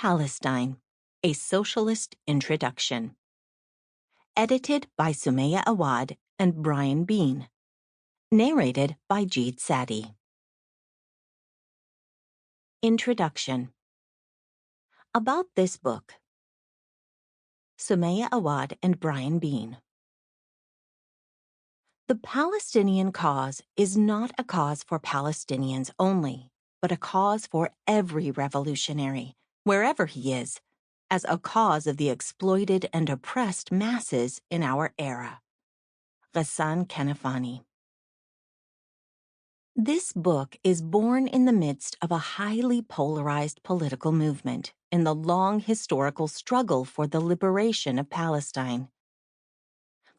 Palestine, a Socialist Introduction. Edited by Sumaya Awad and Brian Bean. Narrated by Jeet Sadi. Introduction. About this book. Sumaya Awad and Brian Bean. The Palestinian cause is not a cause for Palestinians only, but a cause for every revolutionary, wherever he is, as a cause of the exploited and oppressed masses in our era. Ghassan Kanafani. This book is born in the midst of a highly polarized political movement in the long historical struggle for the liberation of Palestine.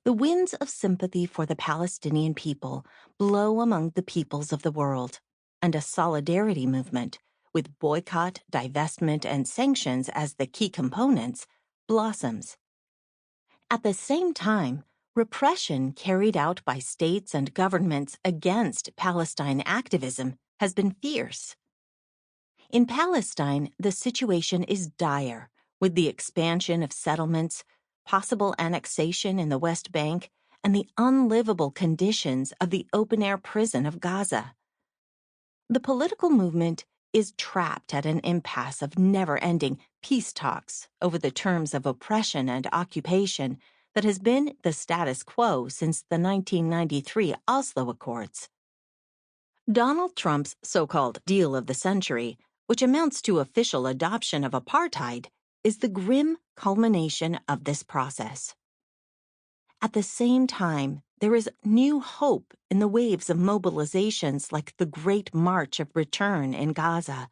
The winds of sympathy for the Palestinian people blow among the peoples of the world, and a solidarity movement, with boycott, divestment, and sanctions as the key components, blossoms. At the same time, repression carried out by states and governments against Palestine activism has been fierce. In Palestine, the situation is dire, with the expansion of settlements, possible annexation in the West Bank, and the unlivable conditions of the open-air prison of Gaza. The political movement is trapped at an impasse of never-ending peace talks over the terms of oppression and occupation that has been the status quo since the 1993 Oslo Accords. Donald Trump's so-called deal of the century, which amounts to official adoption of apartheid, is the grim culmination of this process. At the same time, there is new hope in the waves of mobilizations like the Great March of Return in Gaza,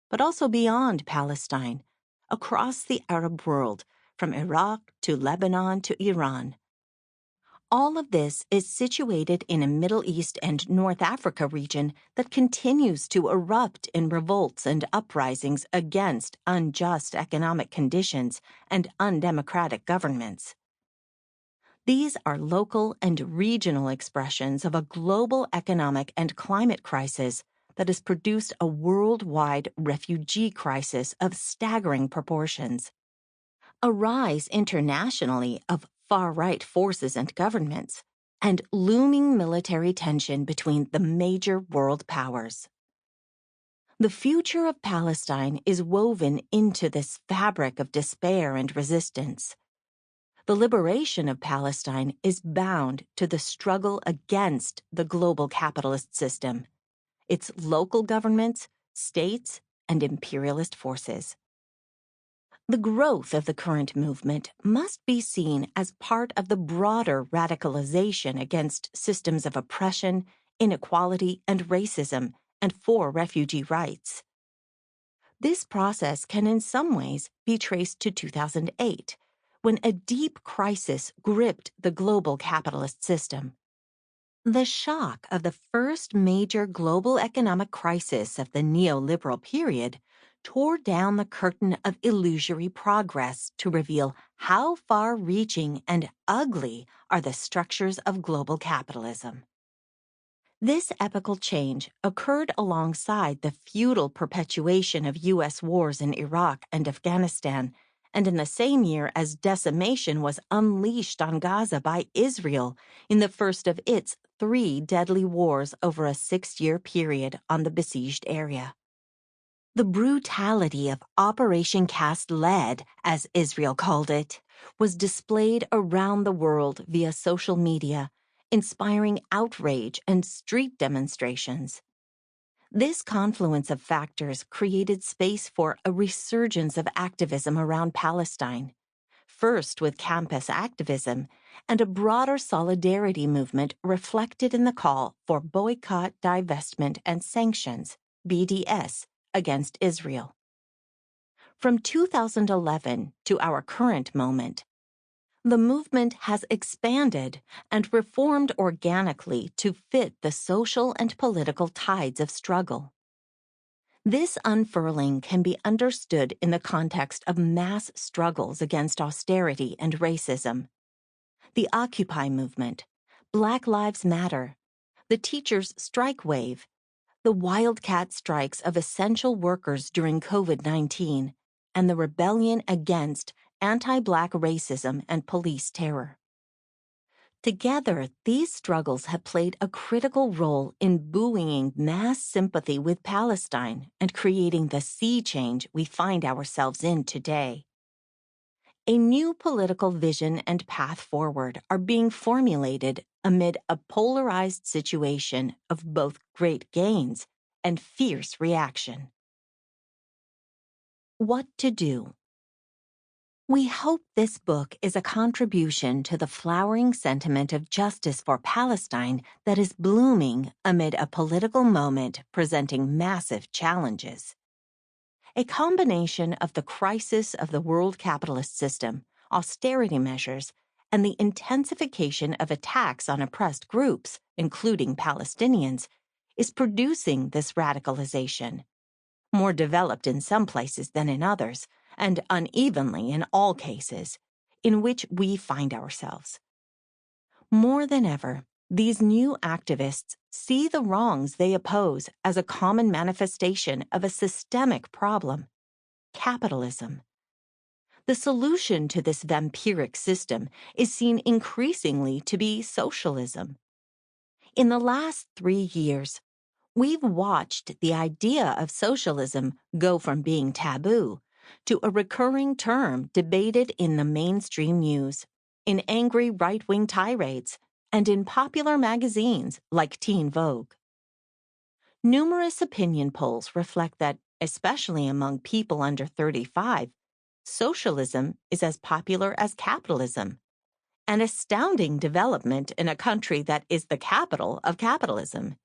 but also beyond Palestine, across the Arab world, from Iraq to Lebanon to Iran. All of this is situated in a Middle East and North Africa region that continues to erupt in revolts and uprisings against unjust economic conditions and undemocratic governments. These are local and regional expressions of a global economic and climate crisis that has produced a worldwide refugee crisis of staggering proportions. A rise internationally of far-right forces and governments, and looming military tension between the major world powers. The future of Palestine is woven into this fabric of despair and resistance. The liberation of Palestine is bound to the struggle against the global capitalist system, its local governments, states, and imperialist forces. The growth of the current movement must be seen as part of the broader radicalization against systems of oppression, inequality, and racism, and for refugee rights. This process can in some ways be traced to 2008, when a deep crisis gripped the global capitalist system. The shock of the first major global economic crisis of the neoliberal period tore down the curtain of illusory progress to reveal how far-reaching and ugly are the structures of global capitalism. This epochal change occurred alongside the futile perpetuation of U.S. wars in Iraq and Afghanistan, and in the same year as decimation was unleashed on Gaza by Israel in the first of its 3 deadly wars over a 6-year period on the besieged area. The brutality of Operation Cast Lead, as Israel called it, was displayed around the world via social media, inspiring outrage and street demonstrations. This confluence of factors created space for a resurgence of activism around Palestine, first with campus activism, and a broader solidarity movement reflected in the call for boycott, divestment, and sanctions, BDS, against Israel. From 2011 to our current moment, the movement has expanded and reformed organically to fit the social and political tides of struggle. This unfurling can be understood in the context of mass struggles against austerity and racism. The Occupy movement, Black Lives Matter, the teachers' strike wave, the wildcat strikes of essential workers during COVID-19, and the rebellion against anti-Black racism and police terror. Together, these struggles have played a critical role in buoying mass sympathy with Palestine and creating the sea change we find ourselves in today. A new political vision and path forward are being formulated amid a polarized situation of both great gains and fierce reaction. What to do? We hope this book is a contribution to the flowering sentiment of justice for Palestine that is blooming amid a political moment presenting massive challenges. A combination of the crisis of the world capitalist system, austerity measures, and the intensification of attacks on oppressed groups, including Palestinians, is producing this radicalization, more developed in some places than in others, and unevenly in all cases, in which we find ourselves. More than ever, these new activists see the wrongs they oppose as a common manifestation of a systemic problem: capitalism. The solution to this vampiric system is seen increasingly to be socialism. In the last 3 years, we've watched the idea of socialism go from being taboo to a recurring term debated in the mainstream news, in angry right-wing tirades, and in popular magazines like Teen Vogue. Numerous opinion polls reflect that, especially among people under 35, socialism is as popular as capitalism, an astounding development in a country that is the capital of capitalism.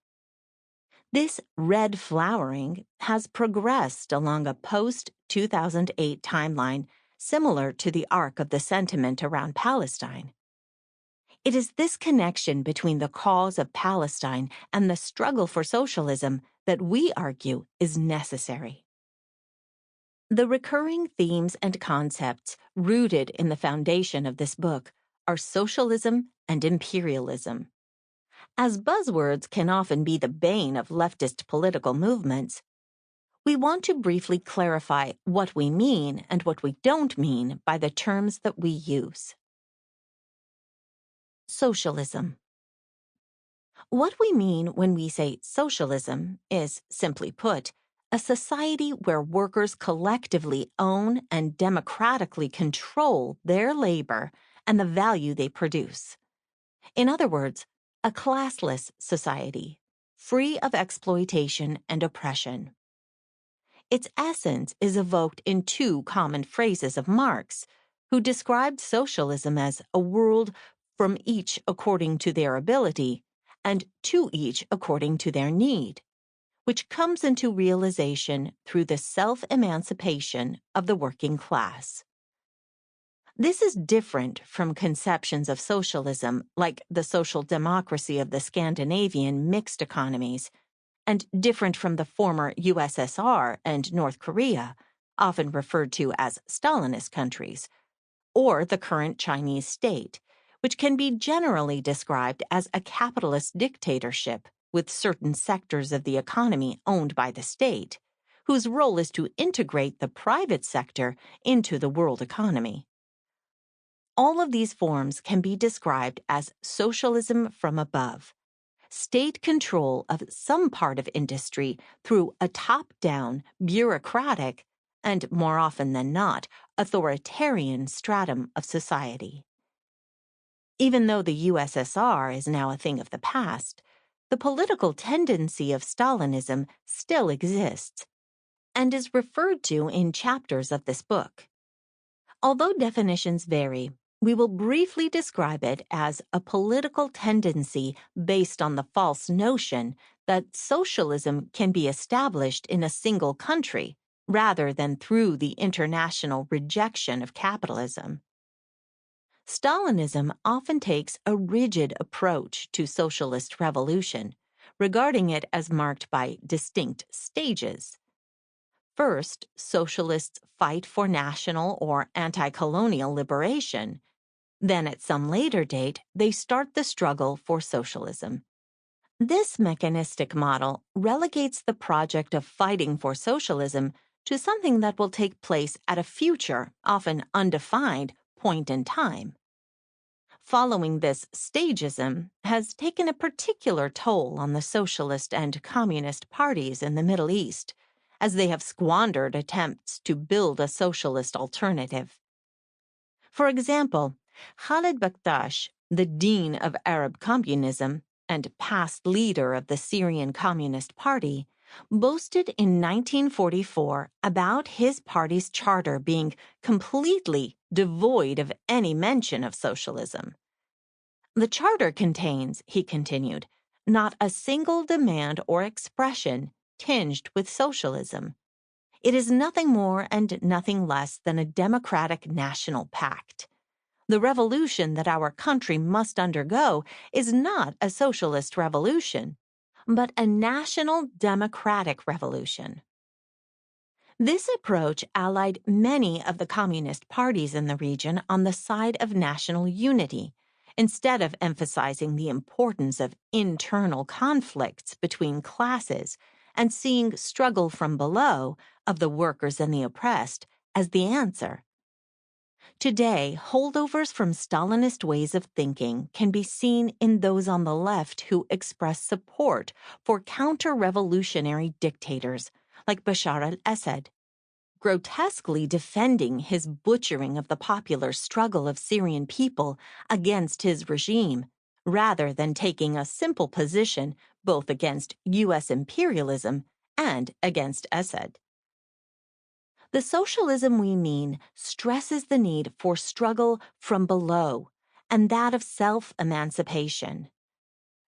This red flowering has progressed along a post-2008 timeline similar to the arc of the sentiment around Palestine. It is this connection between the cause of Palestine and the struggle for socialism that we argue is necessary. The recurring themes and concepts rooted in the foundation of this book are socialism and imperialism. As buzzwords can often be the bane of leftist political movements, we want to briefly clarify what we mean and what we don't mean by the terms that we use. Socialism. What we mean when we say socialism is, simply put, a society where workers collectively own and democratically control their labor and the value they produce. In other words, a classless society, free of exploitation and oppression. Its essence is evoked in two common phrases of Marx, who described socialism as a world from each according to their ability and to each according to their need, which comes into realization through the self-emancipation of the working class. This is different from conceptions of socialism like the social democracy of the Scandinavian mixed economies, and different from the former USSR and North Korea, often referred to as Stalinist countries, or the current Chinese state, which can be generally described as a capitalist dictatorship with certain sectors of the economy owned by the state, whose role is to integrate the private sector into the world economy. All of these forms can be described as socialism from above, state control of some part of industry through a top-down, bureaucratic, and more often than not, authoritarian stratum of society. Even though the USSR is now a thing of the past, the political tendency of Stalinism still exists and is referred to in chapters of this book. Although definitions vary, we will briefly describe it as a political tendency based on the false notion that socialism can be established in a single country rather than through the international rejection of capitalism. Stalinism often takes a rigid approach to socialist revolution, regarding it as marked by distinct stages. First, socialists fight for national or anti-colonial liberation. Then, at some later date, they start the struggle for socialism. This mechanistic model relegates the project of fighting for socialism to something that will take place at a future, often undefined, point in time. Following this stagism has taken a particular toll on the socialist and communist parties in the Middle East, as they have squandered attempts to build a socialist alternative. For example, Khalid Bakdash, the dean of Arab communism and past leader of the Syrian Communist Party, boasted in 1944 about his party's charter being completely devoid of any mention of socialism. The charter contains, he continued, not a single demand or expression tinged with socialism. It is nothing more and nothing less than a democratic national pact. The revolution that our country must undergo is not a socialist revolution, but a national democratic revolution. This approach allied many of the communist parties in the region on the side of national unity, instead of emphasizing the importance of internal conflicts between classes and seeing struggle from below of the workers and the oppressed as the answer. Today, holdovers from Stalinist ways of thinking can be seen in those on the left who express support for counter-revolutionary dictators like Bashar al-Assad, grotesquely defending his butchering of the popular struggle of Syrian people against his regime, rather than taking a simple position both against U.S. imperialism and against Assad. The socialism we mean stresses the need for struggle from below and that of self-emancipation.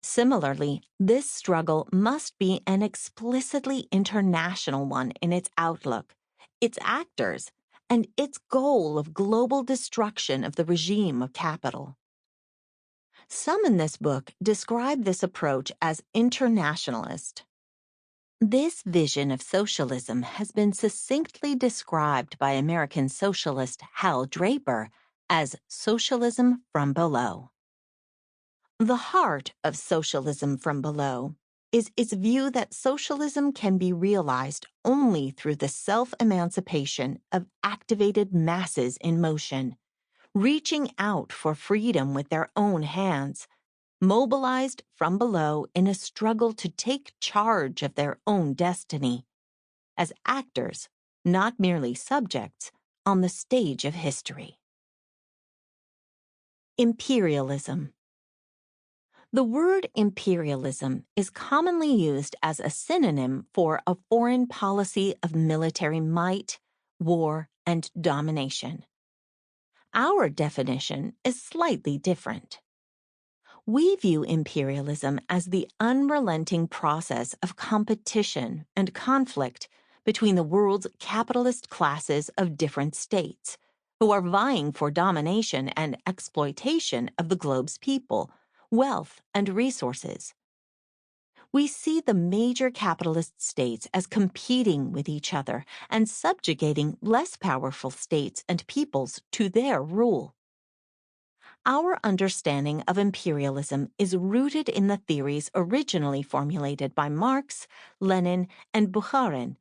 Similarly, this struggle must be an explicitly international one in its outlook, its actors, and its goal of global destruction of the regime of capital. Some in this book describe this approach as internationalist. This vision of socialism has been succinctly described by American socialist Hal Draper as socialism from below. The heart of socialism from below is its view that socialism can be realized only through the self-emancipation of activated masses in motion, reaching out for freedom with their own hands, mobilized from below in a struggle to take charge of their own destiny, as actors, not merely subjects, on the stage of history. Imperialism. The word imperialism is commonly used as a synonym for a foreign policy of military might, war, and domination. Our definition is slightly different. We view imperialism as the unrelenting process of competition and conflict between the world's capitalist classes of different states, who are vying for domination and exploitation of the globe's people, wealth, and resources. We see the major capitalist states as competing with each other and subjugating less powerful states and peoples to their rule. Our understanding of imperialism is rooted in the theories originally formulated by Marx, Lenin, and Bukharin,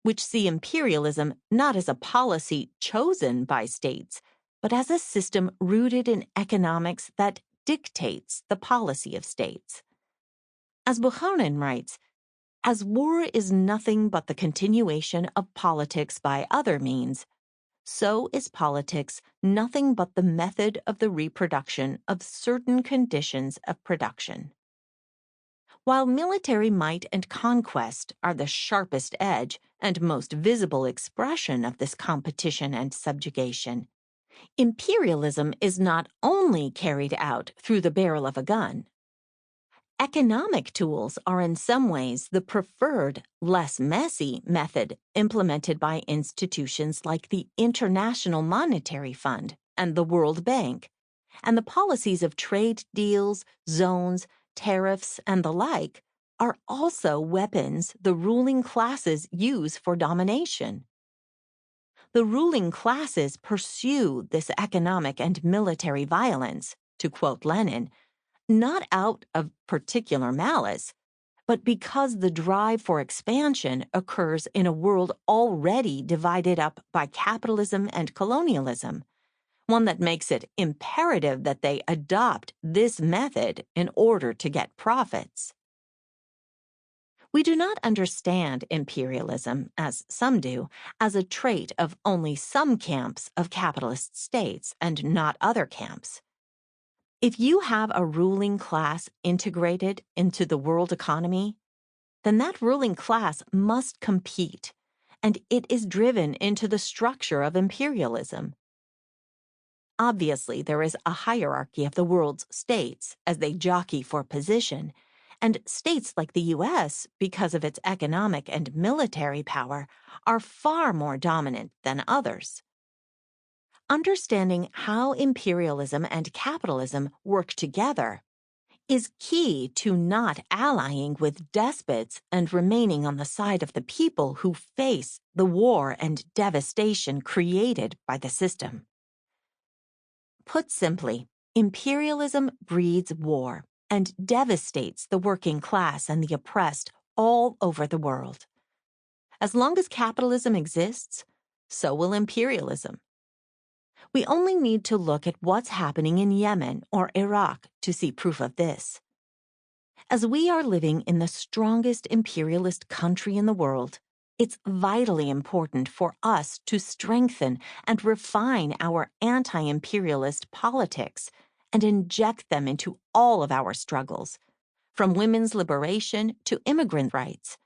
which see imperialism not as a policy chosen by states, but as a system rooted in economics that dictates the policy of states. As Bukharin writes, as war is nothing but the continuation of politics by other means, so is politics nothing but the method of the reproduction of certain conditions of production. While military might and conquest are the sharpest edge and most visible expression of this competition and subjugation, imperialism is not only carried out through the barrel of a gun. Economic tools are in some ways the preferred, less messy method implemented by institutions like the International Monetary Fund and the World Bank, and the policies of trade deals, zones, tariffs, and the like are also weapons the ruling classes use for domination. The ruling classes pursue this economic and military violence, to quote Lenin, not out of particular malice, but because the drive for expansion occurs in a world already divided up by capitalism and colonialism, one that makes it imperative that they adopt this method in order to get profits. We do not understand imperialism, as some do, as a trait of only some camps of capitalist states and not other camps. If you have a ruling class integrated into the world economy, then that ruling class must compete, and it is driven into the structure of imperialism. Obviously, there is a hierarchy of the world's states as they jockey for position, and states like the U.S., because of its economic and military power, are far more dominant than others. Understanding how imperialism and capitalism work together is key to not allying with despots and remaining on the side of the people who face the war and devastation created by the system. Put simply, imperialism breeds war and devastates the working class and the oppressed all over the world. As long as capitalism exists, so will imperialism. We only need to look at what's happening in Yemen or Iraq to see proof of this. As we are living in the strongest imperialist country in the world, it's vitally important for us to strengthen and refine our anti-imperialist politics and inject them into all of our struggles, from women's liberation to immigrant rights,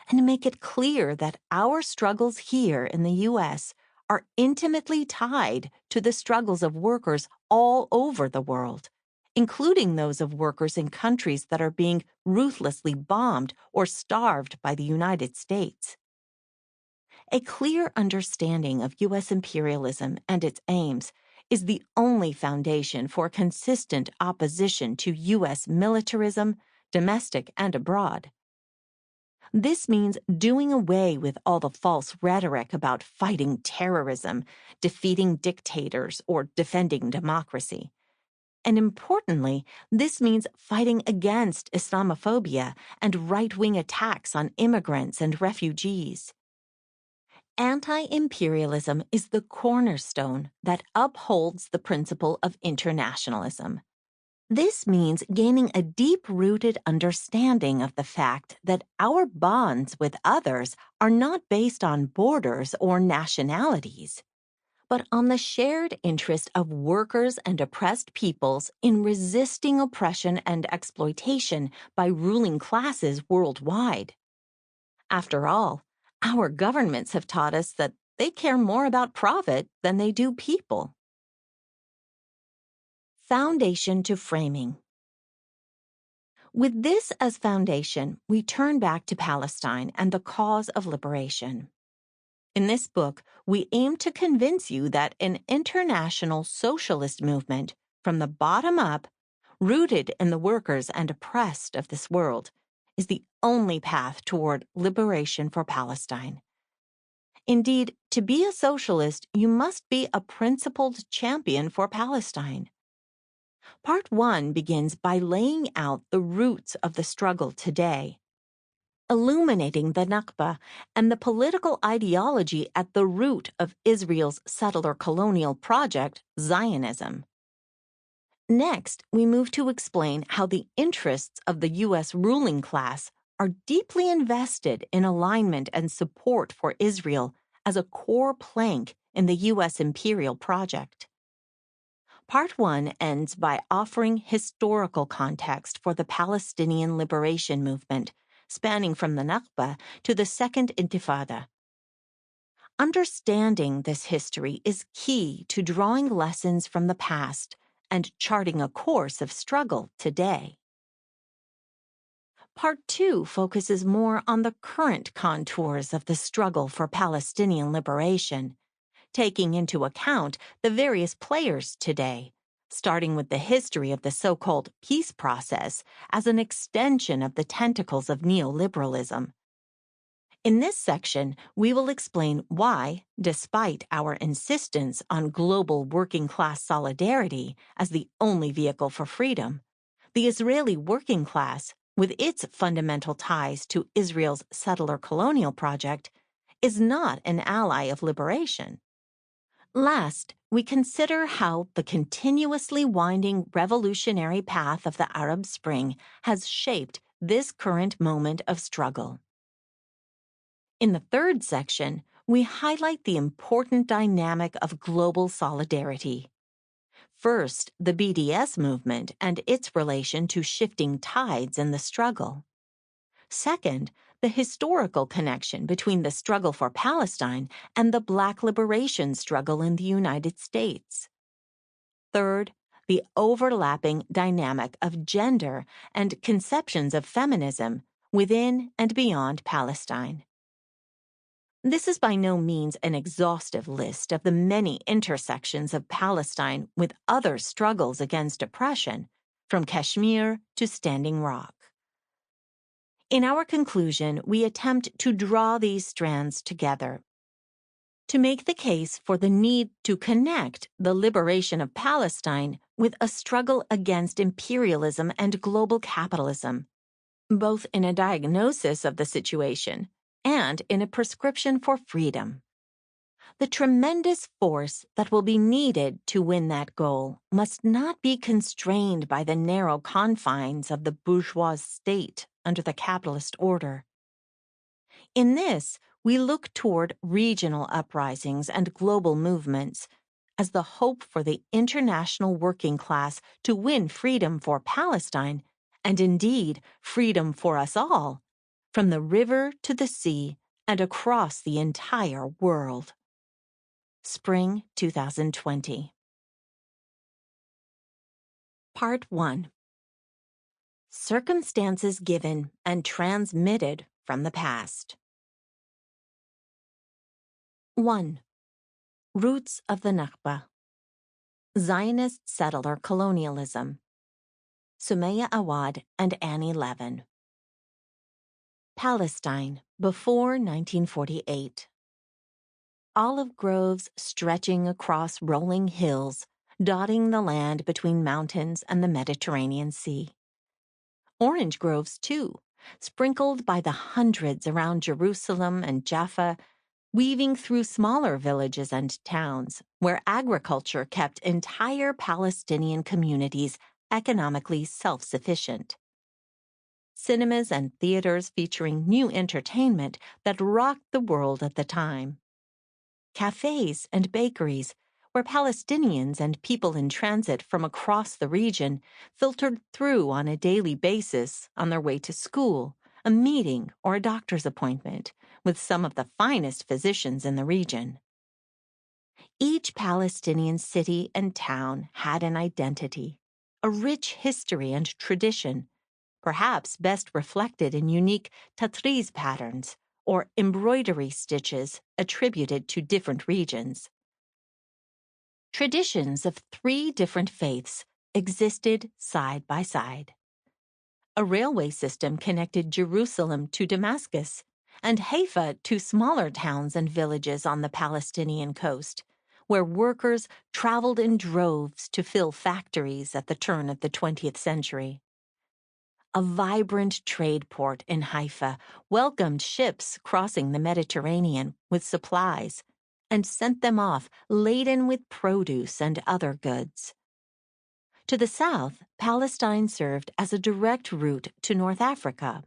and make it clear that our struggles here in the U.S. are intimately tied to the struggles of workers all over the world, including those of workers in countries that are being ruthlessly bombed or starved by the United States. A clear understanding of U.S. imperialism and its aims is the only foundation for consistent opposition to U.S. militarism, domestic and abroad. This means doing away with all the false rhetoric about fighting terrorism, defeating dictators, or defending democracy. And importantly, this means fighting against Islamophobia and right-wing attacks on immigrants and refugees. Anti-imperialism is the cornerstone that upholds the principle of internationalism. This means gaining a deep-rooted understanding of the fact that our bonds with others are not based on borders or nationalities, but on the shared interest of workers and oppressed peoples in resisting oppression and exploitation by ruling classes worldwide. After all, our governments have taught us that they care more about profit than they do people. Foundation to framing. With this as foundation, we turn back to Palestine and the cause of liberation. In this book, we aim to convince you that an international socialist movement, from the bottom up, rooted in the workers and oppressed of this world, is the only path toward liberation for Palestine. Indeed, to be a socialist, you must be a principled champion for Palestine. Part 1 begins by laying out the roots of the struggle today, illuminating the Nakba and the political ideology at the root of Israel's settler colonial project, Zionism. Next, we move to explain how the interests of the U.S. ruling class are deeply invested in alignment and support for Israel as a core plank in the U.S. imperial project. Part 1 ends by offering historical context for the Palestinian liberation movement, spanning from the Nakba to the Second Intifada. Understanding this history is key to drawing lessons from the past and charting a course of struggle today. Part 2 focuses more on the current contours of the struggle for Palestinian liberation, taking into account the various players today, starting with the history of the so-called peace process as an extension of the tentacles of neoliberalism. In this section, we will explain why, despite our insistence on global working-class solidarity as the only vehicle for freedom, the Israeli working class, with its fundamental ties to Israel's settler colonial project, is not an ally of liberation. Last, we consider how the continuously winding revolutionary path of the Arab Spring has shaped this current moment of struggle. In the third section, we highlight the important dynamic of global solidarity. First, the BDS movement and its relation to shifting tides in the struggle. Second, the historical connection between the struggle for Palestine and the Black liberation struggle in the United States. Third, the overlapping dynamic of gender and conceptions of feminism within and beyond Palestine. This is by no means an exhaustive list of the many intersections of Palestine with other struggles against oppression, from Kashmir to Standing Rock. In our conclusion, we attempt to draw these strands together to make the case for the need to connect the liberation of Palestine with a struggle against imperialism and global capitalism, both in a diagnosis of the situation and in a prescription for freedom. The tremendous force that will be needed to win that goal must not be constrained by the narrow confines of the bourgeois state under the capitalist order. In this, we look toward regional uprisings and global movements as the hope for the international working class to win freedom for Palestine, and indeed freedom for us all, from the river to the sea and across the entire world. Spring 2020. Part 1. Circumstances given and transmitted from the past. 1. Roots of the Nakba. Zionist settler colonialism. Sumaya Awad and Annie Levin. Palestine before 1948. Olive groves stretching across rolling hills, dotting the land between mountains and the Mediterranean Sea. Orange groves, too, sprinkled by the hundreds around Jerusalem and Jaffa, weaving through smaller villages and towns where agriculture kept entire Palestinian communities economically self-sufficient. Cinemas and theaters featuring new entertainment that rocked the world at the time. Cafes and bakeries where Palestinians and people in transit from across the region filtered through on a daily basis on their way to school, a meeting, or a doctor's appointment with some of the finest physicians in the region. Each Palestinian city and town had an identity, a rich history and tradition, perhaps best reflected in unique tatriz patterns or embroidery stitches attributed to different regions. Traditions of 3 different faiths existed side by side. A railway system connected Jerusalem to Damascus and Haifa to smaller towns and villages on the Palestinian coast, where workers traveled in droves to fill factories at the turn of the 20th century. A vibrant trade port in Haifa welcomed ships crossing the Mediterranean with supplies and sent them off laden with produce and other goods. To the south, Palestine served as a direct route to North Africa,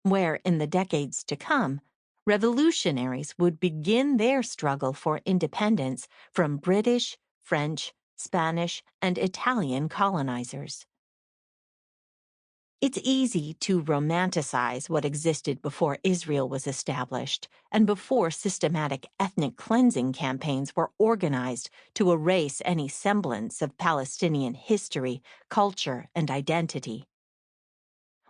where, in the decades to come, revolutionaries would begin their struggle for independence from British, French, Spanish, and Italian colonizers. It's easy to romanticize what existed before Israel was established and before systematic ethnic cleansing campaigns were organized to erase any semblance of Palestinian history, culture, and identity.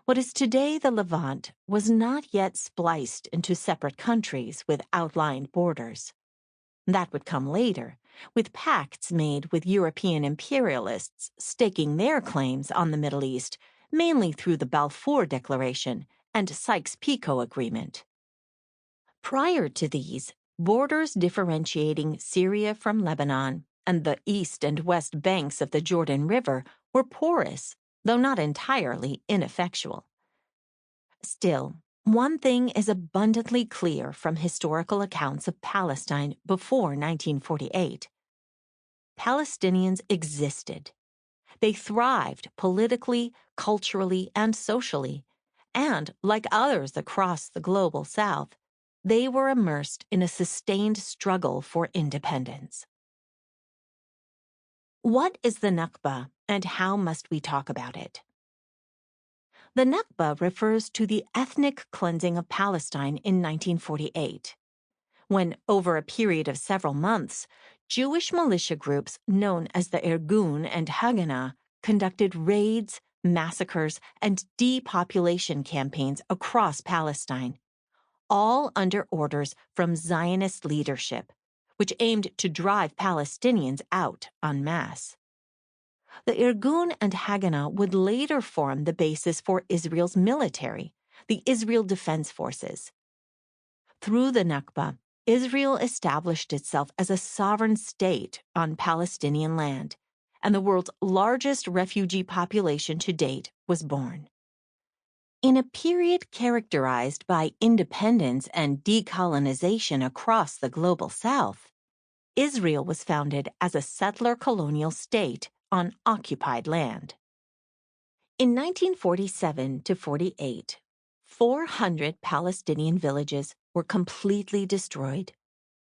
What is today the Levant was not yet spliced into separate countries with outlined borders. That would come later, with pacts made with European imperialists staking their claims on the Middle East, mainly through the Balfour Declaration and Sykes-Picot Agreement. Prior to these, borders differentiating Syria from Lebanon and the east and west banks of the Jordan River were porous, though not entirely ineffectual. Still, one thing is abundantly clear from historical accounts of Palestine before 1948. Palestinians existed. They thrived politically, culturally, and socially. And, like others across the global South, they were immersed in a sustained struggle for independence. What is the Nakba, and how must we talk about it? The Nakba refers to the ethnic cleansing of Palestine in 1948, when, over a period of several months, Jewish militia groups known as the Irgun and Haganah conducted raids, massacres, and depopulation campaigns across Palestine, all under orders from Zionist leadership, which aimed to drive Palestinians out en masse. The Irgun and Haganah would later form the basis for Israel's military, the Israel Defense Forces. Through the Nakba, Israel established itself as a sovereign state on Palestinian land, and the world's largest refugee population to date was born. In a period characterized by independence and decolonization across the global South, Israel was founded as a settler colonial state on occupied land. In 1947 to 48, 400 Palestinian villages were completely destroyed,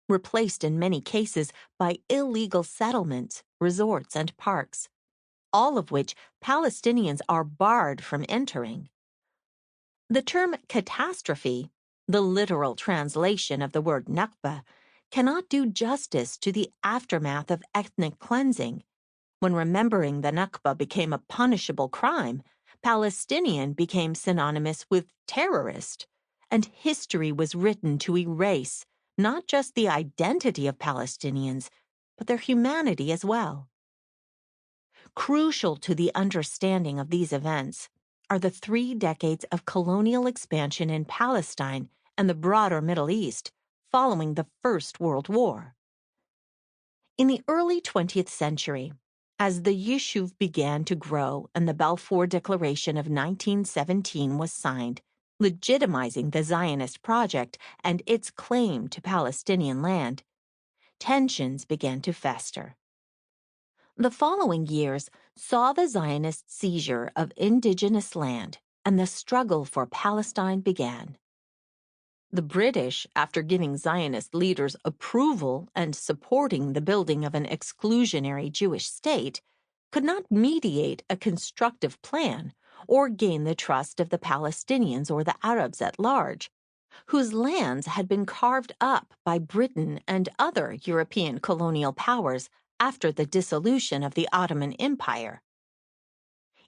replaced in many cases by illegal settlements, resorts, and parks, all of which Palestinians are barred from entering. The term catastrophe, the literal translation of the word Nakba, cannot do justice to the aftermath of ethnic cleansing. When remembering the Nakba became a punishable crime, Palestinian became synonymous with terrorist, and history was written to erase not just the identity of Palestinians, but their humanity as well. Crucial to the understanding of these events are the 3 decades of colonial expansion in Palestine and the broader Middle East following the First World War. In the early 20th century, as the Yishuv began to grow and the Balfour Declaration of 1917 was signed, legitimizing the Zionist project and its claim to Palestinian land, tensions began to fester. The following years saw the Zionist seizure of indigenous land, and the struggle for Palestine began. The British, after giving Zionist leaders approval and supporting the building of an exclusionary Jewish state, could not mediate a constructive plan or gain the trust of the Palestinians or the Arabs at large, whose lands had been carved up by Britain and other European colonial powers after the dissolution of the Ottoman Empire.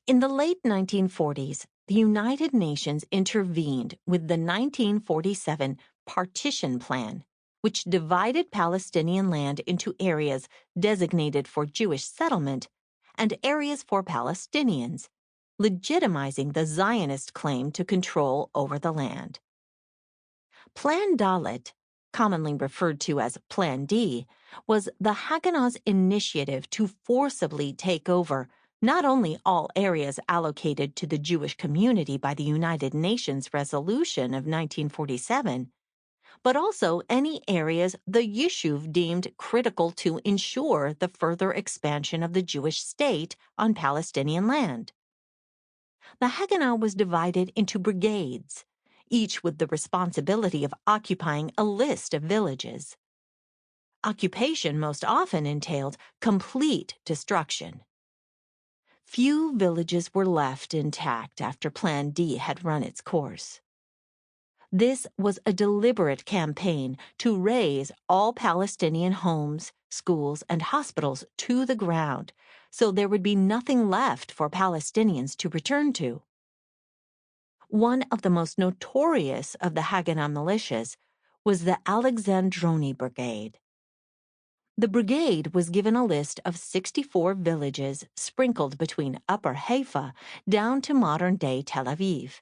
In the late 1940s, the United Nations intervened with the 1947 Partition Plan, which divided Palestinian land into areas designated for Jewish settlement and areas for Palestinians, legitimizing the Zionist claim to control over the land. Plan Dalet, commonly referred to as Plan D, was the Haganah's initiative to forcibly take over not only all areas allocated to the Jewish community by the United Nations Resolution of 1947, but also any areas the Yishuv deemed critical to ensure the further expansion of the Jewish state on Palestinian land. The Haganah was divided into brigades, each with the responsibility of occupying a list of villages. Occupation most often entailed complete destruction. Few villages were left intact after Plan D had run its course. This was a deliberate campaign to raze all Palestinian homes, schools, and hospitals to the ground, so there would be nothing left for Palestinians to return to. One of the most notorious of the Haganah militias was the Alexandroni Brigade. The brigade was given a list of 64 villages sprinkled between Upper Haifa down to modern-day Tel Aviv.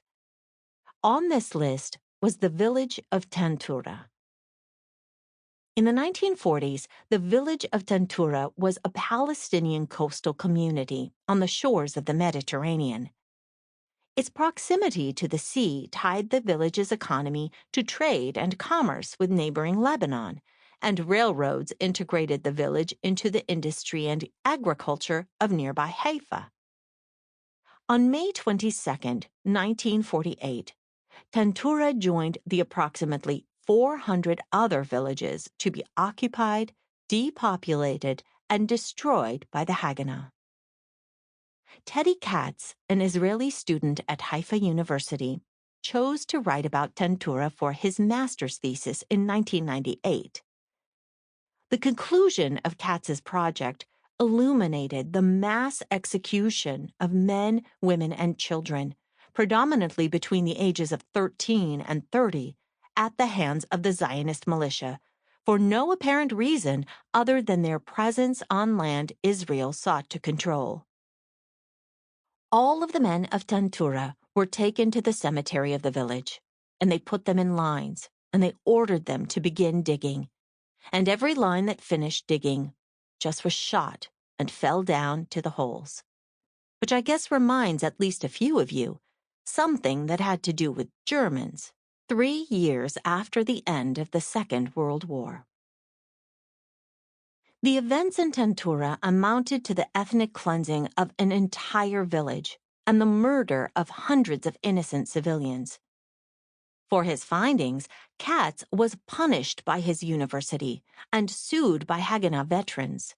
On this list was the village of Tantura. In the 1940s, the village of Tantura was a Palestinian coastal community on the shores of the Mediterranean. Its proximity to the sea tied the village's economy to trade and commerce with neighboring Lebanon, and railroads integrated the village into the industry and agriculture of nearby Haifa. On May 22, 1948, Tantura joined the approximately 400 other villages to be occupied, depopulated, and destroyed by the Haganah. Teddy Katz, an Israeli student at Haifa University, chose to write about Tantura for his master's thesis in 1998. The conclusion of Katz's project illuminated the mass execution of men, women, and children, predominantly between the ages of 13 and 30, at the hands of the Zionist militia, for no apparent reason other than their presence on land Israel sought to control. All of the men of Tantura were taken to the cemetery of the village, and they put them in lines, and they ordered them to begin digging. And every line that finished digging just was shot and fell down to the holes. Which I guess reminds at least a few of you something that had to do with Germans 3 years after the end of the Second World War. The events in Tantura amounted to the ethnic cleansing of an entire village and the murder of hundreds of innocent civilians. For his findings, Katz was punished by his university and sued by Haganah veterans.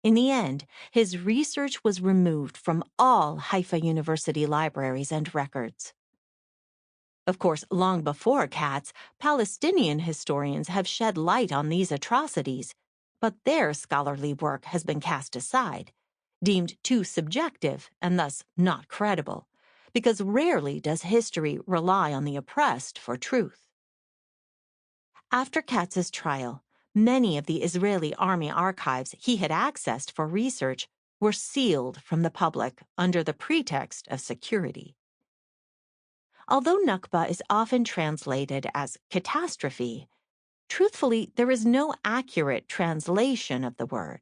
In the end, his research was removed from all Haifa University libraries and records. Of course, long before Katz, Palestinian historians have shed light on these atrocities, but their scholarly work has been cast aside, deemed too subjective and thus not credible, because rarely does history rely on the oppressed for truth. After Katz's trial, many of the Israeli army archives he had accessed for research were sealed from the public under the pretext of security. Although Nakba is often translated as catastrophe, truthfully, there is no accurate translation of the word.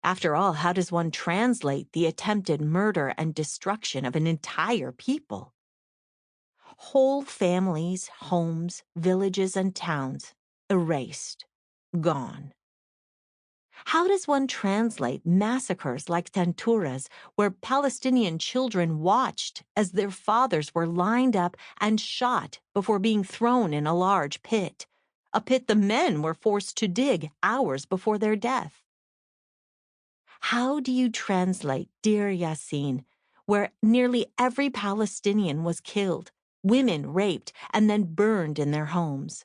After all, how does one translate the attempted murder and destruction of an entire people? Whole families, homes, villages, and towns erased, gone. How does one translate massacres like Tantura's, where Palestinian children watched as their fathers were lined up and shot before being thrown in a large pit, a pit the men were forced to dig hours before their death? How do you translate Deir Yassin, where nearly every Palestinian was killed, women raped, and then burned in their homes?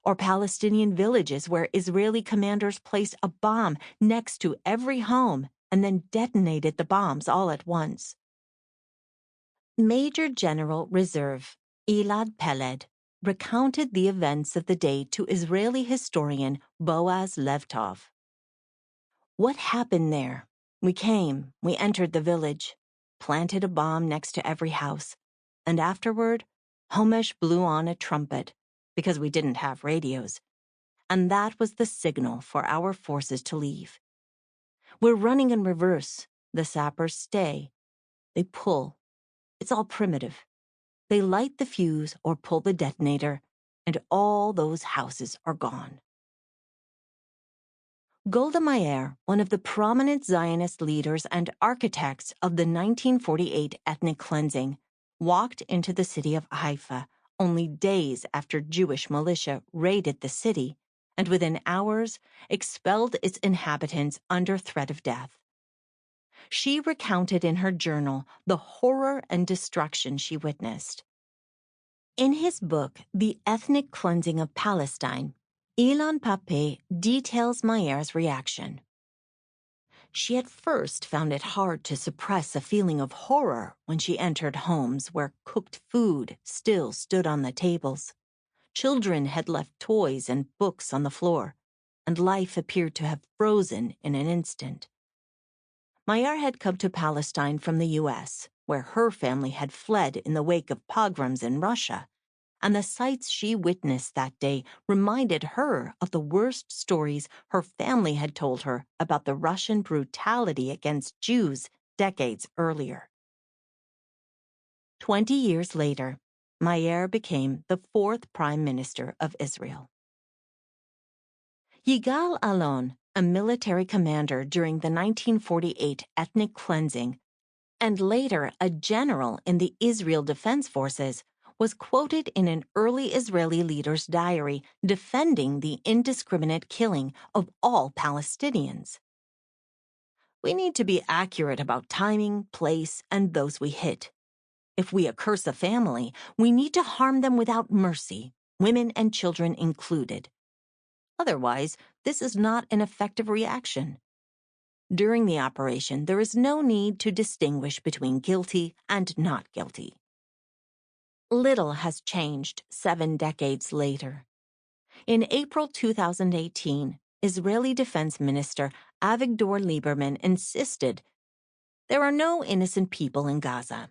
Or Palestinian villages where Israeli commanders placed a bomb next to every home and then detonated the bombs all at once? Major General Reserve Elad Peled recounted the events of the day to Israeli historian Boaz Levtov. What happened there? We entered the village, planted a bomb next to every house, and afterward, Homesh blew on a trumpet, because we didn't have radios, and that was the signal for our forces to leave. We're running in reverse. The sappers stay. They pull. It's all primitive. They light the fuse or pull the detonator, and all those houses are gone. Golda Meir, one of the prominent Zionist leaders and architects of the 1948 ethnic cleansing, walked into the city of Haifa only days after Jewish militia raided the city and within hours expelled its inhabitants under threat of death. She recounted in her journal the horror and destruction she witnessed. In his book, The Ethnic Cleansing of Palestine, Ilan Pappé details Meir's reaction. She at first found it hard to suppress a feeling of horror when she entered homes where cooked food still stood on the tables. Children had left toys and books on the floor, and life appeared to have frozen in an instant. Meir had come to Palestine from the U.S., where her family had fled in the wake of pogroms in Russia, and the sights she witnessed that day reminded her of the worst stories her family had told her about the Russian brutality against Jews decades earlier. 20 years later, Meir became the fourth prime minister of Israel. Yigal Allon, a military commander during the 1948 ethnic cleansing, and later a general in the Israel Defense Forces, was quoted in an early Israeli leader's diary defending the indiscriminate killing of all Palestinians. We need to be accurate about timing, place, and those we hit. If we accurse a family, we need to harm them without mercy, women and children included. Otherwise, this is not an effective reaction. During the operation, there is no need to distinguish between guilty and not guilty. Little has changed 7 decades later. In April 2018, Israeli Defense Minister Avigdor Lieberman insisted there are no innocent people in Gaza,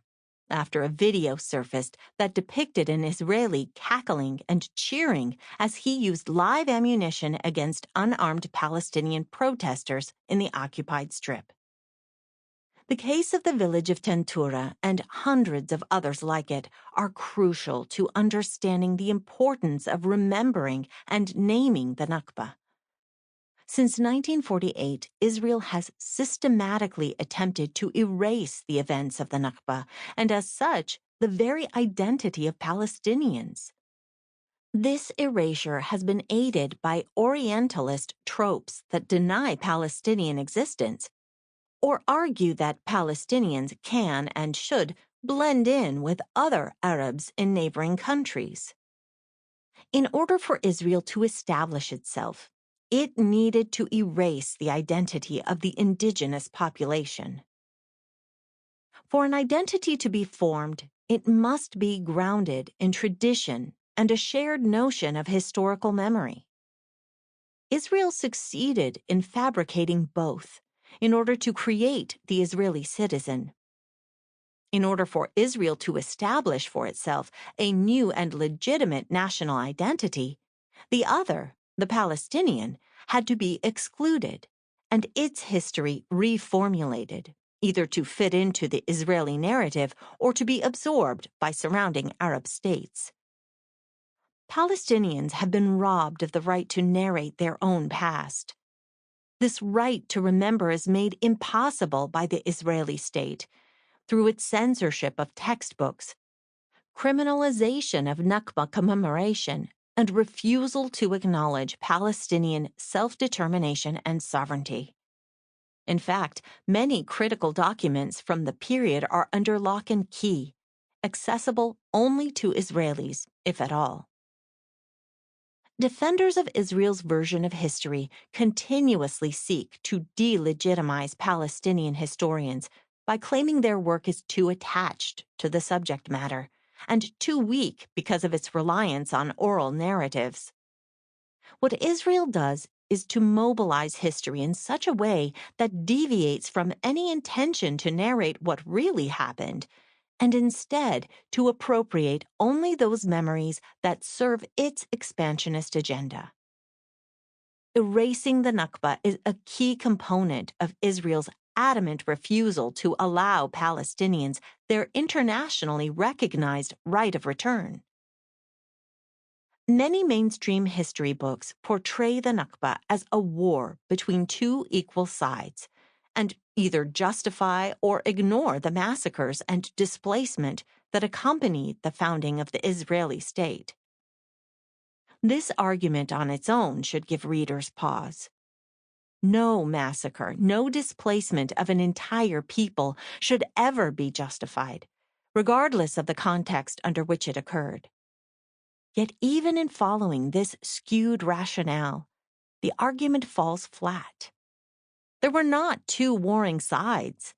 after a video surfaced that depicted an Israeli cackling and cheering as he used live ammunition against unarmed Palestinian protesters in the occupied Strip. The case of the village of Tentura and hundreds of others like it are crucial to understanding the importance of remembering and naming the Nakba. Since 1948, Israel has systematically attempted to erase the events of the Nakba, and as such, the very identity of Palestinians. This erasure has been aided by Orientalist tropes that deny Palestinian existence, or argue that Palestinians can and should blend in with other Arabs in neighboring countries. In order for Israel to establish itself, it needed to erase the identity of the indigenous population. For an identity to be formed, it must be grounded in tradition and a shared notion of historical memory. Israel succeeded in fabricating both in order to create the Israeli citizen. In order for Israel to establish for itself a new and legitimate national identity, the other, the Palestinian, had to be excluded, and its history reformulated, either to fit into the Israeli narrative or to be absorbed by surrounding Arab states. Palestinians have been robbed of the right to narrate their own past. This right to remember is made impossible by the Israeli state through its censorship of textbooks, criminalization of Nakba commemoration, and refusal to acknowledge Palestinian self-determination and sovereignty. In fact, many critical documents from the period are under lock and key, accessible only to Israelis, if at all. Defenders of Israel's version of history continuously seek to delegitimize Palestinian historians by claiming their work is too attached to the subject matter and too weak because of its reliance on oral narratives. What Israel does is to mobilize history in such a way that deviates from any intention to narrate what really happened, and instead to appropriate only those memories that serve its expansionist agenda. Erasing the Nakba is a key component of Israel's adamant refusal to allow Palestinians their internationally recognized right of return. Many mainstream history books portray the Nakba as a war between two equal sides, and either justify or ignore the massacres and displacement that accompanied the founding of the Israeli state. This argument on its own should give readers pause. No massacre, no displacement of an entire people should ever be justified, regardless of the context under which it occurred. Yet even in following this skewed rationale, the argument falls flat. There were not two warring sides.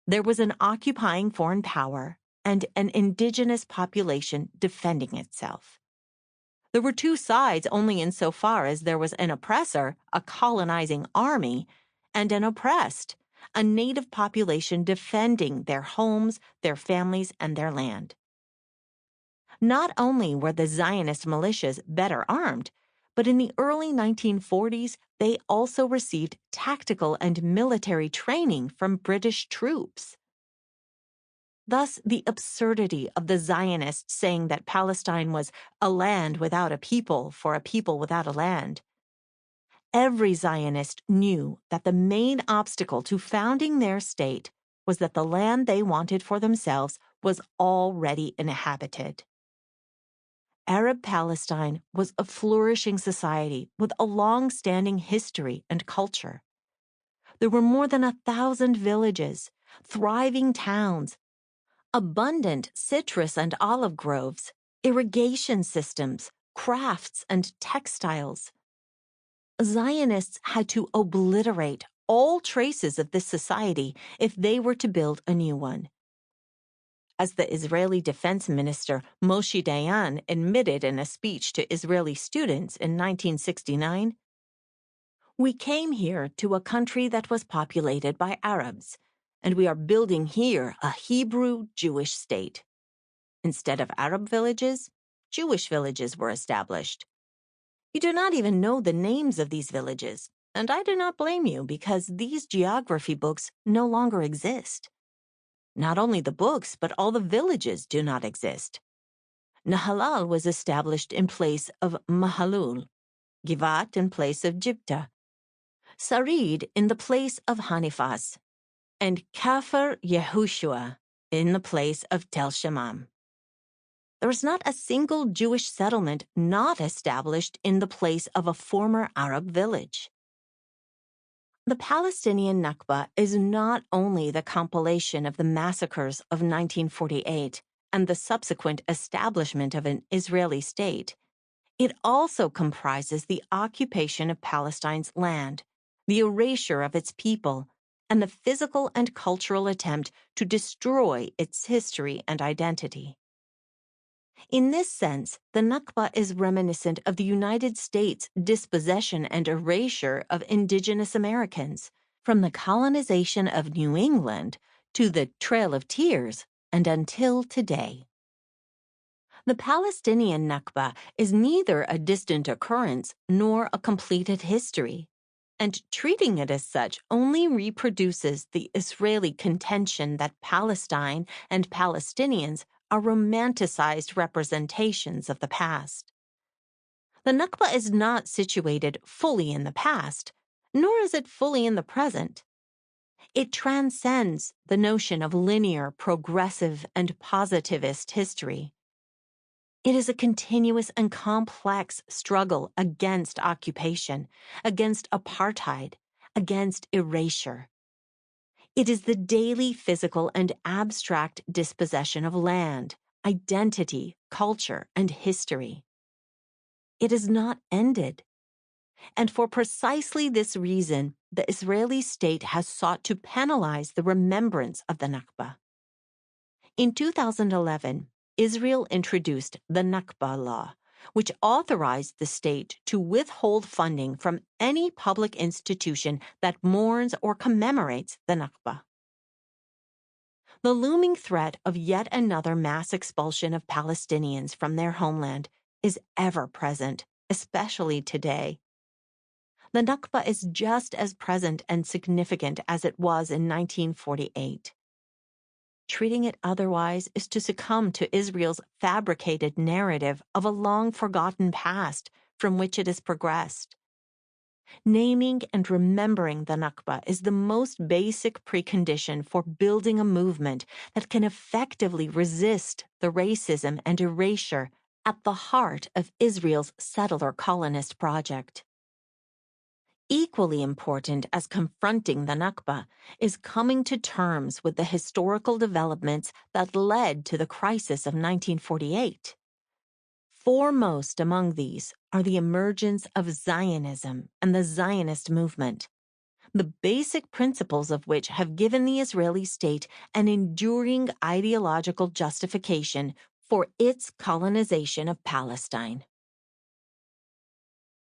There was an occupying foreign power and an indigenous population defending itself. There were two sides only insofar as there was an oppressor, a colonizing army, and an oppressed, a native population defending their homes, their families, and their land. Not only were the Zionist militias better armed, but in the early 1940s, they also received tactical and military training from British troops. Thus, the absurdity of the Zionists saying that Palestine was a land without a people for a people without a land. Every Zionist knew that the main obstacle to founding their state was that the land they wanted for themselves was already inhabited. Arab Palestine was a flourishing society with a long-standing history and culture. There were more than 1,000 villages, thriving towns, abundant citrus and olive groves, irrigation systems, crafts, and textiles. Zionists had to obliterate all traces of this society if they were to build a new one. As the Israeli Defense Minister Moshe Dayan admitted in a speech to Israeli students in 1969, "We came here to a country that was populated by Arabs, and we are building here a Hebrew Jewish state. Instead of Arab villages, Jewish villages were established. You do not even know the names of these villages, and I do not blame you because these geography books no longer exist. Not only the books, but all the villages do not exist. Nahalal was established in place of Mahalul, Givat in place of Jibta, Sarid in the place of Hanifas, and Kafr Yehoshua in the place of Tel Shemam. There is not a single Jewish settlement not established in the place of a former Arab village." The Palestinian Nakba is not only the compilation of the massacres of 1948 and the subsequent establishment of an Israeli state, it also comprises the occupation of Palestine's land, the erasure of its people, and the physical and cultural attempt to destroy its history and identity. In this sense, the Nakba is reminiscent of the United States' dispossession and erasure of indigenous Americans, from the colonization of New England to the Trail of Tears and until today. The Palestinian Nakba is neither a distant occurrence nor a completed history, and treating it as such only reproduces the Israeli contention that Palestine and Palestinians are romanticized representations of the past. The Nakba is not situated fully in the past, nor is it fully in the present. It transcends the notion of linear, progressive, and positivist history. It is a continuous and complex struggle against occupation, against apartheid, against erasure. It is the daily physical and abstract dispossession of land, identity, culture, and history. It is not ended. And for precisely this reason, the Israeli state has sought to penalize the remembrance of the Nakba. In 2011, Israel introduced the Nakba law, which authorized the state to withhold funding from any public institution that mourns or commemorates the Nakba. The looming threat of yet another mass expulsion of Palestinians from their homeland is ever present, especially today. The Nakba is just as present and significant as it was in 1948. Treating it otherwise is to succumb to Israel's fabricated narrative of a long-forgotten past from which it has progressed. Naming and remembering the Nakba is the most basic precondition for building a movement that can effectively resist the racism and erasure at the heart of Israel's settler-colonist project. Equally important as confronting the Nakba is coming to terms with the historical developments that led to the crisis of 1948. Foremost among these are the emergence of Zionism and the Zionist movement, the basic principles of which have given the Israeli state an enduring ideological justification for its colonization of Palestine.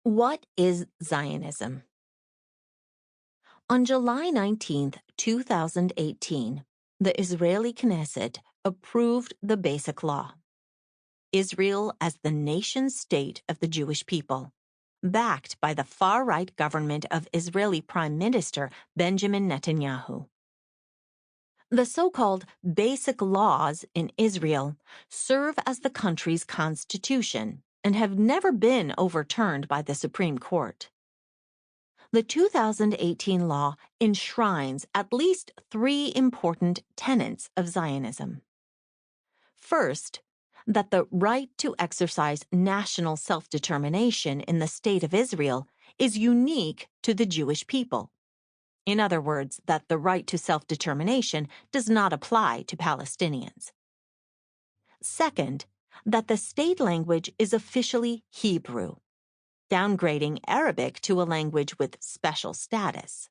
What is Zionism? On July 19, 2018, the Israeli Knesset approved the Basic Law, Israel as the nation-state of the Jewish people, backed by the far-right government of Israeli Prime Minister Benjamin Netanyahu. The so-called Basic Laws in Israel serve as the country's constitution and have never been overturned by the Supreme Court. The 2018 law enshrines at least three important tenets of Zionism. First, that the right to exercise national self-determination in the State of Israel is unique to the Jewish people. In other words, that the right to self-determination does not apply to Palestinians. Second, that the state language is officially Hebrew, downgrading Arabic to a language with special status.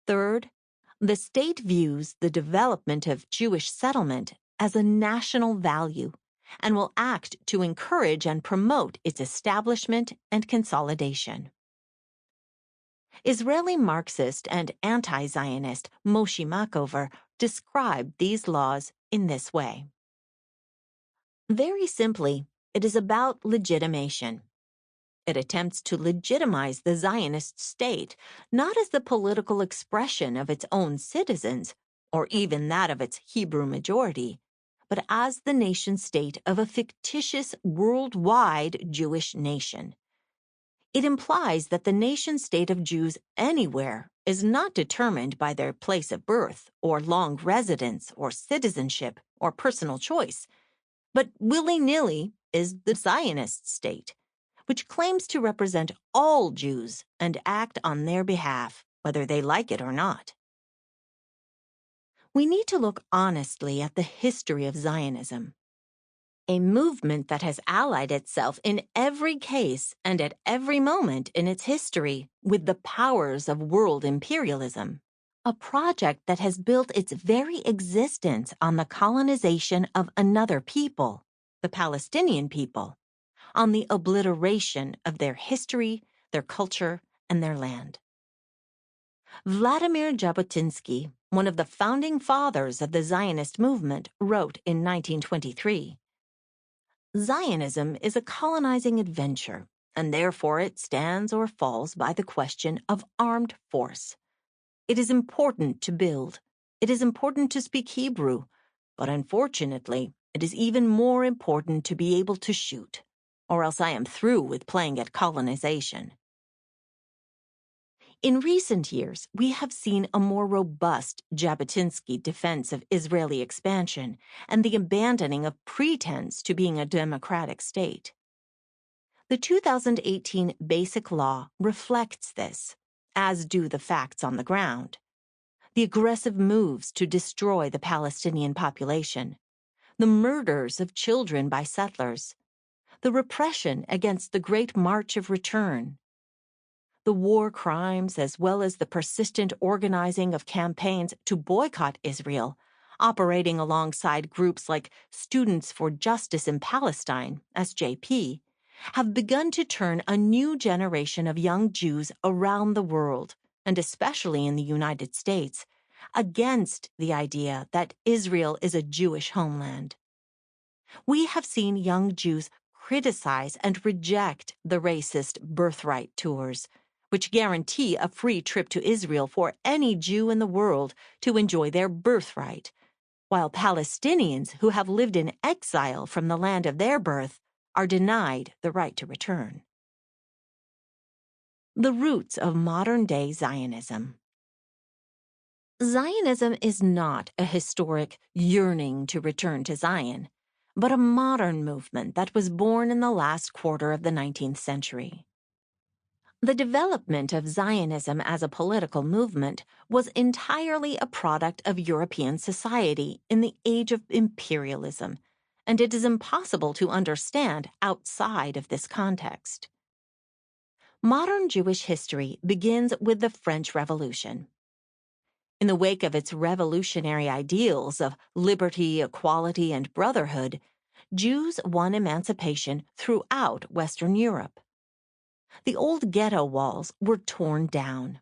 Third, the state views the development of Jewish settlement as a national value and will act to encourage and promote its establishment and consolidation. Israeli Marxist and anti-Zionist Moshe Machover described these laws in this way. Very simply, it is about legitimation. It attempts to legitimize the Zionist state, not as the political expression of its own citizens, or even that of its Hebrew majority, but as the nation-state of a fictitious worldwide Jewish nation. It implies that the nation-state of Jews anywhere is not determined by their place of birth, or long residence, or citizenship, or personal choice, but willy-nilly is the Zionist state, which claims to represent all Jews and act on their behalf, whether they like it or not. We need to look honestly at the history of Zionism, a movement that has allied itself in every case and at every moment in its history with the powers of world imperialism, a project that has built its very existence on the colonization of another people, the Palestinian people, on the obliteration of their history, their culture, and their land. Vladimir Jabotinsky, one of the founding fathers of the Zionist movement, wrote in 1923, "Zionism is a colonizing adventure, and therefore it stands or falls by the question of armed force. It is important to build. It is important to speak Hebrew, but unfortunately, it is even more important to be able to shoot, or else I am through with playing at colonization." In recent years, we have seen a more robust Jabotinsky defense of Israeli expansion and the abandoning of pretense to being a democratic state. The 2018 Basic Law reflects this, as do the facts on the ground. The aggressive moves to destroy the Palestinian population, the murders of children by settlers, the repression against the Great March of Return, the war crimes as well as the persistent organizing of campaigns to boycott Israel, operating alongside groups like Students for Justice in Palestine, SJP, have begun to turn a new generation of young Jews around the world, and especially in the United States, against the idea that Israel is a Jewish homeland. We have seen young Jews criticize and reject the racist birthright tours, which guarantee a free trip to Israel for any Jew in the world to enjoy their birthright, while Palestinians who have lived in exile from the land of their birth are denied the right to return. The roots of modern-day Zionism. Zionism is not a historic yearning to return to Zion, but a modern movement that was born in the last quarter of the 19th century. The development of Zionism as a political movement was entirely a product of European society in the age of imperialism, and it is impossible to understand outside of this context. Modern Jewish history begins with the French Revolution. In the wake of its revolutionary ideals of liberty, equality, and brotherhood, Jews won emancipation throughout Western Europe. The old ghetto walls were torn down.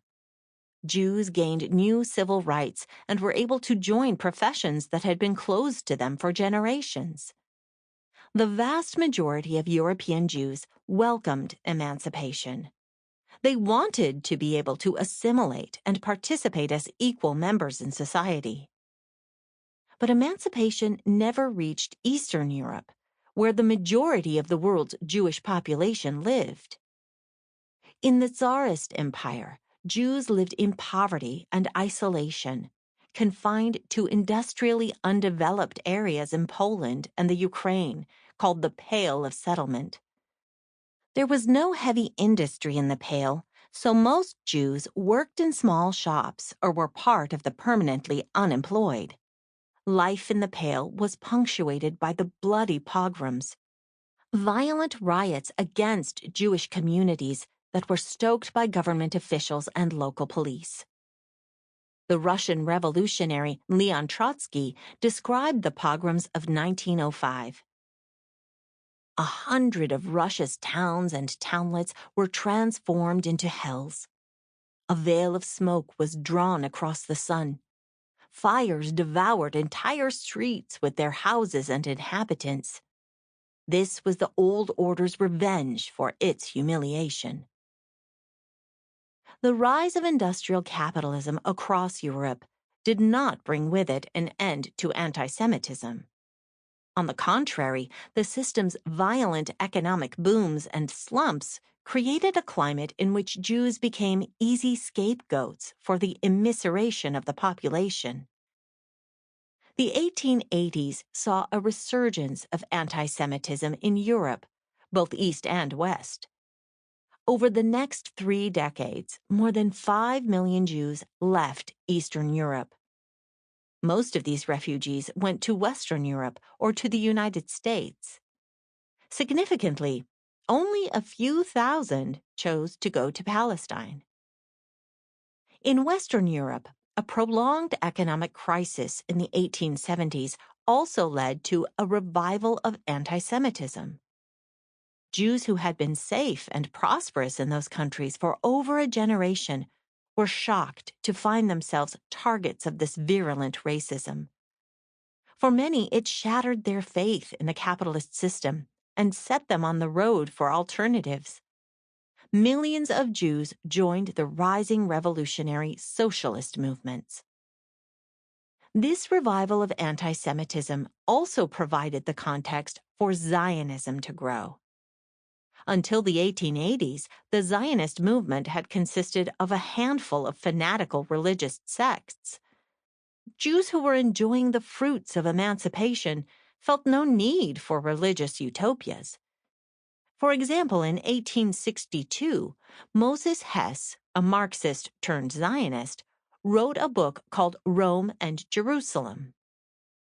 Jews gained new civil rights and were able to join professions that had been closed to them for generations. The vast majority of European Jews welcomed emancipation. They wanted to be able to assimilate and participate as equal members in society. But emancipation never reached Eastern Europe, where the majority of the world's Jewish population lived. In the Tsarist Empire, Jews lived in poverty and isolation, confined to industrially undeveloped areas in Poland and the Ukraine, called the Pale of Settlement. There was no heavy industry in the Pale, so most Jews worked in small shops or were part of the permanently unemployed. Life in the Pale was punctuated by the bloody pogroms, violent riots against Jewish communities that were stoked by government officials and local police. The Russian revolutionary Leon Trotsky described the pogroms of 1905. 100 of Russia's towns and townlets were transformed into hells. A veil of smoke was drawn across the sun. Fires devoured entire streets with their houses and inhabitants. This was the old order's revenge for its humiliation. The rise of industrial capitalism across Europe did not bring with it an end to anti-Semitism. On the contrary, the system's violent economic booms and slumps created a climate in which Jews became easy scapegoats for the immiseration of the population. The 1880s saw a resurgence of anti-Semitism in Europe, both East and West. Over the next 3 decades, more than 5 million Jews left Eastern Europe. Most of these refugees went to Western Europe or to the United States. Significantly, only a few thousand chose to go to Palestine. In Western Europe, a prolonged economic crisis in the 1870s also led to a revival of anti-Semitism. Jews who had been safe and prosperous in those countries for over a generation were shocked to find themselves targets of this virulent racism. For many, it shattered their faith in the capitalist system and set them on the road for alternatives. Millions of Jews joined the rising revolutionary socialist movements. This revival of anti-Semitism also provided the context for Zionism to grow. Until the 1880s, the Zionist movement had consisted of a handful of fanatical religious sects. Jews who were enjoying the fruits of emancipation felt no need for religious utopias. For example, in 1862, Moses Hess, a Marxist-turned-Zionist, wrote a book called Rome and Jerusalem.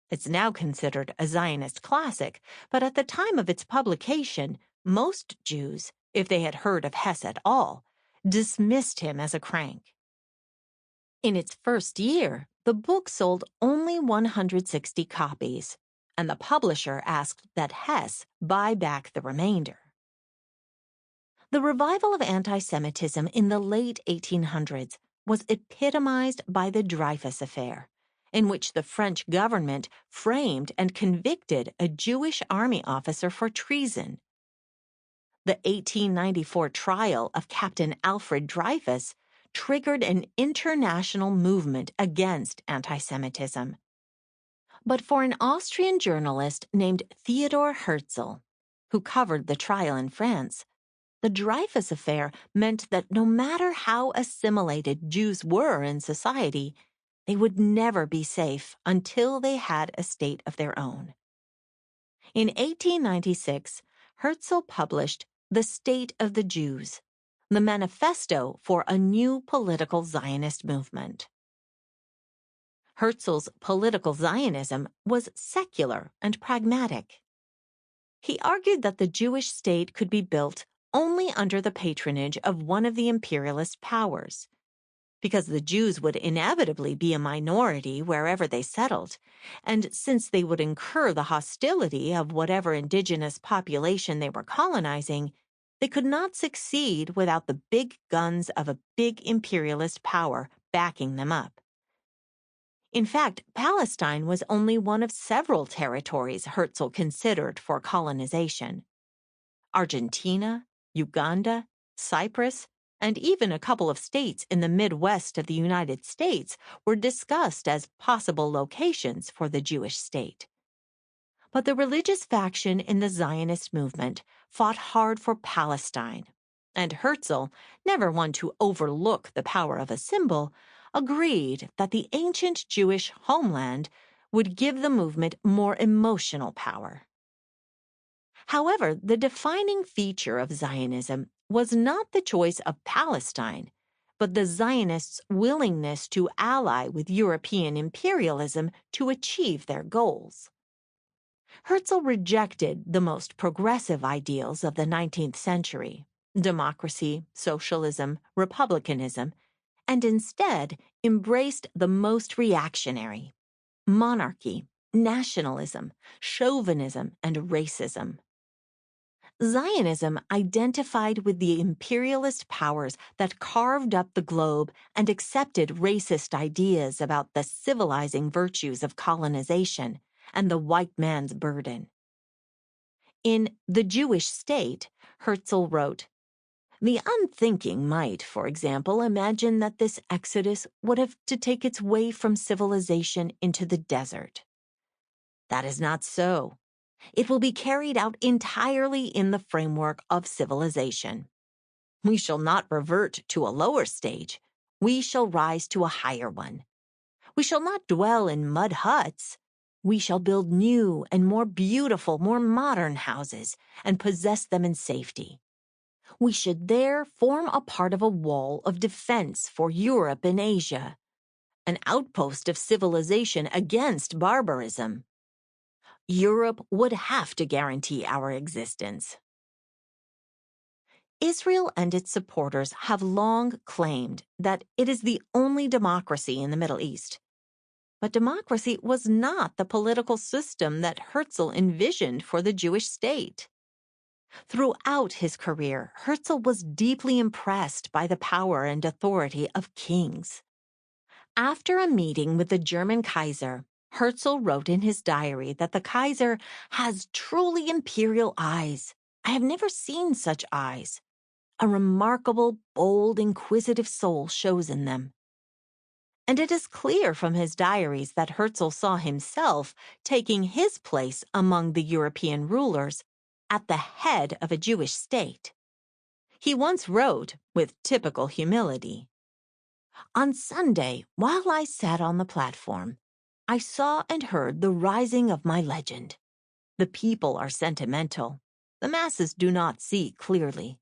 It's now considered a Zionist classic, but at the time of its publication, most Jews, if they had heard of Hess at all, dismissed him as a crank. In its first year, the book sold only 160 copies, and the publisher asked that Hess buy back the remainder. The revival of anti-Semitism in the late 1800s was epitomized by the Dreyfus Affair, in which the French government framed and convicted a Jewish army officer for treason. The 1894 trial of Captain Alfred Dreyfus triggered an international movement against anti-Semitism. But for an Austrian journalist named Theodor Herzl, who covered the trial in France, the Dreyfus Affair meant that no matter how assimilated Jews were in society, they would never be safe until they had a state of their own. In 1896, Herzl published The State of the Jews, the manifesto for a new political Zionist movement. Herzl's political Zionism was secular and pragmatic. He argued that the Jewish state could be built only under the patronage of one of the imperialist powers, because the Jews would inevitably be a minority wherever they settled, and since they would incur the hostility of whatever indigenous population they were colonizing, they could not succeed without the big guns of a big imperialist power backing them up. In fact, Palestine was only one of several territories Herzl considered for colonization. Argentina, Uganda, Cyprus, and even a couple of states in the Midwest of the United States were discussed as possible locations for the Jewish state. But the religious faction in the Zionist movement fought hard for Palestine, and Herzl, never one to overlook the power of a symbol, agreed that the ancient Jewish homeland would give the movement more emotional power. However, the defining feature of Zionism was not the choice of Palestine, but the Zionists' willingness to ally with European imperialism to achieve their goals. Herzl rejected the most progressive ideals of the 19th century, democracy, socialism, republicanism, and instead embraced the most reactionary, monarchy, nationalism, chauvinism, and racism. Zionism identified with the imperialist powers that carved up the globe and accepted racist ideas about the civilizing virtues of colonization and the white man's burden. In The Jewish State, Herzl wrote, "The unthinking might, for example, imagine that this exodus would have to take its way from civilization into the desert. That is not so. It will be carried out entirely in the framework of civilization. We shall not revert to a lower stage. We shall rise to a higher one. We shall not dwell in mud huts. We shall build new and more beautiful, more modern houses and possess them in safety. We should there form a part of a wall of defense for Europe and Asia, an outpost of civilization against barbarism. Europe would have to guarantee our existence." Israel and its supporters have long claimed that it is the only democracy in the Middle East. But democracy was not the political system that Herzl envisioned for the Jewish state. Throughout his career, Herzl was deeply impressed by the power and authority of kings. After a meeting with the German Kaiser, Herzl wrote in his diary that the Kaiser has truly imperial eyes. I have never seen such eyes. A remarkable, bold, inquisitive soul shows in them. And it is clear from his diaries that Herzl saw himself taking his place among the European rulers at the head of a Jewish state. He once wrote, with typical humility, "On Sunday, while I sat on the platform, I saw and heard the rising of my legend. The people are sentimental. The masses do not see clearly.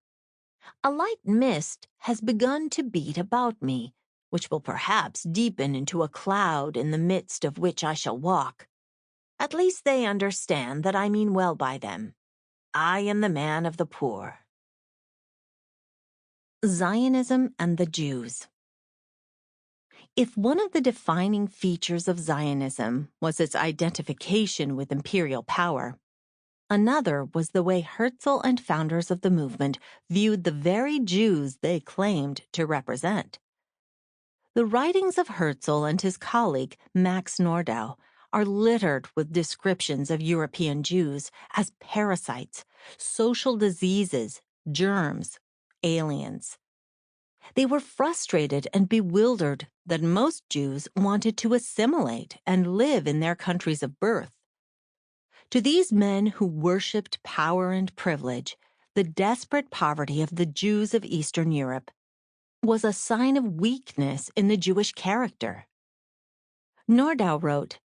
A light mist has begun to beat about me, which will perhaps deepen into a cloud in the midst of which I shall walk. At least they understand that I mean well by them. I am the man of the poor." Zionism and the Jews. If one of the defining features of Zionism was its identification with imperial power, another was the way Herzl and founders of the movement viewed the very Jews they claimed to represent. The writings of Herzl and his colleague Max Nordau are littered with descriptions of European Jews as parasites, social diseases, germs, aliens. They were frustrated and bewildered that most Jews wanted to assimilate and live in their countries of birth. To these men who worshipped power and privilege, the desperate poverty of the Jews of Eastern Europe was a sign of weakness in the Jewish character. Nordau wrote,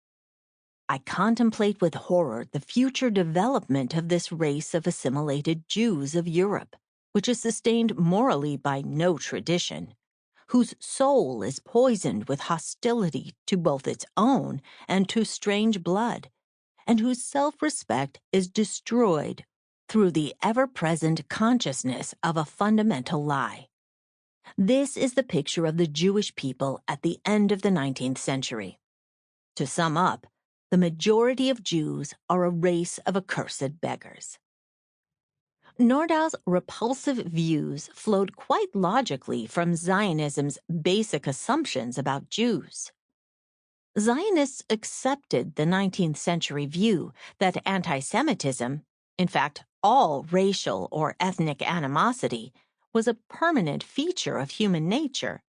"I contemplate with horror the future development of this race of assimilated Jews of Europe, which is sustained morally by no tradition, whose soul is poisoned with hostility to both its own and to strange blood, and whose self-respect is destroyed through the ever-present consciousness of a fundamental lie." This is the picture of the Jewish people at the end of the 19th century. To sum up, the majority of Jews are a race of accursed beggars. Nordau's repulsive views flowed quite logically from Zionism's basic assumptions about Jews. Zionists accepted the 19th century view that anti-Semitism, in fact, all racial or ethnic animosity, was a permanent feature of human nature.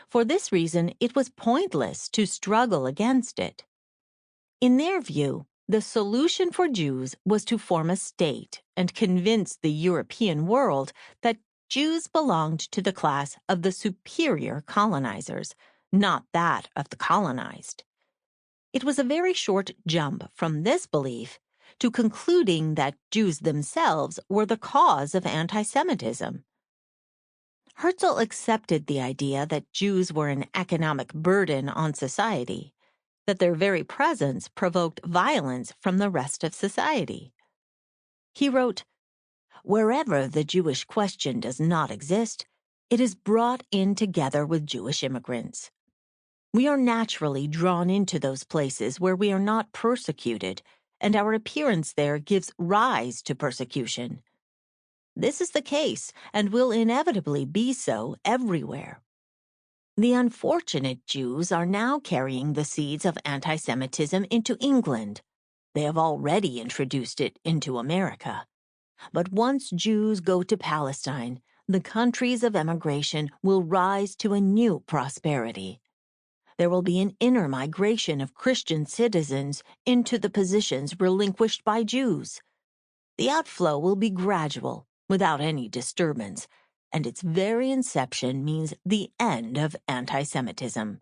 For this reason, it was pointless to struggle against it. In their view, the solution for Jews was to form a state and convince the European world that Jews belonged to the class of the superior colonizers, not that of the colonized. It was a very short jump from this belief to concluding that Jews themselves were the cause of anti-Semitism. Herzl accepted the idea that Jews were an economic burden on society, that their very presence provoked violence from the rest of society. He wrote, "Wherever the Jewish question does not exist, it is brought in together with Jewish immigrants. We are naturally drawn into those places where we are not persecuted, and our appearance there gives rise to persecution. This is the case, and will inevitably be so everywhere. The unfortunate Jews are now carrying the seeds of anti-Semitism into England. They have already introduced it into America. But once Jews go to Palestine, the countries of emigration will rise to a new prosperity. There will be an inner migration of Christian citizens into the positions relinquished by Jews. The outflow will be gradual, without any disturbance, and its very inception means the end of anti-Semitism.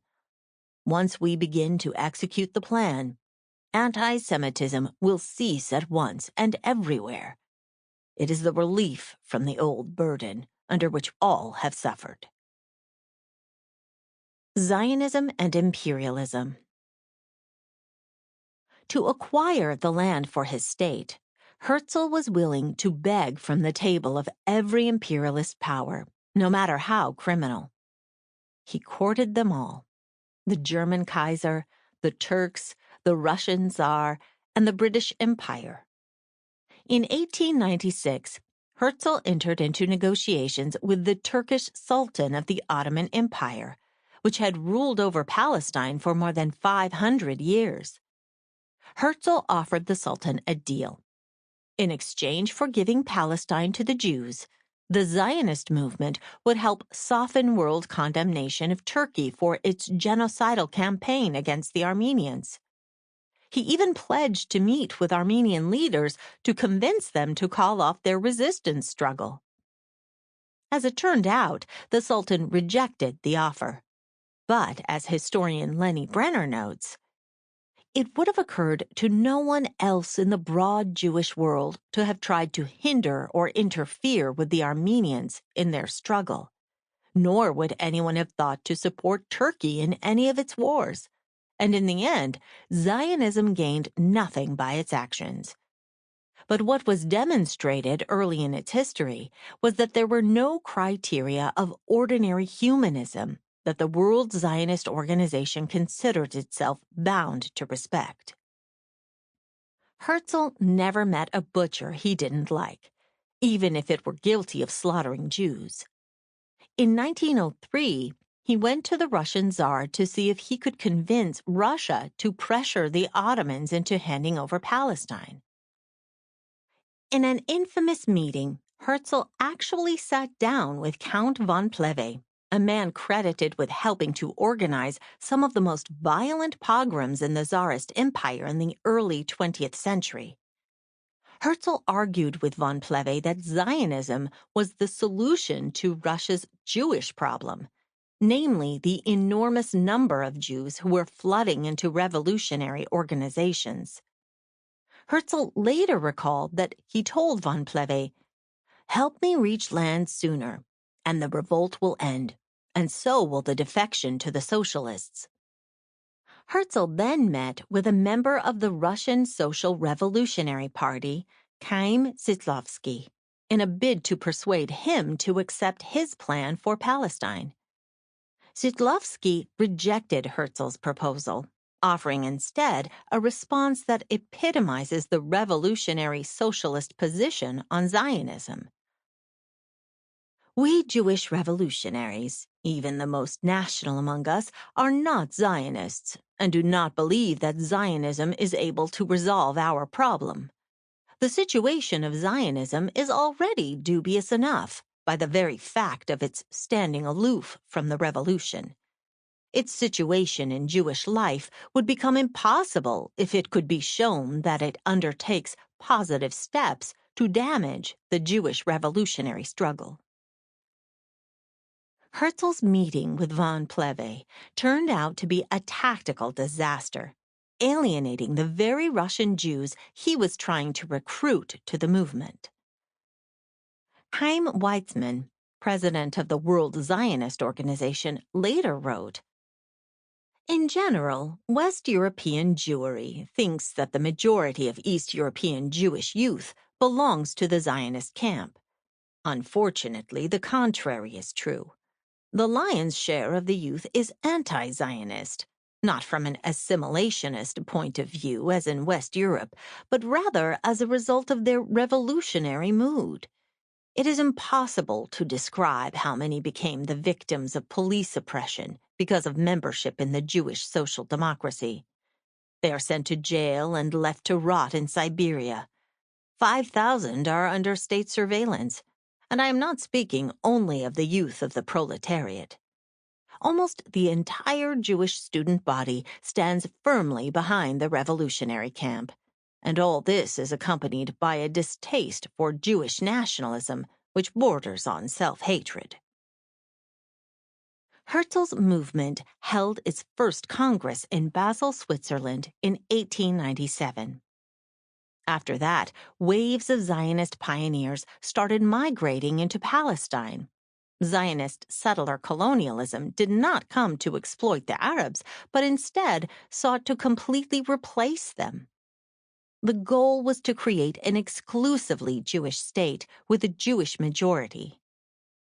Once we begin to execute the plan, anti-Semitism will cease at once and everywhere. It is the relief from the old burden under which all have suffered." Zionism and imperialism. To acquire the land for his state, Herzl was willing to beg from the table of every imperialist power, no matter how criminal. He courted them all: the German Kaiser, the Turks, the Russian Tsar, and the British Empire. In 1896, Herzl entered into negotiations with the Turkish Sultan of the Ottoman Empire, which had ruled over Palestine for more than 500 years. Herzl offered the Sultan a deal. In exchange for giving Palestine to the Jews, the Zionist movement would help soften world condemnation of Turkey for its genocidal campaign against the Armenians. He even pledged to meet with Armenian leaders to convince them to call off their resistance struggle. As it turned out, the Sultan rejected the offer. But, as historian Lenny Brenner notes, it would have occurred to no one else in the broad Jewish world to have tried to hinder or interfere with the Armenians in their struggle, nor would anyone have thought to support Turkey in any of its wars. And in the end, Zionism gained nothing by its actions. But what was demonstrated early in its history was that there were no criteria of ordinary humanism that the World Zionist Organization considered itself bound to respect. Herzl never met a butcher he didn't like, even if it were guilty of slaughtering Jews. In 1903, he went to the Russian Tsar to see if he could convince Russia to pressure the Ottomans into handing over Palestine. In an infamous meeting, Herzl actually sat down with Count von Plehve, a man credited with helping to organize some of the most violent pogroms in the Tsarist Empire in the early 20th century. Herzl argued with von Plehve that Zionism was the solution to Russia's Jewish problem, namely the enormous number of Jews who were flooding into revolutionary organizations. Herzl later recalled that he told von Plehve, "Help me reach land sooner, and the revolt will end, and so will the defection to the Socialists." Herzl then met with a member of the Russian Social Revolutionary Party, Chaim Zitlovsky, in a bid to persuade him to accept his plan for Palestine. Zitlovsky rejected Herzl's proposal, offering instead a response that epitomizes the revolutionary socialist position on Zionism. "We Jewish revolutionaries, even the most national among us, are not Zionists, and do not believe that Zionism is able to resolve our problem. The situation of Zionism is already dubious enough. by the very fact of its standing aloof from the revolution. Its situation in Jewish life would become impossible if it could be shown that it undertakes positive steps to damage the Jewish revolutionary struggle. Herzl's meeting with von Plehve turned out to be a tactical disaster, alienating the very Russian Jews he was trying to recruit to the movement. Chaim Weizmann, president of the World Zionist Organization, later wrote, "In general, West European Jewry thinks that the majority of East European Jewish youth belongs to the Zionist camp. Unfortunately, the contrary is true. The lion's share of the youth is anti-Zionist, not from an assimilationist point of view as in West Europe, but rather as a result of their revolutionary mood. It is impossible to describe how many became the victims of police oppression because of membership in the Jewish social democracy. They are sent to jail and left to rot in Siberia. 5,000 are under state surveillance, and I am not speaking only of the youth of the proletariat. Almost the entire Jewish student body stands firmly behind the revolutionary camp. And all this is accompanied by a distaste for Jewish nationalism, which borders on self-hatred." Herzl's movement held its first Congress in Basel, Switzerland in 1897. After that, waves of Zionist pioneers started migrating into Palestine. Zionist settler colonialism did not come to exploit the Arabs, but instead sought to completely replace them. The goal was to create an exclusively Jewish state with a Jewish majority.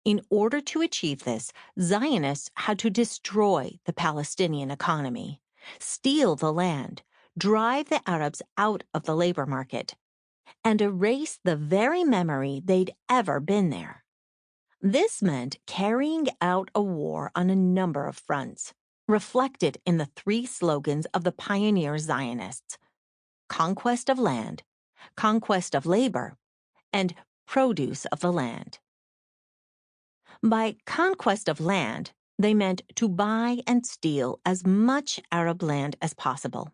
In order to achieve this, Zionists had to destroy the Palestinian economy, steal the land, drive the Arabs out of the labor market, and erase the very memory they'd ever been there. This meant carrying out a war on a number of fronts, reflected in the three slogans of the pioneer Zionists: conquest of land, conquest of labor, and produce of the land. By conquest of land, they meant to buy and steal as much Arab land as possible.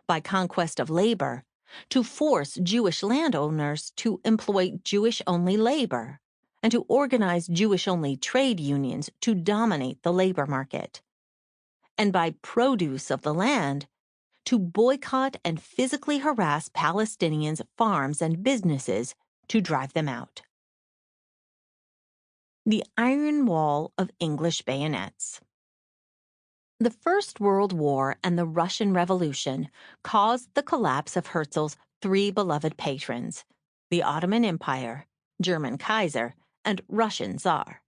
By conquest of labor, to force Jewish landowners to employ Jewish-only labor, and to organize Jewish-only trade unions to dominate the labor market. And by produce of the land, to boycott and physically harass Palestinians' farms and businesses to drive them out. The Iron Wall of English Bayonets. The First World War and the Russian Revolution caused the collapse of Herzl's three beloved patrons: the Ottoman Empire, German Kaiser, and Russian Tsar.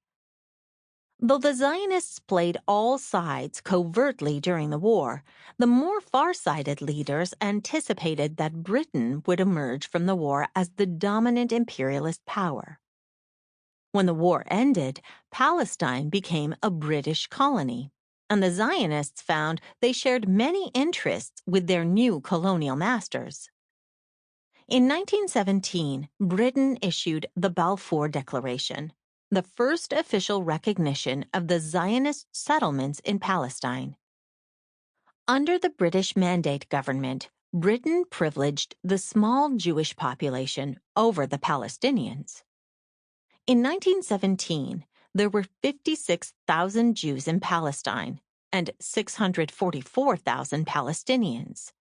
Though the Zionists played all sides covertly during the war, the more far-sighted leaders anticipated that Britain would emerge from the war as the dominant imperialist power. When the war ended, Palestine became a British colony, and the Zionists found they shared many interests with their new colonial masters. In 1917, Britain issued the Balfour Declaration, the first official recognition of the Zionist settlements in Palestine. Under the British Mandate government, Britain privileged the small Jewish population over the Palestinians. In 1917, there were 56,000 Jews in Palestine and 644,000 Palestinians.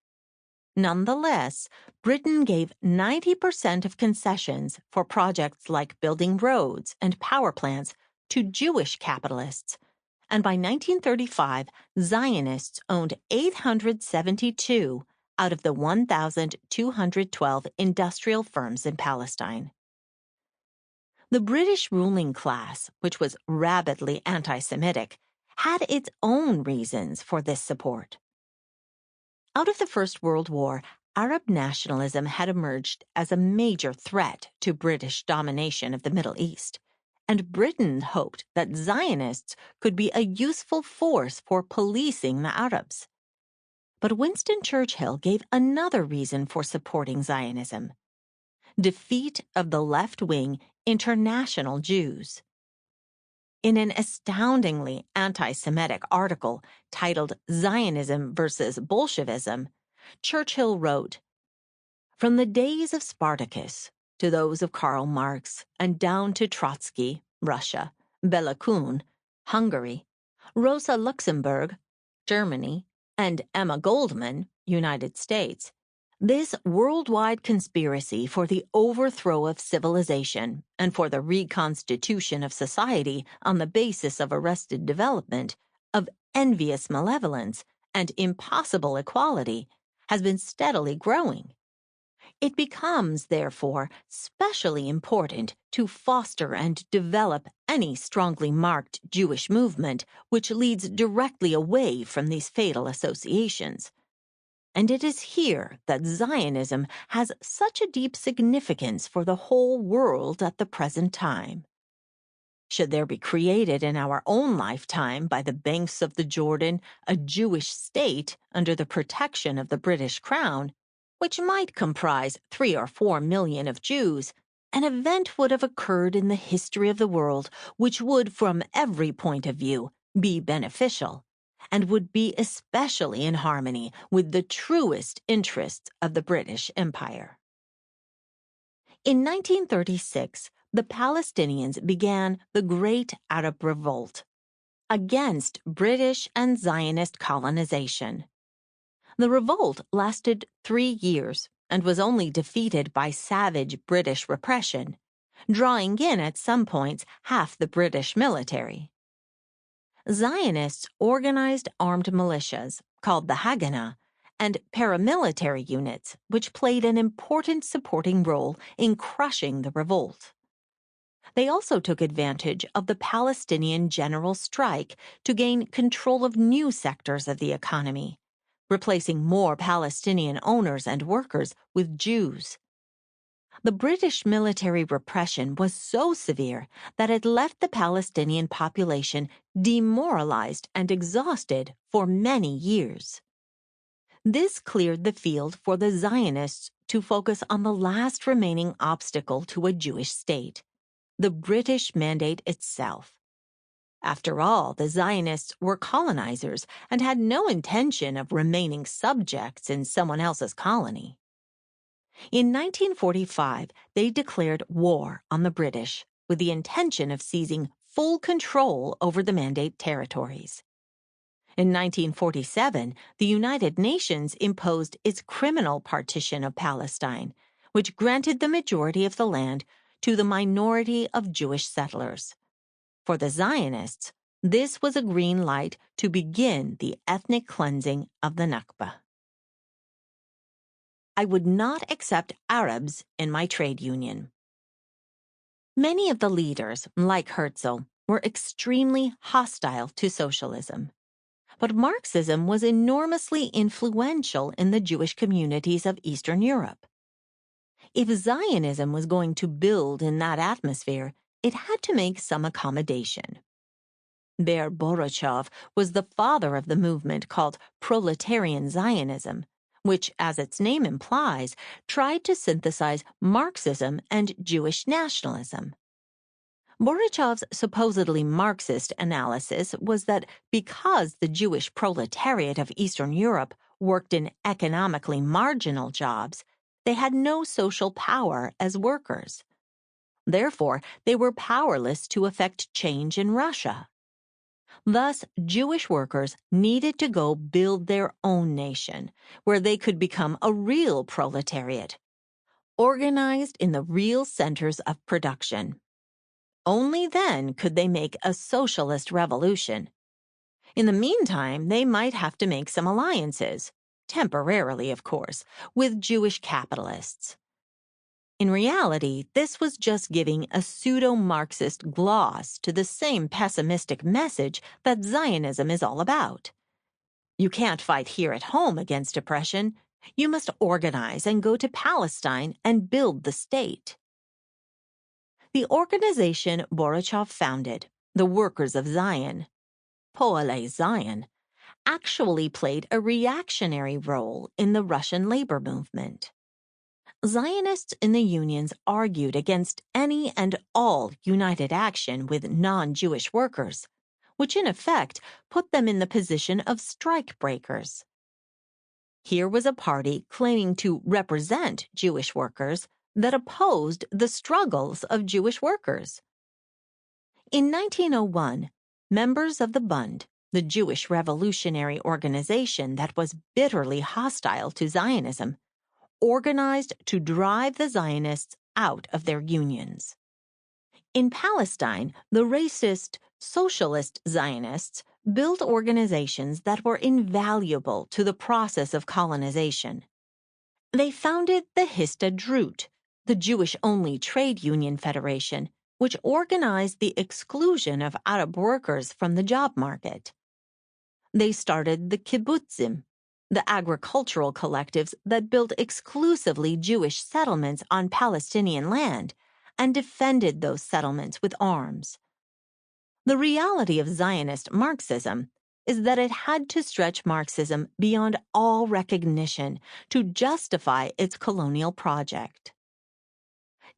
Nonetheless, Britain gave 90% of concessions for projects like building roads and power plants to Jewish capitalists, and by 1935, Zionists owned 872 out of the 1,212 industrial firms in Palestine. The British ruling class, which was rabidly anti-Semitic, had its own reasons for this support. Out of the First World War, Arab nationalism had emerged as a major threat to British domination of the Middle East, and Britain hoped that Zionists could be a useful force for policing the Arabs. But Winston Churchill gave another reason for supporting Zionism: defeat of the left wing international Jews. In an astoundingly anti-Semitic article titled Zionism versus Bolshevism, Churchill wrote, "From the days of Spartacus to those of Karl Marx and down to Trotsky, Russia, Bela Kun, Hungary, Rosa Luxemburg, Germany, and Emma Goldman, United States, this worldwide conspiracy for the overthrow of civilization and for the reconstitution of society on the basis of arrested development, of envious malevolence, and impossible equality has been steadily growing. It becomes, therefore, specially important to foster and develop any strongly marked Jewish movement which leads directly away from these fatal associations. And it is here that Zionism has such a deep significance for the whole world at the present time. Should there be created in our own lifetime by the banks of the Jordan a Jewish state under the protection of the British Crown, which might comprise 3 or 4 million of Jews, an event would have occurred in the history of the world which would, from every point of view, be beneficial, and would be especially in harmony with the truest interests of the British Empire." In 1936, the Palestinians began the Great Arab Revolt against British and Zionist colonization. The revolt lasted 3 years and was only defeated by savage British repression, drawing in at some points half the British military. Zionists organized armed militias, called the Haganah, and paramilitary units, which played an important supporting role in crushing the revolt. They also took advantage of the Palestinian general strike to gain control of new sectors of the economy, replacing more Palestinian owners and workers with Jews. The British military repression was so severe that it left the Palestinian population demoralized and exhausted for many years. This cleared the field for the Zionists to focus on the last remaining obstacle to a Jewish state, the British Mandate itself. After all, the Zionists were colonizers and had no intention of remaining subjects in someone else's colony. In 1945, they declared war on the British with the intention of seizing full control over the Mandate territories. In 1947, the United Nations imposed its criminal partition of Palestine, which granted the majority of the land to the minority of Jewish settlers. For the Zionists, this was a green light to begin the ethnic cleansing of the Nakba. I would not accept Arabs in my trade union. Many of the leaders, like Herzl, were extremely hostile to socialism. But Marxism was enormously influential in the Jewish communities of Eastern Europe. If Zionism was going to build in that atmosphere, it had to make some accommodation. Ber Borochov was the father of the movement called Proletarian Zionism, which, as its name implies, tried to synthesize Marxism and Jewish nationalism. Borochov's supposedly Marxist analysis was that because the Jewish proletariat of Eastern Europe worked in economically marginal jobs, they had no social power as workers. Therefore, they were powerless to effect change in Russia. Thus, Jewish workers needed to go build their own nation, where they could become a real proletariat, organized in the real centers of production. Only then could they make a socialist revolution. In the meantime, they might have to make some alliances, temporarily, of course, with Jewish capitalists. In reality, this was just giving a pseudo-Marxist gloss to the same pessimistic message that Zionism is all about. You can't fight here at home against oppression. You must organize and go to Palestine and build the state. The organization Borochov founded, the Workers of Zion, Poalei Zion, actually played a reactionary role in the Russian labor movement. Zionists in the unions argued against any and all united action with non-Jewish workers, which in effect put them in the position of strike breakers. Here was a party claiming to represent Jewish workers that opposed the struggles of Jewish workers. In 1901, members of the Bund, the Jewish revolutionary organization that was bitterly hostile to Zionism, organized to drive the Zionists out of their unions. In Palestine, the racist Socialist Zionists built organizations that were invaluable to the process of colonization. They founded the Histadrut, the Jewish-only trade union federation, which organized the exclusion of Arab workers from the job market. They started the kibbutzim, the agricultural collectives that built exclusively Jewish settlements on Palestinian land and defended those settlements with arms. The reality of Zionist Marxism is that it had to stretch Marxism beyond all recognition to justify its colonial project.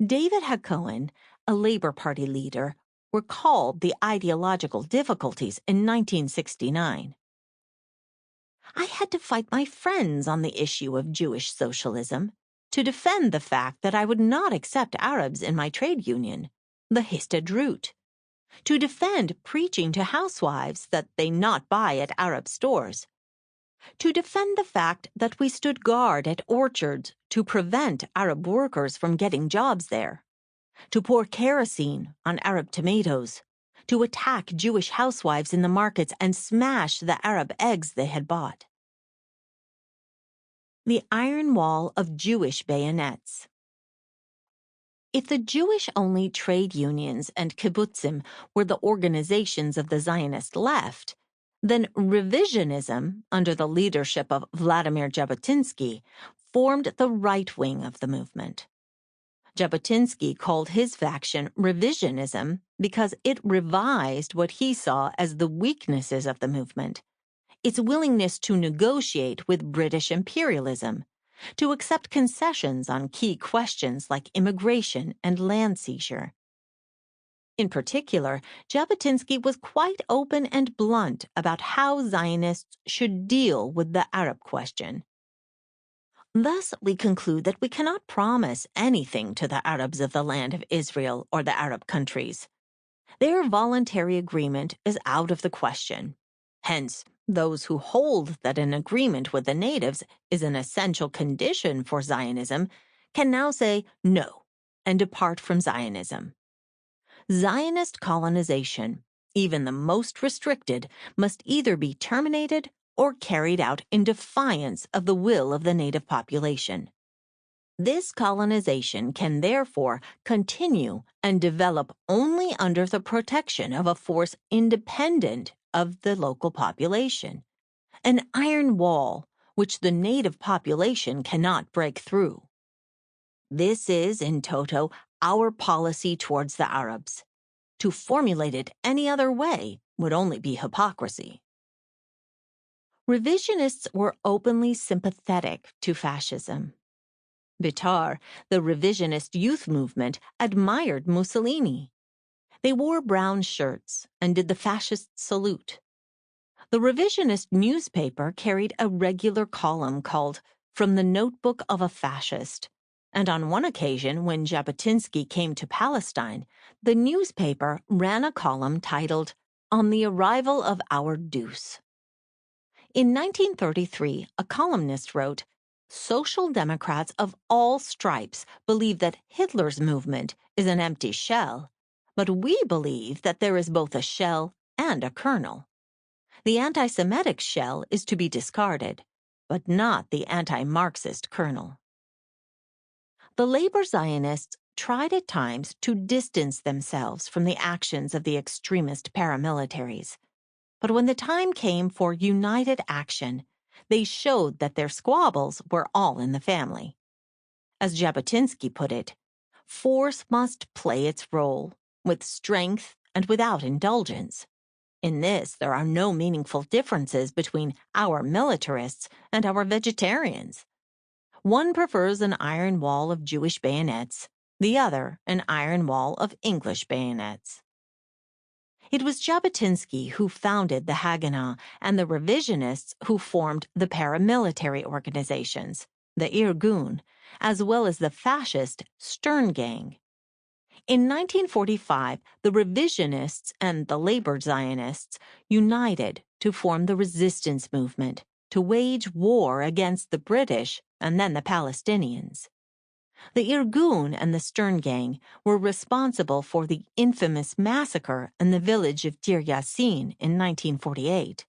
David Hacohen, a Labor Party leader, recalled the ideological difficulties in 1969. I had to fight my friends on the issue of Jewish socialism to defend the fact that I would not accept Arabs in my trade union, the Histadrut, to defend preaching to housewives that they not buy at Arab stores, to defend the fact that we stood guard at orchards to prevent Arab workers from getting jobs there, to pour kerosene on Arab tomatoes, to attack Jewish housewives in the markets and smash the Arab eggs they had bought. The iron wall of Jewish bayonets. If the Jewish-only trade unions and kibbutzim were the organizations of the Zionist left, then revisionism, under the leadership of Vladimir Jabotinsky, formed the right wing of the movement. Jabotinsky called his faction revisionism because it revised what he saw as the weaknesses of the movement, its willingness to negotiate with British imperialism, to accept concessions on key questions like immigration and land seizure. In particular, Jabotinsky was quite open and blunt about how Zionists should deal with the Arab question. Thus, we conclude that we cannot promise anything to the Arabs of the land of Israel or the Arab countries. Their voluntary agreement is out of the question. Hence, those who hold that an agreement with the natives is an essential condition for Zionism can now say no and depart from Zionism. Zionist colonization, even the most restricted, must either be terminated or carried out in defiance of the will of the native population. This colonization can therefore continue and develop only under the protection of a force independent of the local population, an iron wall which the native population cannot break through. This is, in toto, our policy towards the Arabs. To formulate it any other way would only be hypocrisy. Revisionists were openly sympathetic to fascism. Bitar, the revisionist youth movement, admired Mussolini. They wore brown shirts and did the fascist salute. The revisionist newspaper carried a regular column called From the Notebook of a Fascist, and on one occasion when Jabotinsky came to Palestine, the newspaper ran a column titled On the Arrival of Our Deuce. In 1933, a columnist wrote, "Social Democrats of all stripes believe that Hitler's movement is an empty shell, but we believe that there is both a shell and a kernel. The anti-Semitic shell is to be discarded, but not the anti-Marxist kernel." The labor Zionists tried at times to distance themselves from the actions of the extremist paramilitaries. But when the time came for united action, they showed that their squabbles were all in the family. As Jabotinsky put it, force must play its role, with strength and without indulgence. In this, there are no meaningful differences between our militarists and our vegetarians. One prefers an iron wall of Jewish bayonets, the other an iron wall of English bayonets. It was Jabotinsky who founded the Haganah and the revisionists who formed the paramilitary organizations, the Irgun, as well as the fascist Stern Gang. In 1945, the revisionists and the labor Zionists united to form the resistance movement to wage war against the British and then the Palestinians. The Irgun and the Stern Gang were responsible for the infamous massacre in the village of Deir Yassin in 1948.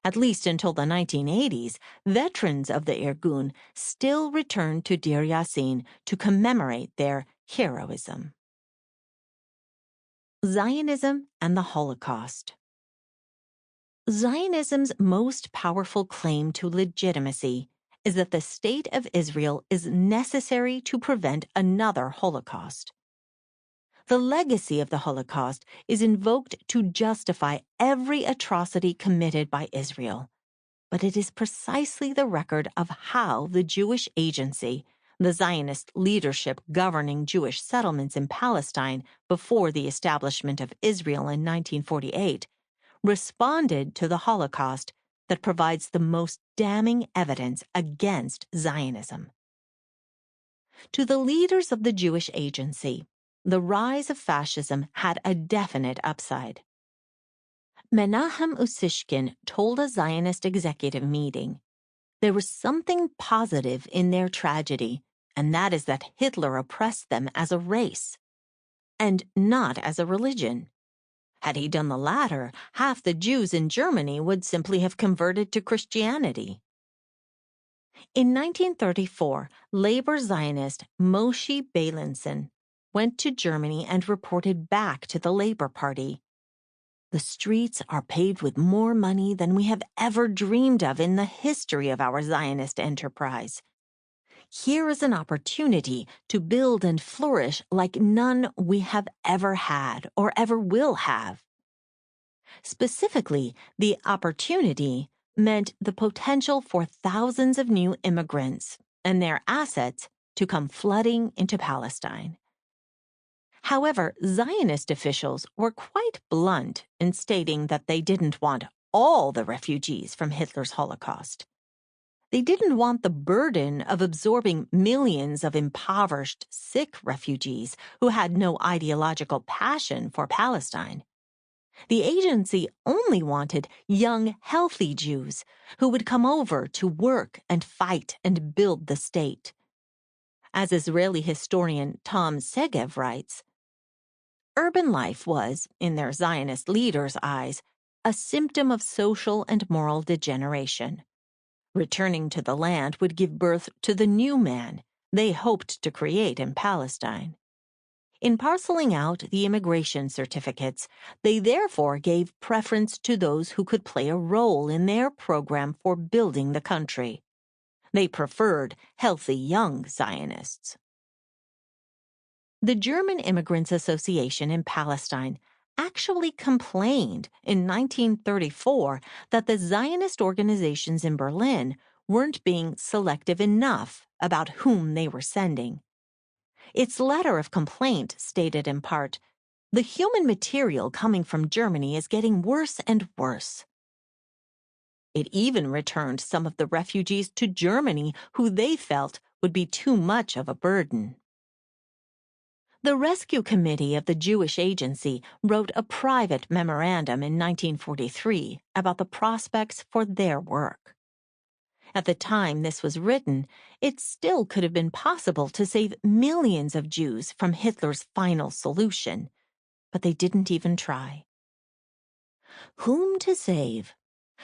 At least until the 1980s, veterans of the Irgun still returned to Deir Yassin to commemorate their heroism. Zionism and the Holocaust. Zionism's most powerful claim to legitimacy is that the State of Israel is necessary to prevent another Holocaust. The legacy of the Holocaust is invoked to justify every atrocity committed by Israel, but it is precisely the record of how the Jewish Agency, the Zionist leadership governing Jewish settlements in Palestine before the establishment of Israel in 1948, responded to the Holocaust that provides the most damning evidence against Zionism. To the leaders of the Jewish Agency, the rise of fascism had a definite upside. Menahem Usishkin told a Zionist executive meeting, "There was something positive in their tragedy, and that is that Hitler oppressed them as a race, and not as a religion. Had he done the latter, half the Jews in Germany would simply have converted to Christianity." In 1934, labor Zionist Moshe Beilinson went to Germany and reported back to the Labor Party, "The streets are paved with more money than we have ever dreamed of in the history of our Zionist enterprise. Here is an opportunity to build and flourish like none we have ever had or ever will have." Specifically, the opportunity meant the potential for thousands of new immigrants and their assets to come flooding into Palestine. However, Zionist officials were quite blunt in stating that they didn't want all the refugees from Hitler's Holocaust. They didn't want the burden of absorbing millions of impoverished, sick refugees who had no ideological passion for Palestine. The agency only wanted young, healthy Jews who would come over to work and fight and build the state. As Israeli historian Tom Segev writes, urban life was, in their Zionist leaders' eyes, a symptom of social and moral degeneration. Returning to the land would give birth to the new man they hoped to create in Palestine. In parceling out the immigration certificates, they therefore gave preference to those who could play a role in their program for building the country. They preferred healthy young Zionists. The German Immigrants Association in Palestine actually complained in 1934 that the Zionist organizations in Berlin weren't being selective enough about whom they were sending. Its letter of complaint stated in part, "The human material coming from Germany is getting worse and worse." It even returned some of the refugees to Germany who they felt would be too much of a burden. The Rescue Committee of the Jewish Agency wrote a private memorandum in 1943 about the prospects for their work. At the time this was written, it still could have been possible to save millions of Jews from Hitler's final solution, but they didn't even try. Whom to save?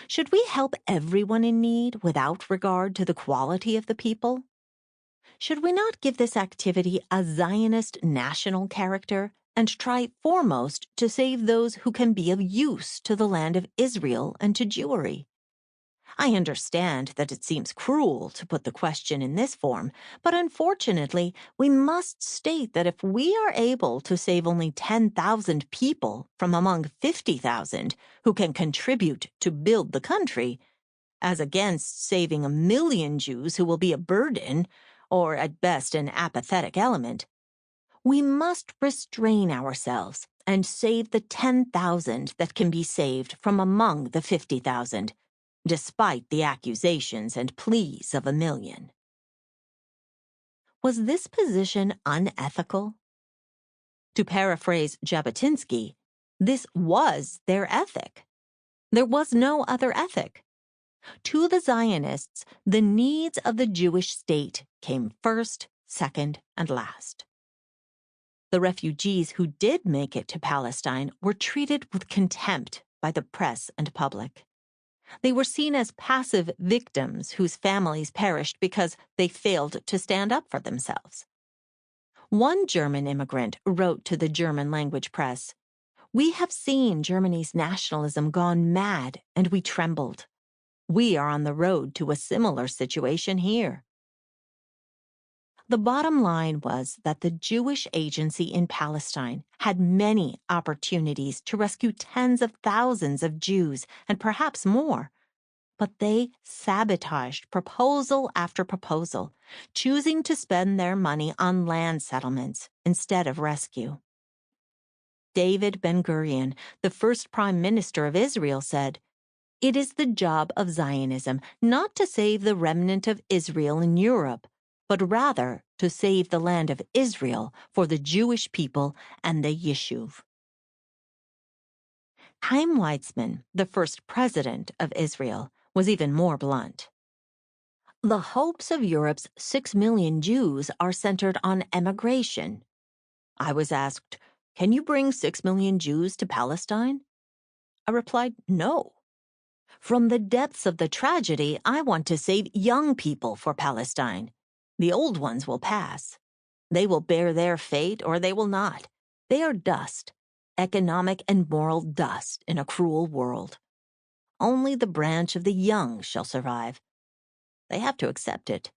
Should we help everyone in need without regard to the quality of the people? Should we not give this activity a Zionist national character and try foremost to save those who can be of use to the land of Israel and to Jewry? I understand that it seems cruel to put the question in this form, but unfortunately, we must state that if we are able to save only 10,000 people from among 50,000 who can contribute to build the country, as against saving 1 million Jews who will be a burden, or at best an apathetic element, we must restrain ourselves and save the 10,000 that can be saved from among the 50,000, despite the accusations and pleas of 1 million. Was this position unethical? To paraphrase Jabotinsky, this was their ethic. There was no other ethic. To the Zionists, the needs of the Jewish state came first, second, and last. The refugees who did make it to Palestine were treated with contempt by the press and public. They were seen as passive victims whose families perished because they failed to stand up for themselves. One German immigrant wrote to the German-language press, "We have seen Germany's nationalism gone mad, and we trembled. We are on the road to a similar situation here." The bottom line was that the Jewish Agency in Palestine had many opportunities to rescue tens of thousands of Jews and perhaps more, but they sabotaged proposal after proposal, choosing to spend their money on land settlements instead of rescue. David Ben-Gurion, the first prime minister of Israel, said, "It is the job of Zionism not to save the remnant of Israel in Europe, but rather to save the land of Israel for the Jewish people and the Yishuv." Chaim Weizmann, the first president of Israel, was even more blunt. "The hopes of Europe's 6 million Jews are centered on emigration." I was asked, "Can you bring 6 million Jews to Palestine?" I replied, "No. From the depths of the tragedy, I want to save young people for Palestine. The old ones will pass. They will bear their fate or they will not. They are dust, economic and moral dust in a cruel world. Only the branch of the young shall survive. They have to accept it."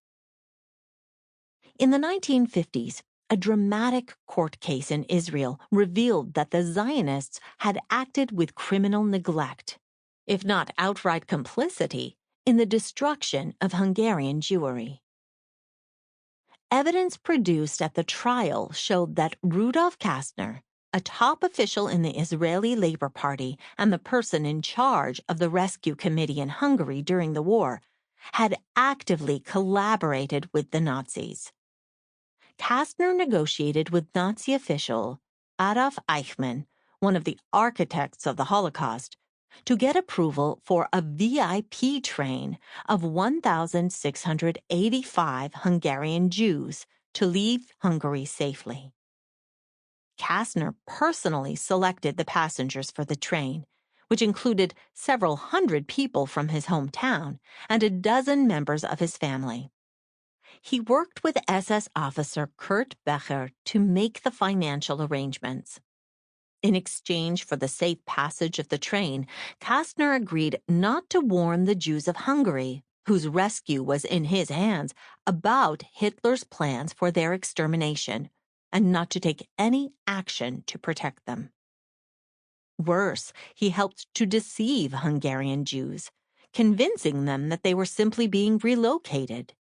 In the 1950s, a dramatic court case in Israel revealed that the Zionists had acted with criminal neglect, if not outright complicity, in the destruction of Hungarian Jewry. Evidence produced at the trial showed that Rudolf Kastner, a top official in the Israeli Labor Party and the person in charge of the rescue committee in Hungary during the war, had actively collaborated with the Nazis. Kastner negotiated with Nazi official Adolf Eichmann, one of the architects of the Holocaust, to get approval for a VIP train of 1,685 Hungarian Jews to leave Hungary safely. Kastner personally selected the passengers for the train, which included several hundred people from his hometown and a dozen members of his family. He worked with SS officer Kurt Becher to make the financial arrangements. In exchange for the safe passage of the train, Kastner agreed not to warn the Jews of Hungary, whose rescue was in his hands, about Hitler's plans for their extermination, and not to take any action to protect them. Worse, he helped to deceive Hungarian Jews, convincing them that they were simply being relocated.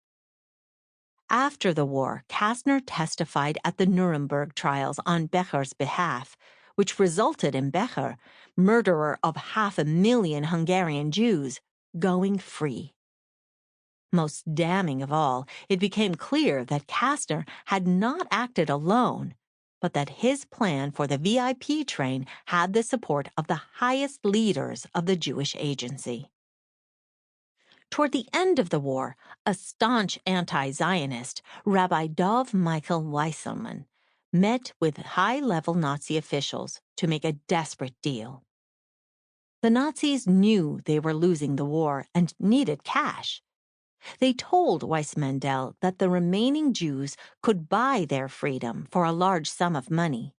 After the war, Kastner testified at the Nuremberg trials on Becher's behalf, which resulted in Becher, murderer of 500,000 Hungarian Jews, going free. Most damning of all, it became clear that Kastner had not acted alone, but that his plan for the VIP train had the support of the highest leaders of the Jewish Agency. Toward the end of the war, a staunch anti-Zionist, Rabbi Dov Michael Weisselman, met with high-level Nazi officials to make a desperate deal. The Nazis knew they were losing the war and needed cash. They told Weissmandel that the remaining Jews could buy their freedom for a large sum of money.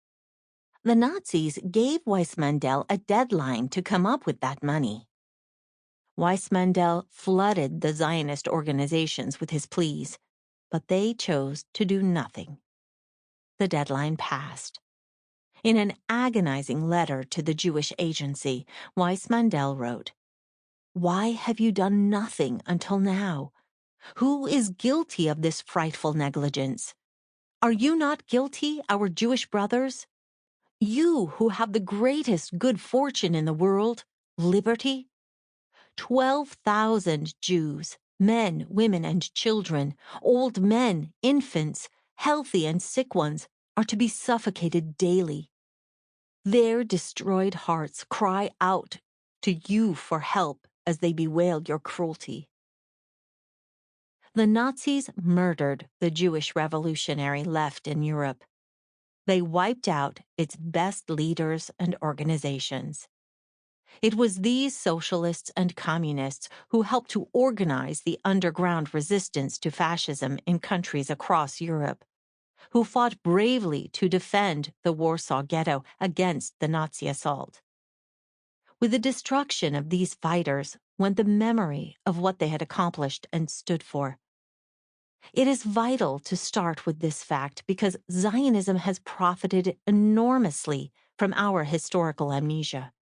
The Nazis gave Weissmandel a deadline to come up with that money. Weissmandel flooded the Zionist organizations with his pleas, but they chose to do nothing. The deadline passed. In an agonizing letter to the Jewish Agency, Weissmandel wrote, Why have you done nothing until now? Who is guilty of this frightful negligence? Are you not guilty, our Jewish brothers? You who have the greatest good fortune in the world, liberty? 12,000 Jews, men, women, and children, old men, infants, healthy and sick ones, are to be suffocated daily. Their destroyed hearts cry out to you for help as they bewail your cruelty. The Nazis murdered the Jewish revolutionary left in Europe. They wiped out its best leaders and organizations. It was these socialists and communists who helped to organize the underground resistance to fascism in countries across Europe, who fought bravely to defend the Warsaw Ghetto against the Nazi assault. With the destruction of these fighters went the memory of what they had accomplished and stood for. It is vital to start with this fact because Zionism has profited enormously from our historical amnesia.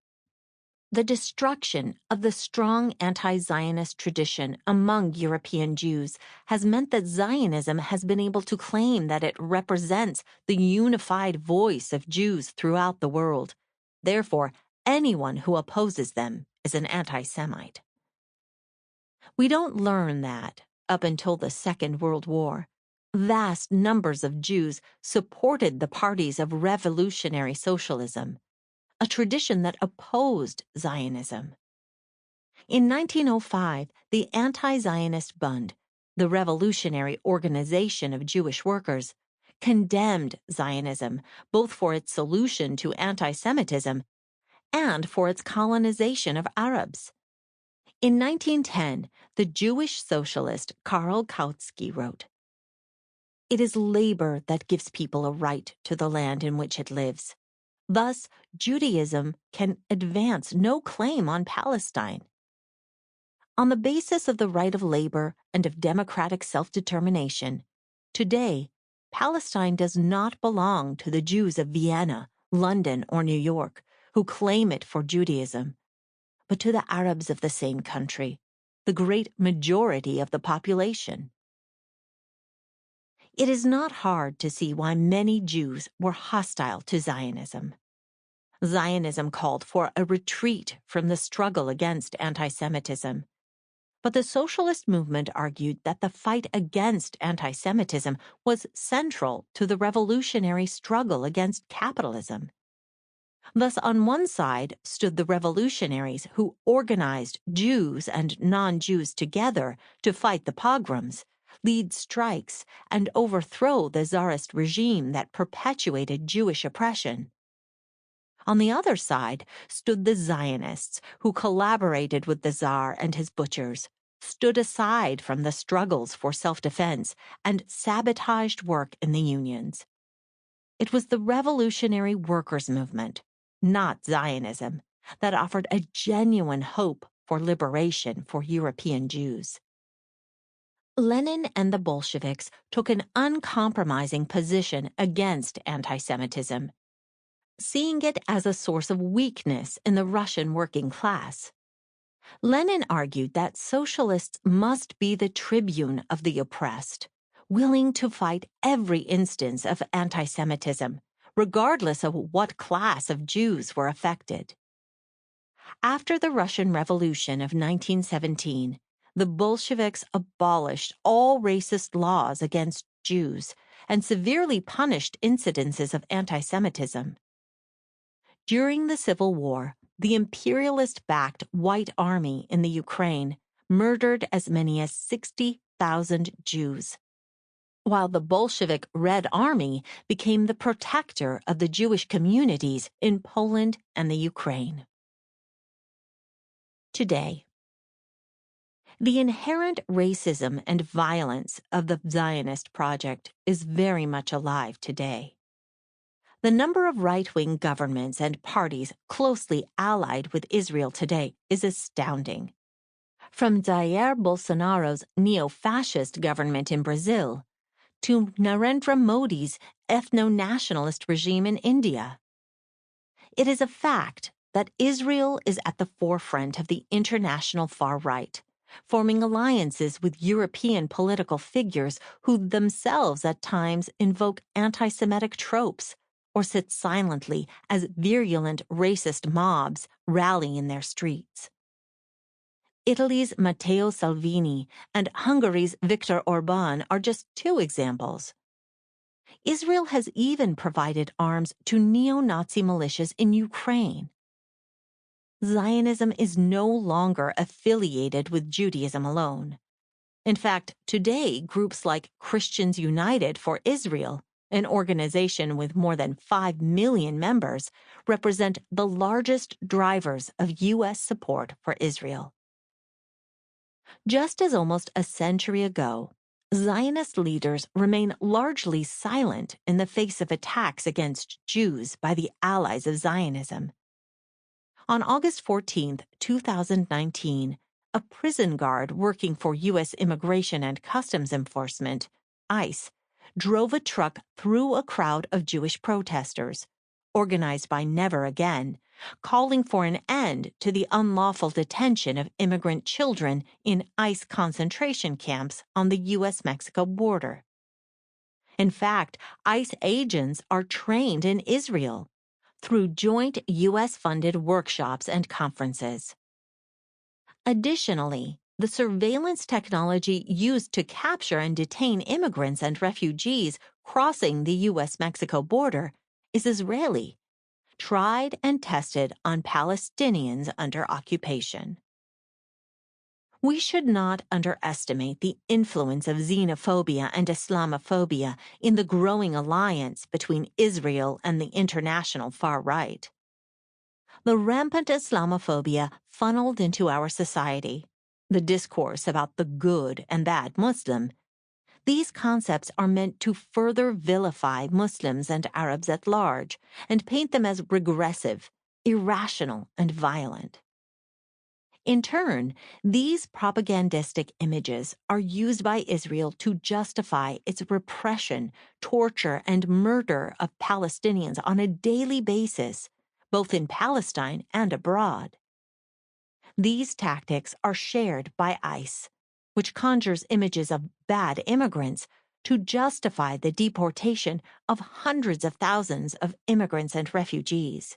The destruction of the strong anti-Zionist tradition among European Jews has meant that Zionism has been able to claim that it represents the unified voice of Jews throughout the world. Therefore, anyone who opposes them is an anti-Semite. We don't learn that, up until the Second World War, vast numbers of Jews supported the parties of revolutionary socialism, a tradition that opposed Zionism. In 1905, the Anti-Zionist Bund, the revolutionary organization of Jewish workers, condemned Zionism both for its solution to anti-Semitism and for its colonization of Arabs. In 1910, the Jewish socialist Karl Kautsky wrote, "It is labor that gives people a right to the land in which it lives. Thus, Judaism can advance no claim on Palestine. On the basis of the right of labor and of democratic self-determination, today, Palestine does not belong to the Jews of Vienna, London, or New York, who claim it for Judaism, but to the Arabs of the same country, the great majority of the population." It is not hard to see why many Jews were hostile to Zionism. Zionism called for a retreat from the struggle against anti-Semitism. But the socialist movement argued that the fight against anti-Semitism was central to the revolutionary struggle against capitalism. Thus, on one side stood the revolutionaries who organized Jews and non-Jews together to fight the pogroms, lead strikes, and overthrow the Tsarist regime that perpetuated Jewish oppression. On the other side stood the Zionists who collaborated with the Tsar and his butchers, stood aside from the struggles for self-defense, and sabotaged work in the unions. It was the revolutionary workers' movement, not Zionism, that offered a genuine hope for liberation for European Jews. Lenin and the Bolsheviks took an uncompromising position against anti-Semitism, seeing it as a source of weakness in the Russian working class. Lenin argued that socialists must be the tribune of the oppressed, willing to fight every instance of anti-Semitism, regardless of what class of Jews were affected. After the Russian Revolution of 1917, the Bolsheviks abolished all racist laws against Jews and severely punished incidences of anti-Semitism. During the Civil War, the imperialist-backed White Army in the Ukraine murdered as many as 60,000 Jews, while the Bolshevik Red Army became the protector of the Jewish communities in Poland and the Ukraine. Today, the inherent racism and violence of the Zionist project is very much alive today. The number of right-wing governments and parties closely allied with Israel today is astounding. From Jair Bolsonaro's neo-fascist government in Brazil to Narendra Modi's ethno-nationalist regime in India. It is a fact that Israel is at the forefront of the international far right, forming alliances with European political figures who themselves at times invoke anti-Semitic tropes or sit silently as virulent racist mobs rally in their streets. Italy's Matteo Salvini and Hungary's Viktor Orban are just two examples. Israel has even provided arms to neo-Nazi militias in Ukraine. Zionism is no longer affiliated with Judaism alone. In fact, today, groups like Christians United for Israel, an organization with more than 5 million members, represent the largest drivers of U.S. support for Israel. Just as almost a century ago, Zionist leaders remain largely silent in the face of attacks against Jews by the allies of Zionism. On August 14, 2019, a prison guard working for U.S. Immigration and Customs Enforcement, ICE, drove a truck through a crowd of Jewish protesters, organized by Never Again, calling for an end to the unlawful detention of immigrant children in ICE concentration camps on the U.S.-Mexico border. In fact, ICE agents are trained in Israel through joint U.S.-funded workshops and conferences. Additionally, the surveillance technology used to capture and detain immigrants and refugees crossing the U.S.-Mexico border is Israeli, tried and tested on Palestinians under occupation. We should not underestimate the influence of xenophobia and Islamophobia in the growing alliance between Israel and the international far right. The rampant Islamophobia funneled into our society, the discourse about the good and bad Muslim. These concepts are meant to further vilify Muslims and Arabs at large and paint them as regressive, irrational, and violent. In turn, these propagandistic images are used by Israel to justify its repression, torture, and murder of Palestinians on a daily basis, both in Palestine and abroad. These tactics are shared by ICE, which conjures images of bad immigrants to justify the deportation of hundreds of thousands of immigrants and refugees.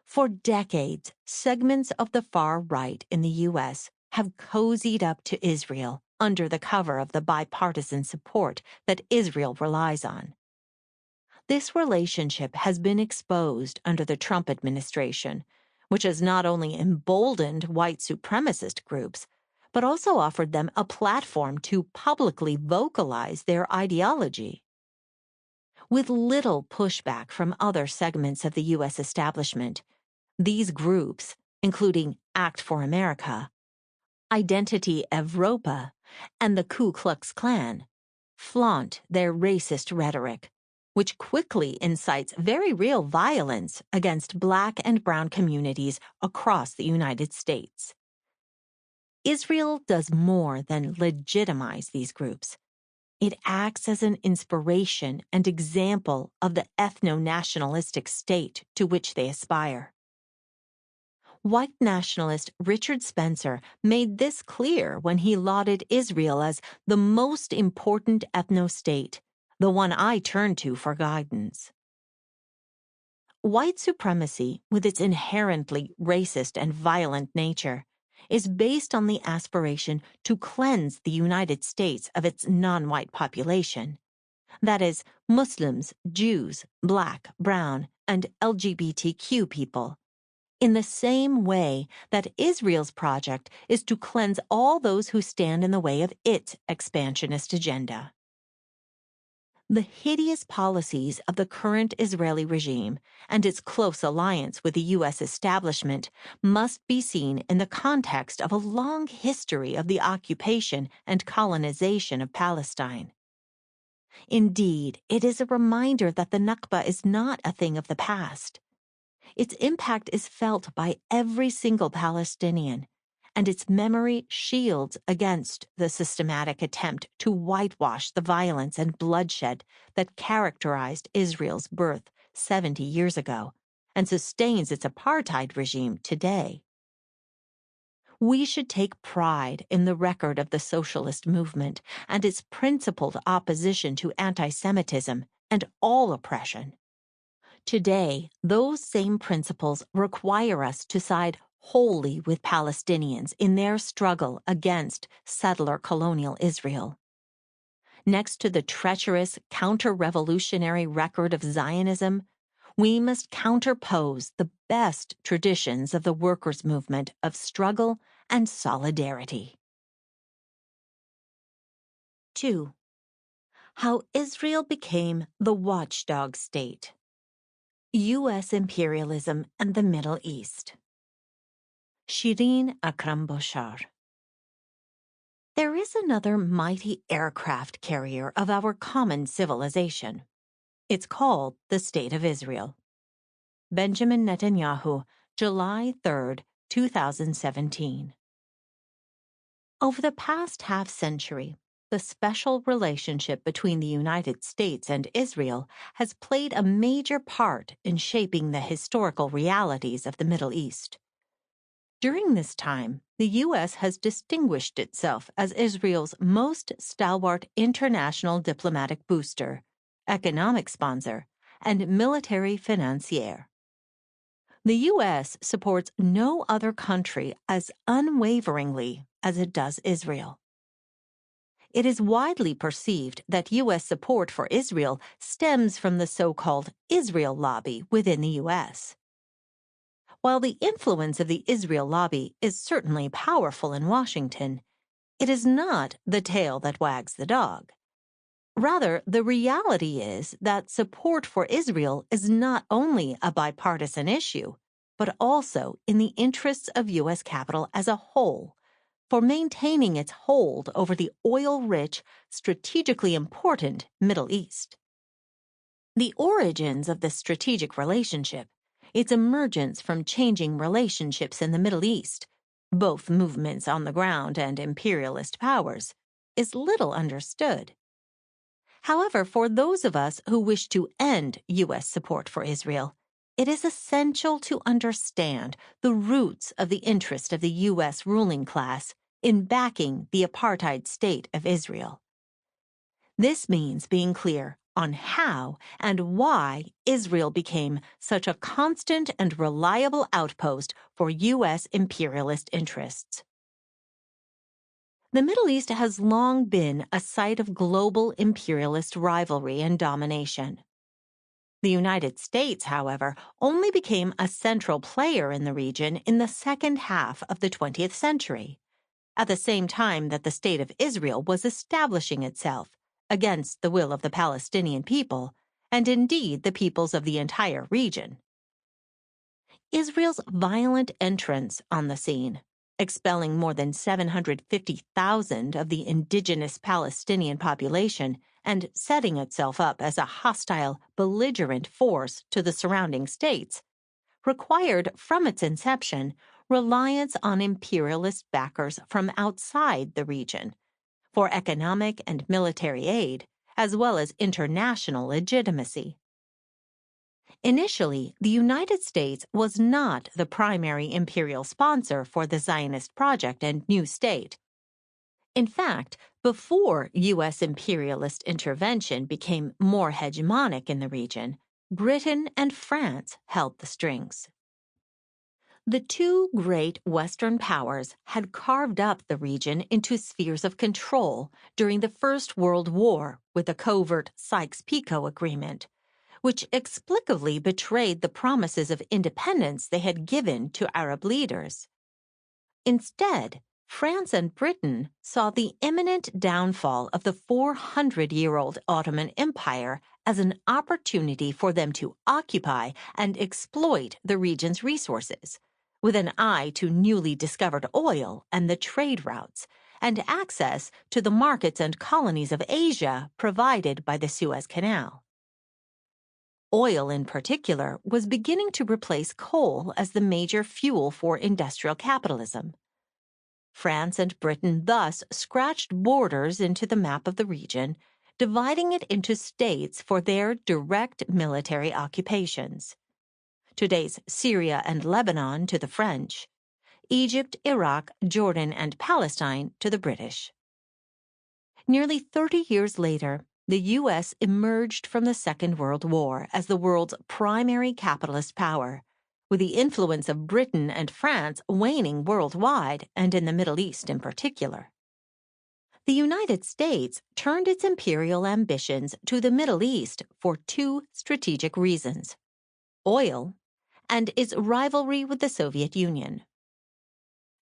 For decades, segments of the far right in the U.S. have cozied up to Israel under the cover of the bipartisan support that Israel relies on. This relationship has been exposed under the Trump administration, which has not only emboldened white supremacist groups, but also offered them a platform to publicly vocalize their ideology. With little pushback from other segments of the U.S. establishment, these groups, including Act for America, Identity Evropa, and the Ku Klux Klan, flaunt their racist rhetoric, which quickly incites very real violence against Black and brown communities across the United States. Israel does more than legitimize these groups. It acts as an inspiration and example of the ethno-nationalistic state to which they aspire. White nationalist Richard Spencer made this clear when he lauded Israel as the most important ethno-state, the one I turn to for guidance. White supremacy, with its inherently racist and violent nature, is based on the aspiration to cleanse the United States of its non-white population. That is, Muslims, Jews, Black, brown, and LGBTQ people, in the same way that Israel's project is to cleanse all those who stand in the way of its expansionist agenda. The hideous policies of the current Israeli regime and its close alliance with the U.S. establishment must be seen in the context of a long history of the occupation and colonization of Palestine. Indeed, it is a reminder that the Nakba is not a thing of the past. Its impact is felt by every single Palestinian, and its memory shields against the systematic attempt to whitewash the violence and bloodshed that characterized Israel's birth 70 years ago, and sustains its apartheid regime today. We should take pride in the record of the socialist movement and its principled opposition to anti-Semitism and all oppression. Today, those same principles require us to side wholly with Palestinians in their struggle against settler colonial Israel. Next to the treacherous counter-revolutionary record of Zionism, we must counterpose the best traditions of the workers' movement of struggle and solidarity. 2. How Israel became the watchdog state. U.S. imperialism and the Middle East. Shireen Akram Boshar. There is another mighty aircraft carrier of our common civilization. It's called the State of Israel. Benjamin Netanyahu, July 3, 2017. Over the past half-century, the special relationship between the United States and Israel has played a major part in shaping the historical realities of the Middle East. During this time, the U.S. has distinguished itself as Israel's most stalwart international diplomatic booster, economic sponsor, and military financier. The U.S. supports no other country as unwaveringly as it does Israel. It is widely perceived that U.S. support for Israel stems from the so-called Israel lobby within the U.S. While the influence of the Israel lobby is certainly powerful in Washington, it is not the tail that wags the dog. Rather, the reality is that support for Israel is not only a bipartisan issue, but also in the interests of U.S. capital as a whole, for maintaining its hold over the oil-rich, strategically important Middle East. The origins of this strategic relationship, its emergence from changing relationships in the Middle East, both movements on the ground and imperialist powers, is little understood. However, for those of us who wish to end U.S. support for Israel, it is essential to understand the roots of the interest of the U.S. ruling class in backing the apartheid state of Israel. This means being clear on how and why Israel became such a constant and reliable outpost for U.S. imperialist interests. The Middle East has long been a site of global imperialist rivalry and domination. The United States, however, only became a central player in the region in the second half of the 20th century, at the same time that the State of Israel was establishing itself against the will of the Palestinian people, and indeed the peoples of the entire region. Israel's violent entrance on the scene, expelling more than 750,000 of the indigenous Palestinian population and setting itself up as a hostile, belligerent force to the surrounding states, required from its inception reliance on imperialist backers from outside the region for economic and military aid, as well as international legitimacy. Initially, the United States was not the primary imperial sponsor for the Zionist project and new state. In fact, before U.S. imperialist intervention became more hegemonic in the region, Britain and France held the strings. The two great Western powers had carved up the region into spheres of control during the First World War with the covert Sykes-Picot Agreement, which explicably betrayed the promises of independence they had given to Arab leaders. Instead, France and Britain saw the imminent downfall of the 400-year-old Ottoman Empire as an opportunity for them to occupy and exploit the region's resources, with an eye to newly discovered oil and the trade routes, and access to the markets and colonies of Asia provided by the Suez Canal. Oil, in particular, was beginning to replace coal as the major fuel for industrial capitalism. France and Britain thus scratched borders into the map of the region, dividing it into states for their direct military occupations. today's Syria and Lebanon, to the French, Egypt, Iraq, Jordan, and Palestine to the British. Nearly 30 years later, the U.S. emerged from the Second World War as the world's primary capitalist power, with the influence of Britain and France waning worldwide and in the Middle East in particular. The United States turned its imperial ambitions to the Middle East for two strategic reasons: oil and its rivalry with the Soviet Union.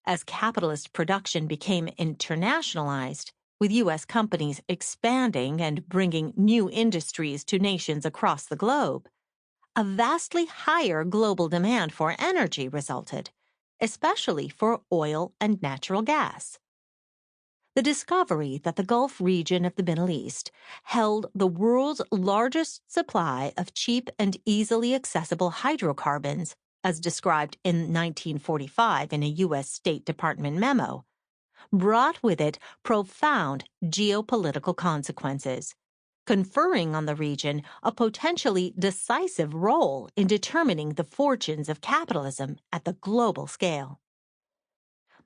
As capitalist production became internationalized, with U.S. companies expanding and bringing new industries to nations across the globe, a vastly higher global demand for energy resulted, especially for oil and natural gas. The discovery that the Gulf region of the Middle East held the world's largest supply of cheap and easily accessible hydrocarbons, as described in 1945 in a U.S. State Department memo, brought with it profound geopolitical consequences, conferring on the region a potentially decisive role in determining the fortunes of capitalism at the global scale.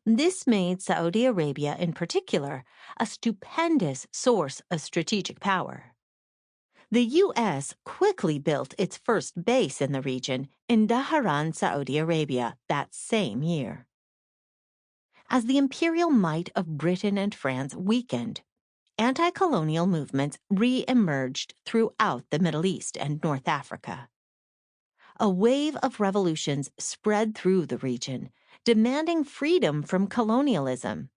This made Saudi Arabia, in particular, a stupendous source of strategic power. The U.S. quickly built its first base in the region in Dhahran, Saudi Arabia, that same year. As the imperial might of Britain and France weakened, anti-colonial movements re-emerged throughout the Middle East and North Africa. A wave of revolutions spread through the region, demanding freedom from colonialism,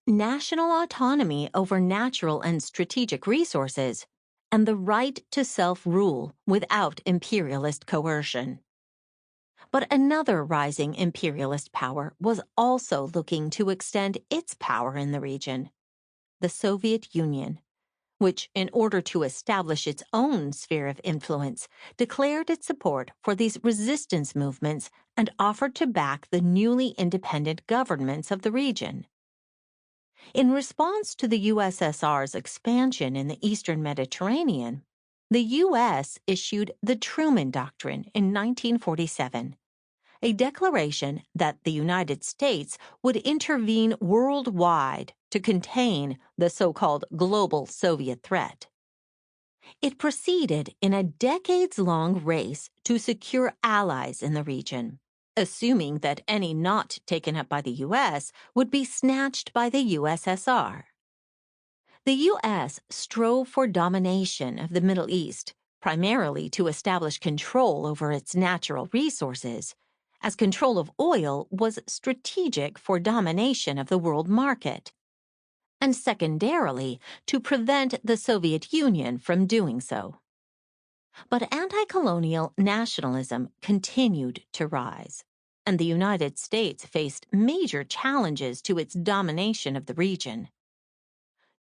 national autonomy over natural and strategic resources, and the right to self-rule without imperialist coercion. But another rising imperialist power was also looking to extend its power in the region: the Soviet Union, which, in order to establish its own sphere of influence, declared its support for these resistance movements and offered to back the newly independent governments of the region. In response to the USSR's expansion in the Eastern Mediterranean, the U.S. issued the Truman Doctrine in 1947, a declaration that the United States would intervene worldwide to contain the so-called global Soviet threat. It proceeded in a decades-long race to secure allies in the region, assuming that any not taken up by the U.S. would be snatched by the USSR. The U.S. strove for domination of the Middle East, primarily to establish control over its natural resources, as control of oil was strategic for domination of the world market, and secondarily to prevent the Soviet Union from doing so. But anti-colonial nationalism continued to rise, and the United States faced major challenges to its domination of the region.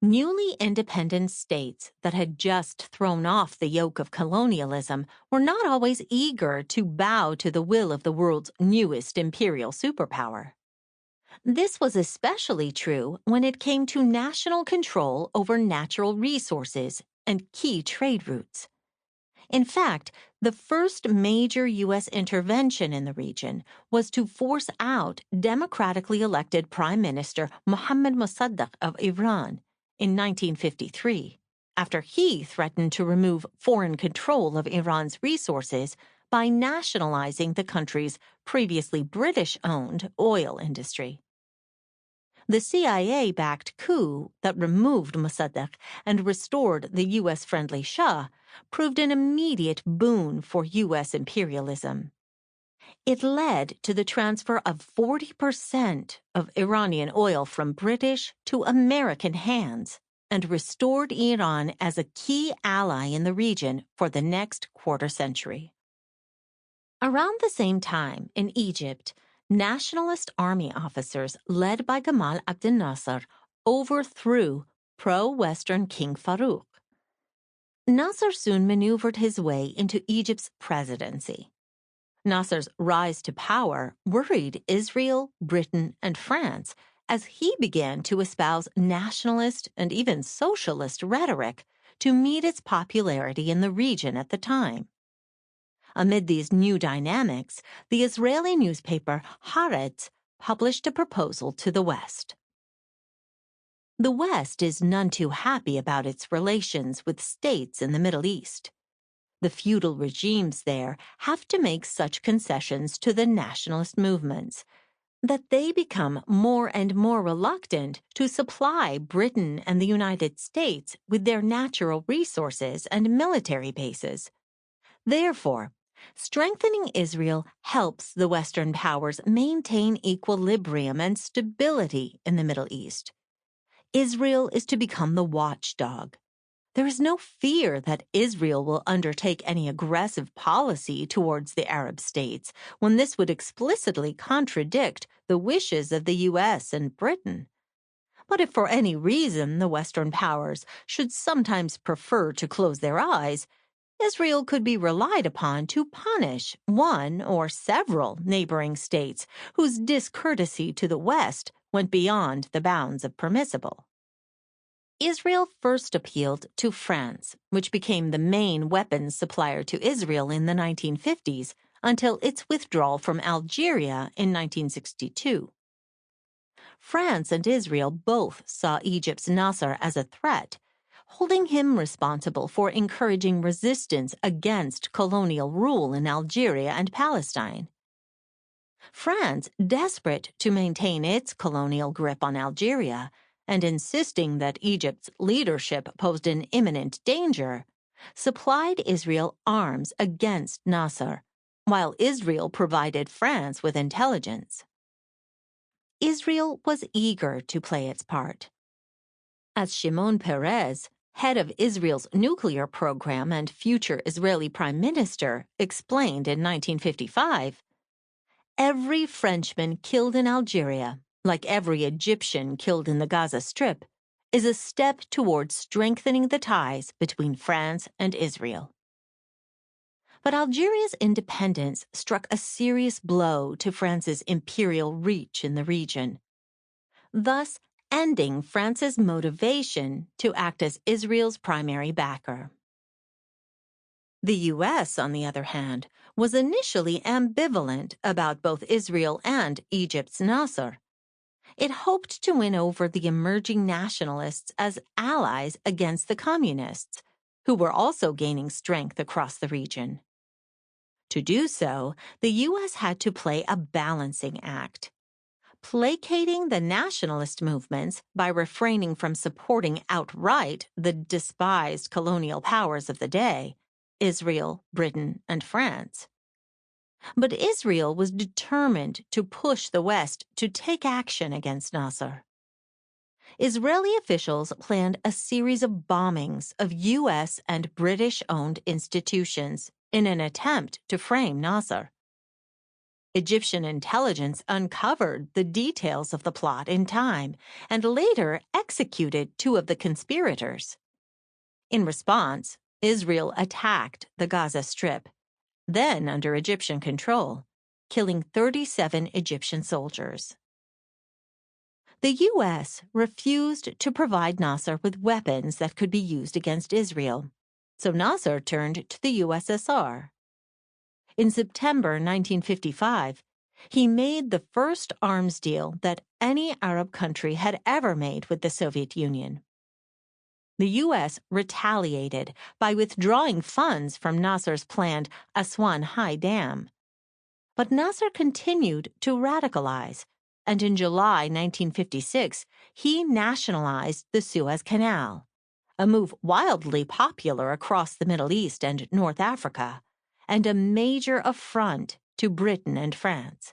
Newly independent states that had just thrown off the yoke of colonialism were not always eager to bow to the will of the world's newest imperial superpower. This was especially true when it came to national control over natural resources and key trade routes. In fact, the first major U.S. intervention in the region was to force out democratically elected Prime Minister Mohammad Mossadegh of Iran in 1953, after he threatened to remove foreign control of Iran's resources by nationalizing the country's previously British-owned oil industry. The CIA-backed coup that removed Mossadegh and restored the U.S.-friendly Shah proved an immediate boon for U.S. imperialism. It led to the transfer of 40% of Iranian oil from British to American hands and restored Iran as a key ally in the region for the next quarter century. Around the same time, in Egypt, nationalist army officers led by Gamal Abdel Nasser overthrew pro-Western King Farouk. Nasser soon maneuvered his way into Egypt's presidency. Nasser's rise to power worried Israel, Britain, and France as he began to espouse nationalist and even socialist rhetoric to meet its popularity in the region at the time. Amid these new dynamics, the Israeli newspaper Haaretz published a proposal to the West. The West is none too happy about its relations with states in the Middle East. The feudal regimes there have to make such concessions to the nationalist movements that they become more and more reluctant to supply Britain and the United States with their natural resources and military bases. Therefore, strengthening Israel helps the Western powers maintain equilibrium and stability in the Middle East. Israel is to become the watchdog. There is no fear that Israel will undertake any aggressive policy towards the Arab states when this would explicitly contradict the wishes of the U.S. and Britain. But if for any reason the Western powers should sometimes prefer to close their eyes, Israel could be relied upon to punish one or several neighboring states whose discourtesy to the West went beyond the bounds of permissible. Israel first appealed to France, which became the main weapons supplier to Israel in the 1950s until its withdrawal from Algeria in 1962. France and Israel both saw Egypt's Nasser as a threat, holding him responsible for encouraging resistance against colonial rule in Algeria and Palestine. France, desperate to maintain its colonial grip on Algeria, and insisting that Egypt's leadership posed an imminent danger, supplied Israel arms against Nasser, while Israel provided France with intelligence. Israel was eager to play its part. As Shimon Peres, head of Israel's nuclear program and future Israeli prime minister, explained in 1955, every Frenchman killed in Algeria, like every Egyptian killed in the Gaza Strip, is a step towards strengthening the ties between France and Israel. But Algeria's independence struck a serious blow to France's imperial reach in the region, thus ending France's motivation to act as Israel's primary backer. The U.S., on the other hand, was initially ambivalent about both Israel and Egypt's Nasser. It hoped to win over the emerging nationalists as allies against the communists, who were also gaining strength across the region. To do so, the U.S. had to play a balancing act. Placating the nationalist movements by refraining from supporting outright the despised colonial powers of the day, Israel, Britain, and France. But Israel was determined to push the West to take action against Nasser. Israeli officials planned a series of bombings of U.S. and British-owned institutions in an attempt to frame Nasser. Egyptian intelligence uncovered the details of the plot in time and later executed two of the conspirators. In response, Israel attacked the Gaza Strip, then under Egyptian control, killing 37 Egyptian soldiers. The U.S. refused to provide Nasser with weapons that could be used against Israel, so Nasser turned to the USSR. In September 1955, he made the first arms deal that any Arab country had ever made with the Soviet Union. The U.S. retaliated by withdrawing funds from Nasser's planned Aswan High Dam. But Nasser continued to radicalize, and in July 1956, he nationalized the Suez Canal, a move wildly popular across the Middle East and North Africa, and a major affront to Britain and France.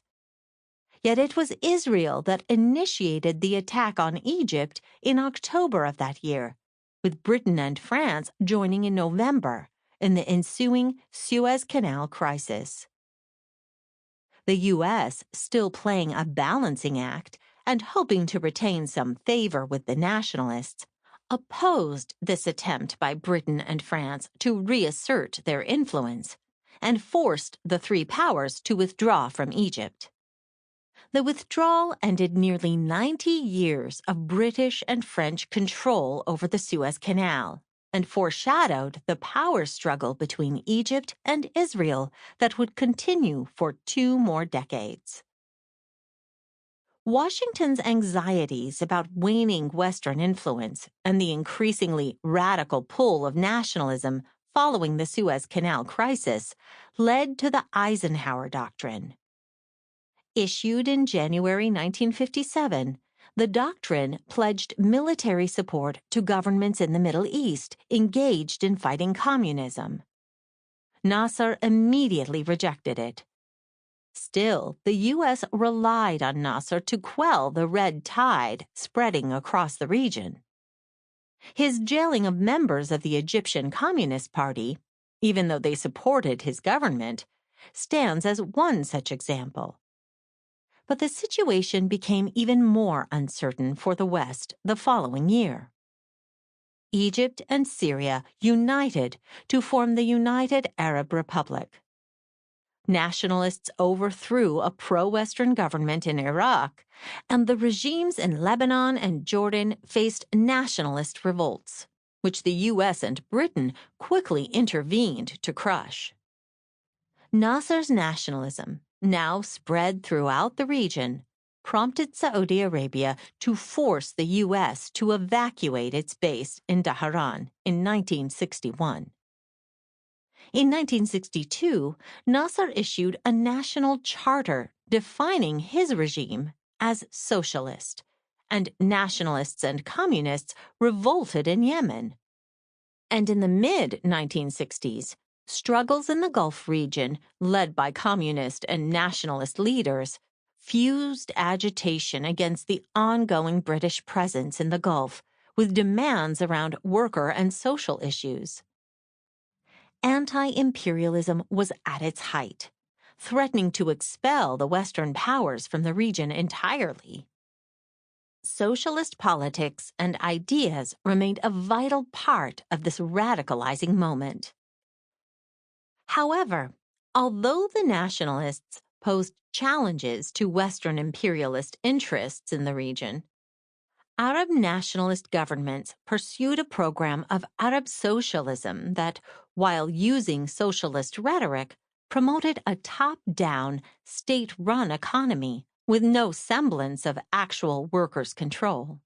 Yet it was Israel that initiated the attack on Egypt in October of that year, with Britain and France joining in November in the ensuing Suez Canal crisis. The U.S., still playing a balancing act and hoping to retain some favor with the nationalists, opposed this attempt by Britain and France to reassert their influence and forced the three powers to withdraw from Egypt. The withdrawal ended nearly 90 years of British and French control over the Suez Canal and foreshadowed the power struggle between Egypt and Israel that would continue for 2 more decades. Washington's anxieties about waning Western influence and the increasingly radical pull of nationalism following the Suez Canal crisis led to the Eisenhower Doctrine. Issued in January 1957, the doctrine pledged military support to governments in the Middle East engaged in fighting communism. Nasser immediately rejected it. Still, the U.S. relied on Nasser to quell the red tide spreading across the region. His jailing of members of the Egyptian Communist Party, even though they supported his government, stands as one such example. But the situation became even more uncertain for the West the following year. Egypt and Syria united to form the United Arab Republic. Nationalists overthrew a pro-Western government in Iraq, and the regimes in Lebanon and Jordan faced nationalist revolts, which the U.S. and Britain quickly intervened to crush. Nasser's nationalism, now spread throughout the region, prompted Saudi Arabia to force the U.S. to evacuate its base in Tehran in 1961. In 1962, Nasser issued a national charter defining his regime as socialist, and nationalists and communists revolted in Yemen. And in the mid-1960s, struggles in the Gulf region, led by communist and nationalist leaders, fused agitation against the ongoing British presence in the Gulf with demands around worker and social issues. Anti-imperialism was at its height, threatening to expel the Western powers from the region entirely. Socialist politics and ideas remained a vital part of this radicalizing moment. However, although the nationalists posed challenges to Western imperialist interests in the region, Arab nationalist governments pursued a program of Arab socialism that, while using socialist rhetoric, promoted a top-down, state-run economy with no semblance of actual workers' control.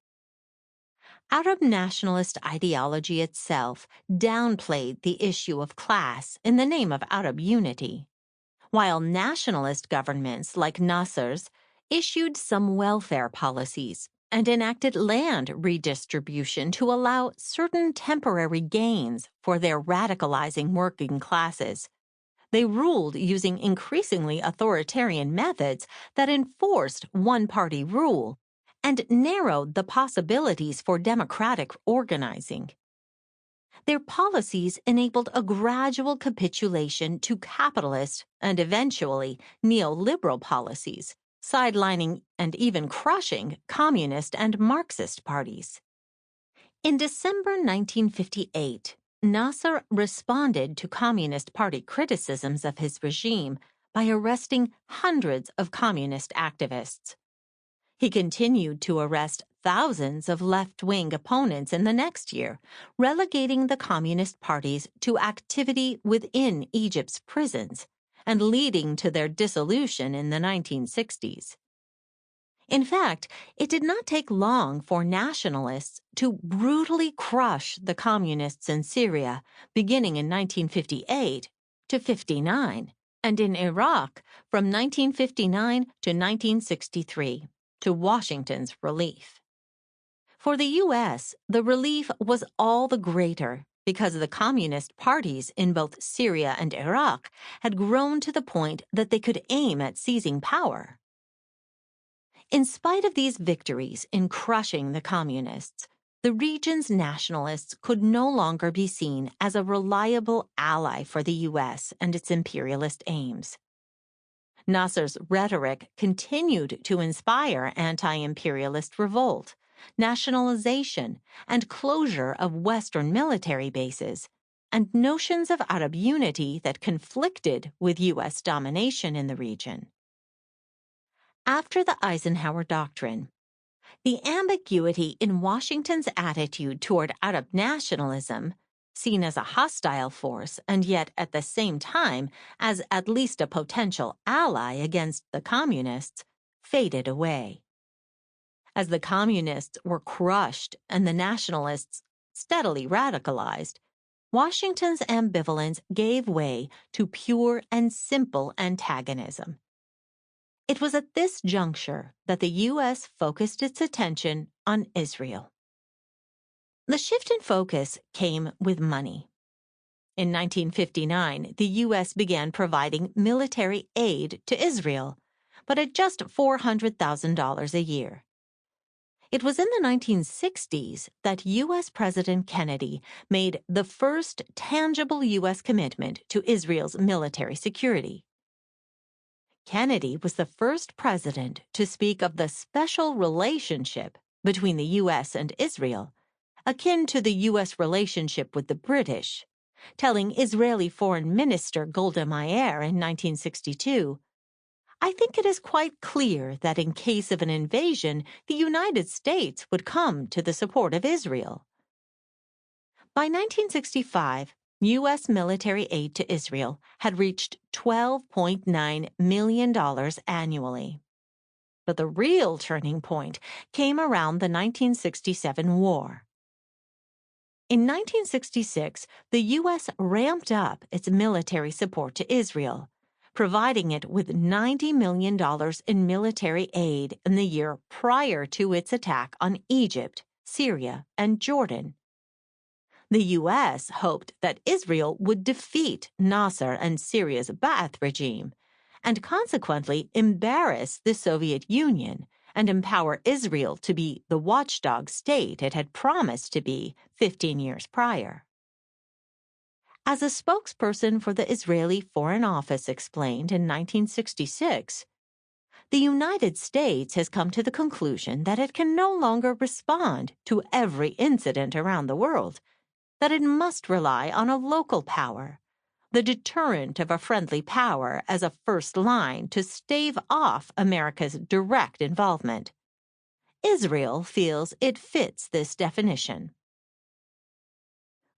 Arab nationalist ideology itself downplayed the issue of class in the name of Arab unity, while nationalist governments like Nasser's issued some welfare policies and enacted land redistribution to allow certain temporary gains for their radicalizing working classes. They ruled using increasingly authoritarian methods that enforced one-party rule and narrowed the possibilities for democratic organizing. Their policies enabled a gradual capitulation to capitalist and eventually neoliberal policies, sidelining and even crushing communist and Marxist parties. In December 1958, Nasser responded to Communist Party criticisms of his regime by arresting hundreds of communist activists. He continued to arrest thousands of left-wing opponents in the next year, relegating the Communist parties to activity within Egypt's prisons and leading to their dissolution in the 1960s. In fact, it did not take long for nationalists to brutally crush the communists in Syria, beginning in 1958 to 59, and in Iraq from 1959 to 1963, to Washington's relief. For the U.S., the relief was all the greater because the communist parties in both Syria and Iraq had grown to the point that they could aim at seizing power. In spite of these victories in crushing the communists, the region's nationalists could no longer be seen as a reliable ally for the U.S. and its imperialist aims. Nasser's rhetoric continued to inspire anti-imperialist revolt, nationalization, and closure of Western military bases, and notions of Arab unity that conflicted with U.S. domination in the region. After the Eisenhower Doctrine, the ambiguity in Washington's attitude toward Arab nationalism seen as a hostile force and yet at the same time as at least a potential ally against the communists, faded away. As the communists were crushed and the nationalists steadily radicalized, Washington's ambivalence gave way to pure and simple antagonism. It was at this juncture that the U.S. focused its attention on Israel. The shift in focus came with money. In 1959, the U.S. began providing military aid to Israel, but at just $400,000 a year. It was in the 1960s that U.S. President Kennedy made the first tangible U.S. commitment to Israel's military security. Kennedy was the first president to speak of the special relationship between the U.S. and Israel, akin to the U.S. relationship with the British, telling Israeli Foreign Minister Golda Meir in 1962, "I think it is quite clear that in case of an invasion, the United States would come to the support of Israel." By 1965, U.S. military aid to Israel had reached $12.9 million annually. But the real turning point came around the 1967 war. In 1966, the U.S. ramped up its military support to Israel, providing it with $90 million in military aid in the year prior to its attack on Egypt, Syria, and Jordan. The U.S. hoped that Israel would defeat Nasser and Syria's Ba'ath regime, and consequently embarrass the Soviet Union and empower Israel to be the watchdog state it had promised to be 15 years prior. As a spokesperson for the Israeli Foreign Office explained in 1966, the United States has come to the conclusion that it can no longer respond to every incident around the world, that it must rely on a local power, the deterrent of a friendly power as a first line to stave off America's direct involvement. Israel feels it fits this definition.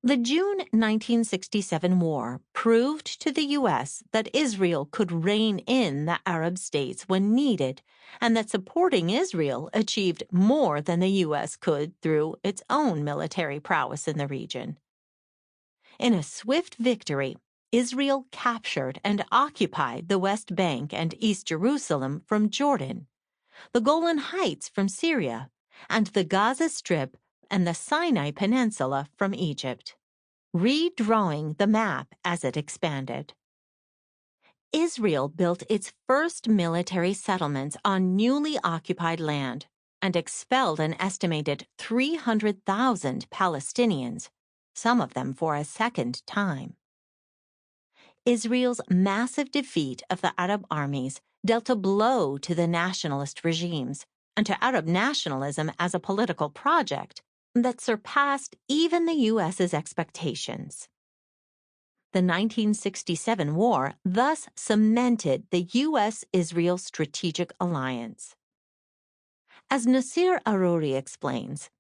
The June 1967 war proved to the U.S. that Israel could rein in the Arab states when needed, and that supporting Israel achieved more than the U.S. could through its own military prowess in the region. In a swift victory, Israel captured and occupied the West Bank and East Jerusalem from Jordan, the Golan Heights from Syria, and the Gaza Strip and the Sinai Peninsula from Egypt, redrawing the map as it expanded. Israel built its first military settlements on newly occupied land and expelled an estimated 300,000 Palestinians, some of them for a second time. Israel's massive defeat of the Arab armies dealt a blow to the nationalist regimes and to Arab nationalism as a political project that surpassed even the U.S.'s expectations. The 1967 war thus cemented the U.S.-Israel strategic alliance. As Nasir Aruri explains,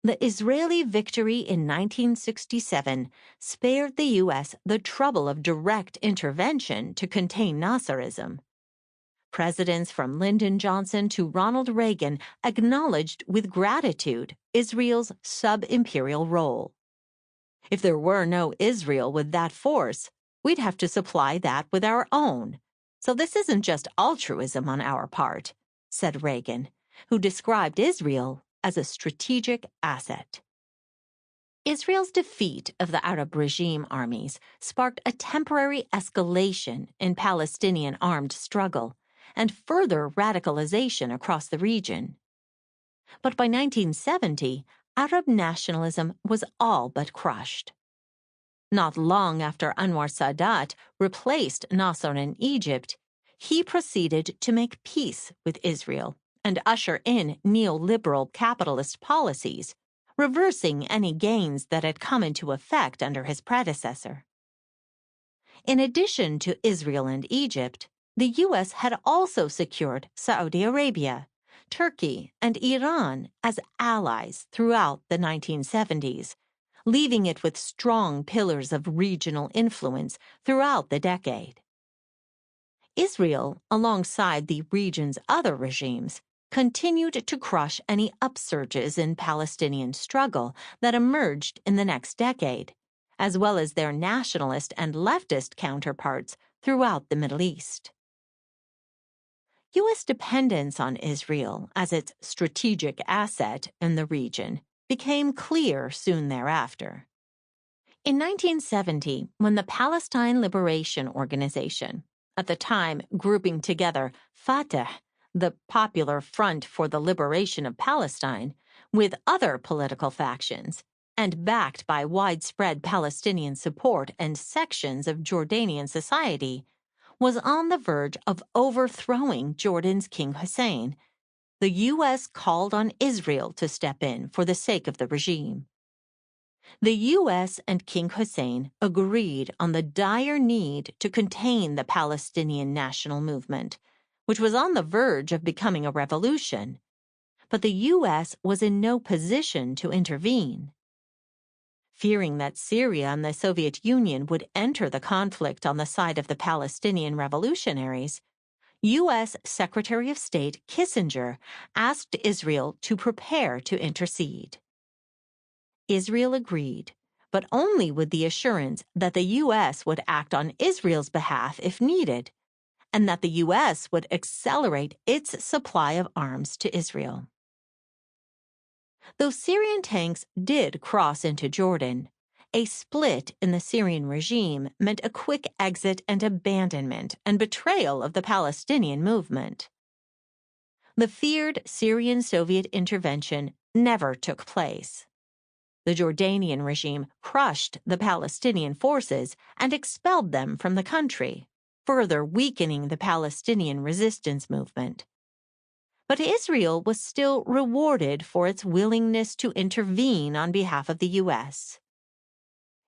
the Israeli victory in 1967 spared the U.S. the trouble of direct intervention to contain Nasserism. Presidents from Lyndon Johnson to Ronald Reagan acknowledged with gratitude Israel's sub-imperial role. If there were no Israel with that force, we'd have to supply that with our own. So this isn't just altruism on our part, said Reagan, who described Israel as a strategic asset. Israel's defeat of the Arab regime armies sparked a temporary escalation in Palestinian armed struggle and further radicalization across the region. But by 1970, Arab nationalism was all but crushed. Not long after Anwar Sadat replaced Nasser in Egypt, he proceeded to make peace with Israel and usher in neoliberal capitalist policies, reversing any gains that had come into effect under his predecessor. In addition to Israel and Egypt, the U.S. had also secured Saudi Arabia, Turkey, and Iran as allies throughout the 1970s, leaving it with strong pillars of regional influence throughout the decade. Israel, alongside the region's other regimes, continued to crush any upsurges in Palestinian struggle that emerged in the next decade, as well as their nationalist and leftist counterparts throughout the Middle East. U.S. dependence on Israel as its strategic asset in the region became clear soon thereafter. In 1970, when the Palestine Liberation Organization, at the time grouping together Fatah, the Popular Front for the Liberation of Palestine, with other political factions, and backed by widespread Palestinian support and sections of Jordanian society, was on the verge of overthrowing Jordan's King Hussein, the U.S. called on Israel to step in for the sake of the regime. The U.S. and King Hussein agreed on the dire need to contain the Palestinian national movement, which was on the verge of becoming a revolution, but the U.S. was in no position to intervene. Fearing that Syria and the Soviet Union would enter the conflict on the side of the Palestinian revolutionaries, U.S. Secretary of State Kissinger asked Israel to prepare to intercede. Israel agreed, but only with the assurance that the U.S. would act on Israel's behalf if needed, and that the U.S. would accelerate its supply of arms to Israel. Though Syrian tanks did cross into Jordan, a split in the Syrian regime meant a quick exit and abandonment and betrayal of the Palestinian movement. The feared Syrian Soviet intervention never took place. The Jordanian regime crushed the Palestinian forces and expelled them from the country, further weakening the Palestinian resistance movement. But Israel was still rewarded for its willingness to intervene on behalf of the U.S.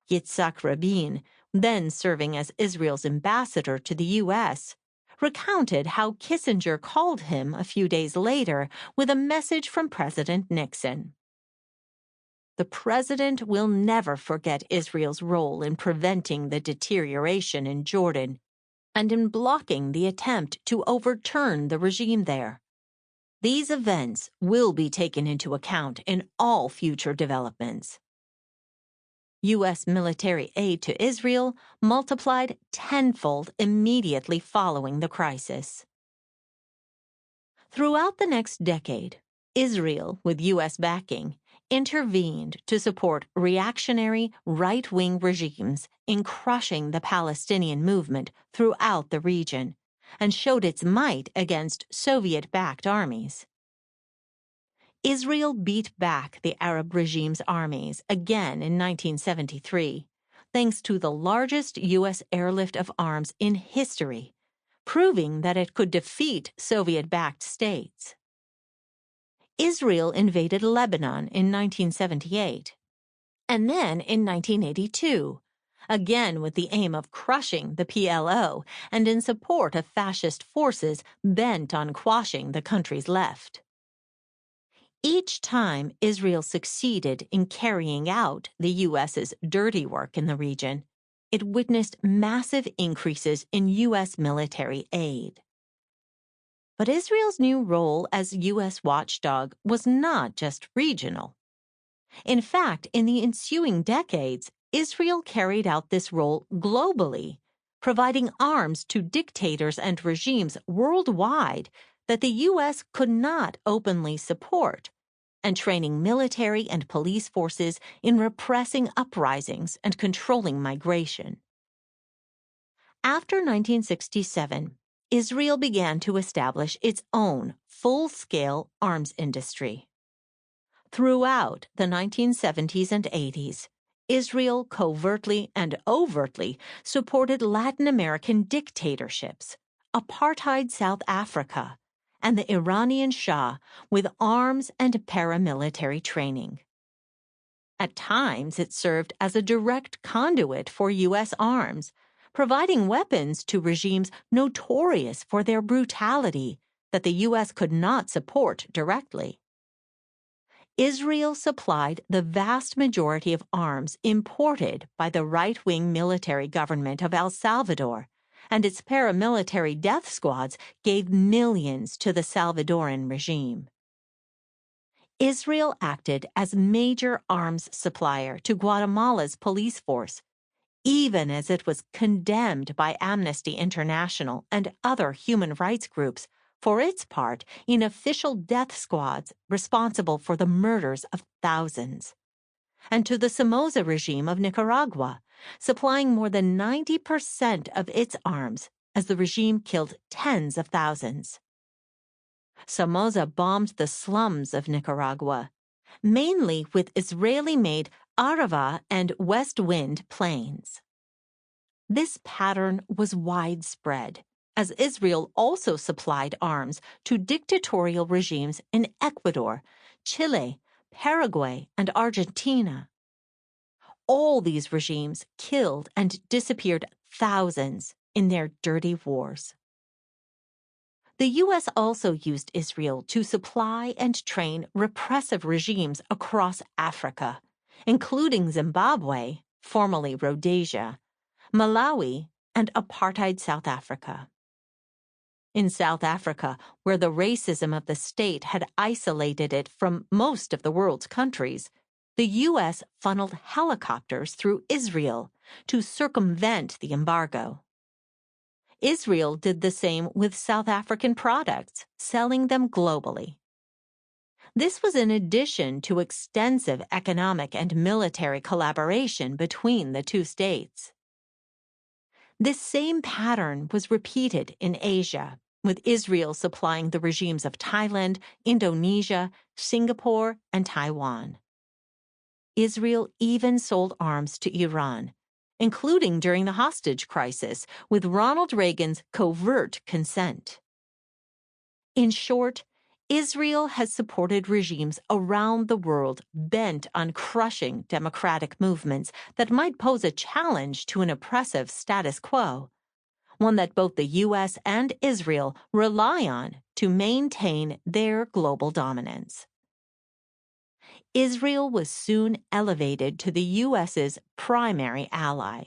Yitzhak Rabin, then serving as Israel's ambassador to the U.S., recounted how Kissinger called him a few days later with a message from President Nixon. The president will never forget Israel's role in preventing the deterioration in Jordan and in blocking the attempt to overturn the regime there. These events will be taken into account in all future developments. U.S. military aid to Israel multiplied tenfold immediately following the crisis. Throughout the next decade, Israel, with U.S. backing, intervened to support reactionary right-wing regimes in crushing the Palestinian movement throughout the region, and showed its might against Soviet-backed armies. Israel beat back the Arab regime's armies again in 1973, thanks to the largest U.S. airlift of arms in history, proving that it could defeat Soviet-backed states. Israel invaded Lebanon in 1978, and then in 1982, again with the aim of crushing the PLO and in support of fascist forces bent on quashing the country's left. Each time Israel succeeded in carrying out the U.S.'s dirty work in the region, it witnessed massive increases in U.S. military aid. But Israel's new role as U.S. watchdog was not just regional. In fact, in the ensuing decades, Israel carried out this role globally, providing arms to dictators and regimes worldwide that the U.S. could not openly support, and training military and police forces in repressing uprisings and controlling migration. After 1967, Israel began to establish its own full-scale arms industry. Throughout the 1970s and 80s, Israel covertly and overtly supported Latin American dictatorships, apartheid South Africa, and the Iranian Shah with arms and paramilitary training. At times, it served as a direct conduit for U.S. arms, providing weapons to regimes notorious for their brutality that the U.S. could not support directly. Israel supplied the vast majority of arms imported by the right-wing military government of El Salvador, and its paramilitary death squads gave millions to the Salvadoran regime. Israel acted as major arms supplier to Guatemala's police force, even as it was condemned by Amnesty International and other human rights groups for its part in official death squads responsible for the murders of thousands, and to the Somoza regime of Nicaragua, supplying more than 90% of its arms as the regime killed tens of thousands. Somoza bombed the slums of Nicaragua, mainly with Israeli-made Arava and West Wind planes. This pattern was widespread, as Israel also supplied arms to dictatorial regimes in Ecuador, Chile, Paraguay, and Argentina. All these regimes killed and disappeared thousands in their dirty wars. The U.S. also used Israel to supply and train repressive regimes across Africa, including Zimbabwe, formerly Rhodesia, Malawi, and apartheid South Africa. In South Africa, where the racism of the state had isolated it from most of the world's countries, the U.S. funneled helicopters through Israel to circumvent the embargo. Israel did the same with South African products, selling them globally. This was in addition to extensive economic and military collaboration between the two states. This same pattern was repeated in Asia, with Israel supplying the regimes of Thailand, Indonesia, Singapore, and Taiwan. Israel even sold arms to Iran, including during the hostage crisis, with Ronald Reagan's covert consent. In short, Israel has supported regimes around the world bent on crushing democratic movements that might pose a challenge to an oppressive status quo, one that both the U.S. and Israel rely on to maintain their global dominance. Israel was soon elevated to the U.S.'s primary ally.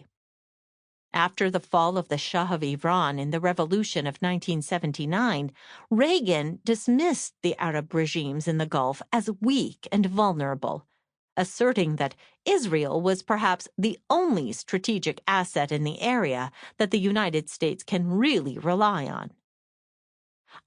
After the fall of the Shah of Iran in the Revolution of 1979, Reagan dismissed the Arab regimes in the Gulf as weak and vulnerable, asserting that Israel was perhaps the only strategic asset in the area that the United States can really rely on.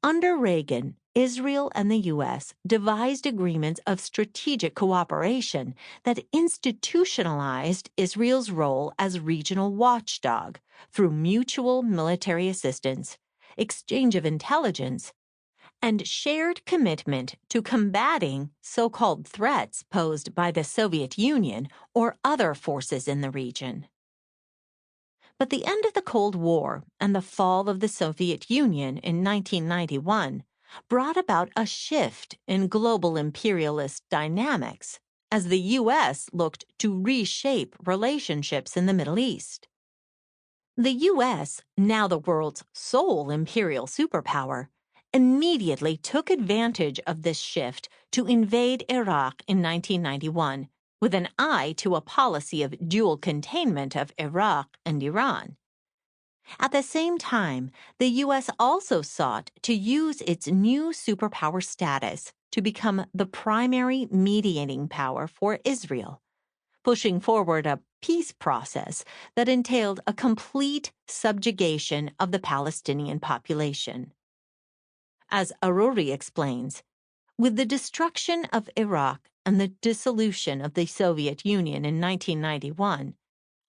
Under Reagan, Israel and the U.S. devised agreements of strategic cooperation that institutionalized Israel's role as regional watchdog through mutual military assistance, exchange of intelligence, and shared commitment to combating so-called threats posed by the Soviet Union or other forces in the region. But the end of the Cold War and the fall of the Soviet Union in 1991 brought about a shift in global imperialist dynamics as the U.S. looked to reshape relationships in the Middle East. The U.S., now the world's sole imperial superpower, immediately took advantage of this shift to invade Iraq in 1991, with an eye to a policy of dual containment of Iraq and Iran. At the same time, the U.S. also sought to use its new superpower status to become the primary mediating power for Israel, pushing forward a peace process that entailed a complete subjugation of the Palestinian population. As Aruri explains, with the destruction of Iraq and the dissolution of the Soviet Union in 1991,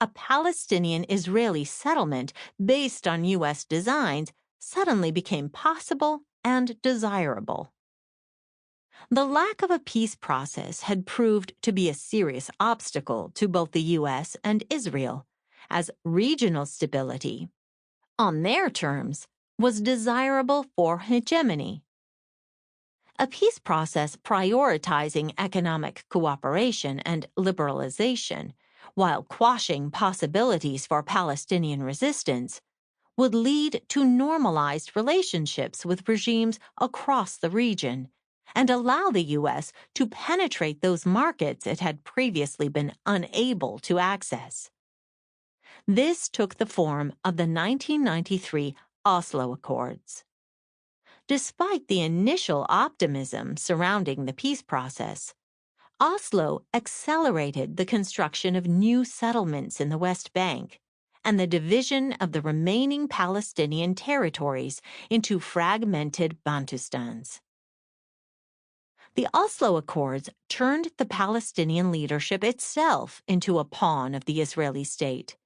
a Palestinian-Israeli settlement based on U.S. designs suddenly became possible and desirable. The lack of a peace process had proved to be a serious obstacle to both the U.S. and Israel, as regional stability, on their terms, was desirable for hegemony. A peace process prioritizing economic cooperation and liberalization, while quashing possibilities for Palestinian resistance, would lead to normalized relationships with regimes across the region and allow the U.S. to penetrate those markets it had previously been unable to access. This took the form of the 1993 Oslo Accords. Despite the initial optimism surrounding the peace process, Oslo accelerated the construction of new settlements in the West Bank and the division of the remaining Palestinian territories into fragmented Bantustans. The Oslo Accords turned the Palestinian leadership itself into a pawn of the Israeli state,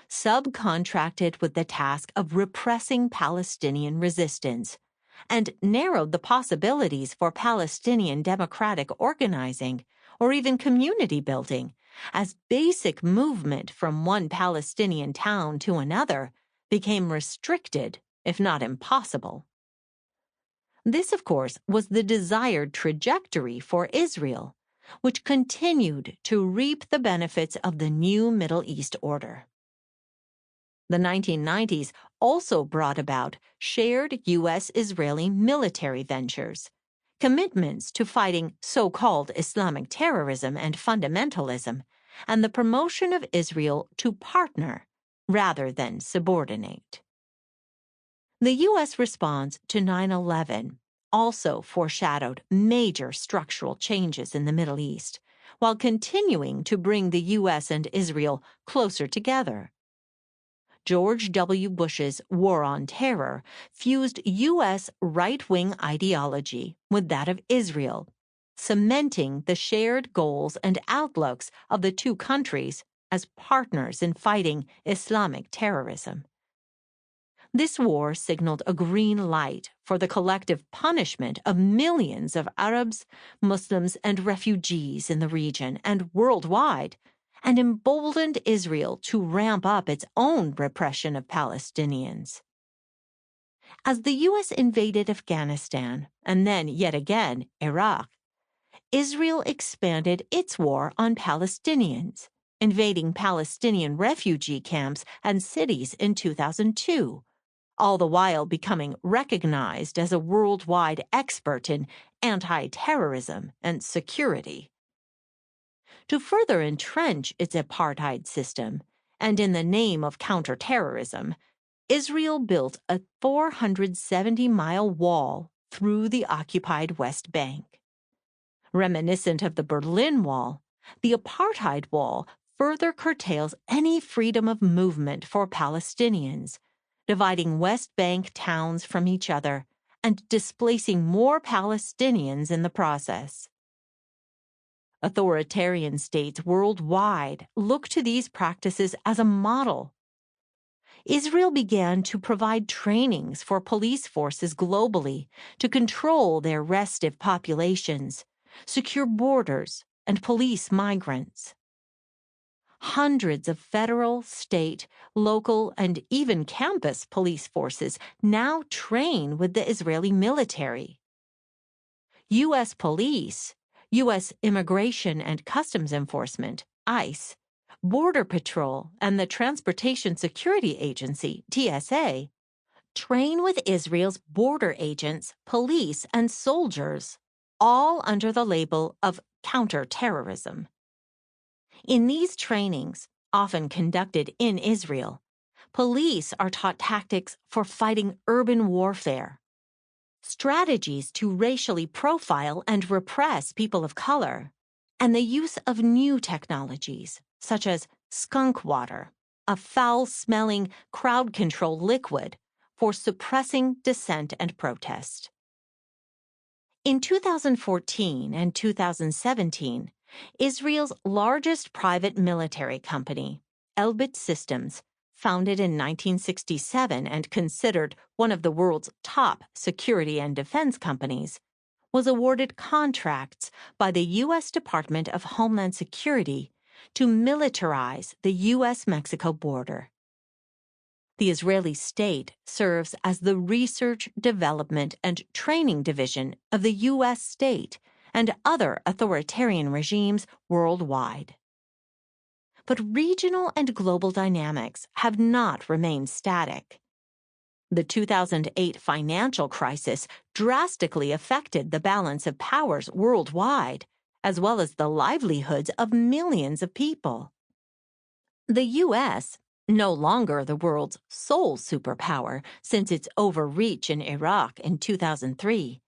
subcontracted with the task of repressing Palestinian resistance, and narrowed the possibilities for Palestinian democratic organizing or even community building, as basic movement from one Palestinian town to another became restricted, if not impossible. This, of course, was the desired trajectory for Israel, which continued to reap the benefits of the new Middle East order. The 1990s also brought about shared U.S.-Israeli military ventures, commitments to fighting so-called Islamic terrorism and fundamentalism, and the promotion of Israel to partner rather than subordinate. The U.S. response to 9/11 also foreshadowed major structural changes in the Middle East, while continuing to bring the U.S. and Israel closer together. George W. Bush's War on Terror fused U.S. right-wing ideology with that of Israel, cementing the shared goals and outlooks of the two countries as partners in fighting Islamic terrorism. This war signaled a green light for the collective punishment of millions of Arabs, Muslims, and refugees in the region and worldwide, and emboldened Israel to ramp up its own repression of Palestinians. As the U.S. invaded Afghanistan, and then, yet again, Iraq, Israel expanded its war on Palestinians, invading Palestinian refugee camps and cities in 2002, all the while becoming recognized as a worldwide expert in anti-terrorism and security. To further entrench its apartheid system, and in the name of counterterrorism, Israel built a 470-mile wall through the occupied West Bank. Reminiscent of the Berlin Wall, the apartheid wall further curtails any freedom of movement for Palestinians, dividing West Bank towns from each other and displacing more Palestinians in the process. Authoritarian states worldwide look to these practices as a model. Israel began to provide trainings for police forces globally to control their restive populations, secure borders, and police migrants. Hundreds of federal, state, local, and even campus police forces now train with the Israeli military. U.S. police, U.S. Immigration and Customs Enforcement, ICE, Border Patrol, and the Transportation Security Agency, TSA, train with Israel's border agents, police, and soldiers, all under the label of counterterrorism. In these trainings, often conducted in Israel, police are taught tactics for fighting urban warfare, strategies to racially profile and repress people of color, and the use of new technologies, such as skunk water, a foul-smelling crowd control liquid, for suppressing dissent and protest. In 2014 and 2017, Israel's largest private military company, Elbit Systems, founded in 1967 and considered one of the world's top security and defense companies, was awarded contracts by the U.S. Department of Homeland Security to militarize the U.S.-Mexico border. The Israeli state serves as the research, development, and training division of the U.S. state and other authoritarian regimes worldwide. But regional and global dynamics have not remained static. The 2008 financial crisis drastically affected the balance of powers worldwide, as well as the livelihoods of millions of people. The U.S., no longer the world's sole superpower since its overreach in Iraq in 2003,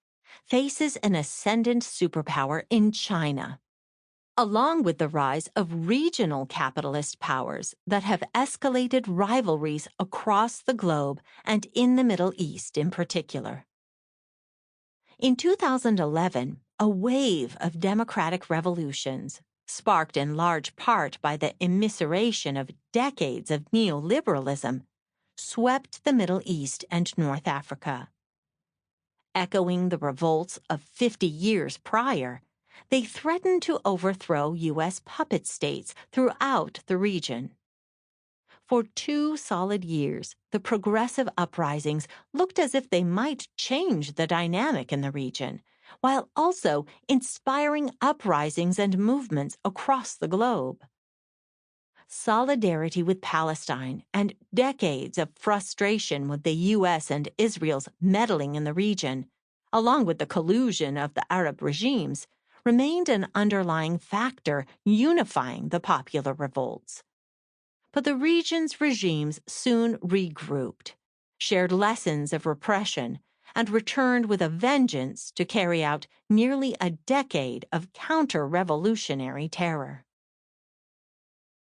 faces an ascendant superpower in China, along with the rise of regional capitalist powers that have escalated rivalries across the globe and in the Middle East in particular. In 2011, a wave of democratic revolutions, sparked in large part by the immiseration of decades of neoliberalism, swept the Middle East and North Africa. Echoing the revolts of 50 years prior, they threatened to overthrow U.S. puppet states throughout the region. For 2 solid years, the progressive uprisings looked as if they might change the dynamic in the region, while also inspiring uprisings and movements across the globe. Solidarity with Palestine and decades of frustration with the U.S. and Israel's meddling in the region, along with the collusion of the Arab regimes, remained an underlying factor unifying the popular revolts. But the region's regimes soon regrouped, shared lessons of repression, and returned with a vengeance to carry out nearly a decade of counter-revolutionary terror.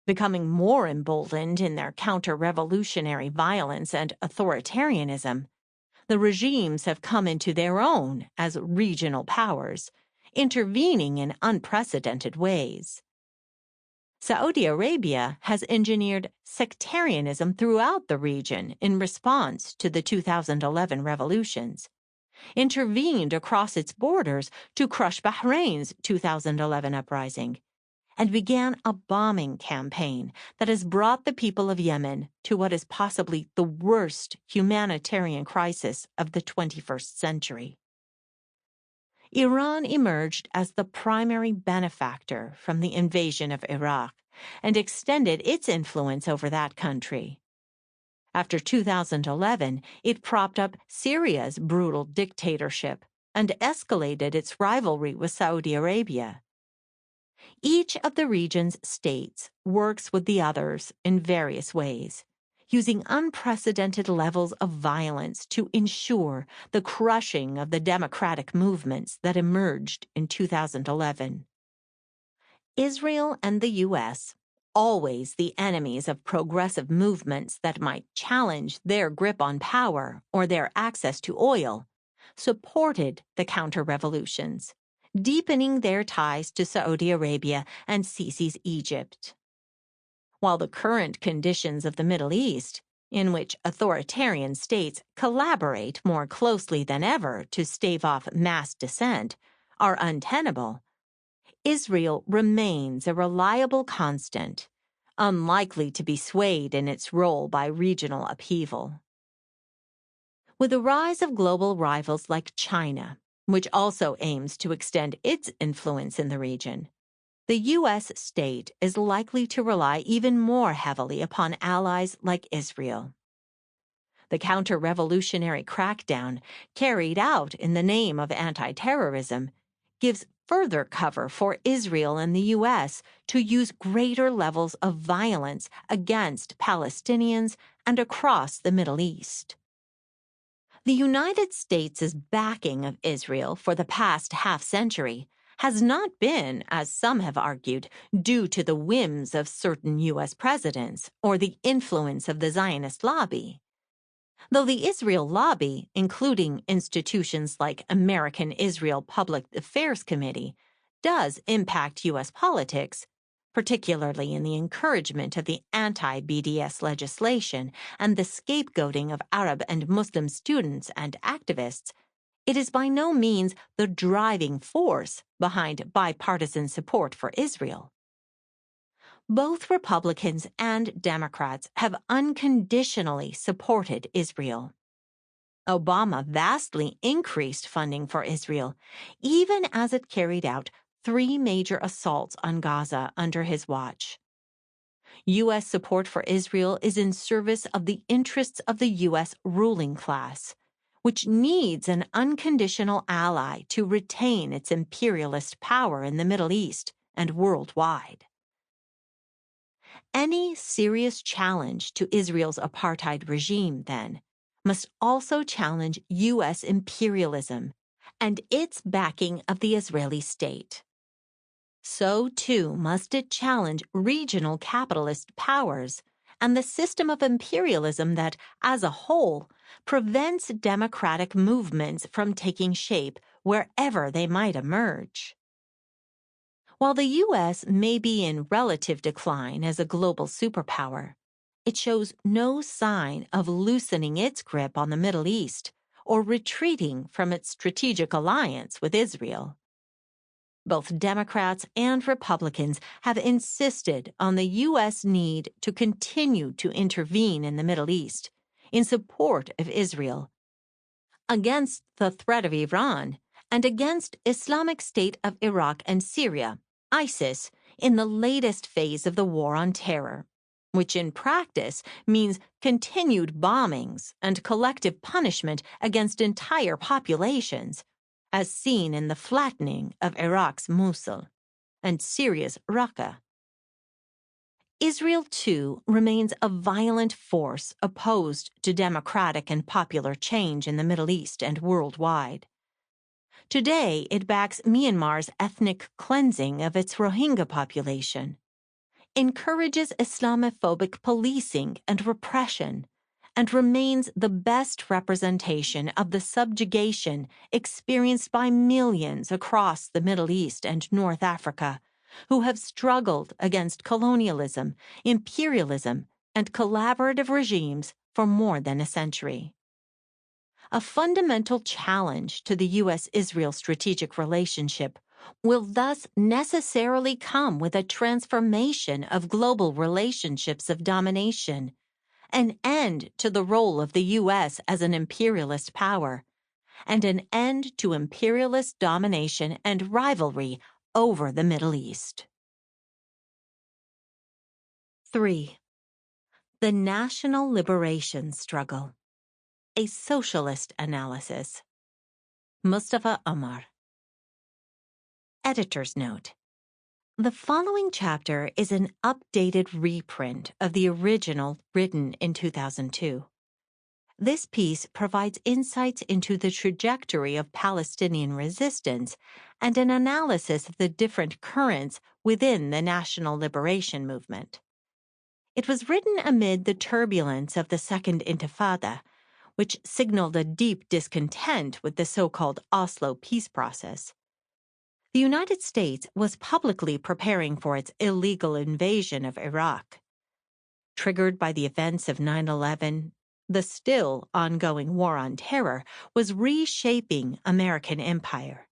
Becoming more emboldened in their counter-revolutionary violence and authoritarianism, the regimes have come into their own as regional powers, intervening in unprecedented ways. Saudi Arabia has engineered sectarianism throughout the region in response to the 2011 revolutions, intervened across its borders to crush Bahrain's 2011 uprising, and began a bombing campaign that has brought the people of Yemen to what is possibly the worst humanitarian crisis of the 21st century. Iran emerged as the primary benefactor from the invasion of Iraq and extended its influence over that country. After 2011, it propped up Syria's brutal dictatorship and escalated its rivalry with Saudi Arabia. Each of the region's states works with the others in various ways, using unprecedented levels of violence to ensure the crushing of the democratic movements that emerged in 2011. Israel and the U.S., always the enemies of progressive movements that might challenge their grip on power or their access to oil, supported the counter-revolutions, deepening their ties to Saudi Arabia and Sisi's Egypt. While the current conditions of the Middle East, in which authoritarian states collaborate more closely than ever to stave off mass dissent, are untenable, Israel remains a reliable constant, unlikely to be swayed in its role by regional upheaval. With the rise of global rivals like China, which also aims to extend its influence in the region, the U.S. state is likely to rely even more heavily upon allies like Israel. The counter-revolutionary crackdown carried out in the name of anti-terrorism gives further cover for Israel and the U.S. to use greater levels of violence against Palestinians and across the Middle East. The United States' backing of Israel for the past half-century has not been, as some have argued, due to the whims of certain U.S. presidents or the influence of the Zionist lobby. Though the Israel lobby, including institutions like American Israel Public Affairs Committee, does impact U.S. politics, particularly in the encouragement of the anti-BDS legislation and the scapegoating of Arab and Muslim students and activists, it is by no means the driving force behind bipartisan support for Israel. Both Republicans and Democrats have unconditionally supported Israel. Obama vastly increased funding for Israel, even as it carried out 3 major assaults on Gaza under his watch. U.S. support for Israel is in service of the interests of the U.S. ruling class, which needs an unconditional ally to retain its imperialist power in the Middle East and worldwide. Any serious challenge to Israel's apartheid regime, then, must also challenge U.S. imperialism and its backing of the Israeli state. So, too, must it challenge regional capitalist powers and the system of imperialism that, as a whole, prevents democratic movements from taking shape wherever they might emerge. While the U.S. may be in relative decline as a global superpower, it shows no sign of loosening its grip on the Middle East or retreating from its strategic alliance with Israel. Both Democrats and Republicans have insisted on the U.S. need to continue to intervene in the Middle East in support of Israel, against the threat of Iran, and against Islamic State of Iraq and Syria, ISIS, in the latest phase of the War on Terror, which in practice means continued bombings and collective punishment against entire populations, as seen in the flattening of Iraq's Mosul and Syria's Raqqa. Israel, too, remains a violent force opposed to democratic and popular change in the Middle East and worldwide. Today, it backs Myanmar's ethnic cleansing of its Rohingya population, encourages Islamophobic policing and repression, and remains the best representation of the subjugation experienced by millions across the Middle East and North Africa, who have struggled against colonialism, imperialism, and collaborative regimes for more than a century. A fundamental challenge to the U.S.-Israel strategic relationship will thus necessarily come with a transformation of global relationships of domination, an end to the role of the U.S. as an imperialist power, and an end to imperialist domination and rivalry over the Middle East. 3. The National Liberation Struggle. A Socialist Analysis. Mustafa Omar. Editor's Note: the following chapter is an updated reprint of the original written in 2002. This piece provides insights into the trajectory of Palestinian resistance and an analysis of the different currents within the national liberation movement. It was written amid the turbulence of the Second Intifada, which signaled a deep discontent with the so-called Oslo peace process. The United States was publicly preparing for its illegal invasion of Iraq. Triggered by the events of 9/11, the still ongoing War on Terror was reshaping American empire.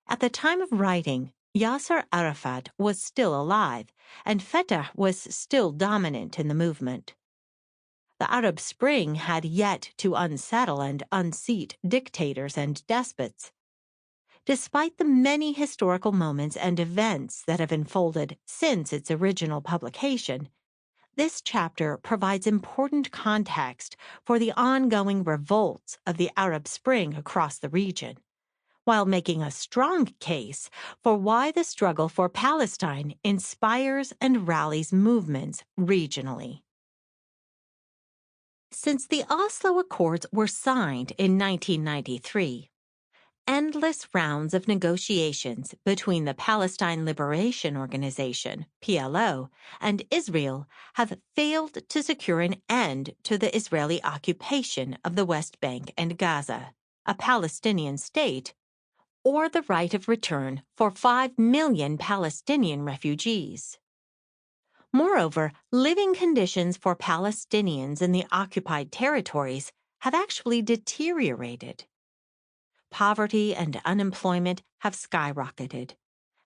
At the time of writing, Yasser Arafat was still alive, and Fatah was still dominant in the movement. The Arab Spring had yet to unsettle and unseat dictators and despots. Despite the many historical moments and events that have unfolded since its original publication, this chapter provides important context for the ongoing revolts of the Arab Spring across the region, while making a strong case for why the struggle for Palestine inspires and rallies movements regionally. Since the Oslo Accords were signed in 1993, endless rounds of negotiations between the Palestine Liberation Organization, PLO, and Israel have failed to secure an end to the Israeli occupation of the West Bank and Gaza, a Palestinian state, or the right of return for 5 million Palestinian refugees. Moreover, living conditions for Palestinians in the occupied territories have actually deteriorated. Poverty and unemployment have skyrocketed,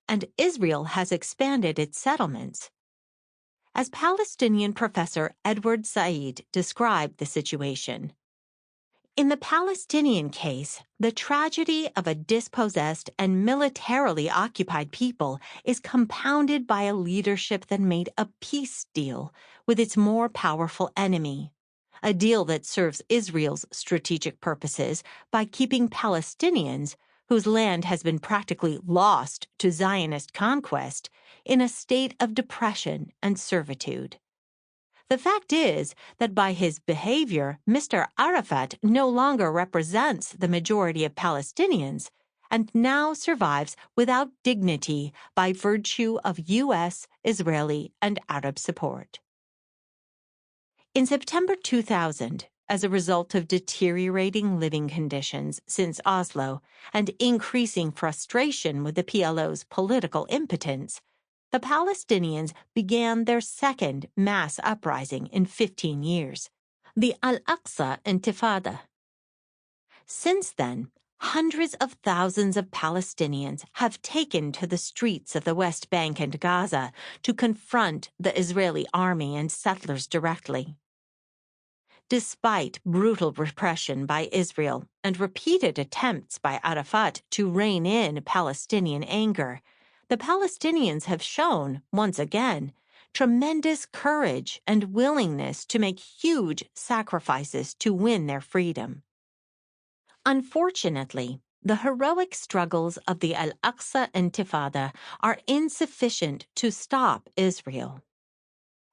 and Israel has expanded its settlements. As Palestinian professor Edward Said described the situation, In the Palestinian case, the tragedy of a dispossessed and militarily occupied people is compounded by a leadership that made a peace deal with its more powerful enemy, a deal that serves Israel's strategic purposes by keeping Palestinians, whose land has been practically lost to Zionist conquest, in a state of depression and servitude. The fact is that by his behavior, Mr. Arafat no longer represents the majority of Palestinians and now survives without dignity by virtue of U.S., Israeli, and Arab support. In September 2000, as a result of deteriorating living conditions since Oslo and increasing frustration with the PLO's political impotence, the Palestinians began their second mass uprising in 15 years, the Al-Aqsa Intifada. Since then, hundreds of thousands of Palestinians have taken to the streets of the West Bank and Gaza to confront the Israeli army and settlers directly. Despite brutal repression by Israel and repeated attempts by Arafat to rein in Palestinian anger, the Palestinians have shown, once again, tremendous courage and willingness to make huge sacrifices to win their freedom. Unfortunately, the heroic struggles of the Al-Aqsa Intifada are insufficient to stop Israel.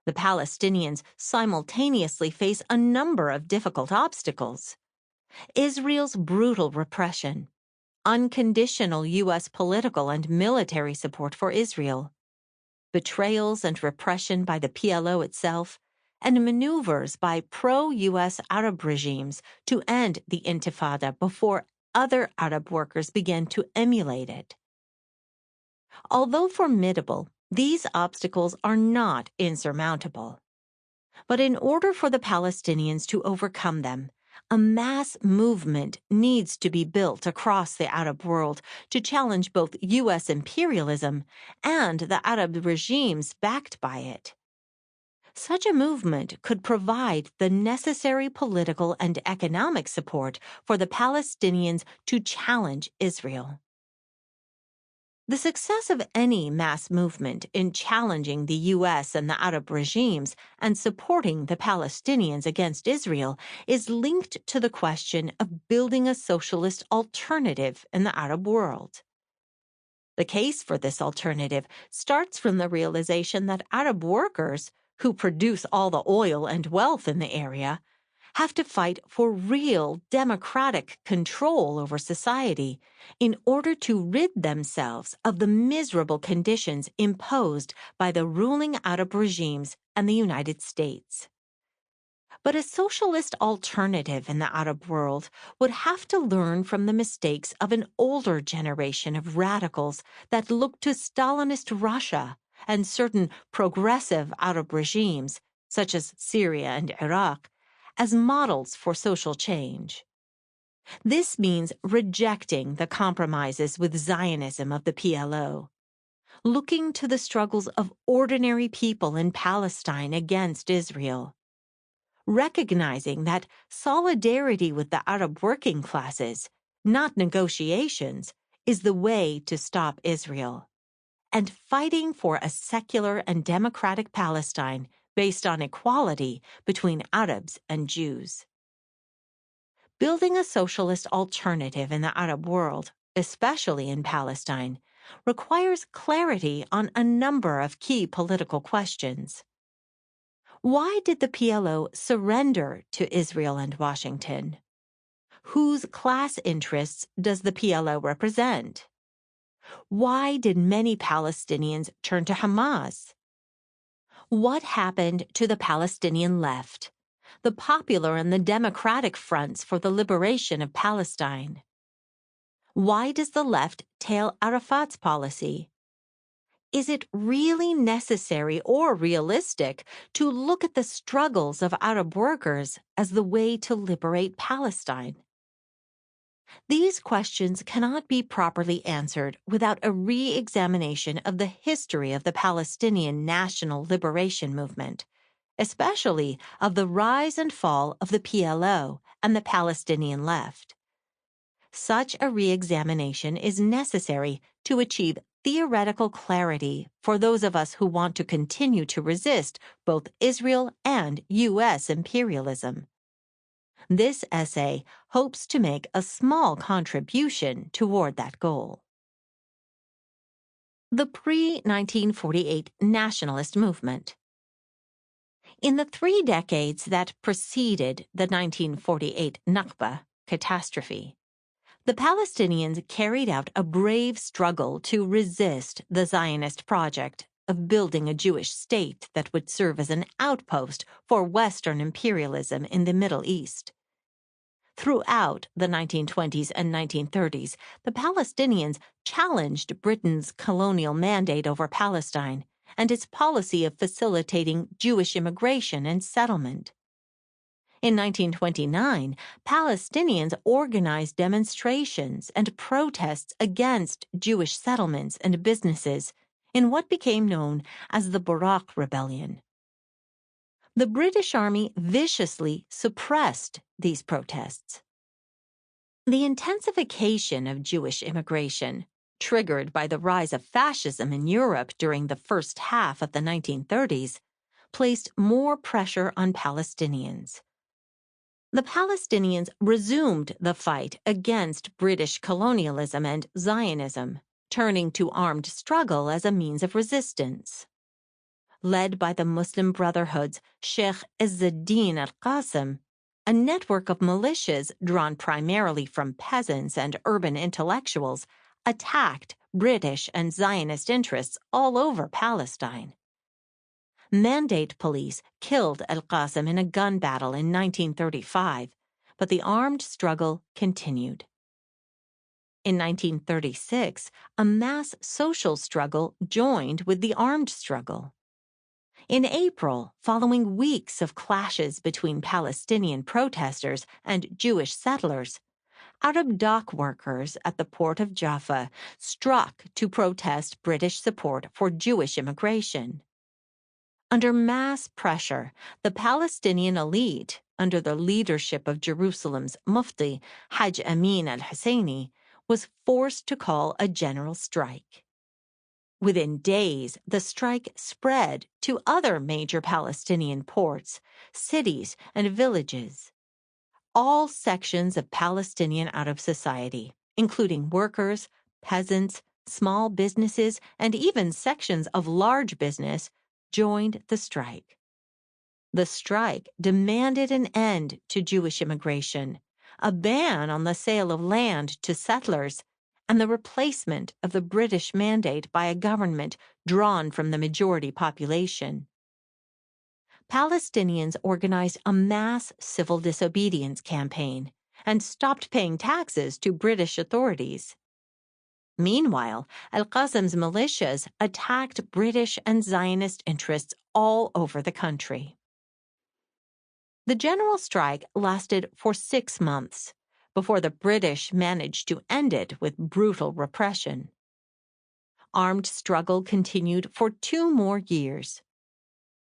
The Palestinians simultaneously face a number of difficult obstacles. Israel's brutal repression, unconditional U.S. political and military support for Israel, betrayals and repression by the PLO itself, and maneuvers by pro-U.S. Arab regimes to end the Intifada before other Arab workers began to emulate it. Although formidable, these obstacles are not insurmountable. But in order for the Palestinians to overcome them, a mass movement needs to be built across the Arab world to challenge both U.S. imperialism and the Arab regimes backed by it. Such a movement could provide the necessary political and economic support for the Palestinians to challenge Israel. The success of any mass movement in challenging the U.S. and the Arab regimes and supporting the Palestinians against Israel is linked to the question of building a socialist alternative in the Arab world. The case for this alternative starts from the realization that Arab workers, who produce all the oil and wealth in the area, have to fight for real democratic control over society in order to rid themselves of the miserable conditions imposed by the ruling Arab regimes and the United States. But a socialist alternative in the Arab world would have to learn from the mistakes of an older generation of radicals that looked to Stalinist Russia and certain progressive Arab regimes, such as Syria and Iraq, as models for social change. This means rejecting the compromises with Zionism of the PLO, looking to the struggles of ordinary people in Palestine against Israel, recognizing that solidarity with the Arab working classes, not negotiations, is the way to stop Israel, and fighting for a secular and democratic Palestine based on equality between Arabs and Jews. Building a socialist alternative in the Arab world, especially in Palestine, requires clarity on a number of key political questions. Why did the PLO surrender to Israel and Washington? Whose class interests does the PLO represent? Why did many Palestinians turn to Hamas? What happened to the Palestinian left, the popular and the democratic fronts for the liberation of Palestine? Why does the left tail Arafat's policy? Is it really necessary or realistic to look at the struggles of Arab workers as the way to liberate Palestine? These questions cannot be properly answered without a re-examination of the history of the Palestinian national liberation movement, especially of the rise and fall of the PLO and the Palestinian left. Such a re-examination is necessary to achieve theoretical clarity for those of us who want to continue to resist both Israel and U.S. imperialism. This essay hopes to make a small contribution toward that goal. The pre-1948 nationalist movement. In the 3 decades that preceded the 1948 Nakba catastrophe, the Palestinians carried out a brave struggle to resist the Zionist project of building a Jewish state that would serve as an outpost for Western imperialism in the Middle East. Throughout the 1920s and 1930s, the Palestinians challenged Britain's colonial mandate over Palestine and its policy of facilitating Jewish immigration and settlement. In 1929, Palestinians organized demonstrations and protests against Jewish settlements and businesses in what became known as the Barak Rebellion. The British Army viciously suppressed these protests. The intensification of Jewish immigration, triggered by the rise of fascism in Europe during the first half of the 1930s, placed more pressure on Palestinians. The Palestinians resumed the fight against British colonialism and Zionism, turning to armed struggle as a means of resistance. Led by the Muslim Brotherhood's Sheikh Izz-ad-Din al-Qasim, a network of militias drawn primarily from peasants and urban intellectuals attacked British and Zionist interests all over Palestine. Mandate police killed al-Qasim in a gun battle in 1935, but the armed struggle continued. In 1936, a mass social struggle joined with the armed struggle. In April, following weeks of clashes between Palestinian protesters and Jewish settlers, Arab dock workers at the port of Jaffa struck to protest British support for Jewish immigration. Under mass pressure, the Palestinian elite, under the leadership of Jerusalem's Mufti, Hajj Amin al-Husseini, was forced to call a general strike. Within days, the strike spread to other major Palestinian ports, cities, and villages. All sections of Palestinian Arab society, including workers, peasants, small businesses, and even sections of large business, joined the strike. The strike demanded an end to Jewish immigration, a ban on the sale of land to settlers, and the replacement of the British mandate by a government drawn from the majority population. Palestinians organized a mass civil disobedience campaign and stopped paying taxes to British authorities. Meanwhile, al-Qasim's militias attacked British and Zionist interests all over the country. The general strike lasted for 6 months before the British managed to end it with brutal repression. Armed struggle continued for 2 more years.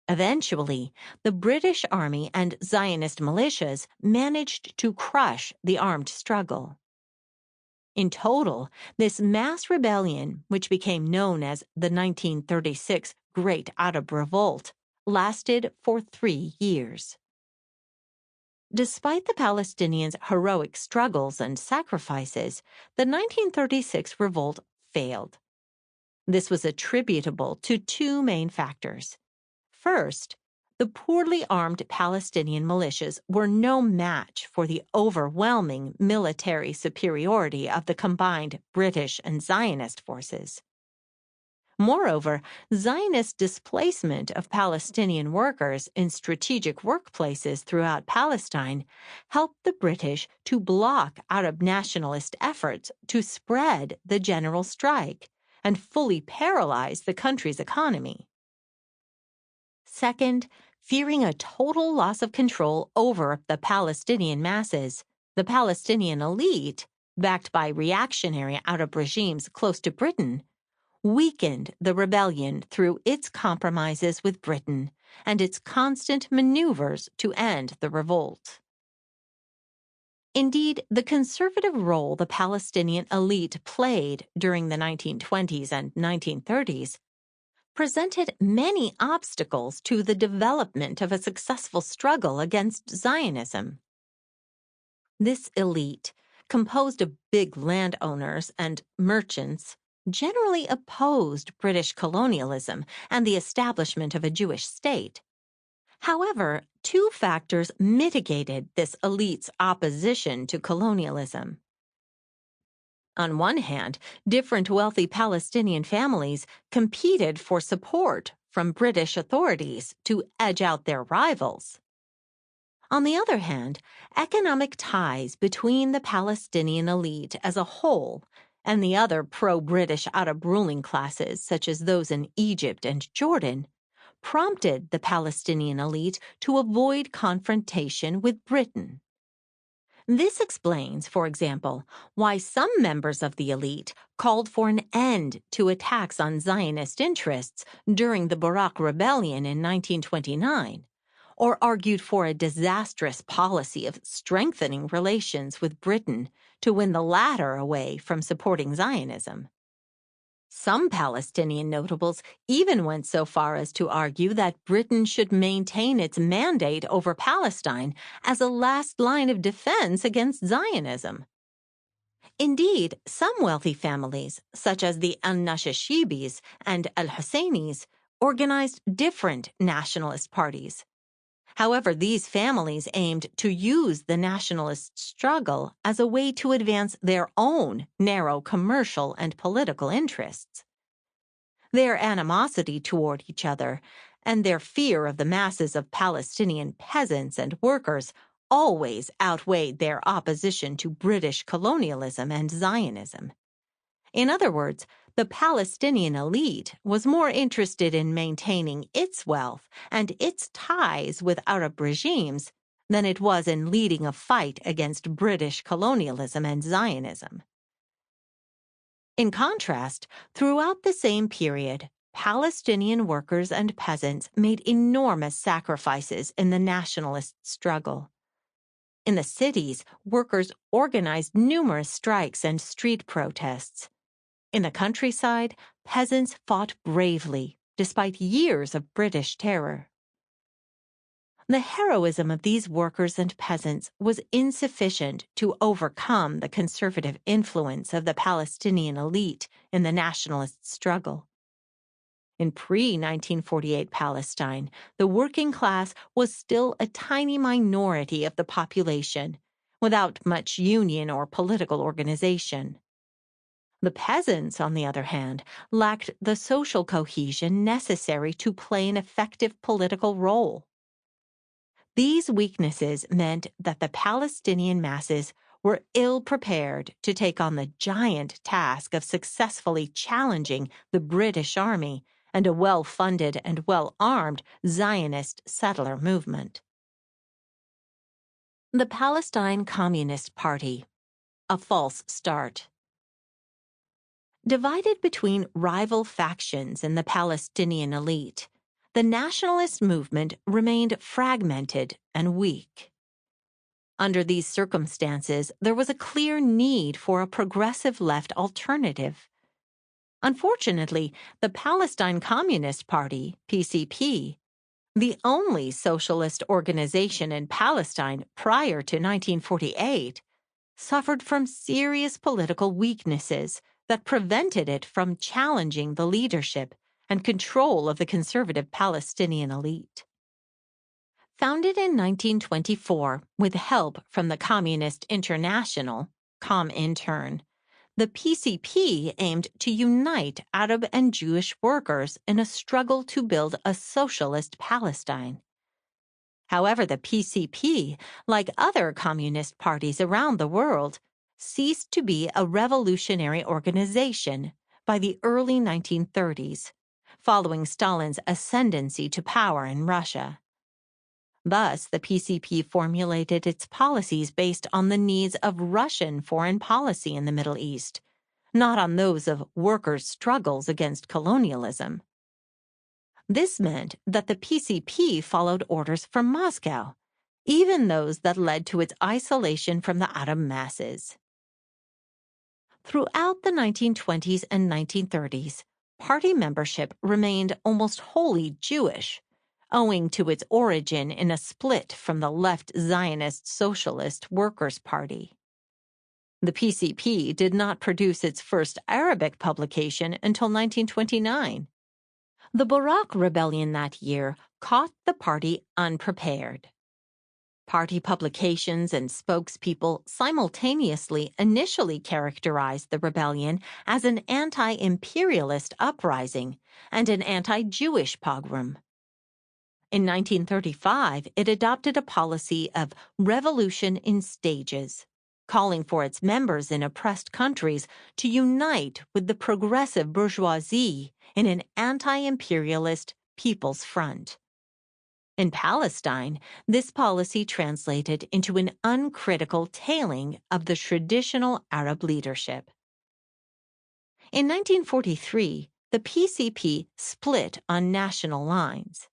Eventually, the British Army and Zionist militias managed to crush the armed struggle. In total, this mass rebellion, which became known as the 1936 Great Arab Revolt, lasted for 3 years. Despite the Palestinians' heroic struggles and sacrifices, the 1936 revolt failed. This was attributable to 2 main factors. First, the poorly armed Palestinian militias were no match for the overwhelming military superiority of the combined British and Zionist forces. Moreover, Zionist displacement of Palestinian workers in strategic workplaces throughout Palestine helped the British to block Arab nationalist efforts to spread the general strike and fully paralyze the country's economy. Second, fearing a total loss of control over the Palestinian masses, the Palestinian elite, backed by reactionary Arab regimes close to Britain, weakened the rebellion through its compromises with Britain and its constant maneuvers to end the revolt. Indeed, the conservative role the Palestinian elite played during the 1920s and 1930s presented many obstacles to the development of a successful struggle against Zionism. This elite, composed of big landowners and merchants, generally opposed British colonialism and the establishment of a Jewish state. However, two factors mitigated this elite's opposition to colonialism. On one hand, different wealthy Palestinian families competed for support from British authorities to edge out their rivals. On the other hand, economic ties between the Palestinian elite as a whole and the other pro-British Arab ruling classes, such as those in Egypt and Jordan, prompted the Palestinian elite to avoid confrontation with Britain. This explains, for example, why some members of the elite called for an end to attacks on Zionist interests during the Barak Rebellion in 1929, or argued for a disastrous policy of strengthening relations with Britain to win the latter away from supporting Zionism. Some Palestinian notables even went so far as to argue that Britain should maintain its mandate over Palestine as a last line of defense against Zionism. Indeed, some wealthy families, such as the al-Nashashibis and al-Husseinis, organized different nationalist parties. However, these families aimed to use the nationalist struggle as a way to advance their own narrow commercial and political interests. Their animosity toward each other and their fear of the masses of Palestinian peasants and workers always outweighed their opposition to British colonialism and Zionism. In other words, the Palestinian elite was more interested in maintaining its wealth and its ties with Arab regimes than it was in leading a fight against British colonialism and Zionism. In contrast, throughout the same period, Palestinian workers and peasants made enormous sacrifices in the nationalist struggle. In the cities, workers organized numerous strikes and street protests. In the countryside, peasants fought bravely, despite years of British terror. The heroism of these workers and peasants was insufficient to overcome the conservative influence of the Palestinian elite in the nationalist struggle. In pre-1948 Palestine, the working class was still a tiny minority of the population, without much union or political organization. The peasants, on the other hand, lacked the social cohesion necessary to play an effective political role. These weaknesses meant that the Palestinian masses were ill-prepared to take on the giant task of successfully challenging the British Army and a well-funded and well-armed Zionist settler movement. The Palestine Communist Party, a false start. Divided between rival factions in the Palestinian elite, the nationalist movement remained fragmented and weak. Under these circumstances, there was a clear need for a progressive left alternative. Unfortunately, the Palestine Communist Party, PCP, the only socialist organization in Palestine prior to 1948, suffered from serious political weaknesses that prevented it from challenging the leadership and control of the conservative Palestinian elite. Founded in 1924 with help from the Communist International, Comintern, the PCP aimed to unite Arab and Jewish workers in a struggle to build a socialist Palestine. However, the PCP, like other communist parties around the world, ceased to be a revolutionary organization by the early 1930s, following Stalin's ascendancy to power in Russia. Thus, the PCP formulated its policies based on the needs of Russian foreign policy in the Middle East, not on those of workers' struggles against colonialism. This meant that the PCP followed orders from Moscow. even those that led to its isolation from the Arab masses. Throughout the 1920s and 1930s, party membership remained almost wholly Jewish, owing to its origin in a split from the left Zionist Socialist Workers' Party. The PCP did not produce its first Arabic publication until 1929. The Barak Rebellion that year caught the party unprepared. Party publications and spokespeople simultaneously initially characterized the rebellion as an anti-imperialist uprising and an anti-Jewish pogrom. In 1935, it adopted a policy of revolution in stages, calling for its members in oppressed countries to unite with the progressive bourgeoisie in an anti-imperialist People's Front. In Palestine, this policy translated into an uncritical tailing of the traditional Arab leadership. In 1943, the PCP split on national lines.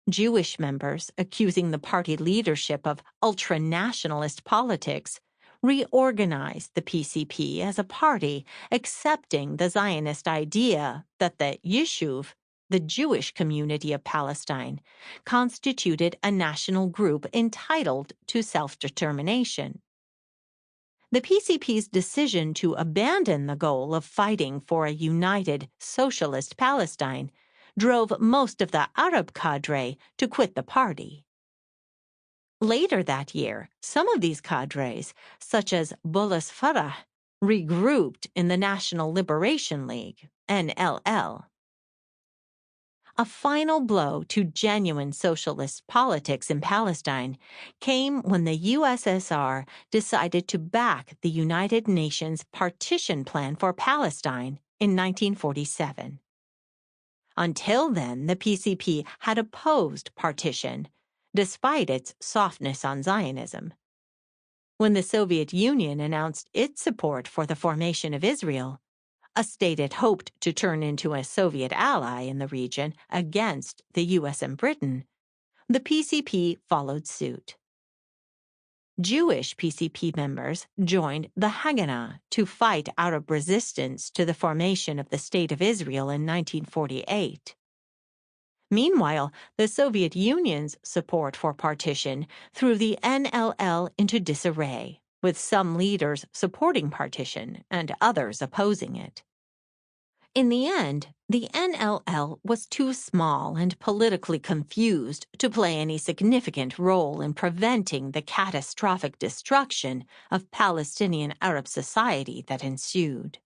Jewish members, accusing the party leadership of ultra-nationalist politics, reorganized the PCP as a party accepting the Zionist idea that the Yishuv, the Jewish community of Palestine, constituted a national group entitled to self-determination. The PCP's decision to abandon the goal of fighting for a united socialist Palestine drove most of the Arab cadre to quit the party. Later that year, some of these cadres, such as Bolas Farah, regrouped in the National Liberation League, NLL. A final blow to genuine socialist politics in Palestine came when the USSR decided to back the United Nations partition plan for Palestine in 1947. Until then, the PCP had opposed partition, despite its softness on Zionism. When the Soviet Union announced its support for the formation of Israel, a state it hoped to turn into a Soviet ally in the region against the U.S. and Britain, the PCP followed suit. Jewish PCP members joined the Haganah to fight Arab resistance to the formation of the State of Israel in 1948. Meanwhile, the Soviet Union's support for partition threw the NLL into disarray, with some leaders supporting partition and others opposing it. In the end, the NLL was too small and politically confused to play any significant role in preventing the catastrophic destruction of Palestinian Arab society that ensued.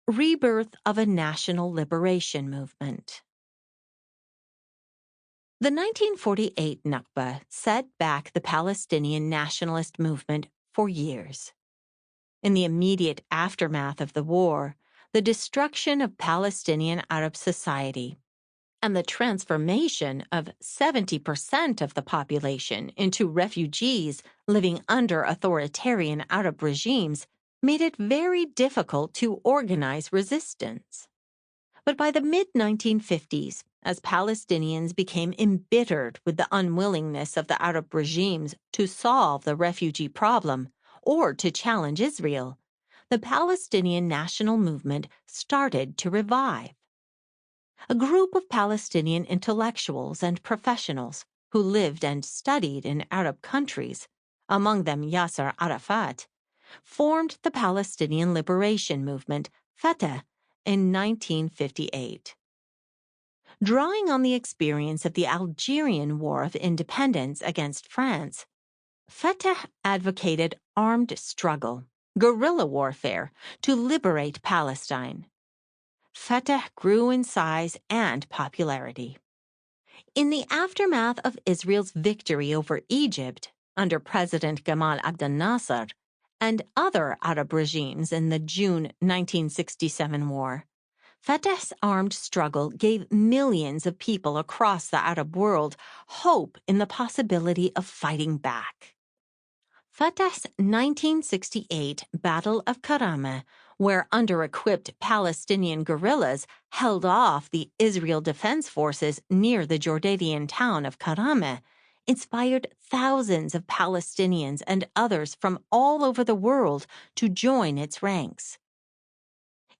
Rebirth of a national liberation movement. The 1948 Nakba set back the Palestinian nationalist movement for years. In the immediate aftermath of the war, the destruction of Palestinian Arab society, and the transformation of 70% of the population into refugees living under authoritarian Arab regimes made it very difficult to organize resistance. But by the mid-1950s, as Palestinians became embittered with the unwillingness of the Arab regimes to solve the refugee problem or to challenge Israel, the Palestinian national movement started to revive. A group of Palestinian intellectuals and professionals who lived and studied in Arab countries, among them Yasser Arafat, formed the Palestinian Liberation Movement, Fatah, in 1958. Drawing on the experience of the Algerian War of Independence against France, Fatah advocated armed struggle, guerrilla warfare, to liberate Palestine. Fatah grew in size and popularity. In the aftermath of Israel's victory over Egypt under President Gamal Abdel Nasser and other Arab regimes in the June 1967 war, Fatah's armed struggle gave millions of people across the Arab world hope in the possibility of fighting back. Fatah's 1968 Battle of Karama, where under-equipped Palestinian guerrillas held off the Israel Defense Forces near the Jordanian town of Karama, inspired thousands of Palestinians and others from all over the world to join its ranks.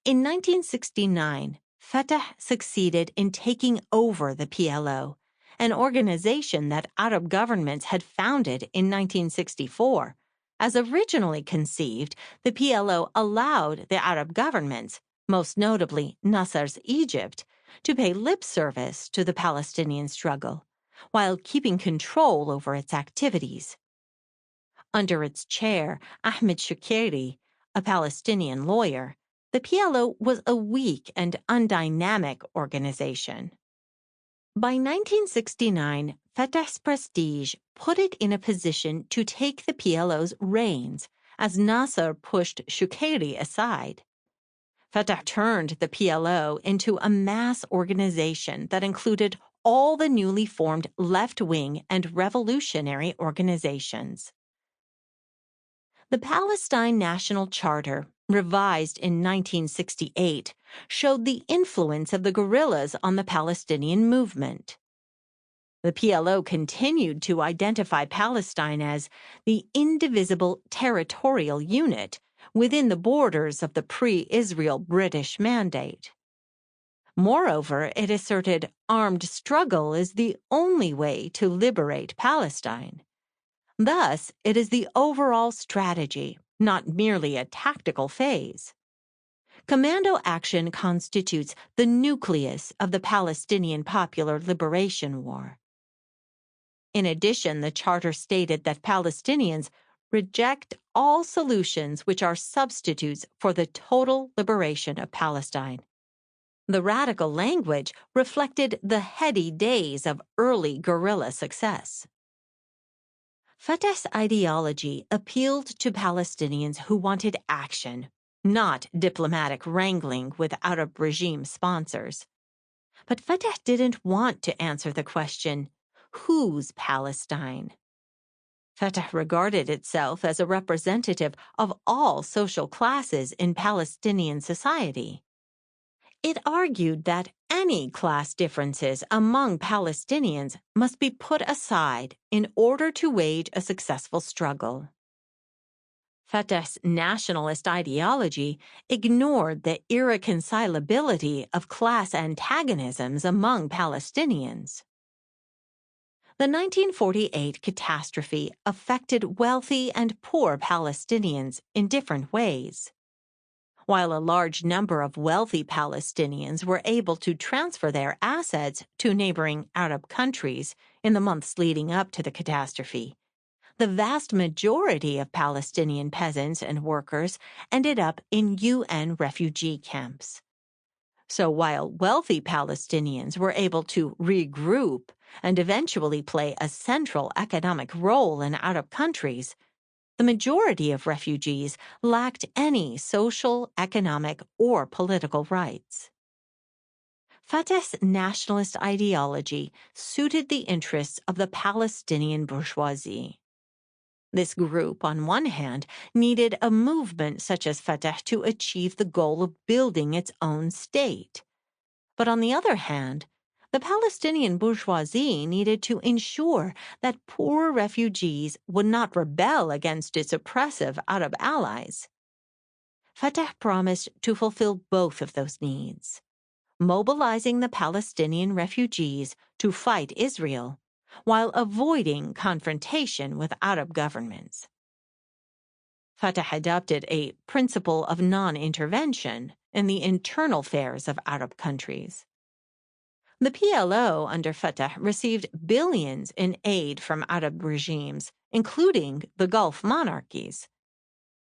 In 1969, Fatah succeeded in taking over the PLO, an organization that Arab governments had founded in 1964. As originally conceived, the PLO allowed the Arab governments, most notably Nasser's Egypt, to pay lip service to the Palestinian struggle, while keeping control over its activities. Under its chair, Ahmed Shukeri, a Palestinian lawyer, the PLO was a weak and undynamic organization. By 1969, Fatah's prestige put it in a position to take the PLO's reins as Nasser pushed Shukeri aside. Fatah turned the PLO into a mass organization that included all the newly formed left-wing and revolutionary organizations. The Palestine National Charter, revised in 1968, showed the influence of the guerrillas on the Palestinian movement. The PLO continued to identify Palestine as the indivisible territorial unit within the borders of the pre-Israel British Mandate. Moreover, it asserted armed struggle is the only way to liberate Palestine. Thus, it is the overall strategy, not merely a tactical phase. Commando action constitutes the nucleus of the Palestinian Popular Liberation War. In addition, the Charter stated that Palestinians reject all solutions which are substitutes for the total liberation of Palestine. The radical language reflected the heady days of early guerrilla success. Fatah's ideology appealed to Palestinians who wanted action, not diplomatic wrangling with Arab regime sponsors. But Fatah didn't want to answer the question, whose Palestine? Fatah regarded itself as a representative of all social classes in Palestinian society. It argued that any class differences among Palestinians must be put aside in order to wage a successful struggle. Fatah's nationalist ideology ignored the irreconcilability of class antagonisms among Palestinians. The 1948 catastrophe affected wealthy and poor Palestinians in different ways. While a large number of wealthy Palestinians were able to transfer their assets to neighboring Arab countries in the months leading up to the catastrophe, the vast majority of Palestinian peasants and workers ended up in UN refugee camps. So while wealthy Palestinians were able to regroup and eventually play a central economic role in Arab countries, the majority of refugees lacked any social, economic, or political rights. Fatah's nationalist ideology suited the interests of the Palestinian bourgeoisie. This group, on one hand, needed a movement such as Fatah to achieve the goal of building its own state. But on the other hand, the Palestinian bourgeoisie needed to ensure that poor refugees would not rebel against its oppressive Arab allies. Fatah promised to fulfill both of those needs, mobilizing the Palestinian refugees to fight Israel while avoiding confrontation with Arab governments. Fatah adopted a principle of non-intervention in the internal affairs of Arab countries. The PLO under Fatah received billions in aid from Arab regimes, including the Gulf monarchies.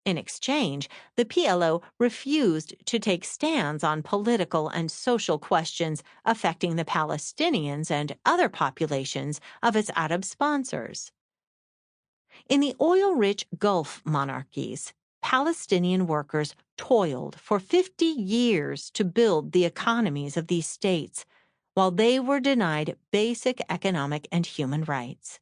In exchange, the PLO refused to take stands on political and social questions affecting the Palestinians and other populations of its Arab sponsors. In the oil-rich Gulf monarchies, Palestinian workers toiled for 50 years to build the economies of these states, while they were denied basic economic and human rights.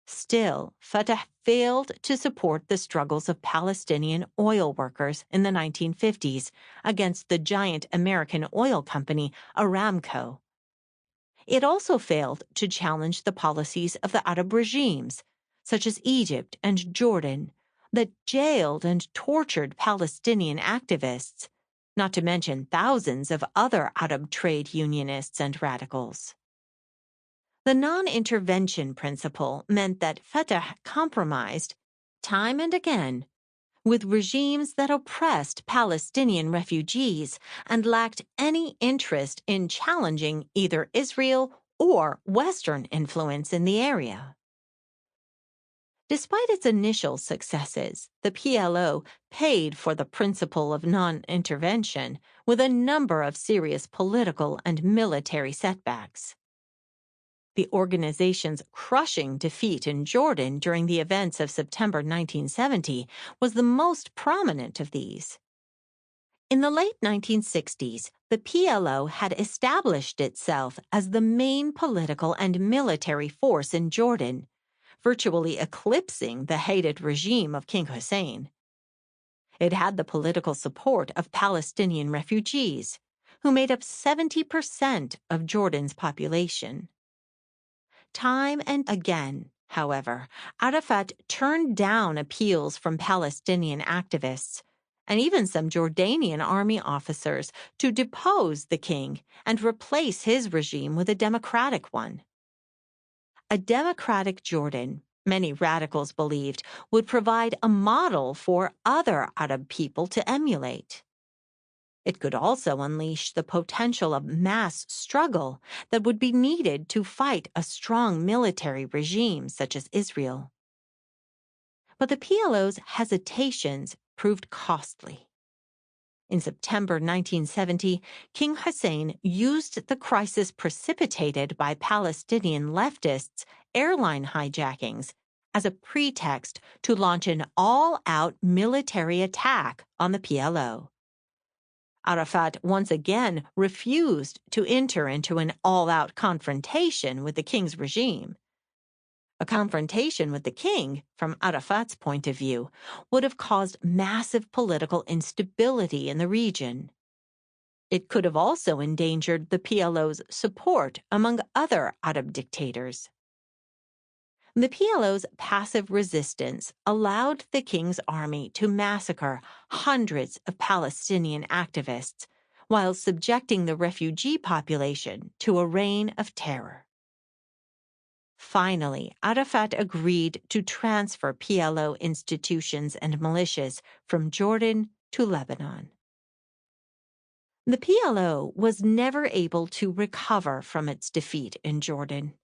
Still, Fatah failed to support the struggles of Palestinian oil workers in the 1950s against the giant American oil company Aramco. It also failed to challenge the policies of the Arab regimes, such as Egypt and Jordan, that jailed and tortured Palestinian activists, not to mention thousands of other Arab trade unionists and radicals. The non-intervention principle meant that Fatah compromised, time and again, with regimes that oppressed Palestinian refugees and lacked any interest in challenging either Israel or Western influence in the area. Despite its initial successes, the PLO paid for the principle of non-intervention with a number of serious political and military setbacks. The organization's crushing defeat in Jordan during the events of September 1970 was the most prominent of these. In the late 1960s, the PLO had established itself as the main political and military force in Jordan, virtually eclipsing the hated regime of King Hussein. It had the political support of Palestinian refugees, who made up 70% of Jordan's population. Time and again, however, Arafat turned down appeals from Palestinian activists and even some Jordanian army officers to depose the king and replace his regime with a democratic one. A democratic Jordan, many radicals believed, would provide a model for other Arab people to emulate. It could also unleash the potential of mass struggle that would be needed to fight a strong military regime such as Israel. But the PLO's hesitations proved costly. In September 1970, King Hussein used the crisis precipitated by Palestinian leftists' airline hijackings as a pretext to launch an all-out military attack on the PLO. Arafat once again refused to enter into an all-out confrontation with the king's regime. A confrontation with the king, from Arafat's point of view, would have caused massive political instability in the region. It could have also endangered the PLO's support among other Arab dictators. The PLO's passive resistance allowed the king's army to massacre hundreds of Palestinian activists while subjecting the refugee population to a reign of terror. Finally, Arafat agreed to transfer PLO institutions and militias from Jordan to Lebanon. The PLO was never able to recover from its defeat in Jordan.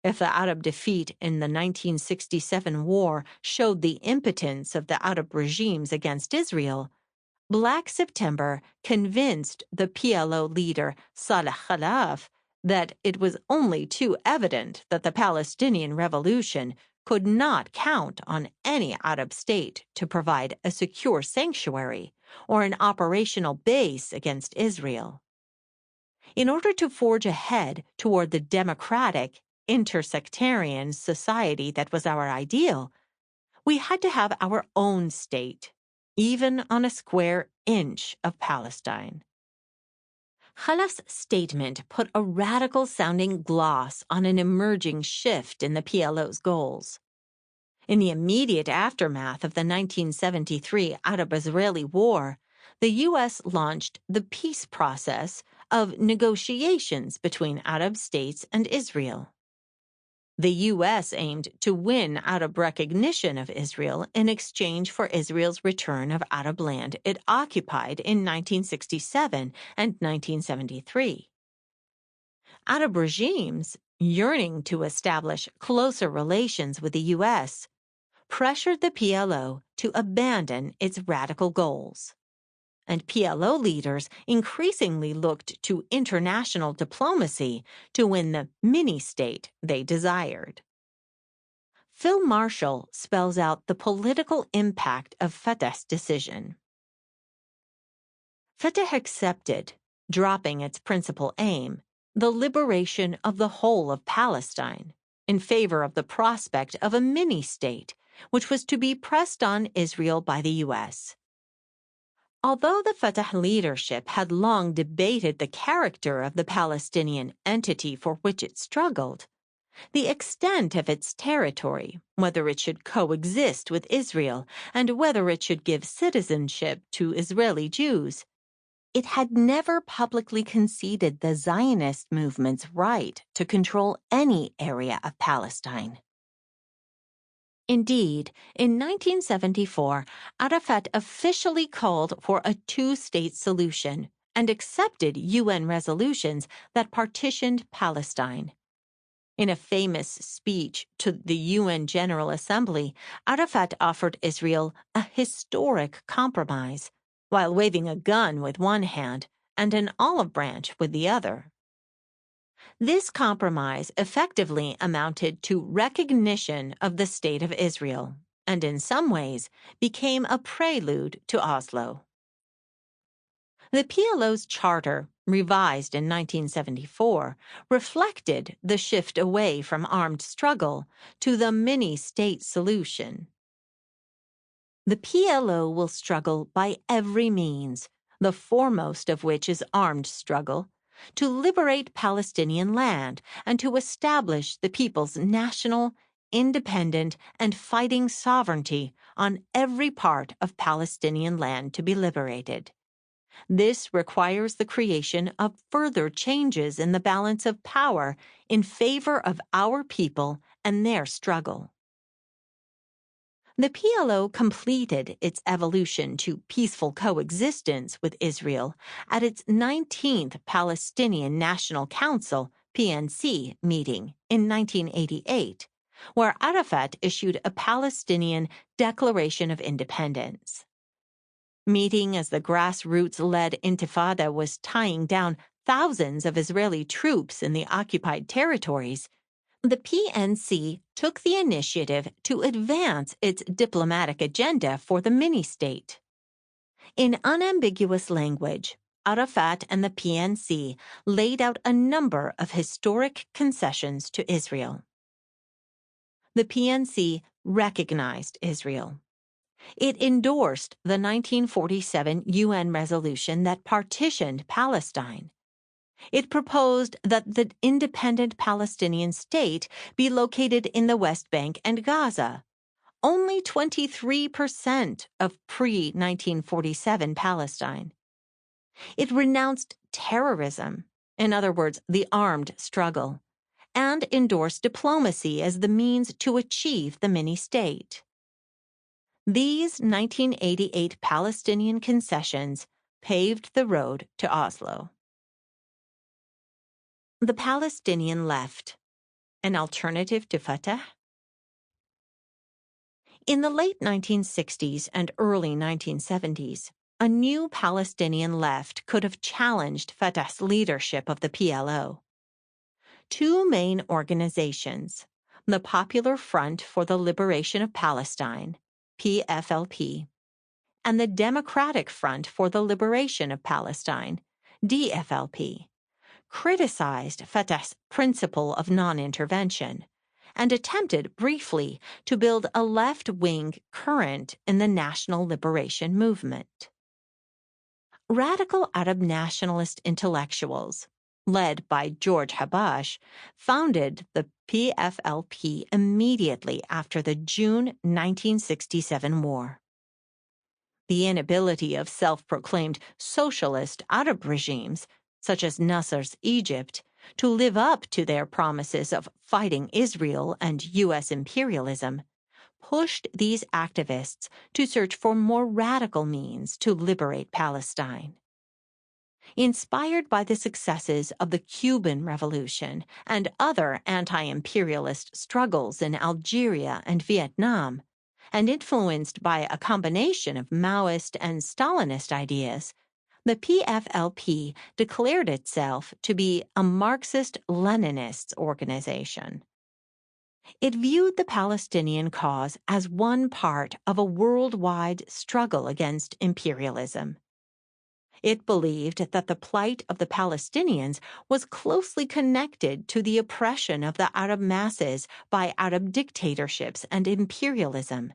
If the Arab defeat in the 1967 war showed the impotence of the Arab regimes against Israel, Black September convinced the PLO leader Saleh Khalaf that it was only too evident that the Palestinian Revolution could not count on any Arab state to provide a secure sanctuary or an operational base against Israel. In order to forge ahead toward the democratic, intersectarian society that was our ideal, we had to have our own state, even on a square inch of Palestine. Khalaf's statement put a radical-sounding gloss on an emerging shift in the PLO's goals. In the immediate aftermath of the 1973 Arab-Israeli War, the U.S. launched the peace process of negotiations between Arab states and Israel. The U.S. aimed to win Arab recognition of Israel in exchange for Israel's return of Arab land it occupied in 1967 and 1973. Arab regimes, yearning to establish closer relations with the U.S., pressured the PLO to abandon its radical goals. And PLO leaders increasingly looked to international diplomacy to win the mini-state they desired. Phil Marshall spells out the political impact of Fatah's decision. Fatah accepted, dropping its principal aim, the liberation of the whole of Palestine, in favor of the prospect of a mini-state, which was to be pressed on Israel by the U.S. Although the Fatah leadership had long debated the character of the Palestinian entity for which it struggled, the extent of its territory, whether it should coexist with Israel, and whether it should give citizenship to Israeli Jews, it had never publicly conceded the Zionist movement's right to control any area of Palestine. Indeed, in 1974, Arafat officially called for a two-state solution and accepted UN resolutions that partitioned Palestine. In a famous speech to the UN General Assembly, Arafat offered Israel a historic compromise, while waving a gun with one hand and an olive branch with the other. This compromise effectively amounted to recognition of the State of Israel, and in some ways became a prelude to Oslo. The PLO's charter, revised in 1974, reflected the shift away from armed struggle to the mini-state solution. The PLO will struggle by every means, the foremost of which is armed struggle, to liberate Palestinian land and to establish the people's national, independent, and fighting sovereignty on every part of Palestinian land to be liberated. This requires the creation of further changes in the balance of power in favor of our people and their struggle. The PLO completed its evolution to peaceful coexistence with Israel at its 19th Palestinian National Council (PNC) meeting in 1988, where Arafat issued a Palestinian Declaration of Independence. Meeting as the grassroots-led Intifada was tying down thousands of Israeli troops in the occupied territories, the PNC took the initiative to advance its diplomatic agenda for the mini-state. In unambiguous language, Arafat and the PNC laid out a number of historic concessions to Israel. The PNC recognized Israel. It endorsed the 1947 UN resolution that partitioned Palestine. It proposed that the independent Palestinian state be located in the West Bank and Gaza, only 23% of pre-1947 Palestine. It renounced terrorism, in other words, the armed struggle, and endorsed diplomacy as the means to achieve the mini-state. These 1988 Palestinian concessions paved the road to Oslo. The Palestinian left, an alternative to Fatah? In the late 1960s and early 1970s, a new Palestinian left could have challenged Fatah's leadership of the PLO. Two main organizations, the Popular Front for the Liberation of Palestine, PFLP, and the Democratic Front for the Liberation of Palestine, DFLP, criticized Fatah's principle of non-intervention and attempted briefly to build a left-wing current in the national liberation movement. Radical Arab nationalist intellectuals, led by George Habash, founded the PFLP immediately after the June 1967 war. The inability of self-proclaimed socialist Arab regimes, such as Nasser's Egypt, to live up to their promises of fighting Israel and U.S. imperialism, pushed these activists to search for more radical means to liberate Palestine. Inspired by the successes of the Cuban Revolution and other anti-imperialist struggles in Algeria and Vietnam, and influenced by a combination of Maoist and Stalinist ideas, the PFLP declared itself to be a Marxist-Leninist organization. It viewed the Palestinian cause as one part of a worldwide struggle against imperialism. It believed that the plight of the Palestinians was closely connected to the oppression of the Arab masses by Arab dictatorships and imperialism.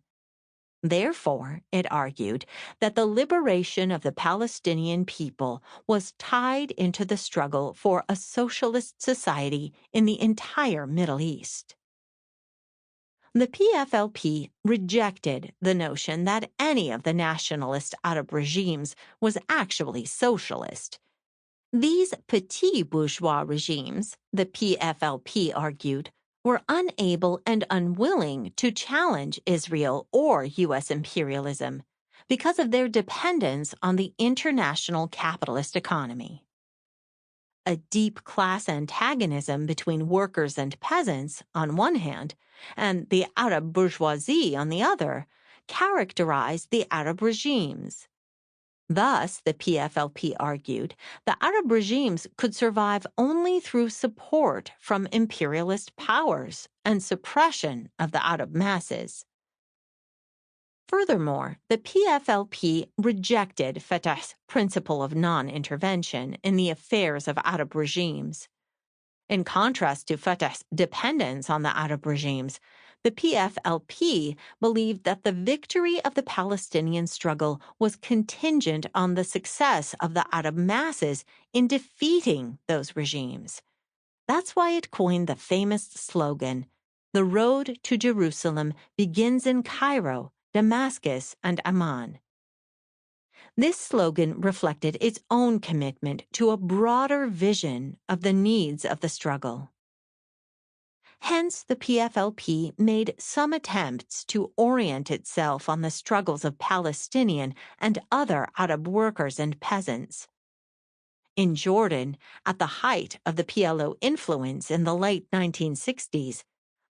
Therefore, it argued that the liberation of the Palestinian people was tied into the struggle for a socialist society in the entire Middle East. The PFLP rejected the notion that any of the nationalist Arab regimes was actually socialist. These petit bourgeois regimes, the PFLP argued, were unable and unwilling to challenge Israel or U.S. imperialism because of their dependence on the international capitalist economy. A deep class antagonism between workers and peasants, on one hand, and the Arab bourgeoisie, on the other, characterized the Arab regimes. Thus, the PFLP argued, the Arab regimes could survive only through support from imperialist powers and suppression of the Arab masses. Furthermore, the PFLP rejected Fatah's principle of non-intervention in the affairs of Arab regimes. In contrast to Fatah's dependence on the Arab regimes, the PFLP believed that the victory of the Palestinian struggle was contingent on the success of the Arab masses in defeating those regimes. That's why it coined the famous slogan, "The road to Jerusalem begins in Cairo, Damascus, and Amman." This slogan reflected its own commitment to a broader vision of the needs of the struggle. Hence, the PFLP made some attempts to orient itself on the struggles of Palestinian and other Arab workers and peasants. In Jordan, at the height of the PLO influence in the late 1960s,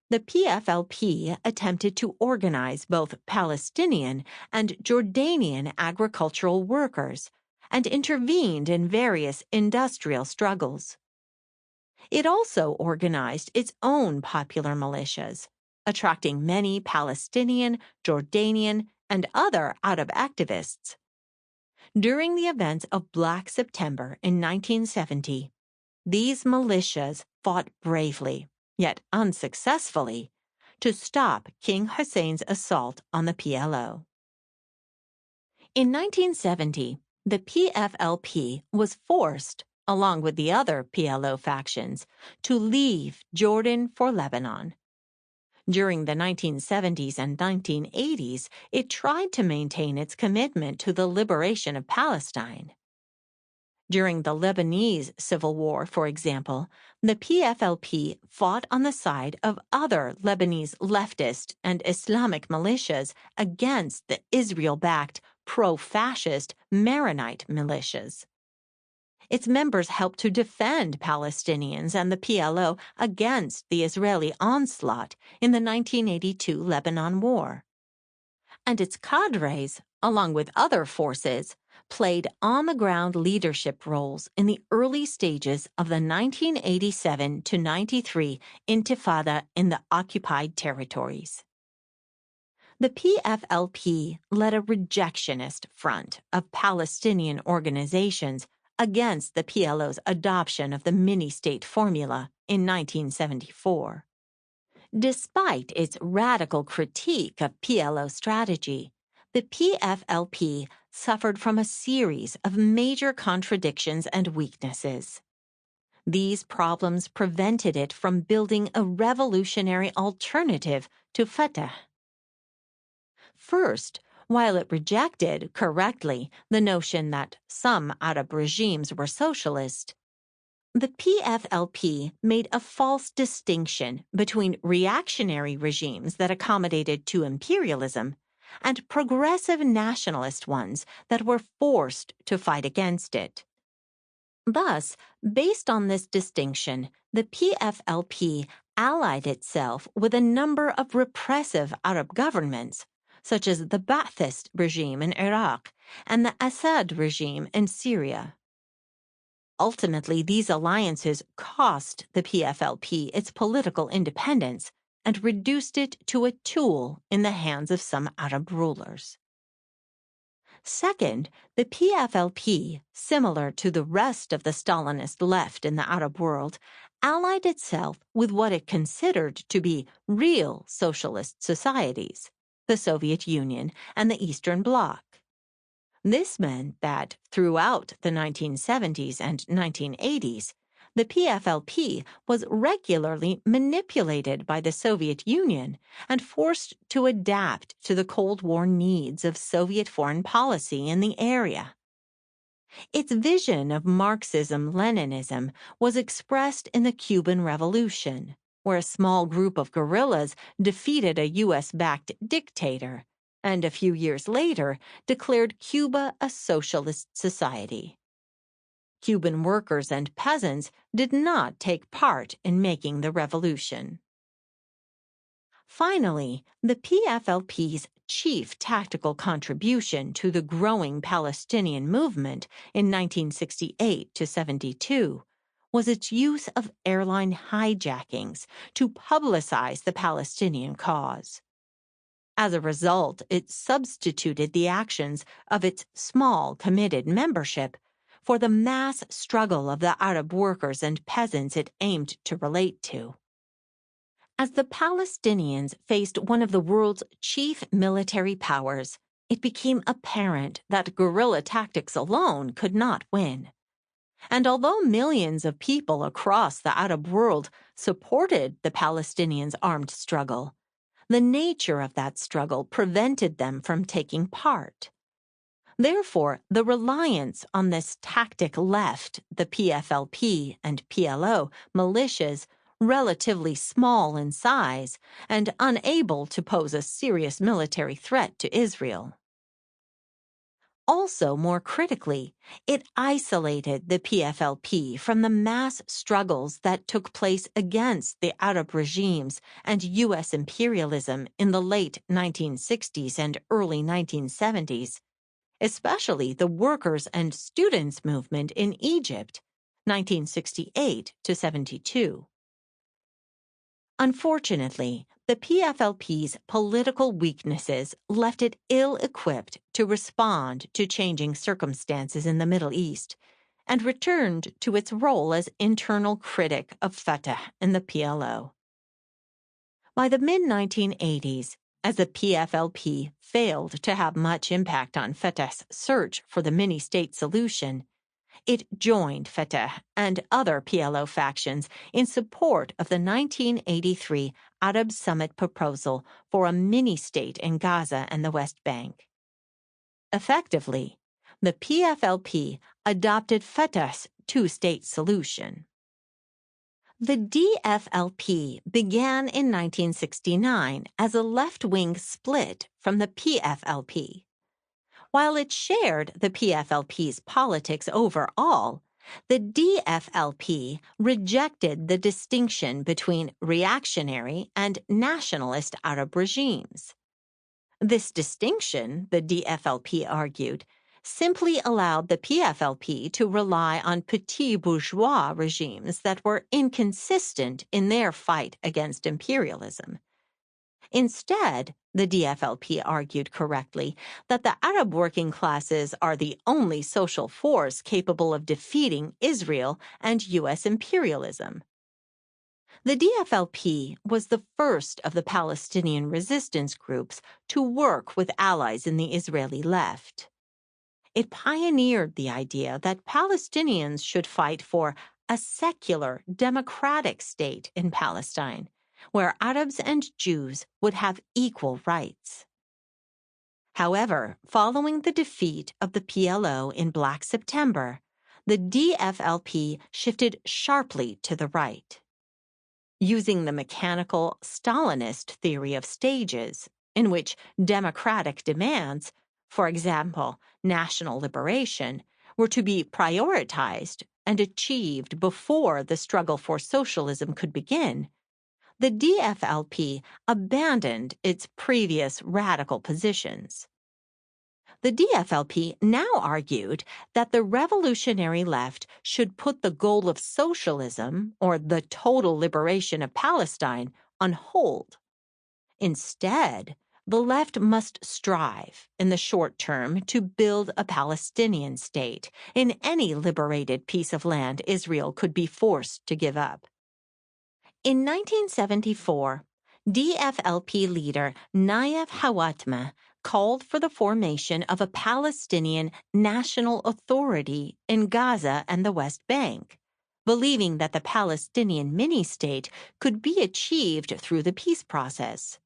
the PFLP attempted to organize both Palestinian and Jordanian agricultural workers and intervened in various industrial struggles. It also organized its own popular militias, attracting many Palestinian, Jordanian, and other Arab activists. During the events of Black September in 1970, these militias fought bravely, yet unsuccessfully, to stop King Hussein's assault on the PLO. In 1970, the PFLP was forced, along with the other PLO factions, to leave Jordan for Lebanon. During the 1970s and 1980s, it tried to maintain its commitment to the liberation of Palestine. During the Lebanese Civil War, for example, the PFLP fought on the side of other Lebanese leftist and Islamic militias against the Israel-backed pro-fascist Maronite militias. Its members helped to defend Palestinians and the PLO against the Israeli onslaught in the 1982 Lebanon War. And its cadres, along with other forces, played on-the-ground leadership roles in the early stages of the 1987 to 93 Intifada in the occupied territories. The PFLP led a rejectionist front of Palestinian organizations against the PLO's adoption of the mini-state formula in 1974. Despite its radical critique of PLO strategy, the PFLP suffered from a series of major contradictions and weaknesses. These problems prevented it from building a revolutionary alternative to Fatah. First, while it rejected, correctly, the notion that some Arab regimes were socialist, the PFLP made a false distinction between reactionary regimes that accommodated to imperialism and progressive nationalist ones that were forced to fight against it. Thus, based on this distinction, the PFLP allied itself with a number of repressive Arab governments, such as the Ba'athist regime in Iraq and the Assad regime in Syria. Ultimately, these alliances cost the PFLP its political independence and reduced it to a tool in the hands of some Arab rulers. Second, the PFLP, similar to the rest of the Stalinist left in the Arab world, allied itself with what it considered to be real socialist societies, the Soviet Union, and the Eastern Bloc. This meant that throughout the 1970s and 1980s, the PFLP was regularly manipulated by the Soviet Union and forced to adapt to the Cold War needs of Soviet foreign policy in the area. Its vision of Marxism-Leninism was expressed in the Cuban Revolution, where a small group of guerrillas defeated a U.S.-backed dictator and a few years later declared Cuba a socialist society. Cuban workers and peasants did not take part in making the revolution. Finally, the PFLP's chief tactical contribution to the growing Palestinian movement in 1968 to 72 was its use of airline hijackings to publicize the Palestinian cause. As a result, it substituted the actions of its small, committed membership for the mass struggle of the Arab workers and peasants it aimed to relate to. As the Palestinians faced one of the world's chief military powers, it became apparent that guerrilla tactics alone could not win. And although millions of people across the Arab world supported the Palestinians' armed struggle, the nature of that struggle prevented them from taking part. Therefore, the reliance on this tactic left the PFLP and PLO militias relatively small in size and unable to pose a serious military threat to Israel. Also, more critically, it isolated the PFLP from the mass struggles that took place against the Arab regimes and U.S. imperialism in the late 1960s and early 1970s, especially the workers' and students' movement in Egypt, 1968 to 72. Unfortunately, the PFLP's political weaknesses left it ill-equipped to respond to changing circumstances in the Middle East and returned to its role as internal critic of Fatah and the PLO. By the mid-1980s, as the PFLP failed to have much impact on Fatah's search for the mini-state solution, it joined Fatah and other PLO factions in support of the 1983 Arab Summit proposal for a mini-state in Gaza and the West Bank. Effectively, the PFLP adopted Fatah's two-state solution. The DFLP began in 1969 as a left-wing split from the PFLP. While it shared the PFLP's politics overall, the DFLP rejected the distinction between reactionary and nationalist Arab regimes. This distinction, the DFLP argued, simply allowed the PFLP to rely on petit bourgeois regimes that were inconsistent in their fight against imperialism. Instead, the DFLP argued correctly that the Arab working classes are the only social force capable of defeating Israel and U.S. imperialism. The DFLP was the first of the Palestinian resistance groups to work with allies in the Israeli left. It pioneered the idea that Palestinians should fight for a secular, democratic state in Palestine, where Arabs and Jews would have equal rights. However, following the defeat of the PLO in Black September, the DFLP shifted sharply to the right. Using the mechanical Stalinist theory of stages, in which democratic demands, for example, national liberation, were to be prioritized and achieved before the struggle for socialism could begin, the DFLP abandoned its previous radical positions. The DFLP now argued that the revolutionary left should put the goal of socialism, or the total liberation of Palestine, on hold. Instead, the left must strive, in the short term, to build a Palestinian state in any liberated piece of land Israel could be forced to give up. In 1974, DFLP leader Nayef Hawatmeh called for the formation of a Palestinian national authority in Gaza and the West Bank, believing that the Palestinian mini-state could be achieved through the peace process.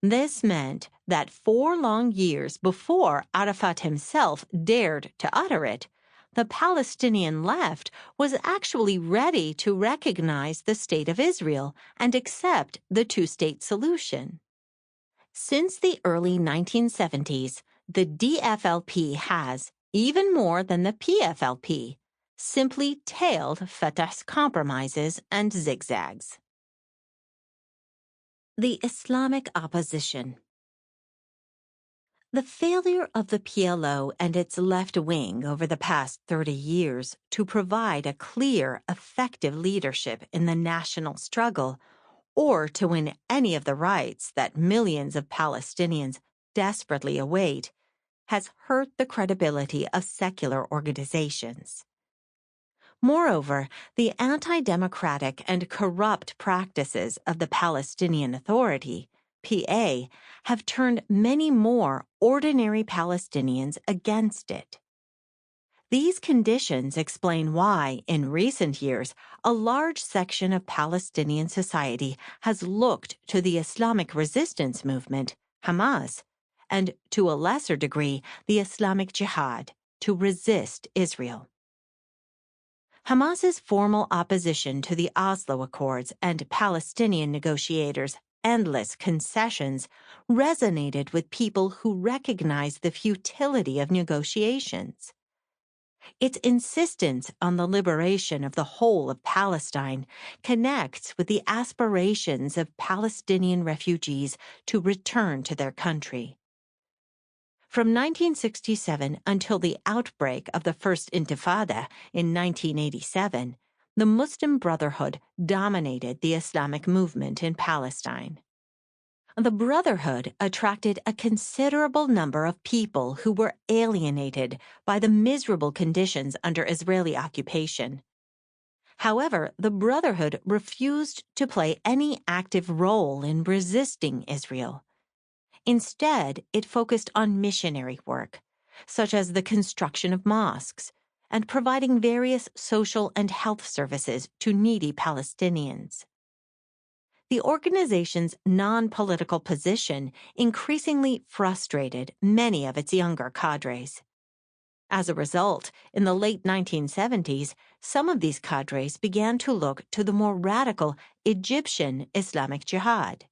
This meant that 4 long years before Arafat himself dared to utter it, the Palestinian left was actually ready to recognize the State of Israel and accept the two-state solution. Since the early 1970s, the DFLP has, even more than the PFLP, simply tailed Fatah's compromises and zigzags. The Islamic opposition. The failure of the PLO and its left wing over the past 30 years to provide a clear, effective leadership in the national struggle or to win any of the rights that millions of Palestinians desperately await has hurt the credibility of secular organizations. Moreover, the anti-democratic and corrupt practices of the Palestinian Authority, PA, have turned many more ordinary Palestinians against it. These conditions explain why, in recent years, a large section of Palestinian society has looked to the Islamic resistance movement, Hamas, and, to a lesser degree, the Islamic Jihad, to resist Israel. Hamas's formal opposition to the Oslo Accords and Palestinian negotiators' endless concessions resonated with people who recognized the futility of negotiations. Its insistence on the liberation of the whole of Palestine connects with the aspirations of Palestinian refugees to return to their country. From 1967 until the outbreak of the First Intifada in 1987, the Muslim Brotherhood dominated the Islamic movement in Palestine. The Brotherhood attracted a considerable number of people who were alienated by the miserable conditions under Israeli occupation. However, the Brotherhood refused to play any active role in resisting Israel. Instead, it focused on missionary work, such as the construction of mosques and providing various social and health services to needy Palestinians. The organization's non-political position increasingly frustrated many of its younger cadres. As a result, in the late 1970s, some of these cadres began to look to the more radical Egyptian Islamic Jihad.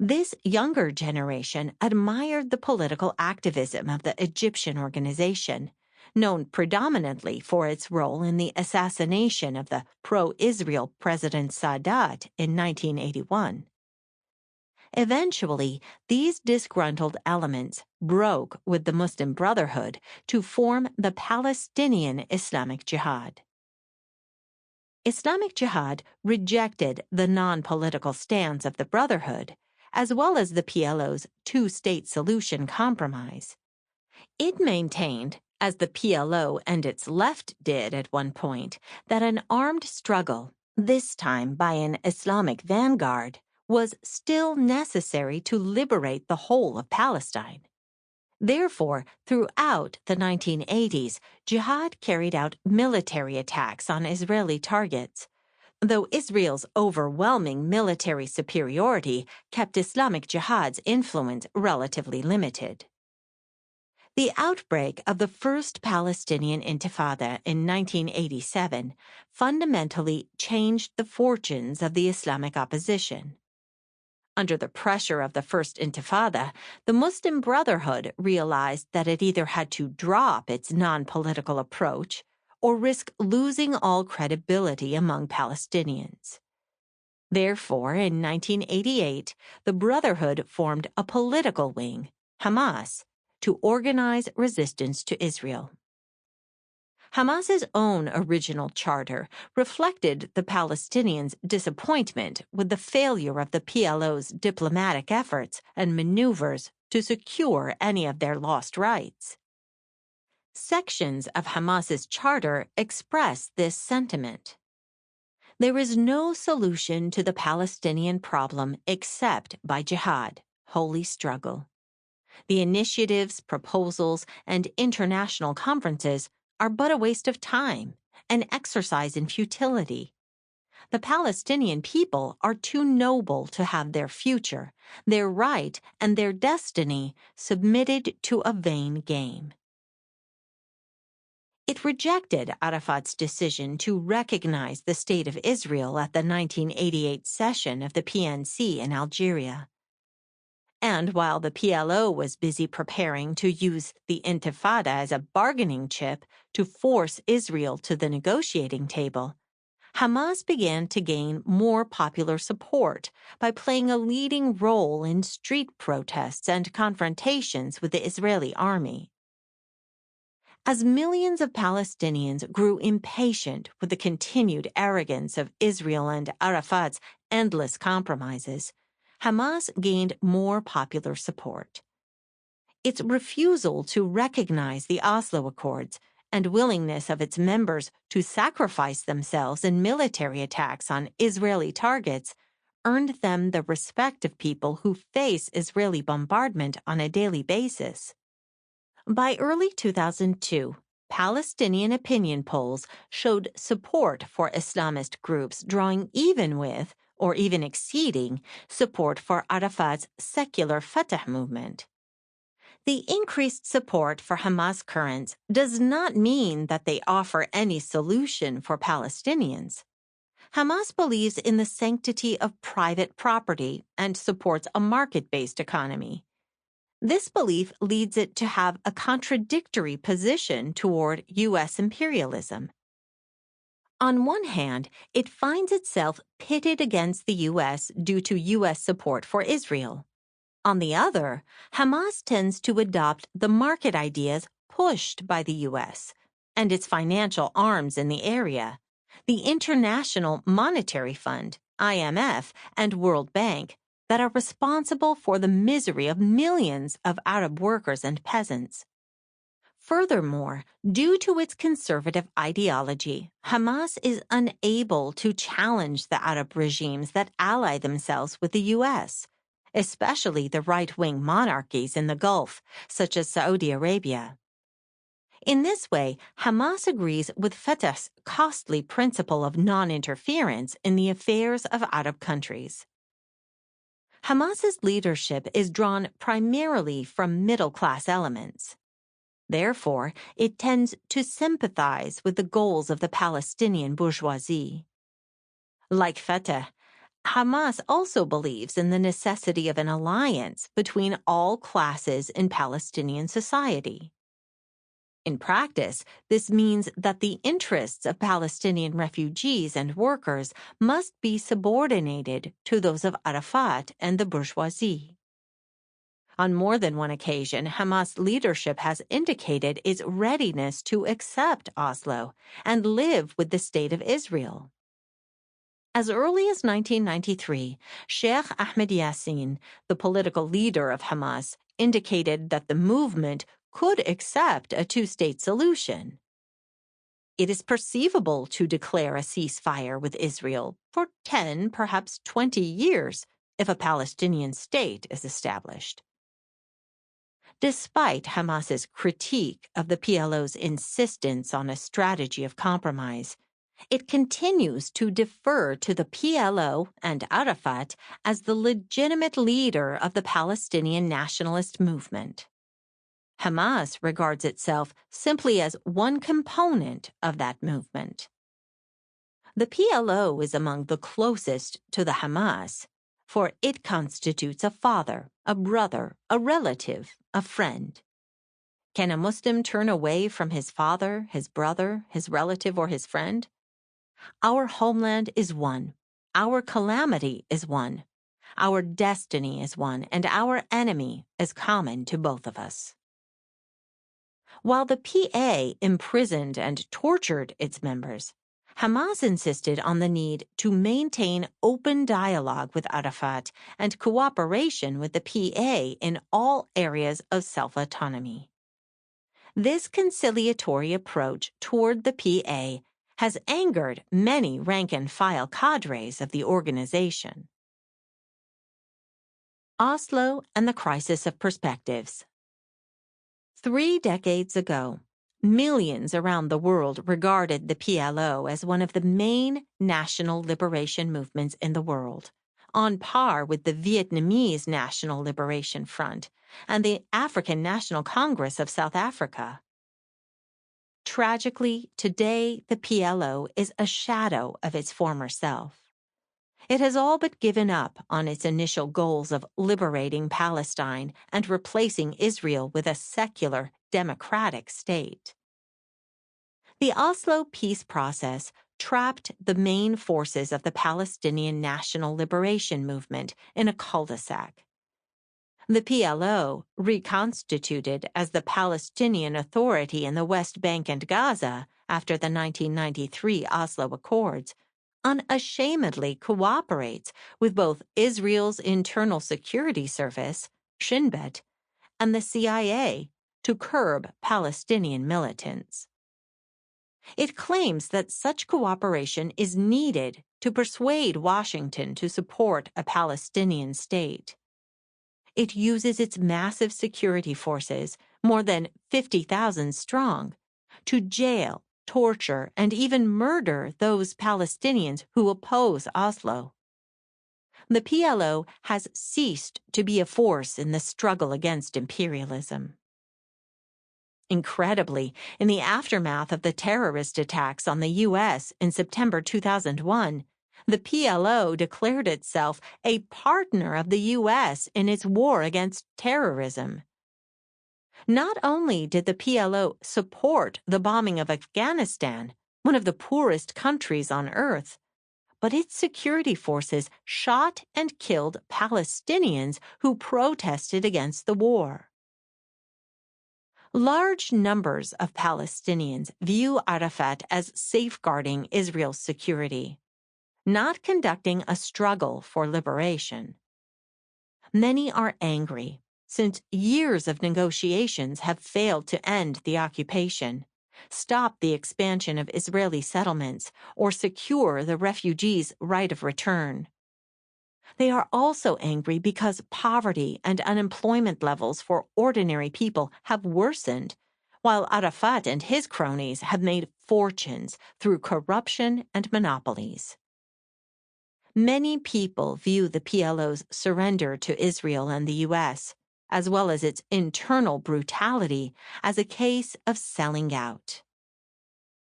This younger generation admired the political activism of the Egyptian organization, known predominantly for its role in the assassination of the pro-Israel President Sadat in 1981. Eventually, these disgruntled elements broke with the Muslim Brotherhood to form the Palestinian Islamic Jihad. Islamic Jihad rejected the non-political stance of the Brotherhood, as well as the PLO's two-state solution compromise. It maintained, as the PLO and its left did at one point, that an armed struggle, this time by an Islamic vanguard, was still necessary to liberate the whole of Palestine. Therefore, throughout the 1980s, Jihad carried out military attacks on Israeli targets, though Israel's overwhelming military superiority kept Islamic Jihad's influence relatively limited. The outbreak of the First Palestinian Intifada in 1987 fundamentally changed the fortunes of the Islamic opposition. Under the pressure of the First Intifada, the Muslim Brotherhood realized that it either had to drop its non-political approach or risk losing all credibility among Palestinians. Therefore, in 1988, the Brotherhood formed a political wing, Hamas, to organize resistance to Israel. Hamas's own original charter reflected the Palestinians' disappointment with the failure of the PLO's diplomatic efforts and maneuvers to secure any of their lost rights. Sections of Hamas's charter express this sentiment. There is no solution to the Palestinian problem except by jihad, holy struggle. The initiatives, proposals, and international conferences are but a waste of time, an exercise in futility. The Palestinian people are too noble to have their future, their right, and their destiny submitted to a vain game. It rejected Arafat's decision to recognize the State of Israel at the 1988 session of the PNC in Algeria. And while the PLO was busy preparing to use the Intifada as a bargaining chip to force Israel to the negotiating table, Hamas began to gain more popular support by playing a leading role in street protests and confrontations with the Israeli army. As millions of Palestinians grew impatient with the continued arrogance of Israel and Arafat's endless compromises, Hamas gained more popular support. Its refusal to recognize the Oslo Accords and willingness of its members to sacrifice themselves in military attacks on Israeli targets earned them the respect of people who face Israeli bombardment on a daily basis. By early 2002, Palestinian opinion polls showed support for Islamist groups drawing even with, or even exceeding, support for Arafat's secular Fatah movement. The increased support for Hamas currents does not mean that they offer any solution for Palestinians. Hamas believes in the sanctity of private property and supports a market-based economy. This belief leads it to have a contradictory position toward U.S. imperialism. On one hand, it finds itself pitted against the U.S. due to U.S. support for Israel. On the other, Hamas tends to adopt the market ideas pushed by the U.S. and its financial arms in the area, the International Monetary Fund, IMF, and World Bank, that are responsible for the misery of millions of Arab workers and peasants. Furthermore, due to its conservative ideology, Hamas is unable to challenge the Arab regimes that ally themselves with the U.S., especially the right-wing monarchies in the Gulf, such as Saudi Arabia. In this way, Hamas agrees with Fatah's costly principle of non-interference in the affairs of Arab countries. Hamas's leadership is drawn primarily from middle-class elements. Therefore, it tends to sympathize with the goals of the Palestinian bourgeoisie. Like Fatah, Hamas also believes in the necessity of an alliance between all classes in Palestinian society. In practice, this means that the interests of Palestinian refugees and workers must be subordinated to those of Arafat and the bourgeoisie. On more than one occasion, Hamas leadership has indicated its readiness to accept Oslo and live with the State of Israel. As early as 1993, Sheikh Ahmed Yassin, the political leader of Hamas, indicated that the movement could accept a two-state solution. It is perceivable to declare a ceasefire with Israel for 10, perhaps 20 years if a Palestinian state is established. Despite Hamas's critique of the PLO's insistence on a strategy of compromise, it continues to defer to the PLO and Arafat as the legitimate leader of the Palestinian nationalist movement. Hamas regards itself simply as one component of that movement. The PLO is among the closest to the Hamas, for it constitutes a father, a brother, a relative, a friend. Can a Muslim turn away from his father, his brother, his relative, or his friend? Our homeland is one. Our calamity is one. Our destiny is one, and our enemy is common to both of us. While the PA imprisoned and tortured its members, Hamas insisted on the need to maintain open dialogue with Arafat and cooperation with the PA in all areas of self-autonomy. This conciliatory approach toward the PA has angered many rank-and-file cadres of the organization. Oslo and the Crisis of Perspectives. 3 decades ago, millions around the world regarded the PLO as one of the main national liberation movements in the world, on par with the Vietnamese National Liberation Front and the African National Congress of South Africa. Tragically, today the PLO is a shadow of its former self. It has all but given up on its initial goals of liberating Palestine and replacing Israel with a secular, democratic state. The Oslo peace process trapped the main forces of the Palestinian National Liberation Movement in a cul-de-sac. The PLO, reconstituted as the Palestinian Authority in the West Bank and Gaza after the 1993 Oslo Accords, unashamedly cooperates with both Israel's Internal Security Service, Shin Bet, and the CIA to curb Palestinian militants. It claims that such cooperation is needed to persuade Washington to support a Palestinian state. It uses its massive security forces, more than 50,000 strong, to jail, torture, and even murder those Palestinians who oppose Oslo. The PLO has ceased to be a force in the struggle against imperialism. Incredibly, in the aftermath of the terrorist attacks on the U.S. in September 2001, the PLO declared itself a partner of the U.S. in its war against terrorism. Not only did the PLO support the bombing of Afghanistan, one of the poorest countries on earth, but its security forces shot and killed Palestinians who protested against the war. Large numbers of Palestinians view Arafat as safeguarding Israel's security, not conducting a struggle for liberation. Many are angry, since years of negotiations have failed to end the occupation, stop the expansion of Israeli settlements, or secure the refugees' right of return. They are also angry because poverty and unemployment levels for ordinary people have worsened, while Arafat and his cronies have made fortunes through corruption and monopolies. Many people view the PLO's surrender to Israel and the U.S., as well as its internal brutality, as a case of selling out.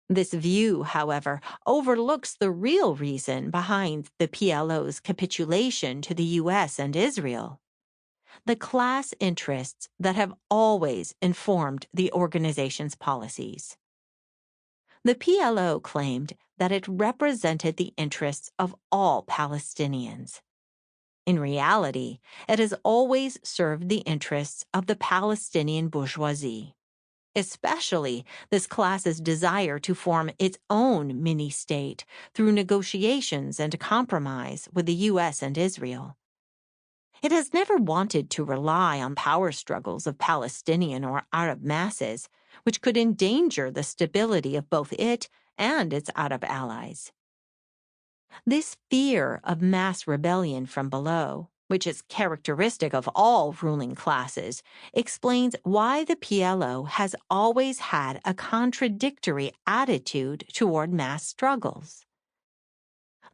This view, however, overlooks the real reason behind the PLO's capitulation to the U.S. and Israel: the class interests that have always informed the organization's policies. The PLO claimed that it represented the interests of all Palestinians. In reality, it has always served the interests of the Palestinian bourgeoisie, especially this class's desire to form its own mini-state through negotiations and compromise with the U.S. and Israel. It has never wanted to rely on power struggles of Palestinian or Arab masses, which could endanger the stability of both it and its Arab allies. This fear of mass rebellion from below, which is characteristic of all ruling classes, explains why the PLO has always had a contradictory attitude toward mass struggles.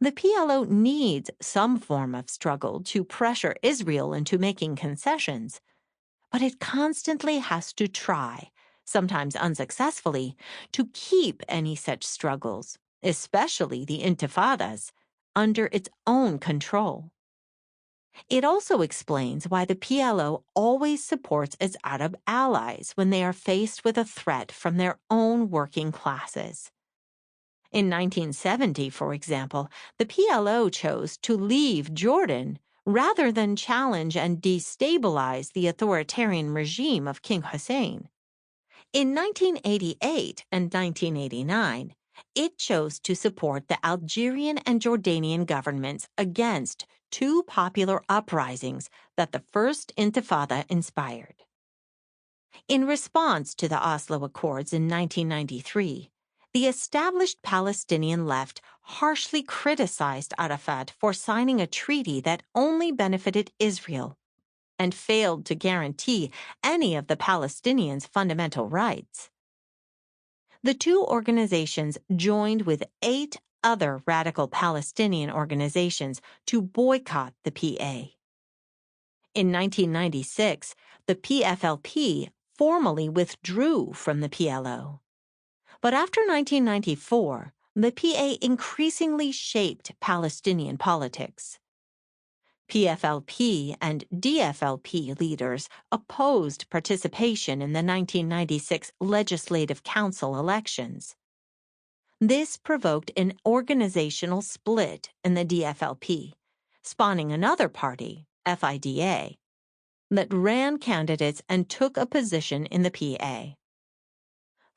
The PLO needs some form of struggle to pressure Israel into making concessions, but it constantly has to try, sometimes unsuccessfully, to keep any such struggles, especially the intifadas, under its own control. It also explains why the PLO always supports its Arab allies when they are faced with a threat from their own working classes. In 1970, for example, the PLO chose to leave Jordan rather than challenge and destabilize the authoritarian regime of King Hussein. In 1988 and 1989, it chose to support the Algerian and Jordanian governments against two popular uprisings that the First Intifada inspired. In response to the Oslo Accords in 1993, The established Palestinian left harshly criticized Arafat for signing a treaty that only benefited Israel and failed to guarantee any of the Palestinians' fundamental rights. The two organizations joined with 8 other radical Palestinian organizations to boycott the PA. In 1996, the PFLP formally withdrew from the PLO. But after 1994, the PA increasingly shaped Palestinian politics. PFLP and DFLP leaders opposed participation in the 1996 Legislative Council elections. This provoked an organizational split in the DFLP, spawning another party, FIDA, that ran candidates and took a position in the PA.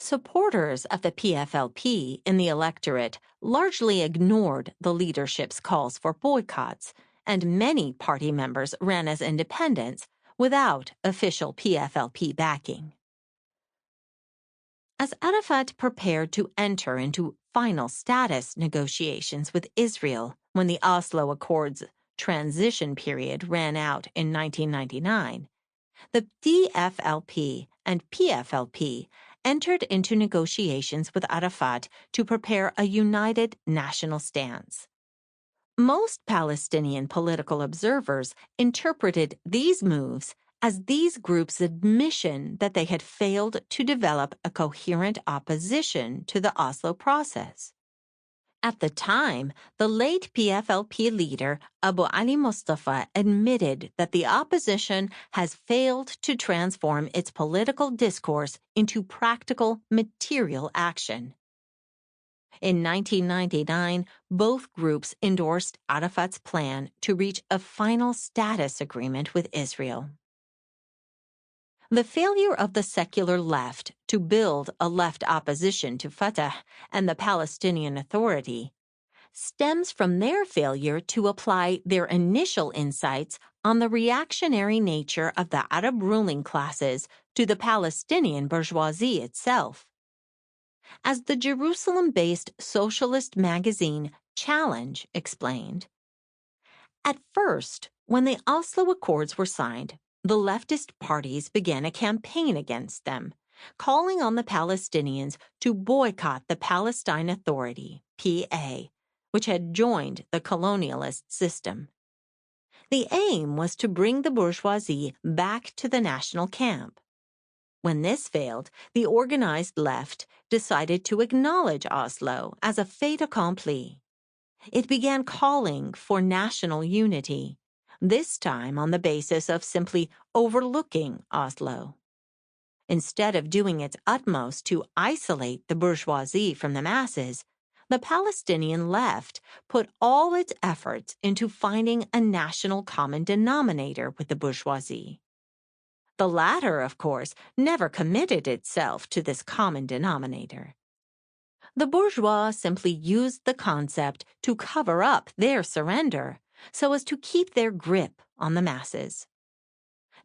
Supporters of the PFLP in the electorate largely ignored the leadership's calls for boycotts, and many party members ran as independents without official PFLP backing. As Arafat prepared to enter into final status negotiations with Israel when the Oslo Accords transition period ran out in 1999, the DFLP and PFLP entered into negotiations with Arafat to prepare a united national stance. Most Palestinian political observers interpreted these moves as these groups' admission that they had failed to develop a coherent opposition to the Oslo process. At the time, the late PFLP leader Abu Ali Mustafa admitted that the opposition has failed to transform its political discourse into practical, material action. In 1999, both groups endorsed Arafat's plan to reach a final status agreement with Israel. The failure of the secular left to build a left opposition to Fatah and the Palestinian Authority stems from their failure to apply their initial insights on the reactionary nature of the Arab ruling classes to the Palestinian bourgeoisie itself. As the Jerusalem-based socialist magazine Challenge explained, at first, when the Oslo Accords were signed, the leftist parties began a campaign against them, calling on the Palestinians to boycott the Palestine Authority, PA, which had joined the colonialist system. The aim was to bring the bourgeoisie back to the national camp. When this failed, the organized left decided to acknowledge Oslo as a fait accompli. It began calling for national unity, this time on the basis of simply overlooking Oslo. Instead of doing its utmost to isolate the bourgeoisie from the masses, the Palestinian left put all its efforts into finding a national common denominator with the bourgeoisie. The latter, of course, never committed itself to this common denominator. The bourgeois simply used the concept to cover up their surrender so as to keep their grip on the masses.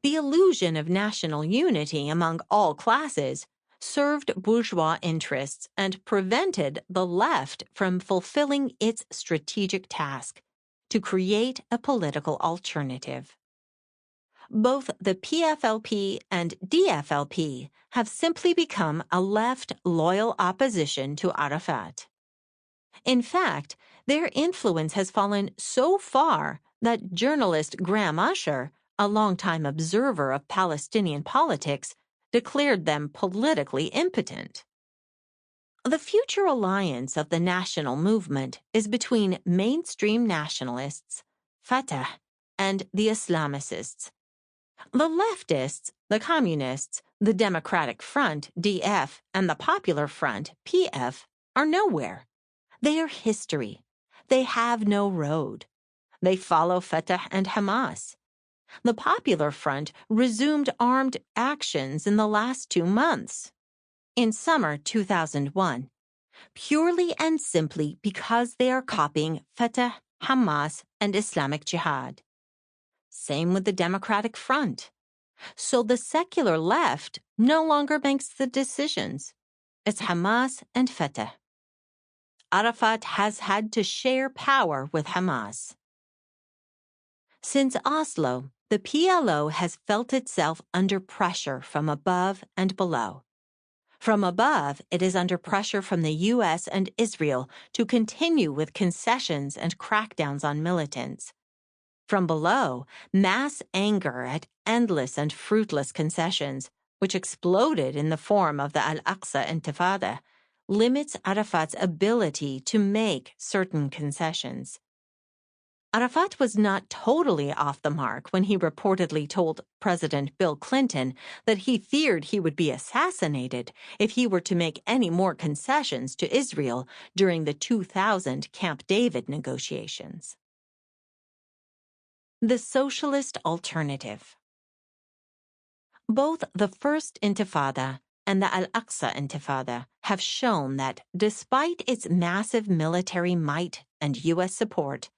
The illusion of national unity among all classes served bourgeois interests and prevented the left from fulfilling its strategic task to create a political alternative. Both the PFLP and DFLP have simply become a left loyal opposition to Arafat. In fact, their influence has fallen so far that journalist Graham Usher, a longtime observer of Palestinian politics, declared them politically impotent. The future alliance of the national movement is between mainstream nationalists, Fatah, and the Islamicists. The leftists, the communists, the Democratic Front, DF, and the Popular Front, PF, are nowhere. They are history. They have no road. They follow Fatah and Hamas. The Popular Front resumed armed actions in the last 2 months, in summer 2001, purely and simply because they are copying Fatah, Hamas, and Islamic Jihad. Same with the Democratic Front. So the secular left no longer makes the decisions. It's Hamas and Fatah. Arafat has had to share power with Hamas. Since Oslo, the PLO has felt itself under pressure from above and below. From above, it is under pressure from the U.S. and Israel to continue with concessions and crackdowns on militants. From below, mass anger at endless and fruitless concessions, which exploded in the form of the Al-Aqsa Intifada, limits Arafat's ability to make certain concessions. Arafat was not totally off the mark when he reportedly told President Bill Clinton that he feared he would be assassinated if he were to make any more concessions to Israel during the 2000 Camp David negotiations. The Socialist Alternative. Both the First Intifada and the Al-Aqsa Intifada have shown that, despite its massive military might and U.S. support,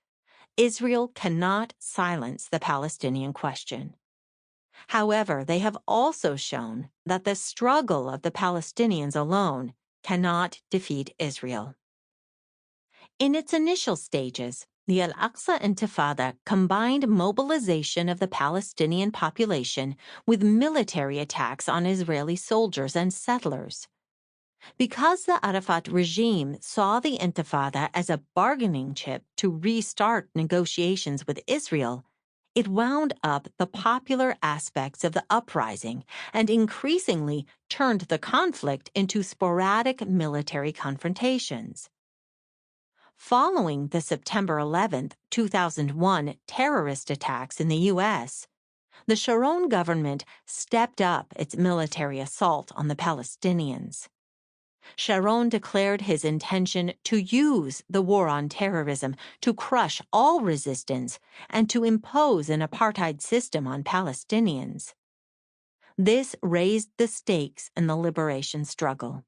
Israel cannot silence the Palestinian question. However, they have also shown that the struggle of the Palestinians alone cannot defeat Israel. In its initial stages, the Al-Aqsa Intifada combined mobilization of the Palestinian population with military attacks on Israeli soldiers and settlers. Because the Arafat regime saw the Intifada as a bargaining chip to restart negotiations with Israel, it wound up the popular aspects of the uprising and increasingly turned the conflict into sporadic military confrontations. Following the September 11, 2001 terrorist attacks in the U.S., the Sharon government stepped up its military assault on the Palestinians. Sharon declared his intention to use the war on terrorism to crush all resistance and to impose an apartheid system on Palestinians. This raised the stakes in the liberation struggle.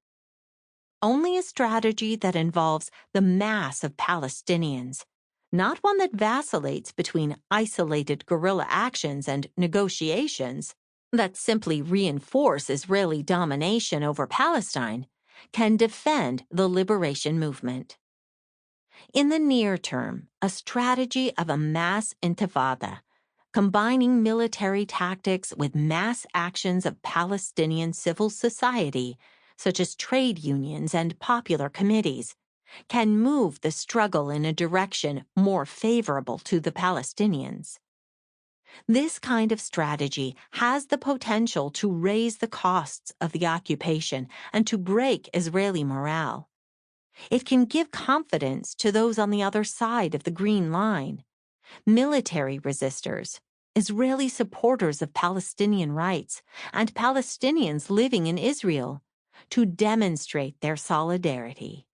Only a strategy that involves the mass of Palestinians, not one that vacillates between isolated guerrilla actions and negotiations that simply reinforce Israeli domination over Palestine, can defend the liberation movement. In the near term, a strategy of a mass intifada, combining military tactics with mass actions of Palestinian civil society, such as trade unions and popular committees, can move the struggle in a direction more favorable to the Palestinians. This kind of strategy has the potential to raise the costs of the occupation and to break Israeli morale. It can give confidence to those on the other side of the green line, military resistors, Israeli supporters of Palestinian rights, and Palestinians living in Israel, to demonstrate their solidarity.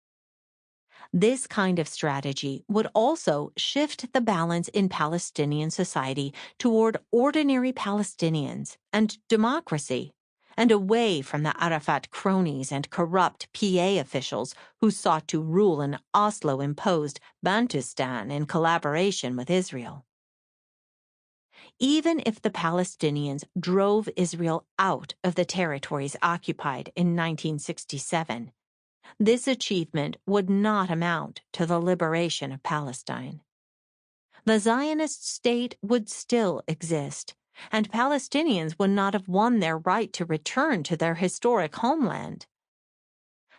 This kind of strategy would also shift the balance in Palestinian society toward ordinary Palestinians and democracy, and away from the Arafat cronies and corrupt PA officials who sought to rule an Oslo-imposed Bantustan in collaboration with Israel. Even if the Palestinians drove Israel out of the territories occupied in 1967, this achievement would not amount to the liberation of Palestine. The Zionist state would still exist, and Palestinians would not have won their right to return to their historic homeland.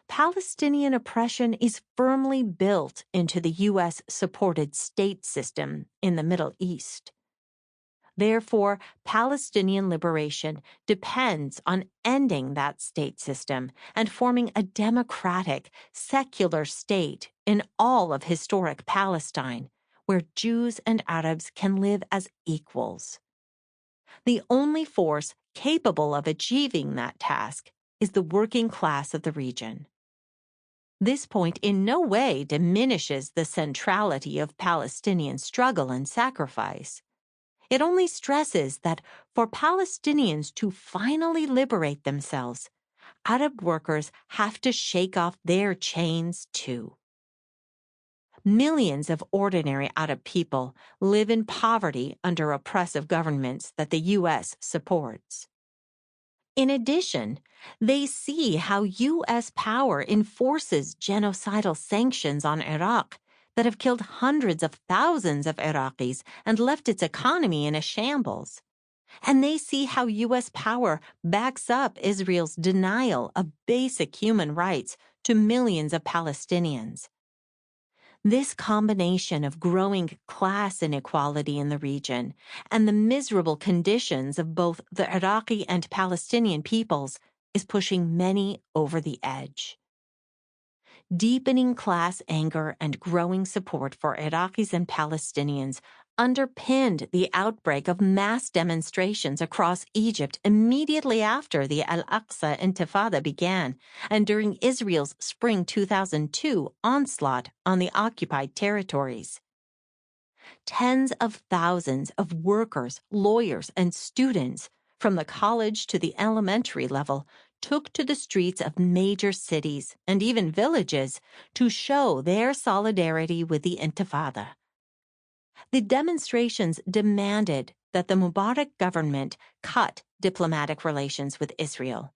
Palestinian oppression is firmly built into the U.S.-supported state system in the Middle East. Therefore, Palestinian liberation depends on ending that state system and forming a democratic, secular state in all of historic Palestine, where Jews and Arabs can live as equals. The only force capable of achieving that task is the working class of the region. This point in no way diminishes the centrality of Palestinian struggle and sacrifice. It only stresses that for Palestinians to finally liberate themselves, Arab workers have to shake off their chains too. Millions of ordinary Arab people live in poverty under oppressive governments that the U.S. supports. In addition, they see how U.S. power enforces genocidal sanctions on Iraq that have killed hundreds of thousands of Iraqis and left its economy in a shambles. And they see how U.S. power backs up Israel's denial of basic human rights to millions of Palestinians. This combination of growing class inequality in the region and the miserable conditions of both the Iraqi and Palestinian peoples is pushing many over the edge. Deepening class anger and growing support for Iraqis and Palestinians underpinned the outbreak of mass demonstrations across Egypt immediately after the Al-Aqsa Intifada began and during Israel's spring 2002 onslaught on the occupied territories. Tens of thousands of workers, lawyers, and students, from the college to the elementary level, took to the streets of major cities and even villages to show their solidarity with the Intifada. The demonstrations demanded that the Mubarak government cut diplomatic relations with Israel.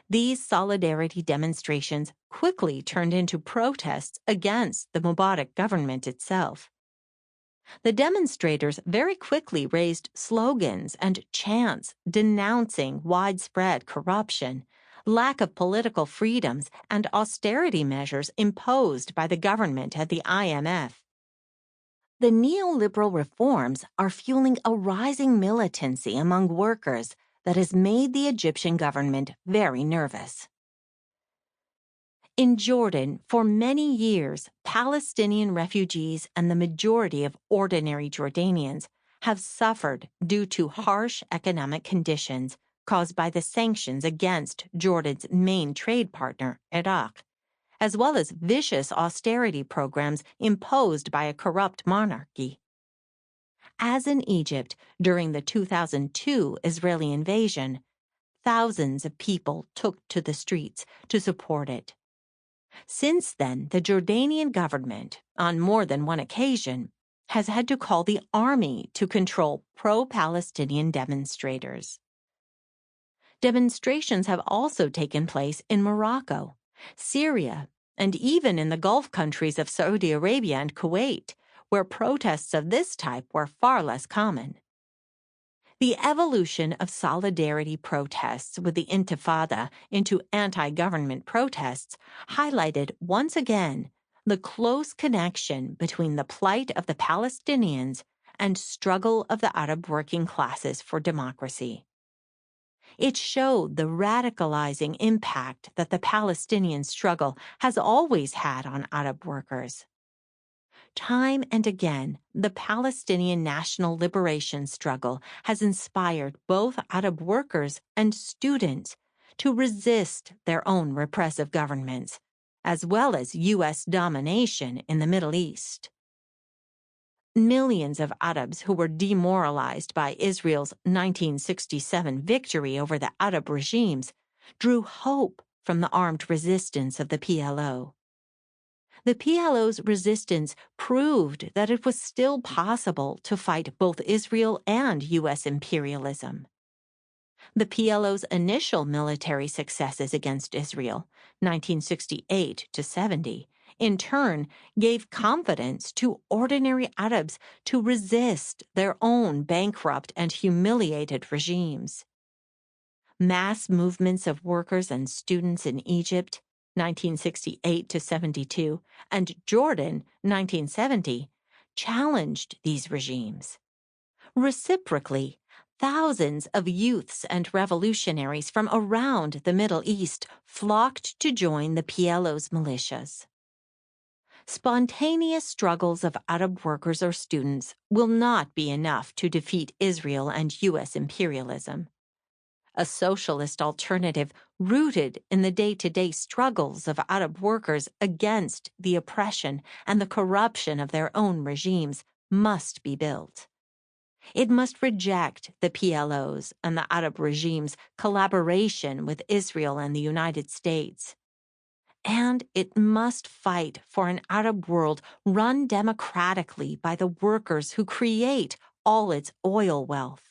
These solidarity demonstrations quickly turned into protests against the Mubarak government itself. The demonstrators very quickly raised slogans and chants denouncing widespread corruption, lack of political freedoms, and austerity measures imposed by the government and the IMF. The neoliberal reforms are fueling a rising militancy among workers that has made the Egyptian government very nervous. In Jordan, for many years, Palestinian refugees and the majority of ordinary Jordanians have suffered due to harsh economic conditions caused by the sanctions against Jordan's main trade partner, Iraq, as well as vicious austerity programs imposed by a corrupt monarchy. As in Egypt during the 2002 Israeli invasion, thousands of people took to the streets to support it. Since then, the Jordanian government, on more than one occasion, has had to call the army to control pro-Palestinian demonstrators. Demonstrations have also taken place in Morocco, Syria, and even in the Gulf countries of Saudi Arabia and Kuwait, where protests of this type were far less common. The evolution of solidarity protests with the Intifada into anti-government protests highlighted once again the close connection between the plight of the Palestinians and struggle of the Arab working classes for democracy. It showed the radicalizing impact that the Palestinian struggle has always had on Arab workers. Time and again, the Palestinian national liberation struggle has inspired both Arab workers and students to resist their own repressive governments, as well as U.S. domination in the Middle East. Millions of Arabs who were demoralized by Israel's 1967 victory over the Arab regimes drew hope from the armed resistance of the PLO. The PLO's resistance proved that it was still possible to fight both Israel and U.S. imperialism. The PLO's initial military successes against Israel, 1968 to 70, in turn gave confidence to ordinary Arabs to resist their own bankrupt and humiliated regimes. Mass movements of workers and students in Egypt, 1968 to 72, and Jordan, 1970, challenged these regimes. Reciprocally, thousands of youths and revolutionaries from around the Middle East flocked to join the PLO's militias. Spontaneous struggles of Arab workers or students will not be enough to defeat Israel and U.S. imperialism. A socialist alternative rooted in the day-to-day struggles of Arab workers against the oppression and the corruption of their own regimes must be built. It must reject the PLO's and the Arab regime's collaboration with Israel and the United States. And it must fight for an Arab world run democratically by the workers who create all its oil wealth.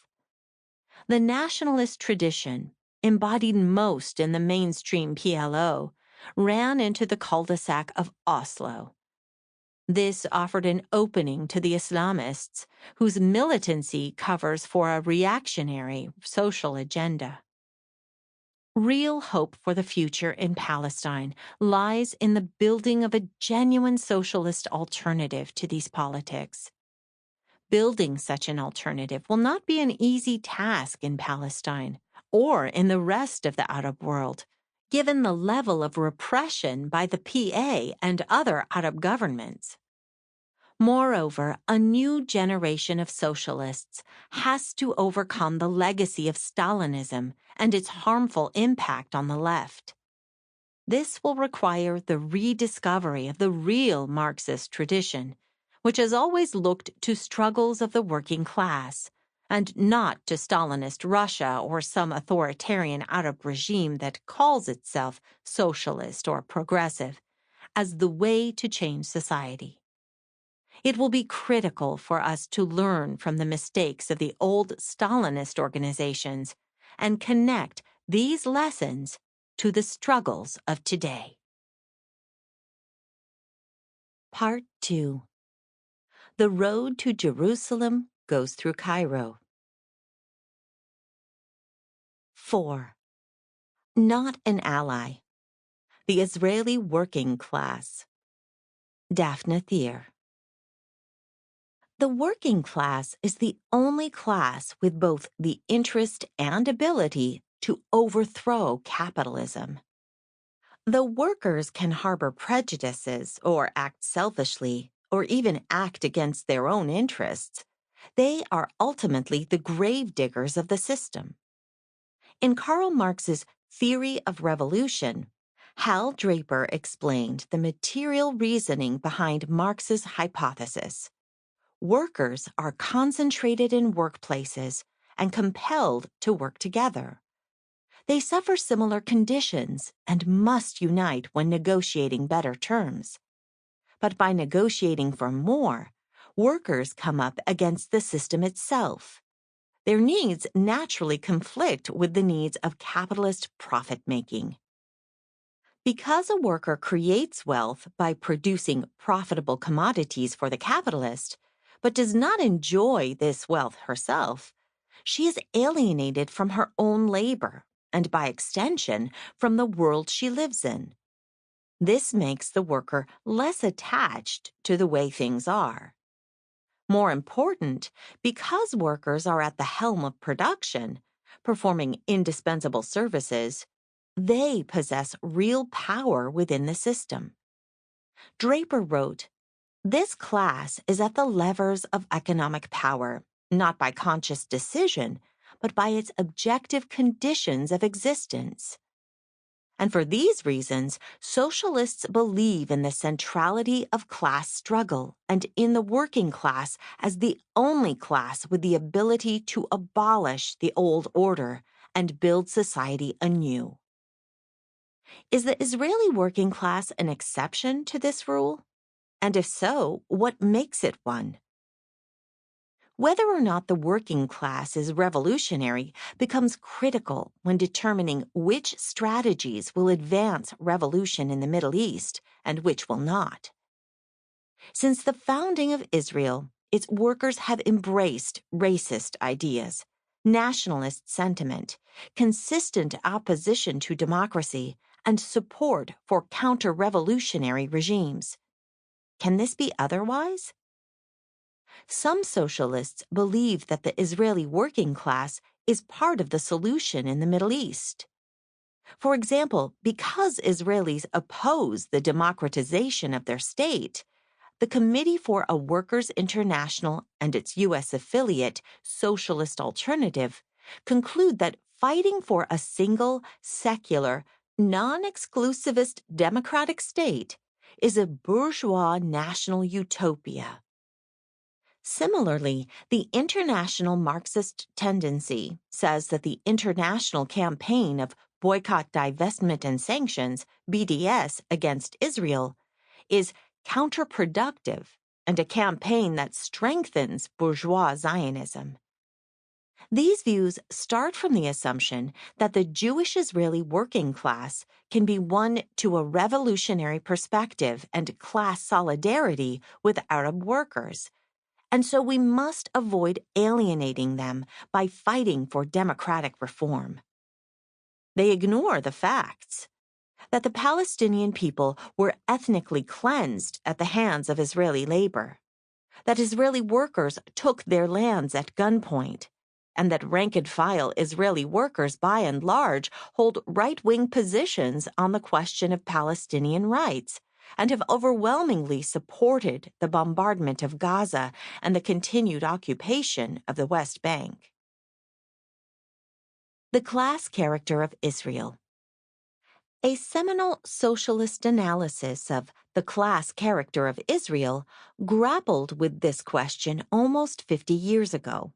The nationalist tradition, embodied most in the mainstream PLO, ran into the cul-de-sac of Oslo. This offered an opening to the Islamists, whose militancy covers for a reactionary social agenda. Real hope for the future in Palestine lies in the building of a genuine socialist alternative to these politics. Building such an alternative will not be an easy task in Palestine or in the rest of the Arab world, given the level of repression by the PA and other Arab governments. Moreover, a new generation of socialists has to overcome the legacy of Stalinism and its harmful impact on the left. This will require the rediscovery of the real Marxist tradition, which has always looked to struggles of the working class, and not to Stalinist Russia or some authoritarian Arab regime that calls itself socialist or progressive, as the way to change society. It will be critical for us to learn from the mistakes of the old Stalinist organizations and connect these lessons to the struggles of today. Part 2. The road to Jerusalem goes through Cairo. 4. Not an ally. The Israeli working class. Daphne Thier. The working class is the only class with both the interest and ability to overthrow capitalism. Though workers can harbor prejudices or act selfishly or even act against their own interests, they are ultimately the gravediggers of the system. In Karl Marx's Theory of Revolution, Hal Draper explained the material reasoning behind Marx's hypothesis. Workers are concentrated in workplaces and compelled to work together. They suffer similar conditions and must unite when negotiating better terms. But by negotiating for more, workers come up against the system itself. Their needs naturally conflict with the needs of capitalist profit-making. Because a worker creates wealth by producing profitable commodities for the capitalist, but does not enjoy this wealth herself, she is alienated from her own labor and, by extension, from the world she lives in. This makes the worker less attached to the way things are. More important, because workers are at the helm of production, performing indispensable services, they possess real power within the system. Draper wrote, "This class is at the levers of economic power, not by conscious decision, but by its objective conditions of existence." And for these reasons, socialists believe in the centrality of class struggle and in the working class as the only class with the ability to abolish the old order and build society anew. Is the Israeli working class an exception to this rule? And if so, what makes it one? Whether or not the working class is revolutionary becomes critical when determining which strategies will advance revolution in the Middle East and which will not. Since the founding of Israel, its workers have embraced racist ideas, nationalist sentiment, consistent opposition to democracy, and support for counter-revolutionary regimes. Can this be otherwise? Some socialists believe that the Israeli working class is part of the solution in the Middle East. For example, because Israelis oppose the democratization of their state, the Committee for a Workers' International and its U.S. affiliate, Socialist Alternative, conclude that fighting for a single, secular, non-exclusivist democratic state is a bourgeois national utopia. Similarly, the International Marxist Tendency says that the international campaign of boycott, divestment, and sanctions, BDS, against Israel is counterproductive and a campaign that strengthens bourgeois Zionism. These views start from the assumption that the Jewish Israeli working class can be won to a revolutionary perspective and class solidarity with Arab workers, and so we must avoid alienating them by fighting for democratic reform. They ignore the facts that the Palestinian people were ethnically cleansed at the hands of Israeli labor, that Israeli workers took their lands at gunpoint, and that rank-and-file Israeli workers, by and large, hold right-wing positions on the question of Palestinian rights and have overwhelmingly supported the bombardment of Gaza and the continued occupation of the West Bank. The class character of Israel. A seminal socialist analysis of the class character of Israel grappled with this question almost 50 years ago.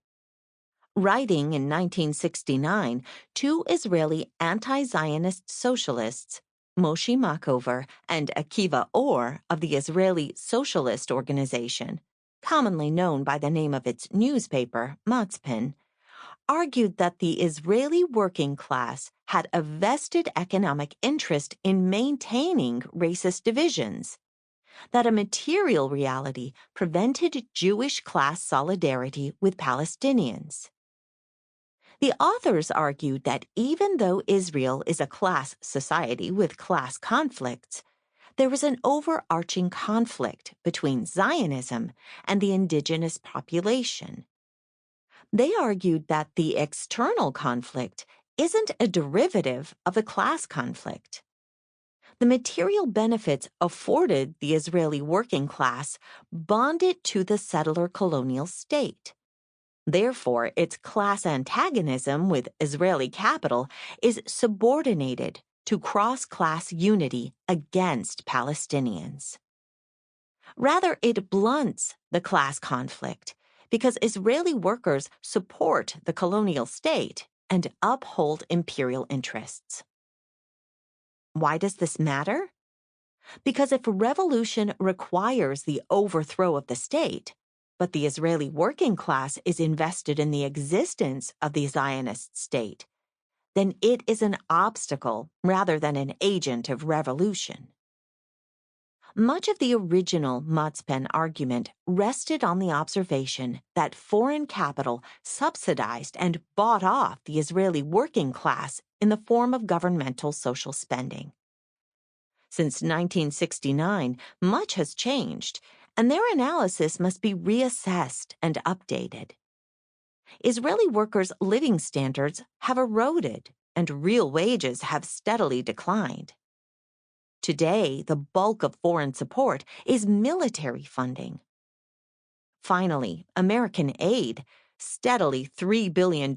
Writing in 1969, two Israeli anti-Zionist socialists, Moshe Machover and Akiva Or of the Israeli Socialist organization, commonly known by the name of its newspaper, Matzpen, argued that the Israeli working class had a vested economic interest in maintaining racist divisions, that a material reality prevented Jewish class solidarity with Palestinians. The authors argued that even though Israel is a class society with class conflicts, there is an overarching conflict between Zionism and the indigenous population. They argued that the external conflict isn't a derivative of the class conflict. The material benefits afforded the Israeli working class bond it to the settler colonial state. Therefore, its class antagonism with Israeli capital is subordinated to cross-class unity against Palestinians. Rather, it blunts the class conflict because Israeli workers support the colonial state and uphold imperial interests. Why does this matter? Because if revolution requires the overthrow of the state, but the Israeli working class is invested in the existence of the Zionist state, then it is an obstacle rather than an agent of revolution. Much of the original Matzpen argument rested on the observation that foreign capital subsidized and bought off the Israeli working class in the form of governmental social spending. Since 1969, much has changed, and their analysis must be reassessed and updated. Israeli workers' living standards have eroded, and real wages have steadily declined. Today, the bulk of foreign support is military funding. Finally, American aid, steadily $3 billion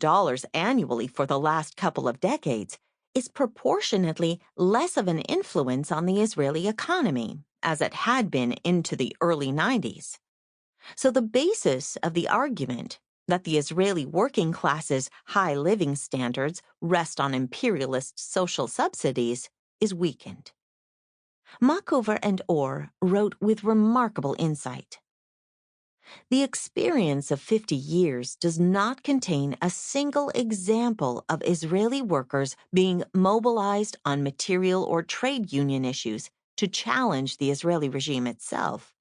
annually for the last couple of decades, is proportionately less of an influence on the Israeli economy, as it had been into the early 90s. So the basis of the argument that the Israeli working class's high living standards rest on imperialist social subsidies is weakened. Machover and Or wrote with remarkable insight. The experience of 50 years does not contain a single example of Israeli workers being mobilized on material or trade union issues to challenge the Israeli regime itself.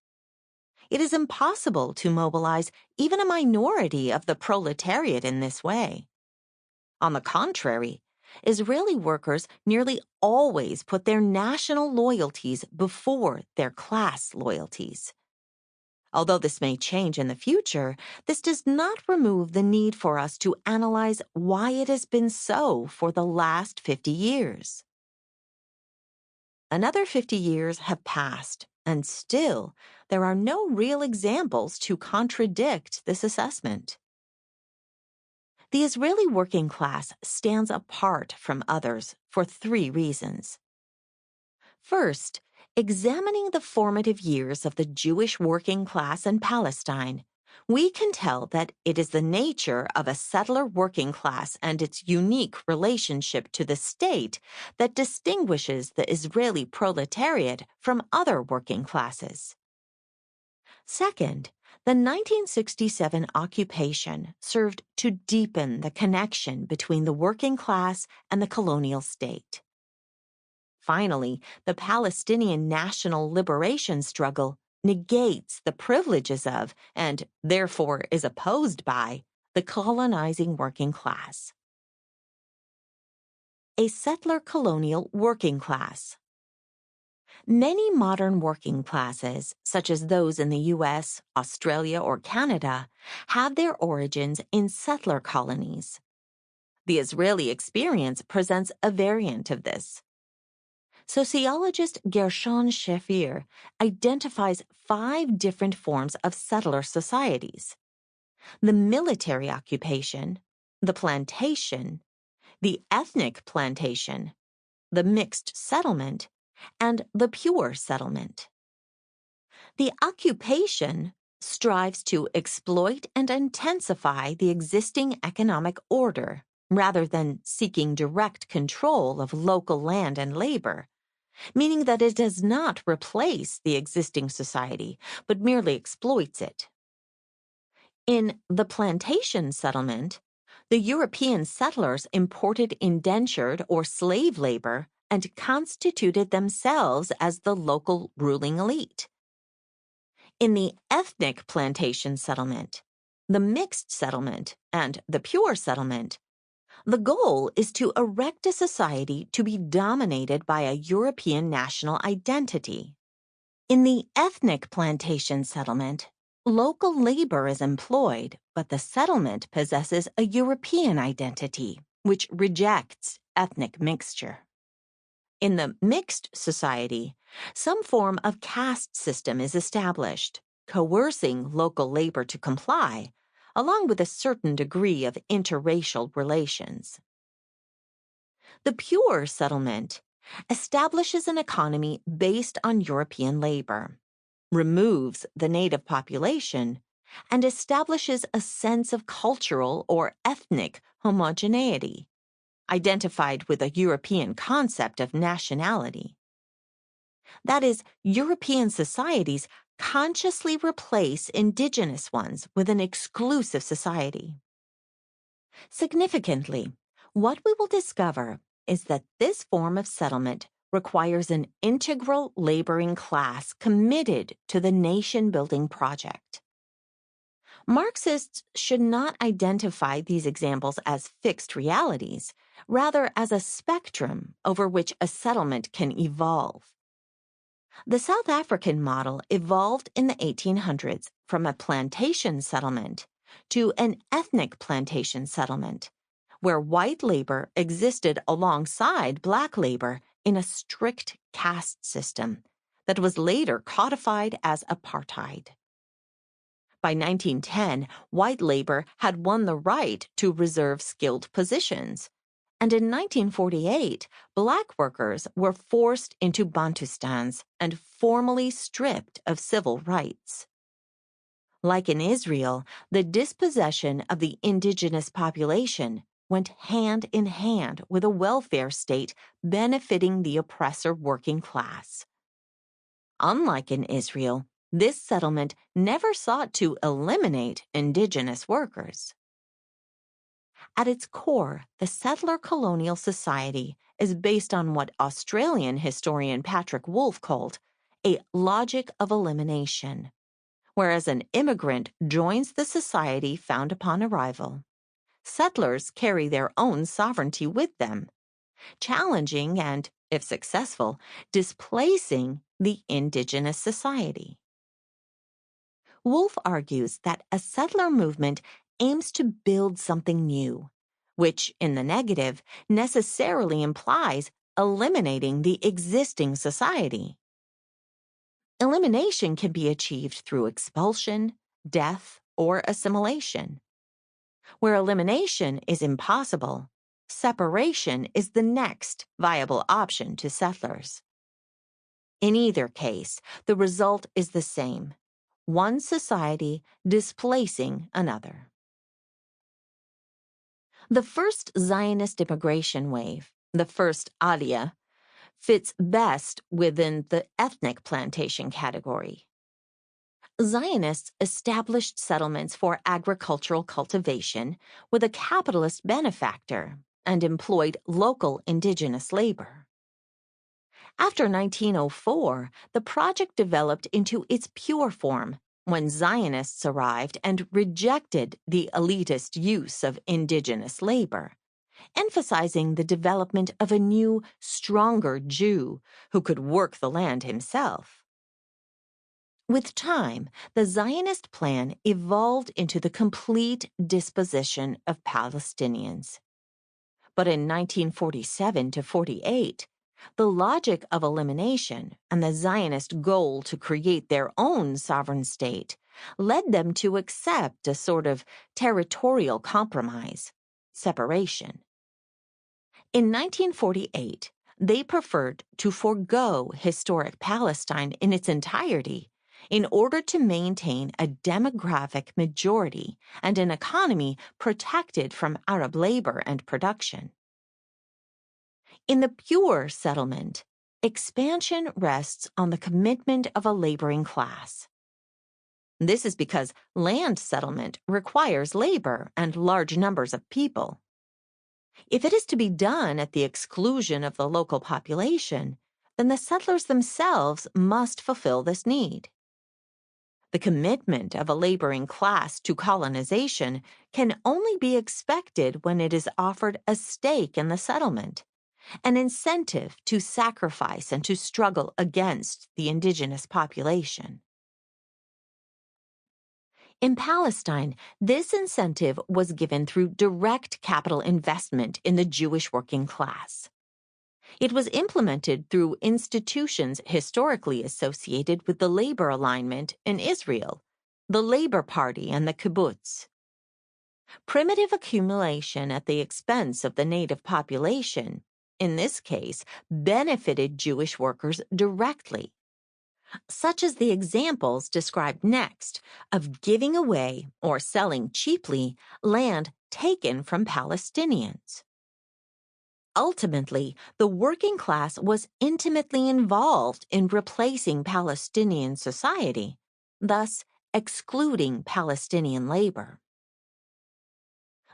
It is impossible to mobilize even a minority of the proletariat in this way. On the contrary, Israeli workers nearly always put their national loyalties before their class loyalties. Although this may change in the future, this does not remove the need for us to analyze why it has been so for the last 50 years. Another 50 years have passed, and still, there are no real examples to contradict this assessment. The Israeli working class stands apart from others for three reasons. First, examining the formative years of the Jewish working class in Palestine, we can tell that it is the nature of a settler working class and its unique relationship to the state that distinguishes the Israeli proletariat from other working classes. Second, The 1967 occupation served to deepen the connection between the working class and the colonial state. Finally, the Palestinian national liberation struggle negates the privileges of, and therefore is opposed by, the colonizing working class. A settler colonial working class. Many modern working classes, such as those in the U.S., Australia, or Canada, have their origins in settler colonies. The Israeli experience presents a variant of this. Sociologist Gershon Shafir identifies 5 different forms of settler societies: the military occupation, the plantation, the ethnic plantation, the mixed settlement, and the pure settlement. The occupation strives to exploit and intensify the existing economic order rather than seeking direct control of local land and labor, meaning that it does not replace the existing society, but merely exploits it. In the plantation settlement, the European settlers imported indentured or slave labor and constituted themselves as the local ruling elite. In the ethnic plantation settlement, the mixed settlement, and the pure settlement, the goal is to erect a society to be dominated by a European national identity. In the ethnic plantation settlement, local labor is employed, but the settlement possesses a European identity, which rejects ethnic mixture. In the mixed society, some form of caste system is established, coercing local labor to comply, along with a certain degree of interracial relations. The pure settlement establishes an economy based on European labor, removes the native population, and establishes a sense of cultural or ethnic homogeneity, identified with a European concept of nationality. That is, European societies consciously replace indigenous ones with an exclusive society. Significantly, what we will discover is that this form of settlement requires an integral laboring class committed to the nation-building project. Marxists should not identify these examples as fixed realities, rather as a spectrum over which a settlement can evolve. The South African model evolved in the 1800s from a plantation settlement to an ethnic plantation settlement, where white labor existed alongside black labor in a strict caste system that was later codified as apartheid. By 1910, white labor had won the right to reserve skilled positions, and in 1948, black workers were forced into Bantustans and formally stripped of civil rights. Like in Israel, the dispossession of the indigenous population went hand in hand with a welfare state benefiting the oppressor working class. Unlike in Israel, this settlement never sought to eliminate indigenous workers. At its core, the settler colonial society is based on what Australian historian Patrick Wolfe called a logic of elimination, whereas an immigrant joins the society found upon arrival. Settlers carry their own sovereignty with them, challenging and, if successful, displacing the indigenous society. Wolfe argues that a settler movement aims to build something new, which, in the negative, necessarily implies eliminating the existing society. Elimination can be achieved through expulsion, death, or assimilation. Where elimination is impossible, separation is the next viable option to settlers. In either case, the result is the same: one society displacing another. The first Zionist immigration wave, the first Aliyah, fits best within the ethnic plantation category. Zionists established settlements for agricultural cultivation with a capitalist benefactor and employed local indigenous labor. After 1904, the project developed into its pure form when Zionists arrived and rejected the elitist use of indigenous labor, emphasizing the development of a new, stronger Jew who could work the land himself. With time, the Zionist plan evolved into the complete dispossession of Palestinians. But in 1947 to 48, the logic of elimination and the Zionist goal to create their own sovereign state led them to accept a sort of territorial compromise, separation. In 1948, they preferred to forego historic Palestine in its entirety in order to maintain a demographic majority and an economy protected from Arab labor and production. In the pure settlement, expansion rests on the commitment of a laboring class. This is because land settlement requires labor and large numbers of people. If it is to be done at the exclusion of the local population, then the settlers themselves must fulfill this need. The commitment of a laboring class to colonization can only be expected when it is offered a stake in the settlement, an incentive to sacrifice and to struggle against the indigenous population. In Palestine, this incentive was given through direct capital investment in the Jewish working class. It was implemented through institutions historically associated with the labor alignment in Israel, the Labor Party and the kibbutz. Primitive accumulation at the expense of the native population, in this case, benefited Jewish workers directly, such as the examples described next of giving away or selling cheaply land taken from Palestinians. Ultimately, the working class was intimately involved in replacing Palestinian society, thus excluding Palestinian labor.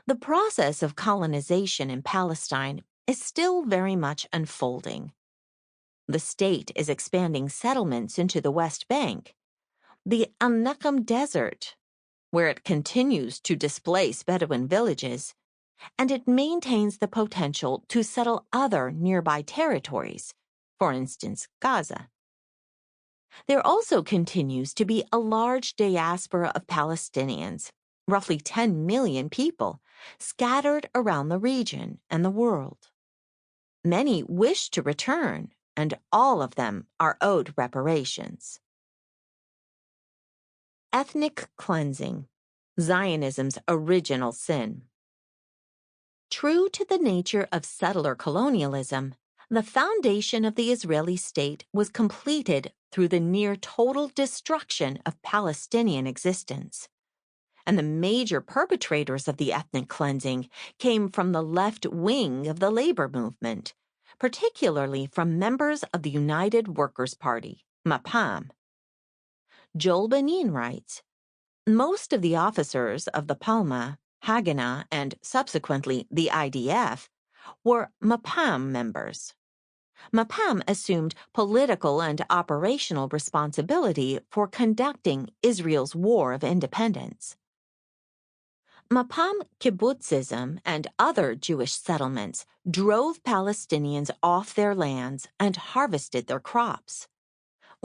The process of colonization in Palestine is still very much unfolding. The state is expanding settlements into the West Bank, the Al-Naqam Desert, where it continues to displace Bedouin villages, and it maintains the potential to settle other nearby territories, for instance, Gaza. There also continues to be a large diaspora of Palestinians, roughly 10 million people, scattered around the region and the world. Many wish to return, and all of them are owed reparations. Ethnic cleansing, Zionism's original sin. True to the nature of settler colonialism, the foundation of the Israeli state was completed through the near total destruction of Palestinian existence. And the major perpetrators of the ethnic cleansing came from the left wing of the labor movement, particularly from members of the United Workers' Party, Mapam. Joel Benin writes, most of the officers of the Palma, Haganah, and subsequently the IDF were Mapam members. Mapam assumed political and operational responsibility for conducting Israel's War of Independence. Mapam kibbutzism and other Jewish settlements drove Palestinians off their lands and harvested their crops.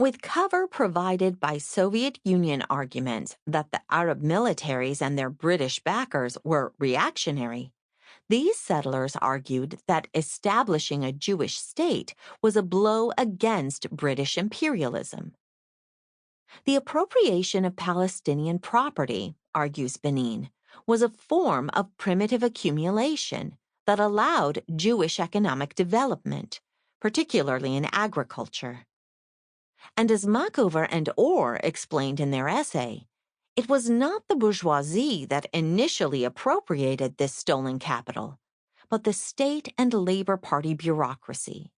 With cover provided by Soviet Union arguments that the Arab militaries and their British backers were reactionary, these settlers argued that establishing a Jewish state was a blow against British imperialism. The appropriation of Palestinian property, argues Benin, was a form of primitive accumulation that allowed Jewish economic development, particularly in agriculture. And as Machover and Orr explained in their essay, it was not the bourgeoisie that initially appropriated this stolen capital, but the state and Labor Party bureaucracy.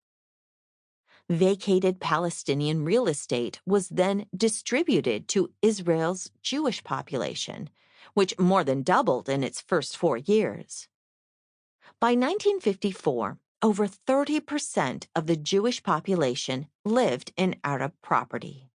Vacated Palestinian real estate was then distributed to Israel's Jewish population, which more than doubled in its first 4 years. By 1954, over 30% of the Jewish population lived in Arab property.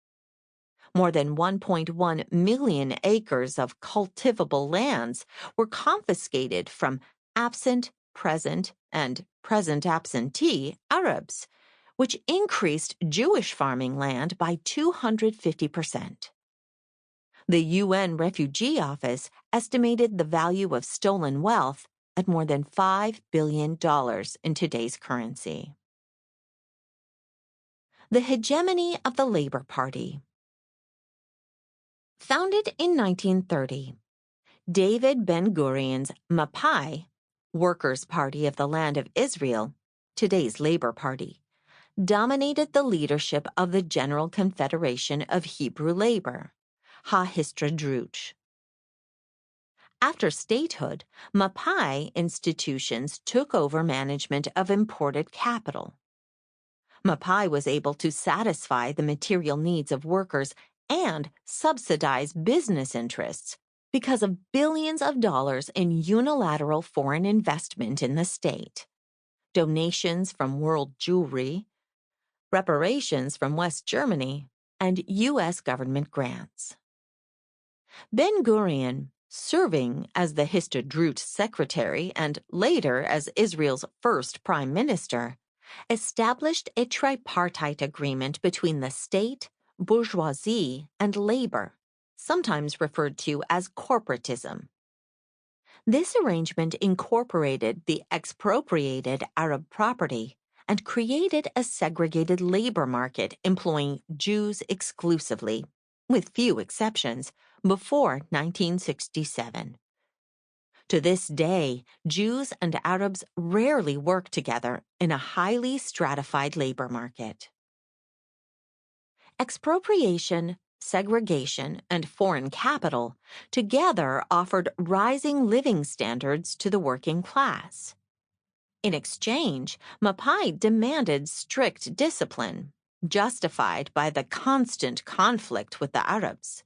More than 1.1 million acres of cultivable lands were confiscated from absent, present, and present absentee Arabs, which increased Jewish farming land by 250%. The UN Refugee Office estimated the value of stolen wealth at more than $5 billion in today's currency. The hegemony of the Labor Party. Founded in 1930, David Ben-Gurion's Mapai, Workers' Party of the Land of Israel, today's Labor Party, dominated the leadership of the General Confederation of Hebrew Labor, Ha-Histadrut. After statehood, Mapai institutions took over management of imported capital. Mapai was able to satisfy the material needs of workers and subsidize business interests because of billions of dollars in unilateral foreign investment in the state, donations from World Jewelry, reparations from West Germany, and U.S. government grants. Ben-Gurion, serving as the Histadrut secretary and later as Israel's first prime minister, established a tripartite agreement between the state, bourgeoisie, and labor, sometimes referred to as corporatism. This arrangement incorporated the expropriated Arab property and created a segregated labor market employing Jews exclusively, with few exceptions, before 1967. To this day, Jews and Arabs rarely work together in a highly stratified labor market. Expropriation, segregation, and foreign capital together offered rising living standards to the working class. In exchange, Mapai demanded strict discipline, justified by the constant conflict with the Arabs.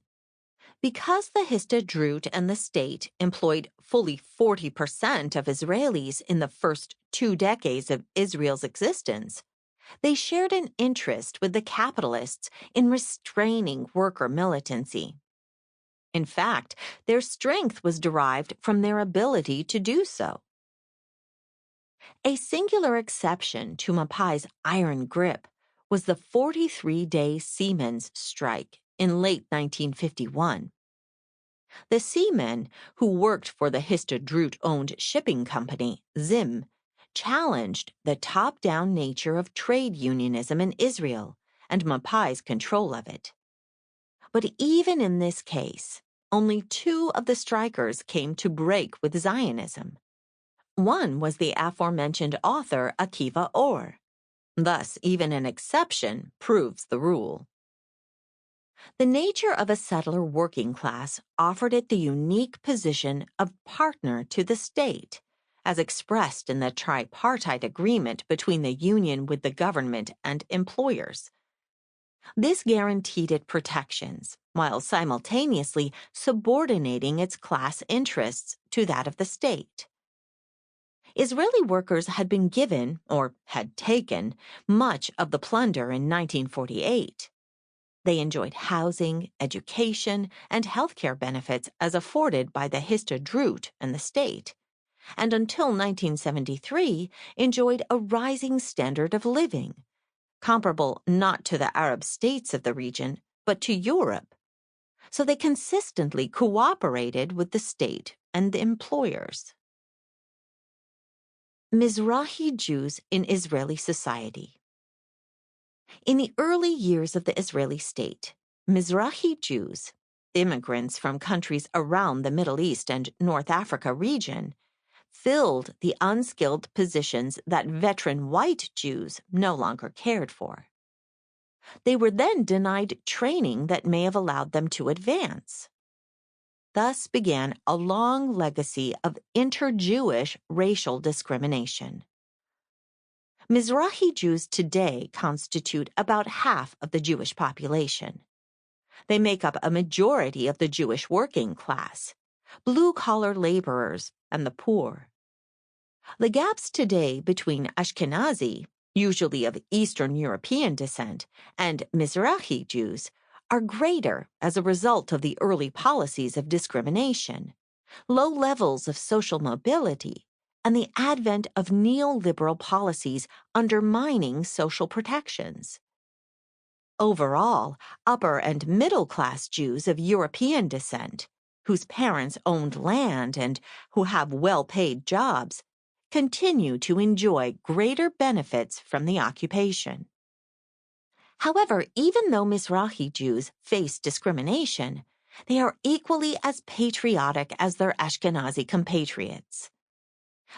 Because the Histadrut and the state employed fully 40% of Israelis in the first 2 decades of Israel's existence, they shared an interest with the capitalists in restraining worker militancy. In fact, their strength was derived from their ability to do so. A singular exception to Mapai's iron grip was the 43-day seamen's strike in late 1951. The seamen, who worked for the Histadrut-owned shipping company, Zim, challenged the top-down nature of trade unionism in Israel and Mapai's control of it. But even in this case, only 2 of the strikers came to break with Zionism. One was the aforementioned author Akiva Or. Thus, even an exception proves the rule. The nature of a settler working class offered it the unique position of partner to the state, as expressed in the tripartite agreement between the union with the government and employers. This guaranteed it protections, while simultaneously subordinating its class interests to that of the state. Israeli workers had been given, or had taken, much of the plunder in 1948. They enjoyed housing, education, and healthcare benefits as afforded by the Histadrut and the state, and until 1973 enjoyed a rising standard of living, comparable not to the Arab states of the region, but to Europe. So they consistently cooperated with the state and the employers. Mizrahi Jews in Israeli society. In the early years of the Israeli state, Mizrahi Jews, immigrants from countries around the Middle East and North Africa region, filled the unskilled positions that veteran white Jews no longer cared for. They were then denied training that may have allowed them to advance. Thus began a long legacy of inter-Jewish racial discrimination. Mizrahi Jews today constitute about half of the Jewish population. They make up a majority of the Jewish working class, blue-collar laborers, and the poor. The gaps today between Ashkenazi, usually of Eastern European descent, and Mizrahi Jews are greater as a result of the early policies of discrimination, low levels of social mobility, and the advent of neoliberal policies undermining social protections. Overall, upper and middle-class Jews of European descent, whose parents owned land and who have well-paid jobs, continue to enjoy greater benefits from the occupation. However, even though Mizrahi Jews face discrimination, they are equally as patriotic as their Ashkenazi compatriots.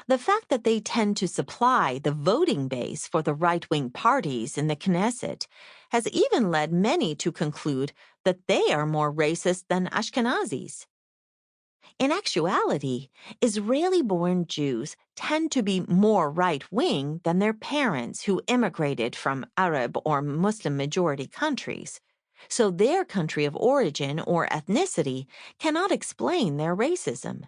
The fact that they tend to supply the voting base for the right-wing parties in the Knesset has even led many to conclude that they are more racist than Ashkenazis. In actuality, Israeli-born Jews tend to be more right-wing than their parents who immigrated from Arab or Muslim-majority countries, so their country of origin or ethnicity cannot explain their racism.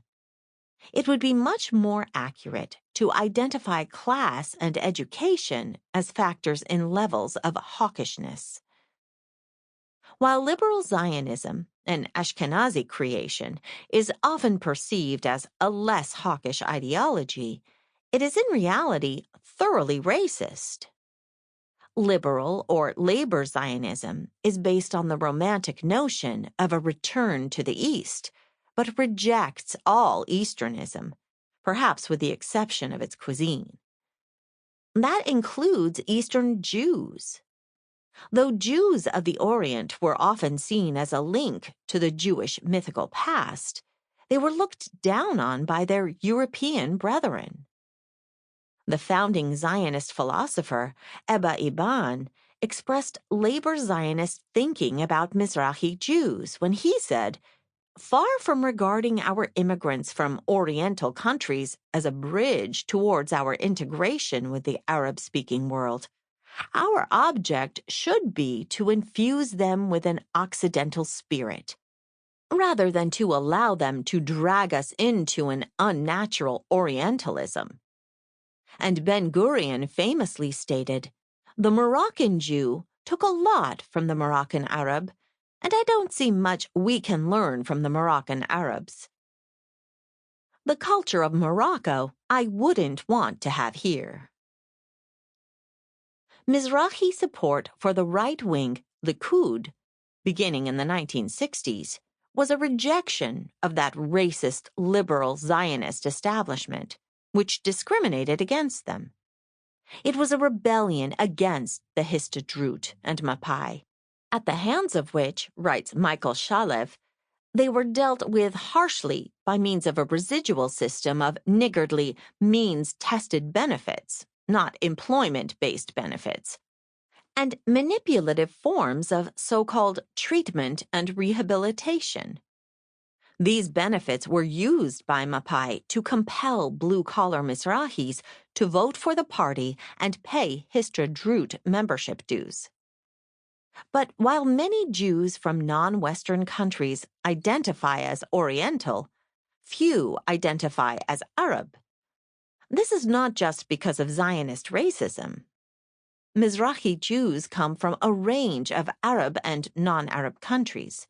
It would be much more accurate to identify class and education as factors in levels of hawkishness. While liberal Zionism, an Ashkenazi creation, is often perceived as a less hawkish ideology, it is in reality thoroughly racist. Liberal or labor Zionism is based on the romantic notion of a return to the East, but rejects all Easternism, perhaps with the exception of its cuisine. That includes Eastern Jews. Though Jews of the Orient were often seen as a link to the Jewish mythical past, they were looked down on by their European brethren. The founding Zionist philosopher, Ebba Iban, expressed labor Zionist thinking about Mizrahi Jews when he said, "Far from regarding our immigrants from Oriental countries as a bridge towards our integration with the Arab-speaking world, our object should be to infuse them with an Occidental spirit, rather than to allow them to drag us into an unnatural Orientalism." And Ben-Gurion famously stated, "The Moroccan Jew took a lot from the Moroccan Arab, and I don't see much we can learn from the Moroccan Arabs." The culture of Morocco I wouldn't want to have here. Mizrahi support for the right-wing Likud, beginning in the 1960s, was a rejection of that racist liberal Zionist establishment, which discriminated against them. It was a rebellion against the Histadrut and Mapai, at the hands of which, writes Michael Shalev, they were dealt with harshly by means of a residual system of niggardly, means-tested benefits, not employment-based benefits, and manipulative forms of so-called treatment and rehabilitation. These benefits were used by Mapai to compel blue-collar Mizrahis to vote for the party and pay Histadrut membership dues. But while many Jews from non-Western countries identify as Oriental, few identify as Arab. This is not just because of Zionist racism. Mizrahi Jews come from a range of Arab and non-Arab countries.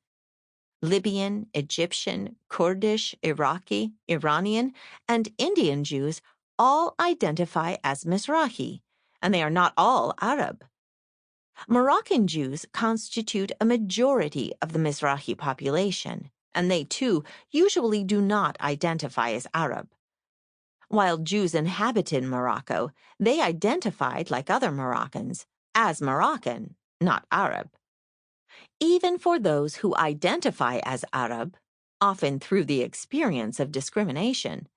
Libyan, Egyptian, Kurdish, Iraqi, Iranian, and Indian Jews all identify as Mizrahi, and they are not all Arab. Moroccan Jews constitute a majority of the Mizrahi population, and they too usually do not identify as Arab. While Jews inhabited Morocco, they identified, like other Moroccans, as Moroccan, not Arab. Even for those who identify as Arab, often through the experience of discrimination,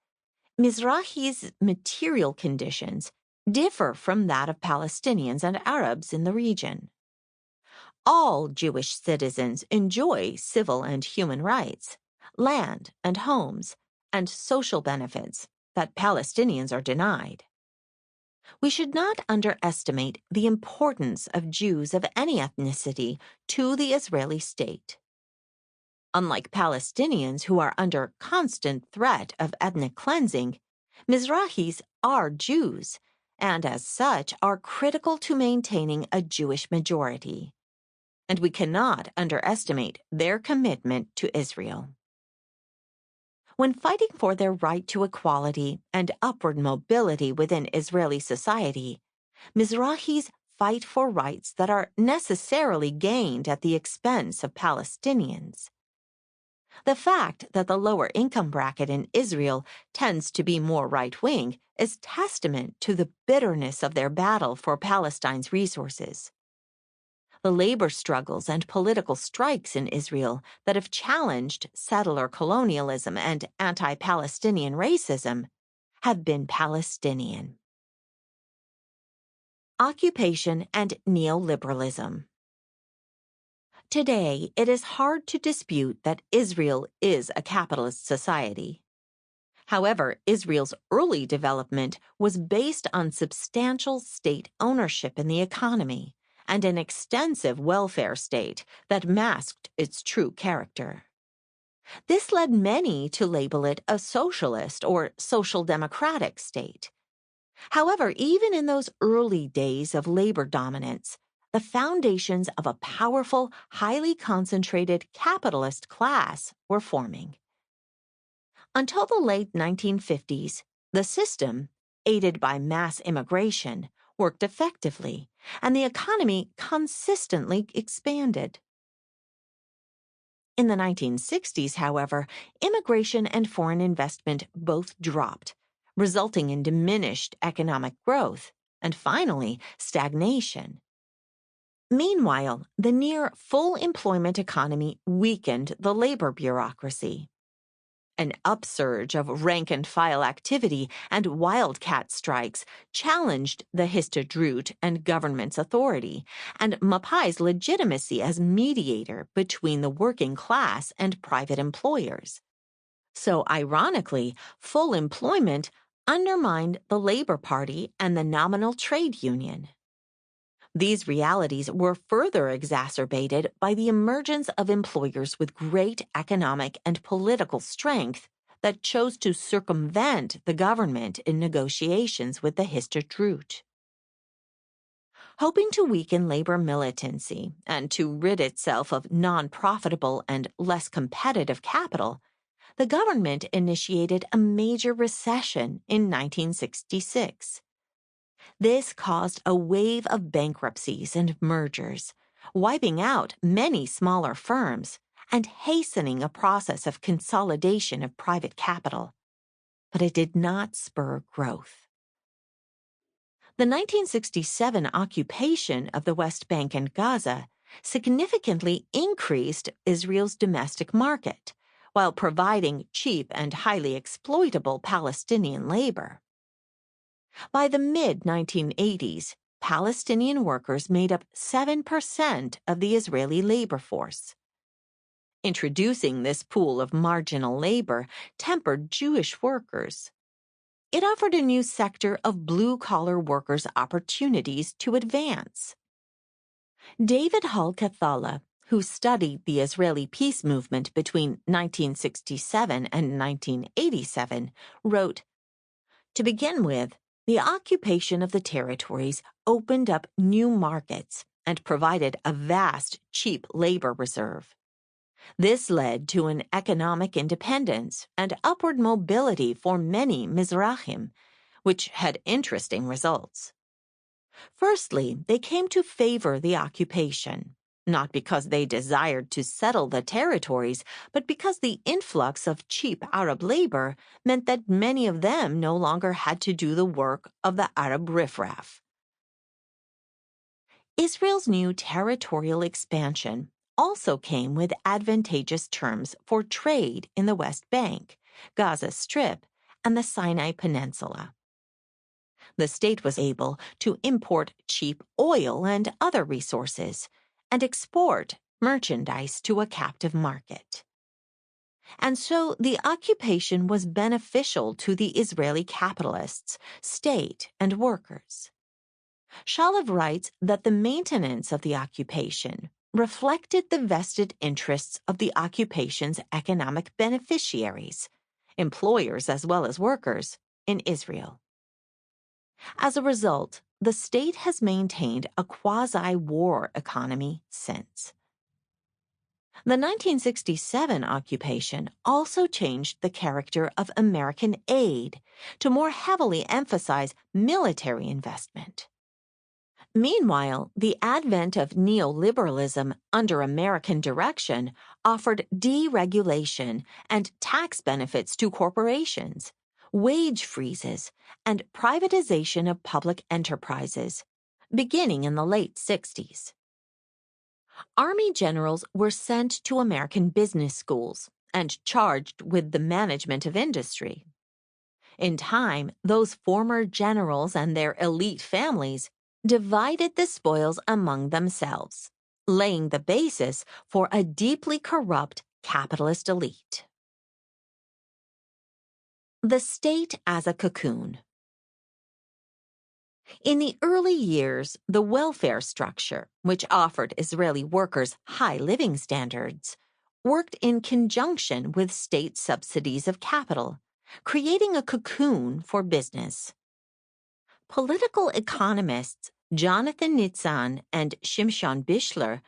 Mizrahi's material conditions differ from that of Palestinians and Arabs in the region. All Jewish citizens enjoy civil and human rights, land and homes, and social benefits that Palestinians are denied. We should not underestimate the importance of Jews of any ethnicity to the Israeli state. Unlike Palestinians who are under constant threat of ethnic cleansing, Mizrahis are Jews, and as such are critical to maintaining a Jewish majority. And we cannot underestimate their commitment to Israel. When fighting for their right to equality and upward mobility within Israeli society, Mizrahis fight for rights that are necessarily gained at the expense of Palestinians. The fact that the lower income bracket in Israel tends to be more right-wing is testament to the bitterness of their battle for Palestine's resources. The labor struggles and political strikes in Israel that have challenged settler colonialism and anti-Palestinian racism have been Palestinian. Occupation and neoliberalism. Today, it is hard to dispute that Israel is a capitalist society. However, Israel's early development was based on substantial state ownership in the economy and an extensive welfare state that masked its true character. This led many to label it a socialist or social democratic state. However, even in those early days of labor dominance, the foundations of a powerful, highly concentrated capitalist class were forming. Until the late 1950s, the system, aided by mass immigration, worked effectively, and the economy consistently expanded. In the 1960s, however, immigration and foreign investment both dropped, resulting in diminished economic growth and, finally, stagnation. Meanwhile, the near full employment economy weakened the labor bureaucracy. An upsurge of rank-and-file activity and wildcat strikes challenged the Histadrut and government's authority, and Mapai's legitimacy as mediator between the working class and private employers. So, ironically, full employment undermined the Labor Party and the nominal trade union. These realities were further exacerbated by the emergence of employers with great economic and political strength that chose to circumvent the government in negotiations with the Histadrut. Hoping to weaken labor militancy and to rid itself of non-profitable and less competitive capital, the government initiated a major recession in 1966. This caused a wave of bankruptcies and mergers, wiping out many smaller firms and hastening a process of consolidation of private capital. But it did not spur growth. The 1967 occupation of the West Bank and Gaza significantly increased Israel's domestic market, while providing cheap and highly exploitable Palestinian labor. By the mid-1980s, Palestinian workers made up 7% of the Israeli labor force. Introducing this pool of marginal labor tempered Jewish workers. It offered a new sector of blue-collar workers opportunities to advance. David Hall Cathala, who studied the Israeli peace movement between 1967 and 1987, wrote, "To begin with, the occupation of the territories opened up new markets and provided a vast, cheap labor reserve. This led to an economic independence and upward mobility for many Mizrahim, which had interesting results. Firstly, they came to favor the occupation, not because they desired to settle the territories, but because the influx of cheap Arab labor meant that many of them no longer had to do the work of the Arab riffraff." Israel's new territorial expansion also came with advantageous terms for trade in the West Bank, Gaza Strip, and the Sinai Peninsula. The state was able to import cheap oil and other resources and export merchandise to a captive market. And so the occupation was beneficial to the Israeli capitalists, state, and workers. Shalev writes that the maintenance of the occupation reflected the vested interests of the occupation's economic beneficiaries, employers as well as workers, in Israel. As a result, the state has maintained a quasi-war economy since. The 1967 occupation also changed the character of American aid to more heavily emphasize military investment. Meanwhile, the advent of neoliberalism under American direction offered deregulation and tax benefits to corporations, wage freezes, and privatization of public enterprises, beginning in the late 60s. Army generals were sent to American business schools and charged with the management of industry. In time, those former generals and their elite families divided the spoils among themselves, laying the basis for a deeply corrupt capitalist elite. The state as a cocoon. In the early years, the welfare structure, which offered Israeli workers high living standards, worked in conjunction with state subsidies of capital, creating a cocoon for business. Political economists Jonathan Nitzan and Shimshon Bishler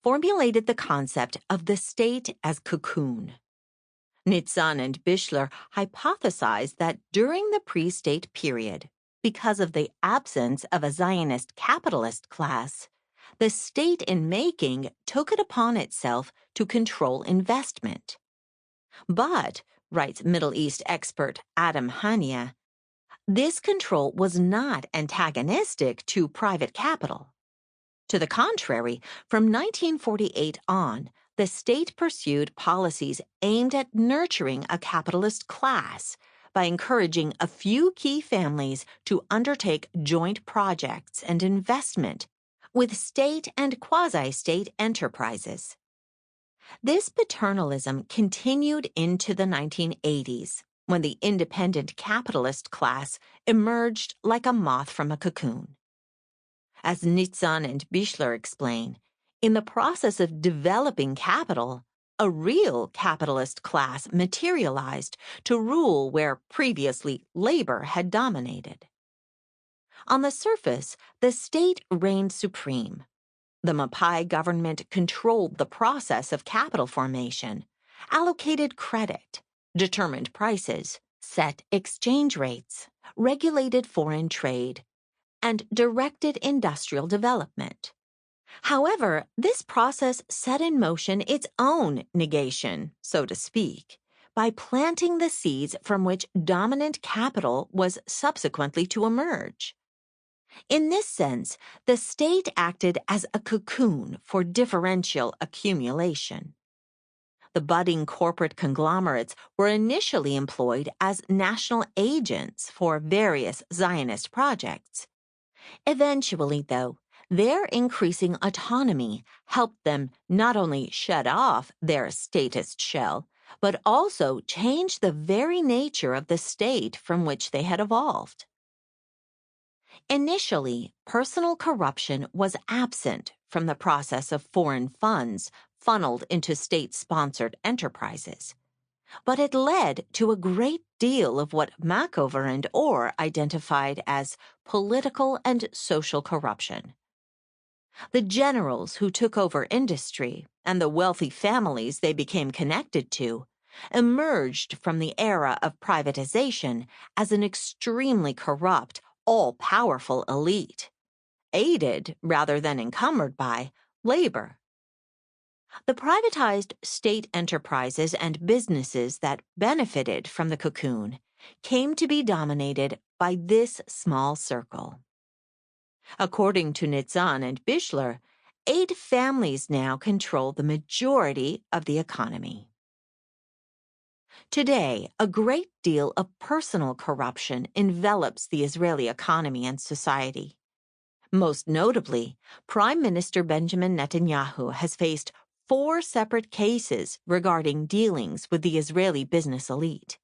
formulated the concept of the state as cocoon. Nitzan and Bishler hypothesized that during the pre-state period, because of the absence of a Zionist capitalist class, the state in making took it upon itself to control investment. But, writes Middle East expert Adam Hania, this control was not antagonistic to private capital. To the contrary, from 1948 on, the state pursued policies aimed at nurturing a capitalist class by encouraging a few key families to undertake joint projects and investment with state and quasi-state enterprises. This paternalism continued into the 1980s, when the independent capitalist class emerged like a moth from a cocoon. As Nitzan and Bishler explain, in the process of developing capital, a real capitalist class materialized to rule where previously labor had dominated. On the surface, the state reigned supreme. The Mapai government controlled the process of capital formation, allocated credit, determined prices, set exchange rates, regulated foreign trade, and directed industrial development. However, this process set in motion its own negation, so to speak, by planting the seeds from which dominant capital was subsequently to emerge. In this sense, the state acted as a cocoon for differential accumulation. The budding corporate conglomerates were initially employed as national agents for various Zionist projects. Eventually, though, their increasing autonomy helped them not only shed off their statist shell, but also change the very nature of the state from which they had evolved. Initially, personal corruption was absent from the process of foreign funds funneled into state-sponsored enterprises, but it led to a great deal of what Machover and Orr identified as political and social corruption. The generals who took over industry and the wealthy families they became connected to emerged from the era of privatization as an extremely corrupt, all-powerful elite, aided rather than encumbered by labor. The privatized state enterprises and businesses that benefited from the cocoon came to be dominated by this small circle. According to Nitzan and Bishler, 8 families now control the majority of the economy. Today, a great deal of personal corruption envelops the Israeli economy and society. Most notably, Prime Minister Benjamin Netanyahu has faced 4 separate cases regarding dealings with the Israeli business elite,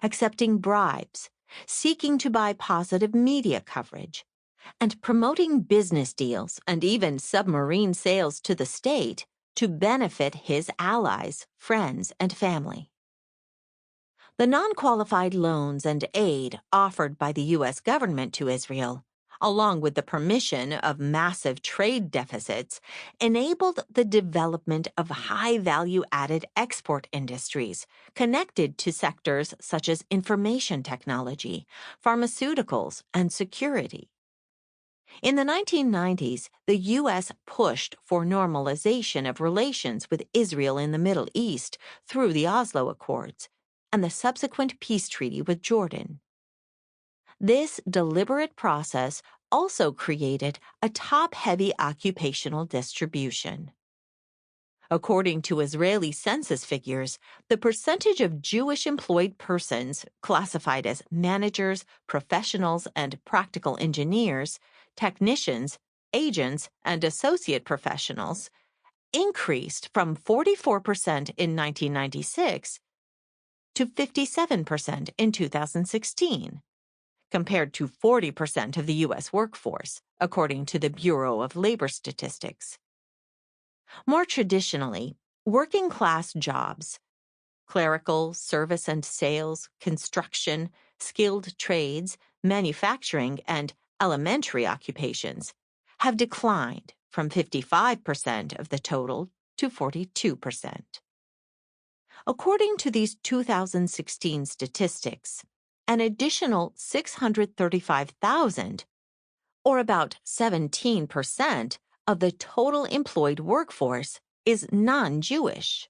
accepting bribes, seeking to buy positive media coverage, and promoting business deals and even submarine sales to the state to benefit his allies, friends, and family. The non-qualified loans and aid offered by the U.S. government to Israel, along with the permission of massive trade deficits, enabled the development of high-value-added export industries connected to sectors such as information technology, pharmaceuticals, and security. In the 1990s, the U.S. pushed for normalization of relations with Israel in the Middle East through the Oslo Accords and the subsequent peace treaty with Jordan. This deliberate process also created a top-heavy occupational distribution. According to Israeli census figures, the percentage of Jewish-employed persons classified as managers, professionals, and practical engineers, technicians, agents, and associate professionals increased from 44% in 1996 to 57% in 2016, compared to 40% of the U.S. workforce, according to the Bureau of Labor Statistics. More traditionally, working-class jobs, clerical, service and sales, construction, skilled trades, manufacturing, and elementary occupations, have declined from 55% of the total to 42%. According to these 2016 statistics, an additional 635,000, or about 17%, of the total employed workforce is non-Jewish.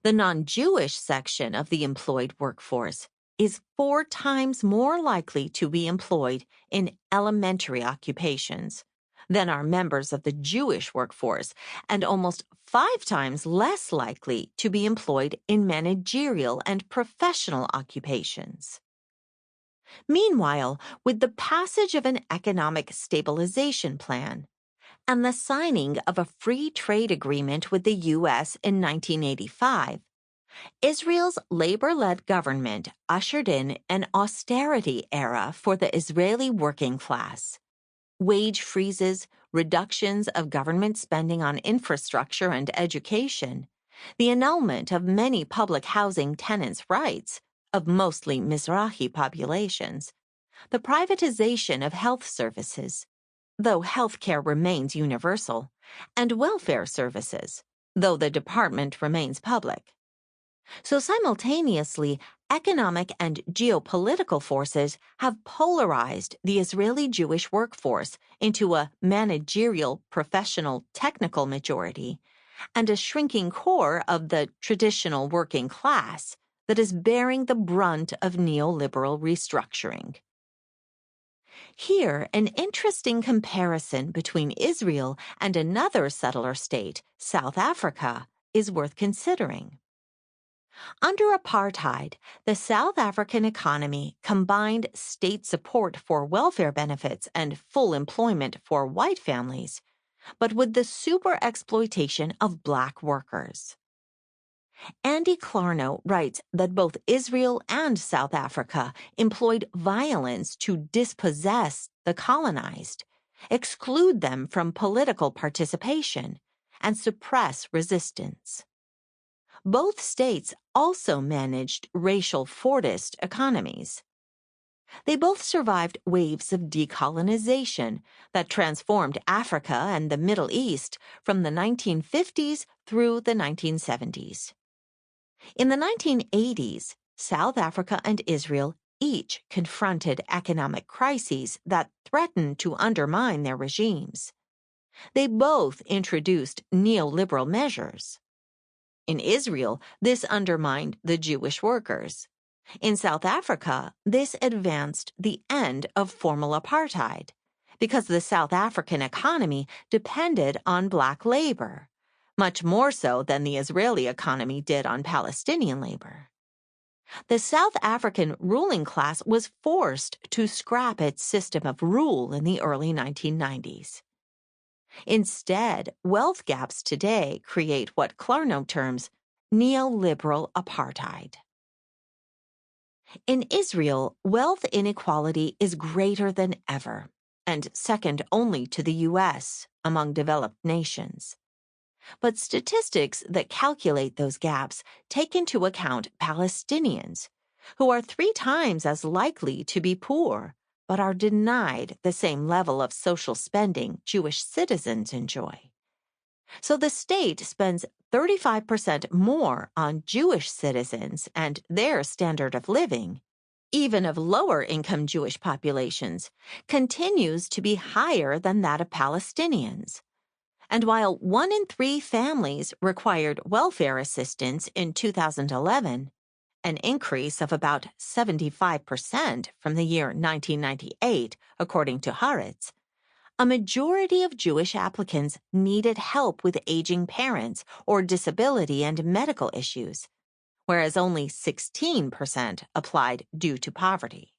The non-Jewish section of the employed workforce is 4 times more likely to be employed in elementary occupations than are members of the Jewish workforce, and almost 5 times less likely to be employed in managerial and professional occupations. Meanwhile, with the passage of an economic stabilization plan and the signing of a free trade agreement with the U.S. in 1985, Israel's labor-led government ushered in an austerity era for the Israeli working class. Wage freezes, reductions of government spending on infrastructure and education, the annulment of many public housing tenants' rights of mostly Mizrahi populations, the privatization of health services, though health care remains universal, and welfare services, though the department remains public. So simultaneously, economic and geopolitical forces have polarized the Israeli Jewish workforce into a managerial, professional, technical majority and a shrinking core of the traditional working class that is bearing the brunt of neoliberal restructuring. Here, an interesting comparison between Israel and another settler state, South Africa, is worth considering. Under apartheid, the South African economy combined state support for welfare benefits and full employment for white families, but with the super-exploitation of black workers. Andy Clarno writes that both Israel and South Africa employed violence to dispossess the colonized, exclude them from political participation, and suppress resistance. Both states also managed racial Fordist economies. They both survived waves of decolonization that transformed Africa and the Middle East from the 1950s through the 1970s. In the 1980s, South Africa and Israel each confronted economic crises that threatened to undermine their regimes. They both introduced neoliberal measures. In Israel, this undermined the Jewish workers. In South Africa, this advanced the end of formal apartheid, because the South African economy depended on black labor, much more so than the Israeli economy did on Palestinian labor. The South African ruling class was forced to scrap its system of rule in the early 1990s. Instead, wealth gaps today create what Klarno terms neoliberal apartheid. In Israel, wealth inequality is greater than ever, and second only to the U.S. among developed nations. But statistics that calculate those gaps take into account Palestinians, who are 3 times as likely to be poor, but are denied the same level of social spending Jewish citizens enjoy. So the state spends 35% more on Jewish citizens and their standard of living, even of lower-income Jewish populations, continues to be higher than that of Palestinians. And while 1 in 3 families required welfare assistance in 2011, an increase of about 75% from the year 1998, according to Haaretz, a majority of Jewish applicants needed help with aging parents or disability and medical issues, whereas only 16% applied due to poverty.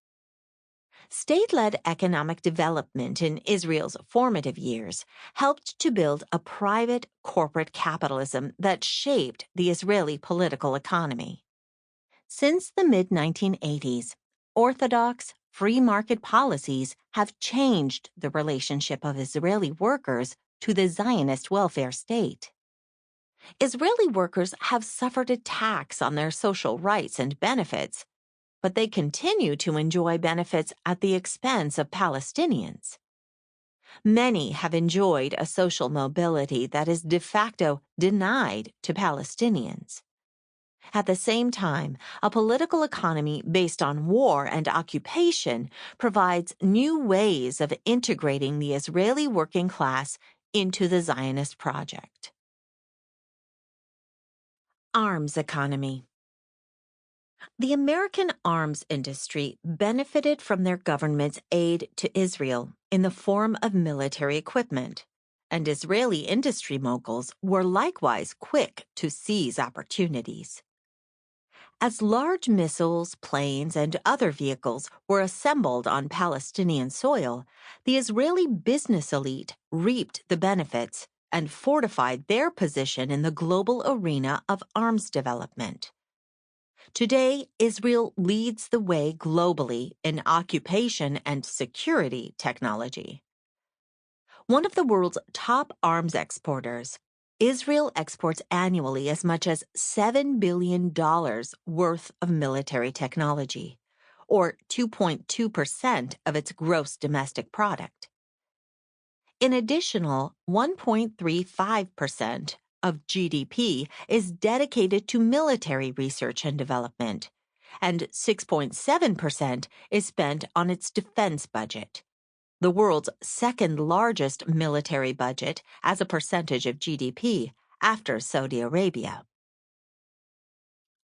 State-led economic development in Israel's formative years helped to build a private corporate capitalism that shaped the Israeli political economy. Since the mid-1980s, orthodox, free market policies have changed the relationship of Israeli workers to the Zionist welfare state. Israeli workers have suffered attacks on their social rights and benefits, but they continue to enjoy benefits at the expense of Palestinians. Many have enjoyed a social mobility that is de facto denied to Palestinians. At the same time, a political economy based on war and occupation provides new ways of integrating the Israeli working class into the Zionist project. Arms economy. The American arms industry benefited from their government's aid to Israel in the form of military equipment, and Israeli industry moguls were likewise quick to seize opportunities. As large missiles, planes, and other vehicles were assembled on Palestinian soil, the Israeli business elite reaped the benefits and fortified their position in the global arena of arms development. Today, Israel leads the way globally in occupation and security technology. One of the world's top arms exporters, Israel exports annually as much as $7 billion worth of military technology, or 2.2% of its gross domestic product. An additional 1.35% of GDP is dedicated to military research and development, and 6.7% is spent on its defense budget, the world's second largest military budget as a percentage of GDP after Saudi Arabia.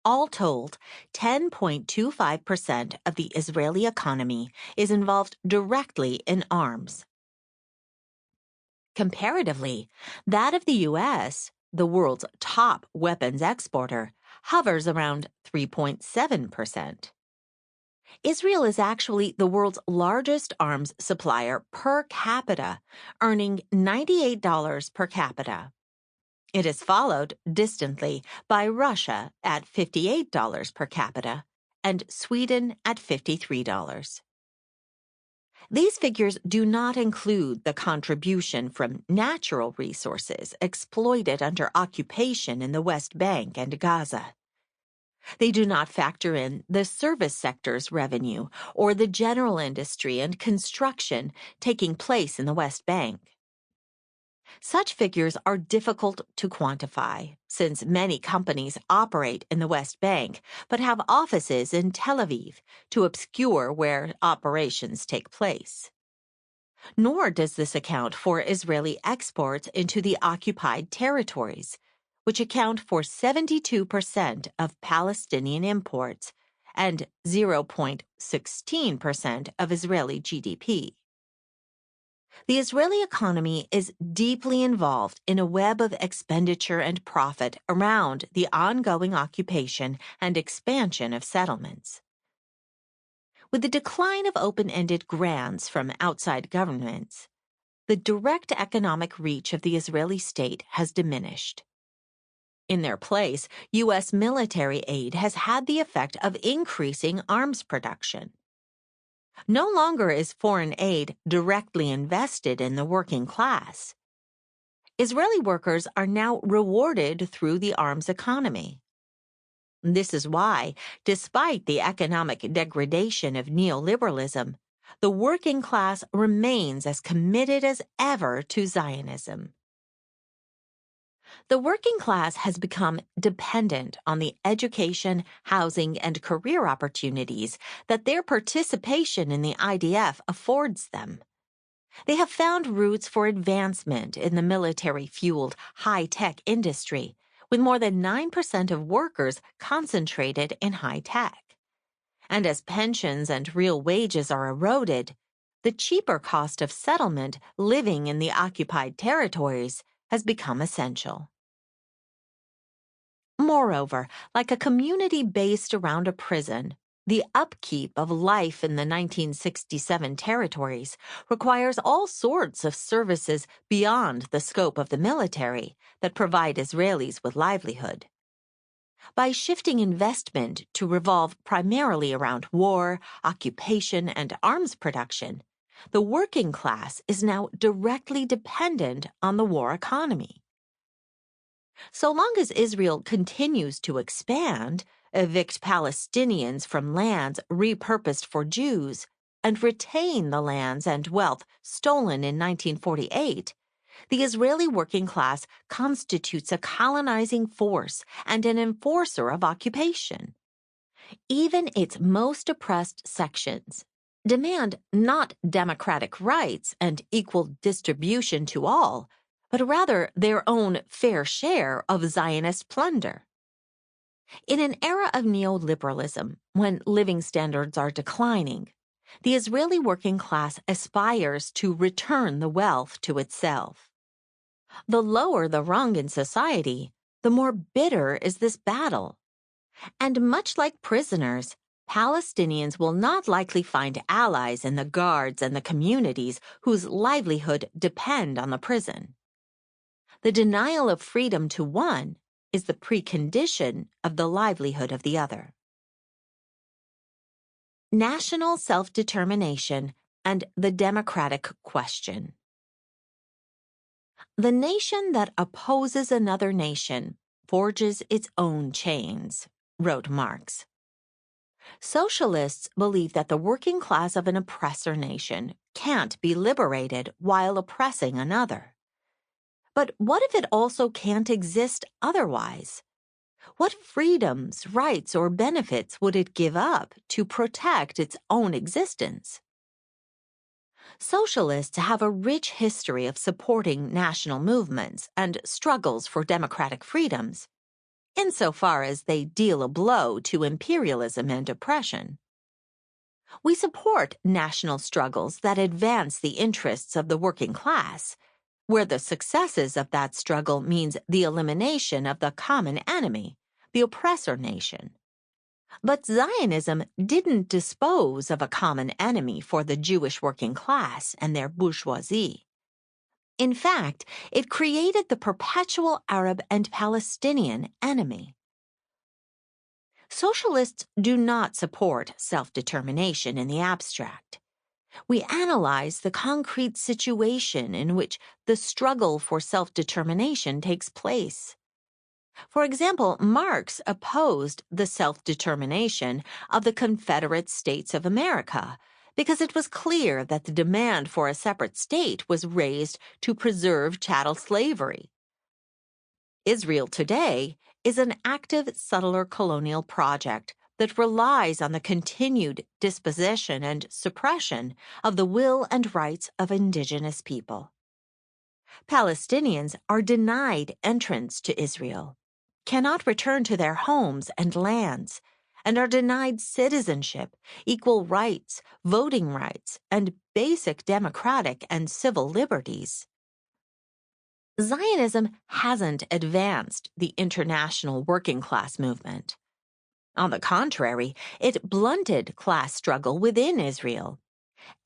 All told, 10.25% of the Israeli economy is involved directly in arms. Comparatively, that of the U.S., the world's top weapons exporter, hovers around 3.7%. Israel is actually the world's largest arms supplier per capita, earning $98 per capita. It is followed distantly by Russia at $58 per capita and Sweden at $53. These figures do not include the contribution from natural resources exploited under occupation in the West Bank and Gaza. They do not factor in the service sector's revenue or the general industry and construction taking place in the West Bank. Such figures are difficult to quantify, since many companies operate in the West Bank but have offices in Tel Aviv to obscure where operations take place. Nor does this account for Israeli exports into the occupied territories, which account for 72% of Palestinian imports and 0.16% of Israeli GDP. The Israeli economy is deeply involved in a web of expenditure and profit around the ongoing occupation and expansion of settlements. With the decline of open-ended grants from outside governments, the direct economic reach of the Israeli state has diminished. In their place, U.S. military aid has had the effect of increasing arms production. No longer is foreign aid directly invested in the working class. Israeli workers are now rewarded through the arms economy. This is why, despite the economic degradation of neoliberalism, the working class remains as committed as ever to Zionism. The working class has become dependent on the education, housing, and career opportunities that their participation in the IDF affords them. They have found routes for advancement in the military-fueled high-tech industry, with more than 9% of workers concentrated in high-tech. And as pensions and real wages are eroded, the cheaper cost of settlement living in the occupied territories has become essential. Moreover, like a community based around a prison, the upkeep of life in the 1967 territories requires all sorts of services beyond the scope of the military that provide Israelis with livelihood. By shifting investment to revolve primarily around war, occupation, and arms production, the working class is now directly dependent on the war economy. So long as Israel continues to expand, evict Palestinians from lands repurposed for Jews, and retain the lands and wealth stolen in 1948, the Israeli working class constitutes a colonizing force and an enforcer of occupation. Even its most oppressed sections demand not democratic rights and equal distribution to all, but rather their own fair share of Zionist plunder. In an era of neoliberalism, when living standards are declining, the Israeli working class aspires to return the wealth to itself. The lower the rung in society, the more bitter is this battle. And much like prisoners, Palestinians will not likely find allies in the guards and the communities whose livelihood depend on the prison. The denial of freedom to one is the precondition of the livelihood of the other. National self-determination and the democratic question. The nation that opposes another nation forges its own chains, wrote Marx. Socialists believe that the working class of an oppressor nation can't be liberated while oppressing another. But what if it also can't exist otherwise? What freedoms, rights, or benefits would it give up to protect its own existence? Socialists have a rich history of supporting national movements and struggles for democratic freedoms, insofar as they deal a blow to imperialism and oppression. We support national struggles that advance the interests of the working class, where the successes of that struggle means the elimination of the common enemy, the oppressor nation. But Zionism didn't dispose of a common enemy for the Jewish working class and their bourgeoisie. In fact, it created the perpetual Arab and Palestinian enemy. Socialists do not support self-determination in the abstract. We analyze the concrete situation in which the struggle for self-determination takes place. For example, Marx opposed the self-determination of the Confederate States of America because it was clear that the demand for a separate state was raised to preserve chattel slavery. Israel today is an active, subtler colonial project that relies on the continued dispossession and suppression of the will and rights of indigenous people. Palestinians are denied entrance to Israel, cannot return to their homes and lands, and are denied citizenship, equal rights, voting rights, and basic democratic and civil liberties. Zionism hasn't advanced the international working class movement. On the contrary, it blunted class struggle within Israel.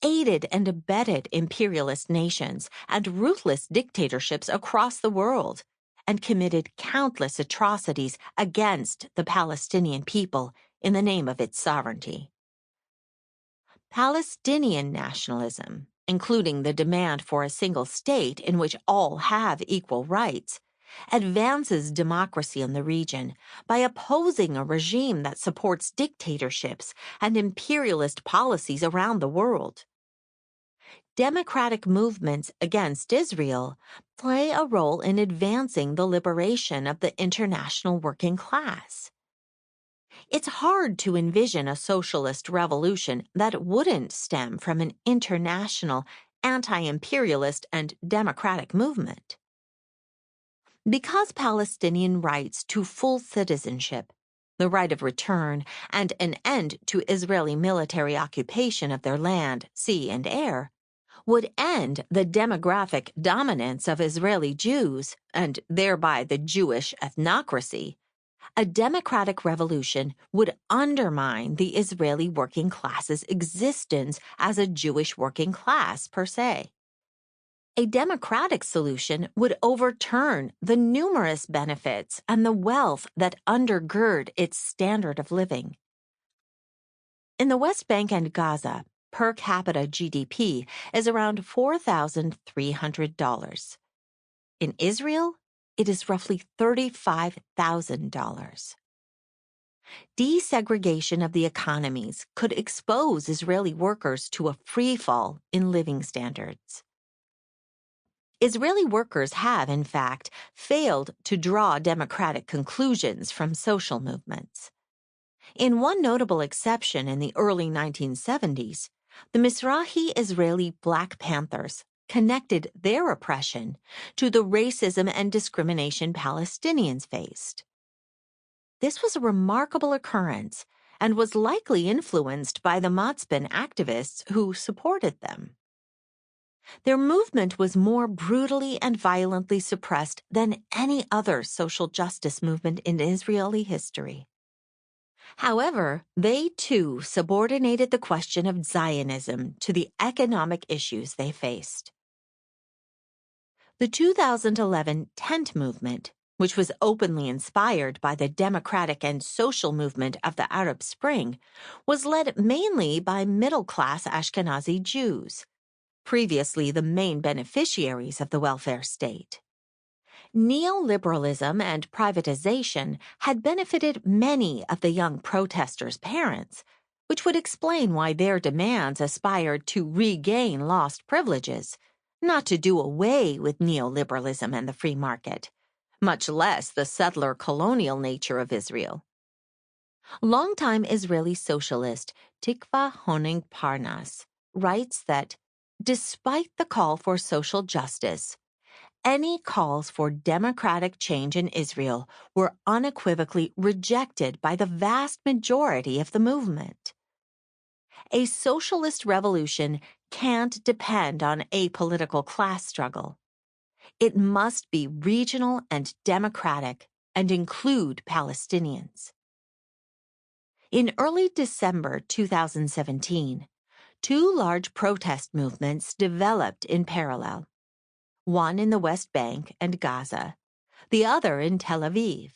aided and abetted imperialist nations and ruthless dictatorships across the world, and committed countless atrocities against the Palestinian people in the name of its sovereignty. Palestinian nationalism, including the demand for a single state in which all have equal rights, advances democracy in the region by opposing a regime that supports dictatorships and imperialist policies around the world. Democratic movements against Israel play a role in advancing the liberation of the international working class. It's hard to envision a socialist revolution that wouldn't stem from an international, anti-imperialist, and democratic movement. Because Palestinian rights to full citizenship, the right of return, and an end to Israeli military occupation of their land, sea, and air would end the demographic dominance of Israeli Jews, and thereby the Jewish ethnocracy, a democratic revolution would undermine the Israeli working class's existence as a Jewish working class per se. A democratic solution would overturn the numerous benefits and the wealth that undergird its standard of living. In the West Bank and Gaza, per capita GDP is around $4,300. In Israel, it is roughly $35,000. Desegregation of the economies could expose Israeli workers to a free fall in living standards. Israeli workers have, in fact, failed to draw democratic conclusions from social movements. In one notable exception in the early 1970s, the Mizrahi Israeli Black Panthers connected their oppression to the racism and discrimination Palestinians faced. This was a remarkable occurrence and was likely influenced by the Matzbin activists who supported them. Their movement was more brutally and violently suppressed than any other social justice movement in Israeli history. However, they too subordinated the question of Zionism to the economic issues they faced. The 2011 Tent Movement, which was openly inspired by the democratic and social movement of the Arab Spring, was led mainly by middle-class Ashkenazi Jews, previously the main beneficiaries of the welfare state. Neoliberalism and privatization had benefited many of the young protesters' parents, which would explain why their demands aspired to regain lost privileges, not to do away with neoliberalism and the free market, much less the settler colonial nature of Israel. Longtime Israeli socialist Tikva Honing Parnas writes that, despite the call for social justice, any calls for democratic change in Israel were unequivocally rejected by the vast majority of the movement. A socialist revolution can't depend on a political class struggle. It must be regional and democratic and include Palestinians. In early December 2017, two large protest movements developed in parallel, one in the West Bank and Gaza, the other in Tel Aviv.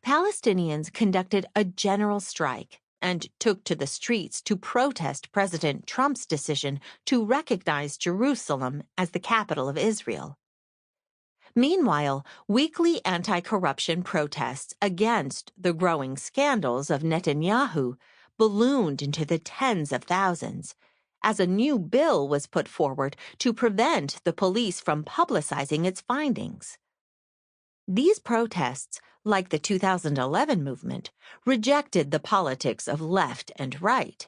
Palestinians conducted a general strike and took to the streets to protest President Trump's decision to recognize Jerusalem as the capital of Israel. Meanwhile, weekly anti-corruption protests against the growing scandals of Netanyahu ballooned into the tens of thousands, as a new bill was put forward to prevent the police from publicizing its findings. These protests, like the 2011 movement, rejected the politics of left and right.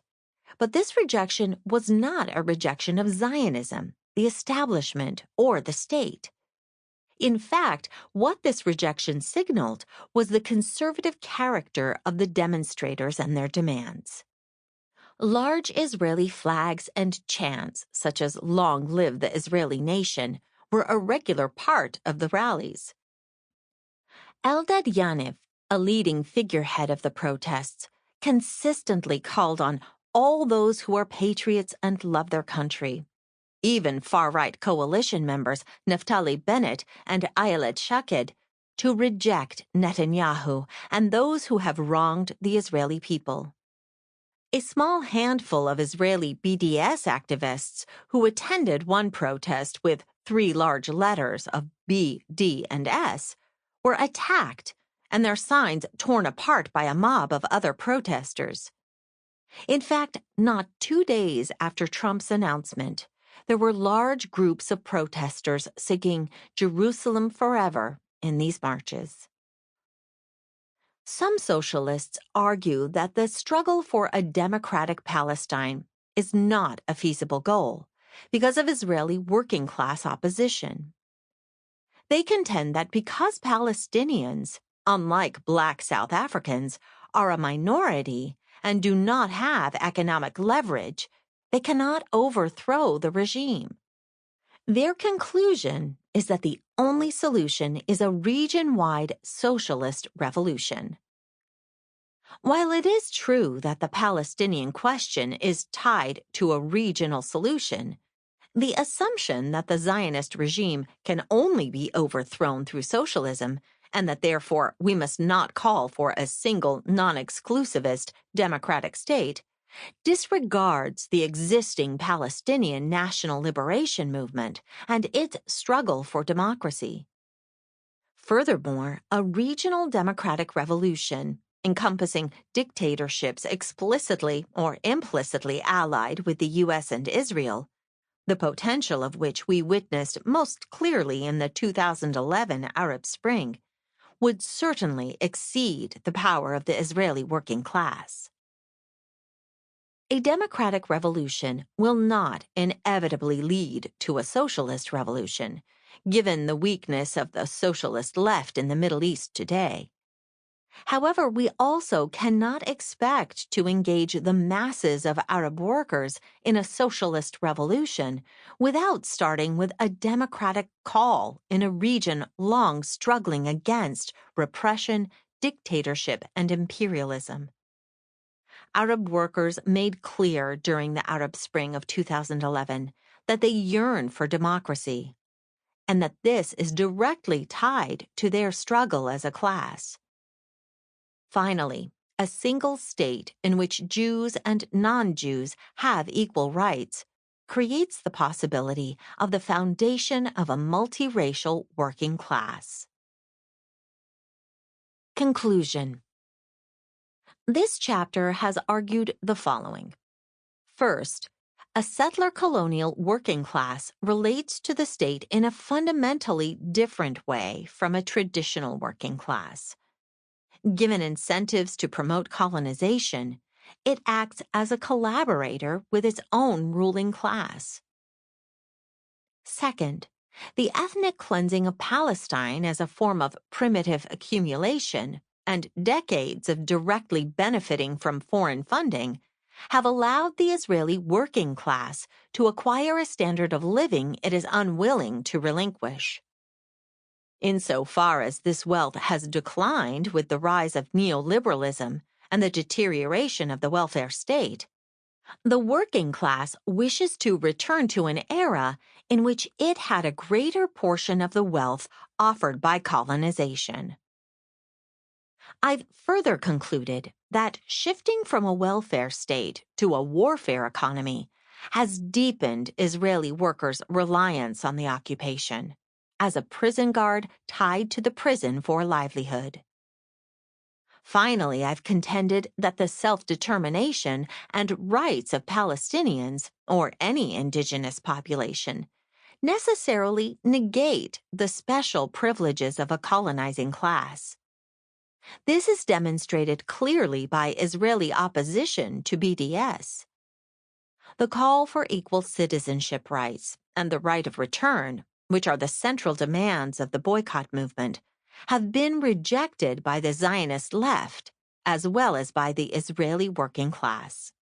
But this rejection was not a rejection of Zionism, the establishment, or the state. In fact, what this rejection signaled was the conservative character of the demonstrators and their demands. Large Israeli flags and chants, such as "Long live the Israeli nation," were a regular part of the rallies. Eldad Yaniv, a leading figurehead of the protests, consistently called on all those who are patriots and love their country. Even far-right coalition members Naftali Bennett and Ayelet Shaked, to reject Netanyahu and those who have wronged the Israeli people. A small handful of Israeli BDS activists who attended one protest with 3 large letters of B, D, and S were attacked and their signs torn apart by a mob of other protesters. In fact, not 2 days after Trump's announcement, there were large groups of protesters singing Jerusalem Forever in these marches. Some socialists argue that the struggle for a democratic Palestine is not a feasible goal because of Israeli working-class opposition. They contend that because Palestinians, unlike Black South Africans, are a minority and do not have economic leverage, they cannot overthrow the regime. Their conclusion is that the only solution is a region-wide socialist revolution. While it is true that the Palestinian question is tied to a regional solution, the assumption that the Zionist regime can only be overthrown through socialism, and that therefore we must not call for a single non-exclusivist democratic state, disregards the existing Palestinian national liberation movement and its struggle for democracy. Furthermore, a regional democratic revolution, encompassing dictatorships explicitly or implicitly allied with the U.S. and Israel, the potential of which we witnessed most clearly in the 2011 Arab Spring, would certainly exceed the power of the Israeli working class. A democratic revolution will not inevitably lead to a socialist revolution, given the weakness of the socialist left in the Middle East today. However, we also cannot expect to engage the masses of Arab workers in a socialist revolution without starting with a democratic call in a region long struggling against repression, dictatorship, and imperialism. Arab workers made clear during the Arab Spring of 2011 that they yearn for democracy, and that this is directly tied to their struggle as a class. Finally, a single state in which Jews and non-Jews have equal rights creates the possibility of the foundation of a multiracial working class. Conclusion. This chapter has argued the following. First, a settler colonial working class relates to the state in a fundamentally different way from a traditional working class. Given incentives to promote colonization, it acts as a collaborator with its own ruling class. Second, the ethnic cleansing of Palestine as a form of primitive accumulation and decades of directly benefiting from foreign funding have allowed the Israeli working class to acquire a standard of living it is unwilling to relinquish. Insofar as this wealth has declined with the rise of neoliberalism and the deterioration of the welfare state, the working class wishes to return to an era in which it had a greater portion of the wealth offered by colonization. I've further concluded that shifting from a welfare state to a warfare economy has deepened Israeli workers' reliance on the occupation as a prison guard tied to the prison for livelihood. Finally, I've contended that the self-determination and rights of Palestinians, or any indigenous population, necessarily negate the special privileges of a colonizing class. This is demonstrated clearly by Israeli opposition to BDS. The call for equal citizenship rights and the right of return, which are the central demands of the boycott movement, have been rejected by the Zionist left as well as by the Israeli working class.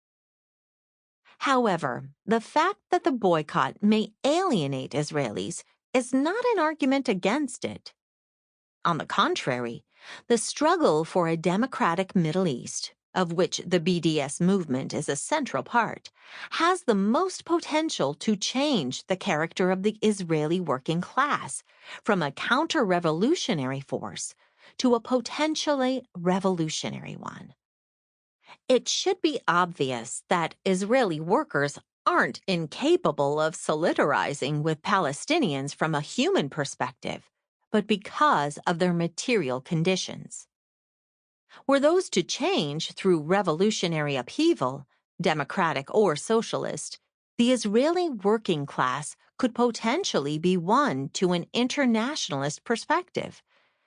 However, the fact that the boycott may alienate Israelis is not an argument against it. On the contrary, the struggle for a democratic Middle East, of which the BDS movement is a central part, has the most potential to change the character of the Israeli working class from a counter-revolutionary force to a potentially revolutionary one. It should be obvious that Israeli workers aren't incapable of solidarizing with Palestinians from a human perspective, but because of their material conditions. Were those to change through revolutionary upheaval, democratic or socialist, the Israeli working class could potentially be won to an internationalist perspective,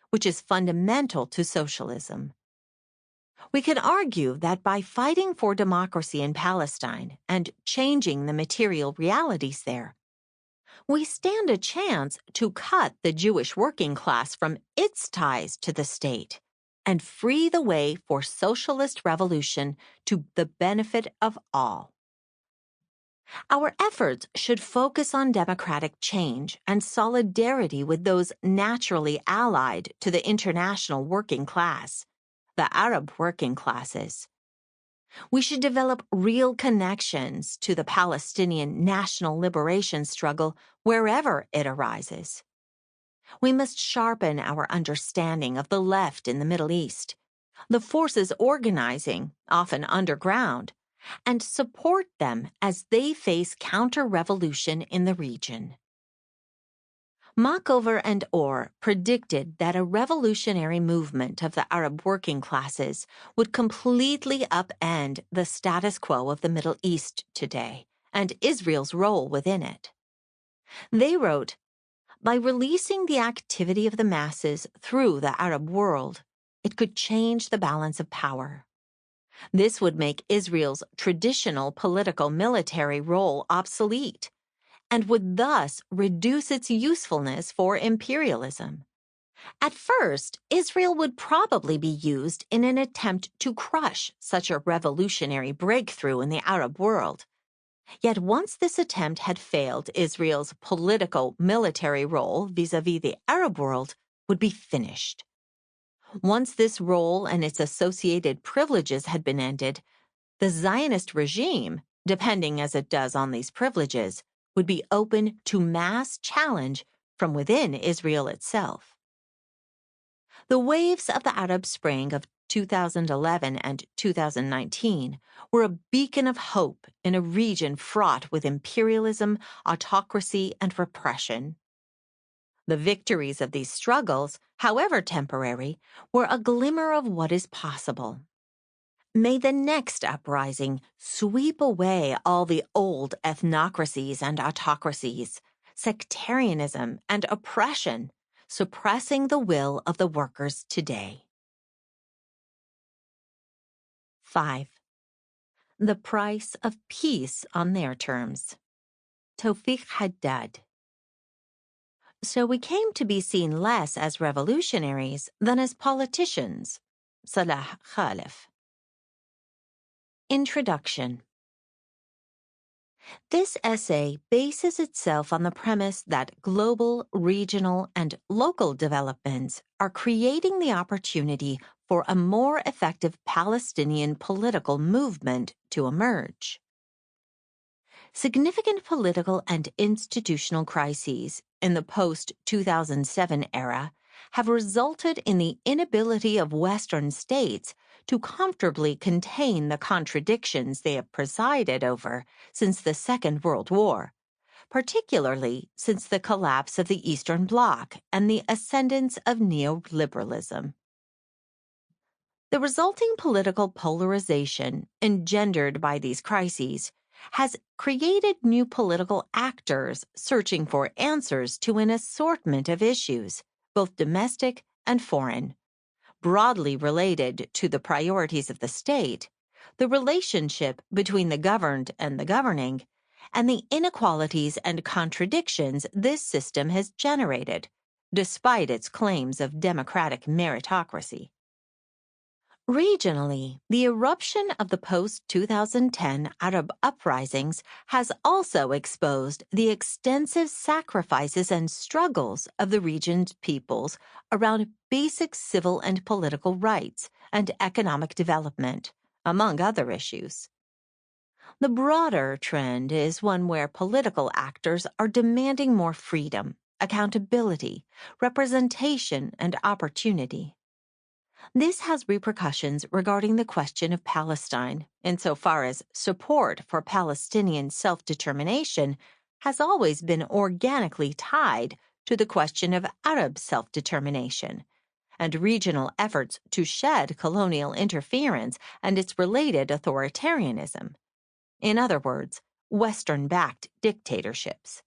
which is fundamental to socialism. We can argue that by fighting for democracy in Palestine and changing the material realities there, we stand a chance to cut the Jewish working class from its ties to the state and free the way for socialist revolution to the benefit of all. Our efforts should focus on democratic change and solidarity with those naturally allied to the international working class, the Arab working classes. We should develop real connections to the Palestinian national liberation struggle wherever it arises. We must sharpen our understanding of the left in the Middle East, the forces organizing, often underground, and support them as they face counter-revolution in the region. Machover and Orr predicted that a revolutionary movement of the Arab working classes would completely upend the status quo of the Middle East today and Israel's role within it. They wrote, "By releasing the activity of the masses through the Arab world, it could change the balance of power. This would make Israel's traditional political military role obsolete and would thus reduce its usefulness for imperialism. At first, Israel would probably be used in an attempt to crush such a revolutionary breakthrough in the Arab world. Yet once this attempt had failed, Israel's political military role vis-à-vis the Arab world would be finished. Once this role and its associated privileges had been ended, the Zionist regime, depending as it does on these privileges, would be open to mass challenge from within Israel itself." The waves of the Arab Spring of 2011 and 2019 were a beacon of hope in a region fraught with imperialism, autocracy, and repression. The victories of these struggles, however temporary, were a glimmer of what is possible. May the next uprising sweep away all the old ethnocracies and autocracies, sectarianism and oppression, suppressing the will of the workers today. 5. The price of peace on their terms. Tawfiq Haddad. So we came to be seen less as revolutionaries than as politicians. Salah Khalif. Introduction. This essay bases itself on the premise that global, regional, and local developments are creating the opportunity for a more effective Palestinian political movement to emerge. Significant political and institutional crises in the post-2007 era have resulted in the inability of Western states to comfortably contain the contradictions they have presided over since the Second World War, particularly since the collapse of the Eastern Bloc and the ascendance of neoliberalism. The resulting political polarization engendered by these crises has created new political actors searching for answers to an assortment of issues, both domestic and foreign, broadly related to the priorities of the state, the relationship between the governed and the governing, and the inequalities and contradictions this system has generated, despite its claims of democratic meritocracy. Regionally, the eruption of the post-2010 Arab uprisings has also exposed the extensive sacrifices and struggles of the region's peoples around basic civil and political rights and economic development, among other issues. The broader trend is one where political actors are demanding more freedom, accountability, representation, and opportunity. This has repercussions regarding the question of Palestine, insofar as support for Palestinian self-determination has always been organically tied to the question of Arab self-determination, and regional efforts to shed colonial interference and its related authoritarianism. In other words, Western-backed dictatorships.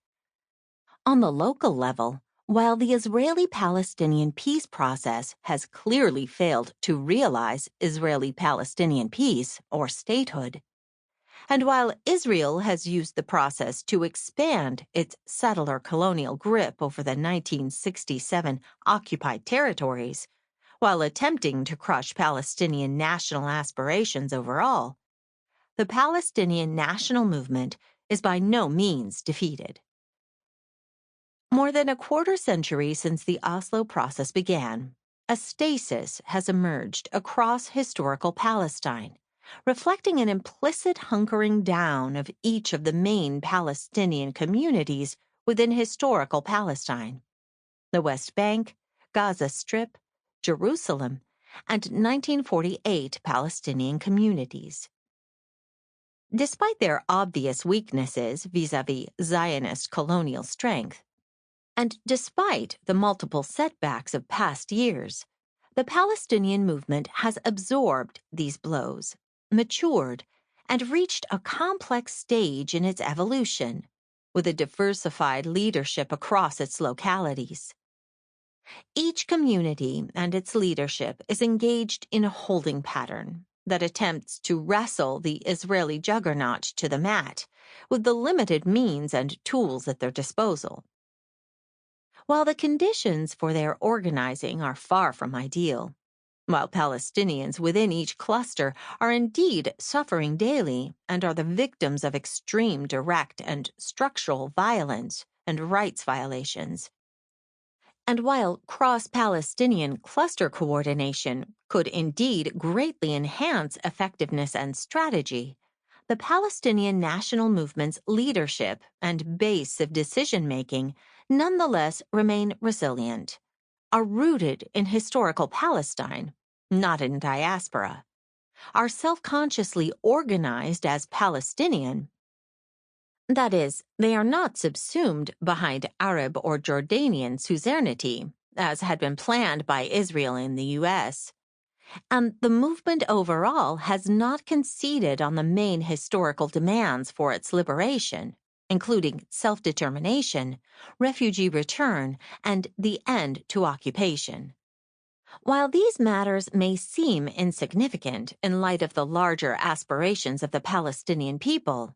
On the local level, while the Israeli-Palestinian peace process has clearly failed to realize Israeli-Palestinian peace or statehood, and while Israel has used the process to expand its settler colonial grip over the 1967 occupied territories, while attempting to crush Palestinian national aspirations overall, the Palestinian national movement is by no means defeated. More than a quarter century since the Oslo process began, a stasis has emerged across historical Palestine, reflecting an implicit hunkering down of each of the main Palestinian communities within historical Palestine: the West Bank, Gaza Strip, Jerusalem, and 1948 Palestinian communities. Despite their obvious weaknesses vis-à-vis Zionist colonial strength, and despite the multiple setbacks of past years, the Palestinian movement has absorbed these blows, matured, and reached a complex stage in its evolution, with a diversified leadership across its localities. Each community and its leadership is engaged in a holding pattern that attempts to wrestle the Israeli juggernaut to the mat with the limited means and tools at their disposal. While the conditions for their organizing are far from ideal, while Palestinians within each cluster are indeed suffering daily and are the victims of extreme direct and structural violence and rights violations, and while cross-Palestinian cluster coordination could indeed greatly enhance effectiveness and strategy, the Palestinian national movement's leadership and base of decision-making nonetheless remain resilient, are rooted in historical Palestine, not in diaspora, are self-consciously organized as Palestinian. That is, they are not subsumed behind Arab or Jordanian suzerainty, as had been planned by Israel in the U.S., and the movement overall has not conceded on the main historical demands for its liberation, including self-determination, refugee return, and the end to occupation. While these matters may seem insignificant in light of the larger aspirations of the Palestinian people,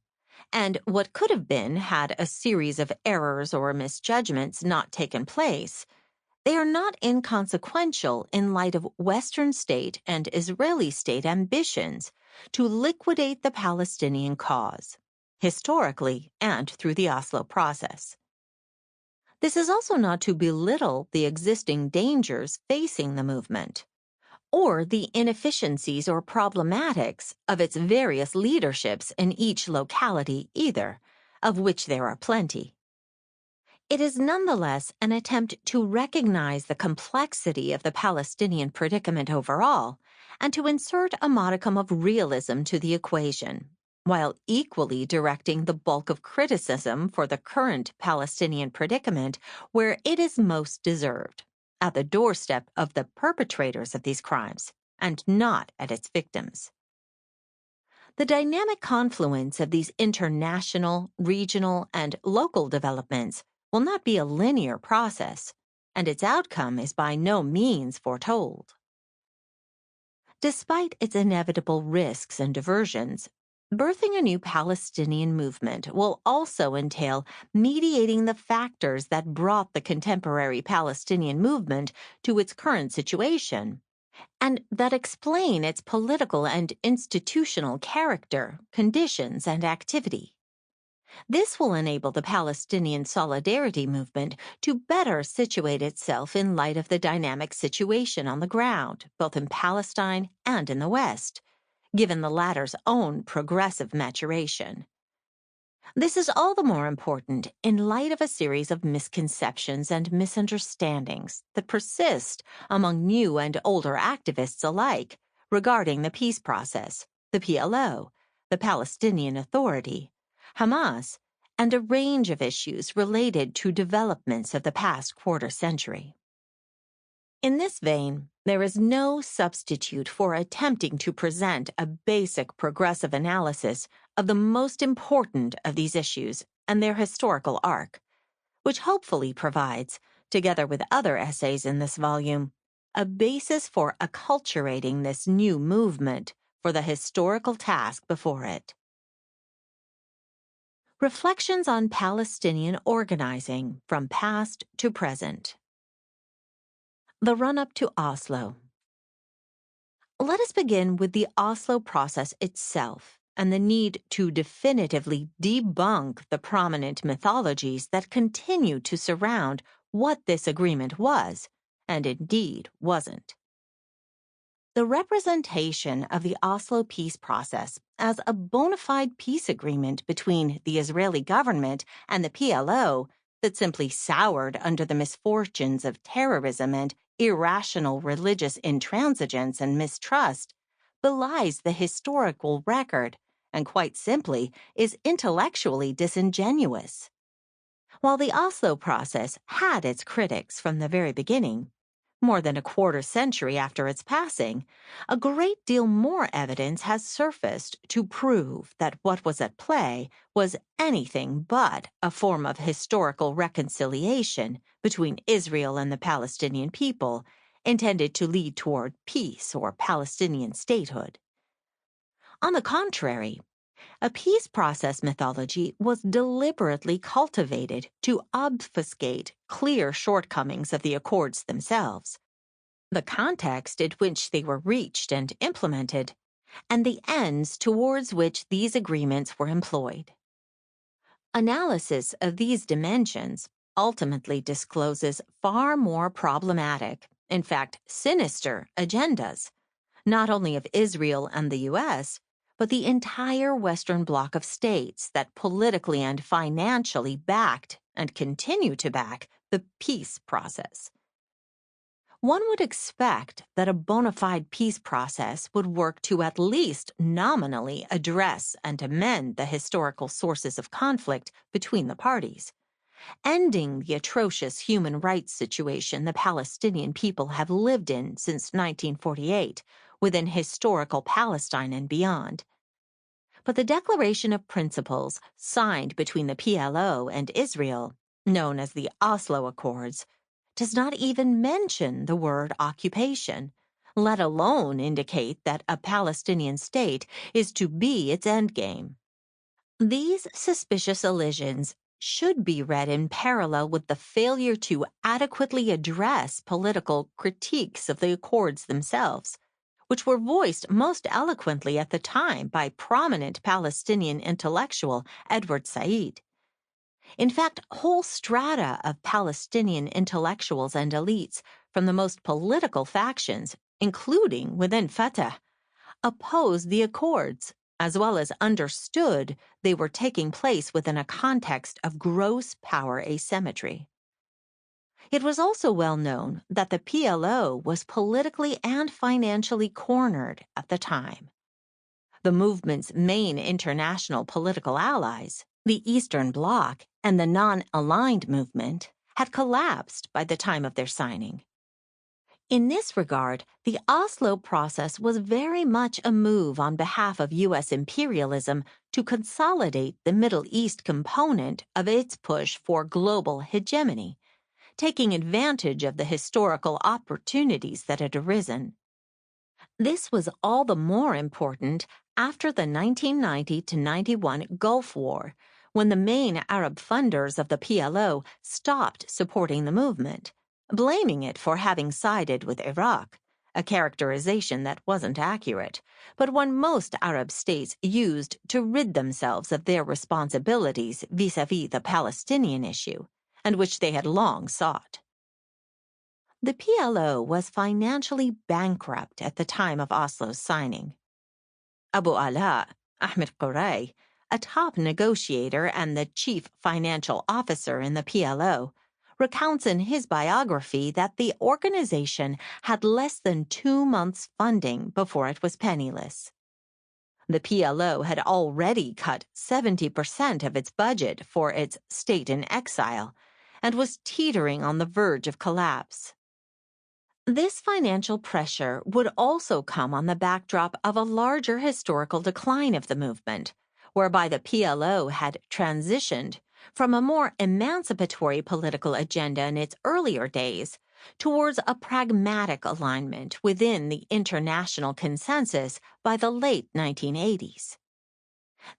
and what could have been had a series of errors or misjudgments not taken place, they are not inconsequential in light of Western state and Israeli state ambitions to liquidate the Palestinian cause, historically and through the Oslo process. This is also not to belittle the existing dangers facing the movement, or the inefficiencies or problematics of its various leaderships in each locality either, of which there are plenty. It is nonetheless an attempt to recognize the complexity of the Palestinian predicament overall and to insert a modicum of realism to the equation, while equally directing the bulk of criticism for the current Palestinian predicament where it is most deserved, at the doorstep of the perpetrators of these crimes, and not at its victims. The dynamic confluence of these international, regional, and local developments will not be a linear process, and its outcome is by no means foretold. Despite its inevitable risks and diversions, birthing a new Palestinian movement will also entail mediating the factors that brought the contemporary Palestinian movement to its current situation, and that explain its political and institutional character, conditions, and activity. This will enable the Palestinian solidarity movement to better situate itself in light of the dynamic situation on the ground, both in Palestine and in the West, given the latter's own progressive maturation. This is all the more important in light of a series of misconceptions and misunderstandings that persist among new and older activists alike regarding the peace process, the PLO, the Palestinian Authority, Hamas, and a range of issues related to developments of the past quarter century. In this vein, there is no substitute for attempting to present a basic progressive analysis of the most important of these issues and their historical arc, which hopefully provides, together with other essays in this volume, a basis for acculturating this new movement for the historical task before it. Reflections on Palestinian Organizing from Past to Present. The run-up to Oslo. Let us begin with the Oslo process itself and the need to definitively debunk the prominent mythologies that continue to surround what this agreement was, and indeed wasn't. The representation of the Oslo peace process as a bona fide peace agreement between the Israeli government and the PLO that simply soured under the misfortunes of terrorism and irrational religious intransigence and mistrust belies the historical record and, quite simply, is intellectually disingenuous. While the Oslo process had its critics from the very beginning, more than a quarter century after its passing, a great deal more evidence has surfaced to prove that what was at play was anything but a form of historical reconciliation between Israel and the Palestinian people intended to lead toward peace or Palestinian statehood. On the contrary, a peace process mythology was deliberately cultivated to obfuscate clear shortcomings of the accords themselves, the context in which they were reached and implemented, and the ends towards which these agreements were employed. Analysis of these dimensions ultimately discloses far more problematic, in fact, sinister agendas, not only of Israel and the U.S., but the entire Western bloc of states that politically and financially backed and continue to back the peace process. One would expect that a bona fide peace process would work to at least nominally address and amend the historical sources of conflict between the parties, ending the atrocious human rights situation the Palestinian people have lived in since 1948 within historical Palestine and beyond. But the Declaration of Principles signed between the PLO and Israel, known as the Oslo Accords, does not even mention the word occupation, let alone indicate that a Palestinian state is to be its endgame. These suspicious elisions should be read in parallel with the failure to adequately address political critiques of the accords themselves, which were voiced most eloquently at the time by prominent Palestinian intellectual Edward Said. In fact, whole strata of Palestinian intellectuals and elites from the most political factions, including within Fatah, opposed the accords, as well as understood they were taking place within a context of gross power asymmetry. It was also well known that the PLO was politically and financially cornered at the time. The movement's main international political allies, the Eastern Bloc and the non-aligned movement, had collapsed by the time of their signing. In this regard, the Oslo process was very much a move on behalf of U.S. imperialism to consolidate the Middle East component of its push for global hegemony, taking advantage of the historical opportunities that had arisen. This was all the more important after the 1990-91 Gulf War, when the main Arab funders of the PLO stopped supporting the movement, blaming it for having sided with Iraq, a characterization that wasn't accurate, but one most Arab states used to rid themselves of their responsibilities vis-à-vis the Palestinian issue, and which they had long sought. The PLO was financially bankrupt at the time of Oslo's signing. Abu Ala, Ahmed Quray, a top negotiator and the chief financial officer in the PLO, recounts in his biography that the organization had less than 2 months' funding before it was penniless. The PLO had already cut 70% of its budget for its state in exile and was teetering on the verge of collapse. This financial pressure would also come on the backdrop of a larger historical decline of the movement, whereby the PLO had transitioned from a more emancipatory political agenda in its earlier days towards a pragmatic alignment within the international consensus by the late 1980s.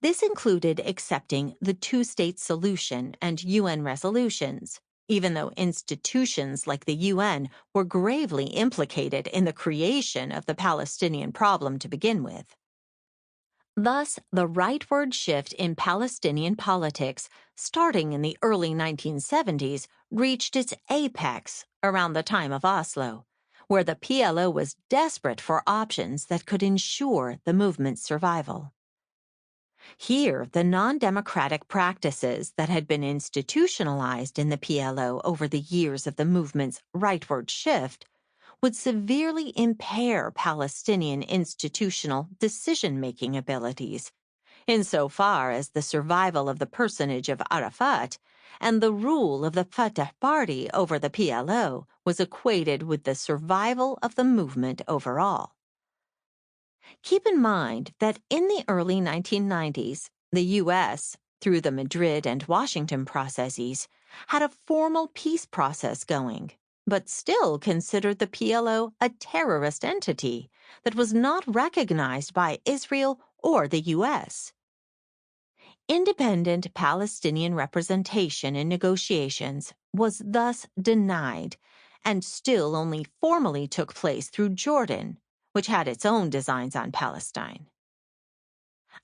This included accepting the two-state solution and UN resolutions, even though institutions like the UN were gravely implicated in the creation of the Palestinian problem to begin with. Thus, the rightward shift in Palestinian politics, starting in the early 1970s, reached its apex around the time of Oslo, where the PLO was desperate for options that could ensure the movement's survival. Here, the non-democratic practices that had been institutionalized in the PLO over the years of the movement's rightward shift would severely impair Palestinian institutional decision-making abilities, insofar as the survival of the personage of Arafat and the rule of the Fatah Party over the PLO was equated with the survival of the movement overall. Keep in mind that in the early 1990s, the U.S., through the Madrid and Washington processes, had a formal peace process going, but still considered the PLO a terrorist entity that was not recognized by Israel or the U.S. Independent Palestinian representation in negotiations was thus denied and still only formally took place through Jordan, which had its own designs on Palestine.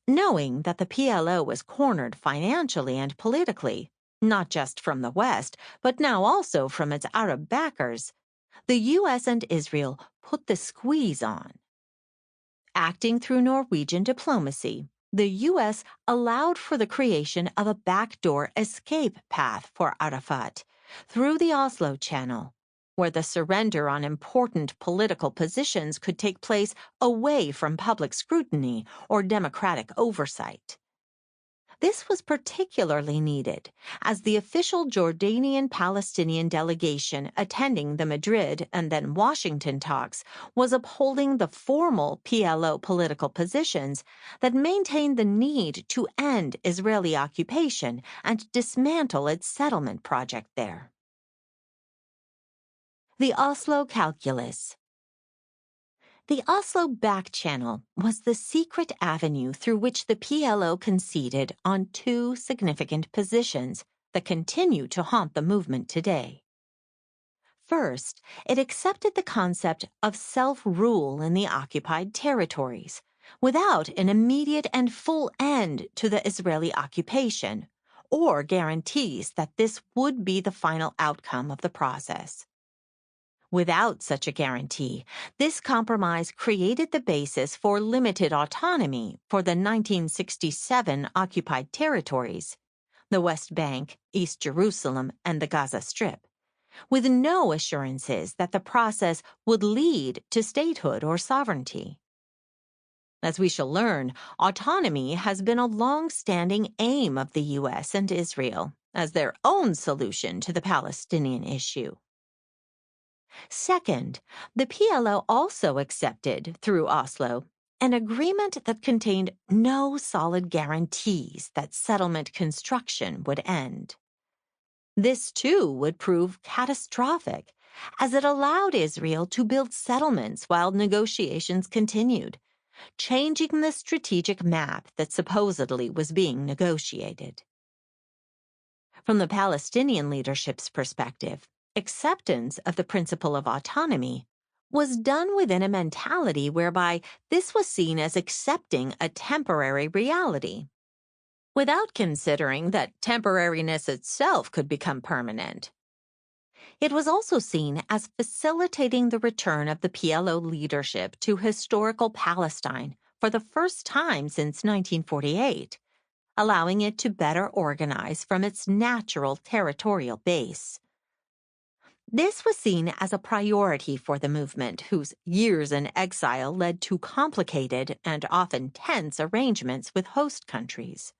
Knowing that the PLO was cornered financially and politically, not just from the West, but now also from its Arab backers, the U.S. and Israel put the squeeze on. Acting through Norwegian diplomacy, the U.S. allowed for the creation of a backdoor escape path for Arafat through the Oslo Channel, where the surrender on important political positions could take place away from public scrutiny or democratic oversight. This was particularly needed, as the official Jordanian-Palestinian delegation attending the Madrid and then Washington talks was upholding the formal PLO political positions that maintained the need to end Israeli occupation and dismantle its settlement project there. The Oslo Calculus. The Oslo back channel was the secret avenue through which the PLO conceded on two significant positions that continue to haunt the movement today. First, it accepted the concept of self-rule in the occupied territories, without an immediate and full end to the Israeli occupation, or guarantees that this would be the final outcome of the process. Without such a guarantee, this compromise created the basis for limited autonomy for the 1967 occupied territories, the West Bank, East Jerusalem, and the Gaza Strip, with no assurances that the process would lead to statehood or sovereignty. As we shall learn, autonomy has been a long-standing aim of the U.S. and Israel as their own solution to the Palestinian issue. Second, the PLO also accepted, through Oslo, an agreement that contained no solid guarantees that settlement construction would end. This, too, would prove catastrophic, as it allowed Israel to build settlements while negotiations continued, changing the strategic map that supposedly was being negotiated. From the Palestinian leadership's perspective, acceptance of the principle of autonomy was done within a mentality whereby this was seen as accepting a temporary reality, without considering that temporariness itself could become permanent. It was also seen as facilitating the return of the PLO leadership to historical Palestine for the first time since 1948, allowing it to better organize from its natural territorial base. This was seen as a priority for the movement, whose years in exile led to complicated and often tense arrangements with host countries.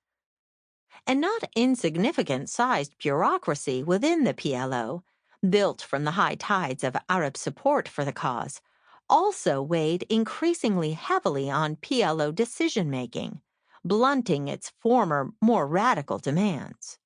And not insignificant-sized bureaucracy within the PLO, built from the high tides of Arab support for the cause, also weighed increasingly heavily on PLO decision-making, blunting its former, more radical demands.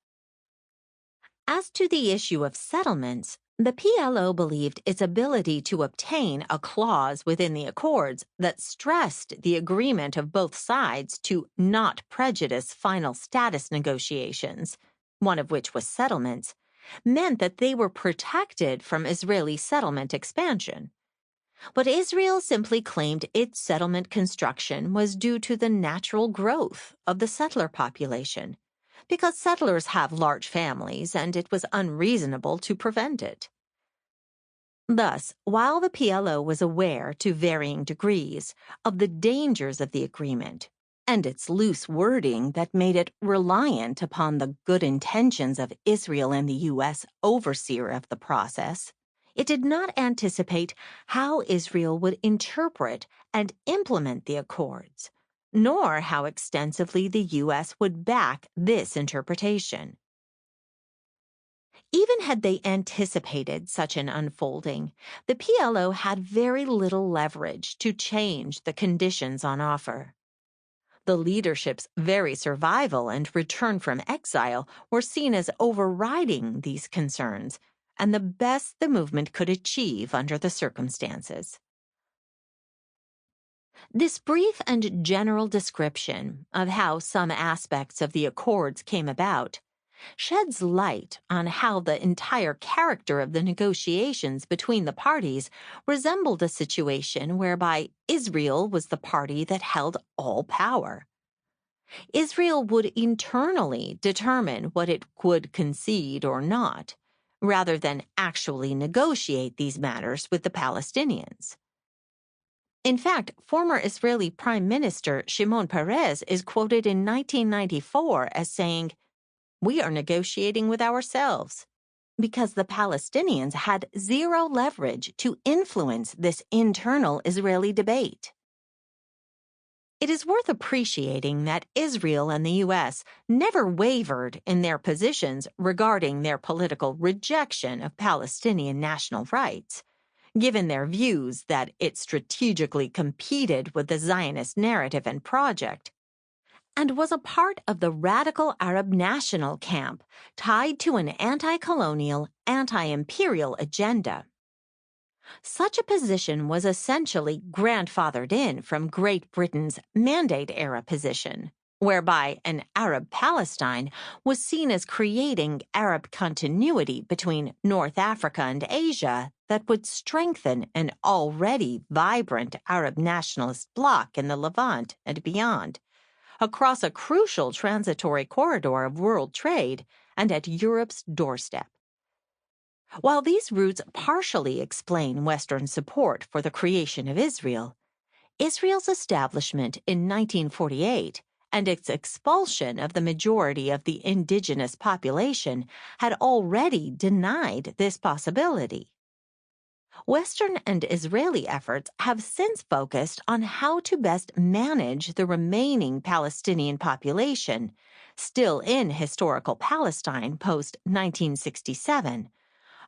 As to the issue of settlements, the PLO believed its ability to obtain a clause within the accords that stressed the agreement of both sides to not prejudice final status negotiations, one of which was settlements, meant that they were protected from Israeli settlement expansion. But Israel simply claimed its settlement construction was due to the natural growth of the settler population, because settlers have large families and it was unreasonable to prevent it. Thus, while the PLO was aware to varying degrees of the dangers of the agreement and its loose wording that made it reliant upon the good intentions of Israel and the U.S. overseer of the process, it did not anticipate how Israel would interpret and implement the accords, nor how extensively the U.S. would back this interpretation. Even had they anticipated such an unfolding, the PLO had very little leverage to change the conditions on offer. The leadership's very survival and return from exile were seen as overriding these concerns and the best the movement could achieve under the circumstances. This brief and general description of how some aspects of the accords came about sheds light on how the entire character of the negotiations between the parties resembled a situation whereby Israel was the party that held all power. Israel would internally determine what it would concede or not, rather than actually negotiate these matters with the Palestinians. In fact, former Israeli Prime Minister Shimon Peres is quoted in 1994 as saying, "We are negotiating with ourselves," because the Palestinians had zero leverage to influence this internal Israeli debate. It is worth appreciating that Israel and the U.S. never wavered in their positions regarding their political rejection of Palestinian national rights, given their views that it strategically competed with the Zionist narrative and project, and was a part of the radical Arab national camp tied to an anti-colonial, anti-imperial agenda. Such a position was essentially grandfathered in from Great Britain's Mandate-era position, whereby an Arab Palestine was seen as creating Arab continuity between North Africa and Asia that would strengthen an already vibrant Arab nationalist bloc in the Levant and beyond, across a crucial transitory corridor of world trade and at Europe's doorstep. While these roots partially explain Western support for the creation of Israel, Israel's establishment in 1948 and its expulsion of the majority of the indigenous population had already denied this possibility. Western and Israeli efforts have since focused on how to best manage the remaining Palestinian population, still in historical Palestine post-1967,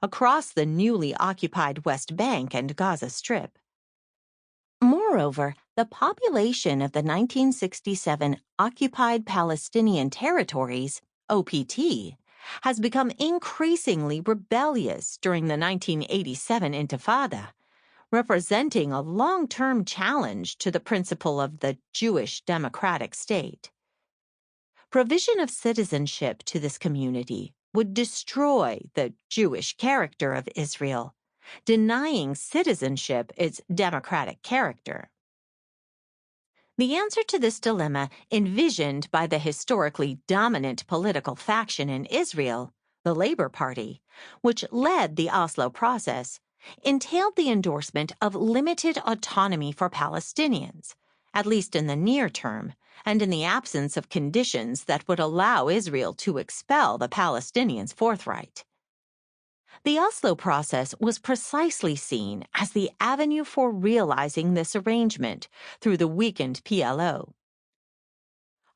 across the newly occupied West Bank and Gaza Strip. Moreover, the population of the 1967 Occupied Palestinian Territories, OPT, has become increasingly rebellious during the 1987 Intifada, representing a long-term challenge to the principle of the Jewish democratic state. Provision of citizenship to this community would destroy the Jewish character of Israel, denying citizenship its democratic character. The answer to this dilemma, envisioned by the historically dominant political faction in Israel, the Labor Party, which led the Oslo process, entailed the endorsement of limited autonomy for Palestinians, at least in the near term, and in the absence of conditions that would allow Israel to expel the Palestinians forthright. The Oslo process was precisely seen as the avenue for realizing this arrangement through the weakened PLO.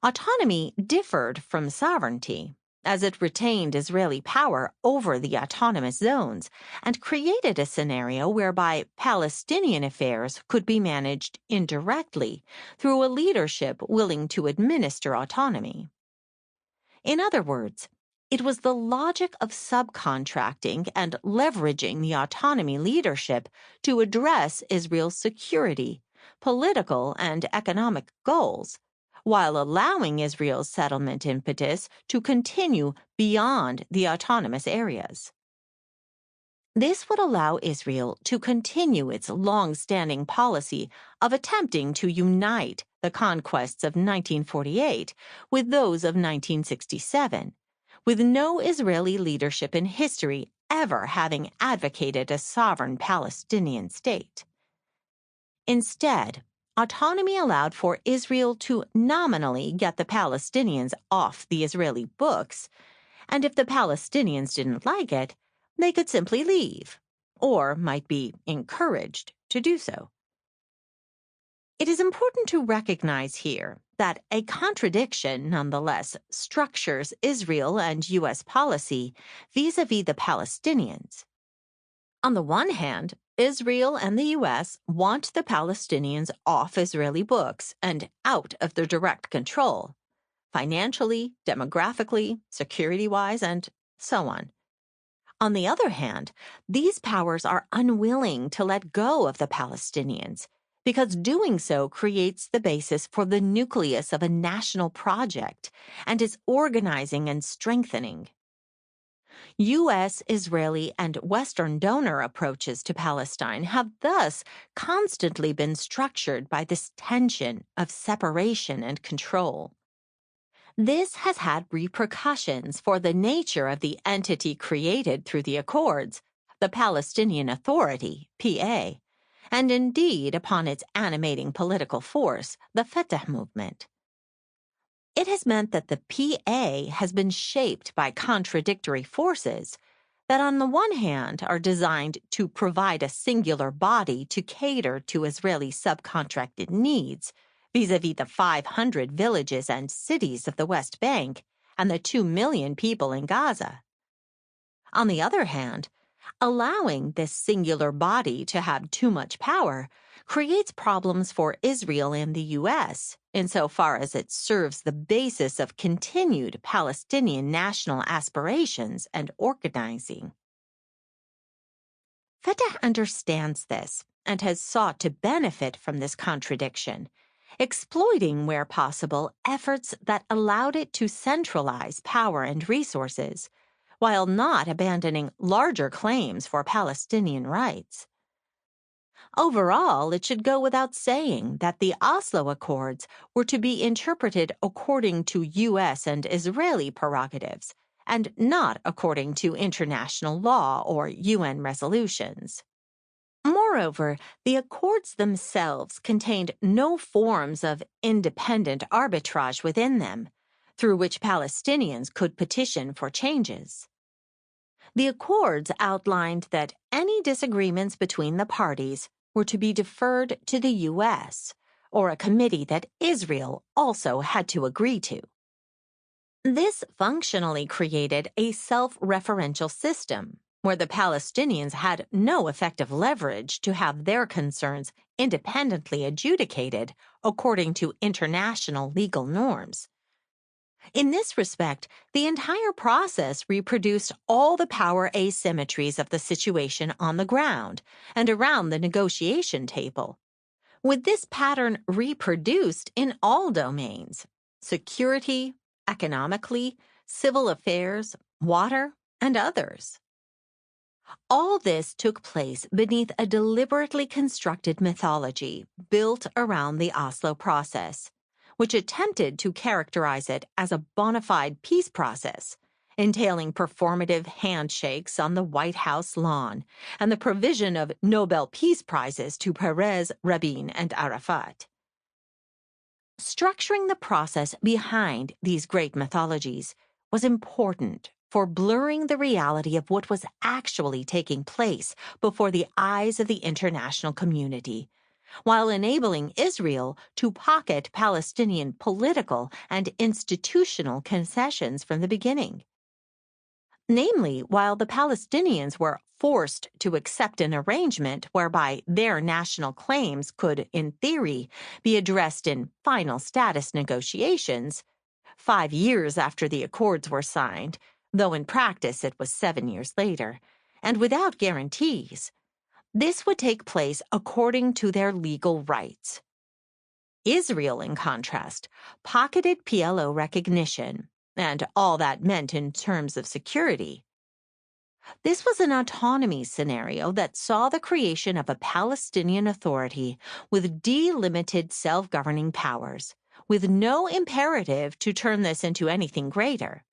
Autonomy differed from sovereignty, as it retained Israeli power over the autonomous zones and created a scenario whereby Palestinian affairs could be managed indirectly through a leadership willing to administer autonomy. In other words, it was the logic of subcontracting and leveraging the autonomy leadership to address Israel's security, political, and economic goals, while allowing Israel's settlement impetus to continue beyond the autonomous areas. This would allow Israel to continue its long-standing policy of attempting to unite the conquests of 1948 with those of 1967, with no Israeli leadership in history ever having advocated a sovereign Palestinian state. Instead, autonomy allowed for Israel to nominally get the Palestinians off the Israeli books, and if the Palestinians didn't like it, they could simply leave, or might be encouraged to do so. It is important to recognize here that a contradiction nonetheless structures Israel and U.S. policy vis-à-vis the Palestinians. On the one hand, Israel and the U.S. want the Palestinians off Israeli books and out of their direct control, financially, demographically, security-wise, and so on. On the other hand, these powers are unwilling to let go of the Palestinians because doing so creates the basis for the nucleus of a national project and is organizing and strengthening. U.S., Israeli, and Western donor approaches to Palestine have thus constantly been structured by this tension of separation and control. This has had repercussions for the nature of the entity created through the Accords, the Palestinian Authority, PA, and indeed upon its animating political force, the Fatah movement. It has meant that the PA has been shaped by contradictory forces that on the one hand are designed to provide a singular body to cater to Israeli subcontracted needs, vis-à-vis the 500 villages and cities of the West Bank and the 2 million people in Gaza. On the other hand, allowing this singular body to have too much power creates problems for Israel and the U.S. insofar as it serves the basis of continued Palestinian national aspirations and organizing. Fatah understands this and has sought to benefit from this contradiction, exploiting, where possible, efforts that allowed it to centralize power and resources, while not abandoning larger claims for Palestinian rights. Overall, it should go without saying that the Oslo Accords were to be interpreted according to U.S. and Israeli prerogatives, and not according to international law or UN resolutions. Moreover, the accords themselves contained no forms of independent arbitrage within them, through which Palestinians could petition for changes. The accords outlined that any disagreements between the parties were to be deferred to the U.S., or a committee that Israel also had to agree to. This functionally created a self-referential system, where the Palestinians had no effective leverage to have their concerns independently adjudicated according to international legal norms. In this respect, the entire process reproduced all the power asymmetries of the situation on the ground and around the negotiation table, with this pattern reproduced in all domains: security, economically, civil affairs, water, and others. All this took place beneath a deliberately constructed mythology built around the Oslo process, which attempted to characterize it as a bona fide peace process, entailing performative handshakes on the White House lawn and the provision of Nobel Peace Prizes to Peres, Rabin, and Arafat. Structuring the process behind these great mythologies was important for blurring the reality of what was actually taking place before the eyes of the international community, while enabling Israel to pocket Palestinian political and institutional concessions from the beginning. Namely, while the Palestinians were forced to accept an arrangement whereby their national claims could, in theory, be addressed in final status negotiations, 5 years after the accords were signed, though in practice it was 7 years later, and without guarantees, this would take place according to their legal rights. Israel, in contrast, pocketed PLO recognition and all that meant in terms of security. This was an autonomy scenario that saw the creation of a Palestinian authority with delimited self-governing powers, with no imperative to turn this into anything greater.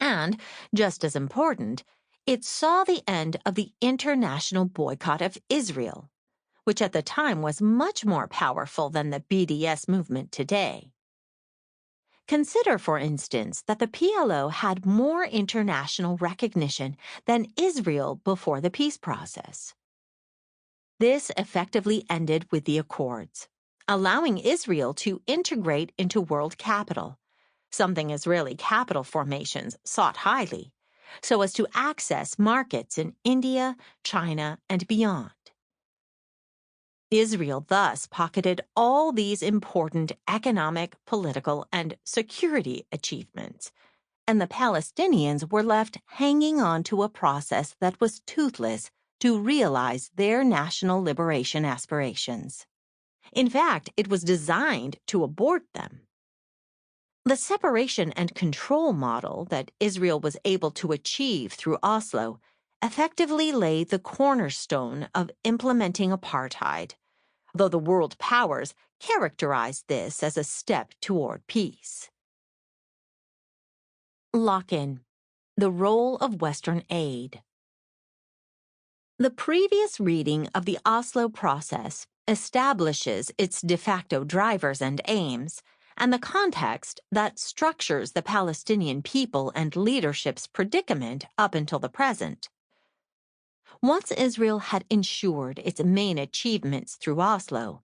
And, just as important, it saw the end of the international boycott of Israel, which at the time was much more powerful than the BDS movement today. Consider, for instance, that the PLO had more international recognition than Israel before the peace process. This effectively ended with the accords, allowing Israel to integrate into world capital, something Israeli capital formations sought highly, so as to access markets in India, China, and beyond. Israel thus pocketed all these important economic, political, and security achievements, and the Palestinians were left hanging on to a process that was toothless to realize their national liberation aspirations. In fact, it was designed to abort them. The separation and control model that Israel was able to achieve through Oslo effectively laid the cornerstone of implementing apartheid, though the world powers characterized this as a step toward peace. Lock-in: the role of Western aid. The previous reading of the Oslo process establishes its de facto drivers and aims, and the context that structures the Palestinian people and leadership's predicament up until the present. Once Israel had ensured its main achievements through Oslo,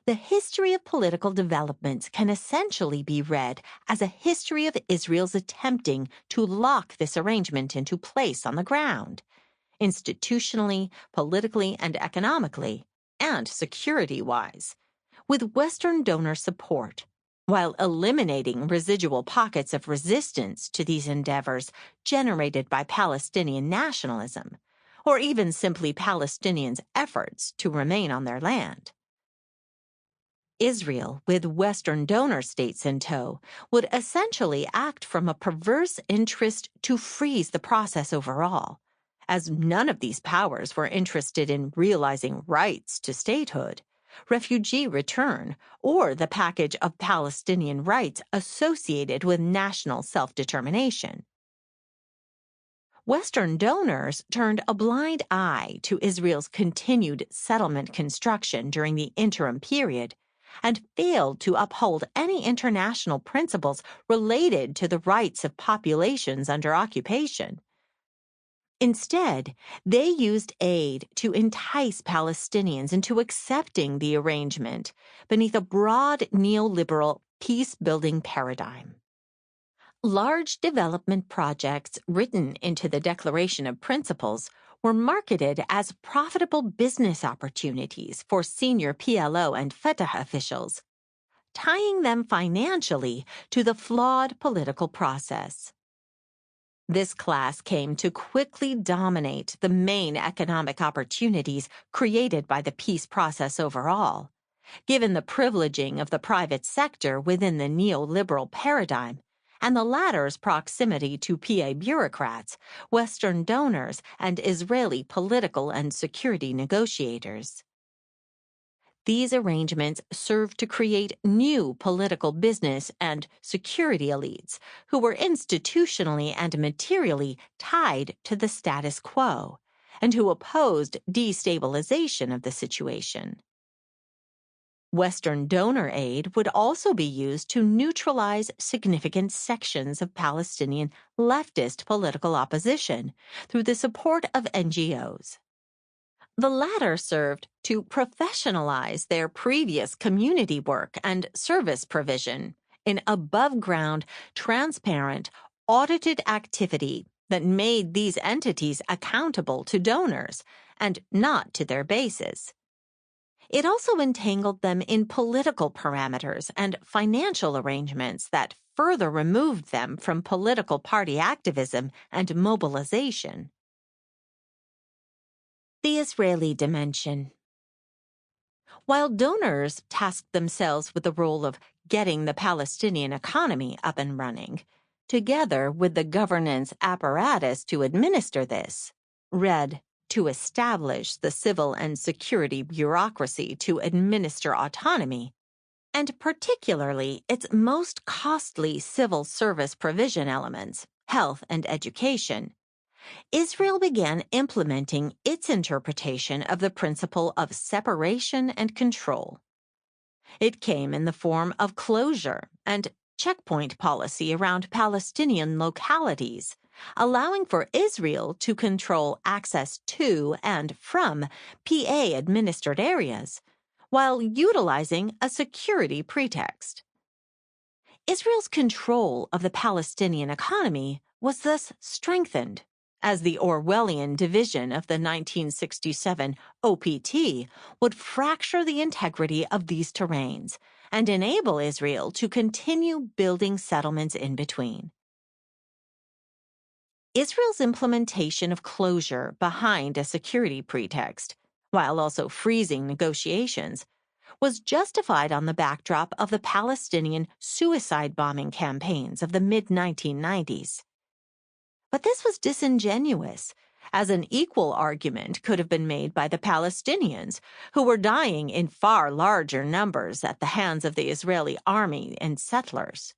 the history of political developments can essentially be read as a history of Israel's attempting to lock this arrangement into place on the ground, institutionally, politically, and economically, and security-wise, with Western donor support, while eliminating residual pockets of resistance to these endeavors generated by Palestinian nationalism, or even simply Palestinians' efforts to remain on their land. Israel, with Western donor states in tow, would essentially act from a perverse interest to freeze the process overall, as none of these powers were interested in realizing rights to statehood, refugee return, or the package of Palestinian rights associated with national self-determination. Western donors turned a blind eye to Israel's continued settlement construction during the interim period and failed to uphold any international principles related to the rights of populations under occupation. Instead, they used aid to entice Palestinians into accepting the arrangement beneath a broad neoliberal peace-building paradigm. Large development projects written into the Declaration of Principles were marketed as profitable business opportunities for senior PLO and Fatah officials, tying them financially to the flawed political process. This class came to quickly dominate the main economic opportunities created by the peace process overall, given the privileging of the private sector within the neoliberal paradigm and the latter's proximity to PA bureaucrats, Western donors, and Israeli political and security negotiators. These arrangements served to create new political business and security elites who were institutionally and materially tied to the status quo and who opposed destabilization of the situation. Western donor aid would also be used to neutralize significant sections of Palestinian leftist political opposition through the support of NGOs. The latter served to professionalize their previous community work and service provision in above-ground, transparent, audited activity that made these entities accountable to donors and not to their bases. It also entangled them in political parameters and financial arrangements that further removed them from political party activism and mobilization. The Israeli dimension. While donors tasked themselves with the role of getting the Palestinian economy up and running, together with the governance apparatus to administer this, read, to establish the civil and security bureaucracy to administer autonomy, and particularly its most costly civil service provision elements, health and education, Israel began implementing its interpretation of the principle of separation and control. It came in the form of closure and checkpoint policy around Palestinian localities, allowing for Israel to control access to and from PA-administered areas, while utilizing a security pretext. Israel's control of the Palestinian economy was thus strengthened, as the Orwellian division of the 1967 OPT would fracture the integrity of these terrains and enable Israel to continue building settlements in between. Israel's implementation of closure behind a security pretext, while also freezing negotiations, was justified on the backdrop of the Palestinian suicide bombing campaigns of the mid-1990s. But this was disingenuous, as an equal argument could have been made by the Palestinians, who were dying in far larger numbers at the hands of the Israeli army and settlers.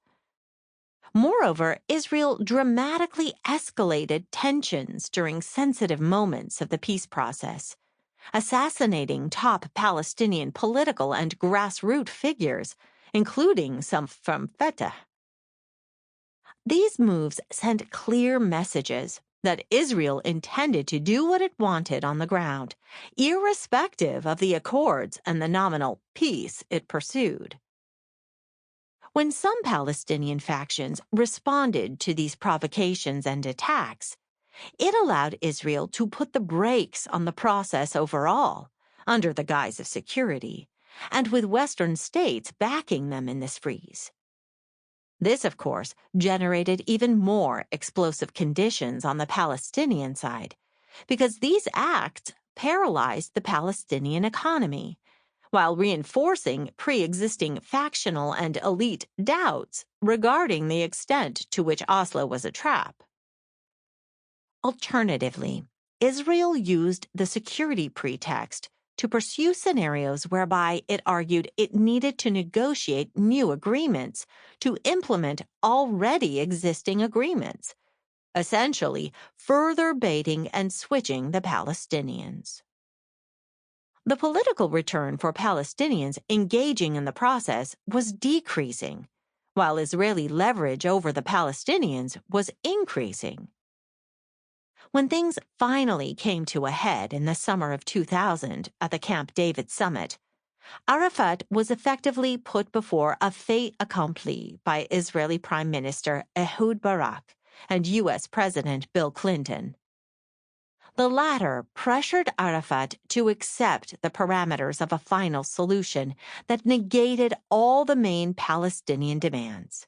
Moreover, Israel dramatically escalated tensions during sensitive moments of the peace process, assassinating top Palestinian political and grassroots figures, including some from Fatah. These moves sent clear messages that Israel intended to do what it wanted on the ground, irrespective of the accords and the nominal peace it pursued. When some Palestinian factions responded to these provocations and attacks, it allowed Israel to put the brakes on the process overall, under the guise of security, and with Western states backing them in this freeze. This, of course, generated even more explosive conditions on the Palestinian side, because these acts paralyzed the Palestinian economy, while reinforcing pre-existing factional and elite doubts regarding the extent to which Oslo was a trap. Alternatively, Israel used the security pretext to pursue scenarios whereby it argued it needed to negotiate new agreements to implement already existing agreements, essentially further baiting and switching the Palestinians. The political return for Palestinians engaging in the process was decreasing, while Israeli leverage over the Palestinians was increasing. When things finally came to a head in the summer of 2000 at the Camp David summit, Arafat was effectively put before a fait accompli by Israeli Prime Minister Ehud Barak and U.S. President Bill Clinton. The latter pressured Arafat to accept the parameters of a final solution that negated all the main Palestinian demands,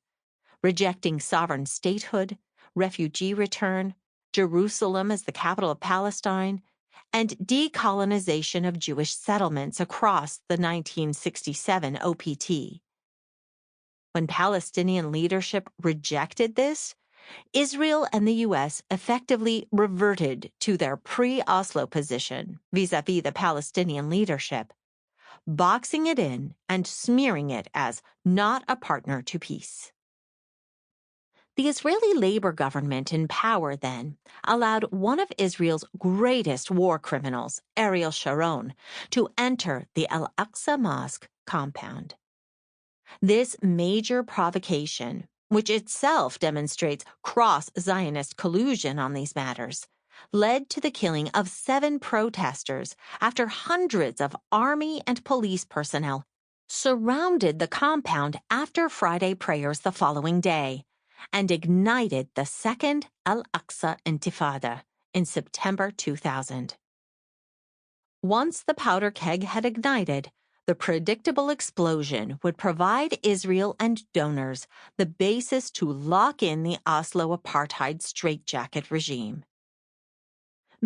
rejecting sovereign statehood, refugee return, Jerusalem as the capital of Palestine, and decolonization of Jewish settlements across the 1967 OPT. When Palestinian leadership rejected this, Israel and the U.S. effectively reverted to their pre-Oslo position vis-à-vis the Palestinian leadership, boxing it in and smearing it as not a partner to peace. The Israeli labor government in power then allowed one of Israel's greatest war criminals, Ariel Sharon, to enter the Al-Aqsa Mosque compound. This major provocation, which itself demonstrates cross-Zionist collusion on these matters, led to the killing of 7 protesters after hundreds of army and police personnel surrounded the compound after Friday prayers the following day and ignited the second Al-Aqsa Intifada in September 2000. Once the powder keg had ignited, the predictable explosion would provide Israel and donors the basis to lock in the Oslo apartheid straitjacket regime.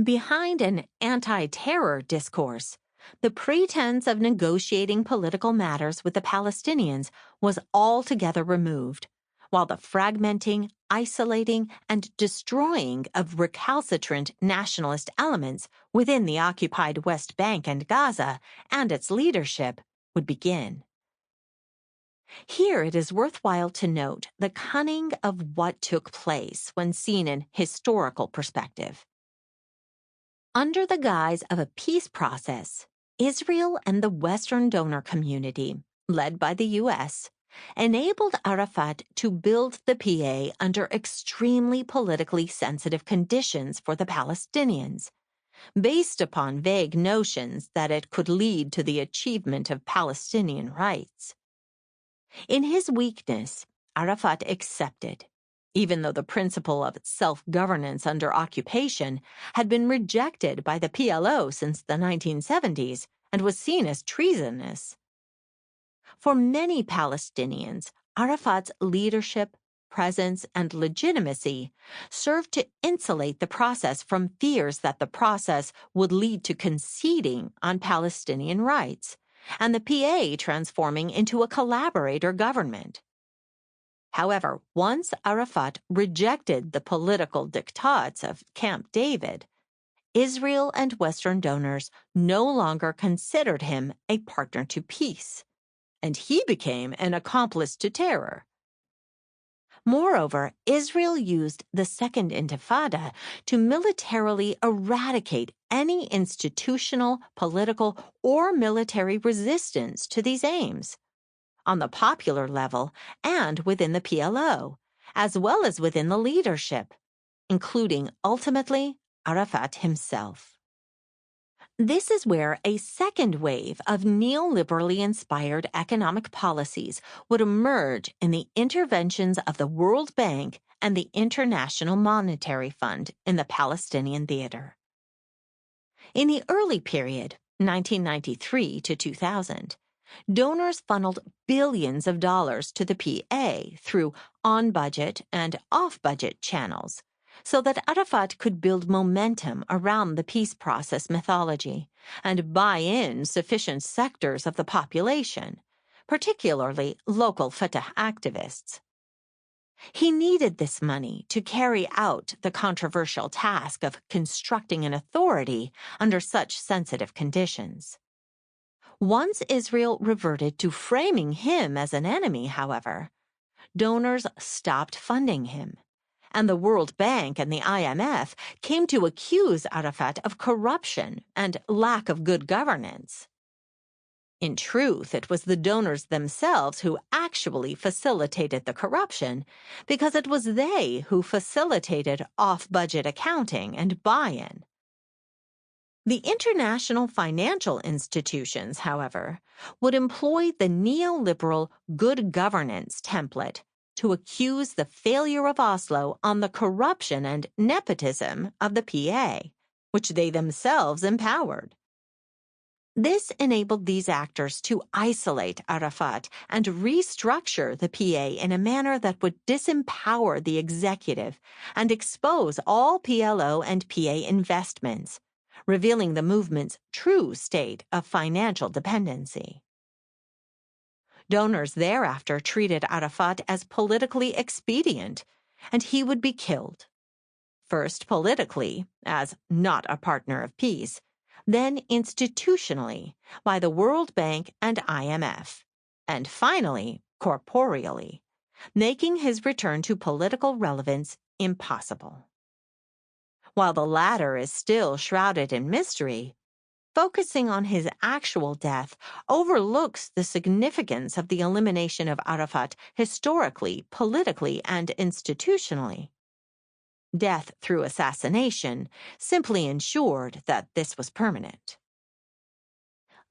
Behind an anti-terror discourse, the pretense of negotiating political matters with the Palestinians was altogether removed, while the fragmenting, isolating, and destroying of recalcitrant nationalist elements within the occupied West Bank and Gaza and its leadership would begin. Here it is worthwhile to note the cunning of what took place when seen in historical perspective. Under the guise of a peace process, Israel and the Western donor community, led by the U.S., enabled Arafat to build the PA under extremely politically sensitive conditions for the Palestinians, based upon vague notions that it could lead to the achievement of Palestinian rights. In his weakness, Arafat accepted, even though the principle of self-governance under occupation had been rejected by the PLO since the 1970s and was seen as treasonous. For many Palestinians, Arafat's leadership, presence, and legitimacy served to insulate the process from fears that the process would lead to conceding on Palestinian rights and the PA transforming into a collaborator government. However, once Arafat rejected the political diktats of Camp David, Israel and Western donors no longer considered him a partner to peace, and he became an accomplice to terror. Moreover, Israel used the Second Intifada to militarily eradicate any institutional, political, or military resistance to these aims, on the popular level and within the PLO, as well as within the leadership, including, ultimately, Arafat himself. This is where a second wave of neoliberally inspired economic policies would emerge in the interventions of the World Bank and the International Monetary Fund in the Palestinian theater. In the early period, 1993 to 2000, donors funneled billions of dollars to the PA through on-budget and off-budget channels, so that Arafat could build momentum around the peace process mythology and buy in sufficient sectors of the population, particularly local Fatah activists. He needed this money to carry out the controversial task of constructing an authority under such sensitive conditions. Once Israel reverted to framing him as an enemy, however, donors stopped funding him, and the World Bank and the IMF came to accuse Arafat of corruption and lack of good governance. In truth, it was the donors themselves who actually facilitated the corruption, because it was they who facilitated off-budget accounting and buy-in. The international financial institutions, however, would employ the neoliberal good governance template to accuse the failure of Oslo on the corruption and nepotism of the PA, which they themselves empowered. This enabled these actors to isolate Arafat and restructure the PA in a manner that would disempower the executive and expose all PLO and PA investments, revealing the movement's true state of financial dependency. Donors thereafter treated Arafat as politically expedient, and he would be killed. First politically, as not a partner of peace, then institutionally by the World Bank and IMF, and finally corporeally, making his return to political relevance impossible. While the latter is still shrouded in mystery, focusing on his actual death overlooks the significance of the elimination of Arafat historically, politically, and institutionally. Death through assassination simply ensured that this was permanent.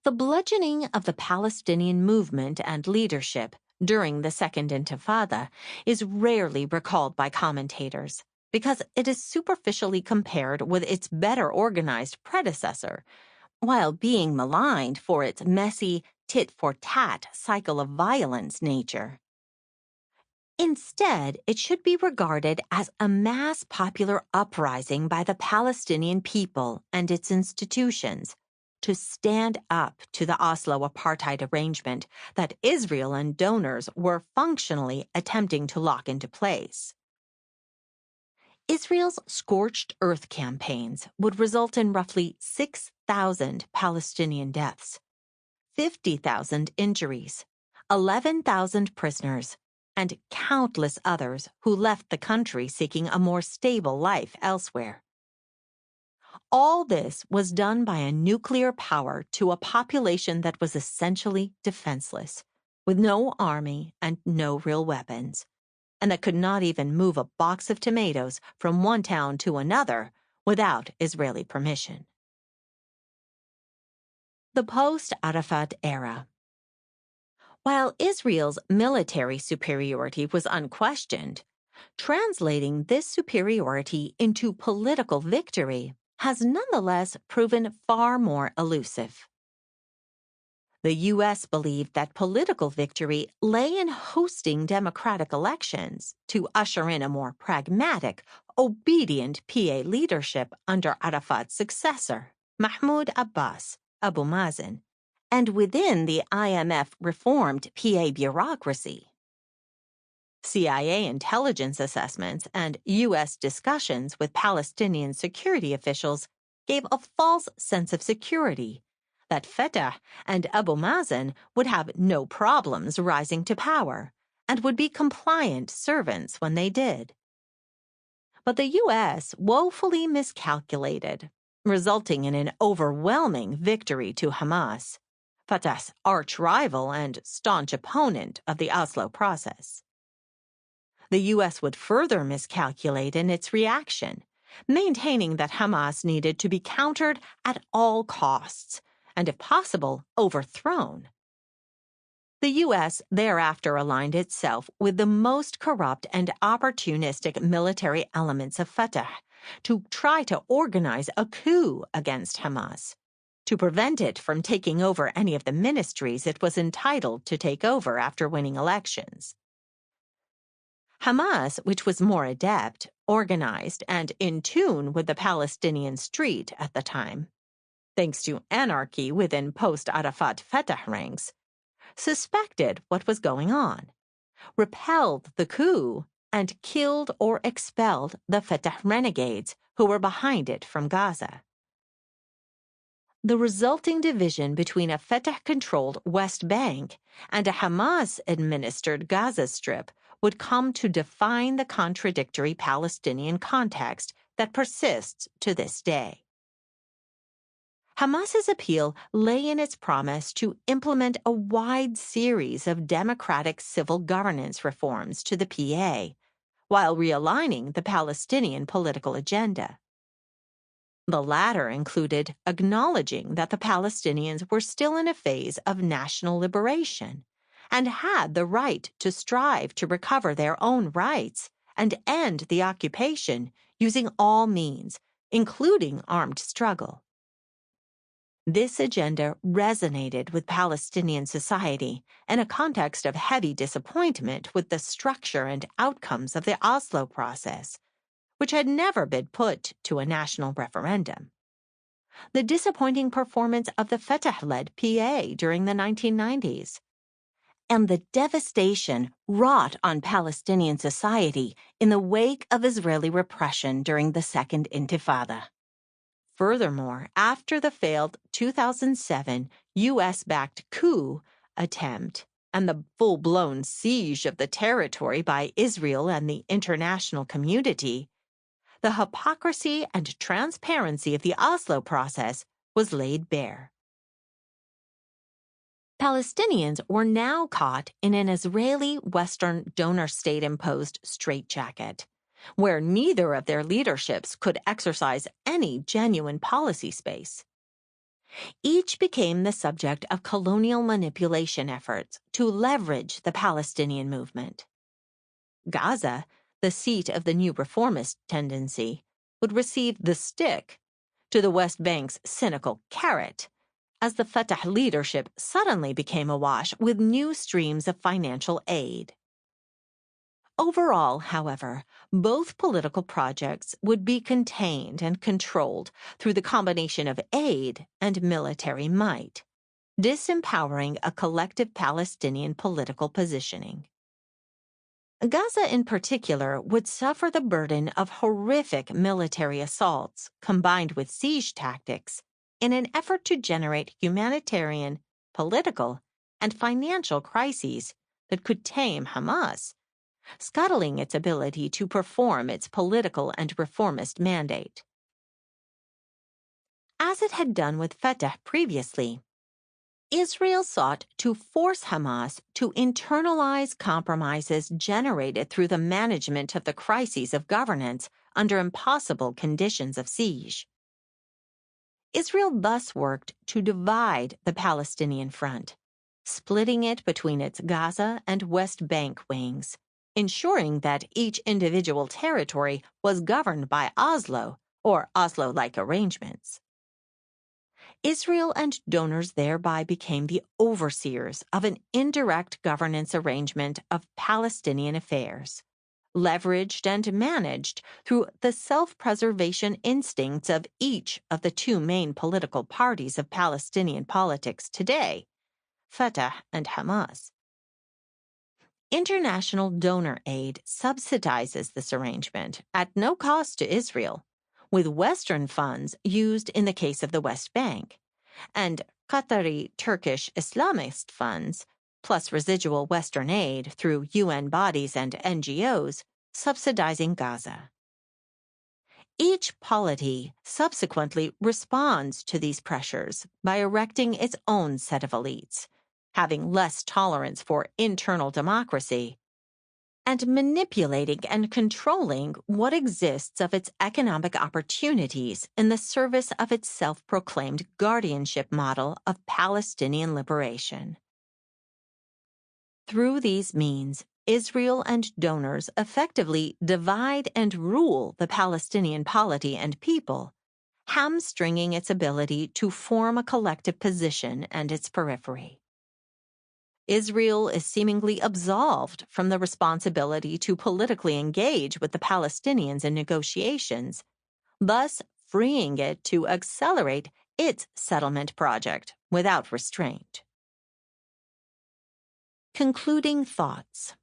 The bludgeoning of the Palestinian movement and leadership during the Second Intifada is rarely recalled by commentators because it is superficially compared with its better organized predecessor, while being maligned for its messy, tit-for-tat cycle of violence nature. Instead, it should be regarded as a mass popular uprising by the Palestinian people and its institutions to stand up to the Oslo apartheid arrangement that Israel and donors were functionally attempting to lock into place. Israel's scorched earth campaigns would result in roughly 6,000 Palestinian deaths, 50,000 injuries, 11,000 prisoners, and countless others who left the country seeking a more stable life elsewhere. All this was done by a nuclear power to a population that was essentially defenseless, with no army and no real weapons, and that could not even move a box of tomatoes from one town to another without Israeli permission. The post-Arafat era. While Israel's military superiority was unquestioned, translating this superiority into political victory has nonetheless proven far more elusive. The U.S. believed that political victory lay in hosting democratic elections to usher in a more pragmatic, obedient PA leadership under Arafat's successor, Mahmoud Abbas, Abu Mazen, and within the IMF-reformed PA bureaucracy. CIA intelligence assessments and U.S. discussions with Palestinian security officials gave a false sense of security that Fatah and Abu Mazen would have no problems rising to power and would be compliant servants when they did. But the U.S. woefully miscalculated, resulting in an overwhelming victory to Hamas, Fatah's arch-rival and staunch opponent of the Oslo process. The U.S. would further miscalculate in its reaction, maintaining that Hamas needed to be countered at all costs and, if possible, overthrown. The U.S. thereafter aligned itself with the most corrupt and opportunistic military elements of Fatah to try to organize a coup against Hamas, to prevent it from taking over any of the ministries it was entitled to take over after winning elections. Hamas, which was more adept, organized, and in tune with the Palestinian street at the time, thanks to anarchy within post-Arafat Fatah ranks, suspected what was going on, repelled the coup, and killed or expelled the Fatah renegades who were behind it from Gaza. The resulting division between a Fatah-controlled West Bank and a Hamas-administered Gaza Strip would come to define the contradictory Palestinian context that persists to this day. Hamas's appeal lay in its promise to implement a wide series of democratic civil governance reforms to the PA, while realigning the Palestinian political agenda. The latter included acknowledging that the Palestinians were still in a phase of national liberation and had the right to strive to recover their own rights and end the occupation using all means, including armed struggle. This agenda resonated with Palestinian society in a context of heavy disappointment with the structure and outcomes of the Oslo process, which had never been put to a national referendum. The disappointing performance of the Fatah-led PA during the 1990s, and the devastation wrought on Palestinian society in the wake of Israeli repression during the Second Intifada. Furthermore, after the failed 2007 U.S.-backed coup attempt and the full-blown siege of the territory by Israel and the international community, the hypocrisy and transparency of the Oslo process was laid bare. Palestinians were now caught in an Israeli Western donor state-imposed straitjacket, where neither of their leaderships could exercise any genuine policy space. Each became the subject of colonial manipulation efforts to leverage the Palestinian movement. Gaza, the seat of the new reformist tendency, would receive the stick to the West Bank's cynical carrot, as the Fatah leadership suddenly became awash with new streams of financial aid. Overall, however, both political projects would be contained and controlled through the combination of aid and military might, disempowering a collective Palestinian political positioning. Gaza in particular would suffer the burden of horrific military assaults combined with siege tactics in an effort to generate humanitarian, political, and financial crises that could tame Hamas, scuttling its ability to perform its political and reformist mandate. As it had done with Fatah previously, Israel sought to force Hamas to internalize compromises generated through the management of the crises of governance under impossible conditions of siege. Israel thus worked to divide the Palestinian front, splitting it between its Gaza and West Bank wings, ensuring that each individual territory was governed by Oslo or Oslo-like arrangements. Israel and donors thereby became the overseers of an indirect governance arrangement of Palestinian affairs, leveraged and managed through the self-preservation instincts of each of the two main political parties of Palestinian politics today, Fatah and Hamas. International donor aid subsidizes this arrangement at no cost to Israel, with Western funds used in the case of the West Bank, and Qatari Turkish Islamist funds, plus residual Western aid through UN bodies and NGOs, subsidizing Gaza. Each polity subsequently responds to these pressures by erecting its own set of elites, having less tolerance for internal democracy, and manipulating and controlling what exists of its economic opportunities in the service of its self-proclaimed guardianship model of Palestinian liberation. Through these means, Israel and donors effectively divide and rule the Palestinian polity and people, hamstringing its ability to form a collective position and its periphery. Israel is seemingly absolved from the responsibility to politically engage with the Palestinians in negotiations, thus freeing it to accelerate its settlement project without restraint. Concluding thoughts.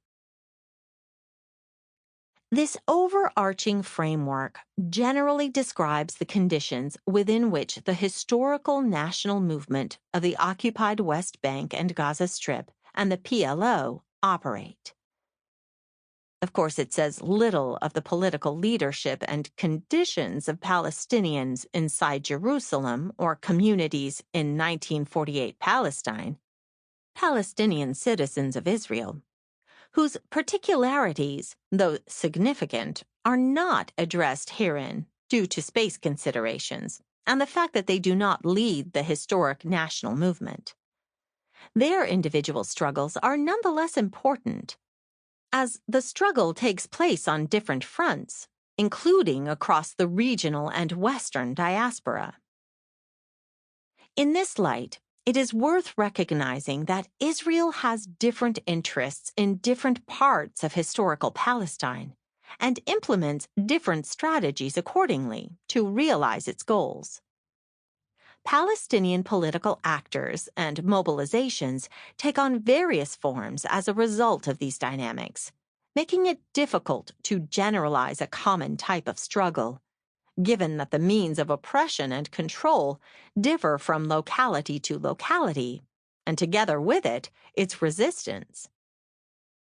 This overarching framework generally describes the conditions within which the historical national movement of the occupied West Bank and Gaza Strip and the PLO operate. Of course, it says little of the political leadership and conditions of Palestinians inside Jerusalem or communities in 1948 Palestine, Palestinian citizens of Israel, whose particularities, though significant, are not addressed herein due to space considerations and the fact that they do not lead the historic national movement. Their individual struggles are nonetheless important, as the struggle takes place on different fronts, including across the regional and Western diaspora. In this light, it is worth recognizing that Israel has different interests in different parts of historical Palestine and implements different strategies accordingly to realize its goals. Palestinian political actors and mobilizations take on various forms as a result of these dynamics, making it difficult to generalize a common type of struggle, given that the means of oppression and control differ from locality to locality, and together with it, its resistance.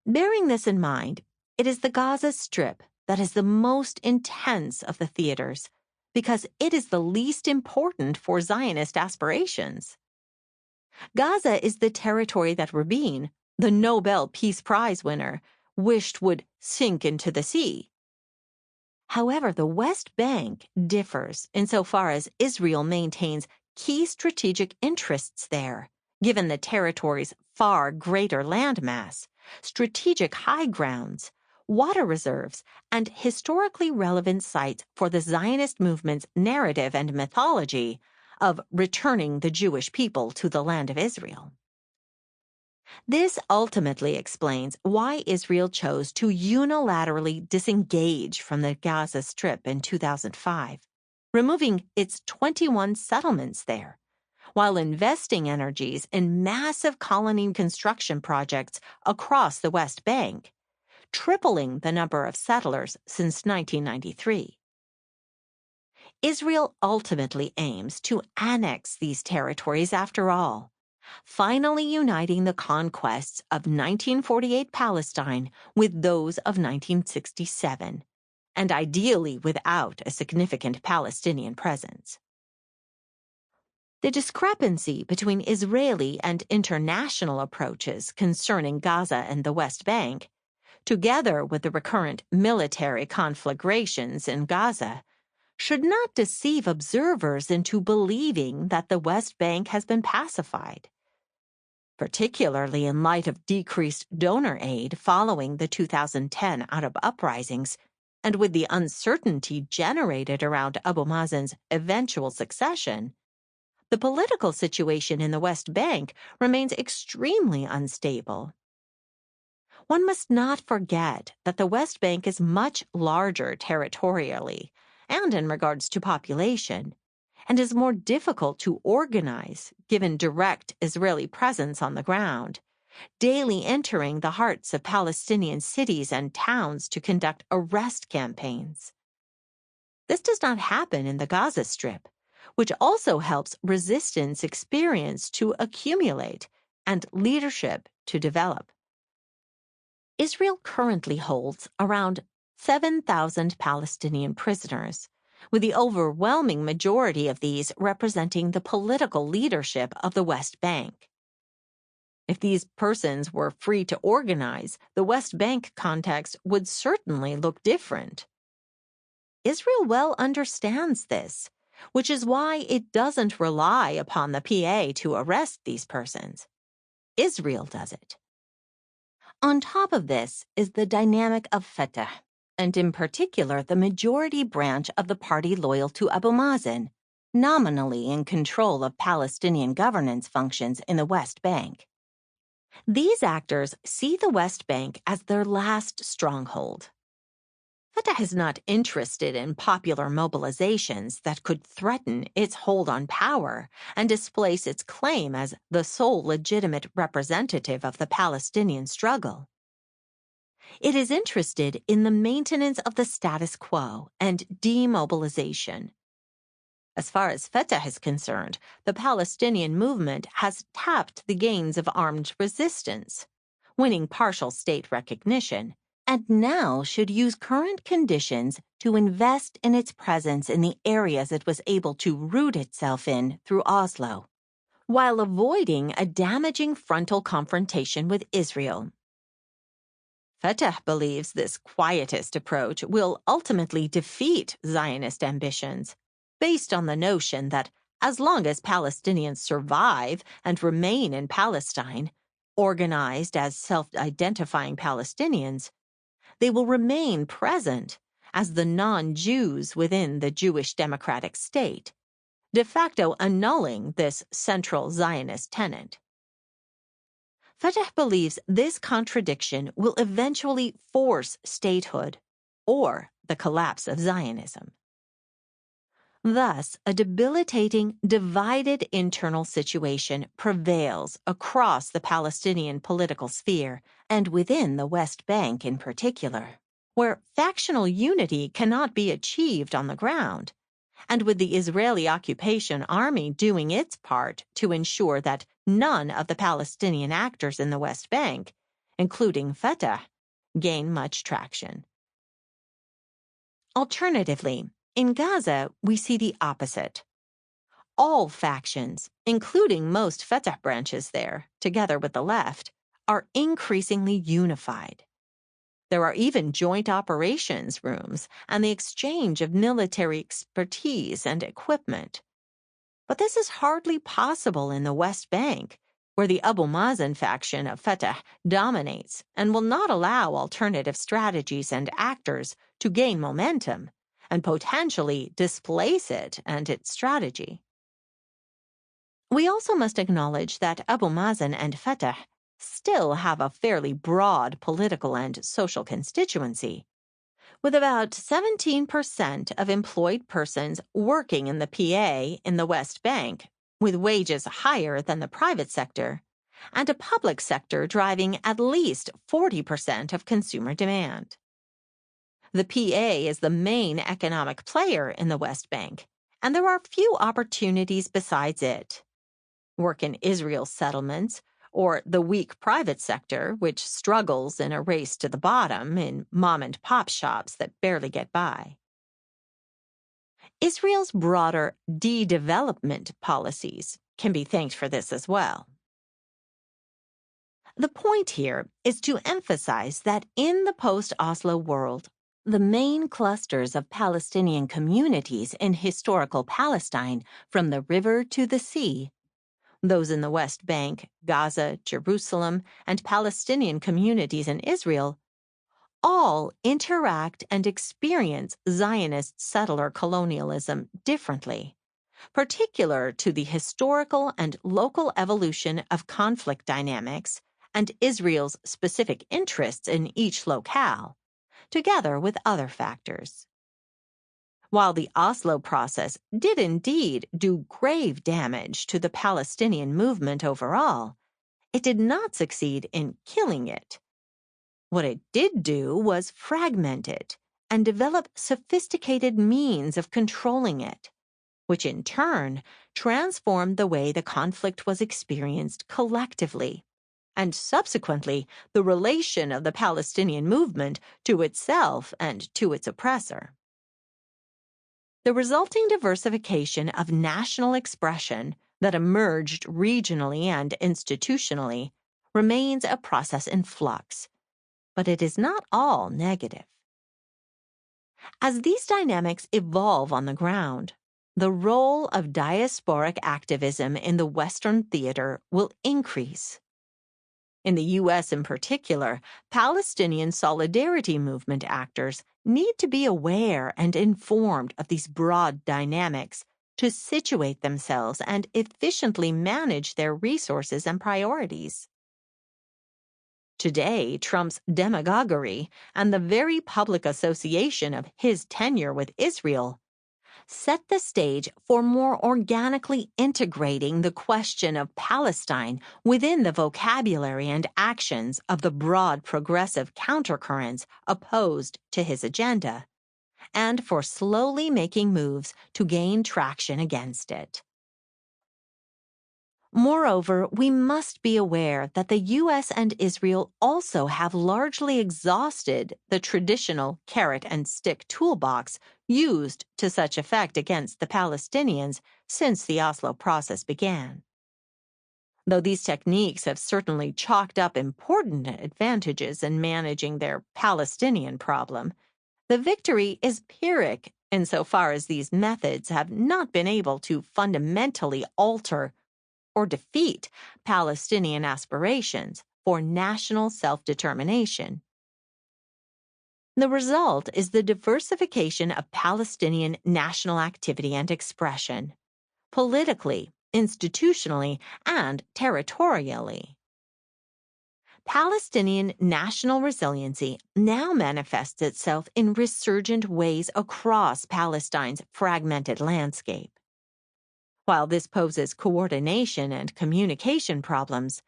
Bearing this in mind, it is the Gaza Strip that is the most intense of the theaters because it is the least important for Zionist aspirations. Gaza is the territory that Rabin, the Nobel Peace Prize winner, wished would sink into the sea. However, the West Bank differs insofar as Israel maintains key strategic interests there, given the territory's far greater landmass, strategic high grounds, water reserves, and historically relevant sites for the Zionist movement's narrative and mythology of returning the Jewish people to the land of Israel. This ultimately explains why Israel chose to unilaterally disengage from the Gaza Strip in 2005, removing its 21 settlements there, while investing energies in massive colony construction projects across the West Bank, tripling the number of settlers since 1993. Israel ultimately aims to annex these territories after all, finally uniting the conquests of 1948 Palestine with those of 1967, and ideally without a significant Palestinian presence. The discrepancy between Israeli and international approaches concerning Gaza and the West Bank, together with the recurrent military conflagrations in Gaza, should not deceive observers into believing that the West Bank has been pacified, particularly in light of decreased donor aid following the 2010 Arab uprisings and with the uncertainty generated around Abu Mazen's eventual succession. The political situation in the West Bank remains extremely unstable. One must not forget that the West Bank is much larger territorially and in regards to population, and is more difficult to organize given direct Israeli presence on the ground, daily entering the hearts of Palestinian cities and towns to conduct arrest campaigns. This does not happen in the Gaza Strip, which also helps resistance experience to accumulate and leadership to develop. Israel currently holds around 7,000 Palestinian prisoners, with the overwhelming majority of these representing the political leadership of the West Bank. If these persons were free to organize, the West Bank context would certainly look different. Israel well understands this, which is why it doesn't rely upon the PA to arrest these persons. Israel does it. On top of this is the dynamic of Fatah, and in particular the majority branch of the party loyal to Abu Mazen, nominally in control of Palestinian governance functions in the West Bank. These actors see the West Bank as their last stronghold. Fatah is not interested in popular mobilizations that could threaten its hold on power and displace its claim as the sole legitimate representative of the Palestinian struggle. It is interested in the maintenance of the status quo and demobilization. As far as Fatah is concerned, the Palestinian movement has tapped the gains of armed resistance, winning partial state recognition, and now should use current conditions to invest in its presence in the areas it was able to root itself in through Oslo, while avoiding a damaging frontal confrontation with Israel. Fatah believes this quietist approach will ultimately defeat Zionist ambitions, based on the notion that as long as Palestinians survive and remain in Palestine, organized as self-identifying Palestinians, they will remain present as the non-Jews within the Jewish democratic state, de facto annulling this central Zionist tenet. Fatah believes this contradiction will eventually force statehood or the collapse of Zionism. Thus, a debilitating, divided internal situation prevails across the Palestinian political sphere and within the West Bank in particular, where factional unity cannot be achieved on the ground, And with the Israeli occupation army doing its part to ensure that none of the Palestinian actors in the West Bank, including Fatah, gain much traction. Alternatively, in Gaza, we see the opposite. All factions, including most Fatah branches there, together with the left, are increasingly unified. There are even joint operations rooms and the exchange of military expertise and equipment. But this is hardly possible in the West Bank, where the Abu Mazen faction of Fatah dominates and will not allow alternative strategies and actors to gain momentum and potentially displace it and its strategy. We also must acknowledge that Abu Mazen and Fatah still have a fairly broad political and social constituency, with about 17% of employed persons working in the PA in the West Bank, with wages higher than the private sector, and a public sector driving at least 40% of consumer demand. The PA is the main economic player in the West Bank, and there are few opportunities besides it. Work in Israel's settlements, or the weak private sector, which struggles in a race to the bottom in mom-and-pop shops that barely get by. Israel's broader de-development policies can be thanked for this as well. The point here is to emphasize that in the post-Oslo world, the main clusters of Palestinian communities in historical Palestine, from the river to the sea, those in the West Bank, Gaza, Jerusalem, and Palestinian communities in Israel, all interact and experience Zionist settler colonialism differently, particular to the historical and local evolution of conflict dynamics and Israel's specific interests in each locale, together with other factors. While the Oslo process did indeed do grave damage to the Palestinian movement overall, it did not succeed in killing it. What it did do was fragment it and develop sophisticated means of controlling it, which in turn transformed the way the conflict was experienced collectively, and subsequently the relation of the Palestinian movement to itself and to its oppressor. The resulting diversification of national expression that emerged regionally and institutionally remains a process in flux, but it is not all negative. As these dynamics evolve on the ground, the role of diasporic activism in the Western theater will increase. In the U.S. in particular, Palestinian solidarity movement actors need to be aware and informed of these broad dynamics to situate themselves and efficiently manage their resources and priorities. Today, Trump's demagoguery and the very public association of his tenure with Israel set the stage for more organically integrating the question of Palestine within the vocabulary and actions of the broad progressive countercurrents opposed to his agenda, and for slowly making moves to gain traction against it. Moreover, we must be aware that the U.S. and Israel also have largely exhausted the traditional carrot-and-stick toolbox used to such effect against the Palestinians since the Oslo process began. Though these techniques have certainly chalked up important advantages in managing their Palestinian problem, the victory is Pyrrhic insofar as these methods have not been able to fundamentally alter or defeat Palestinian aspirations for national self-determination. The result is the diversification of Palestinian national activity and expression, politically, institutionally, and territorially. Palestinian national resiliency now manifests itself in resurgent ways across Palestine's fragmented landscape. While this poses coordination and communication problems,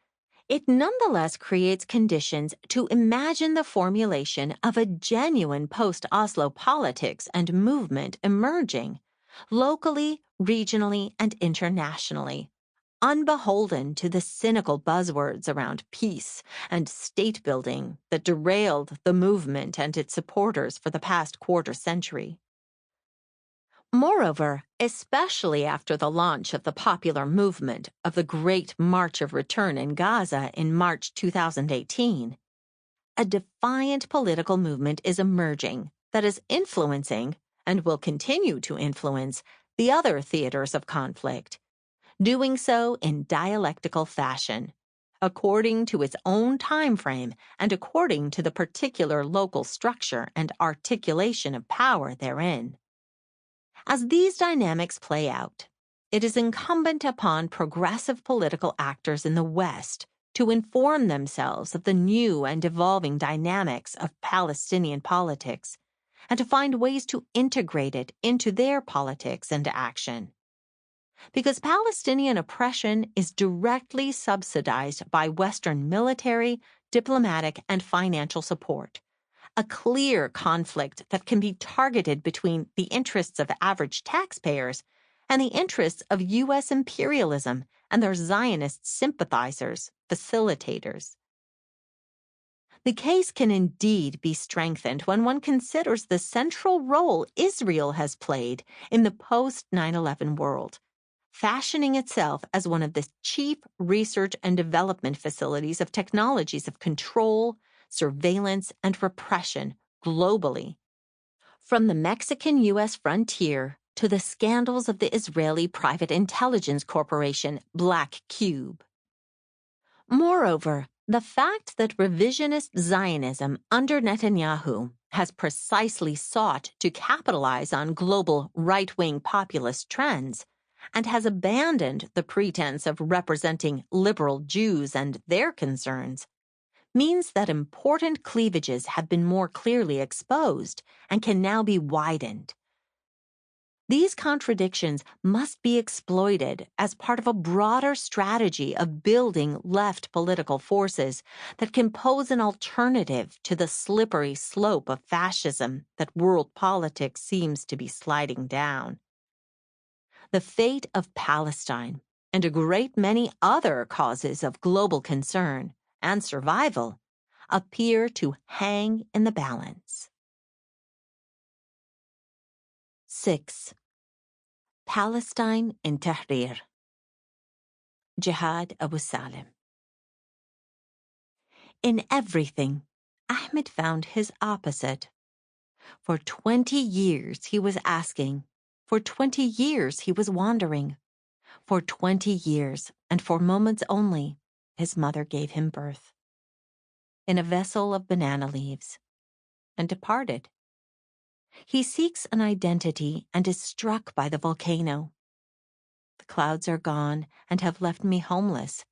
it nonetheless creates conditions to imagine the formulation of a genuine post-Oslo politics and movement emerging, locally, regionally, and internationally, unbeholden to the cynical buzzwords around peace and state building that derailed the movement and its supporters for the past quarter century. Moreover, especially after the launch of the popular movement of the Great March of Return in Gaza in March 2018, a defiant political movement is emerging that is influencing, and will continue to influence, the other theaters of conflict, doing so in dialectical fashion, according to its own time frame and according to the particular local structure and articulation of power therein. As these dynamics play out, it is incumbent upon progressive political actors in the West to inform themselves of the new and evolving dynamics of Palestinian politics and to find ways to integrate it into their politics and action. Because Palestinian oppression is directly subsidized by Western military, diplomatic, and financial support, a clear conflict that can be targeted between the interests of average taxpayers and the interests of U.S. imperialism and their Zionist sympathizers, facilitators. The case can indeed be strengthened when one considers the central role Israel has played in the post-9/11 world, fashioning itself as one of the chief research and development facilities of technologies of control, surveillance, and repression globally. From the Mexican-U.S. frontier to the scandals of the Israeli private intelligence corporation Black Cube. Moreover, the fact that revisionist Zionism under Netanyahu has precisely sought to capitalize on global right-wing populist trends and has abandoned the pretense of representing liberal Jews and their concerns means that important cleavages have been more clearly exposed and can now be widened. These contradictions must be exploited as part of a broader strategy of building left political forces that can pose an alternative to the slippery slope of fascism that world politics seems to be sliding down. The fate of Palestine and a great many other causes of global concern and survival appear to hang in the balance. 6. Palestine in Tahrir. Jihad Abu Salim. In everything, Ahmed found his opposite. For 20 years he was asking. For 20 years he was wandering. For 20 years, and for moments only, his mother gave him birth. In a vessel of banana leaves, and departed. He seeks an identity and is struck by the volcano. The clouds are gone and have left me homeless,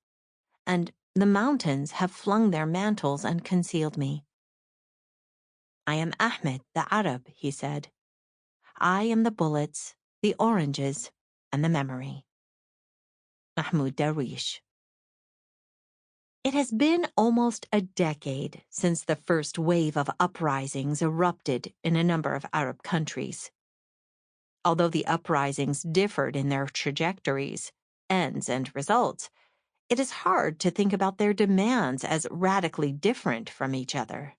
and the mountains have flung their mantles and concealed me. I am Ahmed, the Arab, he said. I am the bullets, the oranges, and the memory. Mahmoud Darwish. It has been almost a decade since the first wave of uprisings erupted in a number of Arab countries. Although the uprisings differed in their trajectories, ends, and results, it is hard to think about their demands as radically different from each other.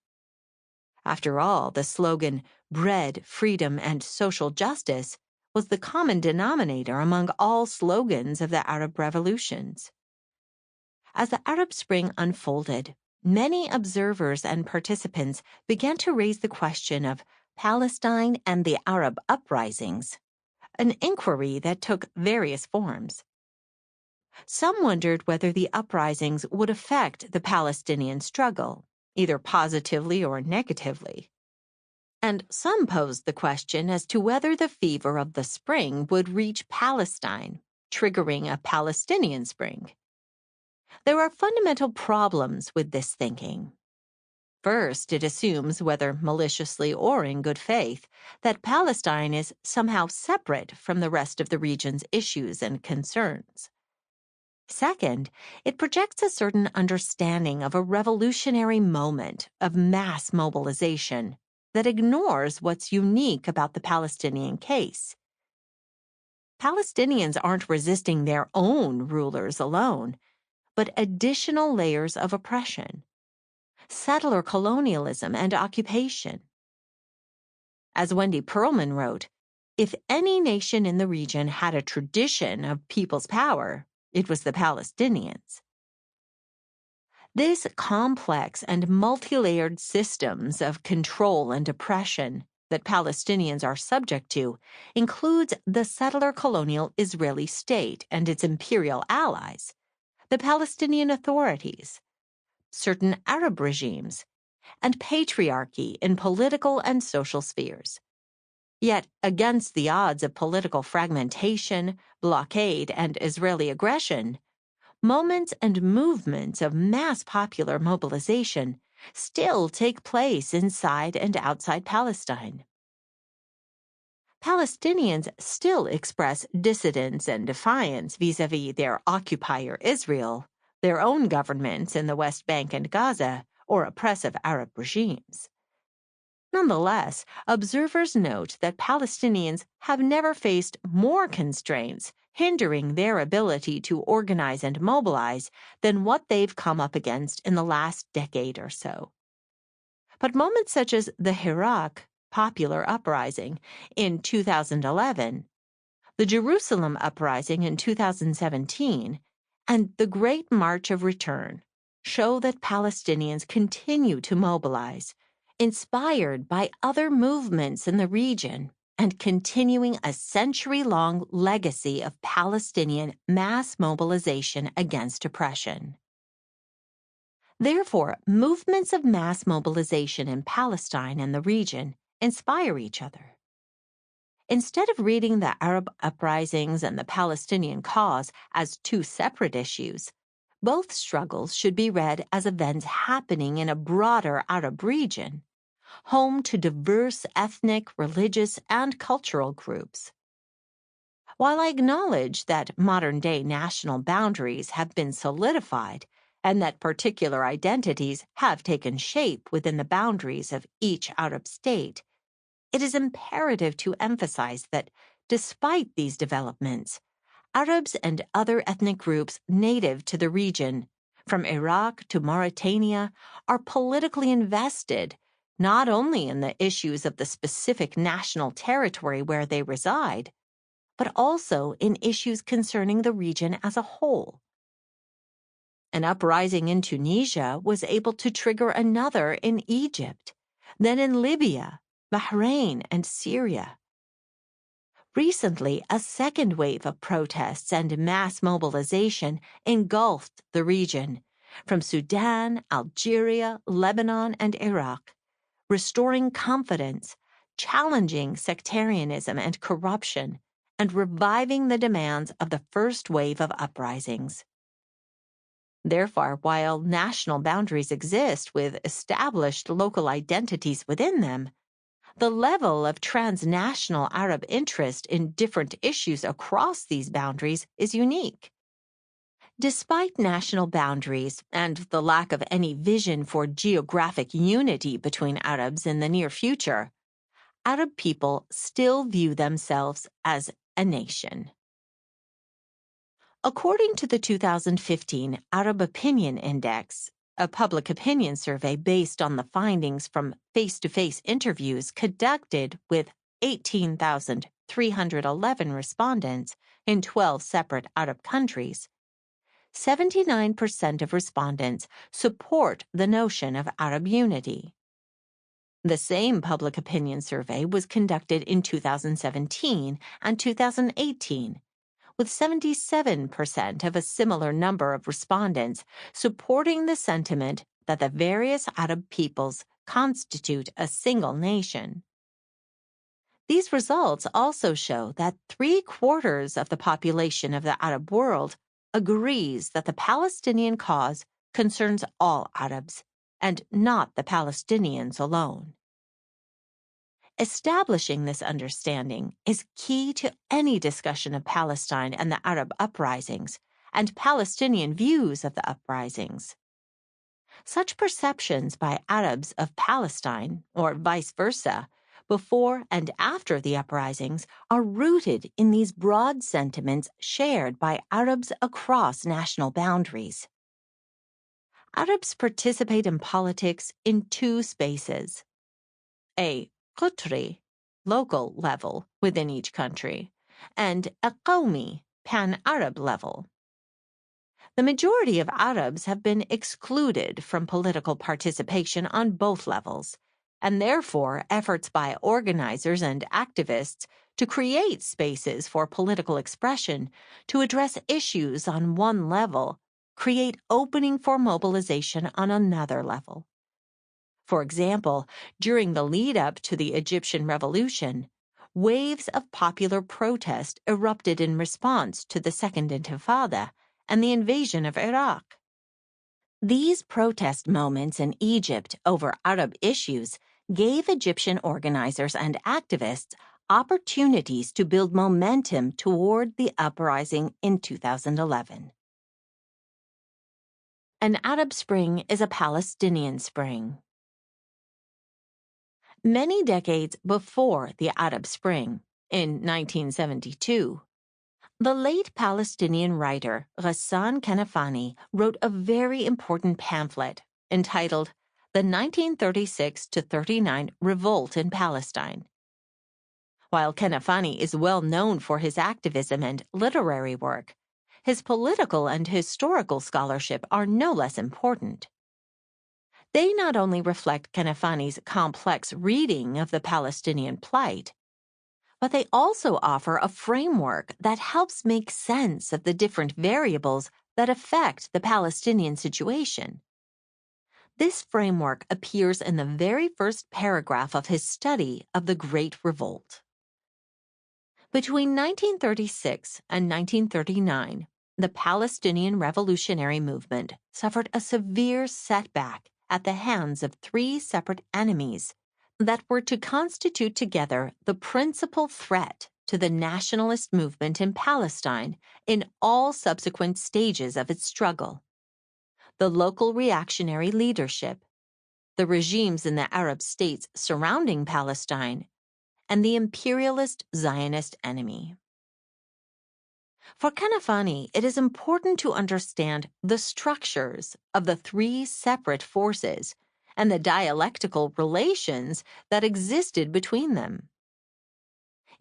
After all, the slogan, bread, freedom, and social justice, was the common denominator among all slogans of the Arab revolutions. As the Arab Spring unfolded, many observers and participants began to raise the question of Palestine and the Arab uprisings, an inquiry that took various forms. Some wondered whether the uprisings would affect the Palestinian struggle, either positively or negatively. And some posed the question as to whether the fever of the spring would reach Palestine, triggering a Palestinian spring. There are fundamental problems with this thinking. First, it assumes, whether maliciously or in good faith, that Palestine is somehow separate from the rest of the region's issues and concerns. Second, it projects a certain understanding of a revolutionary moment of mass mobilization that ignores what's unique about the Palestinian case. Palestinians aren't resisting their own rulers alone, but additional layers of oppression, settler colonialism, and occupation. As Wendy Perlman wrote, if any nation in the region had a tradition of people's power, it was the Palestinians. This complex and multi-layered systems of control and oppression that Palestinians are subject to includes the settler colonial Israeli state and its imperial allies, the Palestinian authorities, certain Arab regimes, and patriarchy in political and social spheres. Yet, against the odds of political fragmentation, blockade, and Israeli aggression, moments and movements of mass popular mobilization still take place inside and outside Palestine. Palestinians still express dissidence and defiance vis-à-vis their occupier Israel, their own governments in the West Bank and Gaza, or oppressive Arab regimes. Nonetheless, observers note that Palestinians have never faced more constraints hindering their ability to organize and mobilize than what they've come up against in the last decade or so. But moments such as the Iraq popular uprising in 2011, the Jerusalem uprising in 2017, and the Great March of Return show that Palestinians continue to mobilize, inspired by other movements in the region and continuing a century-long legacy of Palestinian mass mobilization against oppression. Therefore, movements of mass mobilization in Palestine and the region inspire each other. Instead of reading the Arab uprisings and the Palestinian cause as two separate issues, both struggles should be read as events happening in a broader Arab region, home to diverse ethnic, religious, and cultural groups. While I acknowledge that modern-day national boundaries have been solidified and that particular identities have taken shape within the boundaries of each Arab state, it is imperative to emphasize that, despite these developments, Arabs and other ethnic groups native to the region, from Iraq to Mauritania, are politically invested not only in the issues of the specific national territory where they reside, but also in issues concerning the region as a whole. An uprising in Tunisia was able to trigger another in Egypt, then in Libya, Bahrain, and Syria. Recently, a second wave of protests and mass mobilization engulfed the region, from Sudan, Algeria, Lebanon, and Iraq, restoring confidence, challenging sectarianism and corruption, and reviving the demands of the first wave of uprisings. Therefore, while national boundaries exist with established local identities within them, the level of transnational Arab interest in different issues across these boundaries is unique. Despite national boundaries and the lack of any vision for geographic unity between Arabs in the near future, Arab people still view themselves as a nation. According to the 2015 Arab Opinion Index, a public opinion survey based on the findings from face-to-face interviews conducted with 18,311 respondents in 12 separate Arab countries, 79% of respondents support the notion of Arab unity. The same public opinion survey was conducted in 2017 and 2018, with 77% of a similar number of respondents supporting the sentiment that the various Arab peoples constitute a single nation. These results also show that 3/4 of the population of the Arab world agrees that the Palestinian cause concerns all Arabs, and not the Palestinians alone. Establishing this understanding is key to any discussion of Palestine and the Arab uprisings and Palestinian views of the uprisings. Such perceptions by Arabs of Palestine, or vice versa, before and after the uprisings are rooted in these broad sentiments shared by Arabs across national boundaries. Arabs participate in politics in two spaces: a qutri, local level within each country, and a qawmi, pan-Arab level. The majority of Arabs have been excluded from political participation on both levels, and therefore efforts by organizers and activists to create spaces for political expression to address issues on one level create opening for mobilization on another level. For example, during the lead-up to the Egyptian Revolution, waves of popular protest erupted in response to the Second Intifada and the invasion of Iraq. These protest moments in Egypt over Arab issues gave Egyptian organizers and activists opportunities to build momentum toward the uprising in 2011. An Arab Spring is a Palestinian spring. Many decades before the Arab Spring, in 1972, the late Palestinian writer Ghassan Kanafani wrote a very important pamphlet entitled The 1936-39 Revolt in Palestine. While Kanafani is well known for his activism and literary work, his political and historical scholarship are no less important. They not only reflect Kanafani's complex reading of the Palestinian plight, but they also offer a framework that helps make sense of the different variables that affect the Palestinian situation. This framework appears in the very first paragraph of his study of the Great Revolt. Between 1936 and 1939, the Palestinian revolutionary movement suffered a severe setback at the hands of three separate enemies that were to constitute together the principal threat to the nationalist movement in Palestine in all subsequent stages of its struggle: the local reactionary leadership, the regimes in the Arab states surrounding Palestine, and the imperialist Zionist enemy. For Kanafani, it is important to understand the structures of the three separate forces and the dialectical relations that existed between them.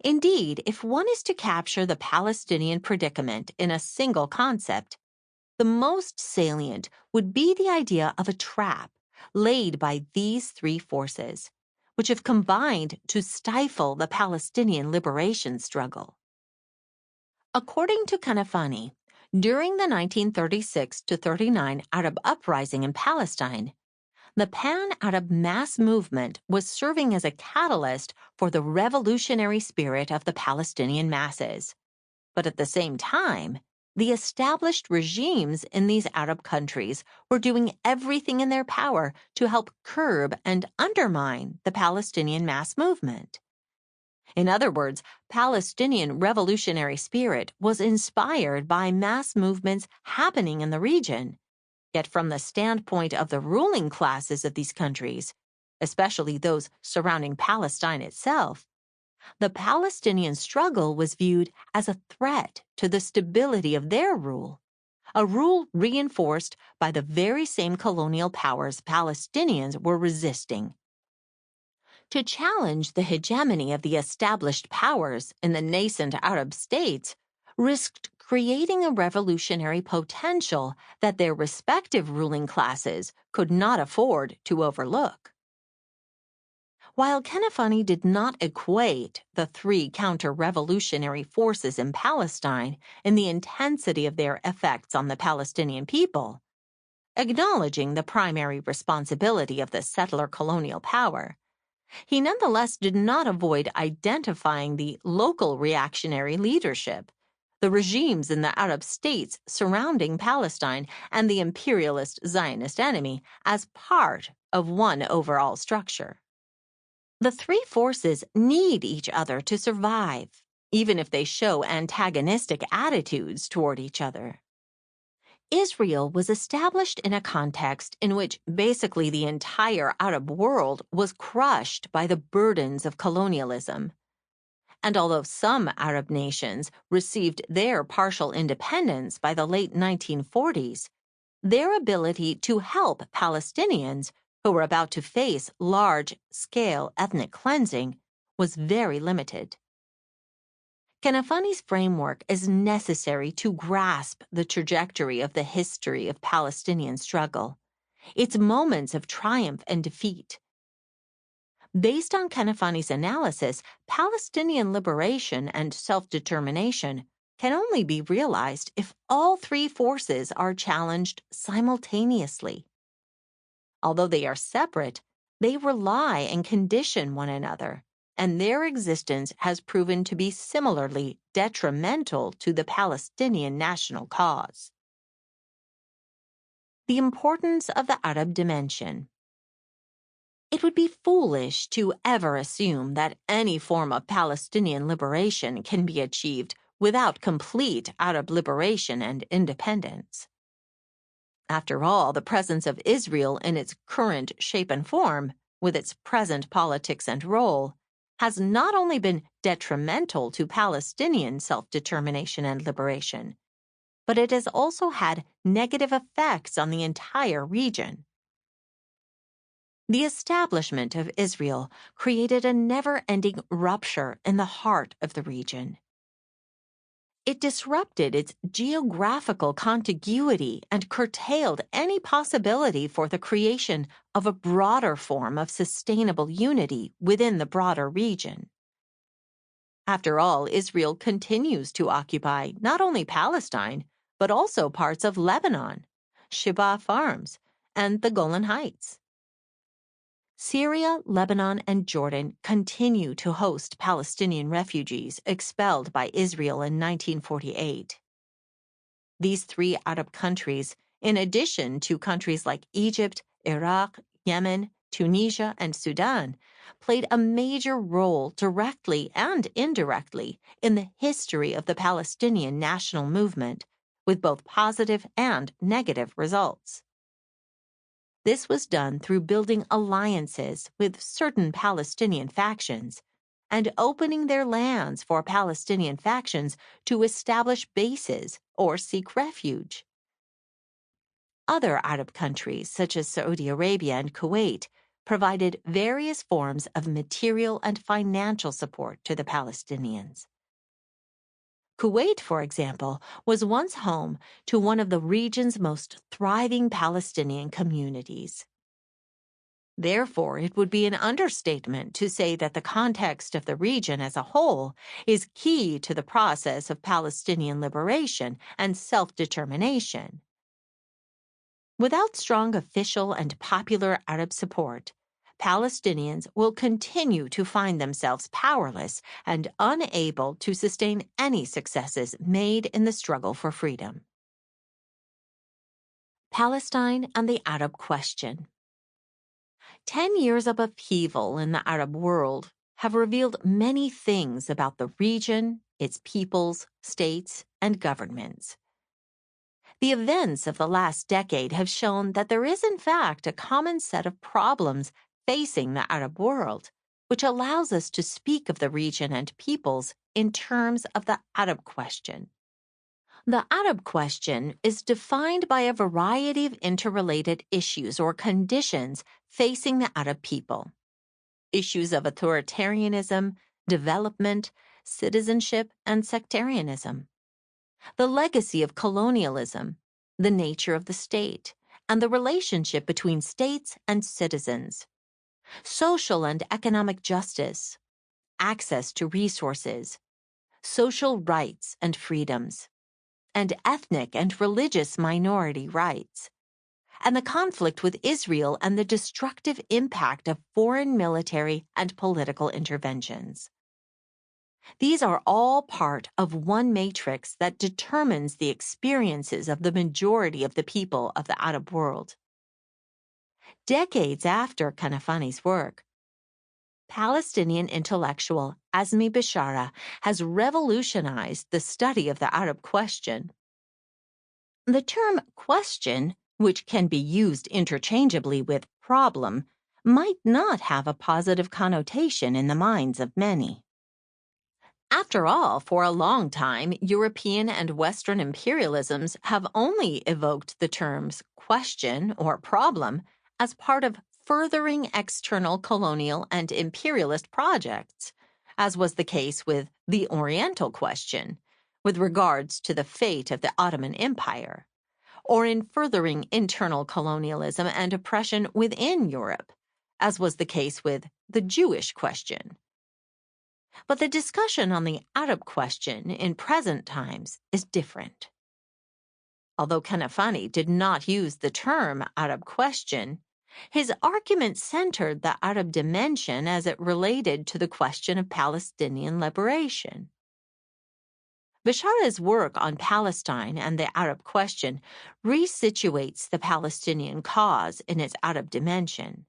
Indeed, if one is to capture the Palestinian predicament in a single concept, the most salient would be the idea of a trap laid by these three forces, which have combined to stifle the Palestinian liberation struggle. According to Kanafani, during the 1936-39 Arab uprising in Palestine, the pan-Arab mass movement was serving as a catalyst for the revolutionary spirit of the Palestinian masses. But at the same time, the established regimes in these Arab countries were doing everything in their power to help curb and undermine the Palestinian mass movement. In other words, Palestinian revolutionary spirit was inspired by mass movements happening in the region. Yet from the standpoint of the ruling classes of these countries, especially those surrounding Palestine itself, the Palestinian struggle was viewed as a threat to the stability of their rule, a rule reinforced by the very same colonial powers Palestinians were resisting. To challenge the hegemony of the established powers in the nascent Arab states risked creating a revolutionary potential that their respective ruling classes could not afford to overlook. While Kanafani did not equate the three counter-revolutionary forces in Palestine in the intensity of their effects on the Palestinian people, acknowledging the primary responsibility of the settler colonial power, he nonetheless did not avoid identifying the local reactionary leadership, the regimes in the Arab states surrounding Palestine, and the imperialist Zionist enemy as part of one overall structure. The three forces need each other to survive, even if they show antagonistic attitudes toward each other. Israel was established in a context in which basically the entire Arab world was crushed by the burdens of colonialism. And although some Arab nations received their partial independence by the late 1940s, their ability to help Palestinians who were about to face large-scale ethnic cleansing was very limited. Kanafani's framework is necessary to grasp the trajectory of the history of Palestinian struggle, its moments of triumph and defeat. Based on Kanafani's analysis, Palestinian liberation and self-determination can only be realized if all three forces are challenged simultaneously. Although they are separate, they rely and condition one another, and their existence has proven to be similarly detrimental to the Palestinian national cause. The importance of the Arab dimension. It would be foolish to ever assume that any form of Palestinian liberation can be achieved without complete Arab liberation and independence. After all, the presence of Israel in its current shape and form, with its present politics and role, has not only been detrimental to Palestinian self-determination and liberation, but it has also had negative effects on the entire region. The establishment of Israel created a never-ending rupture in the heart of the region. It disrupted its geographical contiguity and curtailed any possibility for the creation of a broader form of sustainable unity within the broader region. After all, Israel continues to occupy not only Palestine, but also parts of Lebanon, Shebaa Farms, and the Golan Heights. Syria, Lebanon, and Jordan continue to host Palestinian refugees expelled by Israel in 1948. These three Arab countries, in addition to countries like Egypt, Iraq, Yemen, Tunisia, and Sudan, played a major role directly and indirectly in the history of the Palestinian national movement, with both positive and negative results. This was done through building alliances with certain Palestinian factions and opening their lands for Palestinian factions to establish bases or seek refuge. Other Arab countries, such as Saudi Arabia and Kuwait, provided various forms of material and financial support to the Palestinians. Kuwait, for example, was once home to one of the region's most thriving Palestinian communities. Therefore, it would be an understatement to say that the context of the region as a whole is key to the process of Palestinian liberation and self-determination. Without strong official and popular Arab support, Palestinians will continue to find themselves powerless and unable to sustain any successes made in the struggle for freedom. Palestine and the Arab question. 10 years of upheaval in the Arab world have revealed many things about the region, its peoples, states, and governments. The events of the last decade have shown that there is in fact a common set of problems facing the Arab world, which allows us to speak of the region and peoples in terms of the Arab question. The Arab question is defined by a variety of interrelated issues or conditions facing the Arab people. Issues of authoritarianism, development, citizenship, and sectarianism. The legacy of colonialism, the nature of the state, and the relationship between states and citizens. Social and economic justice, access to resources, social rights and freedoms, and ethnic and religious minority rights, and the conflict with Israel and the destructive impact of foreign military and political interventions. These are all part of one matrix that determines the experiences of the majority of the people of the Arab world. Decades after Kanafani's work, Palestinian intellectual Azmi Bishara has revolutionized the study of the Arab question. The term question, which can be used interchangeably with problem, might not have a positive connotation in the minds of many. After all, for a long time, European and Western imperialisms have only evoked the terms question or problem as part of furthering external colonial and imperialist projects, as was the case with the Oriental question, with regards to the fate of the Ottoman Empire, or in furthering internal colonialism and oppression within Europe, as was the case with the Jewish question. But the discussion on the Arab question in present times is different. Although Kanafani did not use the term Arab question, his argument centered the Arab dimension as it related to the question of Palestinian liberation. Bashara's work on Palestine and the Arab question resituates the Palestinian cause in its Arab dimension.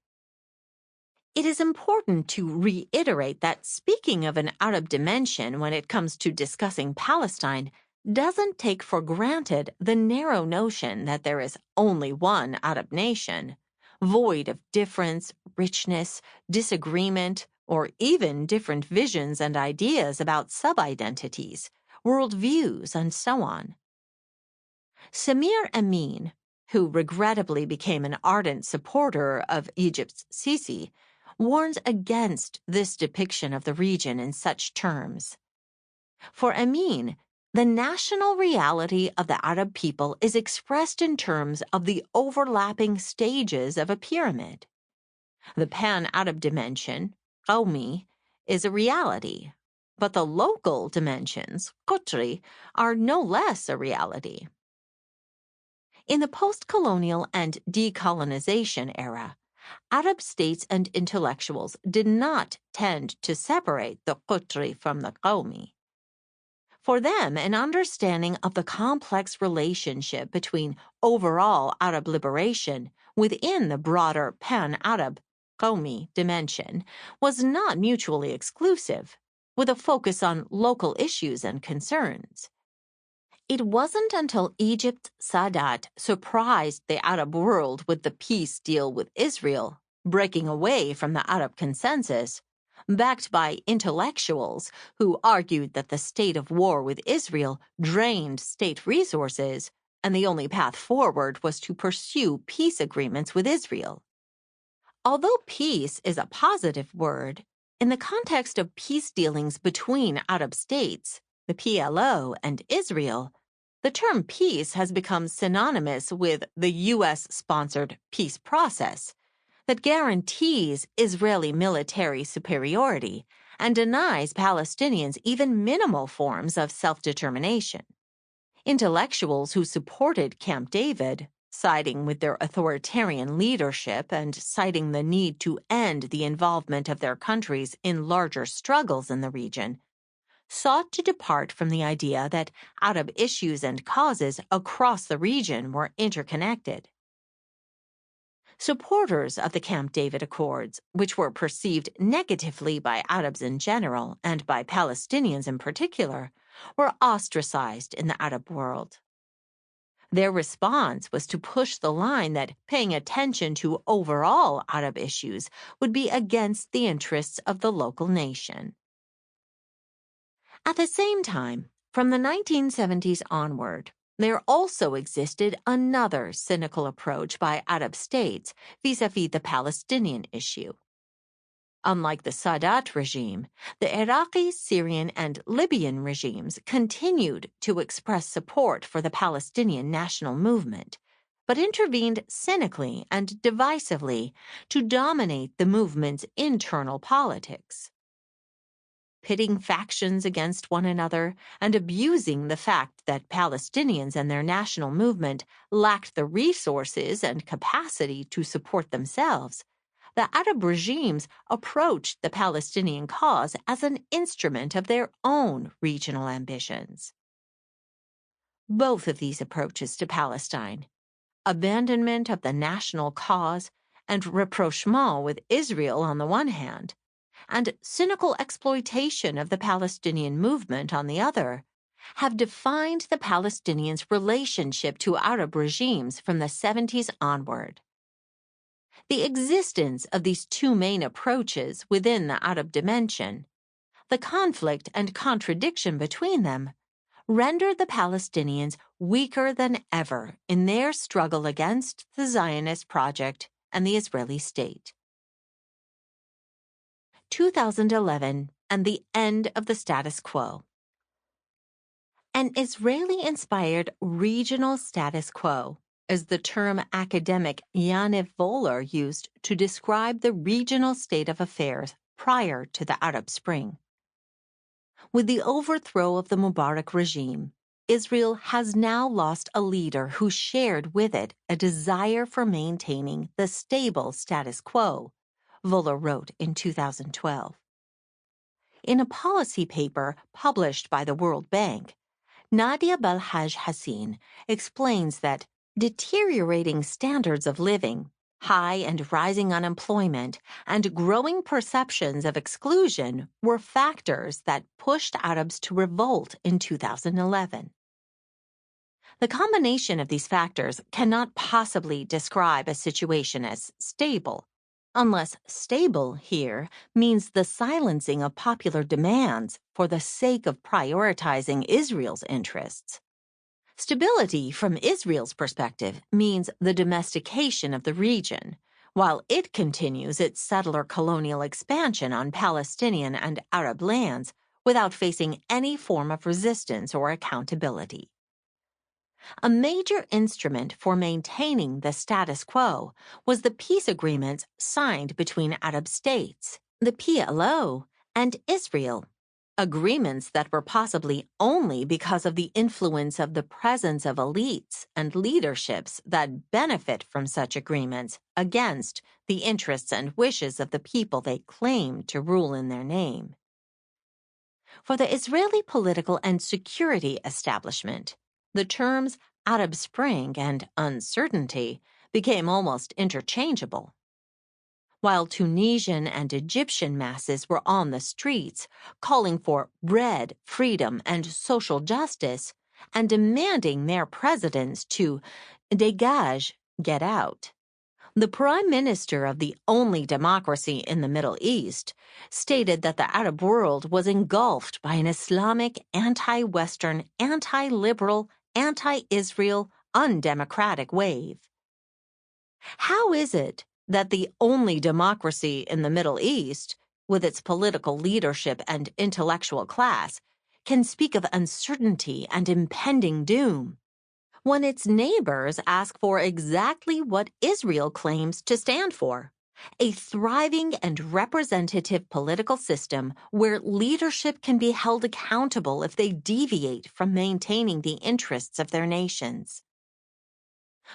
It is important to reiterate that speaking of an Arab dimension when it comes to discussing Palestine doesn't take for granted the narrow notion that there is only one Arab nation, void of difference, richness, disagreement, or even different visions and ideas about sub-identities, worldviews, and so on. Samir Amin, who regrettably became an ardent supporter of Egypt's Sisi, warns against this depiction of the region in such terms. For Amin, the national reality of the Arab people is expressed in terms of the overlapping stages of a pyramid. The pan-Arab dimension, Qawmi, is a reality, but the local dimensions, Qutri, are no less a reality. In the post-colonial and decolonization era, Arab states and intellectuals did not tend to separate the Qutri from the Qawmi. For them, an understanding of the complex relationship between overall Arab liberation within the broader pan-Arab Qawmi dimension was not mutually exclusive, with a focus on local issues and concerns. It wasn't until Egypt's Sadat surprised the Arab world with the peace deal with Israel, breaking away from the Arab consensus, backed by intellectuals who argued that the state of war with Israel drained state resources, and the only path forward was to pursue peace agreements with Israel. Although peace is a positive word, in the context of peace dealings between Arab states, the PLO, and Israel, the term peace has become synonymous with the U.S.-sponsored peace process that guarantees Israeli military superiority and denies Palestinians even minimal forms of self-determination. Intellectuals who supported Camp David, siding with their authoritarian leadership and citing the need to end the involvement of their countries in larger struggles in the region, sought to depart from the idea that Arab issues and causes across the region were interconnected. Supporters of the Camp David Accords, which were perceived negatively by Arabs in general and by Palestinians in particular, were ostracized in the Arab world. Their response was to push the line that paying attention to overall Arab issues would be against the interests of the local nation. At the same time, from the 1970s onward, there also existed another cynical approach by Arab states vis-à-vis the Palestinian issue. Unlike the Sadat regime, the Iraqi, Syrian, and Libyan regimes continued to express support for the Palestinian national movement, but intervened cynically and divisively to dominate the movement's internal politics. Pitting factions against one another and abusing the fact that Palestinians and their national movement lacked the resources and capacity to support themselves, the Arab regimes approached the Palestinian cause as an instrument of their own regional ambitions. Both of these approaches to Palestine, abandonment of the national cause and rapprochement with Israel on the one hand, and cynical exploitation of the Palestinian movement on the other, have defined the Palestinians' relationship to Arab regimes from the 70s onward. The existence of these two main approaches within the Arab dimension, the conflict and contradiction between them, rendered the Palestinians weaker than ever in their struggle against the Zionist project and the Israeli state. 2011 and the end of the status quo. An Israeli-inspired regional status quo is the term academic Yaniv Voller used to describe the regional state of affairs prior to the Arab Spring. With the overthrow of the Mubarak regime, Israel has now lost a leader who shared with it a desire for maintaining the stable status quo, Voller wrote in 2012. In a policy paper published by the World Bank, Nadia Belhaj Hassin explains that deteriorating standards of living, high and rising unemployment, and growing perceptions of exclusion were factors that pushed Arabs to revolt in 2011. The combination of these factors cannot possibly describe a situation as stable, unless stable here means the silencing of popular demands for the sake of prioritizing Israel's interests. Stability from Israel's perspective means the domestication of the region, while it continues its settler colonial expansion on Palestinian and Arab lands without facing any form of resistance or accountability. A major instrument for maintaining the status quo was the peace agreements signed between Arab states, the PLO, and Israel. Agreements that were possibly only because of the influence of the presence of elites and leaderships that benefit from such agreements against the interests and wishes of the people they claim to rule in their name. For the Israeli political and security establishment, the terms Arab Spring and uncertainty became almost interchangeable. While Tunisian and Egyptian masses were on the streets, calling for bread, freedom, and social justice, and demanding their presidents to dégage, get out, the prime minister of the only democracy in the Middle East stated that the Arab world was engulfed by an Islamic, anti-Western, anti-liberal, anti-Israel, undemocratic wave. How is it that the only democracy in the Middle East, with its political leadership and intellectual class, can speak of uncertainty and impending doom, when its neighbors ask for exactly what Israel claims to stand for: a thriving and representative political system where leadership can be held accountable if they deviate from maintaining the interests of their nations?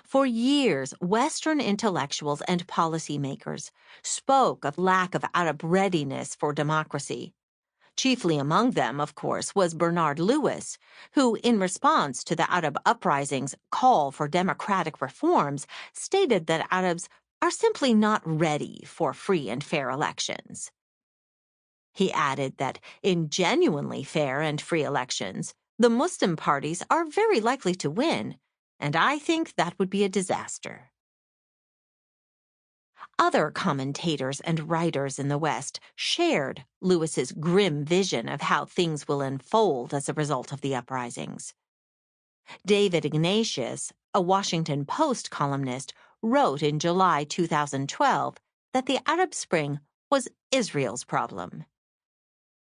For years, Western intellectuals and policymakers spoke of lack of Arab readiness for democracy. Chiefly among them, of course, was Bernard Lewis, who, in response to the Arab uprising's call for democratic reforms, stated that Arabs are simply not ready for free and fair elections. He added that in genuinely fair and free elections, the Muslim parties are very likely to win, and I think that would be a disaster. Other commentators and writers in the West shared Lewis's grim vision of how things will unfold as a result of the uprisings. David Ignatius, a Washington Post columnist, wrote in July 2012 that the Arab Spring was Israel's problem.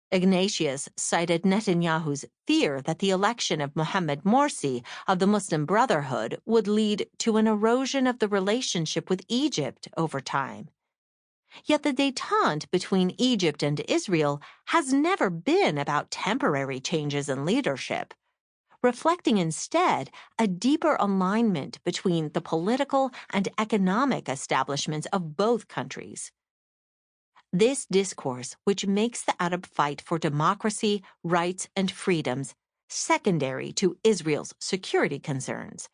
Ignatius cited Netanyahu's fear that the election of Mohammed Morsi of the Muslim Brotherhood would lead to an erosion of the relationship with Egypt over time. Yet the détente between Egypt and Israel has never been about temporary changes in leadership, reflecting instead a deeper alignment between the political and economic establishments of both countries. This discourse, which makes the Arab fight for democracy, rights, and freedoms secondary to Israel's security concerns,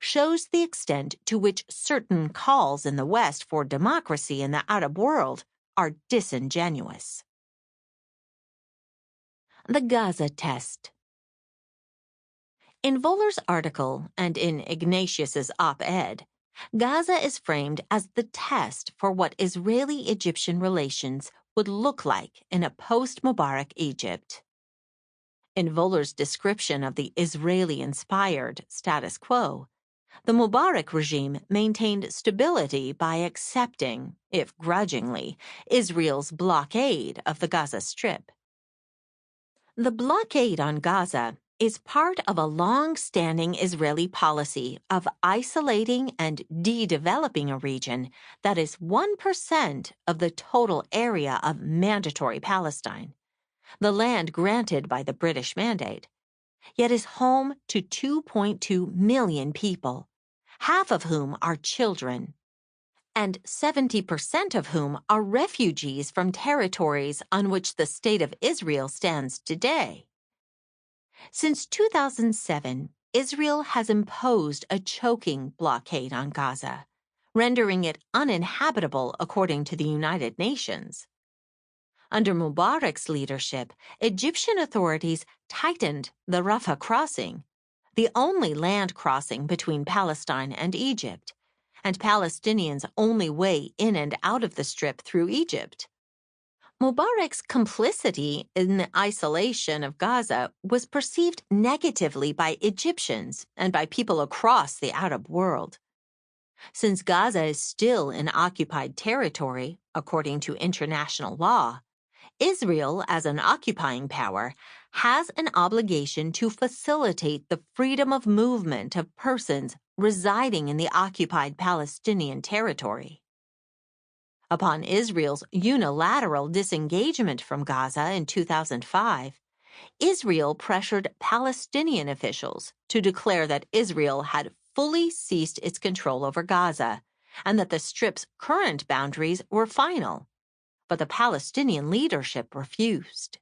shows the extent to which certain calls in the West for democracy in the Arab world are disingenuous. The Gaza Test. In Voller's article and in Ignatius's op-ed, Gaza is framed as the test for what Israeli-Egyptian relations would look like in a post-Mubarak Egypt. In Voller's description of the Israeli-inspired status quo, the Mubarak regime maintained stability by accepting, if grudgingly, Israel's blockade of the Gaza Strip. The blockade on Gaza is part of a long-standing Israeli policy of isolating and de-developing a region that is 1% of the total area of mandatory Palestine, the land granted by the British Mandate, yet is home to 2.2 million people, half of whom are children, and 70% of whom are refugees from territories on which the State of Israel stands today. Since 2007, Israel has imposed a choking blockade on Gaza, rendering it uninhabitable according to the United Nations. Under Mubarak's leadership, Egyptian authorities tightened the Rafah crossing, the only land crossing between Palestine and Egypt, and Palestinians' only way in and out of the Strip through Egypt. Mubarak's complicity in the isolation of Gaza was perceived negatively by Egyptians and by people across the Arab world. Since Gaza is still in occupied territory, according to international law, Israel, as an occupying power, has an obligation to facilitate the freedom of movement of persons residing in the occupied Palestinian territory. Upon Israel's unilateral disengagement from Gaza in 2005, Israel pressured Palestinian officials to declare that Israel had fully ceased its control over Gaza and that the Strip's current boundaries were final, but the Palestinian leadership refused.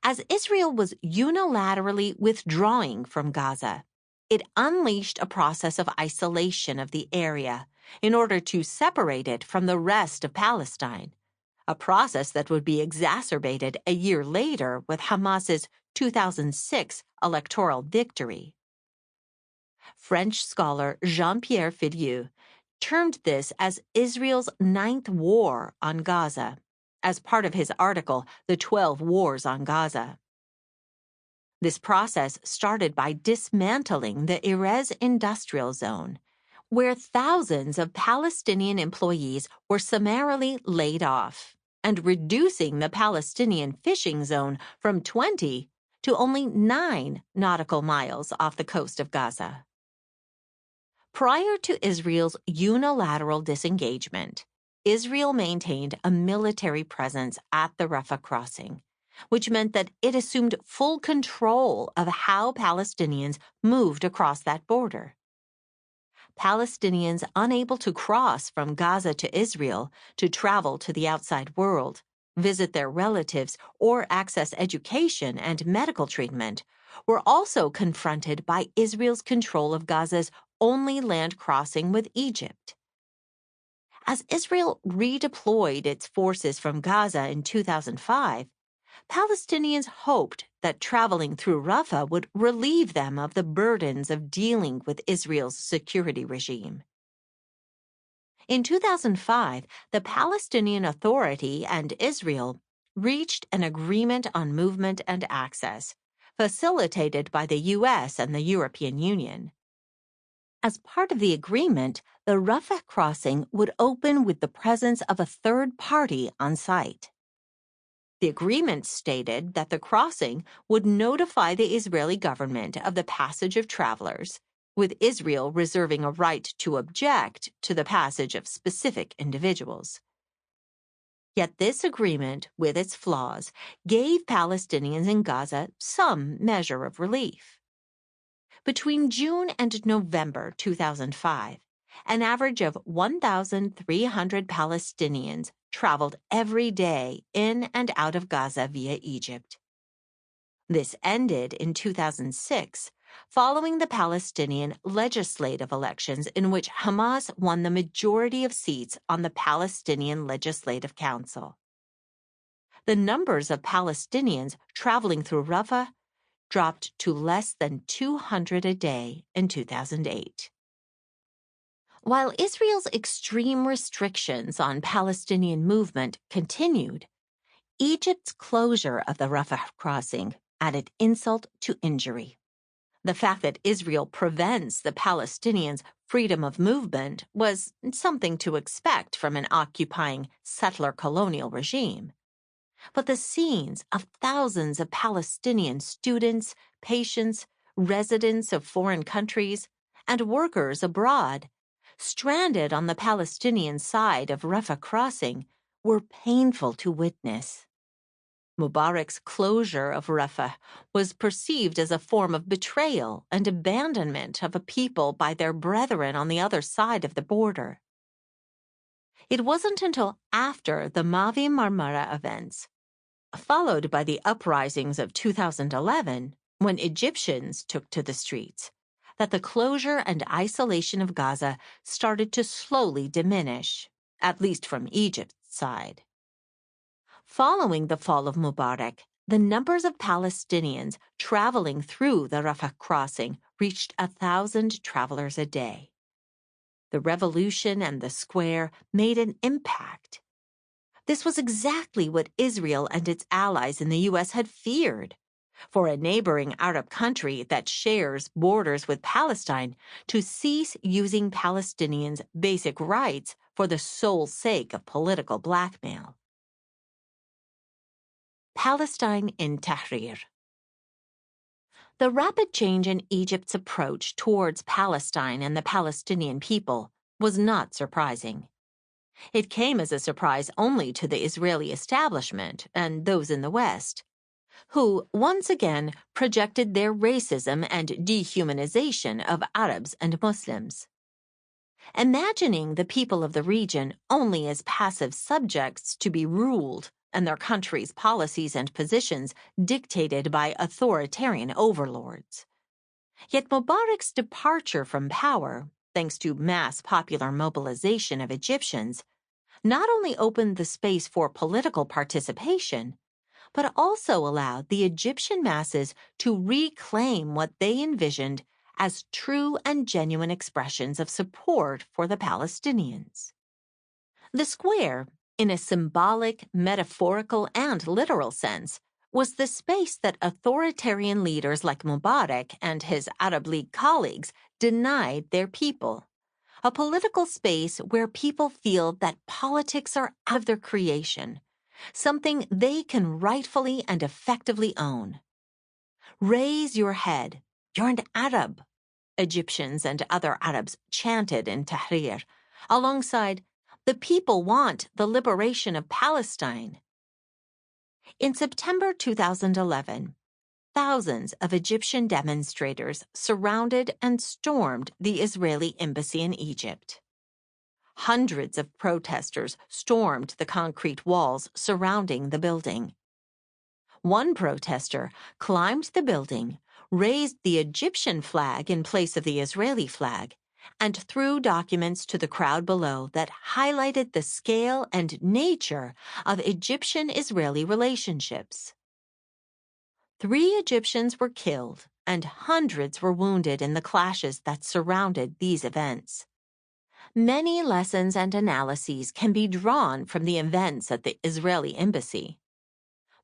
As Israel was unilaterally withdrawing from Gaza, it unleashed a process of isolation of the area in order to separate it from the rest of Palestine, a process that would be exacerbated a year later with Hamas's 2006 electoral victory. French scholar Jean-Pierre Filieu termed this as Israel's ninth war on Gaza, as part of his article, The 12 Wars on Gaza. This process started by dismantling the Erez industrial zone, where thousands of Palestinian employees were summarily laid off, and reducing the Palestinian fishing zone from 20 to only 9 nautical miles off the coast of Gaza. Prior to Israel's unilateral disengagement, Israel maintained a military presence at the Rafah crossing, which meant that it assumed full control of how Palestinians moved across that border. Palestinians unable to cross from Gaza to Israel to travel to the outside world, visit their relatives, or access education and medical treatment were also confronted by Israel's control of Gaza's only land crossing with Egypt. As Israel redeployed its forces from Gaza in 2005, Palestinians hoped that traveling through Rafah would relieve them of the burdens of dealing with Israel's security regime. In 2005, the Palestinian Authority and Israel reached an agreement on movement and access, facilitated by the U.S. and the European Union. As part of the agreement, the Rafah crossing would open with the presence of a third party on site. The agreement stated that the crossing would notify the Israeli government of the passage of travelers, with Israel reserving a right to object to the passage of specific individuals. Yet this agreement, with its flaws, gave Palestinians in Gaza some measure of relief. Between June and November 2005, an average of 1,300 Palestinians traveled every day in and out of Gaza via Egypt. This ended in 2006, following the Palestinian legislative elections in which Hamas won the majority of seats on the Palestinian Legislative Council. The numbers of Palestinians traveling through Rafah dropped to less than 200 a day in 2008. While Israel's extreme restrictions on Palestinian movement continued, Egypt's closure of the Rafah crossing added insult to injury. The fact that Israel prevents the Palestinians' freedom of movement was something to expect from an occupying settler colonial regime. But the scenes of thousands of Palestinian students, patients, residents of foreign countries, and workers abroad, stranded on the Palestinian side of Rafah crossing, were painful to witness. Mubarak's closure of Rafah was perceived as a form of betrayal and abandonment of a people by their brethren on the other side of the border. It wasn't until after the Mavi Marmara events, followed by the uprisings of 2011, when Egyptians took to the streets, that the closure and isolation of Gaza started to slowly diminish, at least from Egypt's side. Following the fall of Mubarak, the numbers of Palestinians traveling through the Rafah crossing reached 1,000 travelers a day. The revolution and the square made an impact. This was exactly what Israel and its allies in the U.S. had feared, for a neighboring Arab country that shares borders with Palestine to cease using Palestinians' basic rights for the sole sake of political blackmail. Palestine in Tahrir. The rapid change in Egypt's approach towards Palestine and the Palestinian people was not surprising. It came as a surprise only to the Israeli establishment and those in the West, who once again projected their racism and dehumanization of Arabs and Muslims. Imagining the people of the region only as passive subjects to be ruled and their country's policies and positions dictated by authoritarian overlords. Yet Mubarak's departure from power, thanks to mass popular mobilization of Egyptians, not only opened the space for political participation, but also allowed the Egyptian masses to reclaim what they envisioned as true and genuine expressions of support for the Palestinians. The square, in a symbolic, metaphorical, and literal sense, was the space that authoritarian leaders like Mubarak and his Arab League colleagues denied their people. A political space where people feel that politics are out of their creation, something they can rightfully and effectively own. Raise your head, you're an Arab, Egyptians and other Arabs chanted in Tahrir, alongside, "The people want the liberation of Palestine." In September 2011, thousands of Egyptian demonstrators surrounded and stormed the Israeli embassy in Egypt. Hundreds of protesters stormed the concrete walls surrounding the building. One protester climbed the building, raised the Egyptian flag in place of the Israeli flag, and threw documents to the crowd below that highlighted the scale and nature of Egyptian-Israeli relationships. 3 Egyptians were killed and hundreds were wounded in the clashes that surrounded these events. Many lessons and analyses can be drawn from the events at the Israeli embassy.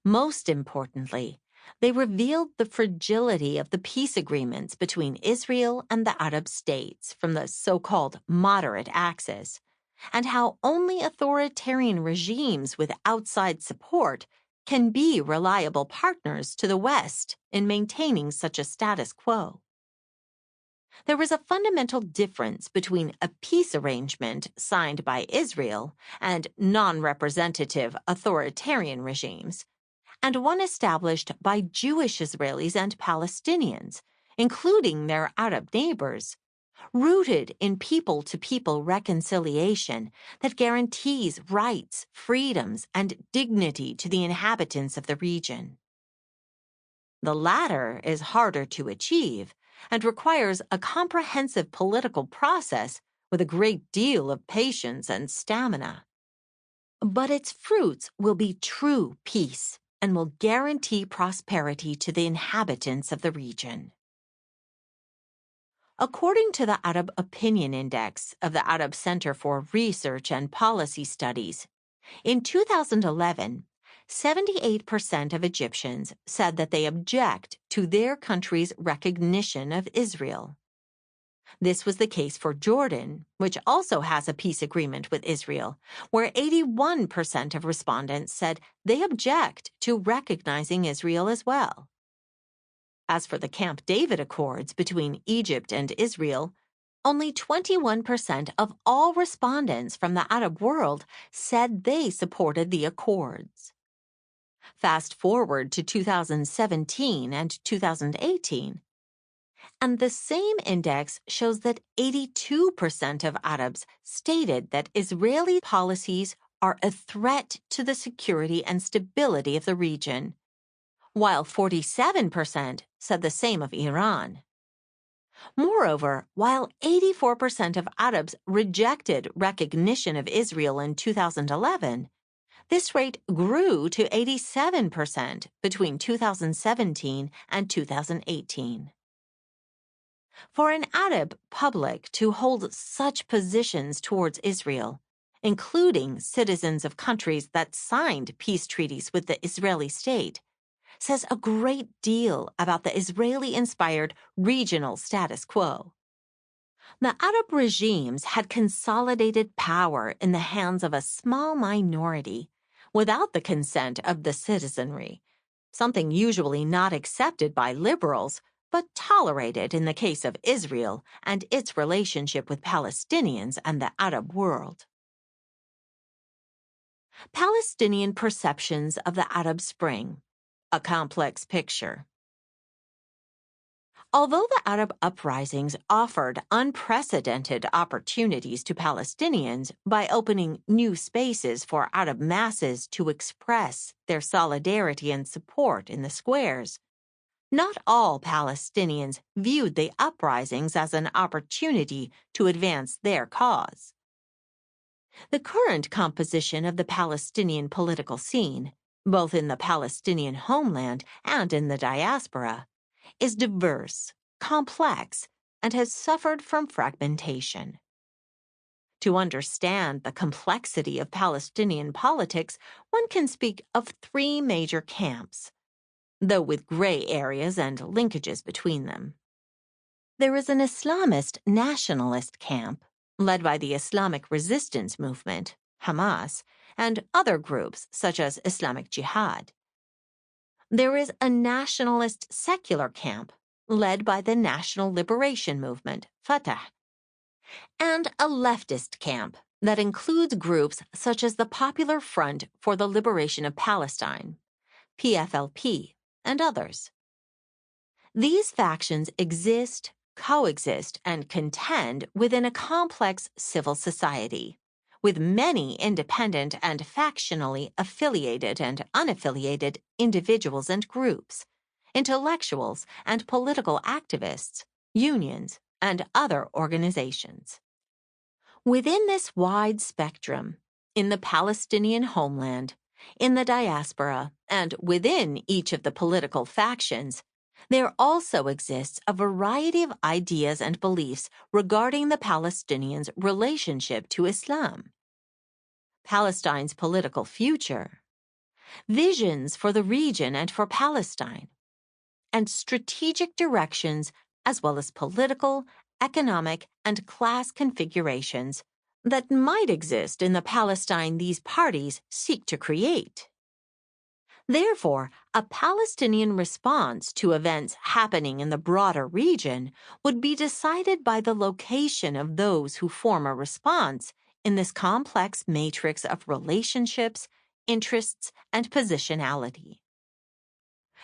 Most importantly, they revealed the fragility of the peace agreements between Israel and the Arab states from the so-called moderate axis, and how only authoritarian regimes with outside support can be reliable partners to the West in maintaining such a status quo. There is a fundamental difference between a peace arrangement signed by Israel and non-representative authoritarian regimes, and one established by Jewish Israelis and Palestinians, including their Arab neighbors, rooted in people-to-people reconciliation that guarantees rights, freedoms, and dignity to the inhabitants of the region. The latter is harder to achieve and requires a comprehensive political process with a great deal of patience and stamina. But its fruits will be true peace, and will guarantee prosperity to the inhabitants of the region. According to the Arab Opinion Index of the Arab Center for Research and Policy Studies, in 2011, 78% of Egyptians said that they object to their country's recognition of Israel. This was the case for Jordan, which also has a peace agreement with Israel, where 81% of respondents said they object to recognizing Israel as well. As for the Camp David Accords between Egypt and Israel, only 21% of all respondents from the Arab world said they supported the accords. Fast forward to 2017 and 2018, and the same index shows that 82% of Arabs stated that Israeli policies are a threat to the security and stability of the region, while 47% said the same of Iran. Moreover, while 84% of Arabs rejected recognition of Israel in 2011, this rate grew to 87% between 2017 and 2018. For an Arab public to hold such positions towards Israel, including citizens of countries that signed peace treaties with the Israeli state, says a great deal about the Israeli-inspired regional status quo. The Arab regimes had consolidated power in the hands of a small minority without the consent of the citizenry, something usually not accepted by liberals, but tolerated in the case of Israel and its relationship with Palestinians and the Arab world. Palestinian perceptions of the Arab Spring, a complex picture. Although the Arab uprisings offered unprecedented opportunities to Palestinians by opening new spaces for Arab masses to express their solidarity and support in the squares, not all Palestinians viewed the uprisings as an opportunity to advance their cause. The current composition of the Palestinian political scene, both in the Palestinian homeland and in the diaspora, is diverse, complex, and has suffered from fragmentation. To understand the complexity of Palestinian politics, one can speak of three major camps, though with gray areas and linkages between them. There is an Islamist nationalist camp, led by the Islamic Resistance Movement, Hamas, and other groups such as Islamic Jihad. There is a nationalist secular camp, led by the National Liberation Movement, Fatah, and a leftist camp that includes groups such as the Popular Front for the Liberation of Palestine, PFLP, and others. These factions exist, coexist, and contend within a complex civil society, with many independent and factionally affiliated and unaffiliated individuals and groups, intellectuals and political activists, unions, and other organizations. Within this wide spectrum, in the Palestinian homeland, in the diaspora, and within each of the political factions, there also exists a variety of ideas and beliefs regarding the Palestinians' relationship to Islam, Palestine's political future, visions for the region and for Palestine, and strategic directions as well as political, economic, and class configurations that might exist in the Palestine these parties seek to create. Therefore, a Palestinian response to events happening in the broader region would be decided by the location of those who form a response in this complex matrix of relationships, interests, and positionality.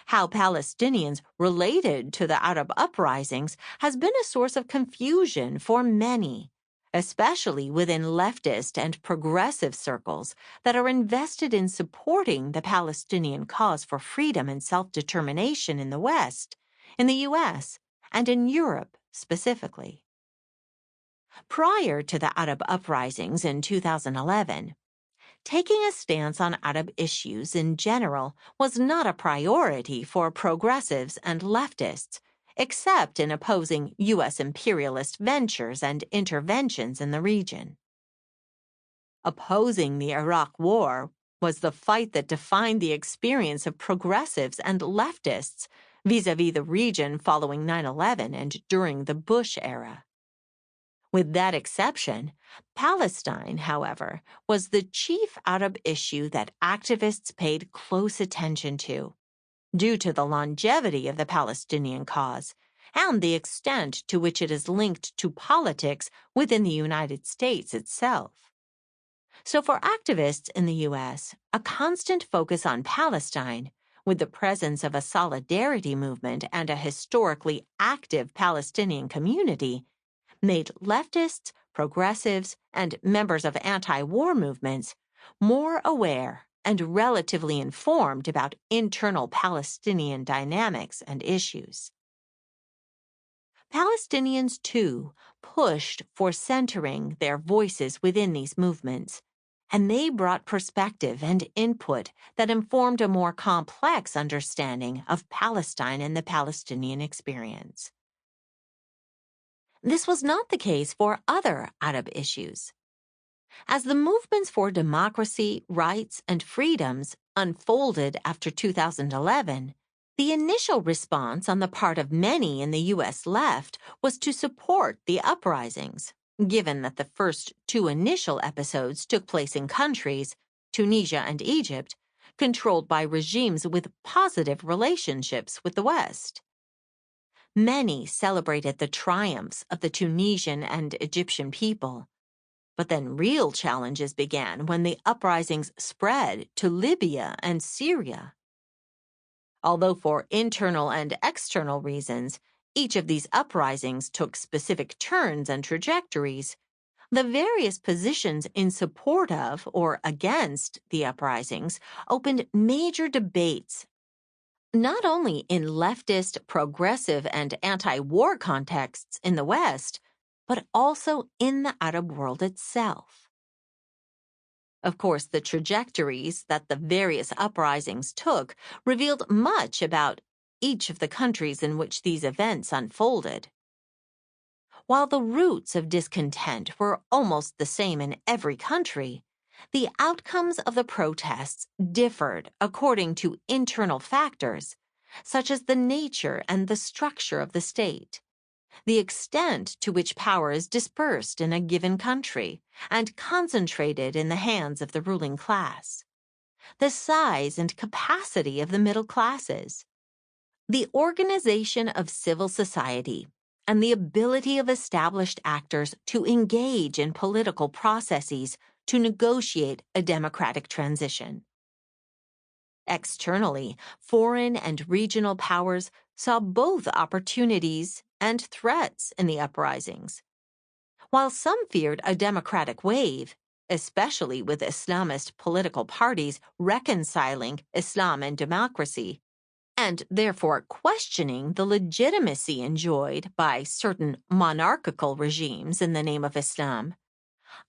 How Palestinians related to the Arab uprisings has been a source of confusion for many, especially within leftist and progressive circles that are invested in supporting the Palestinian cause for freedom and self-determination in the West, in the U.S., and in Europe specifically. Prior to the Arab uprisings in 2011, Taking a stance on Arab issues in general was not a priority for progressives and leftists, except in opposing U.S. imperialist ventures and interventions in the region. Opposing the Iraq War was the fight that defined the experience of progressives and leftists vis-à-vis the region following 9/11 and during the Bush era. With that exception, Palestine, however, was the chief Arab issue that activists paid close attention to, due to the longevity of the Palestinian cause and the extent to which it is linked to politics within the United States itself. So for activists in the U.S., a constant focus on Palestine, with the presence of a solidarity movement and a historically active Palestinian community, made leftists, progressives, and members of anti-war movements more aware and relatively informed about internal Palestinian dynamics and issues. Palestinians, too, pushed for centering their voices within these movements, and they brought perspective and input that informed a more complex understanding of Palestine and the Palestinian experience. This was not the case for other Arab issues. As the movements for democracy, rights, and freedoms unfolded after 2011, the initial response on the part of many in the U.S. left was to support the uprisings, given that the first two initial episodes took place in countries, Tunisia and Egypt, controlled by regimes with positive relationships with the West. Many celebrated the triumphs of the Tunisian and Egyptian people. But then real challenges began when the uprisings spread to Libya and Syria. Although for internal and external reasons, each of these uprisings took specific turns and trajectories, the various positions in support of or against the uprisings opened major debates, not only in leftist, progressive, and anti-war contexts in the West, but also in the Arab world itself. Of course, the trajectories that the various uprisings took revealed much about each of the countries in which these events unfolded. While the roots of discontent were almost the same in every country, the outcomes of the protests differed according to internal factors, such as the nature and the structure of the state, the extent to which power is dispersed in a given country and concentrated in the hands of the ruling class, the size and capacity of the middle classes, the organization of civil society, and the ability of established actors to engage in political processes to negotiate a democratic transition. Externally, foreign and regional powers saw both opportunities and threats in the uprisings. While some feared a democratic wave, especially with Islamist political parties reconciling Islam and democracy, and therefore questioning the legitimacy enjoyed by certain monarchical regimes in the name of Islam,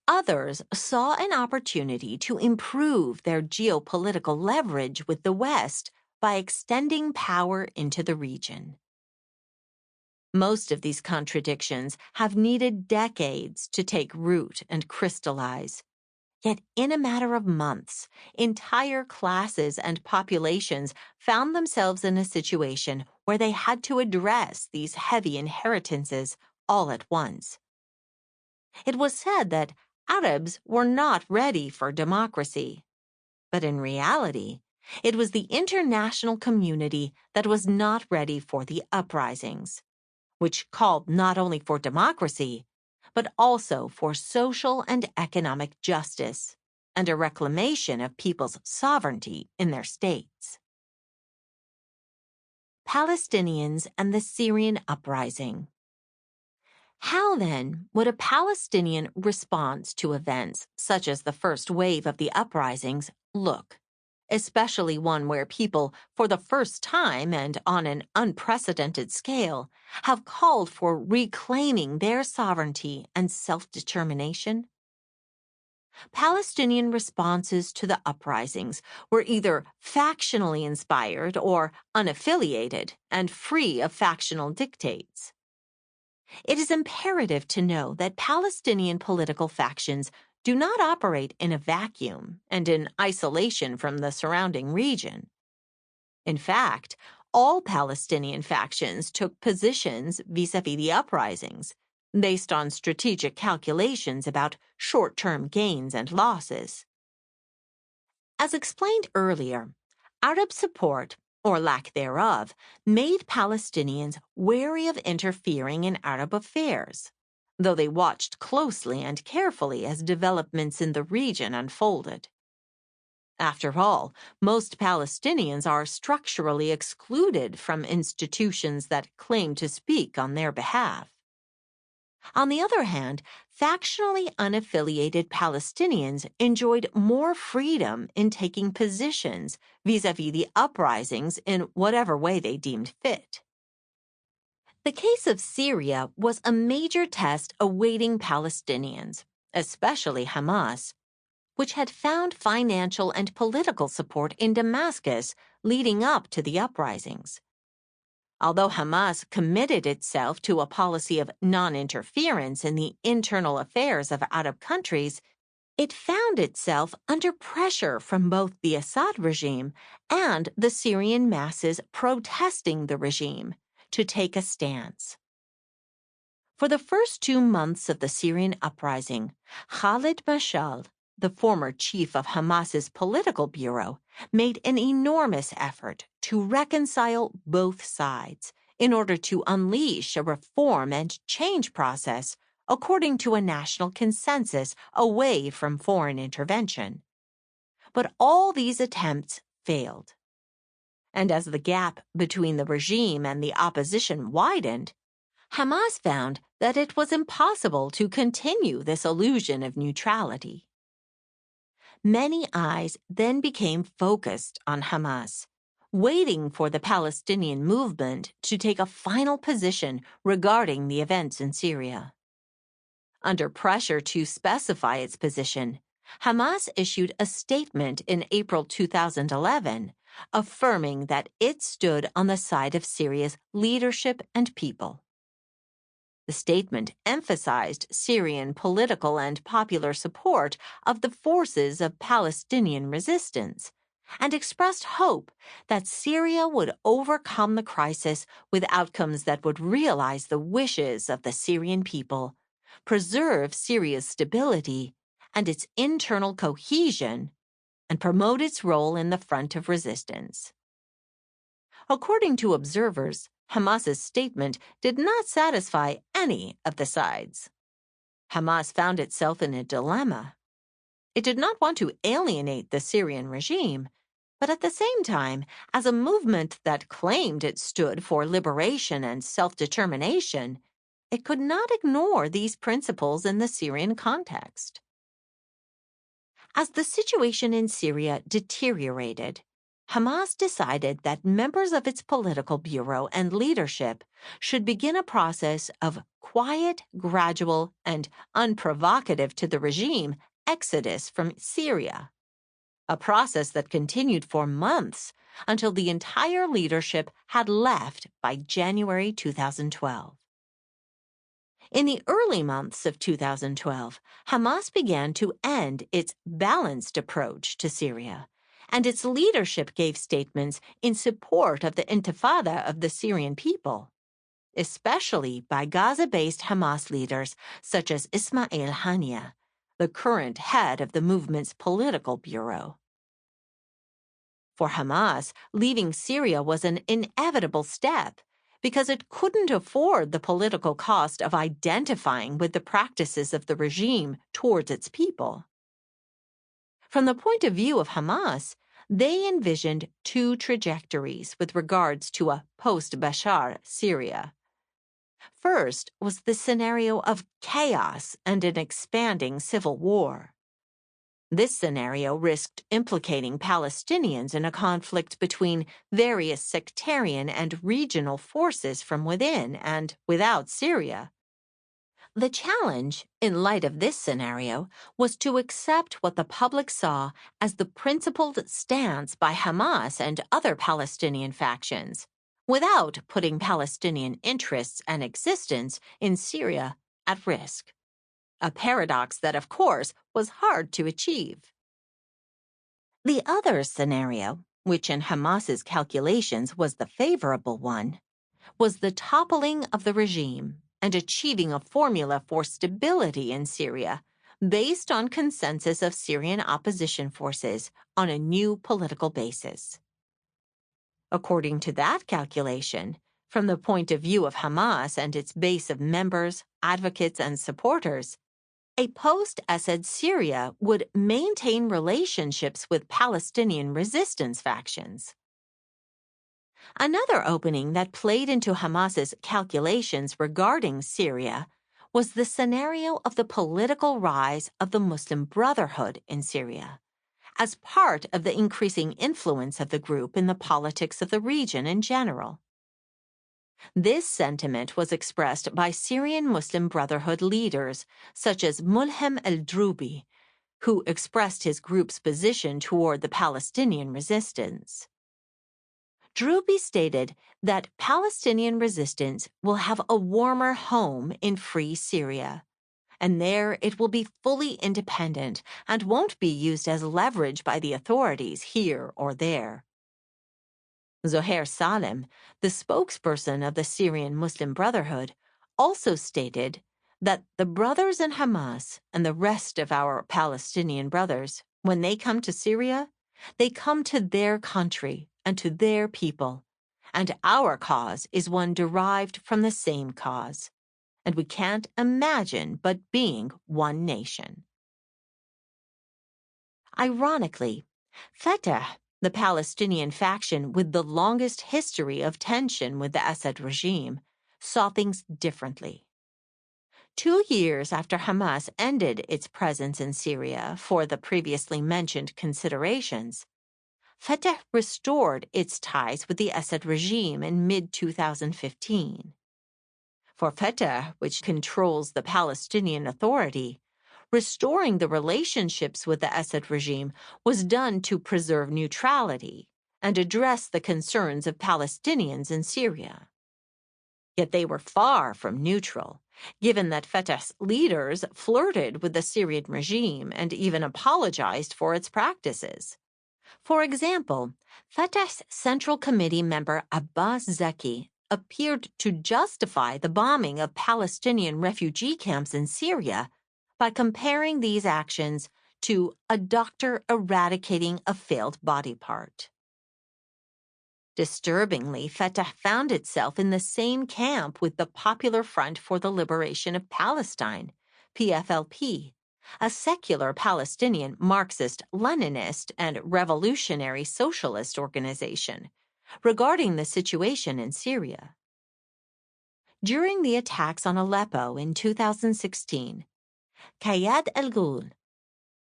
others saw an opportunity to improve their geopolitical leverage with the West by extending power into the region. Most of these contradictions have needed decades to take root and crystallize. Yet in a matter of months, entire classes and populations found themselves in a situation where they had to address these heavy inheritances all at once. It was said that Arabs were not ready for democracy, but in reality, it was the international community that was not ready for the uprisings, which called not only for democracy, but also for social and economic justice and a reclamation of people's sovereignty in their states. Palestinians and the Syrian uprising. How, then, would a Palestinian response to events such as the first wave of the uprisings look, especially one where people, for the first time and on an unprecedented scale, have called for reclaiming their sovereignty and self-determination? Palestinian responses to the uprisings were either factionally inspired or unaffiliated and free of factional dictates. It is imperative to know that Palestinian political factions do not operate in a vacuum and in isolation from the surrounding region. In fact, all Palestinian factions took positions vis-à-vis the uprisings, based on strategic calculations about short-term gains and losses. As explained earlier, Arab support, or lack thereof, made Palestinians wary of interfering in Arab affairs, though they watched closely and carefully as developments in the region unfolded. After all, most Palestinians are structurally excluded from institutions that claim to speak on their behalf. On the other hand, factionally unaffiliated Palestinians enjoyed more freedom in taking positions vis-à-vis the uprisings in whatever way they deemed fit. The case of Syria was a major test awaiting Palestinians, especially Hamas, which had found financial and political support in Damascus leading up to the uprisings. Although Hamas committed itself to a policy of non-interference in the internal affairs of Arab countries, it found itself under pressure from both the Assad regime and the Syrian masses protesting the regime to take a stance. For the first 2 months of the Syrian uprising, Khalid Mashal, the former chief of Hamas's political bureau, made an enormous effort to reconcile both sides in order to unleash a reform and change process according to a national consensus away from foreign intervention. But all these attempts failed. And as the gap between the regime and the opposition widened, Hamas found that it was impossible to continue this illusion of neutrality. Many eyes then became focused on Hamas, waiting for the Palestinian movement to take a final position regarding the events in Syria. Under pressure to specify its position, Hamas issued a statement in April 2011 affirming that it stood on the side of Syria's leadership and people. The statement emphasized Syrian political and popular support of the forces of Palestinian resistance and expressed hope that Syria would overcome the crisis with outcomes that would realize the wishes of the Syrian people, preserve Syria's stability and its internal cohesion, and promote its role in the front of resistance. According to observers, Hamas's statement did not satisfy any of the sides. Hamas found itself in a dilemma. It did not want to alienate the Syrian regime, but at the same time, as a movement that claimed it stood for liberation and self-determination, it could not ignore these principles in the Syrian context. As the situation in Syria deteriorated, Hamas decided that members of its political bureau and leadership should begin a process of quiet, gradual, and unprovocative to the regime exodus from Syria, a process that continued for months until the entire leadership had left by January 2012. In the early months of 2012, Hamas began to end its balanced approach to Syria, and its leadership gave statements in support of the intifada of the Syrian people, especially by Gaza-based Hamas leaders such as Ismail Haniyeh, the current head of the movement's political bureau. For Hamas, leaving Syria was an inevitable step because it couldn't afford the political cost of identifying with the practices of the regime towards its people. From the point of view of Hamas, they envisioned 2 trajectories with regards to a post-Bashar Syria. First was the scenario of chaos and an expanding civil war. This scenario risked implicating Palestinians in a conflict between various sectarian and regional forces from within and without Syria. The challenge, in light of this scenario, was to accept what the public saw as the principled stance by Hamas and other Palestinian factions, without putting Palestinian interests and existence in Syria at risk. A paradox that, of course, was hard to achieve. The other scenario, which in Hamas's calculations was the favorable one, was the toppling of the regime and achieving a formula for stability in Syria based on consensus of Syrian opposition forces on a new political basis. According to that calculation, from the point of view of Hamas and its base of members, advocates, and supporters, a post-Assad Syria would maintain relationships with Palestinian resistance factions. Another opening that played into Hamas's calculations regarding Syria was the scenario of the political rise of the Muslim Brotherhood in Syria, as part of the increasing influence of the group in the politics of the region in general. This sentiment was expressed by Syrian Muslim Brotherhood leaders such as Mulhem al-Drubi, who expressed his group's position toward the Palestinian resistance. Drubi stated that Palestinian resistance will have a warmer home in free Syria, and there it will be fully independent and won't be used as leverage by the authorities here or there. Zohair Salem, the spokesperson of the Syrian Muslim Brotherhood, also stated that the brothers in Hamas and the rest of our Palestinian brothers, when they come to Syria, they come to their country and to their people, and our cause is one derived from the same cause, and we can't imagine but being one nation. Ironically, Fatah, the Palestinian faction with the longest history of tension with the Assad regime, saw things differently. 2 years after Hamas ended its presence in Syria for the previously mentioned considerations, Fatah restored its ties with the Assad regime in mid-2015. For Fatah, which controls the Palestinian Authority, restoring the relationships with the Assad regime was done to preserve neutrality and address the concerns of Palestinians in Syria. Yet they were far from neutral, given that Fatah's leaders flirted with the Syrian regime and even apologized for its practices. For example, Fatah's Central Committee member Abbas Zaki appeared to justify the bombing of Palestinian refugee camps in Syria by comparing these actions to a doctor eradicating a failed body part. Disturbingly, Fatah found itself in the same camp with the Popular Front for the Liberation of Palestine, PFLP, a secular Palestinian Marxist-Leninist and revolutionary socialist organization, regarding the situation in Syria. During the attacks on Aleppo in 2016, Kayad El-Ghul,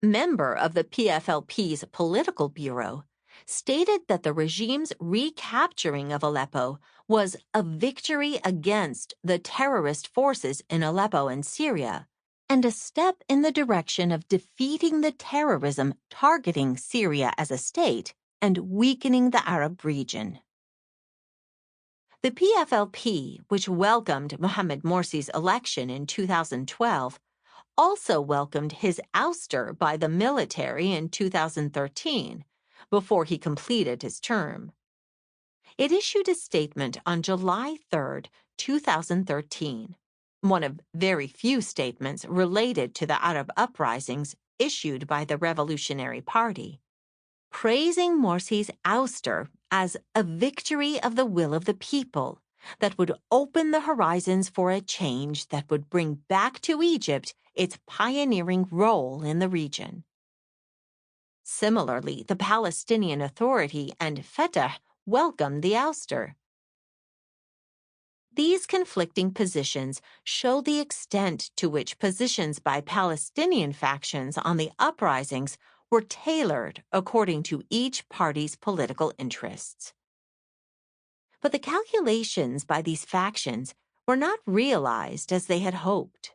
member of the PFLP's political bureau, stated that the regime's recapturing of Aleppo was a victory against the terrorist forces in Aleppo and Syria, and a step in the direction of defeating the terrorism targeting Syria as a state and weakening the Arab region. The PFLP, which welcomed Mohamed Morsi's election in 2012, also welcomed his ouster by the military in 2013, before he completed his term. It issued a statement on July 3, 2013, one of very few statements related to the Arab uprisings issued by the Revolutionary Party, praising Morsi's ouster as a victory of the will of the people that would open the horizons for a change that would bring back to Egypt its pioneering role in the region. Similarly, the Palestinian Authority and Fatah welcomed the ouster. These conflicting positions show the extent to which positions by Palestinian factions on the uprisings were tailored according to each party's political interests. But the calculations by these factions were not realized as they had hoped.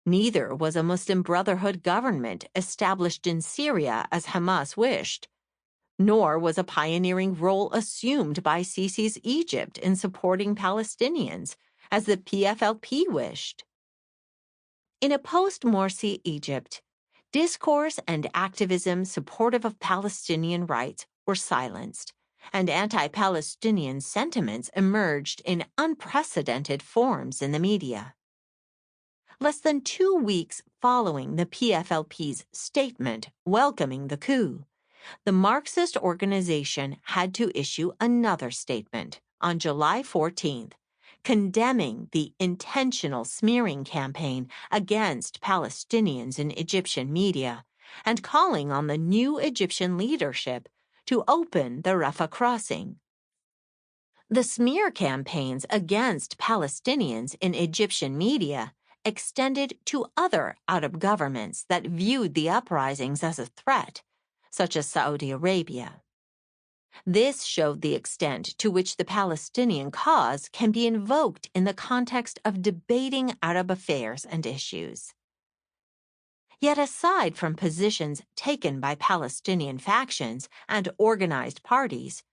Neither was a Muslim Brotherhood government established in Syria as Hamas wished, nor was a pioneering role assumed by Sisi's Egypt in supporting Palestinians, as the PFLP wished. In a post-Morsi Egypt, discourse and activism supportive of Palestinian rights were silenced, and anti-Palestinian sentiments emerged in unprecedented forms in the media. Less than 2 weeks following the PFLP's statement welcoming the coup, the Marxist organization had to issue another statement on July 14th, condemning the intentional smearing campaign against Palestinians in Egyptian media and calling on the new Egyptian leadership to open the Rafah crossing. The smear campaigns against Palestinians in Egyptian media extended to other Arab governments that viewed the uprisings as a threat, such as Saudi Arabia. This showed the extent to which the Palestinian cause can be invoked in the context of debating Arab affairs and issues. Yet aside from positions taken by Palestinian factions and organized parties,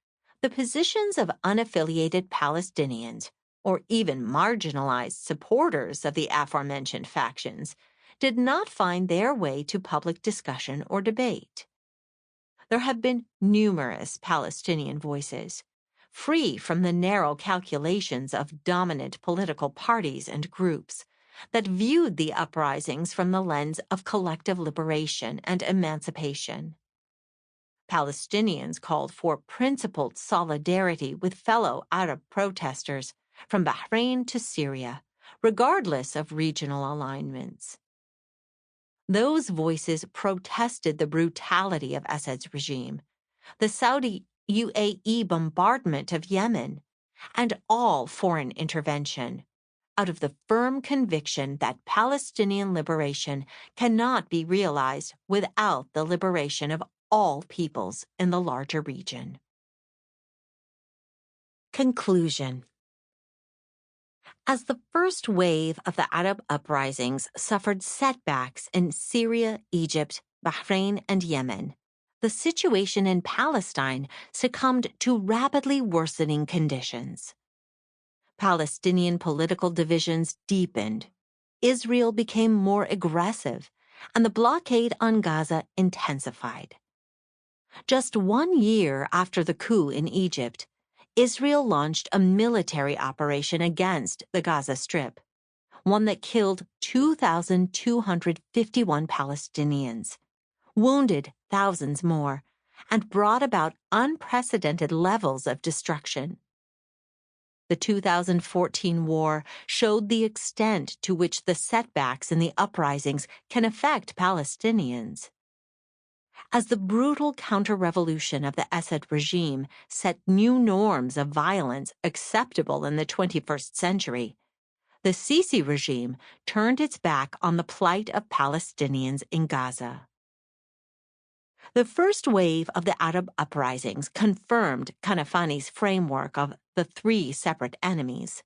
the positions of unaffiliated Palestinians, or even marginalized supporters of the aforementioned factions, did not find their way to public discussion or debate. There have been numerous Palestinian voices, free from the narrow calculations of dominant political parties and groups, that viewed the uprisings from the lens of collective liberation and emancipation. Palestinians called for principled solidarity with fellow Arab protesters from Bahrain to Syria, regardless of regional alignments. Those voices protested the brutality of Assad's regime, the Saudi UAE bombardment of Yemen, and all foreign intervention, out of the firm conviction that Palestinian liberation cannot be realized without the liberation of all peoples in the larger region. Conclusion. As the first wave of the Arab uprisings suffered setbacks in Syria, Egypt, Bahrain, and Yemen, the situation in Palestine succumbed to rapidly worsening conditions. Palestinian political divisions deepened, Israel became more aggressive, and the blockade on Gaza intensified. Just 1 year after the coup in Egypt, Israel launched a military operation against the Gaza Strip, one that killed 2,251 Palestinians, wounded thousands more, and brought about unprecedented levels of destruction. The 2014 war showed the extent to which the setbacks in the uprisings can affect Palestinians. As the brutal counter-revolution of the Assad regime set new norms of violence acceptable in the 21st century, the Sisi regime turned its back on the plight of Palestinians in Gaza. The first wave of the Arab uprisings confirmed Kanafani's framework of the 3 separate enemies.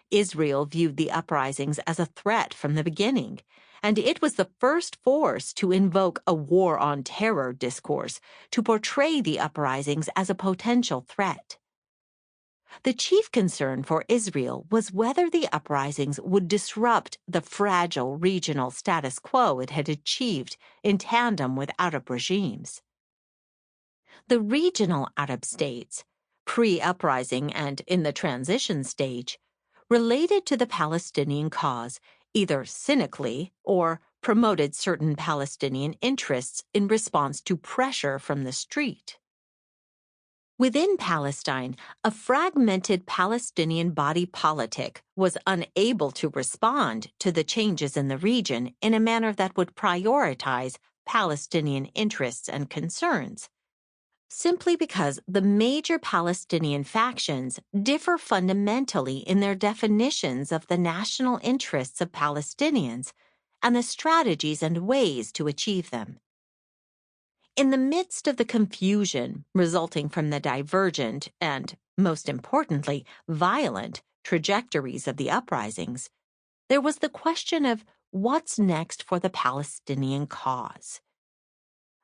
Israel viewed the uprisings as a threat from the beginning, and it was the first force to invoke a war on terror discourse to portray the uprisings as a potential threat. The chief concern for Israel was whether the uprisings would disrupt the fragile regional status quo it had achieved in tandem with Arab regimes. The regional Arab states, pre-uprising and in the transition stage, related to the Palestinian cause either cynically or promoted certain Palestinian interests in response to pressure from the street. Within Palestine, a fragmented Palestinian body politic was unable to respond to the changes in the region in a manner that would prioritize Palestinian interests and concerns, simply because the major Palestinian factions differ fundamentally in their definitions of the national interests of Palestinians and the strategies and ways to achieve them. In the midst of the confusion resulting from the divergent and, most importantly, violent trajectories of the uprisings, there was the question of what's next for the Palestinian cause?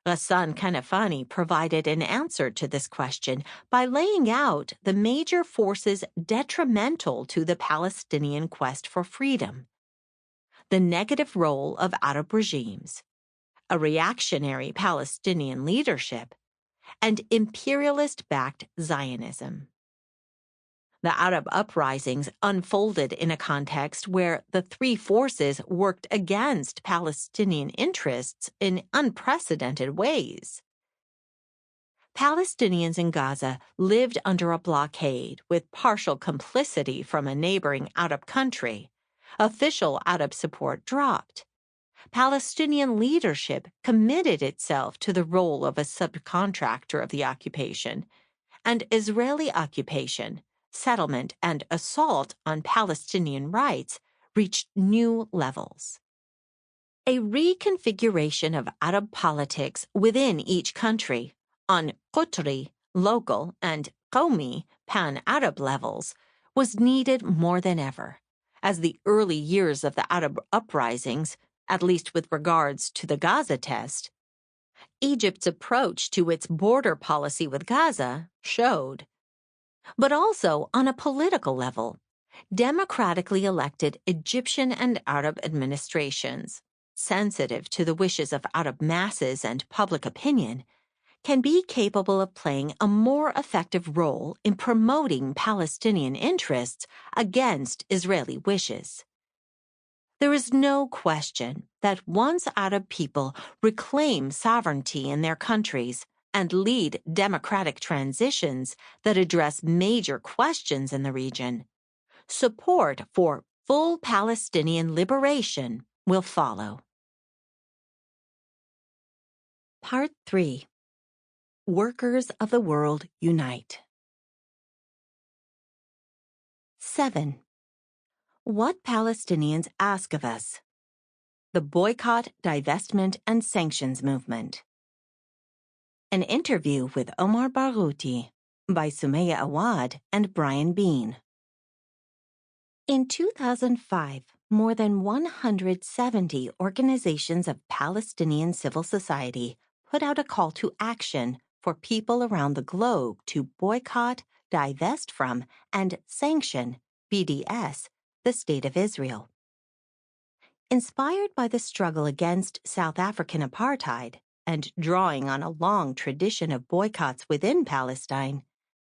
Ghassan Kanafani provided an answer to this question by laying out the major forces detrimental to the Palestinian quest for freedom: the negative role of Arab regimes, a reactionary Palestinian leadership, and imperialist-backed Zionism. The Arab uprisings unfolded in a context where the three forces worked against Palestinian interests in unprecedented ways. Palestinians in Gaza lived under a blockade with partial complicity from a neighboring Arab country. Official Arab support dropped. Palestinian leadership committed itself to the role of a subcontractor of the occupation, and Israeli occupation, settlement, and assault on Palestinian rights reached new levels. A reconfiguration of Arab politics within each country, on Qutri, local, and Qawmi, pan-Arab levels, was needed more than ever, as the early years of the Arab uprisings, at least with regards to the Gaza test, Egypt's approach to its border policy with Gaza showed. But also on a political level, democratically elected Egyptian and Arab administrations, sensitive to the wishes of Arab masses and public opinion, can be capable of playing a more effective role in promoting Palestinian interests against Israeli wishes. There is no question that once Arab people reclaim sovereignty in their countries and lead democratic transitions that address major questions in the region, support for full Palestinian liberation will follow. Part 3. Workers of the World Unite. 7. What Palestinians ask of us. The Boycott, Divestment, and Sanctions Movement. An interview with Omar Barouti by Sumaya Awad and Brian Bean. In 2005, more than 170 organizations of Palestinian civil society put out a call to action for people around the globe to boycott, divest from, and sanction, BDS, the State of Israel. Inspired by the struggle against South African apartheid and drawing on a long tradition of boycotts within Palestine,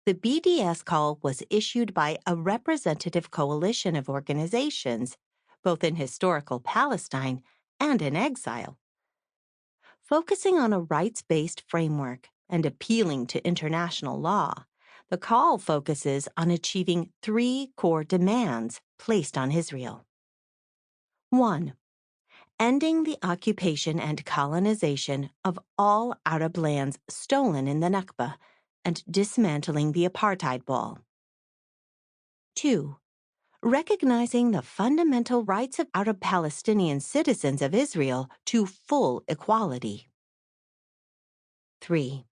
the BDS call was issued by a representative coalition of organizations, both in historical Palestine and in exile. Focusing on a rights-based framework and appealing to international law, the call focuses on achieving three core demands placed on Israel. 1. Ending the occupation and colonization of all Arab lands stolen in the Nakba and dismantling the apartheid wall. 2. Recognizing the fundamental rights of Arab Palestinian citizens of Israel to full equality. 3.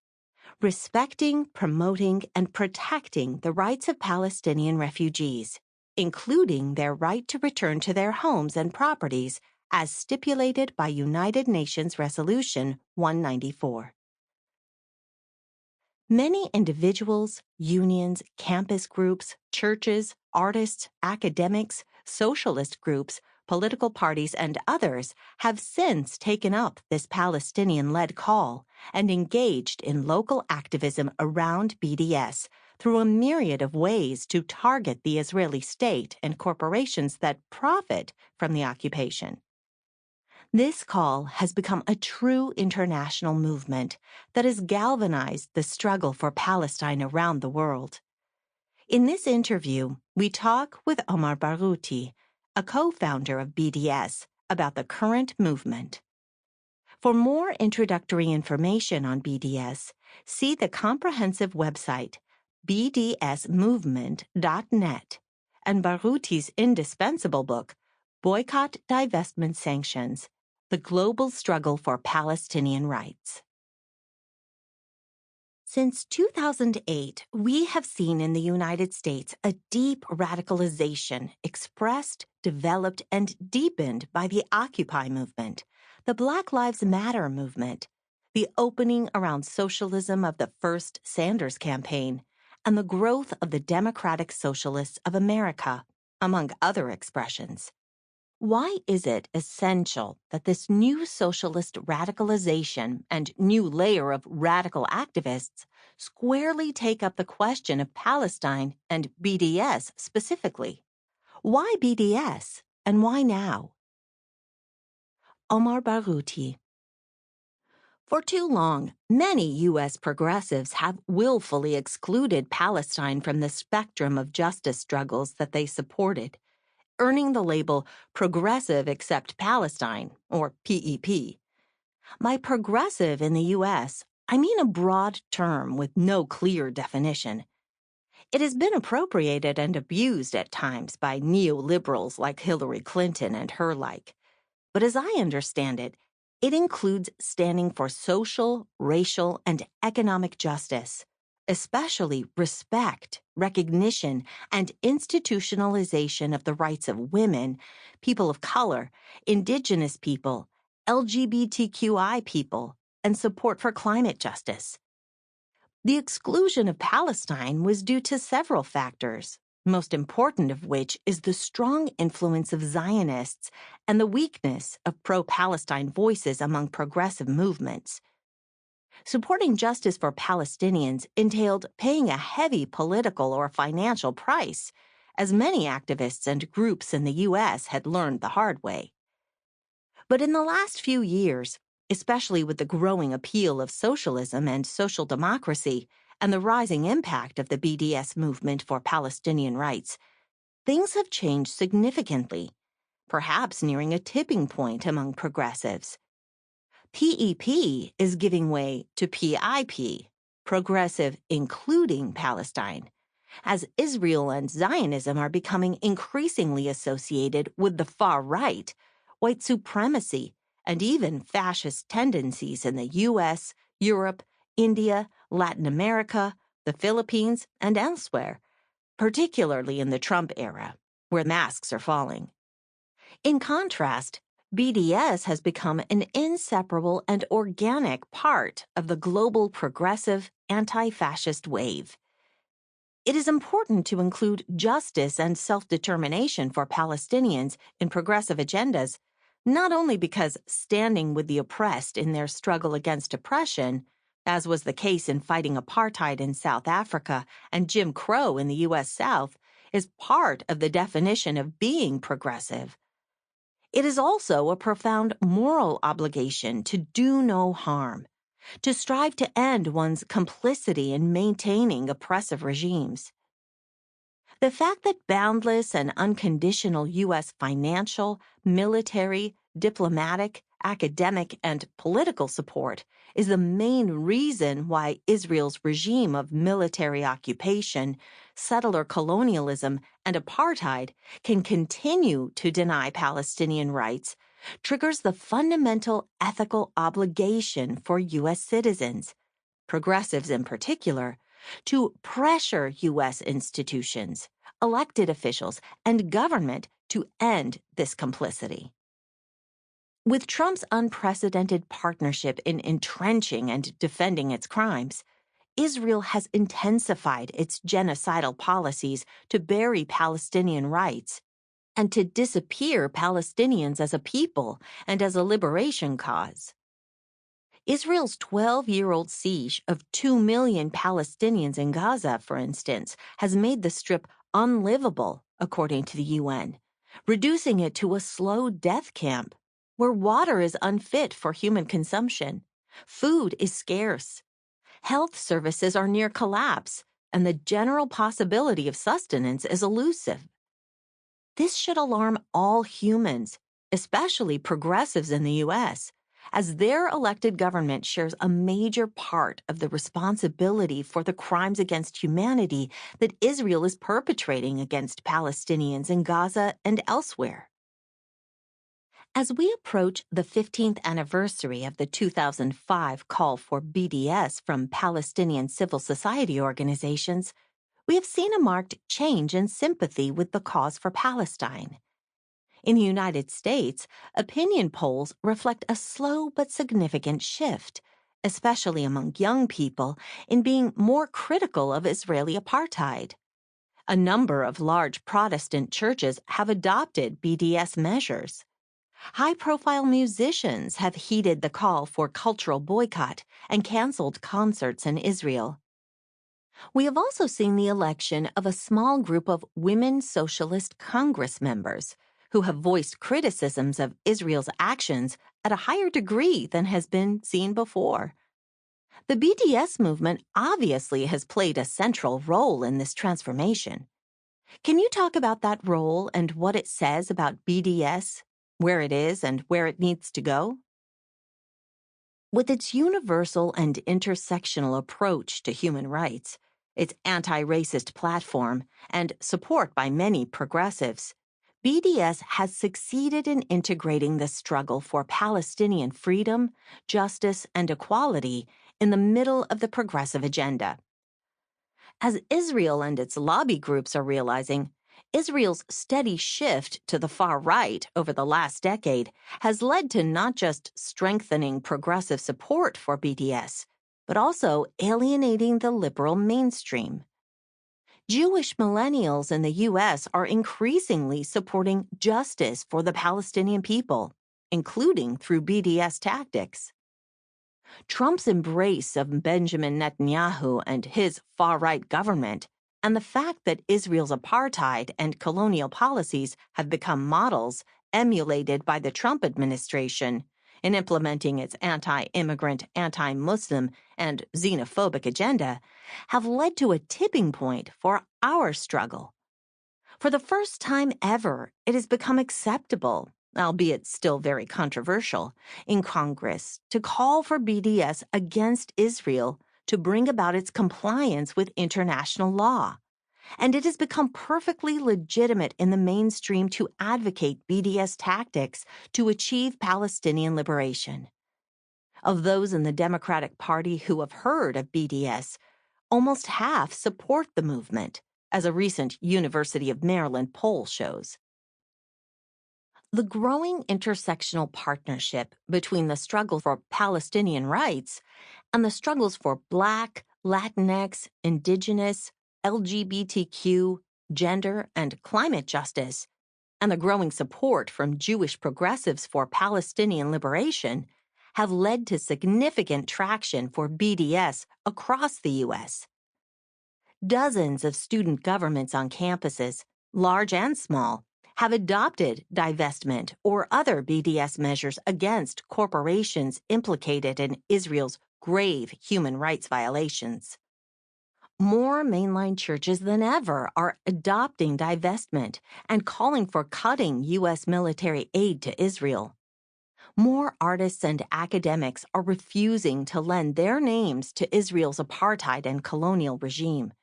Respecting, promoting, and protecting the rights of Palestinian refugees, including their right to return to their homes and properties as stipulated by United Nations Resolution 194. Many individuals, unions, campus groups, churches, artists, academics, socialist groups, political parties, and others have since taken up this Palestinian-led call and engaged in local activism around BDS through a myriad of ways to target the Israeli state and corporations that profit from the occupation. This call has become a true international movement that has galvanized the struggle for Palestine around the world. In this interview, we talk with Omar Barouti, a co-founder of BDS, about the current movement. For more introductory information on BDS, see the comprehensive website bdsmovement.net and Barouti's indispensable book, Boycott, Divestment, Sanctions: The Global Struggle for Palestinian Rights. Since 2008, we have seen in the United States a deep radicalization expressed, developed, and deepened by the Occupy movement, the Black Lives Matter movement, the opening around socialism of the first Sanders campaign, and the growth of the Democratic Socialists of America, among other expressions. Why is it essential that this new socialist radicalization and new layer of radical activists squarely take up the question of Palestine and BDS specifically? Why BDS and why now? Omar Baruti. For too long, many U.S. progressives have willfully excluded Palestine from the spectrum of justice struggles that they supported, earning the label Progressive Except Palestine, or PEP. By progressive in the U.S., I mean a broad term with no clear definition. It has been appropriated and abused at times by neoliberals like Hillary Clinton and her like. But as I understand it, it includes standing for social, racial, and economic justice, especially respect, recognition, and institutionalization of the rights of women, people of color, indigenous people, LGBTQI people, and support for climate justice. The exclusion of Palestine was due to several factors, most important of which is the strong influence of Zionists and the weakness of pro-Palestine voices among progressive movements. Supporting justice for Palestinians entailed paying a heavy political or financial price, as many activists and groups in the U.S. had learned the hard way. But in the last few years, especially with the growing appeal of socialism and social democracy and the rising impact of the BDS movement for Palestinian rights, things have changed significantly, perhaps nearing a tipping point among progressives. PEP is giving way to PIP, Progressive Including Palestine, as Israel and Zionism are becoming increasingly associated with the far right, white supremacy, and even fascist tendencies in the U.S., Europe, India, Latin America, the Philippines, and elsewhere, particularly in the Trump era, where masks are falling. In contrast, BDS has become an inseparable and organic part of the global progressive anti-fascist wave. It is important to include justice and self-determination for Palestinians in progressive agendas, not only because standing with the oppressed in their struggle against oppression, as was the case in fighting apartheid in South Africa and Jim Crow in the U.S. South, is part of the definition of being progressive. It is also a profound moral obligation to do no harm, to strive to end one's complicity in maintaining oppressive regimes. The fact that boundless and unconditional U.S. financial, military, diplomatic, academic, and political support is the main reason why Israel's regime of military occupation, settler colonialism, and apartheid can continue to deny Palestinian rights triggers the fundamental ethical obligation for U.S. citizens, progressives in particular, to pressure U.S. institutions, elected officials, and government to end this complicity. With Trump's unprecedented partnership in entrenching and defending its crimes, Israel has intensified its genocidal policies to bury Palestinian rights and to disappear Palestinians as a people and as a liberation cause. Israel's 12-year-old siege of 2 million Palestinians in Gaza, for instance, has made the Strip unlivable, according to the UN, reducing it to a slow death camp, where water is unfit for human consumption, food is scarce, health services are near collapse, and the general possibility of sustenance is elusive. This should alarm all humans, especially progressives in the U.S., as their elected government shares a major part of the responsibility for the crimes against humanity that Israel is perpetrating against Palestinians in Gaza and elsewhere. As we approach the 15th anniversary of the 2005 call for BDS from Palestinian civil society organizations, we have seen a marked change in sympathy with the cause for Palestine. In the United States, opinion polls reflect a slow but significant shift, especially among young people, in being more critical of Israeli apartheid. A number of large Protestant churches have adopted BDS measures. High-profile musicians have heeded the call for cultural boycott and canceled concerts in Israel. We have also seen the election of a small group of women Socialist Congress members who have voiced criticisms of Israel's actions at a higher degree than has been seen before. The BDS movement obviously has played a central role in this transformation. Can you talk about that role and what it says about BDS, where it is and where it needs to go? With its universal and intersectional approach to human rights, its anti-racist platform, and support by many progressives, BDS has succeeded in integrating the struggle for Palestinian freedom, justice, and equality in the middle of the progressive agenda. As Israel and its lobby groups are realizing, Israel's steady shift to the far right over the last decade has led to not just strengthening progressive support for BDS, but also alienating the liberal mainstream. Jewish millennials in the U.S. are increasingly supporting justice for the Palestinian people, including through BDS tactics. Trump's embrace of Benjamin Netanyahu and his far-right government, and the fact that Israel's apartheid and colonial policies have become models emulated by the Trump administration in implementing its anti-immigrant, anti-Muslim, and xenophobic agenda, have led to a tipping point for our struggle. For the first time ever, it has become acceptable, albeit still very controversial, in Congress to call for BDS against Israel to bring about its compliance with international law. And it has become perfectly legitimate in the mainstream to advocate BDS tactics to achieve Palestinian liberation. Of those in the Democratic Party who have heard of BDS, almost half support the movement, as a recent University of Maryland poll shows. The growing intersectional partnership between the struggle for Palestinian rights and the struggles for Black, Latinx, Indigenous, LGBTQ, gender, and climate justice, and the growing support from Jewish progressives for Palestinian liberation have led to significant traction for BDS across the U.S. Dozens of student governments on campuses, large and small, have adopted divestment or other BDS measures against corporations implicated in Israel's grave human rights violations. More mainline churches than ever are adopting divestment and calling for cutting U.S. military aid to Israel. More artists and academics are refusing to lend their names to Israel's apartheid and colonial regime.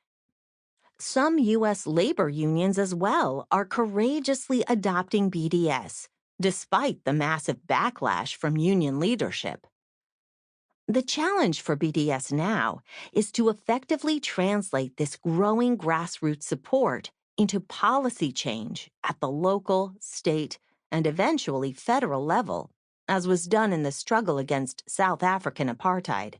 Some U.S. labor unions as well are courageously adopting BDS, despite the massive backlash from union leadership. The challenge for BDS now is to effectively translate this growing grassroots support into policy change at the local, state, and eventually federal level, as was done in the struggle against South African apartheid.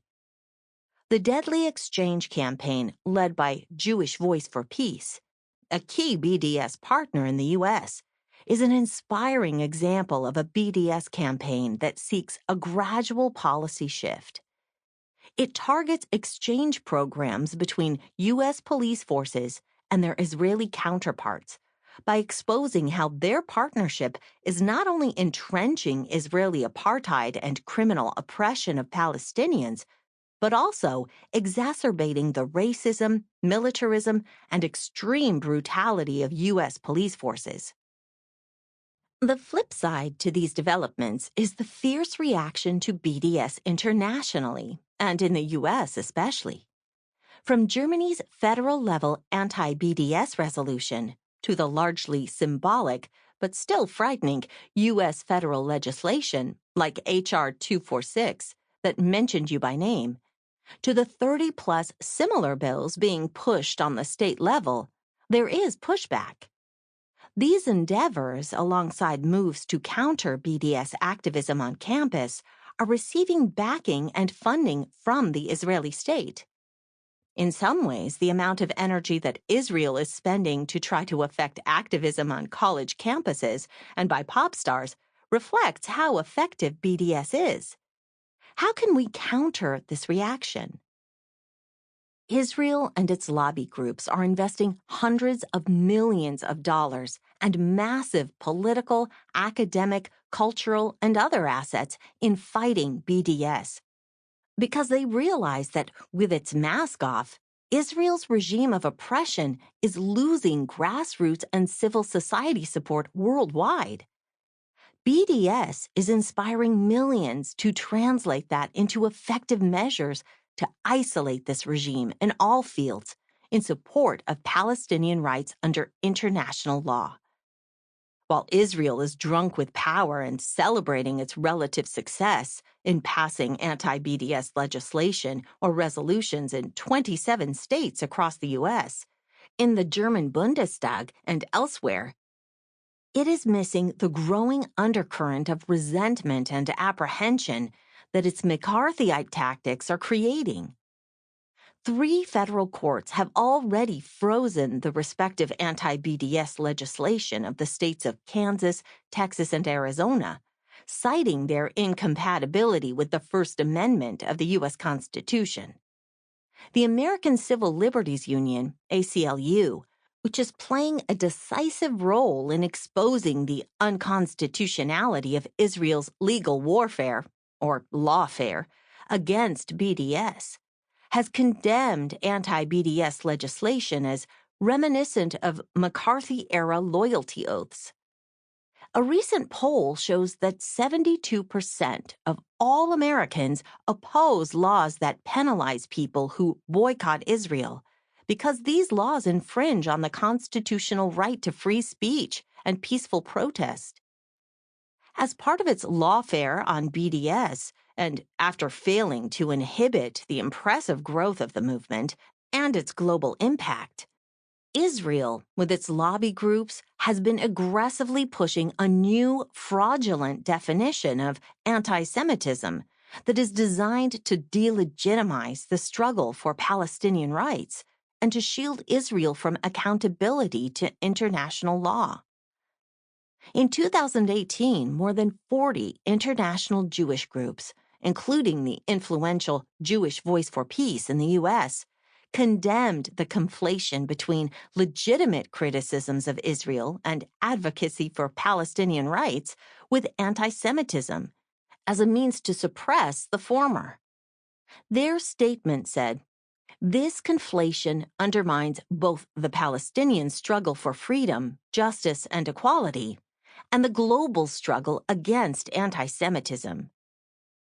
The Deadly Exchange campaign, led by Jewish Voice for Peace, a key BDS partner in the U.S., is an inspiring example of a BDS campaign that seeks a gradual policy shift. It targets exchange programs between U.S. police forces and their Israeli counterparts by exposing how their partnership is not only entrenching Israeli apartheid and criminal oppression of Palestinians, but also exacerbating the racism, militarism, and extreme brutality of U.S. police forces. The flip side to these developments is the fierce reaction to BDS internationally, and in the U.S. especially. From Germany's federal-level anti-BDS resolution to the largely symbolic but still frightening, U.S. federal legislation, like H.R. 246, that mentioned you by name, to the 30-plus similar bills being pushed on the state level, there is pushback. These endeavors, alongside moves to counter BDS activism on campus, are receiving backing and funding from the Israeli state. In some ways, the amount of energy that Israel is spending to try to affect activism on college campuses and by pop stars reflects how effective BDS is. How can we counter this reaction? Israel and its lobby groups are investing hundreds of millions of dollars and massive political, academic, cultural, and other assets in fighting BDS because they realize that with its mask off, Israel's regime of oppression is losing grassroots and civil society support worldwide. BDS is inspiring millions to translate that into effective measures to isolate this regime in all fields in support of Palestinian rights under international law. While Israel is drunk with power and celebrating its relative success in passing anti-BDS legislation or resolutions in 27 states across the U.S., in the German Bundestag and elsewhere, it is missing the growing undercurrent of resentment and apprehension that its McCarthyite tactics are creating. 3 federal courts have already frozen the respective anti-BDS legislation of the states of Kansas, Texas, and Arizona, citing their incompatibility with the First Amendment of the U.S. Constitution. The American Civil Liberties Union, ACLU, which is playing a decisive role in exposing the unconstitutionality of Israel's legal warfare, or lawfare, against BDS, has condemned anti-BDS legislation as reminiscent of McCarthy-era loyalty oaths. A recent poll shows that 72% of all Americans oppose laws that penalize people who boycott Israel, because these laws infringe on the constitutional right to free speech and peaceful protest. As part of its lawfare on BDS, and after failing to inhibit the impressive growth of the movement and its global impact, Israel, with its lobby groups, has been aggressively pushing a new, fraudulent definition of anti-Semitism that is designed to delegitimize the struggle for Palestinian rights and to shield Israel from accountability to international law. In 2018, more than 40 international Jewish groups, including the influential Jewish Voice for Peace in the U.S., condemned the conflation between legitimate criticisms of Israel and advocacy for Palestinian rights with anti-Semitism as a means to suppress the former. Their statement said, "This conflation undermines both the Palestinian struggle for freedom, justice, and equality, and the global struggle against anti-Semitism.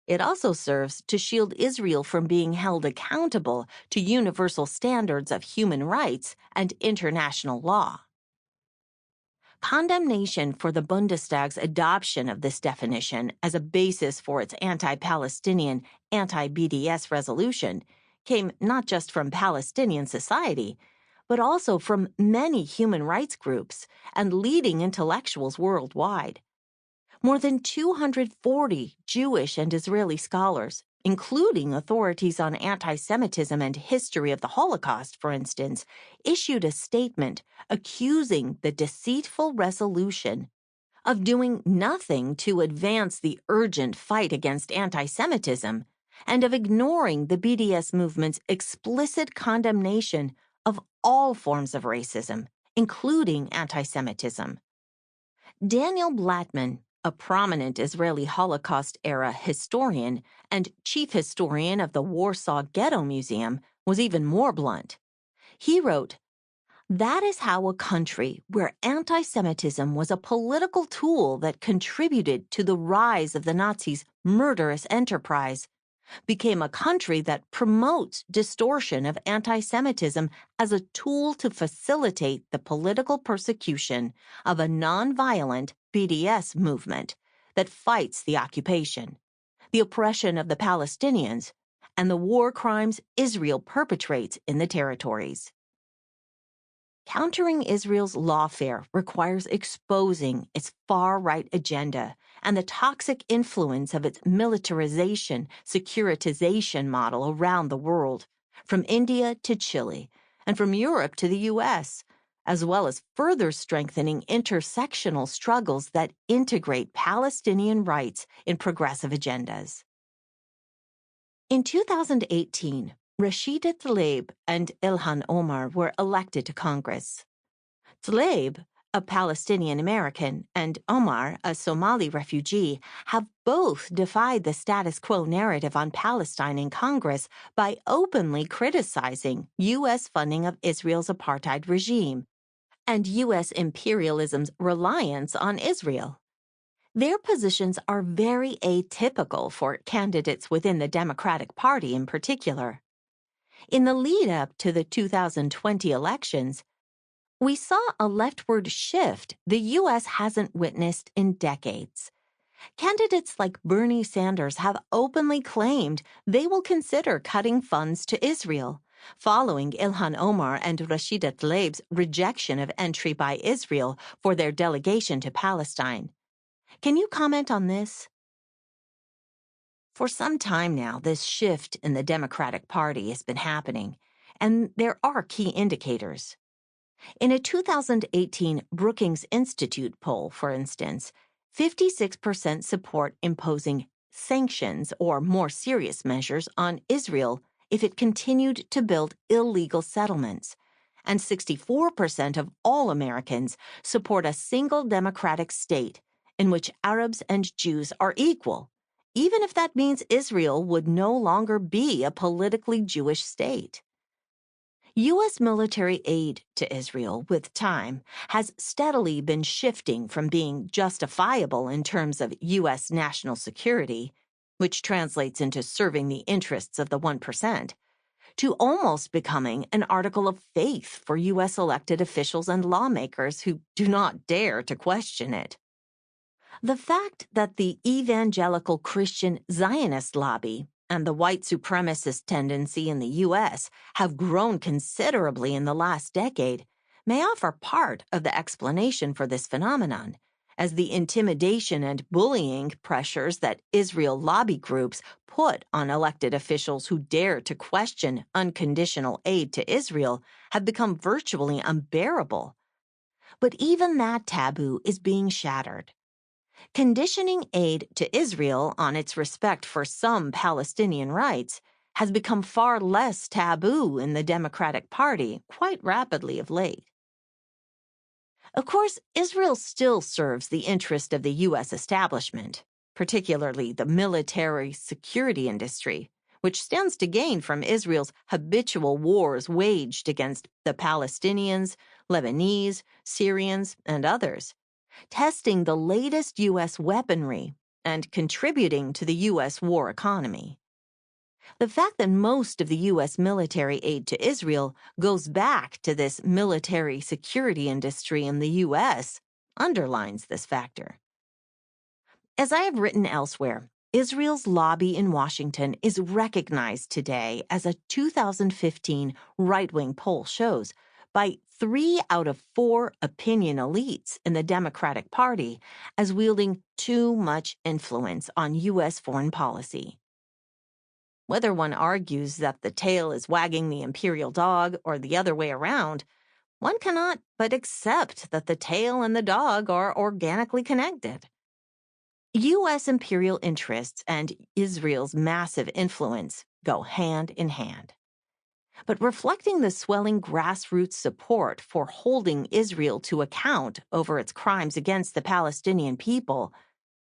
It also serves to shield Israel from being held accountable to universal standards of human rights and international law." Condemnation for the Bundestag's adoption of this definition as a basis for its anti-Palestinian, anti-BDS resolution came not just from Palestinian society, but also from many human rights groups and leading intellectuals worldwide. More than 240 Jewish and Israeli scholars, including authorities on anti-Semitism and history of the Holocaust, for instance, issued a statement accusing the deceitful resolution of doing nothing to advance the urgent fight against anti-Semitism and of ignoring the BDS movement's explicit condemnation of all forms of racism, including anti-Semitism. Daniel Blattman, a prominent Israeli Holocaust-era historian and chief historian of the Warsaw Ghetto Museum, was even more blunt. He wrote, "That is how a country where anti-Semitism was a political tool that contributed to the rise of the Nazis' murderous enterprise became a country that promotes distortion of anti-Semitism as a tool to facilitate the political persecution of a nonviolent BDS movement that fights the occupation, the oppression of the Palestinians, and the war crimes Israel perpetrates in the territories. Countering Israel's lawfare requires exposing its far-right agenda and the toxic influence of its militarization, securitization model around the world, from India to Chile, and from Europe to the U.S., as well as further strengthening intersectional struggles that integrate Palestinian rights in progressive agendas. In 2018, Rashida Tlaib and Ilhan Omar were elected to Congress. Tlaib, a Palestinian American, and Omar, a Somali refugee, have both defied the status quo narrative on Palestine in Congress by openly criticizing U.S. funding of Israel's apartheid regime and U.S. imperialism's reliance on Israel. Their positions are very atypical for candidates within the Democratic Party in particular. In the lead-up to the 2020 elections, we saw a leftward shift the U.S. hasn't witnessed in decades. Candidates like Bernie Sanders have openly claimed they will consider cutting funds to Israel, following Ilhan Omar and Rashida Tlaib's rejection of entry by Israel for their delegation to Palestine. Can you comment on this? For some time now, this shift in the Democratic Party has been happening, and there are key indicators. In a 2018 Brookings Institute poll, for instance, 56% support imposing sanctions or more serious measures on Israel if it continued to build illegal settlements, and 64% of all Americans support a single democratic state in which Arabs and Jews are equal, even if that means Israel would no longer be a politically Jewish state. U.S. military aid to Israel, with time, has steadily been shifting from being justifiable in terms of U.S. national security, which translates into serving the interests of the 1%, to almost becoming an article of faith for U.S. elected officials and lawmakers who do not dare to question it. The fact that the evangelical Christian Zionist lobby and the white supremacist tendency in the U.S. have grown considerably in the last decade may offer part of the explanation for this phenomenon, as the intimidation and bullying pressures that Israel lobby groups put on elected officials who dare to question unconditional aid to Israel have become virtually unbearable. But even that taboo is being shattered. Conditioning aid to Israel on its respect for some Palestinian rights has become far less taboo in the Democratic Party quite rapidly of late. Of course, Israel still serves the interest of the U.S. establishment, particularly the military security industry, which stands to gain from Israel's habitual wars waged against the Palestinians, Lebanese, Syrians, and others, testing the latest U.S. weaponry and contributing to the U.S. war economy. The fact that most of the U.S. military aid to Israel goes back to this military security industry in the U.S. underlines this factor. As I have written elsewhere, Israel's lobby in Washington is recognized today, as a 2015 right-wing poll shows, by 3 out of 4 opinion elites in the Democratic Party as wielding too much influence on U.S. foreign policy. Whether one argues that the tail is wagging the imperial dog or the other way around, one cannot but accept that the tail and the dog are organically connected. U.S. imperial interests and Israel's massive influence go hand in hand. But reflecting the swelling grassroots support for holding Israel to account over its crimes against the Palestinian people,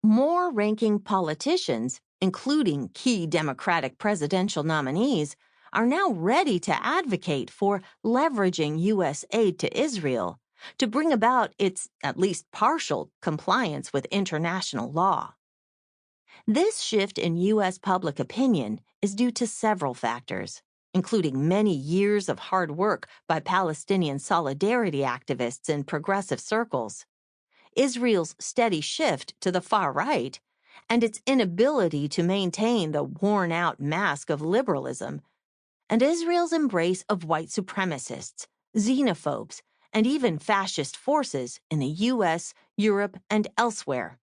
more ranking politicians, including key Democratic presidential nominees, are now ready to advocate for leveraging U.S. aid to Israel to bring about its, at least partial, compliance with international law. This shift in U.S. public opinion is due to several factors, including many years of hard work by Palestinian solidarity activists in progressive circles, Israel's steady shift to the far right, and its inability to maintain the worn-out mask of liberalism, and Israel's embrace of white supremacists, xenophobes, and even fascist forces in the U.S., Europe, and elsewhere,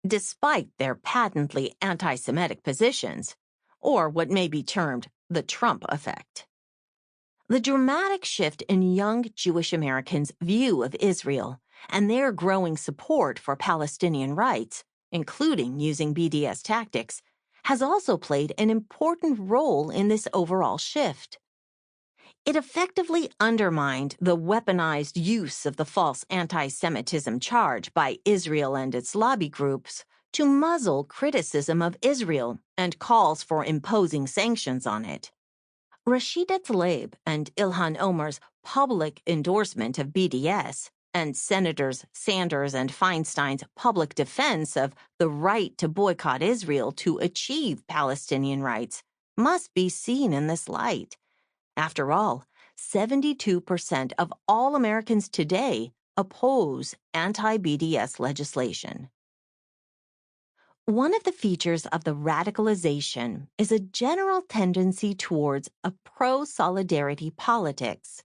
despite their patently anti-Semitic positions, or what may be termed the Trump effect. The dramatic shift in young Jewish Americans' view of Israel and their growing support for Palestinian rights, including using BDS tactics, has also played an important role in this overall shift. It effectively undermined the weaponized use of the false anti-Semitism charge by Israel and its lobby groups to muzzle criticism of Israel and calls for imposing sanctions on it. Rashida Tlaib and Ilhan Omar's public endorsement of BDS and Senators Sanders and Feinstein's public defense of the right to boycott Israel to achieve Palestinian rights must be seen in this light. After all, 72% of all Americans today oppose anti-BDS legislation. One of the features of the radicalization is a general tendency towards a pro-solidarity politics.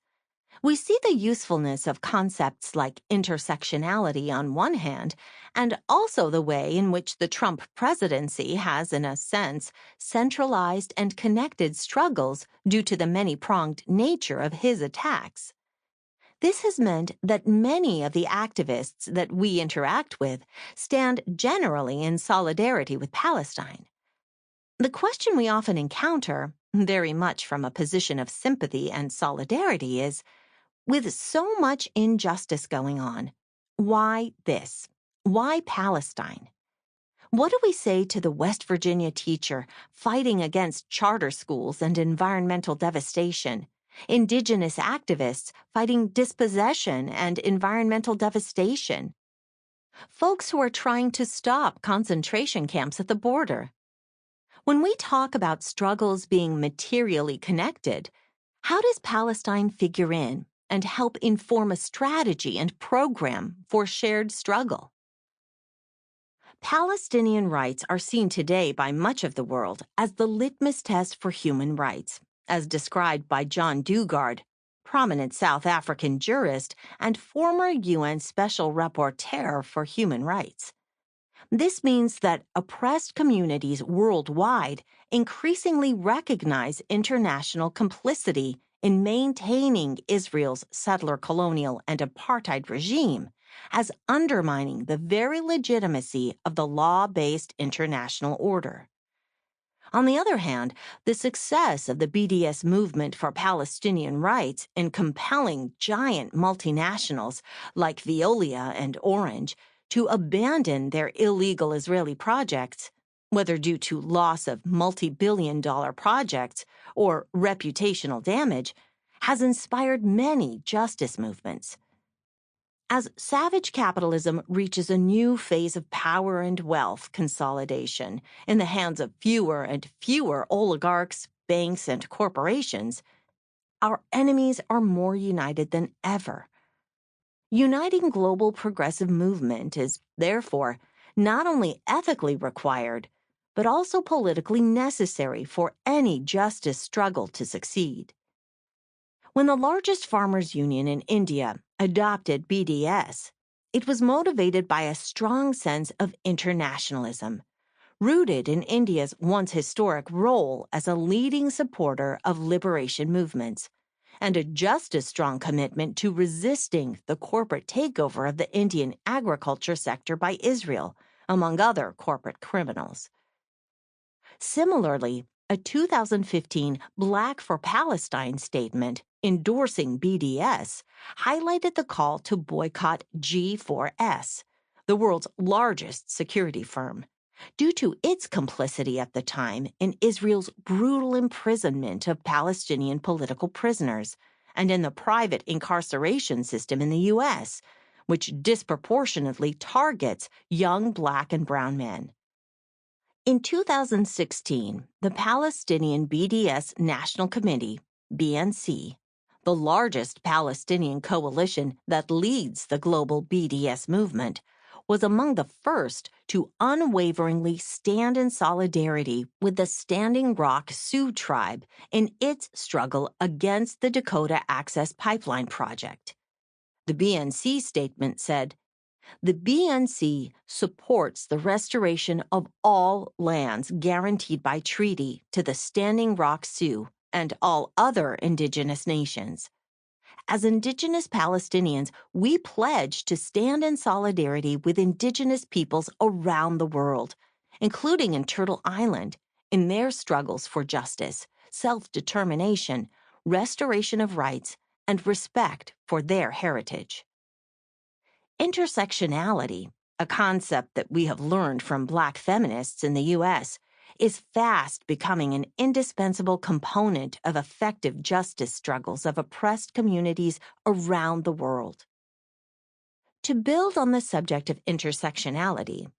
We see the usefulness of concepts like intersectionality on one hand, and also the way in which the Trump presidency has, in a sense, centralized and connected struggles due to the many-pronged nature of his attacks. This has meant that many of the activists that we interact with stand generally in solidarity with Palestine. The question we often encounter, very much from a position of sympathy and solidarity, is, with so much injustice going on, why this? Why Palestine? What do we say to the West Virginia teacher fighting against charter schools and environmental devastation, indigenous activists fighting dispossession and environmental devastation, folks who are trying to stop concentration camps at the border? When we talk about struggles being materially connected, how does Palestine figure in and help inform a strategy and program for shared struggle? Palestinian rights are seen today by much of the world as the litmus test for human rights, as described by John Dugard, prominent South African jurist and former UN Special Rapporteur for Human Rights. This means that oppressed communities worldwide increasingly recognize international complicity in maintaining Israel's settler colonial and apartheid regime as undermining the very legitimacy of the law-based international order. On the other hand, the success of the BDS movement for Palestinian rights in compelling giant multinationals like Veolia and Orange to abandon their illegal Israeli projects, whether due to loss of multi-billion-dollar projects or reputational damage, has inspired many justice movements. As savage capitalism reaches a new phase of power and wealth consolidation in the hands of fewer and fewer oligarchs, banks, and corporations, our enemies are more united than ever. Uniting global progressive movement is, therefore, not only ethically required, but also politically necessary for any justice struggle to succeed. When the largest farmers' union in India adopted BDS, it was motivated by a strong sense of internationalism, rooted in India's once historic role as a leading supporter of liberation movements, and a just as strong commitment to resisting the corporate takeover of the Indian agriculture sector by Israel, among other corporate criminals. Similarly, a 2015 Black for Palestine statement endorsing BDS highlighted the call to boycott G4S, the world's largest security firm, due to its complicity at the time in Israel's brutal imprisonment of Palestinian political prisoners and in the private incarceration system in the U.S., which disproportionately targets young Black and brown men. In 2016, the Palestinian BDS National Committee, BNC, the largest Palestinian coalition that leads the global BDS movement, was among the first to unwaveringly stand in solidarity with the Standing Rock Sioux tribe in its struggle against the Dakota Access Pipeline project. The BNC statement said, "The BNC supports the restoration of all lands guaranteed by treaty to the Standing Rock Sioux and all other indigenous nations. As indigenous Palestinians, we pledge to stand in solidarity with indigenous peoples around the world, including in Turtle Island, in their struggles for justice, self-determination, restoration of rights, and respect for their heritage." Intersectionality, a concept that we have learned from Black feminists in the U.S., is fast becoming an indispensable component of effective justice struggles of oppressed communities around the world. To build on the subject of intersectionality,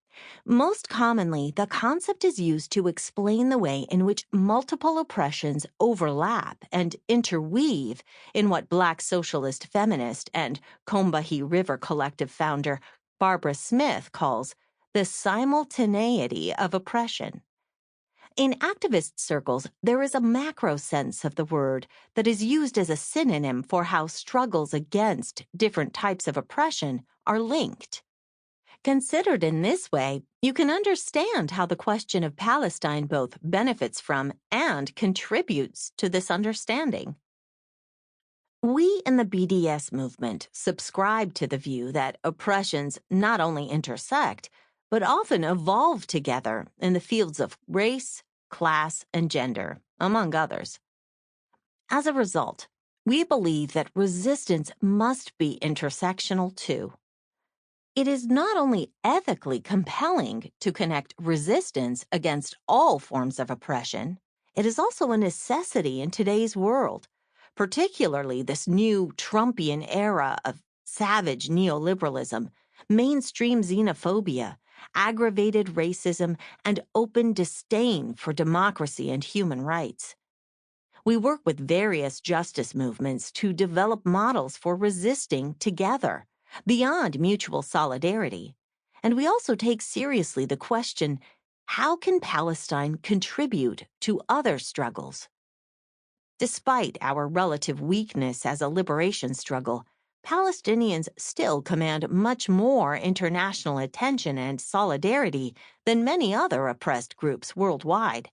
most commonly, the concept is used to explain the way in which multiple oppressions overlap and interweave in what Black socialist feminist and Combahee River Collective founder Barbara Smith calls the simultaneity of oppression. In activist circles, there is a macro sense of the word that is used as a synonym for how struggles against different types of oppression are linked. Considered in this way, you can understand how the question of Palestine both benefits from and contributes to this understanding. We in the BDS movement subscribe to the view that oppressions not only intersect, but often evolve together in the fields of race, class, and gender, among others. As a result, we believe that resistance must be intersectional too. It is not only ethically compelling to connect resistance against all forms of oppression, it is also a necessity in today's world, particularly this new Trumpian era of savage neoliberalism, mainstream xenophobia, aggravated racism, and open disdain for democracy and human rights. We work with various justice movements to develop models for resisting together, beyond mutual solidarity. And we also take seriously the question, how can Palestine contribute to other struggles? Despite our relative weakness as a liberation struggle, Palestinians still command much more international attention and solidarity than many other oppressed groups worldwide.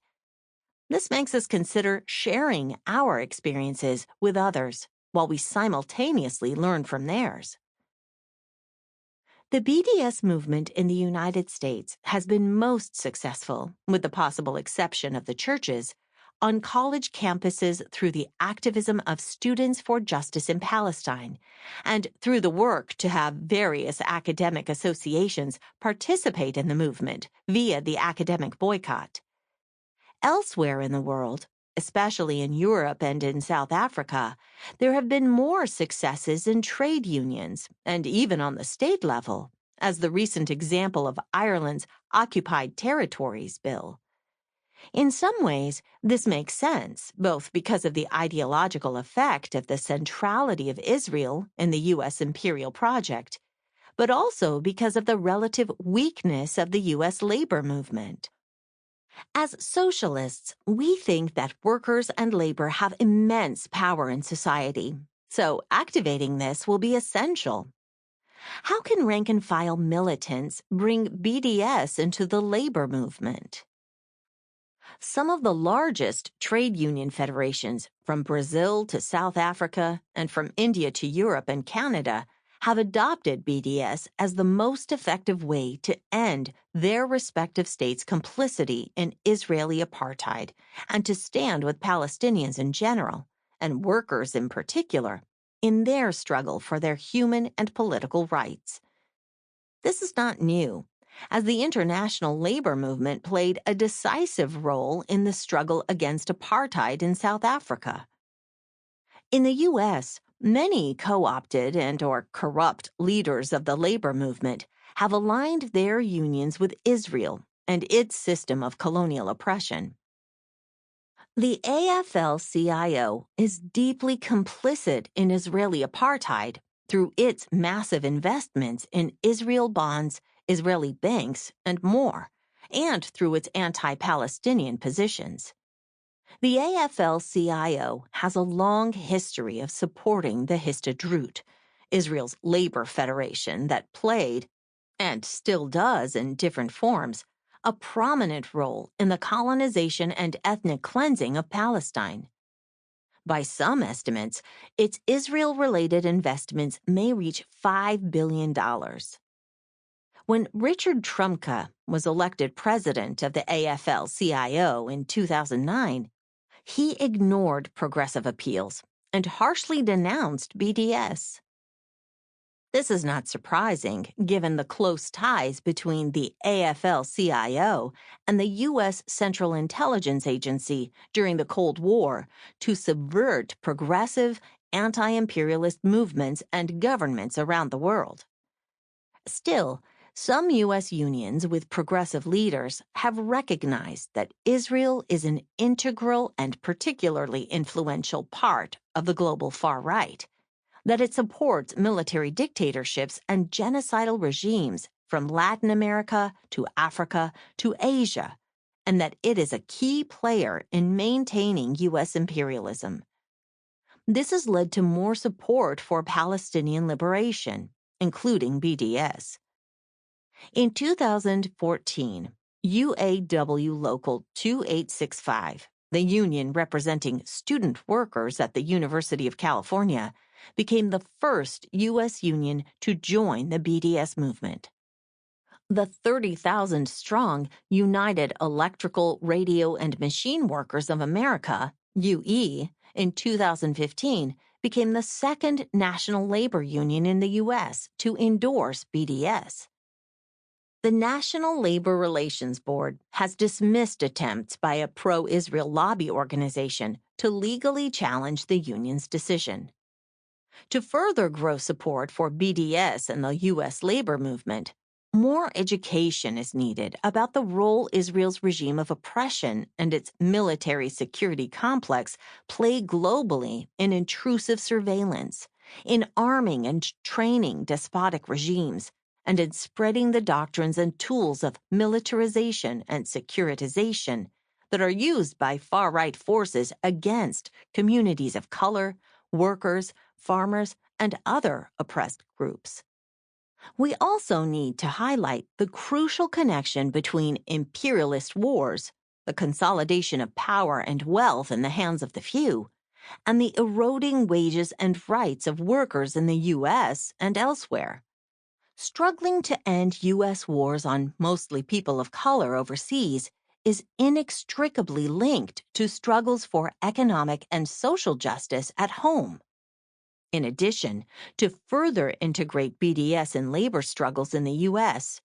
This makes us consider sharing our experiences with others while we simultaneously learn from theirs. The BDS movement in the United States has been most successful, with the possible exception of the churches, on college campuses through the activism of Students for Justice in Palestine and through the work to have various academic associations participate in the movement via the academic boycott. Elsewhere in the world, especially in Europe and in South Africa, there have been more successes in trade unions and even on the state level, as the recent example of Ireland's Occupied Territories Bill. In some ways, this makes sense, both because of the ideological effect of the centrality of Israel in the U.S. imperial project, but also because of the relative weakness of the U.S. labor movement. As socialists, we think that workers and labor have immense power in society, so activating this will be essential. How can rank-and-file militants bring BDS into the labor movement? Some of the largest trade union federations, from Brazil to South Africa and from India to Europe and Canada, have adopted BDS as the most effective way to end their respective states' complicity in Israeli apartheid and to stand with Palestinians in general, and workers in particular, in their struggle for their human and political rights. This is not new, as the international labor movement played a decisive role in the struggle against apartheid in South Africa. In the U.S., many co-opted and/or corrupt leaders of the labor movement have aligned their unions with Israel and its system of colonial oppression. The AFL-CIO is deeply complicit in Israeli apartheid through its massive investments in Israel bonds, Israeli banks, and more, and through its anti-Palestinian positions. The AFL-CIO has a long history of supporting the Histadrut, Israel's labor federation that played, and still does in different forms, a prominent role in the colonization and ethnic cleansing of Palestine. By some estimates, its Israel-related investments may reach $5 billion. When Richard Trumka was elected president of the AFL-CIO in 2009, he ignored progressive appeals and harshly denounced BDS. This is not surprising, given the close ties between the AFL-CIO and the U.S. Central Intelligence Agency during the Cold War to subvert progressive, anti-imperialist movements and governments around the world. Still, some U.S. unions with progressive leaders have recognized that Israel is an integral and particularly influential part of the global far right, that it supports military dictatorships and genocidal regimes from Latin America to Africa to Asia, and that it is a key player in maintaining U.S. imperialism. This has led to more support for Palestinian liberation, including BDS. In 2014, UAW Local 2865, the union representing student workers at the University of California, became the first U.S. union to join the BDS movement. The 30,000-strong United Electrical, Radio, and Machine Workers of America, UE, in 2015 became the second national labor union in the U.S. to endorse BDS. The National Labor Relations Board has dismissed attempts by a pro-Israel lobby organization to legally challenge the union's decision. To further grow support for BDS and the U.S. labor movement, more education is needed about the role Israel's regime of oppression and its military security complex play globally in intrusive surveillance, in arming and training despotic regimes, and in spreading the doctrines and tools of militarization and securitization that are used by far-right forces against communities of color, workers, farmers, and other oppressed groups. We also need to highlight the crucial connection between imperialist wars, the consolidation of power and wealth in the hands of the few, and the eroding wages and rights of workers in the U.S. and elsewhere. Struggling to end U.S. wars on mostly people of color overseas is inextricably linked to struggles for economic and social justice at home. In addition, to further integrate BDS in labor struggles in the U.S.,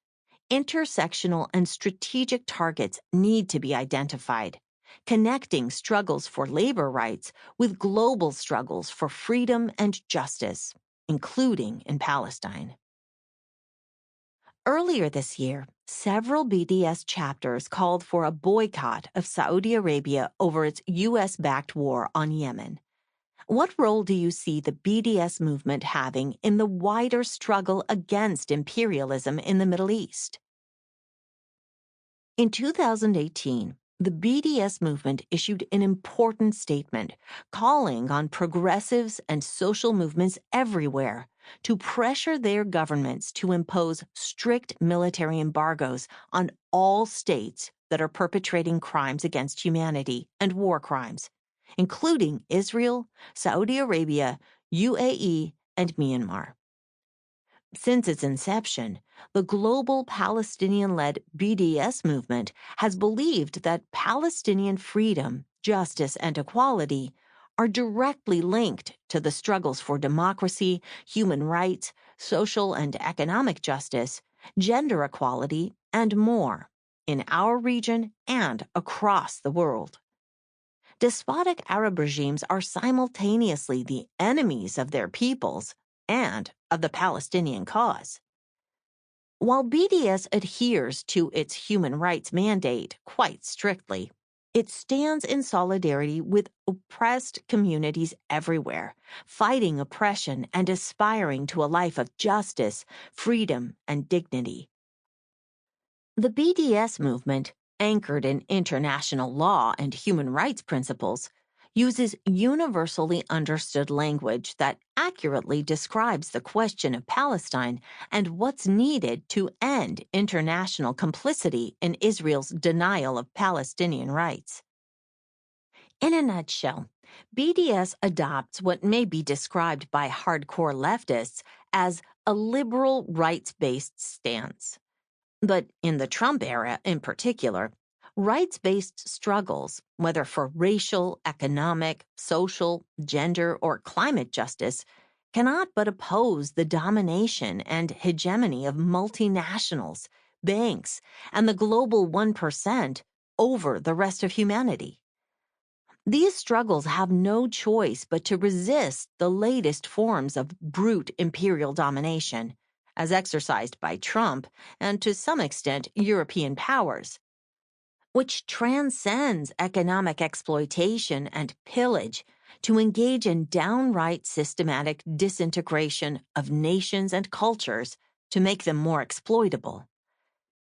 intersectional and strategic targets need to be identified, connecting struggles for labor rights with global struggles for freedom and justice, including in Palestine. Earlier this year, several BDS chapters called for a boycott of Saudi Arabia over its U.S.-backed war on Yemen. What role do you see the BDS movement having in the wider struggle against imperialism in the Middle East? In 2018, the BDS movement issued an important statement calling on progressives and social movements everywhere to pressure their governments to impose strict military embargoes on all states that are perpetrating crimes against humanity and war crimes, including Israel, Saudi Arabia, UAE, and Myanmar. Since its inception, the global Palestinian-led BDS movement has believed that Palestinian freedom, justice, and equality are directly linked to the struggles for democracy, human rights, social and economic justice, gender equality, and more in our region and across the world. Despotic Arab regimes are simultaneously the enemies of their peoples and of the Palestinian cause. While BDS adheres to its human rights mandate quite strictly, it stands in solidarity with oppressed communities everywhere, fighting oppression and aspiring to a life of justice, freedom, and dignity. The BDS movement, anchored in international law and human rights principles, uses universally understood language that accurately describes the question of Palestine and what's needed to end international complicity in Israel's denial of Palestinian rights. In a nutshell, BDS adopts what may be described by hardcore leftists as a liberal rights-based stance. But in the Trump era in particular, rights-based struggles, whether for racial, economic, social, gender, or climate justice, cannot but oppose the domination and hegemony of multinationals, banks, and the global 1% over the rest of humanity. These struggles have no choice but to resist the latest forms of brute imperial domination, as exercised by Trump and to some extent European powers, which transcends economic exploitation and pillage to engage in downright systematic disintegration of nations and cultures to make them more exploitable.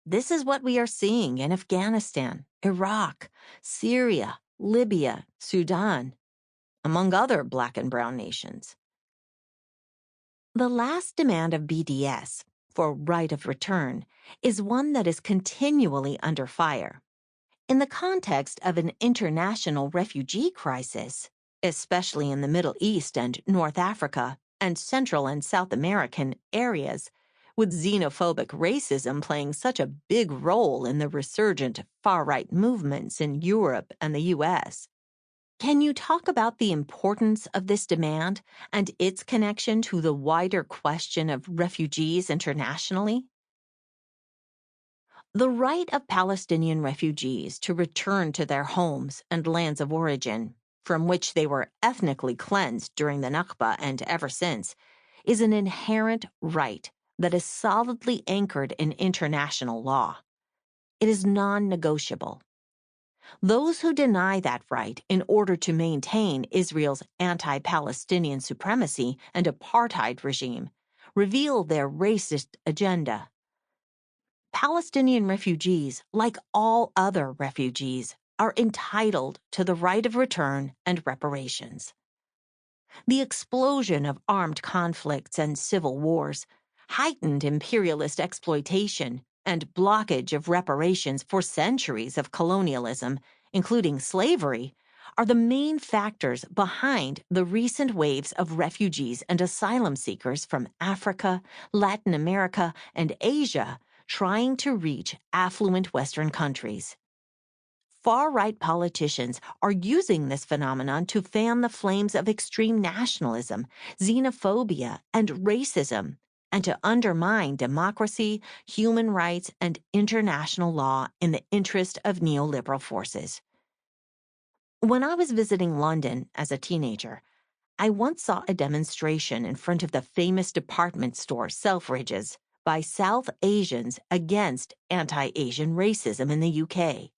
This is what we are seeing in Afghanistan, Iraq, Syria, Libya, Sudan, among other Black and brown nations. The last demand of BDS, for right of return, is one that is continually under fire. In the context of an international refugee crisis, especially in the Middle East and North Africa and Central and South American areas, with xenophobic racism playing such a big role in the resurgent far-right movements in Europe and the U.S., can you talk about the importance of this demand and its connection to the wider question of refugees internationally? The right of Palestinian refugees to return to their homes and lands of origin, from which they were ethnically cleansed during the Nakba and ever since, is an inherent right that is solidly anchored in international law. It is non-negotiable. Those who deny that right in order to maintain Israel's anti-Palestinian supremacy and apartheid regime reveal their racist agenda. Palestinian refugees, like all other refugees, are entitled to the right of return and reparations. The explosion of armed conflicts and civil wars, heightened imperialist exploitation, and blockage of reparations for centuries of colonialism, including slavery, are the main factors behind the recent waves of refugees and asylum seekers from Africa, Latin America, and Asia trying to reach affluent Western countries. Far-right politicians are using this phenomenon to fan the flames of extreme nationalism, xenophobia, and racism, and to undermine democracy, human rights, and international law in the interest of neoliberal forces. When I was visiting London as a teenager, I once saw a demonstration in front of the famous department store Selfridges by South Asians against anti-Asian racism in the UK.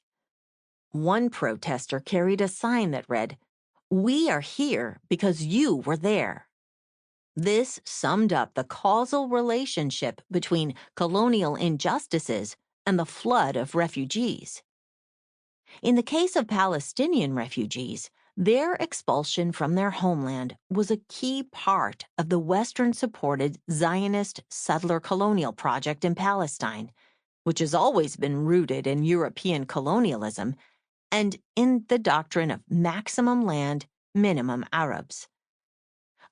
One protester carried a sign that read, "We are here because you were there." This summed up the causal relationship between colonial injustices and the flood of refugees. In the case of Palestinian refugees, their expulsion from their homeland was a key part of the Western-supported Zionist settler colonial project in Palestine, which has always been rooted in European colonialism and in the doctrine of maximum land, minimum Arabs.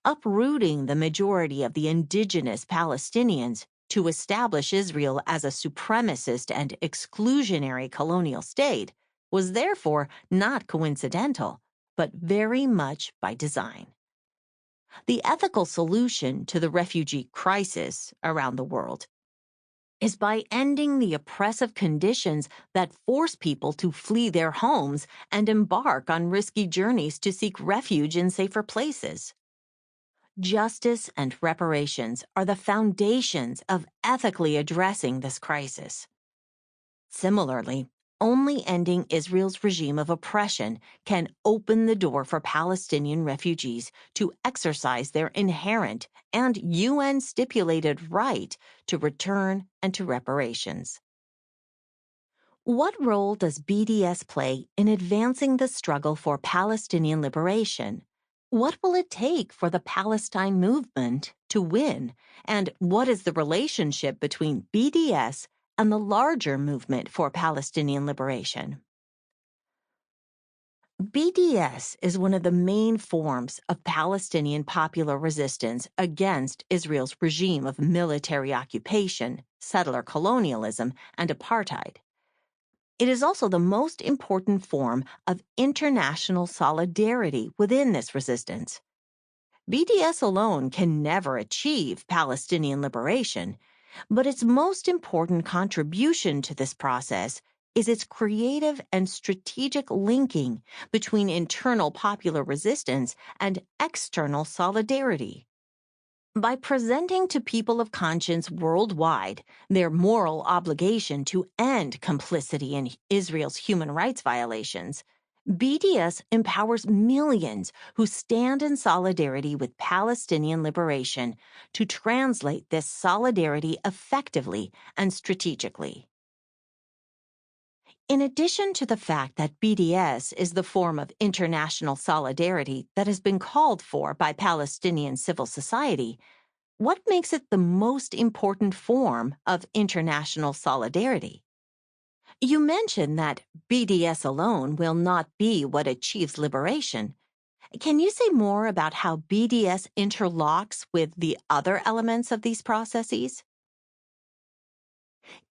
Uprooting the majority of the indigenous Palestinians to establish Israel as a supremacist and exclusionary colonial state was therefore not coincidental, but very much by design. The ethical solution to the refugee crisis around the world is by ending the oppressive conditions that force people to flee their homes and embark on risky journeys to seek refuge in safer places. Justice and reparations are the foundations of ethically addressing this crisis. Similarly, only ending Israel's regime of oppression can open the door for Palestinian refugees to exercise their inherent and UN-stipulated right to return and to reparations. What role does BDS play in advancing the struggle for Palestinian liberation? What will it take for the Palestine movement to win? And what is the relationship between BDS and the larger movement for Palestinian liberation? BDS is one of the main forms of Palestinian popular resistance against Israel's regime of military occupation, settler colonialism, and apartheid. It is also the most important form of international solidarity within this resistance. BDS alone can never achieve Palestinian liberation, but its most important contribution to this process is its creative and strategic linking between internal popular resistance and external solidarity. By presenting to people of conscience worldwide their moral obligation to end complicity in Israel's human rights violations, BDS empowers millions who stand in solidarity with Palestinian liberation to translate this solidarity effectively and strategically. In addition to the fact that BDS is the form of international solidarity that has been called for by Palestinian civil society, what makes it the most important form of international solidarity? You mentioned that BDS alone will not be what achieves liberation. Can you say more about how BDS interlocks with the other elements of these processes?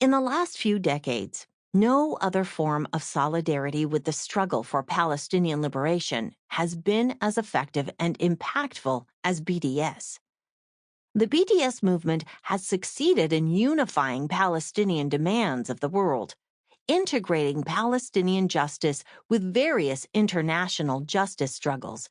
In the last few decades, no other form of solidarity with the struggle for Palestinian liberation has been as effective and impactful as BDS. The BDS movement has succeeded in unifying Palestinian demands of the world, integrating Palestinian justice with various international justice struggles,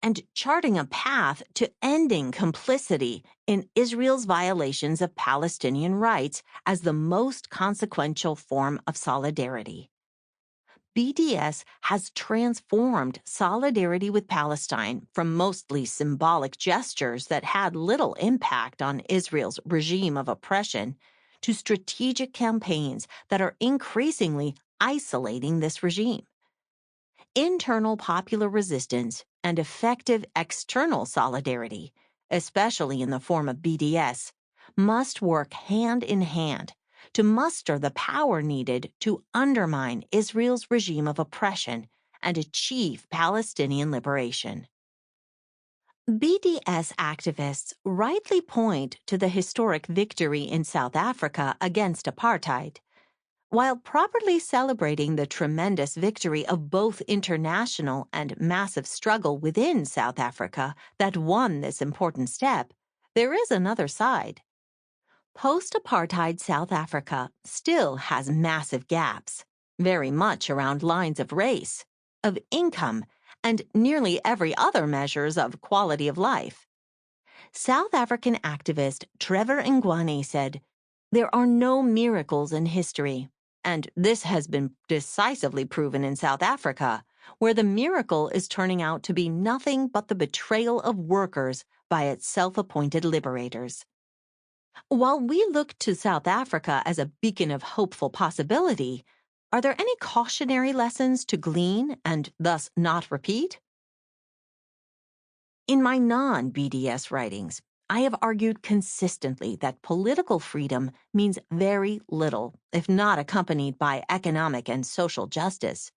and charting a path to ending complicity in Israel's violations of Palestinian rights as the most consequential form of solidarity. BDS has transformed solidarity with Palestine from mostly symbolic gestures that had little impact on Israel's regime of oppression to strategic campaigns that are increasingly isolating this regime. Internal popular resistance and effective external solidarity, especially in the form of BDS, must work hand in hand to muster the power needed to undermine Israel's regime of oppression and achieve Palestinian liberation. BDS activists rightly point to the historic victory in South Africa against apartheid. While properly celebrating the tremendous victory of both international and massive struggle within South Africa that won this important step, there is another side. Post-apartheid South Africa still has massive gaps, very much around lines of race, of income, and nearly every other measures of quality of life. South African activist Trevor Ngwane said, "There are no miracles in history." And this has been decisively proven in South Africa, where the miracle is turning out to be nothing but the betrayal of workers by its self-appointed liberators. While we look to South Africa as a beacon of hopeful possibility, are there any cautionary lessons to glean and thus not repeat? In my non-BDS writings, I have argued consistently that political freedom means very little if not accompanied by economic and social justice.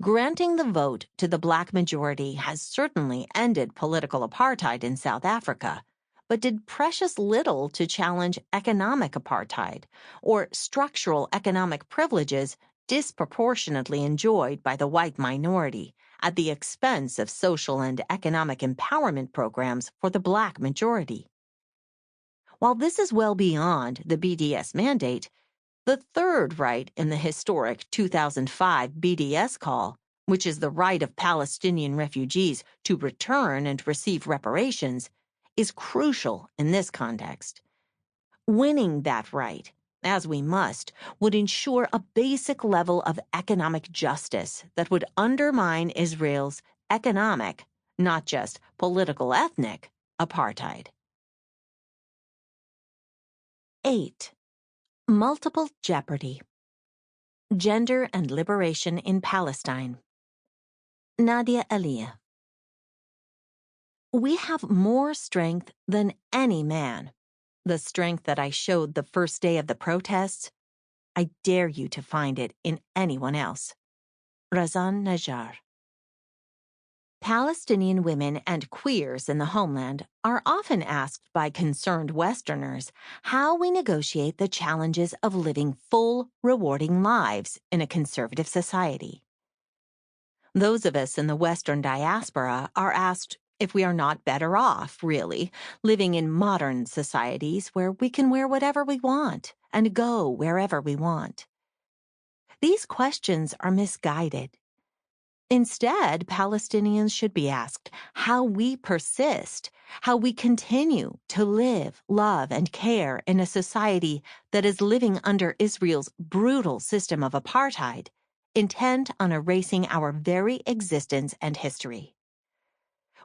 Granting the vote to the Black majority has certainly ended political apartheid in South Africa, but did precious little to challenge economic apartheid or structural economic privileges disproportionately enjoyed by the white minority at the expense of social and economic empowerment programs for the Black majority. While this is well beyond the BDS mandate, the third right in the historic 2005 BDS call, which is the right of Palestinian refugees to return and receive reparations, is crucial in this context. Winning that right, as we must, would ensure a basic level of economic justice that would undermine Israel's economic, not just political ethnic, apartheid. 8. Multiple jeopardy. Gender and liberation in Palestine. Nadia Aliyah. We have more strength than any man. The strength that I showed the first day of the protests, I dare you to find it in anyone else. Razan Najjar. Palestinian women and queers in the homeland are often asked by concerned Westerners how we negotiate the challenges of living full, rewarding lives in a conservative society. Those of us in the Western diaspora are asked if we are not better off, really, living in modern societies where we can wear whatever we want and go wherever we want. These questions are misguided. Instead, Palestinians should be asked how we persist, how we continue to live, love, and care in a society that is living under Israel's brutal system of apartheid, intent on erasing our very existence and history.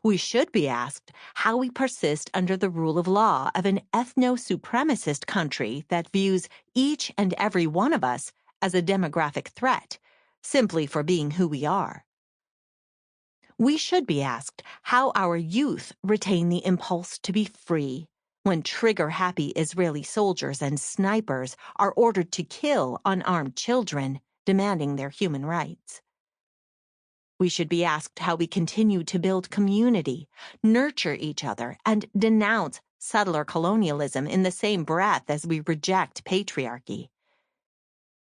We should be asked how we persist under the rule of law of an ethno-supremacist country that views each and every one of us as a demographic threat, simply for being who we are. We should be asked how our youth retain the impulse to be free when trigger-happy Israeli soldiers and snipers are ordered to kill unarmed children, demanding their human rights. We should be asked how we continue to build community, nurture each other, and denounce settler colonialism in the same breath as we reject patriarchy.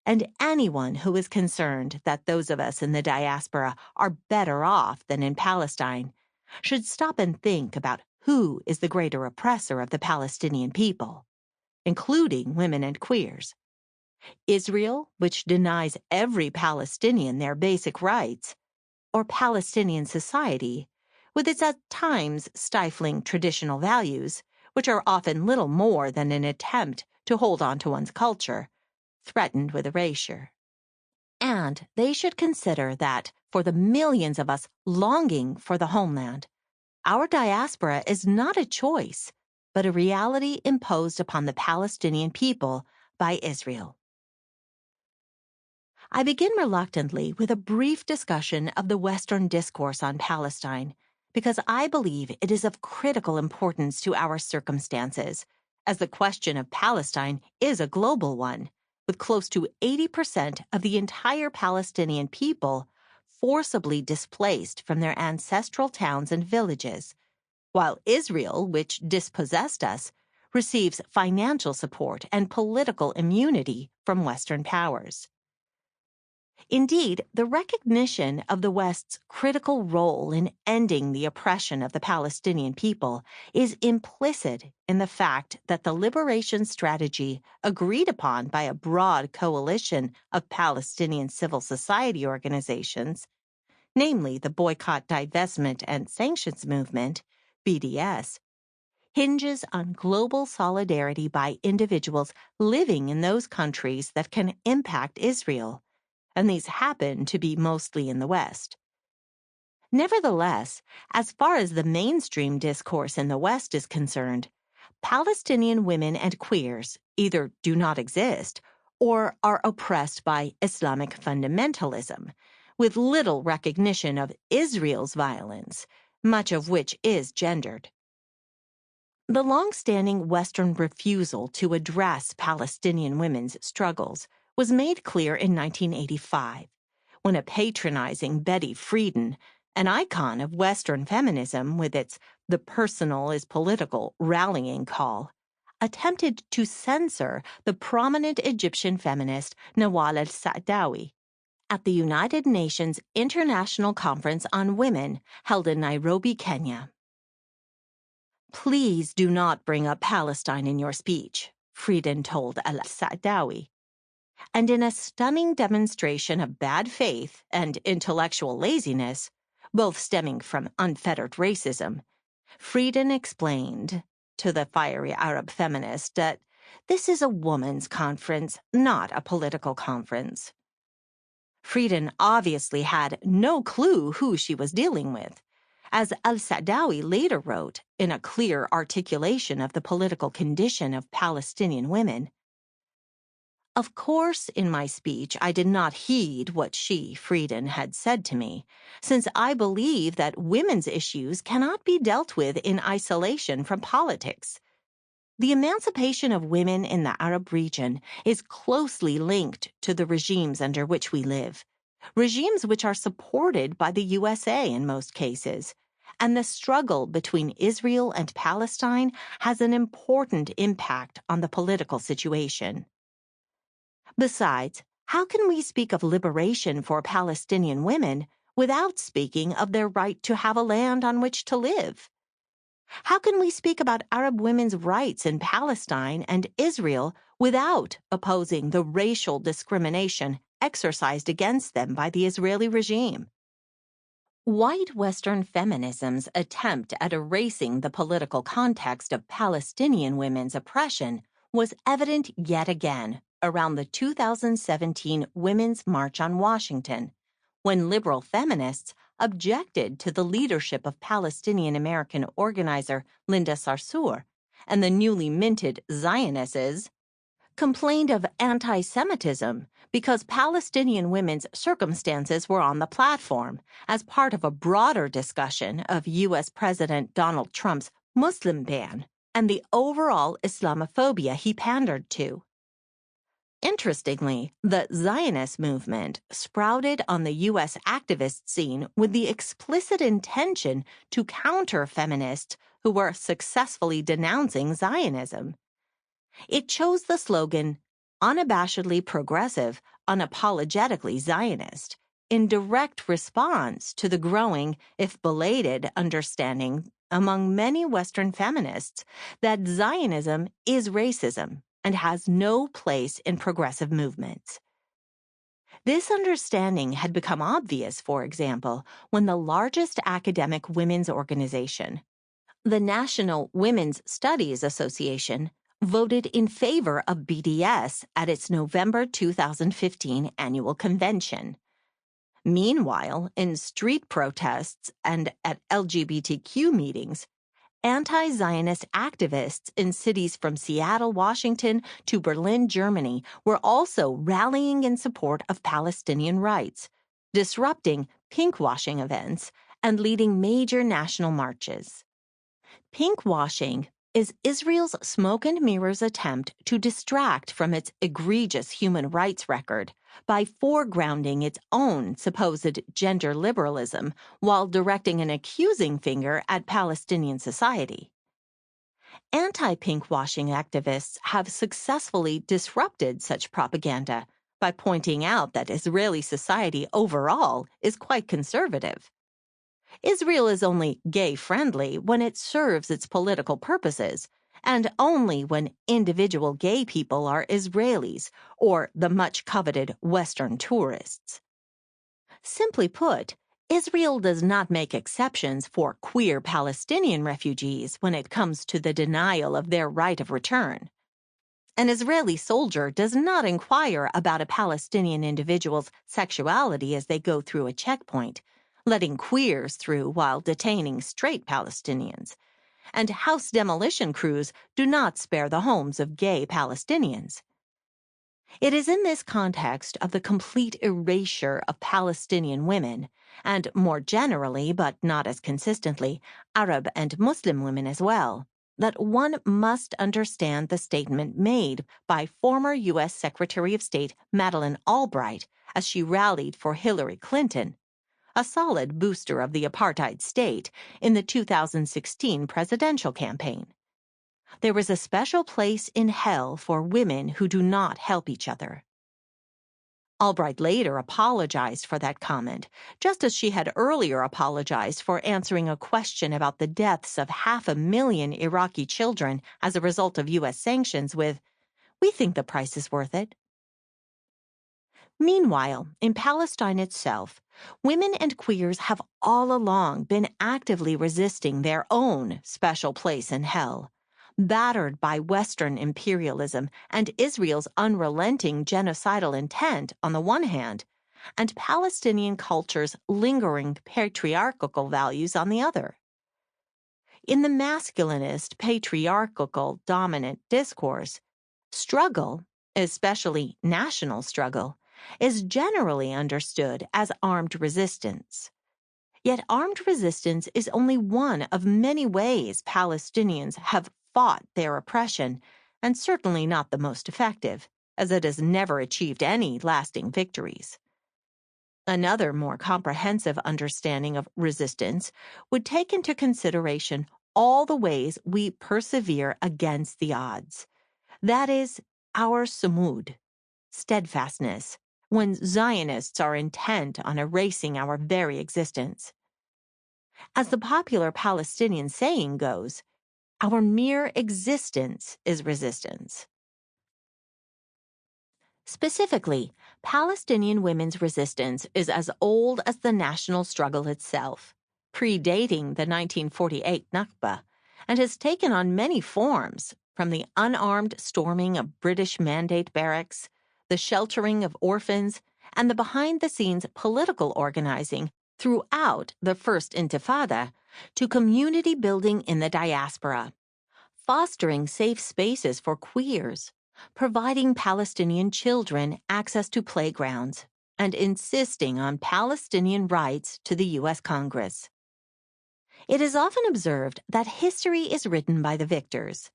And anyone who is concerned that those of us in the diaspora are better off than in Palestine should stop and think about who is the greater oppressor of the Palestinian people, including women and queers. Israel, which denies every Palestinian their basic rights, or Palestinian society, with its at times stifling traditional values, which are often little more than an attempt to hold on to one's culture, threatened with erasure. And they should consider that, for the millions of us longing for the homeland, our diaspora is not a choice, but a reality imposed upon the Palestinian people by Israel. I begin reluctantly with a brief discussion of the Western discourse on Palestine, because I believe it is of critical importance to our circumstances, as the question of Palestine is a global one, with close to 80% of the entire Palestinian people forcibly displaced from their ancestral towns and villages, while Israel, which dispossessed us, receives financial support and political immunity from Western powers. Indeed, the recognition of the West's critical role in ending the oppression of the Palestinian people is implicit in the fact that the liberation strategy agreed upon by a broad coalition of Palestinian civil society organizations, namely the Boycott, Divestment, and Sanctions Movement, BDS, hinges on global solidarity by individuals living in those countries that can impact Israel, and these happen to be mostly in the West. Nevertheless, as far as the mainstream discourse in the West is concerned, Palestinian women and queers either do not exist or are oppressed by Islamic fundamentalism, with little recognition of Israel's violence, much of which is gendered. The long-standing Western refusal to address Palestinian women's struggles was made clear in 1985, when a patronizing Betty Friedan, an icon of Western feminism with its "the personal is political" rallying call, attempted to censor the prominent Egyptian feminist Nawal al-Saadawi at the United Nations International Conference on Women held in Nairobi, Kenya. "Please do not bring up Palestine in your speech," Friedan told al-Saadawi. And in a stunning demonstration of bad faith and intellectual laziness, both stemming from unfettered racism, Frieden explained to the fiery Arab feminist that this is a woman's conference, not a political conference. Frieden obviously had no clue who she was dealing with, as al-Sa'dawi later wrote in a clear articulation of the political condition of Palestinian women. Of course, in my speech, I did not heed what she, Frieden, had said to me, since I believe that women's issues cannot be dealt with in isolation from politics. The emancipation of women in the Arab region is closely linked to the regimes under which we live, regimes which are supported by the USA in most cases. And the struggle between Israel and Palestine has an important impact on the political situation. Besides, how can we speak of liberation for Palestinian women without speaking of their right to have a land on which to live? How can we speak about Arab women's rights in Palestine and Israel without opposing the racial discrimination exercised against them by the Israeli regime? White Western feminism's attempt at erasing the political context of Palestinian women's oppression was evident yet again around the 2017 Women's March on Washington, when liberal feminists objected to the leadership of Palestinian-American organizer Linda Sarsour and the newly minted Zionists complained of anti-Semitism because Palestinian women's circumstances were on the platform as part of a broader discussion of U.S. President Donald Trump's Muslim ban and the overall Islamophobia he pandered to. Interestingly, the Zionist movement sprouted on the U.S. activist scene with the explicit intention to counter feminists who were successfully denouncing Zionism. It chose the slogan, unabashedly progressive, unapologetically Zionist, in direct response to the growing, if belated, understanding among many Western feminists that Zionism is racism and has no place in progressive movements. This understanding had become obvious, for example, when the largest academic women's organization, the National Women's Studies Association, voted in favor of BDS at its November 2015 annual convention. Meanwhile, in street protests and at LGBTQ meetings, anti-Zionist activists in cities from Seattle, Washington to Berlin, Germany were also rallying in support of Palestinian rights, disrupting pinkwashing events and leading major national marches. Pinkwashing is Israel's smoke and mirrors attempt to distract from its egregious human rights record by foregrounding its own supposed gender liberalism while directing an accusing finger at Palestinian society. Anti-pinkwashing activists have successfully disrupted such propaganda by pointing out that Israeli society overall is quite conservative. Israel is only gay-friendly when it serves its political purposes, and only when individual gay people are Israelis or the much-coveted Western tourists. Simply put, Israel does not make exceptions for queer Palestinian refugees when it comes to the denial of their right of return. An Israeli soldier does not inquire about a Palestinian individual's sexuality as they go through a checkpoint, letting queers through while detaining straight Palestinians. And house demolition crews do not spare the homes of gay Palestinians. It is in this context of the complete erasure of Palestinian women, and more generally, but not as consistently, Arab and Muslim women as well, that one must understand the statement made by former U.S. Secretary of State Madeleine Albright as she rallied for Hillary Clinton, a solid booster of the apartheid state, in the 2016 presidential campaign. There is a special place in hell for women who do not help each other. Albright later apologized for that comment, just as she had earlier apologized for answering a question about the deaths of 500,000 Iraqi children as a result of U.S. sanctions with, "We think the price is worth it." Meanwhile, in Palestine itself, women and queers have all along been actively resisting their own special place in hell, battered by Western imperialism and Israel's unrelenting genocidal intent on the one hand, and Palestinian culture's lingering patriarchal values on the other. In the masculinist, patriarchal, dominant discourse, struggle, especially national struggle, is generally understood as armed resistance. Yet armed resistance is only one of many ways Palestinians have fought their oppression, and certainly not the most effective, as it has never achieved any lasting victories. Another more comprehensive understanding of resistance would take into consideration all the ways we persevere against the odds. That is, our sumud, steadfastness, when Zionists are intent on erasing our very existence. As the popular Palestinian saying goes, our mere existence is resistance. Specifically, Palestinian women's resistance is as old as the national struggle itself, predating the 1948 Nakba, and has taken on many forms, from the unarmed storming of British Mandate barracks, the sheltering of orphans, and the behind-the-scenes political organizing throughout the First Intifada, to community building in the diaspora, fostering safe spaces for queers, providing Palestinian children access to playgrounds, and insisting on Palestinian rights to the U.S. Congress. It is often observed that history is written by the victors.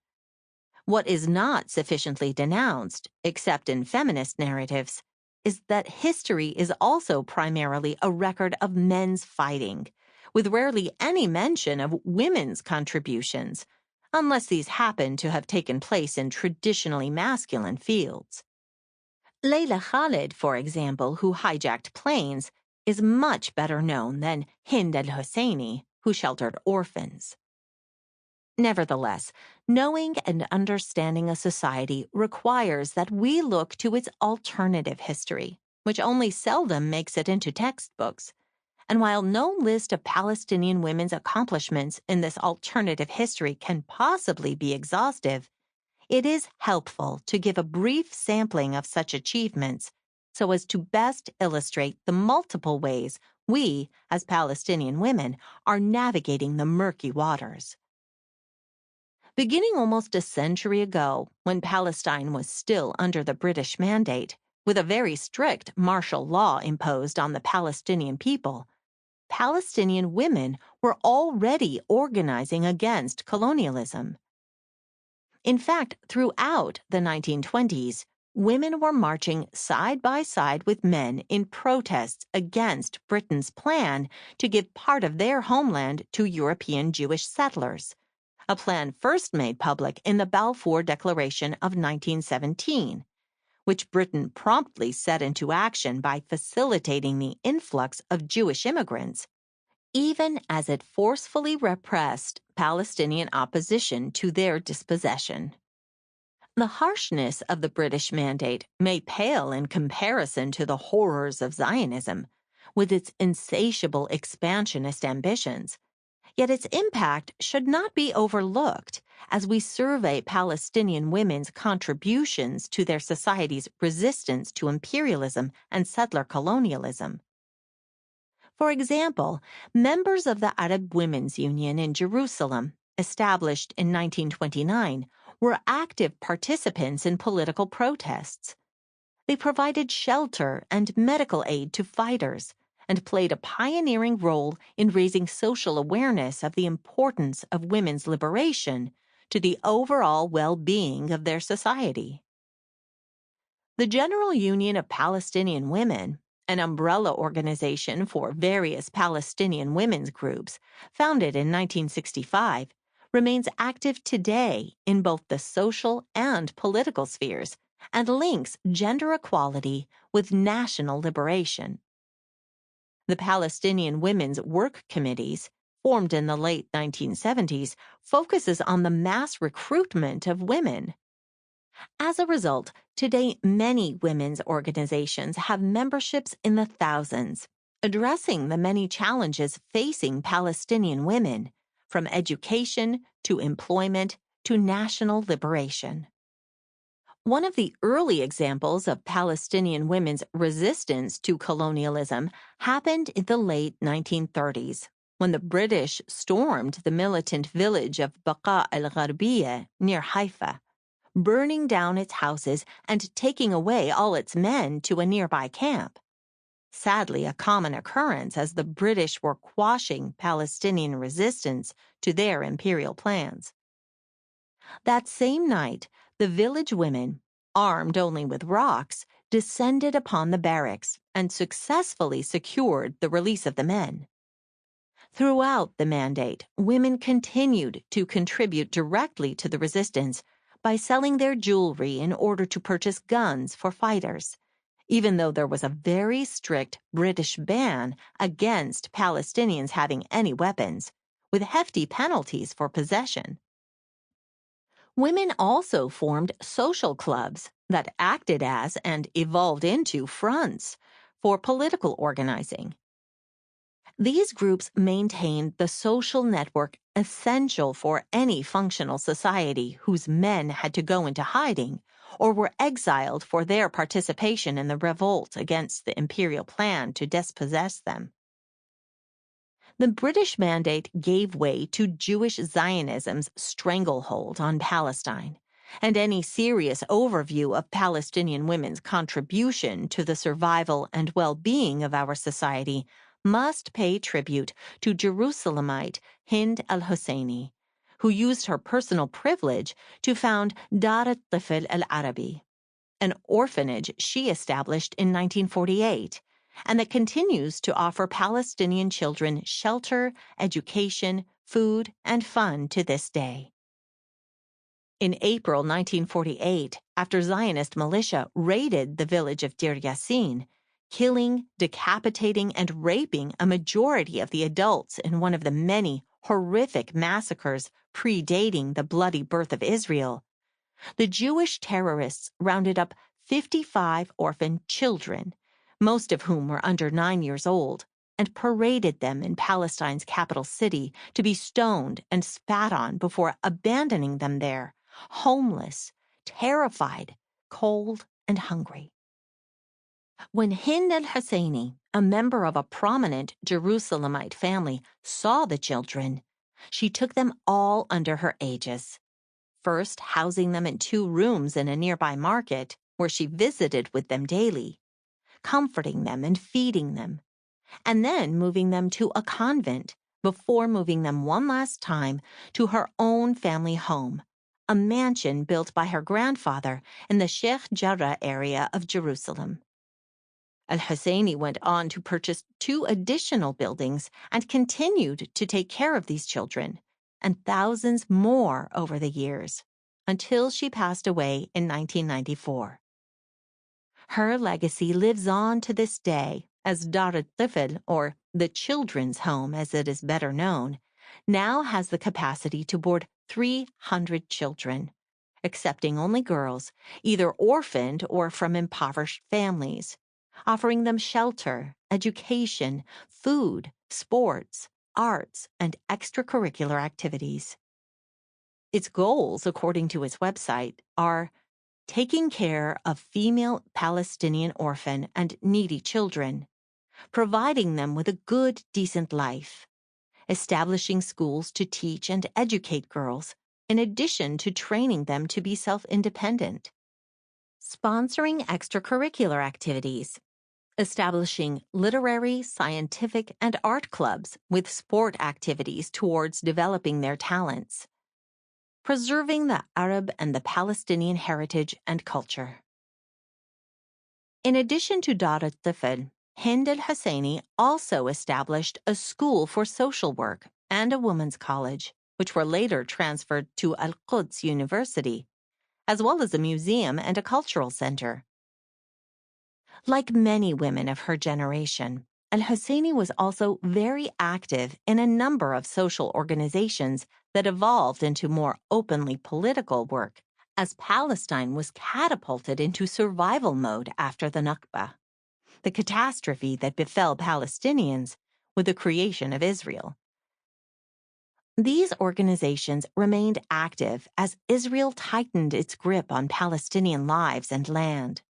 What is not sufficiently denounced, except in feminist narratives, is that history is also primarily a record of men's fighting, with rarely any mention of women's contributions, unless these happen to have taken place in traditionally masculine fields. Layla Khalid, for example, who hijacked planes, is much better known than Hind al-Husseini, who sheltered orphans. Nevertheless, knowing and understanding a society requires that we look to its alternative history, which only seldom makes it into textbooks. And while no list of Palestinian women's accomplishments in this alternative history can possibly be exhaustive, it is helpful to give a brief sampling of such achievements so as to best illustrate the multiple ways we, as Palestinian women, are navigating the murky waters. Beginning almost a century ago, when Palestine was still under the British Mandate, with a very strict martial law imposed on the Palestinian people, Palestinian women were already organizing against colonialism. In fact, throughout the 1920s, women were marching side by side with men in protests against Britain's plan to give part of their homeland to European Jewish settlers, a plan first made public in the Balfour Declaration of 1917, which Britain promptly set into action by facilitating the influx of Jewish immigrants, even as it forcefully repressed Palestinian opposition to their dispossession. The harshness of the British Mandate may pale in comparison to the horrors of Zionism, with its insatiable expansionist ambitions, yet its impact should not be overlooked as we survey Palestinian women's contributions to their society's resistance to imperialism and settler colonialism. For example, members of the Arab Women's Union in Jerusalem, established in 1929, were active participants in political protests. They provided shelter and medical aid to fighters and played a pioneering role in raising social awareness of the importance of women's liberation to the overall well-being of their society. The General Union of Palestinian Women, an umbrella organization for various Palestinian women's groups, founded in 1965, remains active today in both the social and political spheres and links gender equality with national liberation. The Palestinian Women's Work Committees, formed in the late 1970s, focuses on the mass recruitment of women. As a result, today many women's organizations have memberships in the thousands, addressing the many challenges facing Palestinian women, from education to employment to national liberation. One of the early examples of Palestinian women's resistance to colonialism happened in the late 1930s, when the British stormed the militant village of Baqa al-Gharbiyya near Haifa, burning down its houses and taking away all its men to a nearby camp. Sadly, a common occurrence as the British were quashing Palestinian resistance to their imperial plans. That same night, the village women, armed only with rocks, descended upon the barracks and successfully secured the release of the men. Throughout the mandate, women continued to contribute directly to the resistance by selling their jewelry in order to purchase guns for fighters, even though there was a very strict British ban against Palestinians having any weapons, with hefty penalties for possession. Women also formed social clubs that acted as and evolved into fronts for political organizing. These groups maintained the social network essential for any functional society whose men had to go into hiding or were exiled for their participation in the revolt against the imperial plan to dispossess them. The British Mandate gave way to Jewish Zionism's stranglehold on Palestine, and any serious overview of Palestinian women's contribution to the survival and well-being of our society must pay tribute to Jerusalemite Hind al-Husseini, who used her personal privilege to found Dar al-Tifl al-Arabi, an orphanage she established in 1948, and that continues to offer Palestinian children shelter, education, food, and fun to this day. In April 1948, after Zionist militia raided the village of Deir Yassin, killing, decapitating, and raping a majority of the adults in one of the many horrific massacres predating the bloody birth of Israel, the Jewish terrorists rounded up 55 orphan children, most of whom were under 9 years old, and paraded them in Palestine's capital city to be stoned and spat on before abandoning them there, homeless, terrified, cold, and hungry. When Hind al-Husseini, a member of a prominent Jerusalemite family, saw the children, she took them all under her aegis, first housing them in 2 rooms in a nearby market where she visited with them daily, comforting them and feeding them, and then moving them to a convent before moving them one last time to her own family home, a mansion built by her grandfather in the Sheikh Jarrah area of Jerusalem. Al-Husseini went on to purchase 2 additional buildings and continued to take care of these children, and thousands more over the years, until she passed away in 1994. Her legacy lives on to this day as Dar al-Tifl, or the Children's Home as it is better known, now has the capacity to board 300 children, accepting only girls, either orphaned or from impoverished families, offering them shelter, education, food, sports, arts, and extracurricular activities. Its goals, according to its website, are taking care of female Palestinian orphan and needy children, providing them with a good, decent life, establishing schools to teach and educate girls, in addition to training them to be self-independent, sponsoring extracurricular activities, establishing literary, scientific, and art clubs with sport activities towards developing their talents, preserving the Arab and the Palestinian heritage and culture. In addition to Dar al-Tifl, Hind al-Husseini also established a school for social work and a women's college, which were later transferred to Al-Quds University, as well as a museum and a cultural center. Like many women of her generation, Al-Husseini was also very active in a number of social organizations that evolved into more openly political work as Palestine was catapulted into survival mode after the Nakba, the catastrophe that befell Palestinians with the creation of Israel. These organizations remained active as Israel tightened its grip on Palestinian lives and land.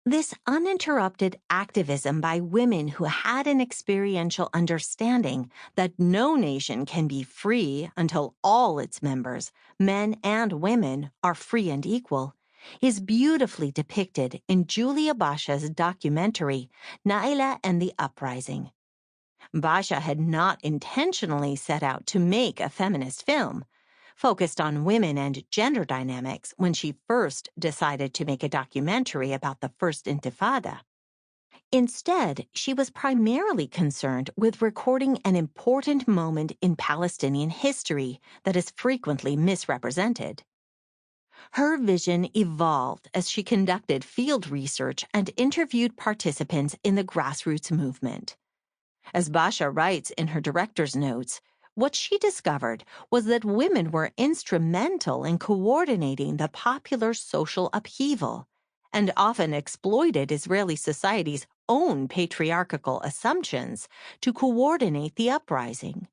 This uninterrupted activism by women who had an experiential understanding that no nation can be free until all its members, men and women, are free and equal, is beautifully depicted in Julia Basha's documentary, Naila and the Uprising. Basha had not intentionally set out to make a feminist film, focused on women and gender dynamics when she first decided to make a documentary about the First Intifada. Instead, she was primarily concerned with recording an important moment in Palestinian history that is frequently misrepresented. Her vision evolved as she conducted field research and interviewed participants in the grassroots movement. As Basha writes in her director's notes, what she discovered was that women were instrumental in coordinating the popular social upheaval and often exploited Israeli society's own patriarchal assumptions to coordinate the uprising.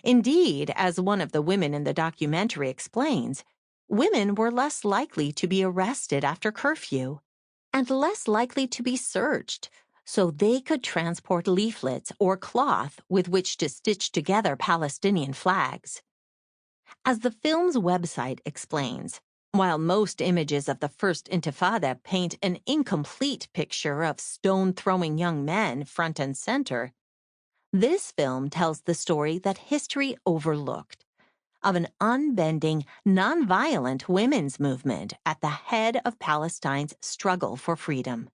Indeed, as one of the women in the documentary explains, women were less likely to be arrested after curfew and less likely to be searched, so they could transport leaflets or cloth with which to stitch together Palestinian flags. As the film's website explains, while most images of the First Intifada paint an incomplete picture of stone-throwing young men front and center, this film tells the story that history overlooked, of an unbending, nonviolent women's movement at the head of Palestine's struggle for freedom.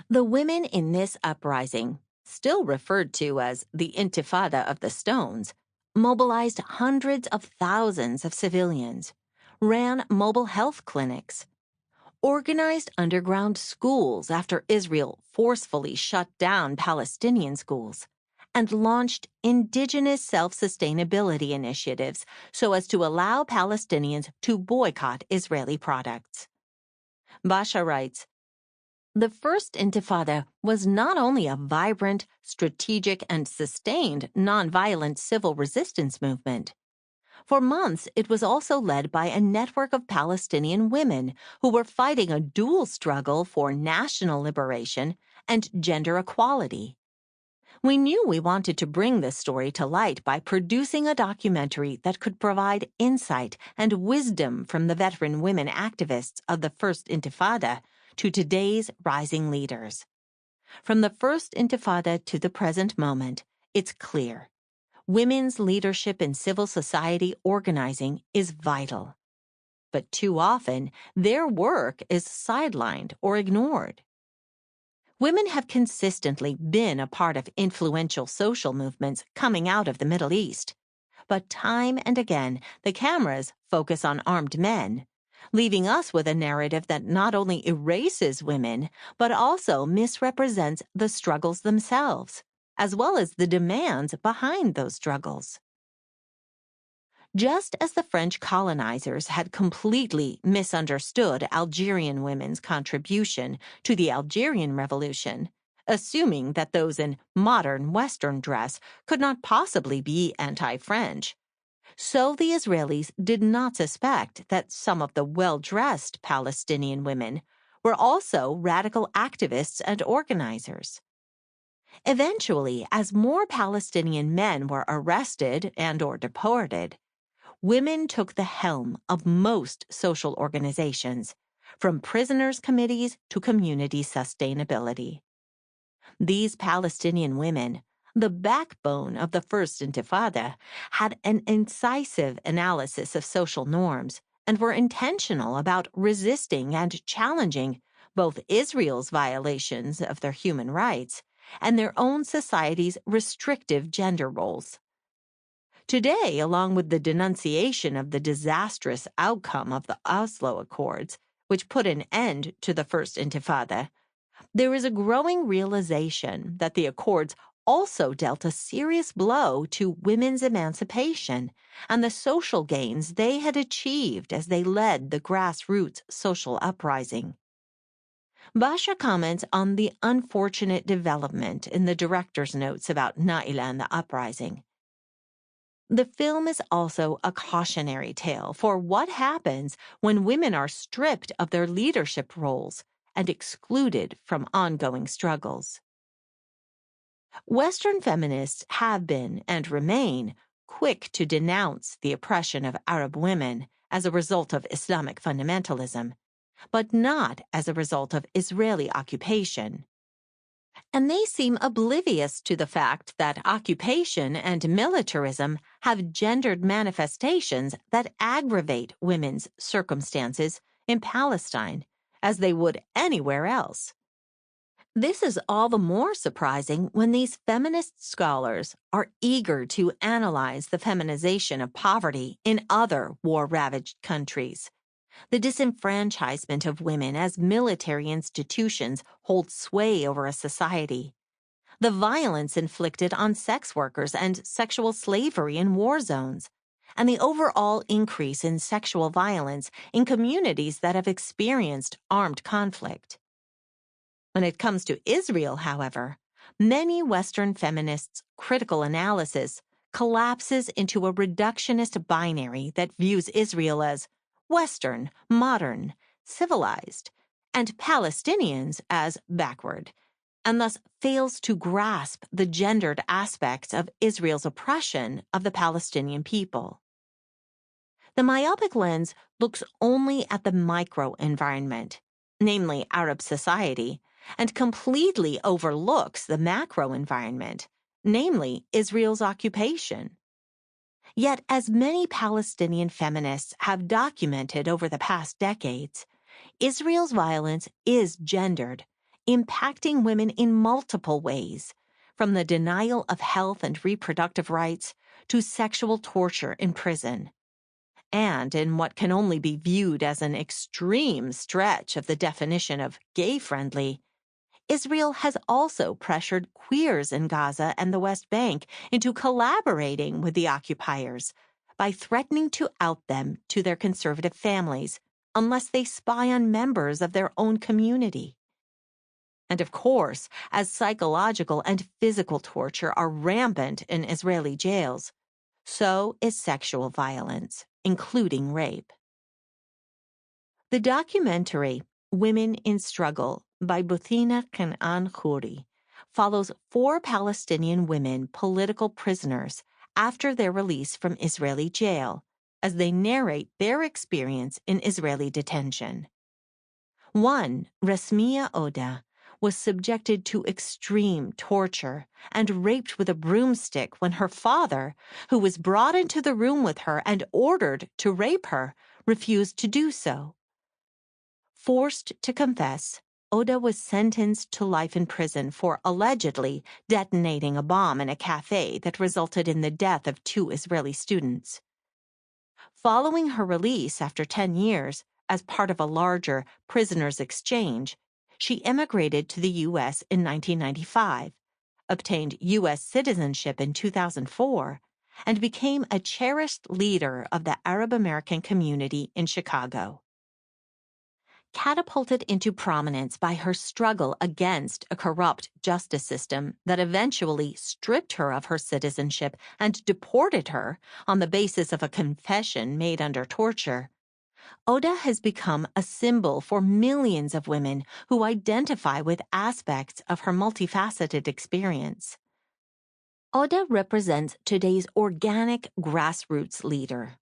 The women in this uprising, still referred to as the Intifada of the Stones, mobilized hundreds of thousands of civilians, ran mobile health clinics, organized underground schools after Israel forcefully shut down Palestinian schools, and launched indigenous self-sustainability initiatives so as to allow Palestinians to boycott Israeli products. Basha writes, "The First Intifada was not only a vibrant, strategic, and sustained nonviolent civil resistance movement. For months, it was also led by a network of Palestinian women who were fighting a dual struggle for national liberation and gender equality. We knew we wanted to bring this story to light by producing a documentary that could provide insight and wisdom from the veteran women activists of the First Intifada to today's rising leaders. From the First Intifada to the present moment, it's clear. Women's leadership in civil society organizing is vital. But too often, their work is sidelined or ignored. Women have consistently been a part of influential social movements coming out of the Middle East. But time and again, the cameras focus on armed men, leaving us with a narrative that not only erases women, but also misrepresents the struggles themselves, as well as the demands behind those struggles. Just as the French colonizers had completely misunderstood Algerian women's contribution to the Algerian Revolution, assuming that those in modern Western dress could not possibly be anti-French, so the Israelis did not suspect that some of the well-dressed Palestinian women were also radical activists and organizers. Eventually, as more Palestinian men were arrested and/or deported, women took the helm of most social organizations, from prisoners' committees to community sustainability. These Palestinian women, the backbone of the First Intifada, had an incisive analysis of social norms and were intentional about resisting and challenging both Israel's violations of their human rights and their own society's restrictive gender roles. Today, along with the denunciation of the disastrous outcome of the Oslo Accords, which put an end to the First Intifada, there is a growing realization that the Accords also dealt a serious blow to women's emancipation and the social gains they had achieved as they led the grassroots social uprising. Basha comments on the unfortunate development in the director's notes about Naila and the uprising. The film is also a cautionary tale for what happens when women are stripped of their leadership roles and excluded from ongoing struggles. Western feminists have been and remain quick to denounce the oppression of Arab women as a result of Islamic fundamentalism, but not as a result of Israeli occupation. And they seem oblivious to the fact that occupation and militarism have gendered manifestations that aggravate women's circumstances in Palestine, as they would anywhere else. This is all the more surprising when these feminist scholars are eager to analyze the feminization of poverty in other war-ravaged countries. The disenfranchisement of women as military institutions hold sway over a society. The violence inflicted on sex workers and sexual slavery in war zones, and the overall increase in sexual violence in communities that have experienced armed conflict. When it comes to Israel, however, many Western feminists' critical analysis collapses into a reductionist binary that views Israel as Western, modern, civilized, and Palestinians as backward, and thus fails to grasp the gendered aspects of Israel's oppression of the Palestinian people. The myopic lens looks only at the micro-environment, namely Arab society, and completely overlooks the macro-environment, namely Israel's occupation. Yet, as many Palestinian feminists have documented over the past decades, Israel's violence is gendered, impacting women in multiple ways, from the denial of health and reproductive rights to sexual torture in prison. And in what can only be viewed as an extreme stretch of the definition of gay-friendly, Israel has also pressured queers in Gaza and the West Bank into collaborating with the occupiers by threatening to out them to their conservative families unless they spy on members of their own community. And of course, as psychological and physical torture are rampant in Israeli jails, so is sexual violence, including rape. The documentary Women in Struggle by Buthina Kanaan Khoury follows 4 Palestinian women political prisoners after their release from Israeli jail, as they narrate their experience in Israeli detention. One, Rasmia Oda, was subjected to extreme torture and raped with a broomstick when her father, who was brought into the room with her and ordered to rape her, refused to do so. Forced to confess, Oda was sentenced to life in prison for allegedly detonating a bomb in a cafe that resulted in the death of 2 Israeli students. Following her release after 10 years, as part of a larger prisoners' exchange, she emigrated to the U.S. in 1995, obtained U.S. citizenship in 2004, and became a cherished leader of the Arab American community in Chicago. Catapulted into prominence by her struggle against a corrupt justice system that eventually stripped her of her citizenship and deported her on the basis of a confession made under torture, Oda has become a symbol for millions of women who identify with aspects of her multifaceted experience. Oda represents today's organic grassroots leader.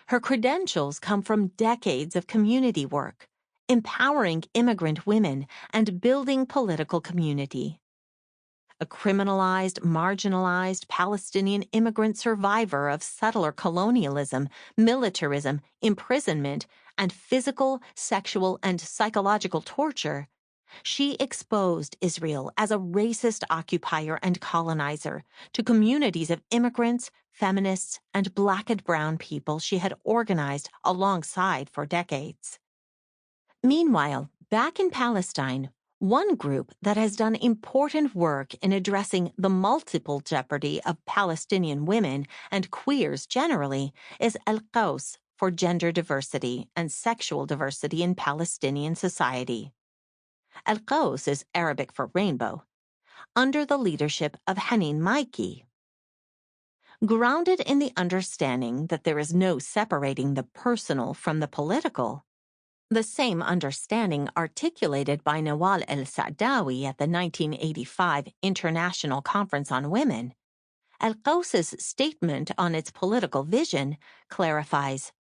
Her credentials come from decades of community work, empowering immigrant women and building political community. A criminalized, marginalized Palestinian immigrant survivor of settler colonialism, militarism, imprisonment, and physical, sexual, and psychological torture, she exposed Israel as a racist occupier and colonizer to communities of immigrants, feminists, and Black and brown people she had organized alongside for decades. Meanwhile, back in Palestine, One group that has done important work in addressing the multiple jeopardy of Palestinian women and queers generally is Al-Qaws for gender diversity and sexual diversity in Palestinian society. Al-Qaws is Arabic for rainbow, under the leadership of Hanin Maiki. Grounded in the understanding that there is no separating the personal from the political, the same understanding articulated by Nawal el-Saadawi at the 1985 International Conference on Women, Al-Qaws's statement on its political vision clarifies,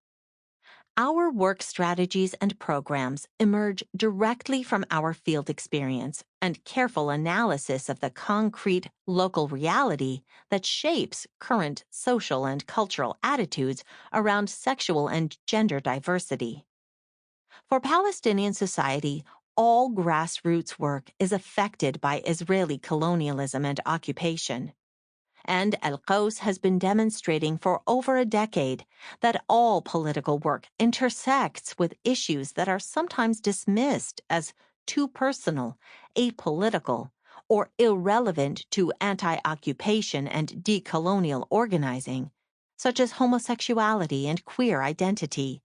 "Our work strategies and programs emerge directly from our field experience and careful analysis of the concrete local reality that shapes current social and cultural attitudes around sexual and gender diversity." For Palestinian society, all grassroots work is affected by Israeli colonialism and occupation. And Al-Qaws has been demonstrating for over a decade that all political work intersects with issues that are sometimes dismissed as too personal, apolitical, or irrelevant to anti-occupation and decolonial organizing, such as homosexuality and queer identity,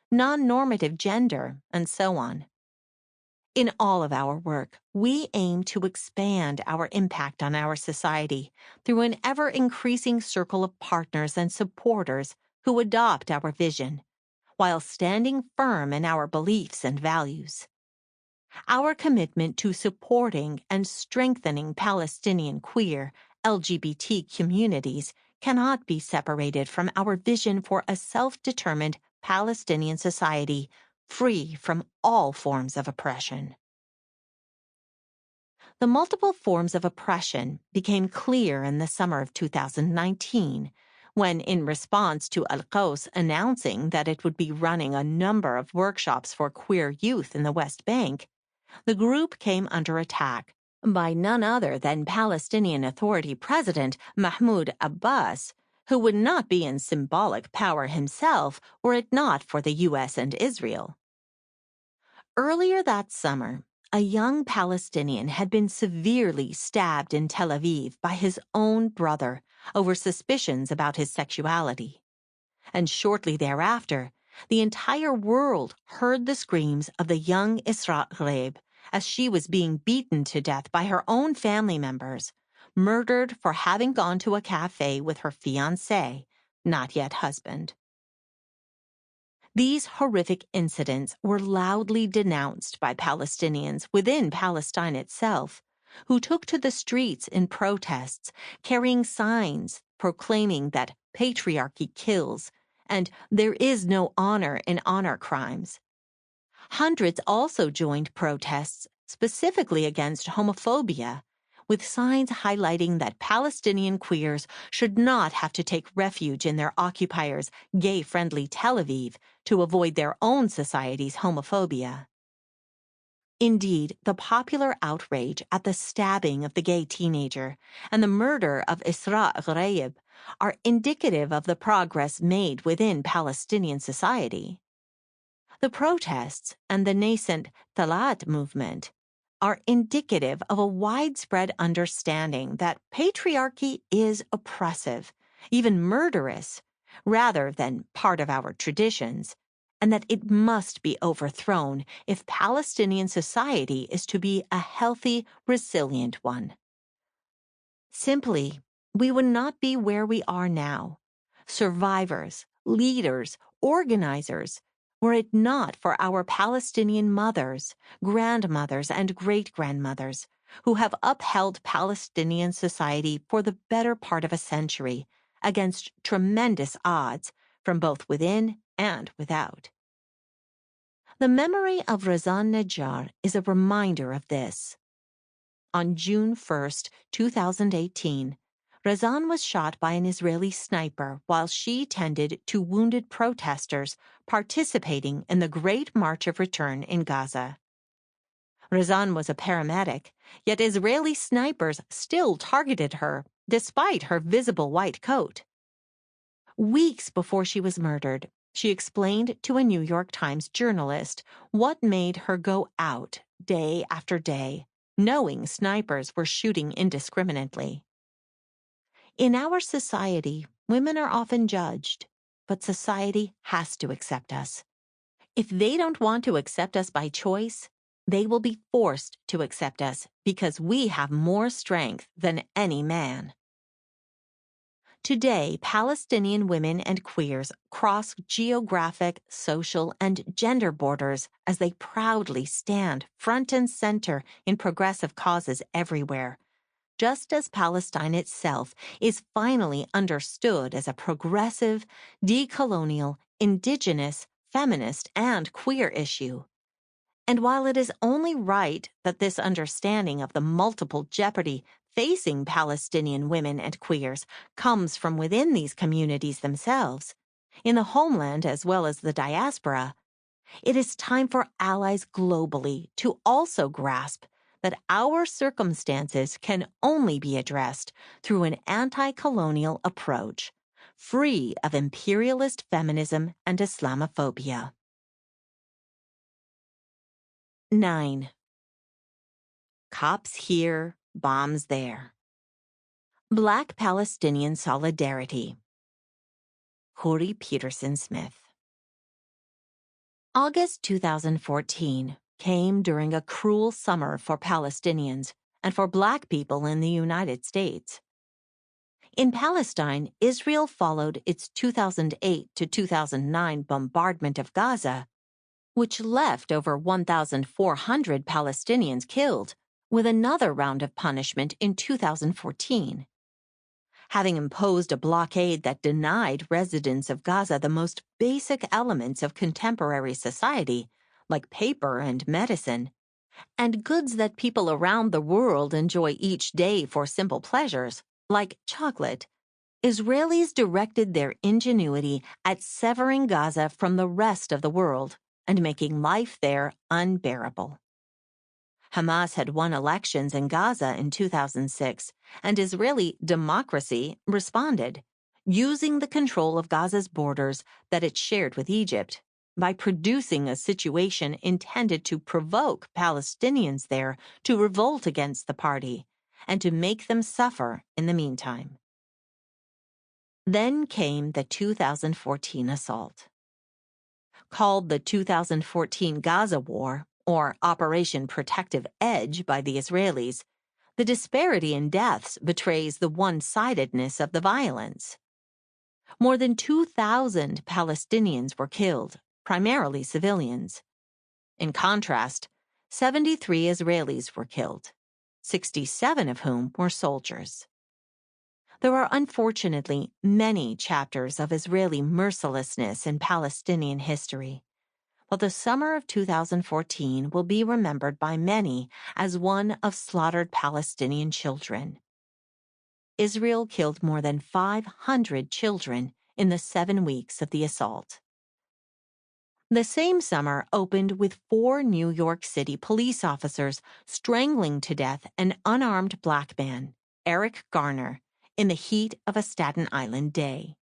non-normative gender, and so on. In all of our work, we aim to expand our impact on our society through an ever-increasing circle of partners and supporters who adopt our vision, while standing firm in our beliefs and values. Our commitment to supporting and strengthening Palestinian queer, LGBT communities cannot be separated from our vision for a self-determined Palestinian society free from all forms of oppression. The multiple forms of oppression became clear in the summer of 2019, when, in response to Al-Qaws announcing that it would be running a number of workshops for queer youth in the West Bank, the group came under attack by none other than Palestinian Authority President Mahmoud Abbas, who would not be in symbolic power himself were it not for the U.S. and Israel. Earlier that summer, a young Palestinian had been severely stabbed in Tel Aviv by his own brother over suspicions about his sexuality. And shortly thereafter, the entire world heard the screams of the young Israel as she was being beaten to death by her own family members, murdered for having gone to a cafe with her fiancé, not yet husband. These horrific incidents were loudly denounced by Palestinians within Palestine itself, who took to the streets in protests, carrying signs proclaiming that patriarchy kills and there is no honor in honor crimes. Hundreds also joined protests specifically against homophobia, with signs highlighting that Palestinian queers should not have to take refuge in their occupiers' gay-friendly Tel Aviv to avoid their own society's homophobia. Indeed, the popular outrage at the stabbing of the gay teenager and the murder of Israel are indicative of the progress made within Palestinian society. The protests and the nascent Talat movement are indicative of a widespread understanding that patriarchy is oppressive, even murderous, rather than part of our traditions, and that it must be overthrown if Palestinian society is to be a healthy, resilient one. Simply, we would not be where we are now, survivors, leaders, organizers, were it not for our Palestinian mothers, grandmothers, and great-grandmothers who have upheld Palestinian society for the better part of a century against tremendous odds from both within and without. The memory of Razan Najjar is a reminder of this. On June 1, 2018, Razan was shot by an Israeli sniper while she tended to wounded protesters participating in the Great March of Return in Gaza. Razan was a paramedic, yet Israeli snipers still targeted her despite her visible white coat. Weeks before she was murdered, she explained to a New York Times journalist what made her go out day after day, knowing snipers were shooting indiscriminately. In our society, women are often judged, but society has to accept us. If they don't want to accept us by choice, they will be forced to accept us because we have more strength than any man. Today, Palestinian women and queers cross geographic, social, and gender borders as they proudly stand front and center in progressive causes everywhere, just as Palestine itself is finally understood as a progressive, decolonial, indigenous, feminist, and queer issue. And while it is only right that this understanding of the multiple jeopardy facing Palestinian women and queers comes from within these communities themselves, in the homeland as well as the diaspora, it is time for allies globally to also grasp that our circumstances can only be addressed through an anti-colonial approach, free of imperialist feminism and Islamophobia. 9. Cops here, bombs there. Black Palestinian Solidarity. Huri Peterson Smith. August 2014 came during a cruel summer for Palestinians and for Black people in the United States. In Palestine, Israel followed its 2008 to 2009 bombardment of Gaza, which left over 1,400 Palestinians killed, with another round of punishment in 2014. Having imposed a blockade that denied residents of Gaza the most basic elements of contemporary society, like paper and medicine, and goods that people around the world enjoy each day for simple pleasures, like chocolate, Israelis directed their ingenuity at severing Gaza from the rest of the world and making life there unbearable. Hamas had won elections in Gaza in 2006, and Israeli democracy responded, using the control of Gaza's borders that it shared with Egypt, by producing a situation intended to provoke Palestinians there to revolt against the party and to make them suffer in the meantime. Then came the 2014 assault. Called the 2014 Gaza War, or Operation Protective Edge by the Israelis, the disparity in deaths betrays the one-sidedness of the violence. More than 2,000 Palestinians were killed, primarily civilians. In contrast, 73 Israelis were killed, 67 of whom were soldiers. There are unfortunately many chapters of Israeli mercilessness in Palestinian history, but the summer of 2014 will be remembered by many as one of slaughtered Palestinian children. Israel killed more than 500 children in the 7 weeks of the assault. The same summer opened with 4 New York City police officers strangling to death an unarmed Black man, Eric Garner, in the heat of a Staten Island day.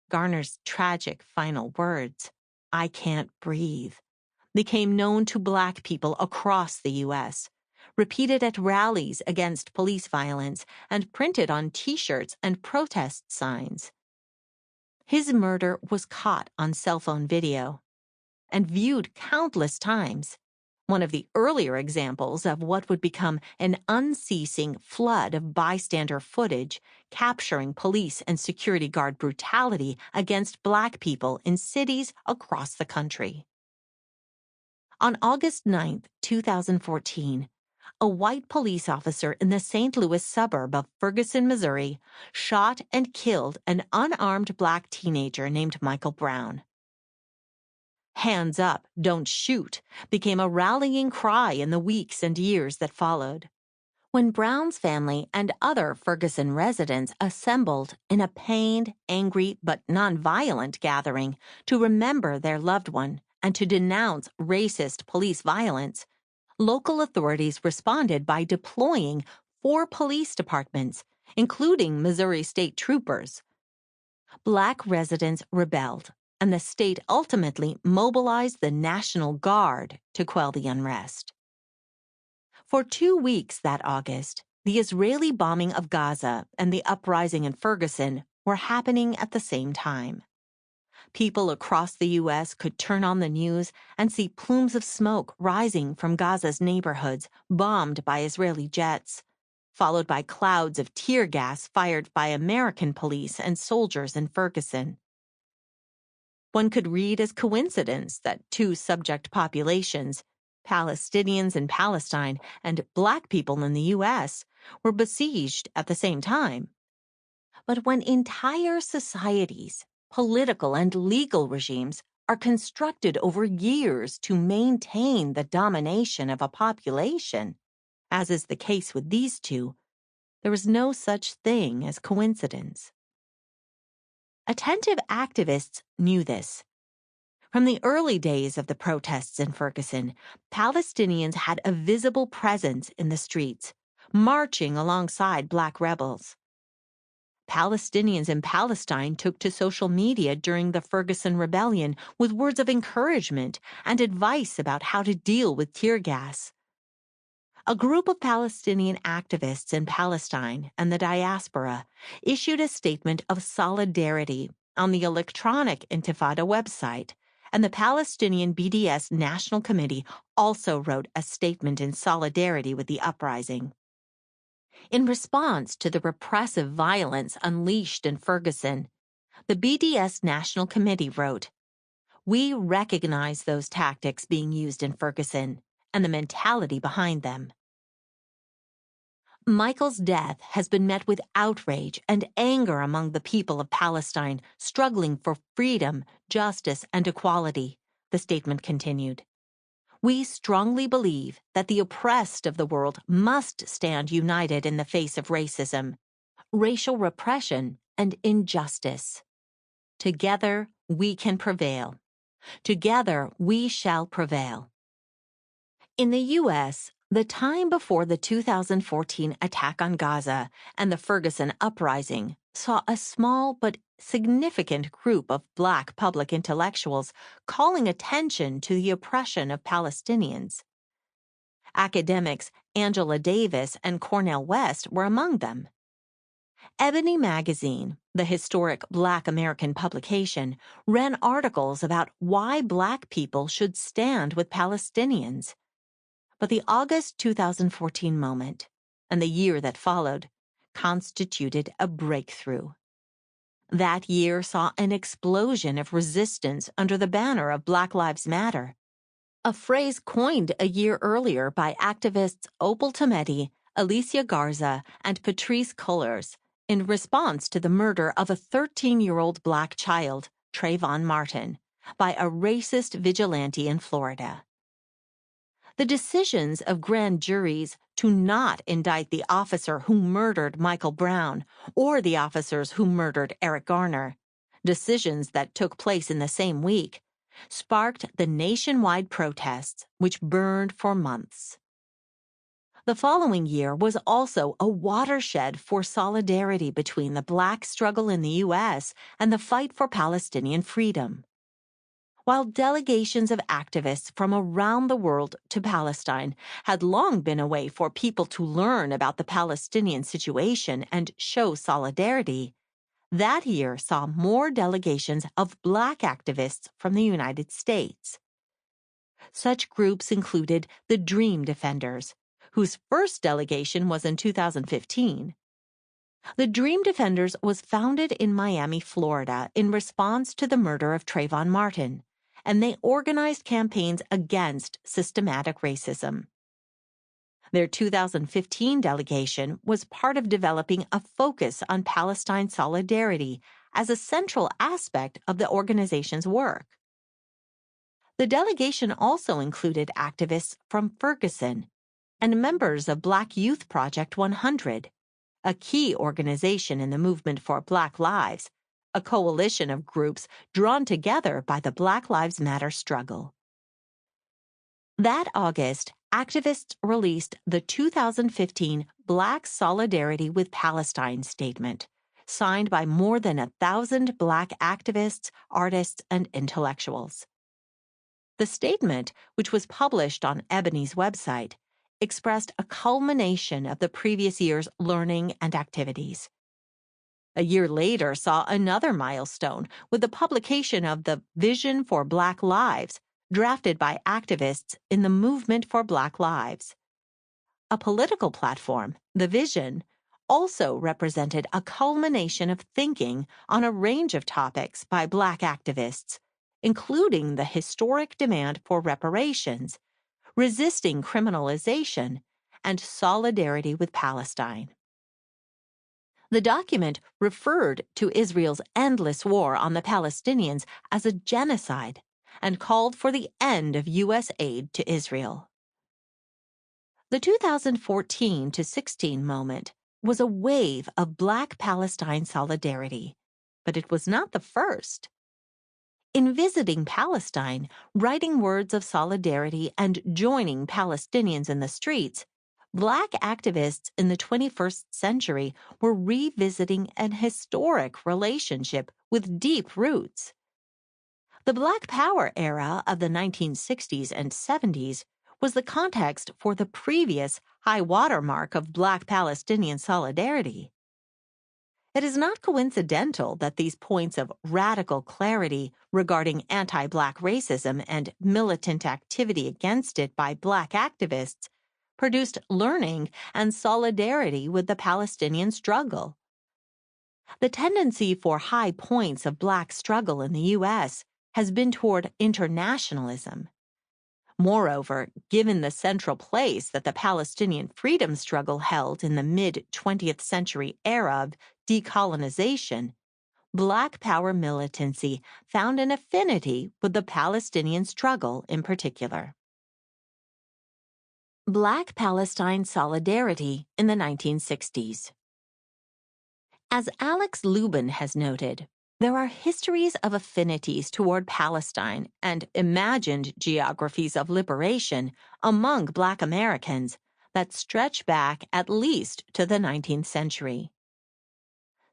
Garner's tragic final words, "I can't breathe," became known to Black people across the U.S., repeated at rallies against police violence, and printed on T-shirts and protest signs. His murder was caught on cell phone video and viewed countless times, one of the earlier examples of what would become an unceasing flood of bystander footage capturing police and security guard brutality against Black people in cities across the country. On August 9, 2014, a white police officer in the St. Louis suburb of Ferguson, Missouri, shot and killed an unarmed Black teenager named Michael Brown. "Hands up, don't shoot" became a rallying cry in the weeks and years that followed. When Brown's family and other Ferguson residents assembled in a pained, angry, but nonviolent gathering to remember their loved one and to denounce racist police violence, local authorities responded by deploying 4 police departments, including Missouri State Troopers. Black residents rebelled, and the state ultimately mobilized the National Guard to quell the unrest. For 2 weeks that August, the Israeli bombing of Gaza and the uprising in Ferguson were happening at the same time. People across the U.S. could turn on the news and see plumes of smoke rising from Gaza's neighborhoods bombed by Israeli jets, followed by clouds of tear gas fired by American police and soldiers in Ferguson. One could read as coincidence that two subject populations, Palestinians in Palestine and Black people in the U.S., were besieged at the same time. But when entire societies, political and legal regimes, are constructed over years to maintain the domination of a population, as is the case with these two, there is no such thing as coincidence. Attentive activists knew this. From the early days of the protests in Ferguson, Palestinians had a visible presence in the streets, marching alongside Black rebels. Palestinians in Palestine took to social media during the Ferguson Rebellion with words of encouragement and advice about how to deal with tear gas. A group of Palestinian activists in Palestine and the diaspora issued a statement of solidarity on the electronic Intifada website, and the Palestinian BDS National Committee also wrote a statement in solidarity with the uprising. In response to the repressive violence unleashed in Ferguson, the BDS National Committee wrote, "We recognize those tactics being used in Ferguson and the mentality behind them." Michael's death has been met with outrage and anger among the people of Palestine struggling for freedom, justice, and equality, the statement continued. We strongly believe that the oppressed of the world must stand united in the face of racism, racial repression, and injustice. Together, we can prevail. Together, we shall prevail. In the U.S., the time before the 2014 attack on Gaza and the Ferguson uprising saw a small but significant group of Black public intellectuals calling attention to the oppression of Palestinians. Academics Angela Davis and Cornel West were among them. Ebony magazine, the historic Black American publication, ran articles about why Black people should stand with Palestinians. But the August 2014 moment, and the year that followed, constituted a breakthrough. That year saw an explosion of resistance under the banner of Black Lives Matter, a phrase coined a year earlier by activists Opal Tometi, Alicia Garza, and Patrisse Cullors in response to the murder of a 13-year-old Black child, Trayvon Martin, by a racist vigilante in Florida. The decisions of grand juries to not indict the officer who murdered Michael Brown or the officers who murdered Eric Garner, decisions that took place in the same week, sparked the nationwide protests which burned for months. The following year was also a watershed for solidarity between the Black struggle in the U.S. and the fight for Palestinian freedom. While delegations of activists from around the world to Palestine had long been a way for people to learn about the Palestinian situation and show solidarity, that year saw more delegations of Black activists from the United States. Such groups included the Dream Defenders, whose first delegation was in 2015. The Dream Defenders was founded in Miami, Florida, in response to the murder of Trayvon Martin, and they organized campaigns against systematic racism. Their 2015 delegation was part of developing a focus on Palestine solidarity as a central aspect of the organization's work. The delegation also included activists from Ferguson and members of Black Youth Project 100, a key organization in the movement for Black Lives, a coalition of groups drawn together by the Black Lives Matter struggle. That August, activists released the 2015 Black Solidarity with Palestine statement, signed by more than 1,000 Black activists, artists, and intellectuals. The statement, which was published on Ebony's website, expressed a culmination of the previous year's learning and activities. A year later saw another milestone with the publication of the Vision for Black Lives, drafted by activists in the Movement for Black Lives. A political platform, the Vision, also represented a culmination of thinking on a range of topics by Black activists, including the historic demand for reparations, resisting criminalization, and solidarity with Palestine. The document referred to Israel's endless war on the Palestinians as a genocide and called for the end of U.S. aid to Israel. The 2014-16 moment was a wave of Black Palestine solidarity, but it was not the first. In visiting Palestine, writing words of solidarity, and joining Palestinians in the streets, Black activists in the 21st century were revisiting an historic relationship with deep roots. The Black Power era of the 1960s and 70s was the context for the previous high watermark of Black Palestinian solidarity. It is not coincidental that these points of radical clarity regarding anti-Black racism and militant activity against it by Black activists produced learning and solidarity with the Palestinian struggle. The tendency for high points of Black struggle in the U.S. has been toward internationalism. Moreover, given the central place that the Palestinian freedom struggle held in the mid-20th century era of decolonization, Black power militancy found an affinity with the Palestinian struggle in particular. Black Palestine solidarity in the 1960s. As Alex Lubin has noted, there are histories of affinities toward Palestine and imagined geographies of liberation among Black Americans that stretch back at least to the 19th century.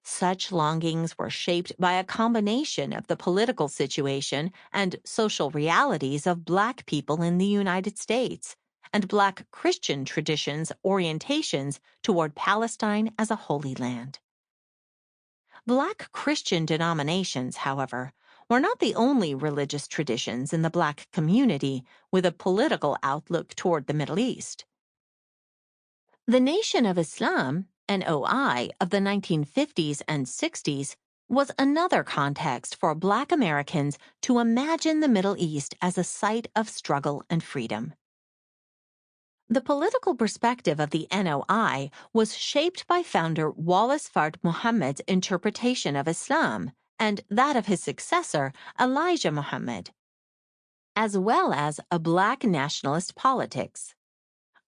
Such longings were shaped by a combination of the political situation and social realities of Black people in the United States and Black Christian traditions' orientations toward Palestine as a Holy Land. Black Christian denominations, however, were not the only religious traditions in the Black community with a political outlook toward the Middle East. The Nation of Islam, NOI, of the 1950s and 60s was another context for Black Americans to imagine the Middle East as a site of struggle and freedom. The political perspective of the NOI was shaped by founder Wallace Fard Muhammad's interpretation of Islam and that of his successor, Elijah Muhammad, as well as a Black nationalist politics.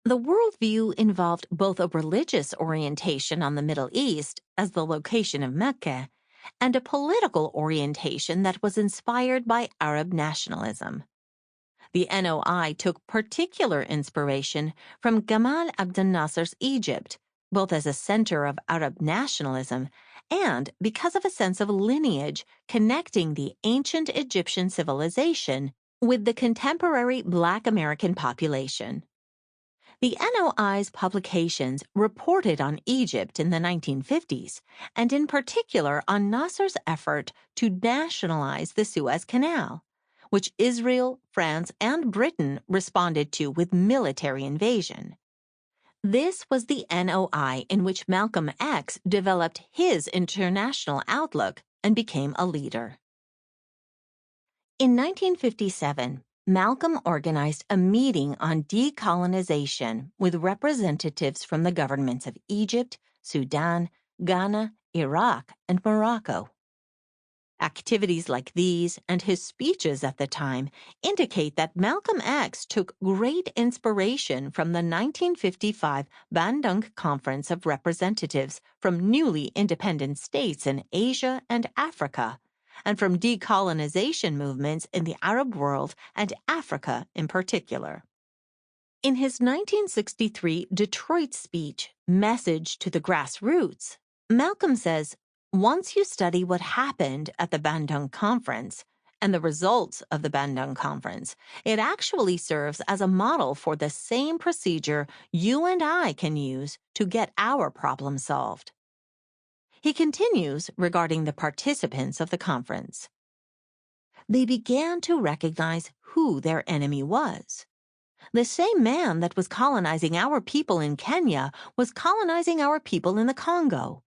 The worldview involved both a religious orientation on the Middle East as the location of Mecca and a political orientation that was inspired by Arab nationalism. The NOI took particular inspiration from Gamal Abdel Nasser's Egypt, both as a center of Arab nationalism and because of a sense of lineage connecting the ancient Egyptian civilization with the contemporary Black American population. The NOI's publications reported on Egypt in the 1950s, and in particular on Nasser's effort to nationalize the Suez Canal, which Israel, France, and Britain responded to with military invasion. This was the NOI in which Malcolm X developed his international outlook and became a leader. In 1957, Malcolm organized a meeting on decolonization with representatives from the governments of Egypt, Sudan, Ghana, Iraq, and Morocco. Activities like these and his speeches at the time indicate that Malcolm X took great inspiration from the 1955 Bandung Conference of Representatives from newly independent states in Asia and Africa, and from decolonization movements in the Arab world and Africa in particular. In his 1963 Detroit speech, Message to the Grassroots, Malcolm says, Once you study what happened at the Bandung Conference and the results of the Bandung Conference, it actually serves as a model for the same procedure you and I can use to get our problem solved. He continues regarding the participants of the conference. They began to recognize who their enemy was. The same man that was colonizing our people in Kenya was colonizing our people in the Congo.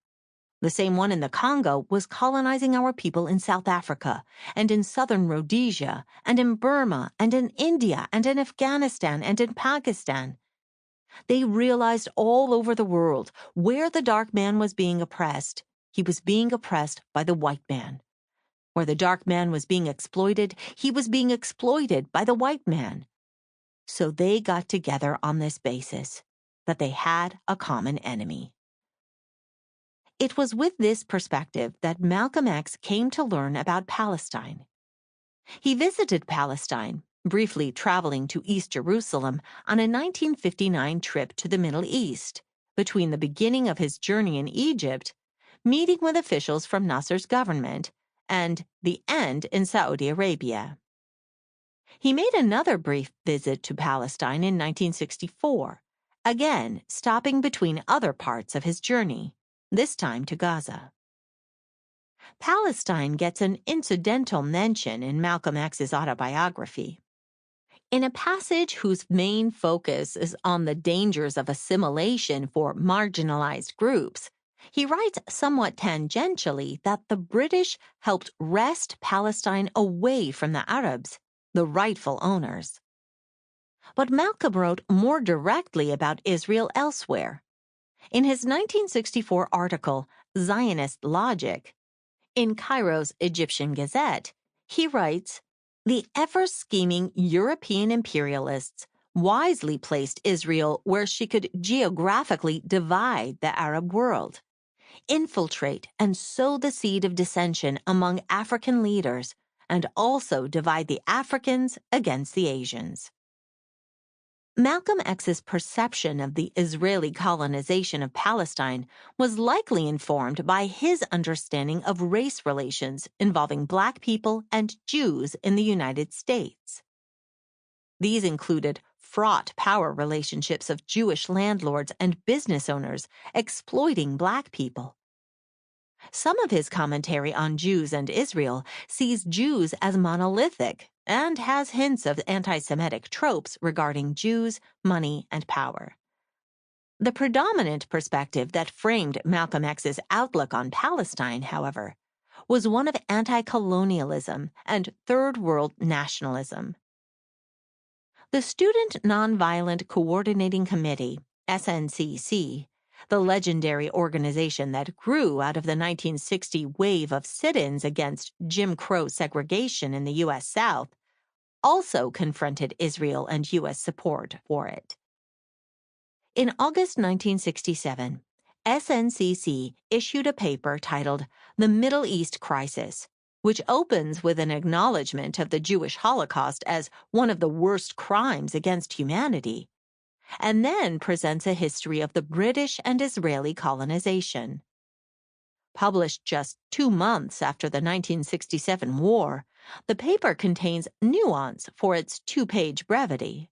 The same one in the Congo was colonizing our people in South Africa, and in southern Rhodesia, and in Burma, and in India, and in Afghanistan, and in Pakistan. They realized all over the world where the dark man was being oppressed, he was being oppressed by the white man. Where the dark man was being exploited, he was being exploited by the white man. So they got together on this basis, that they had a common enemy. It was with this perspective that Malcolm X came to learn about Palestine. He visited Palestine, briefly traveling to East Jerusalem on a 1959 trip to the Middle East, between the beginning of his journey in Egypt, meeting with officials from Nasser's government, and the end in Saudi Arabia. He made another brief visit to Palestine in 1964, again stopping between other parts of his journey, this time to Gaza. Palestine gets an incidental mention in Malcolm X's autobiography. In a passage whose main focus is on the dangers of assimilation for marginalized groups, he writes somewhat tangentially that the British helped wrest Palestine away from the Arabs, the rightful owners. But Malcolm wrote more directly about Israel elsewhere. In his 1964 article, Zionist Logic, in Cairo's Egyptian Gazette, he writes, "The ever-scheming European imperialists wisely placed Israel where she could geographically divide the Arab world, infiltrate and sow the seed of dissension among African leaders, and also divide the Africans against the Asians." Malcolm X's perception of the Israeli colonization of Palestine was likely informed by his understanding of race relations involving Black people and Jews in the United States. These included fraught power relationships of Jewish landlords and business owners exploiting Black people. Some of his commentary on Jews and Israel sees Jews as monolithic and has hints of anti-Semitic tropes regarding Jews, money, and power. The predominant perspective that framed Malcolm X's outlook on Palestine, however, was one of anti-colonialism and Third World nationalism. The Student Nonviolent Coordinating Committee, SNCC, the legendary organization that grew out of the 1960 wave of sit-ins against Jim Crow segregation in the U.S. South, also confronted Israel and U.S. support for it. In August 1967, SNCC issued a paper titled The Middle East Crisis, which opens with an acknowledgement of the Jewish Holocaust as one of the worst crimes against humanity, and then presents a history of the British and Israeli colonization. Published just 2 months after the 1967 war, the paper contains nuance for its 2-page brevity.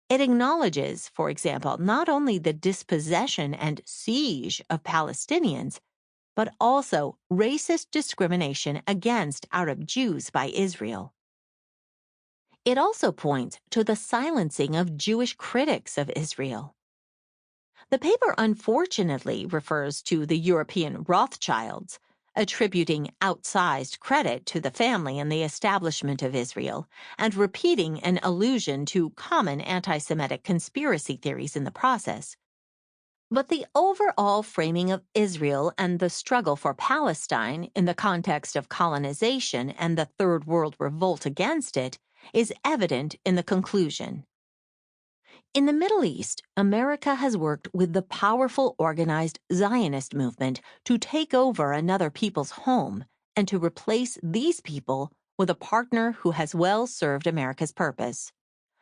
It acknowledges, for example, not only the dispossession and siege of Palestinians, but also racist discrimination against Arab Jews by Israel. It also points to the silencing of Jewish critics of Israel. The paper unfortunately refers to the European Rothschilds, attributing outsized credit to the family in the establishment of Israel, and repeating an allusion to common anti-Semitic conspiracy theories in the process. But the overall framing of Israel and the struggle for Palestine in the context of colonization and the Third World revolt against it is evident in the conclusion. In the Middle East, America has worked with the powerful organized Zionist movement to take over another people's home and to replace these people with a partner who has well served America's purpose,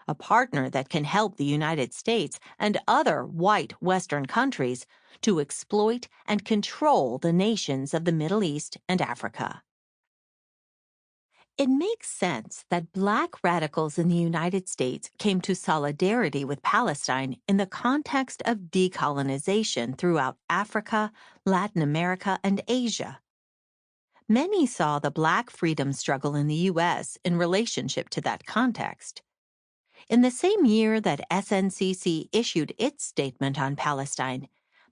a partner that can help the United States and other white Western countries to exploit and control the nations of the Middle East and Africa. It makes sense that Black radicals in the United States came to solidarity with Palestine in the context of decolonization throughout Africa, Latin America, and Asia. Many saw the Black freedom struggle in the U.S. in relationship to that context. In the same year that SNCC issued its statement on Palestine,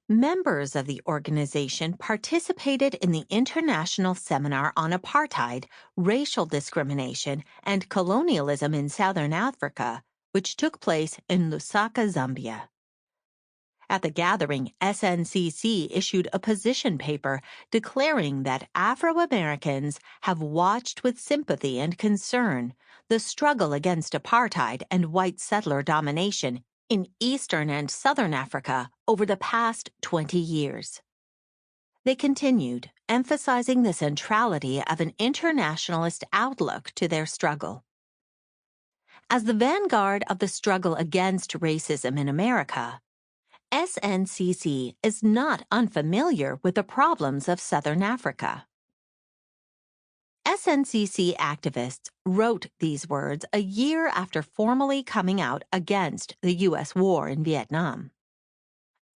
members of the organization participated in the International Seminar on Apartheid, Racial Discrimination, and Colonialism in Southern Africa, which took place in Lusaka, Zambia. At the gathering, SNCC issued a position paper declaring that Afro-Americans have watched with sympathy and concern the struggle against apartheid and white settler domination in Eastern and Southern Africa over the past 20 years. They continued, emphasizing the centrality of an internationalist outlook to their struggle. As the vanguard of the struggle against racism in America, SNCC is not unfamiliar with the problems of Southern Africa. SNCC activists wrote these words a year after formally coming out against the U.S. war in Vietnam.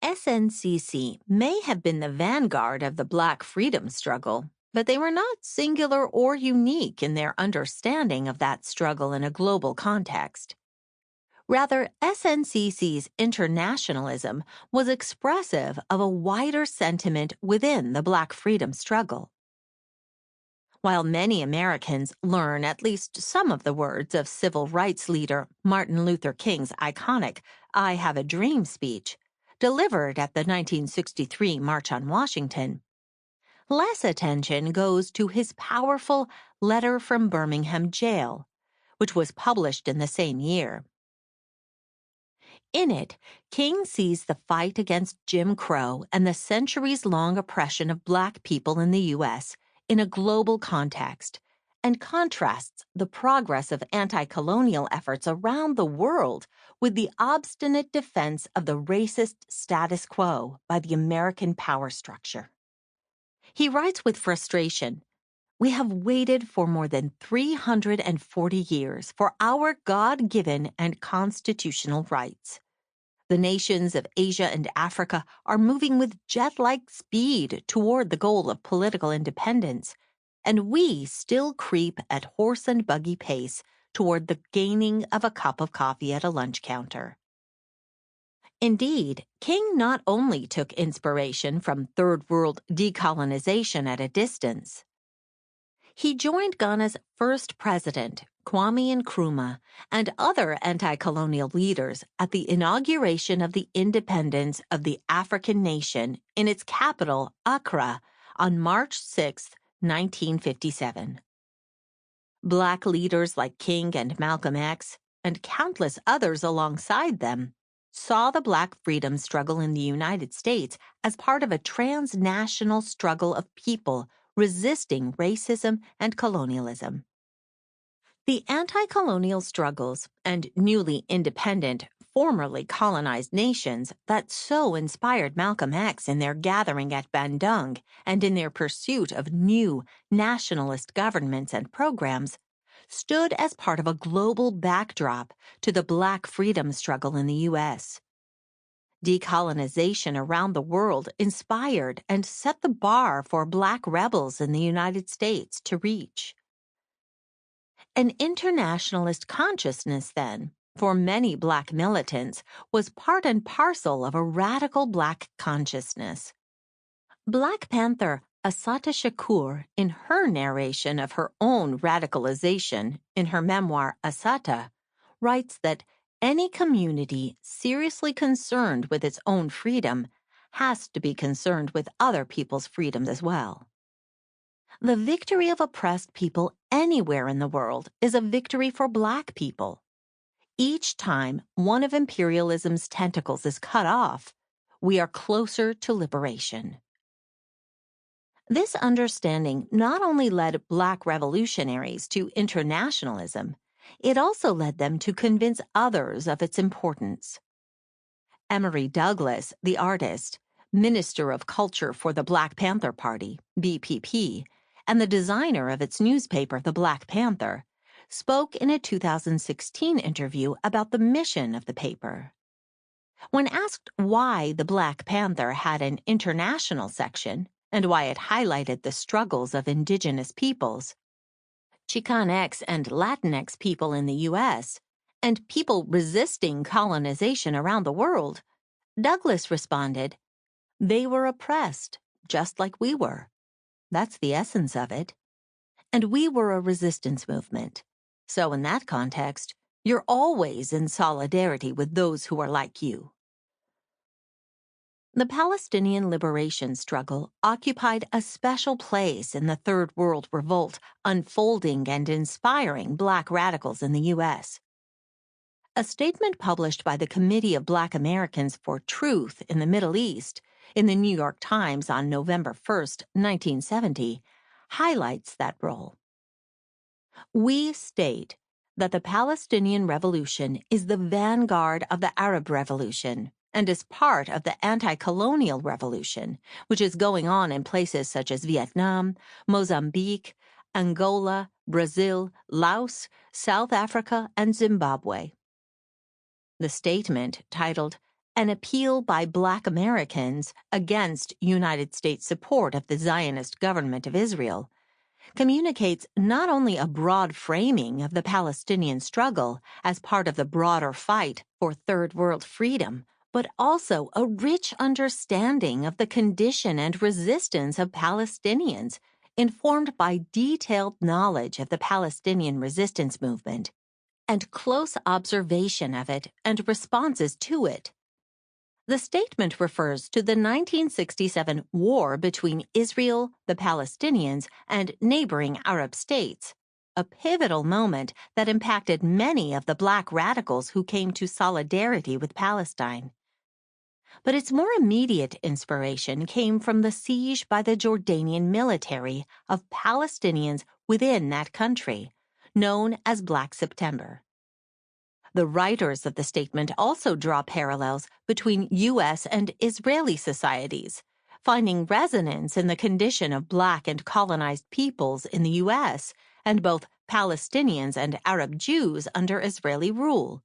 SNCC may have been the vanguard of the Black freedom struggle, but they were not singular or unique in their understanding of that struggle in a global context. Rather, SNCC's internationalism was expressive of a wider sentiment within the Black freedom struggle. While many Americans learn at least some of the words of civil rights leader Martin Luther King's iconic "I Have a Dream" speech, delivered at the 1963 March on Washington, less attention goes to his powerful Letter from Birmingham Jail, which was published in the same year. In it, King sees the fight against Jim Crow and the centuries-long oppression of Black people in the U.S. in a global context, and contrasts the progress of anti-colonial efforts around the world with the obstinate defense of the racist status quo by the American power structure. He writes with frustration, "We have waited for more than 340 years for our God-given and constitutional rights. The nations of Asia and Africa are moving with jet-like speed toward the goal of political independence, and we still creep at horse and buggy pace toward the gaining of a cup of coffee at a lunch counter." Indeed, King not only took inspiration from Third World decolonization at a distance. He joined Ghana's first president, Kwame Nkrumah, and other anti-colonial leaders at the inauguration of the independence of the African nation in its capital, Accra, on March 6, 1957. Black leaders like King and Malcolm X, and countless others alongside them, saw the Black freedom struggle in the United States as part of a transnational struggle of people resisting racism and colonialism. The anti-colonial struggles and newly independent, formerly colonized nations that so inspired Malcolm X in their gathering at Bandung and in their pursuit of new nationalist governments and programs stood as part of a global backdrop to the Black freedom struggle in the U.S. Decolonization around the world inspired and set the bar for Black rebels in the United States to reach. An internationalist consciousness, then, for many Black militants, was part and parcel of a radical Black consciousness. Black Panther Assata Shakur, in her narration of her own radicalization in her memoir Assata, writes that any community seriously concerned with its own freedom has to be concerned with other people's freedoms as well. The victory of oppressed people anywhere in the world is a victory for Black people. Each time one of imperialism's tentacles is cut off, we are closer to liberation. This understanding not only led Black revolutionaries to internationalism, It also led them to convince others of its importance. Emory Douglas, the artist, Minister of Culture for the Black Panther Party, BPP, and the designer of its newspaper, The Black Panther, spoke in a 2016 interview about the mission of the paper. When asked why the Black Panther had an international section and why it highlighted the struggles of indigenous peoples, Chicanx and Latinx people in the U.S., and people resisting colonization around the world, Douglas responded, "They were oppressed, just like we were. That's the essence of it. And we were a resistance movement. So in that context, you're always in solidarity with those who are like you." The Palestinian liberation struggle occupied a special place in the Third World Revolt, unfolding and inspiring Black radicals in the U.S. A statement published by the Committee of Black Americans for Truth in the Middle East in the New York Times on November 1, 1970, highlights that role. We state that the Palestinian Revolution is the vanguard of the Arab Revolution and is part of the anti-colonial revolution, which is going on in places such as Vietnam, Mozambique, Angola, Brazil, Laos, South Africa, and Zimbabwe. The statement, titled "An Appeal by Black Americans Against United States Support of the Zionist Government of Israel," communicates not only a broad framing of the Palestinian struggle as part of the broader fight for Third World freedom, but also a rich understanding of the condition and resistance of Palestinians, informed by detailed knowledge of the Palestinian resistance movement and close observation of it and responses to it. The statement refers to the 1967 war between Israel, the Palestinians, and neighboring Arab states, a pivotal moment that impacted many of the Black radicals who came to solidarity with Palestine. But its more immediate inspiration came from the siege by the Jordanian military of Palestinians within that country, known as Black September. The writers of the statement also draw parallels between U.S. and Israeli societies, finding resonance in the condition of Black and colonized peoples in the U.S. and both Palestinians and Arab Jews under Israeli rule.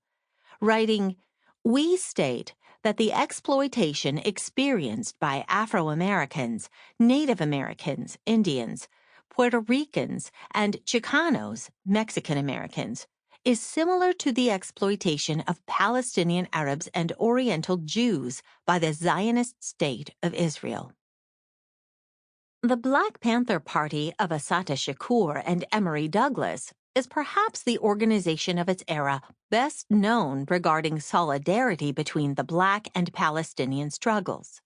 Writing, "We state that the exploitation experienced by Afro-Americans, Native Americans, Indians, Puerto Ricans, and Chicanos, Mexican Americans, is similar to the exploitation of Palestinian Arabs and Oriental Jews by the Zionist State of Israel." The Black Panther Party of Assata Shakur and Emory Douglas is perhaps the organization of its era best known regarding solidarity between the Black and Palestinian struggles.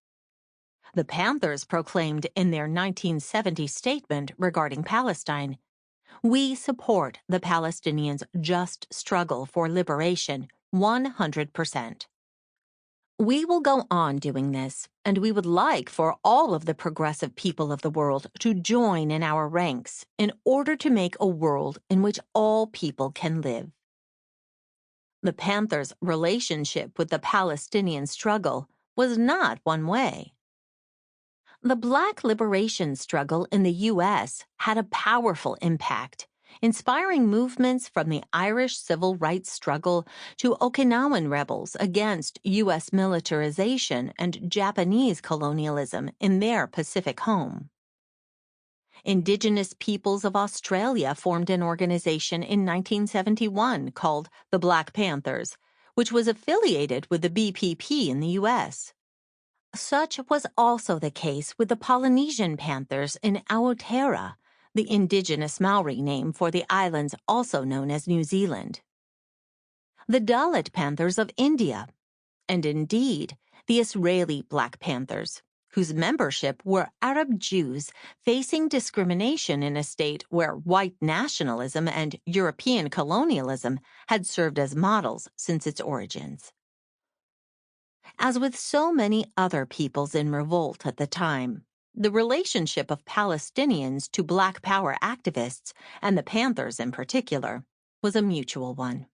The Panthers proclaimed in their 1970 statement regarding Palestine, "We support the Palestinians' just struggle for liberation 100%. We will go on doing this, and we would like for all of the progressive people of the world to join in our ranks in order to make a world in which all people can live." The Panthers' relationship with the Palestinian struggle was not one way. The Black liberation struggle in the U.S. had a powerful impact, inspiring movements from the Irish civil rights struggle to Okinawan rebels against U.S. militarization and Japanese colonialism in their Pacific home. Indigenous peoples of Australia formed an organization in 1971 called the Black Panthers, which was affiliated with the BPP in the U.S. Such was also the case with the Polynesian Panthers in Aotearoa, the indigenous Maori name for the islands also known as New Zealand. The Dalit Panthers of India, and indeed the Israeli Black Panthers, whose membership were Arab Jews facing discrimination in a state where white nationalism and European colonialism had served as models since its origins. As with so many other peoples in revolt at the time, the relationship of Palestinians to Black Power activists, and the Panthers in particular, was a mutual one.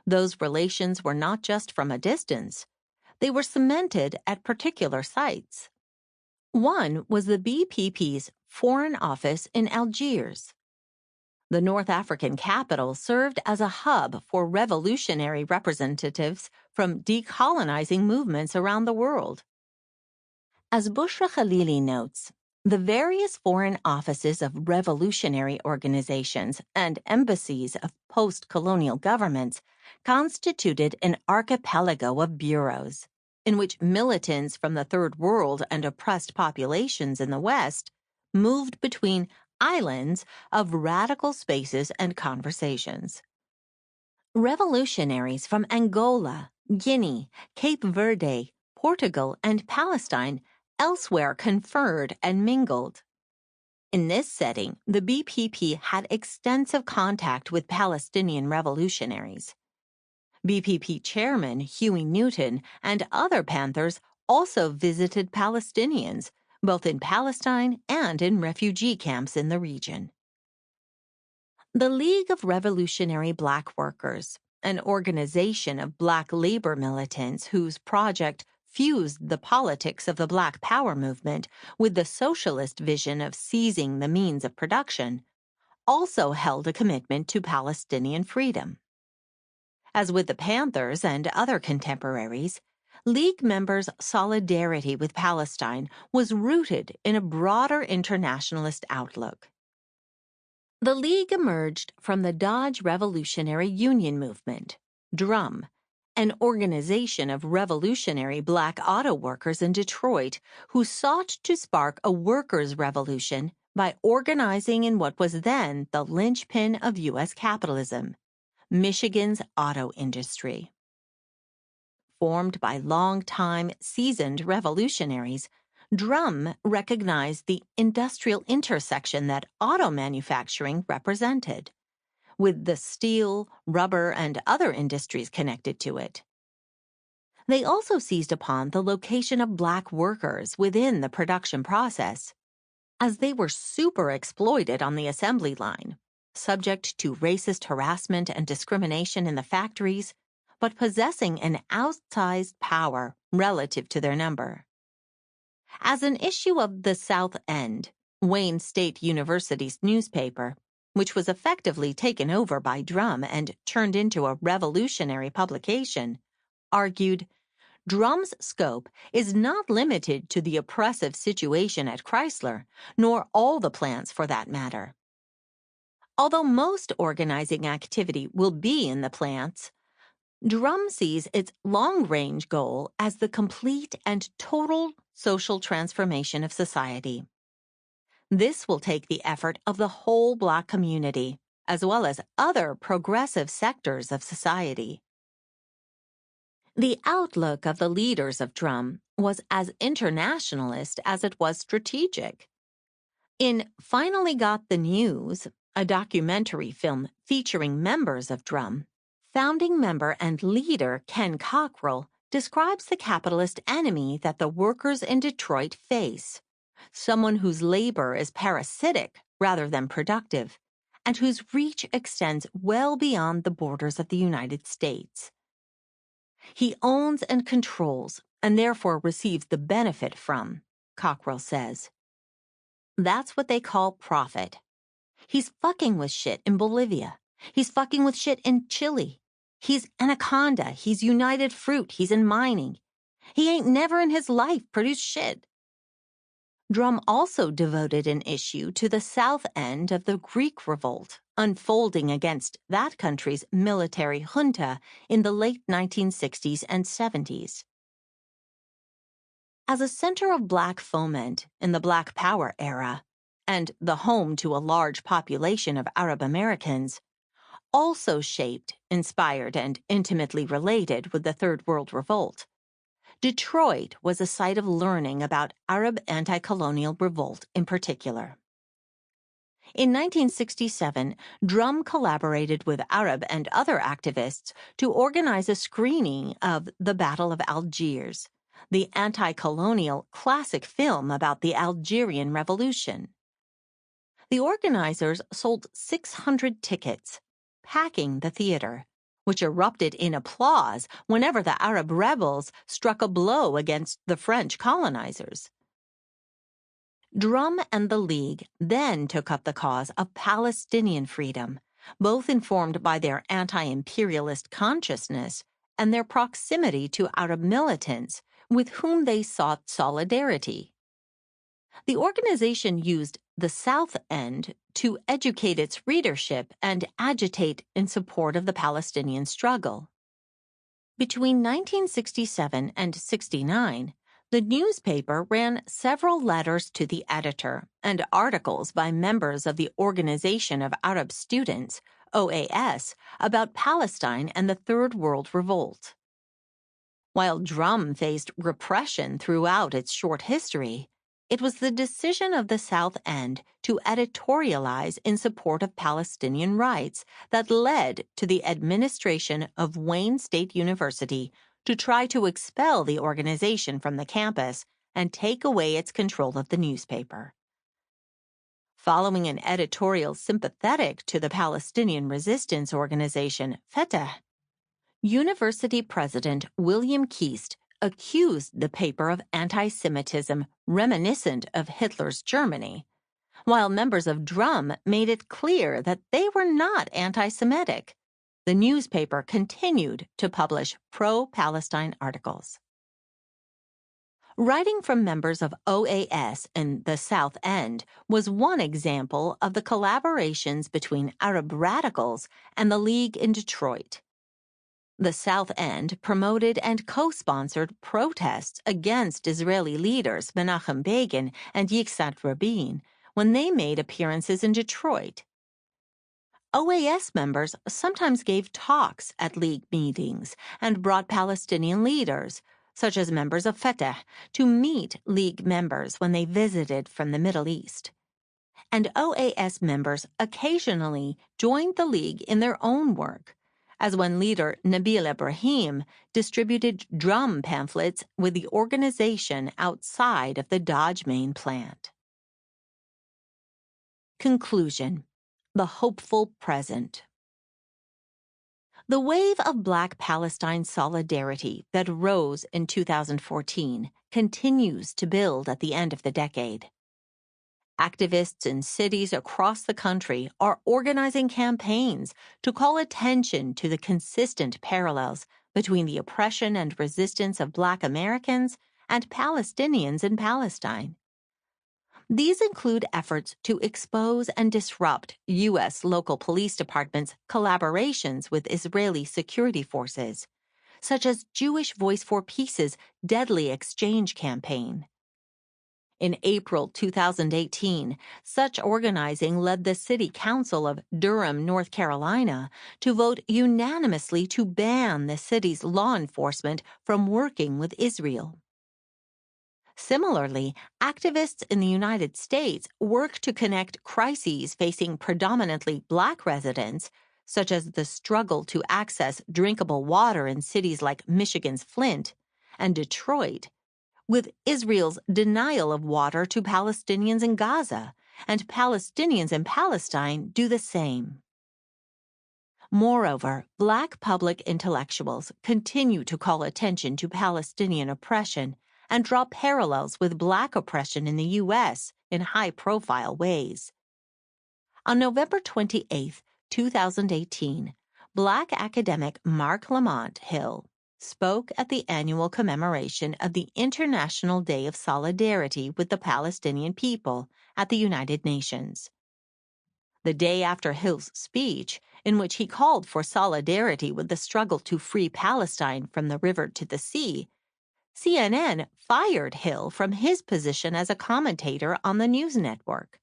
Those relations were not just from a distance, they were cemented at particular sites. One was the BPP's Foreign Office in Algiers. The North African capital served as a hub for revolutionary representatives from decolonizing movements around the world. As Bushra Khalili notes, the various foreign offices of revolutionary organizations and embassies of post-colonial governments constituted an archipelago of bureaus, in which militants from the Third World and oppressed populations in the West moved between islands of radical spaces and conversations. Revolutionaries from Angola, Guinea, Cape Verde, Portugal, and Palestine elsewhere conferred and mingled. In this setting, the BPP had extensive contact with Palestinian revolutionaries. BPP chairman Huey Newton and other Panthers also visited Palestinians, both in Palestine and in refugee camps in the region. The League of Revolutionary Black Workers, an organization of Black labor militants whose project fused the politics of the Black Power movement with the socialist vision of seizing the means of production, also held a commitment to Palestinian freedom. As with the Panthers and other contemporaries, League members' solidarity with Palestine was rooted in a broader internationalist outlook. The League emerged from the Dodge Revolutionary Union Movement, DRUM, an organization of revolutionary Black auto workers in Detroit who sought to spark a workers' revolution by organizing in what was then the linchpin of U.S. capitalism, Michigan's auto industry. Formed by long-time, seasoned revolutionaries, DRUM recognized the industrial intersection that auto manufacturing represented, with the steel, rubber, and other industries connected to it. They also seized upon the location of Black workers within the production process, as they were super exploited on the assembly line, subject to racist harassment and discrimination in the factories, but possessing an outsized power relative to their number. As an issue of the South End, Wayne State University's newspaper, which was effectively taken over by DRUM and turned into a revolutionary publication, argued, DRUM's scope is not limited to the oppressive situation at Chrysler, nor all the plants for that matter. Although most organizing activity will be in the plants, DRUM sees its long-range goal as the complete and total social transformation of society. This will take the effort of the whole Black community, as well as other progressive sectors of society. The outlook of the leaders of DRUM was as internationalist as it was strategic. In Finally Got the News, a documentary film featuring members of DRUM, founding member and leader Ken Cockrell describes the capitalist enemy that the workers in Detroit face, someone whose labor is parasitic rather than productive, and whose reach extends well beyond the borders of the United States. He owns and controls, and therefore receives the benefit from, Cockrell says. That's what they call profit. He's fucking with shit in Bolivia. He's fucking with shit in Chile. He's Anaconda. He's United Fruit. He's in mining. He ain't never in his life produced shit. DRUM also devoted an issue to the south end of the Greek revolt unfolding against that country's military junta in the late 1960s and 70s. As a center of Black foment in the Black Power era, and the home to a large population of Arab Americans, also shaped, inspired, and intimately related with the Third World Revolt, Detroit was a site of learning about Arab anti-colonial revolt in particular. In 1967, DRUM collaborated with Arab and other activists to organize a screening of The Battle of Algiers, the anti-colonial classic film about the Algerian Revolution. The organizers sold 600 tickets, packing the theater, which erupted in applause whenever the Arab rebels struck a blow against the French colonizers. Drum and the League then took up the cause of Palestinian freedom, both informed by their anti-imperialist consciousness and their proximity to Arab militants with whom they sought solidarity. The organization used the South End to educate its readership and agitate in support of the Palestinian struggle. Between 1967 and 69, the newspaper ran several letters to the editor and articles by members of the Organization of Arab Students, OAS, about Palestine and the Third World Revolt. While Drum faced repression throughout its short history, it was the decision of the South End to editorialize in support of Palestinian rights that led to the administration of Wayne State University to try to expel the organization from the campus and take away its control of the newspaper. Following an editorial sympathetic to the Palestinian resistance organization Fatah, University President William Keast accused the paper of anti-Semitism reminiscent of Hitler's Germany, while members of Drum made it clear that they were not anti-Semitic. The newspaper continued to publish pro-Palestine articles. Writing from members of OAS in the South End was one example of the collaborations between Arab radicals and the League in Detroit. The South End promoted and co-sponsored protests against Israeli leaders Menachem Begin and Yitzhak Rabin when they made appearances in Detroit. OAS members sometimes gave talks at League meetings and brought Palestinian leaders, such as members of Fatah, to meet League members when they visited from the Middle East. And OAS members occasionally joined the League in their own work, as when leader Nabil Ibrahim distributed Drum pamphlets with the organization outside of the Dodge main plant. Conclusion: the hopeful present. The wave of Black Palestine solidarity that rose in 2014 continues to build at the end of the decade. Activists in cities across the country are organizing campaigns to call attention to the consistent parallels between the oppression and resistance of Black Americans and Palestinians in Palestine. These include efforts to expose and disrupt U.S. local police departments' collaborations with Israeli security forces, such as Jewish Voice for Peace's Deadly Exchange campaign. In April 2018, such organizing led the City Council of Durham, North Carolina, to vote unanimously to ban the city's law enforcement from working with Israel. Similarly, activists in the United States work to connect crises facing predominantly Black residents, such as the struggle to access drinkable water in cities like Michigan's Flint and Detroit, with Israel's denial of water to Palestinians in Gaza, and Palestinians in Palestine do the same. Moreover, Black public intellectuals continue to call attention to Palestinian oppression and draw parallels with Black oppression in the U.S. in high-profile ways. On November 28, 2018, Black academic Mark Lamont Hill spoke at the annual commemoration of the International Day of Solidarity with the Palestinian People at the United Nations. The day after Hill's speech, in which he called for solidarity with the struggle to free Palestine from the river to the sea, CNN fired Hill from his position as a commentator on the news network.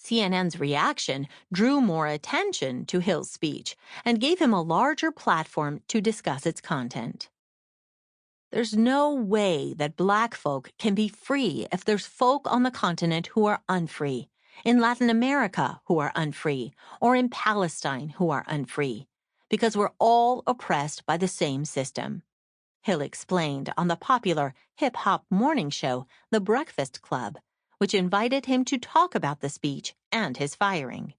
CNN's reaction drew more attention to Hill's speech and gave him a larger platform to discuss its content. There's no way that Black folk can be free if there's folk on the continent who are unfree, in Latin America who are unfree, or in Palestine who are unfree, because we're all oppressed by the same system, Hill explained on the popular hip-hop morning show, The Breakfast Club, which invited him to talk about the speech and his firing.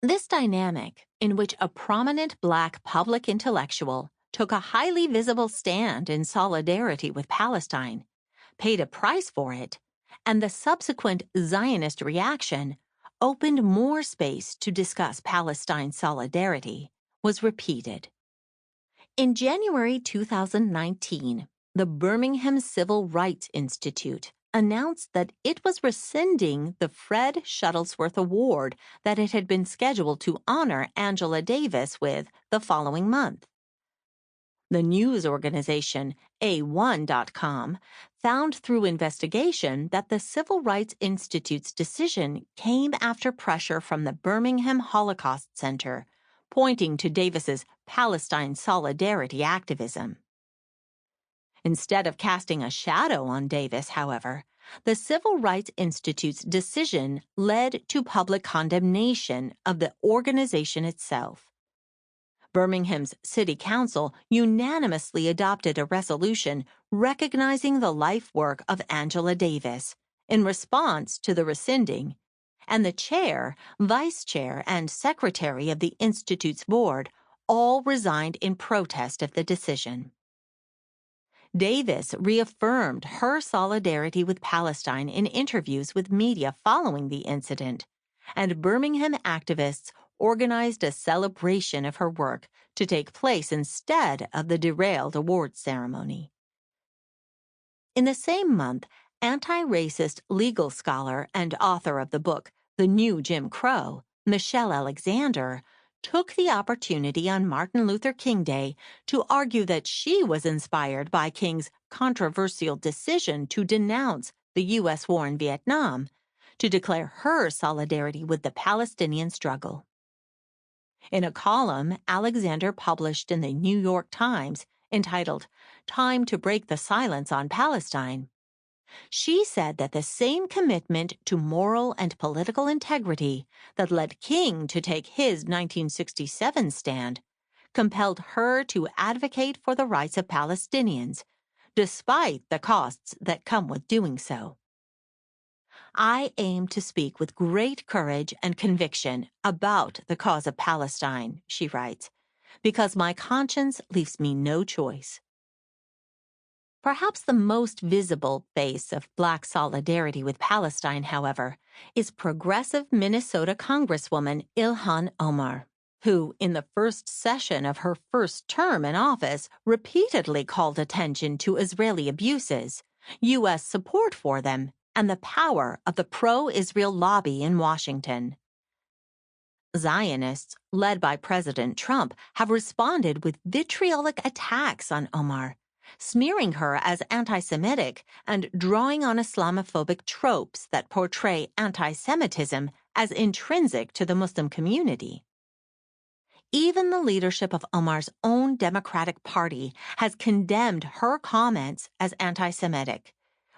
This dynamic, in which a prominent Black public intellectual took a highly visible stand in solidarity with Palestine, paid a price for it, and the subsequent Zionist reaction opened more space to discuss Palestine solidarity, was repeated. In January 2019, the Birmingham Civil Rights Institute announced that it was rescinding the Fred Shuttlesworth Award that it had been scheduled to honor Angela Davis with the following month. The news organization A1.com found through investigation that the Civil Rights Institute's decision came after pressure from the Birmingham Holocaust Center, pointing to Davis's Palestine solidarity activism. Instead of casting a shadow on Davis, however, the Civil Rights Institute's decision led to public condemnation of the organization itself. Birmingham's City Council unanimously adopted a resolution recognizing the life work of Angela Davis in response to the rescinding, and the chair, vice chair, and secretary of the Institute's board all resigned in protest of the decision. Davis reaffirmed her solidarity with Palestine in interviews with media following the incident, and Birmingham activists organized a celebration of her work to take place instead of the derailed awards ceremony. In the same month, anti-racist legal scholar and author of the book The New Jim Crow, Michelle Alexander, took the opportunity on Martin Luther King Day to argue that she was inspired by King's controversial decision to denounce the U.S. war in Vietnam, to declare her solidarity with the Palestinian struggle. In a column Alexander published in the New York Times entitled "Time to Break the Silence on Palestine," she said that the same commitment to moral and political integrity that led King to take his 1967 stand compelled her to advocate for the rights of Palestinians, despite the costs that come with doing so. I aim to speak with great courage and conviction about the cause of Palestine, she writes, because my conscience leaves me no choice. Perhaps the most visible face of Black solidarity with Palestine, however, is progressive Minnesota Congresswoman Ilhan Omar, who, in the first session of her first term in office, repeatedly called attention to Israeli abuses, U.S. support for them, and the power of the pro-Israel lobby in Washington. Zionists, led by President Trump, have responded with vitriolic attacks on Omar, smearing her as anti-Semitic and drawing on Islamophobic tropes that portray anti-Semitism as intrinsic to the Muslim community. Even the leadership of Omar's own Democratic Party has condemned her comments as anti-Semitic,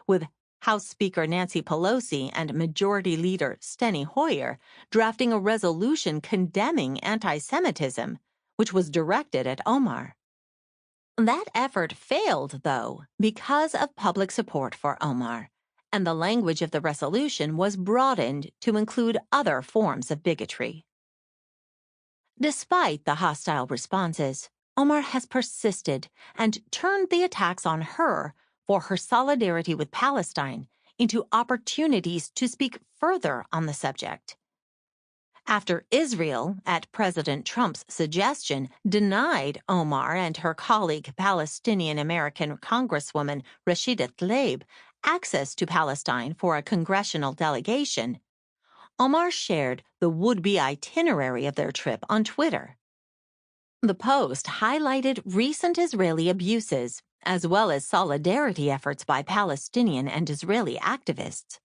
with House Speaker Nancy Pelosi and Majority Leader Steny Hoyer drafting a resolution condemning anti-Semitism, which was directed at Omar. That effort failed, though, because of public support for Omar, and the language of the resolution was broadened to include other forms of bigotry. Despite the hostile responses, Omar has persisted and turned the attacks on her for her solidarity with Palestine into opportunities to speak further on the subject. After Israel, at President Trump's suggestion, denied Omar and her colleague Palestinian-American Congresswoman Rashida Tlaib access to Palestine for a congressional delegation, Omar shared the would-be itinerary of their trip on Twitter. The post highlighted recent Israeli abuses, as well as solidarity efforts by Palestinian and Israeli activists.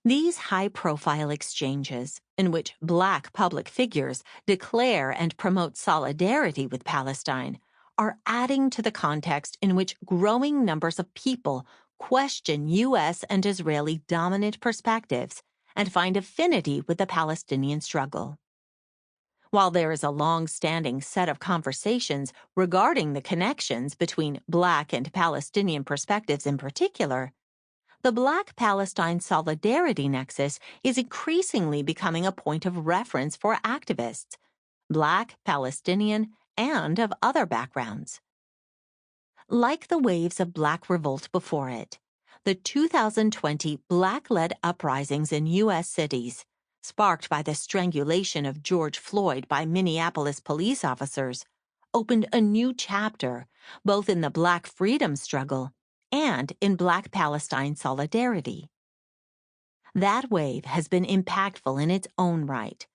These high-profile exchanges, in which Black public figures declare and promote solidarity with Palestine, are adding to the context in which growing numbers of people question U.S. and Israeli dominant perspectives and find affinity with the Palestinian struggle. While there is a long-standing set of conversations regarding the connections between Black and Palestinian perspectives in particular, The Black-Palestine solidarity nexus is increasingly becoming a point of reference for activists, Black, Palestinian, and of other backgrounds. Like the waves of Black revolt before it, the 2020 Black-led uprisings in U.S. cities, sparked by the strangulation of George Floyd by Minneapolis police officers, opened a new chapter both in the Black freedom struggle and in Black Palestine solidarity. That wave has been impactful in its own right,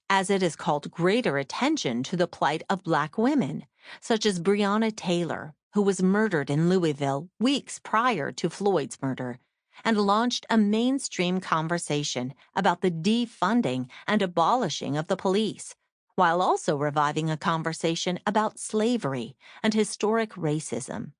as it has called greater attention to the plight of Black women, such as Breonna Taylor, who was murdered in Louisville weeks prior to Floyd's murder, and launched a mainstream conversation about the defunding and abolishing of the police, while also reviving a conversation about slavery and historic racism.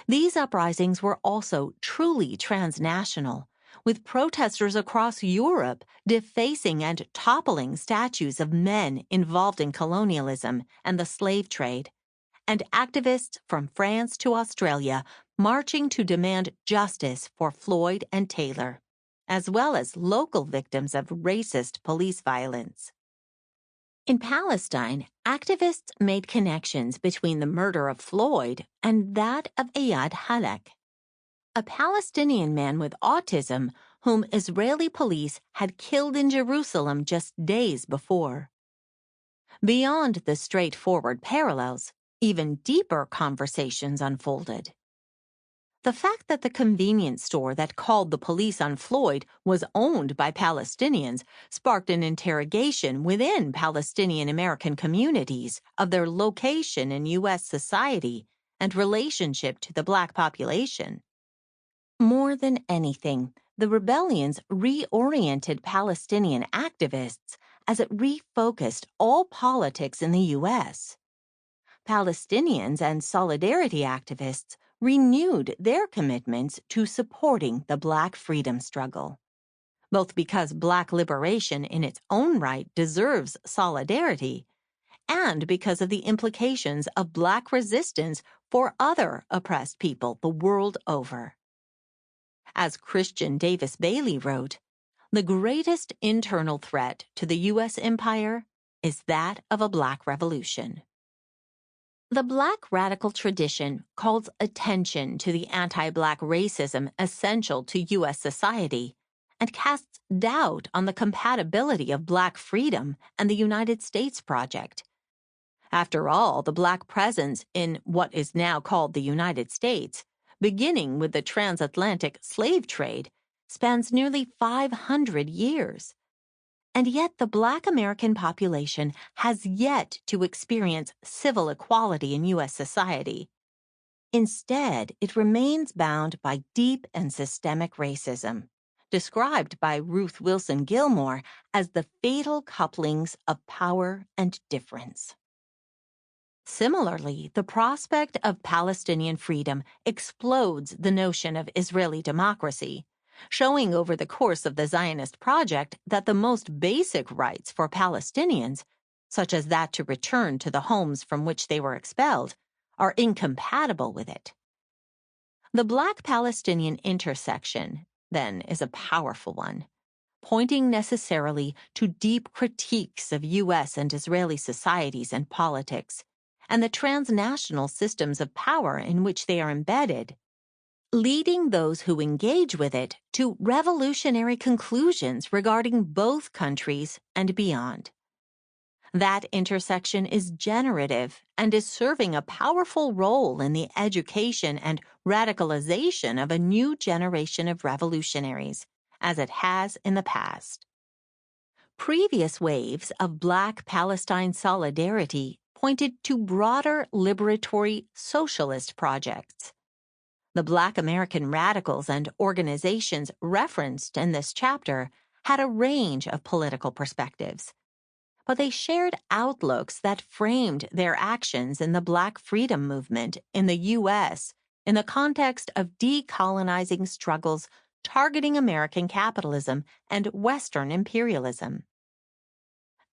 These uprisings were also truly transnational, with protesters across Europe defacing and toppling statues of men involved in colonialism and the slave trade, and activists from France to Australia marching to demand justice for Floyd and Taylor, as well as local victims of racist police violence. In Palestine, activists made connections between the murder of Floyd and that of Iyad Halak, a Palestinian man with autism whom Israeli police had killed in Jerusalem just days before. Beyond the straightforward parallels, even deeper conversations unfolded. The fact that the convenience store that called the police on Floyd was owned by Palestinians sparked an interrogation within Palestinian American communities of their location in U.S. society and relationship to the Black population. More than anything, the rebellions reoriented Palestinian activists as it refocused all politics in the U.S. Palestinians and solidarity activists renewed their commitments to supporting the Black freedom struggle, both because Black liberation in its own right deserves solidarity and because of the implications of Black resistance for other oppressed people the world over. As Christian Davis Bailey wrote, the greatest internal threat to the U.S. empire is that of a Black revolution. The Black radical tradition calls attention to the anti-Black racism essential to U.S. society and casts doubt on the compatibility of Black freedom and the United States project. After all, the Black presence in what is now called the United States, beginning with the transatlantic slave trade, spans nearly 500 years. And yet the Black American population has yet to experience civil equality in U.S. society. Instead, it remains bound by deep and systemic racism, described by Ruth Wilson Gilmore as the fatal couplings of power and difference. Similarly, the prospect of Palestinian freedom explodes the notion of Israeli democracy, showing over the course of the Zionist project that the most basic rights for Palestinians, such as that to return to the homes from which they were expelled, are incompatible with it. The Black-Palestinian intersection, then, is a powerful one, pointing necessarily to deep critiques of U.S. and Israeli societies and politics, and the transnational systems of power in which they are embedded, leading those who engage with it to revolutionary conclusions regarding both countries and beyond. That intersection is generative and is serving a powerful role in the education and radicalization of a new generation of revolutionaries, as it has in the past. Previous waves of Black Palestine solidarity pointed to broader liberatory socialist projects. The Black American radicals and organizations referenced in this chapter had a range of political perspectives, but they shared outlooks that framed their actions in the Black freedom movement in the U.S. in the context of decolonizing struggles targeting American capitalism and Western imperialism.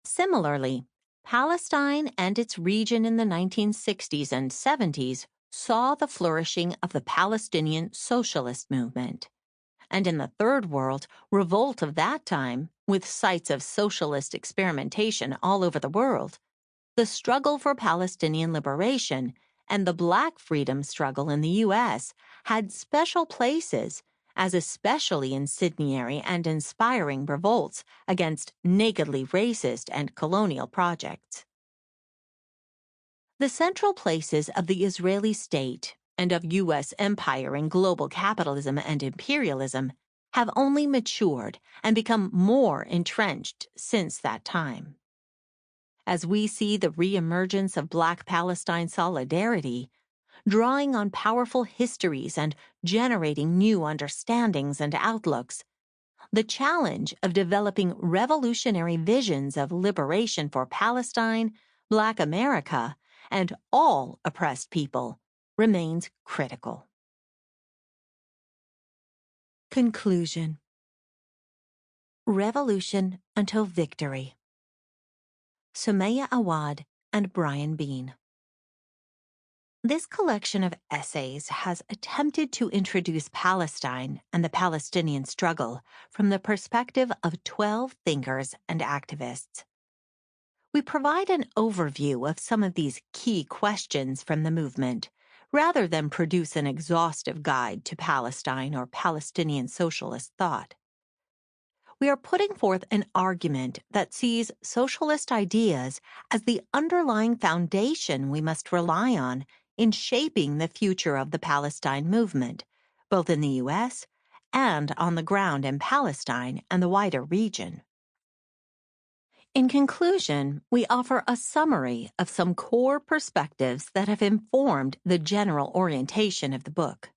Similarly, Palestine and its region in the 1960s and 70s saw the flourishing of the Palestinian Socialist movement. And in the Third World, revolt of that time, with sites of socialist experimentation all over the world, the struggle for Palestinian liberation, and the Black freedom struggle in the U.S. had special places as especially incendiary and inspiring revolts against nakedly racist and colonial projects. The central places of the Israeli state and of U.S. empire in global capitalism and imperialism have only matured and become more entrenched since that time. As we see the reemergence of Black Palestine solidarity, drawing on powerful histories and generating new understandings and outlooks, the challenge of developing revolutionary visions of liberation for Palestine, Black America, and all oppressed people remains critical. Conclusion. Revolution until Victory. Sumaya Awad and Brian Bean. This collection of essays has attempted to introduce Palestine and the Palestinian struggle from the perspective of 12 thinkers and activists. We provide an overview of some of these key questions from the movement, rather than produce an exhaustive guide to Palestine or Palestinian socialist thought. We are putting forth an argument that sees socialist ideas as the underlying foundation we must rely on in shaping the future of the Palestine movement, both in the U.S. and on the ground in Palestine and the wider region. In conclusion, we offer a summary of some core perspectives that have informed the general orientation of the book.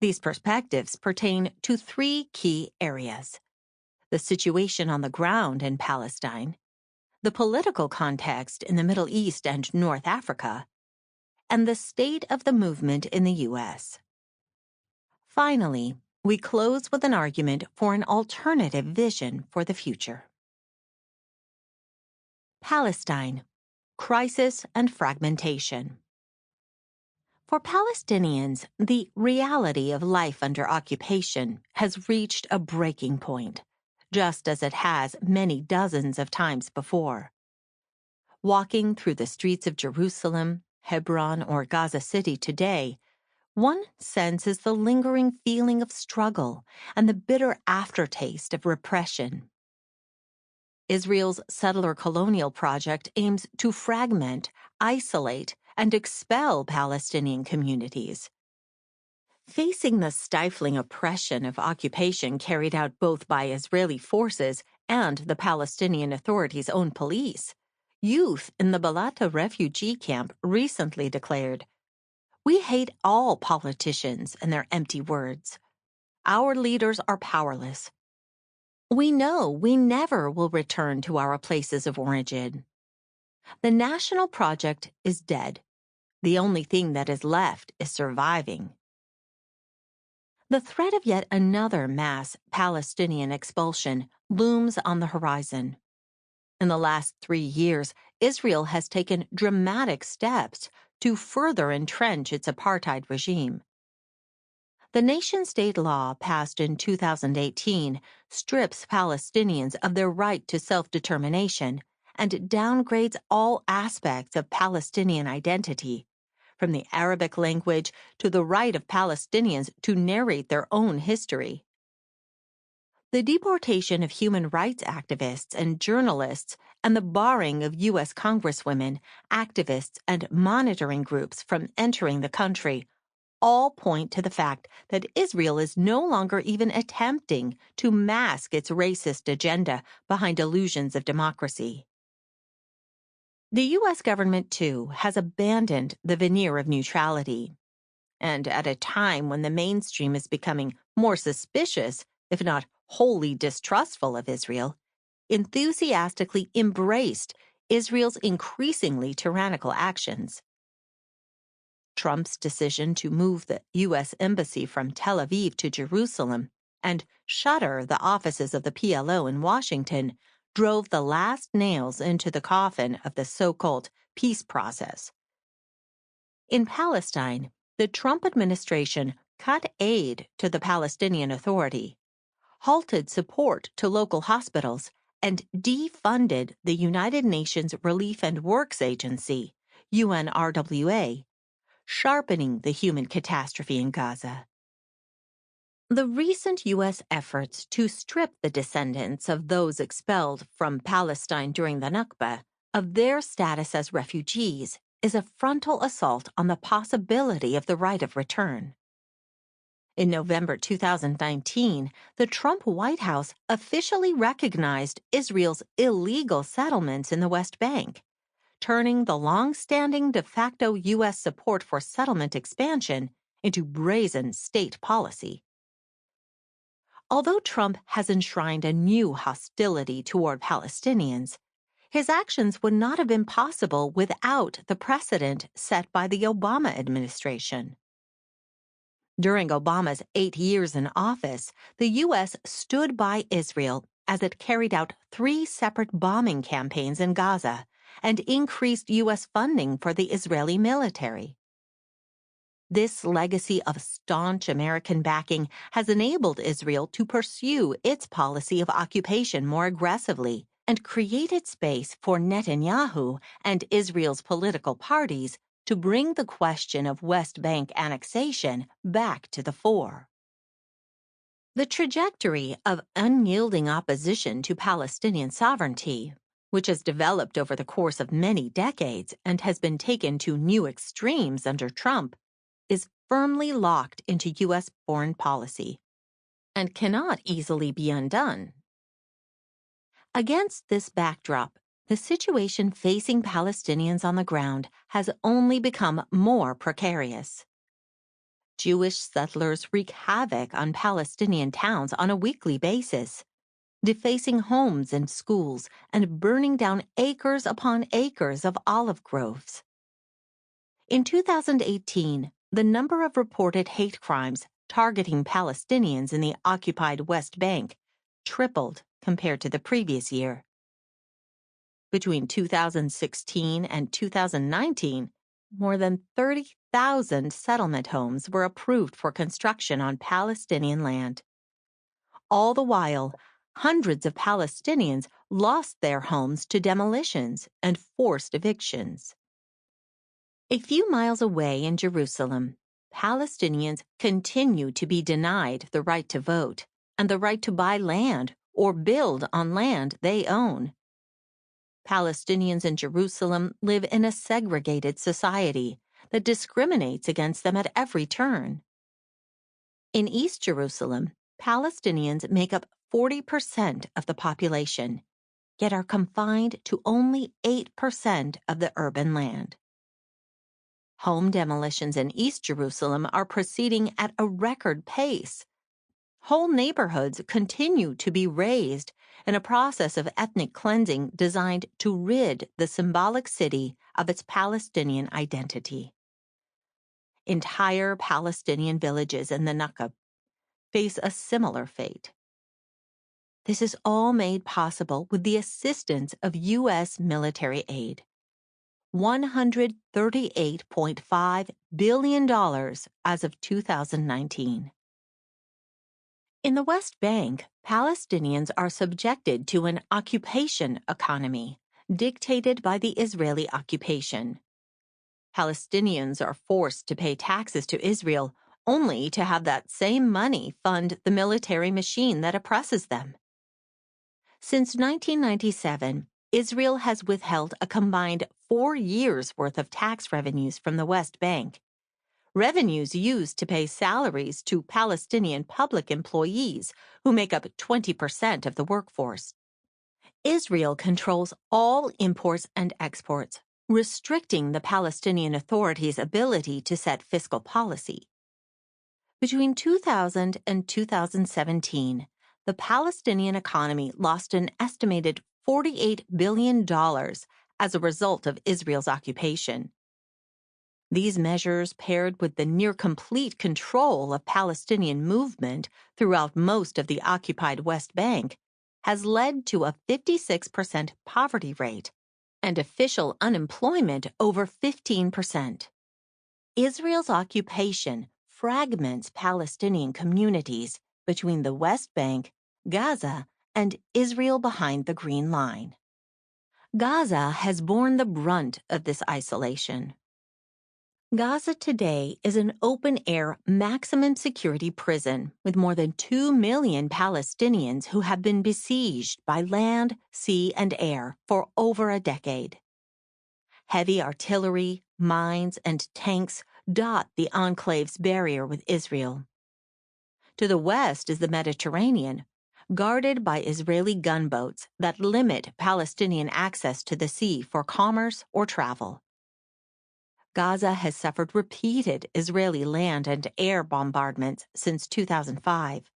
These perspectives pertain to three key areas: the situation on the ground in Palestine, the political context in the Middle East and North Africa, and the state of the movement in the U.S. Finally, we close with an argument for an alternative vision for the future. Palestine: Crisis and Fragmentation. For Palestinians, the reality of life under occupation has reached a breaking point, just as it has many dozens of times before. Walking through the streets of Jerusalem, Hebron, or Gaza City today, one senses the lingering feeling of struggle and the bitter aftertaste of repression. Israel's settler colonial project aims to fragment, isolate, and expel Palestinian communities. Facing the stifling oppression of occupation carried out both by Israeli forces and the Palestinian Authority's own police, youth in the Balata refugee camp recently declared, "We hate all politicians and their empty words. Our leaders are powerless. We know we never will return to our places of origin. The national project is dead. The only thing that is left is surviving." The threat of yet another mass Palestinian expulsion looms on the horizon. In the last 3 years, Israel has taken dramatic steps to further entrench its apartheid regime. The nation-state law passed in 2018 strips Palestinians of their right to self-determination and downgrades all aspects of Palestinian identity, from the Arabic language to the right of Palestinians to narrate their own history. The deportation of human rights activists and journalists and the barring of U.S. congresswomen, activists, and monitoring groups from entering the country all point to the fact that Israel is no longer even attempting to mask its racist agenda behind illusions of democracy. The U.S. government, too, has abandoned the veneer of neutrality. And at a time when the mainstream is becoming more suspicious, if not wholly distrustful of Israel, enthusiastically embraced Israel's increasingly tyrannical actions. Trump's decision to move the U.S. Embassy from Tel Aviv to Jerusalem and shutter the offices of the PLO in Washington drove the last nails into the coffin of the so-called peace process. In Palestine, the Trump administration cut aid to the Palestinian Authority, halted support to local hospitals, and defunded the United Nations Relief and Works Agency, UNRWA, sharpening the human catastrophe in Gaza. The recent U.S. efforts to strip the descendants of those expelled from Palestine during the Nakba of their status as refugees is a frontal assault on the possibility of the right of return. In November 2019, the Trump White House officially recognized Israel's illegal settlements in the West Bank, turning the long-standing de facto U.S. support for settlement expansion into brazen state policy. Although Trump has enshrined a new hostility toward Palestinians, his actions would not have been possible without the precedent set by the Obama administration. During Obama's 8 years in office, the U.S. stood by Israel as it carried out 3 separate bombing campaigns in Gaza and increased U.S. funding for the Israeli military. This legacy of staunch American backing has enabled Israel to pursue its policy of occupation more aggressively and created space for Netanyahu and Israel's political parties to bring the question of West Bank annexation back to the fore. The trajectory of unyielding opposition to Palestinian sovereignty, which has developed over the course of many decades and has been taken to new extremes under Trump, is firmly locked into U.S. foreign policy and cannot easily be undone. Against this backdrop, the situation facing Palestinians on the ground has only become more precarious. Jewish settlers wreak havoc on Palestinian towns on a weekly basis, defacing homes and schools and burning down acres upon acres of olive groves. In 2018, the number of reported hate crimes targeting Palestinians in the occupied West Bank tripled compared to the previous year. Between 2016 and 2019, more than 30,000 settlement homes were approved for construction on Palestinian land. All the while, hundreds of Palestinians lost their homes to demolitions and forced evictions. A few miles away in Jerusalem, Palestinians continue to be denied the right to vote and the right to buy land or build on land they own. Palestinians in Jerusalem live in a segregated society that discriminates against them at every turn. In East Jerusalem, Palestinians make up 40% of the population, yet are confined to only 8% of the urban land. Home demolitions in East Jerusalem are proceeding at a record pace. Whole neighborhoods continue to be razed in a process of ethnic cleansing designed to rid the symbolic city of its Palestinian identity. Entire Palestinian villages in the Nakba face a similar fate. This is all made possible with the assistance of U.S. military aid. $138.5 billion as of 2019. In the West Bank, Palestinians are subjected to an occupation economy dictated by the Israeli occupation. Palestinians are forced to pay taxes to Israel only to have that same money fund the military machine that oppresses them. Since 1997, Israel has withheld a combined 4 years' worth of tax revenues from the West Bank, revenues used to pay salaries to Palestinian public employees who make up 20% of the workforce. Israel controls all imports and exports, restricting the Palestinian Authority's ability to set fiscal policy. Between 2000 and 2017, the Palestinian economy lost an estimated $48 billion as a result of Israel's occupation. These measures, paired with the near-complete control of Palestinian movement throughout most of the occupied West Bank, has led to a 56% poverty rate and official unemployment over 15%. Israel's occupation fragments Palestinian communities between the West Bank, Gaza, and Israel behind the Green Line. Gaza has borne the brunt of this isolation. Gaza today is an open-air, maximum security prison with more than 2 million Palestinians who have been besieged by land, sea, and air for over a decade. Heavy artillery, mines, and tanks dot the enclave's barrier with Israel. To the west is the Mediterranean, guarded by Israeli gunboats that limit Palestinian access to the sea for commerce or travel. Gaza has suffered repeated Israeli land and air bombardments since 2005.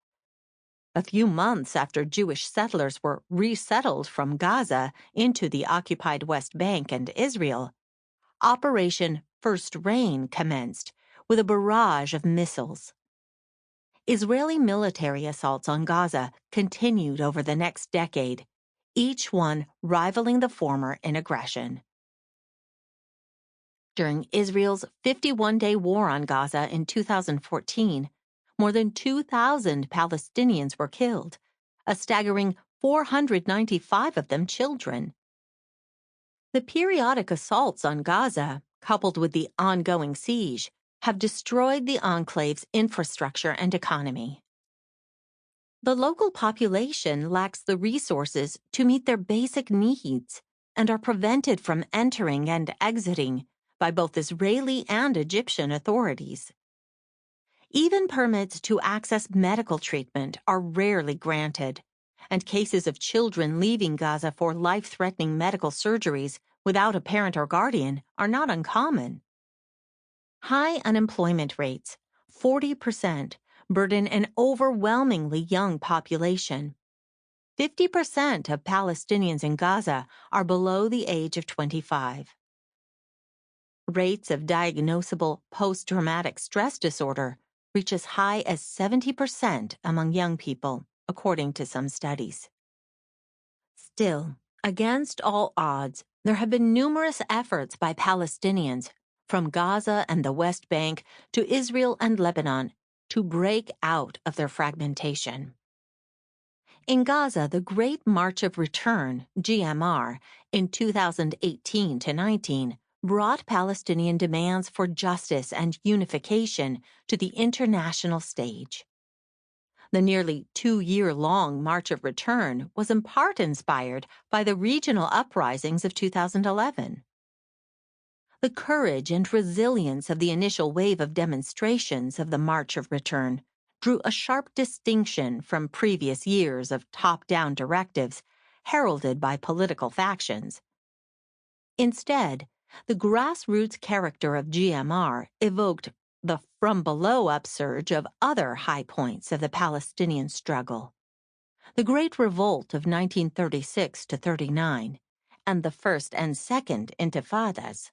A few months after Jewish settlers were resettled from Gaza into the occupied West Bank and Israel, Operation First Rain commenced with a barrage of missiles. Israeli military assaults on Gaza continued over the next decade, each one rivaling the former in aggression. During Israel's 51-day war on Gaza in 2014, more than 2,000 Palestinians were killed, a staggering 495 of them children. The periodic assaults on Gaza, coupled with the ongoing siege, have destroyed the enclave's infrastructure and economy. The local population lacks the resources to meet their basic needs and are prevented from entering and exiting by both Israeli and Egyptian authorities. Even permits to access medical treatment are rarely granted, and cases of children leaving Gaza for life-threatening medical surgeries without a parent or guardian are not uncommon. High unemployment rates, 40%, burden an overwhelmingly young population. 50% of Palestinians in Gaza are below the age of 25. Rates of diagnosable post-traumatic stress disorder reach as high as 70% among young people, according to some studies. Still, against all odds, there have been numerous efforts by Palestinians, from Gaza and the West Bank to Israel and Lebanon, to break out of their fragmentation. In Gaza, the Great March of Return, GMR, in 2018 to 19, brought Palestinian demands for justice and unification to the international stage. The nearly 2-year-long March of Return was in part inspired by the regional uprisings of 2011. The courage and resilience of the initial wave of demonstrations of the March of Return drew a sharp distinction from previous years of top-down directives heralded by political factions. Instead, the grassroots character of GMR evoked the from-below upsurge of other high points of the Palestinian struggle: the Great Revolt of 1936 to 39, and the First and Second Intifadas.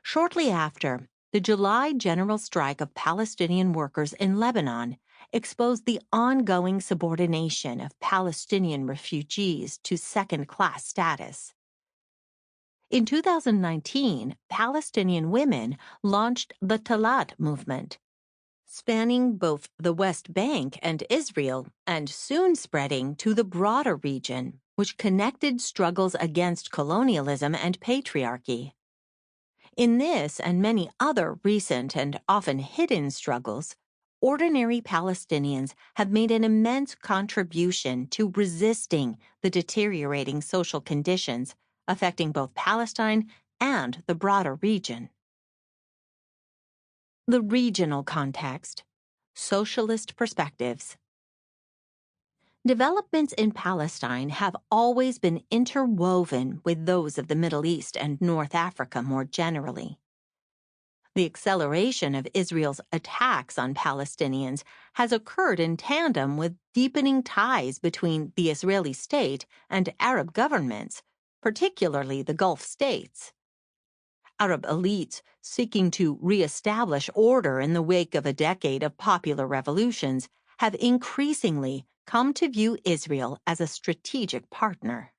Shortly after, the July general strike of Palestinian workers in Lebanon exposed the ongoing subordination of Palestinian refugees to second-class status. In 2019, Palestinian women launched the Talat movement, spanning both the West Bank and Israel, and soon spreading to the broader region, which connected struggles against colonialism and patriarchy. In this and many other recent and often hidden struggles, ordinary Palestinians have made an immense contribution to resisting the deteriorating social conditions affecting both Palestine and the broader region. The regional context. Socialist perspectives. Developments in Palestine have always been interwoven with those of the Middle East and North Africa more generally. The acceleration of Israel's attacks on Palestinians has occurred in tandem with deepening ties between the Israeli state and Arab governments, particularly the Gulf states. Arab elites seeking to reestablish order in the wake of a decade of popular revolutions have increasingly come to view Israel as a strategic partner.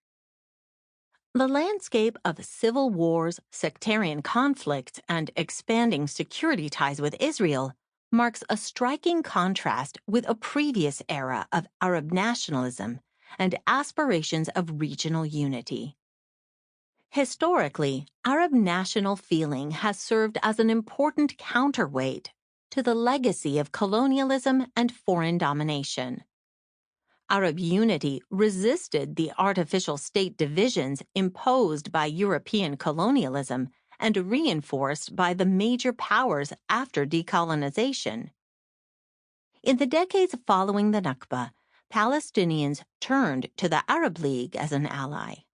The landscape of civil wars, sectarian conflict, and expanding security ties with Israel marks a striking contrast with a previous era of Arab nationalism and aspirations of regional unity. Historically, Arab national feeling has served as an important counterweight to the legacy of colonialism and foreign domination. Arab unity resisted the artificial state divisions imposed by European colonialism and reinforced by the major powers after decolonization. In the decades following the Nakba, Palestinians turned to the Arab League as an ally.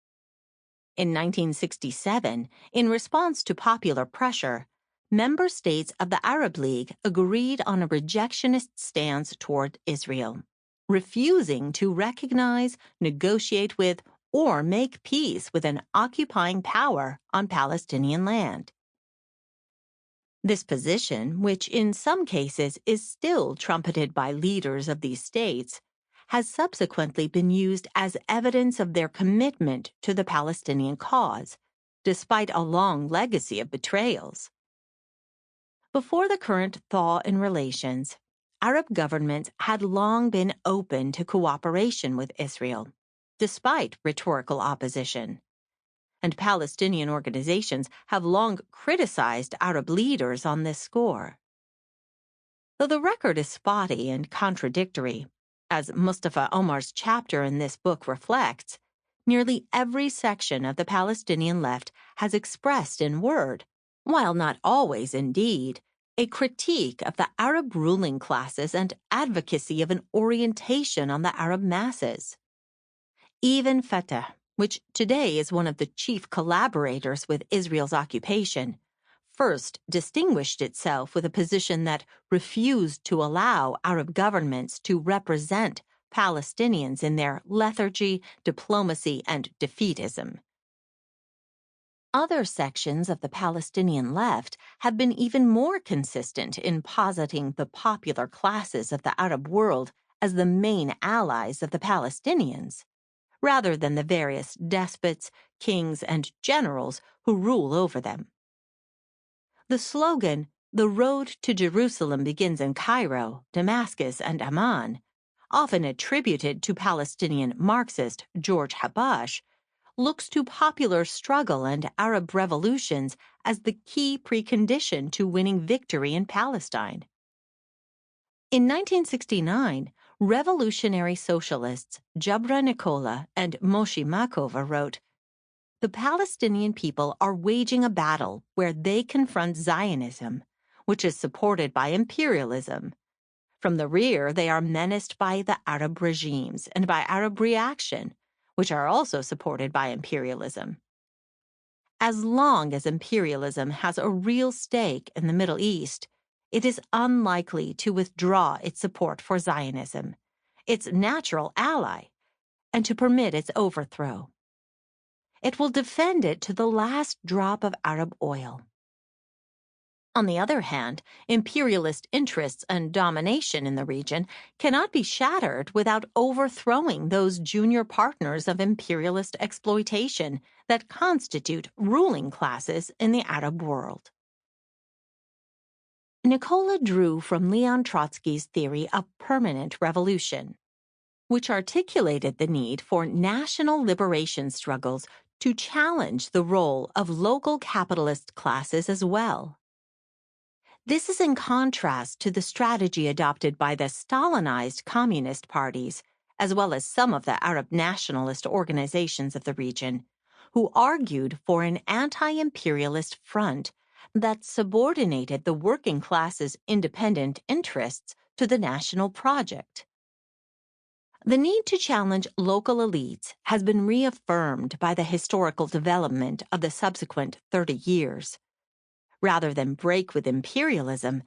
In 1967, in response to popular pressure, member states of the Arab League agreed on a rejectionist stance toward Israel, refusing to recognize, negotiate with, or make peace with an occupying power on Palestinian land. This position, which in some cases is still trumpeted by leaders of these states, has subsequently been used as evidence of their commitment to the Palestinian cause, despite a long legacy of betrayals. Before the current thaw in relations, Arab governments had long been open to cooperation with Israel, despite rhetorical opposition. And Palestinian organizations have long criticized Arab leaders on this score. Though the record is spotty and contradictory, as Mustafa Omar's chapter in this book reflects, nearly every section of the Palestinian left has expressed in word, while not always in deed, a critique of the Arab ruling classes and advocacy of an orientation on the Arab masses. Even Fatah, which today is one of the chief collaborators with Israel's occupation, first distinguished itself with a position that refused to allow Arab governments to represent Palestinians in their lethargy, diplomacy, and defeatism. Other sections of the Palestinian left have been even more consistent in positing the popular classes of the Arab world as the main allies of the Palestinians, rather than the various despots, kings, and generals who rule over them. The slogan, "The road to Jerusalem begins in Cairo, Damascus, and Amman," often attributed to Palestinian Marxist George Habash, looks to popular struggle and Arab revolutions as the key precondition to winning victory in Palestine. In 1969, revolutionary socialists Jabra Nicola and Moshe Makova wrote, "The Palestinian people are waging a battle where they confront Zionism, which is supported by imperialism. From the rear, they are menaced by the Arab regimes and by Arab reaction, which are also supported by imperialism. As long as imperialism has a real stake in the Middle East, it is unlikely to withdraw its support for Zionism, its natural ally, and to permit its overthrow. It will defend it to the last drop of Arab oil." On the other hand, imperialist interests and domination in the region cannot be shattered without overthrowing those junior partners of imperialist exploitation that constitute ruling classes in the Arab world. Nicola drew from Leon Trotsky's theory of permanent revolution, which articulated the need for national liberation struggles to challenge the role of local capitalist classes as well. This is in contrast to the strategy adopted by the Stalinized communist parties, as well as some of the Arab nationalist organizations of the region, who argued for an anti-imperialist front that subordinated the working class's independent interests to the national project. The need to challenge local elites has been reaffirmed by the historical development of the subsequent 30 years. Rather than break with imperialism,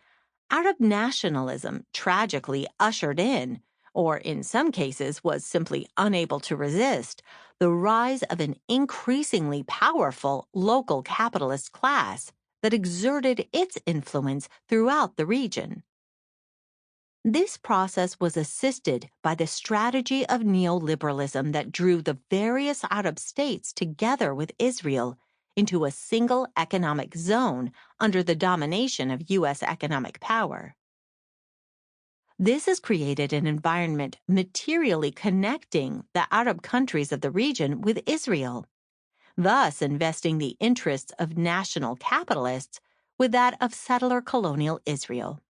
Arab nationalism tragically ushered in, or in some cases was simply unable to resist, the rise of an increasingly powerful local capitalist class that exerted its influence throughout the region. This process was assisted by the strategy of neoliberalism that drew the various Arab states together with Israel into a single economic zone under the domination of U.S. economic power. This has created an environment materially connecting the Arab countries of the region with Israel, thus investing the interests of national capitalists with that of settler colonial Israel.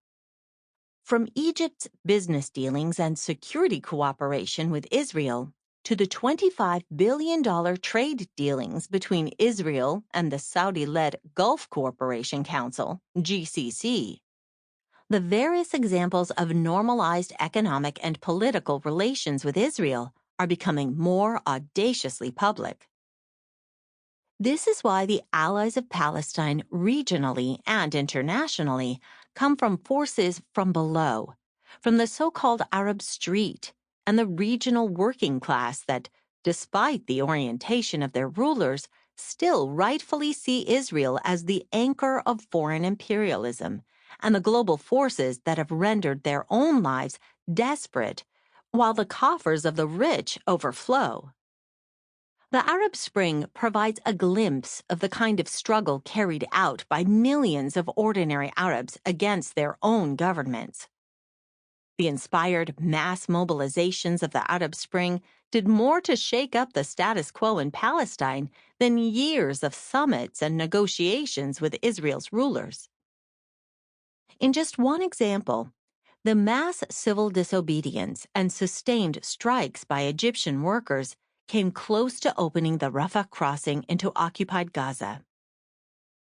From Egypt's business dealings and security cooperation with Israel to the $25 billion trade dealings between Israel and the Saudi-led Gulf Cooperation Council, GCC, the various examples of normalized economic and political relations with Israel are becoming more audaciously public. This is why the allies of Palestine regionally and internationally come from forces from below, from the so-called Arab Street and the regional working class that, despite the orientation of their rulers, still rightfully see Israel as the anchor of foreign imperialism and the global forces that have rendered their own lives desperate while the coffers of the rich overflow. The Arab Spring provides a glimpse of the kind of struggle carried out by millions of ordinary Arabs against their own governments. The inspired mass mobilizations of the Arab Spring did more to shake up the status quo in Palestine than years of summits and negotiations with Israel's rulers. In just one example, the mass civil disobedience and sustained strikes by Egyptian workers came close to opening the Rafah crossing into occupied Gaza.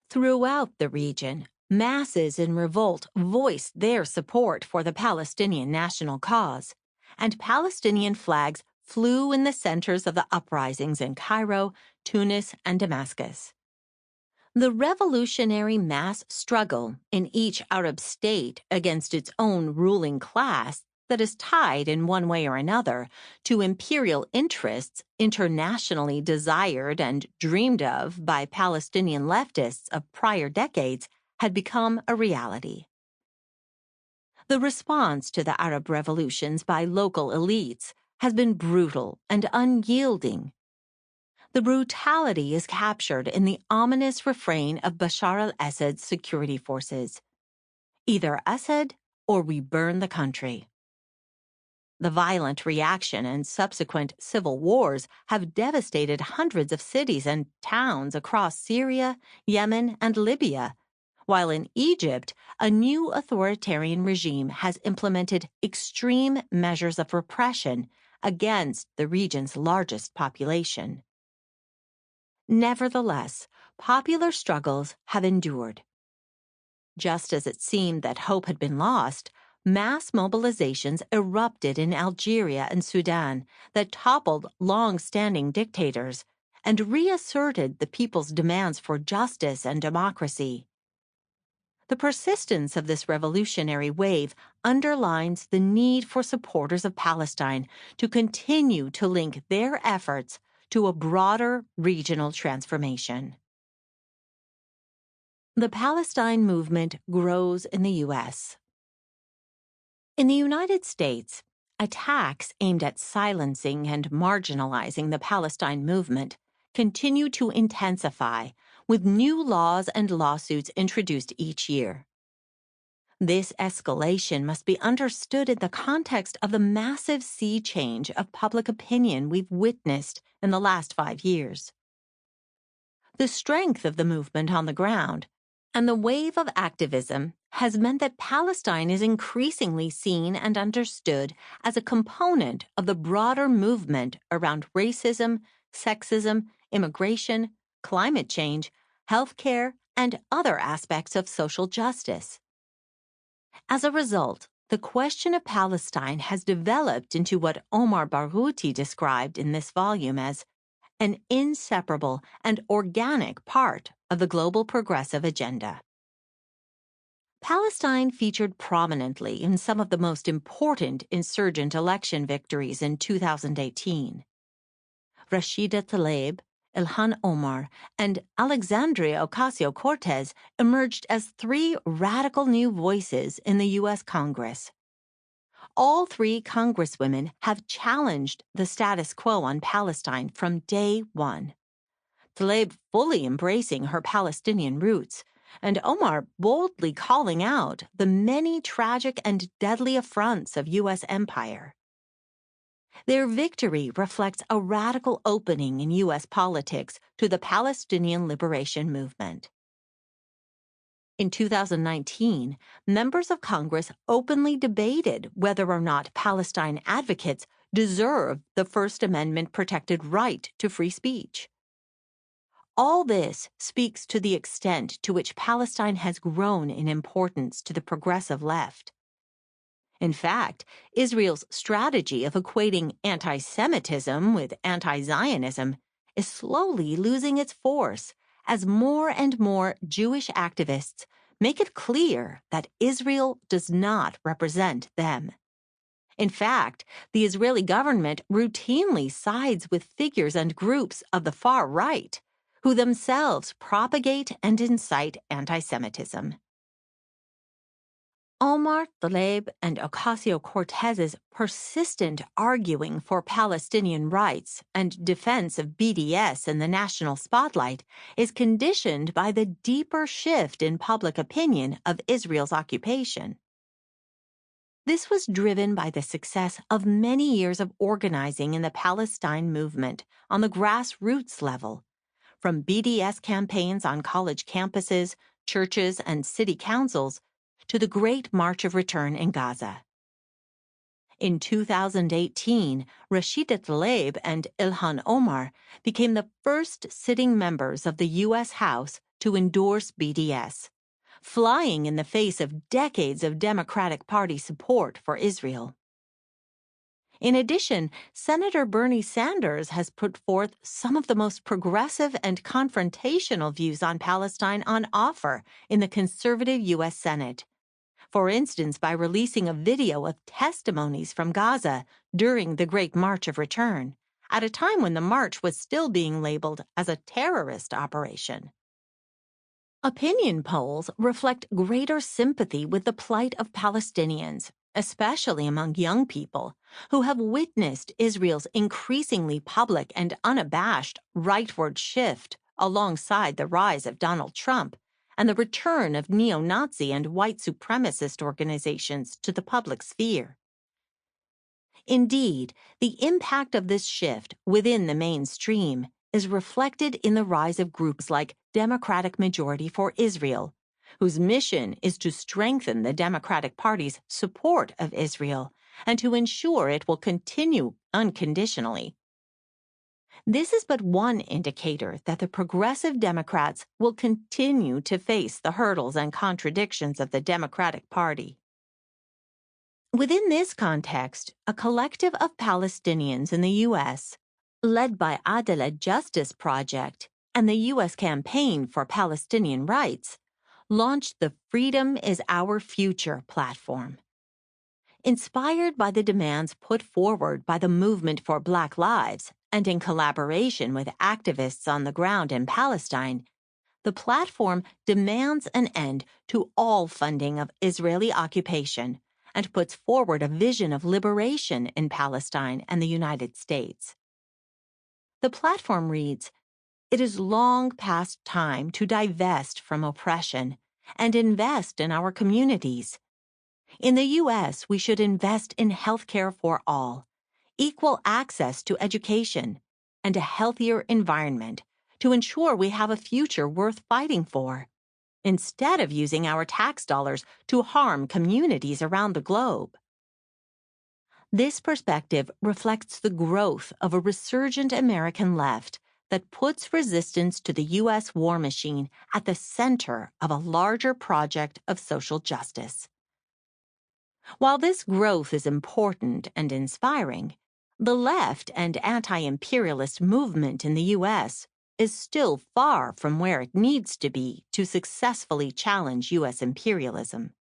Throughout the region, masses in revolt voiced their support for the Palestinian national cause, and Palestinian flags flew in the centers of the uprisings in Cairo, Tunis, and Damascus. The revolutionary mass struggle in each Arab state against its own ruling class that is tied in one way or another to imperial interests internationally desired and dreamed of by Palestinian leftists of prior decades had become a reality. The response to the Arab revolutions by local elites has been brutal and unyielding. The brutality is captured in the ominous refrain of Bashar al-Assad's security forces: either Assad or we burn the country. The violent reaction and subsequent civil wars have devastated hundreds of cities and towns across Syria, Yemen, and Libya, while in Egypt, a new authoritarian regime has implemented extreme measures of repression against the region's largest population. Nevertheless, popular struggles have endured. Just as it seemed that hope had been lost, mass mobilizations erupted in Algeria and Sudan that toppled long-standing dictators and reasserted the people's demands for justice and democracy. The persistence of this revolutionary wave underlines the need for supporters of Palestine to continue to link their efforts to a broader regional transformation. The Palestine movement grows in the U.S. In the United States, attacks aimed at silencing and marginalizing the Palestine movement continue to intensify, with new laws and lawsuits introduced each year. This escalation must be understood in the context of the massive sea change of public opinion we've witnessed in the last 5 years. The strength of the movement on the ground and the wave of activism has meant that Palestine is increasingly seen and understood as a component of the broader movement around racism, sexism, immigration, climate change, healthcare, and other aspects of social justice. As a result, the question of Palestine has developed into what Omar Barghouti described in this volume as an inseparable and organic part of the global progressive agenda. Palestine featured prominently in some of the most important insurgent election victories in 2018. Rashida Tlaib, Ilhan Omar, and Alexandria Ocasio-Cortez emerged as 3 radical new voices in the U.S. Congress. all three congresswomen have challenged the status quo on Palestine from day one. Tlaib fully embracing her Palestinian roots, and Omar boldly calling out the many tragic and deadly affronts of U.S. empire. Their victory reflects a radical opening in U.S. politics to the Palestinian liberation movement. In 2019, members of Congress openly debated whether or not Palestine advocates deserve the First Amendment-protected right to free speech. All this speaks to the extent to which Palestine has grown in importance to the progressive left. In fact, Israel's strategy of equating anti-Semitism with anti-Zionism is slowly losing its force as more and more Jewish activists make it clear that Israel does not represent them. In fact, the Israeli government routinely sides with figures and groups of the far right, who themselves propagate and incite anti-Semitism. Omar Tlaib and Ocasio-Cortez's persistent arguing for Palestinian rights and defense of BDS in the national spotlight is conditioned by the deeper shift in public opinion of Israel's occupation. This was driven by the success of many years of organizing in the Palestine movement on the grassroots level, from BDS campaigns on college campuses, churches, and city councils, to the Great March of Return in Gaza. In 2018, Rashida Tlaib and Ilhan Omar became the first sitting members of the U.S. House to endorse BDS, flying in the face of decades of Democratic Party support for Israel. In addition, Senator Bernie Sanders has put forth some of the most progressive and confrontational views on Palestine on offer in the conservative U.S. Senate. For instance, by releasing a video of testimonies from Gaza during the Great March of Return, at a time when the march was still being labeled as a terrorist operation. Opinion polls reflect greater sympathy with the plight of Palestinians, especially among young people, who have witnessed Israel's increasingly public and unabashed rightward shift alongside the rise of Donald Trump and the return of neo-Nazi and white supremacist organizations to the public sphere. Indeed, the impact of this shift within the mainstream is reflected in the rise of groups like Democratic Majority for Israel, whose mission is to strengthen the Democratic Party's support of Israel and to ensure it will continue unconditionally. This is but one indicator that the progressive Democrats will continue to face the hurdles and contradictions of the Democratic Party. Within this context, a collective of Palestinians in the U.S., led by Adala Justice Project and the U.S. Campaign for Palestinian Rights, launched the Freedom is Our Future platform. Inspired by the demands put forward by the Movement for Black Lives and in collaboration with activists on the ground in Palestine, the platform demands an end to all funding of Israeli occupation and puts forward a vision of liberation in Palestine and the United States. The platform reads, "It is long past time to divest from oppression and invest in our communities. In the U.S., we should invest in health care for all, equal access to education, and a healthier environment to ensure we have a future worth fighting for, instead of using our tax dollars to harm communities around the globe." This perspective reflects the growth of a resurgent American left that puts resistance to the U.S. war machine at the center of a larger project of social justice. While this growth is important and inspiring, the left and anti-imperialist movement in the U.S. is still far from where it needs to be to successfully challenge U.S. imperialism.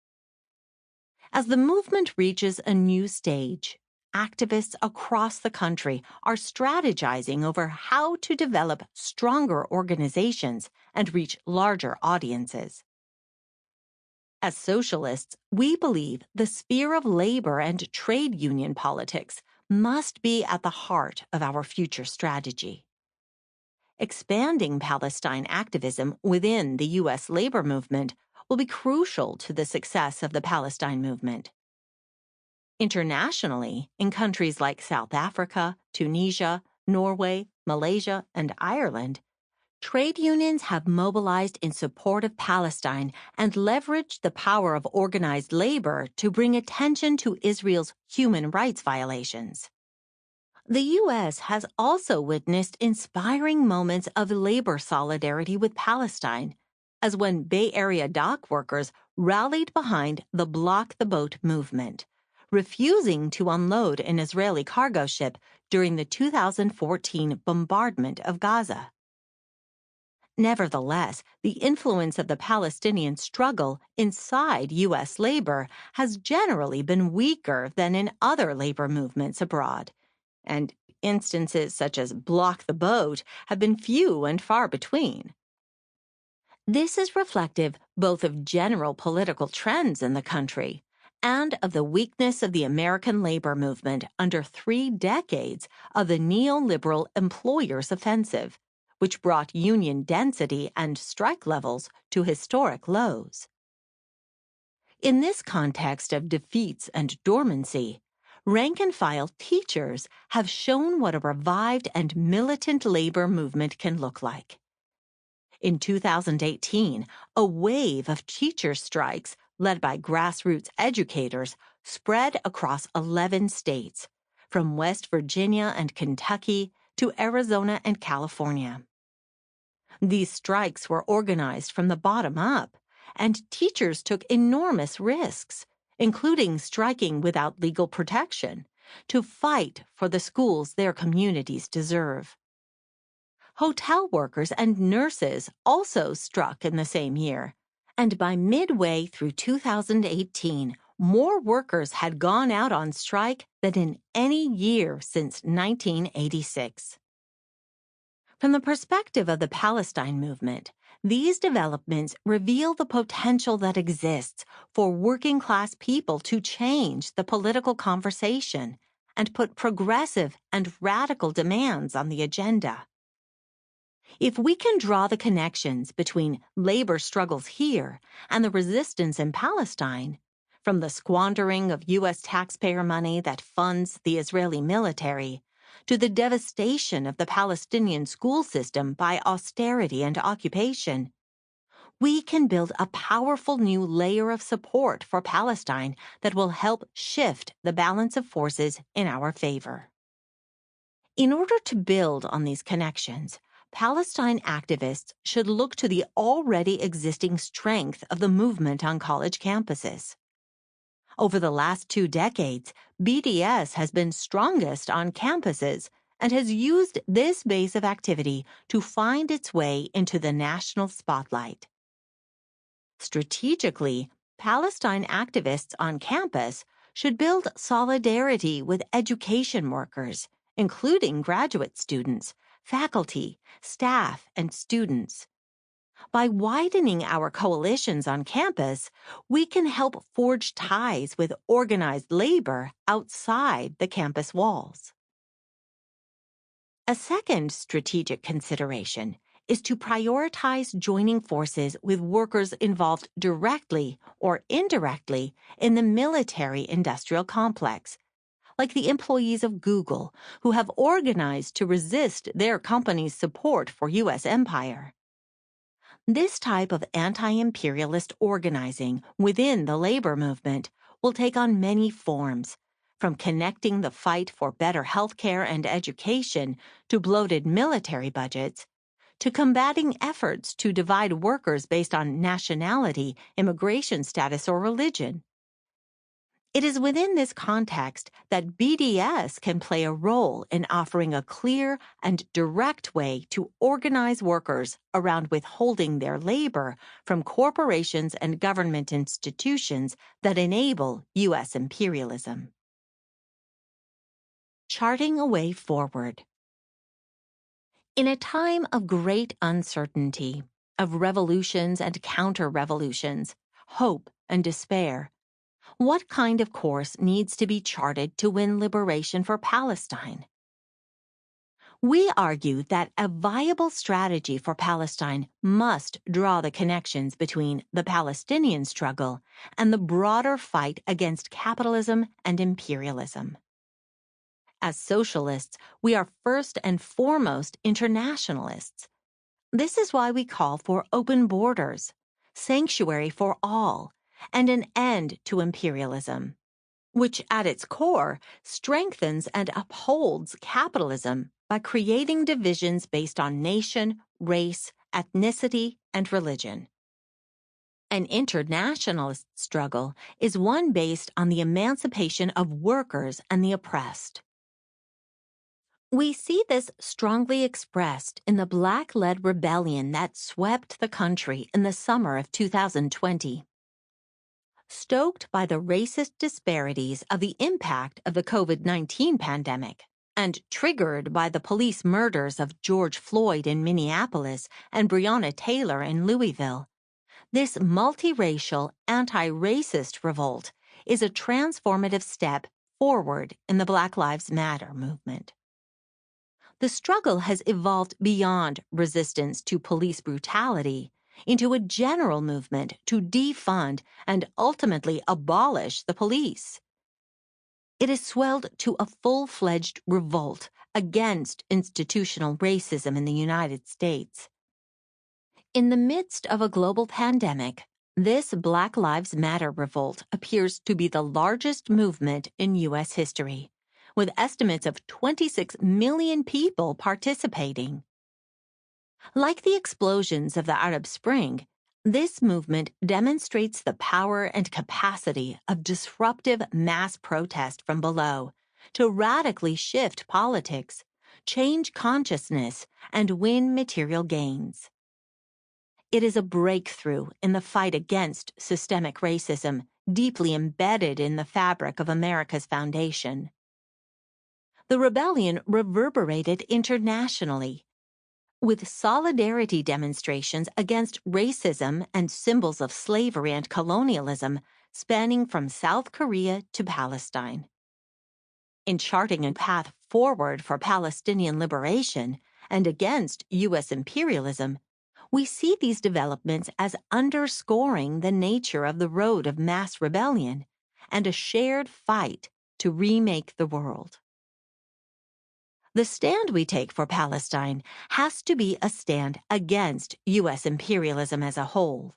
As the movement reaches a new stage, activists across the country are strategizing over how to develop stronger organizations and reach larger audiences. As socialists, we believe the sphere of labor and trade union politics must be at the heart of our future strategy. Expanding Palestine activism within the U.S. labor movement will be crucial to the success of the Palestine movement. Internationally, in countries like South Africa, Tunisia, Norway, Malaysia, and Ireland, trade unions have mobilized in support of Palestine and leveraged the power of organized labor to bring attention to Israel's human rights violations. The U.S. has also witnessed inspiring moments of labor solidarity with Palestine, as when Bay Area dock workers rallied behind the Block the Boat movement, refusing to unload an Israeli cargo ship during the 2014 bombardment of Gaza. Nevertheless, the influence of the Palestinian struggle inside U.S. labor has generally been weaker than in other labor movements abroad, and instances such as Block the Boat have been few and far between. This is reflective both of general political trends in the country and of the weakness of the American labor movement under 3 decades of the neoliberal employers' offensive, which brought union density and strike levels to historic lows. In this context of defeats and dormancy, rank-and-file teachers have shown what a revived and militant labor movement can look like. In 2018, a wave of teacher strikes led by grassroots educators spread across 11 states, from West Virginia and Kentucky to Arizona and California. These strikes were organized from the bottom up, and teachers took enormous risks, including striking without legal protection, to fight for the schools their communities deserve. Hotel workers and nurses also struck in the same year, and by midway through 2018, more workers had gone out on strike than in any year since 1986. From the perspective of the Palestine movement, these developments reveal the potential that exists for working-class people to change the political conversation and put progressive and radical demands on the agenda. If we can draw the connections between labor struggles here and the resistance in Palestine, from the squandering of U.S. taxpayer money that funds the Israeli military to the devastation of the Palestinian school system by austerity and occupation, we can build a powerful new layer of support for Palestine that will help shift the balance of forces in our favor. In order to build on these connections, Palestine activists should look to the already existing strength of the movement on college campuses. Over the last 2 decades, BDS has been strongest on campuses and has used this base of activity to find its way into the national spotlight. Strategically, Palestine activists on campus should build solidarity with education workers, including graduate students, faculty, staff, and students. By widening our coalitions on campus, we can help forge ties with organized labor outside the campus walls. A second strategic consideration is to prioritize joining forces with workers involved directly or indirectly in the military-industrial complex, like the employees of Google, who have organized to resist their company's support for U.S. empire. This type of anti-imperialist organizing within the labor movement will take on many forms, from connecting the fight for better health care and education to bloated military budgets, to combating efforts to divide workers based on nationality, immigration status, or religion. It is within this context that BDS can play a role in offering a clear and direct way to organize workers around withholding their labor from corporations and government institutions that enable U.S. imperialism. Charting a way forward. In a time of great uncertainty, of revolutions and counter-revolutions, hope and despair, what kind of course needs to be charted to win liberation for Palestine? We argue that a viable strategy for Palestine must draw the connections between the Palestinian struggle and the broader fight against capitalism and imperialism. As socialists, we are first and foremost internationalists. This is why we call for open borders, sanctuary for all, and an end to imperialism, which at its core strengthens and upholds capitalism by creating divisions based on nation, race, ethnicity, and religion. An internationalist struggle is one based on the emancipation of workers and the oppressed. We see this strongly expressed in the Black-led rebellion that swept the country in the summer of 2020. Stoked by the racist disparities of the impact of the COVID-19 pandemic, and triggered by the police murders of George Floyd in Minneapolis and Breonna Taylor in Louisville, this multiracial, anti-racist revolt is a transformative step forward in the Black Lives Matter movement. The struggle has evolved beyond resistance to police brutality into a general movement to defund and ultimately abolish the police. It has swelled to a full-fledged revolt against institutional racism in the United States. In the midst of a global pandemic, this Black Lives Matter revolt appears to be the largest movement in U.S. history, with estimates of 26 million people participating. Like the explosions of the Arab Spring, this movement demonstrates the power and capacity of disruptive mass protest from below to radically shift politics, change consciousness, and win material gains. It is a breakthrough in the fight against systemic racism deeply embedded in the fabric of America's foundation. The rebellion reverberated internationally, with solidarity demonstrations against racism and symbols of slavery and colonialism spanning from South Korea to Palestine. In charting a path forward for Palestinian liberation and against U.S. imperialism, we see these developments as underscoring the nature of the road of mass rebellion and a shared fight to remake the world. The stand we take for Palestine has to be a stand against U.S. imperialism as a whole.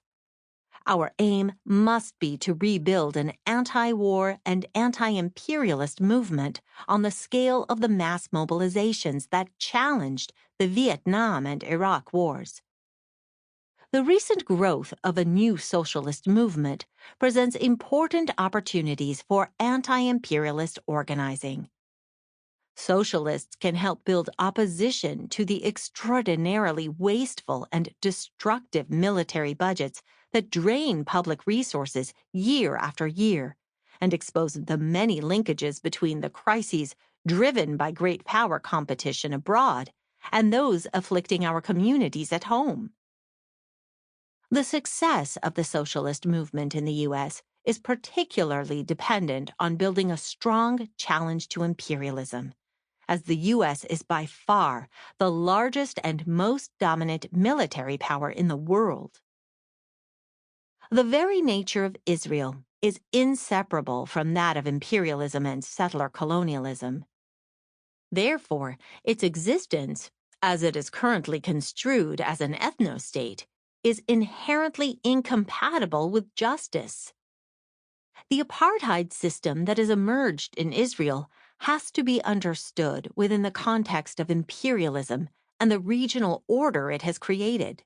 Our aim must be to rebuild an anti-war and anti-imperialist movement on the scale of the mass mobilizations that challenged the Vietnam and Iraq wars. The recent growth of a new socialist movement presents important opportunities for anti-imperialist organizing. Socialists can help build opposition to the extraordinarily wasteful and destructive military budgets that drain public resources year after year and expose the many linkages between the crises driven by great power competition abroad and those afflicting our communities at home. The success of the socialist movement in the U.S. is particularly dependent on building a strong challenge to imperialism, as the U.S. is by far the largest and most dominant military power in the world. The very nature of Israel is inseparable from that of imperialism and settler colonialism. Therefore, its existence, as it is currently construed as an ethno-state, is inherently incompatible with justice. The apartheid system that has emerged in Israel has to be understood within the context of imperialism and the regional order it has created.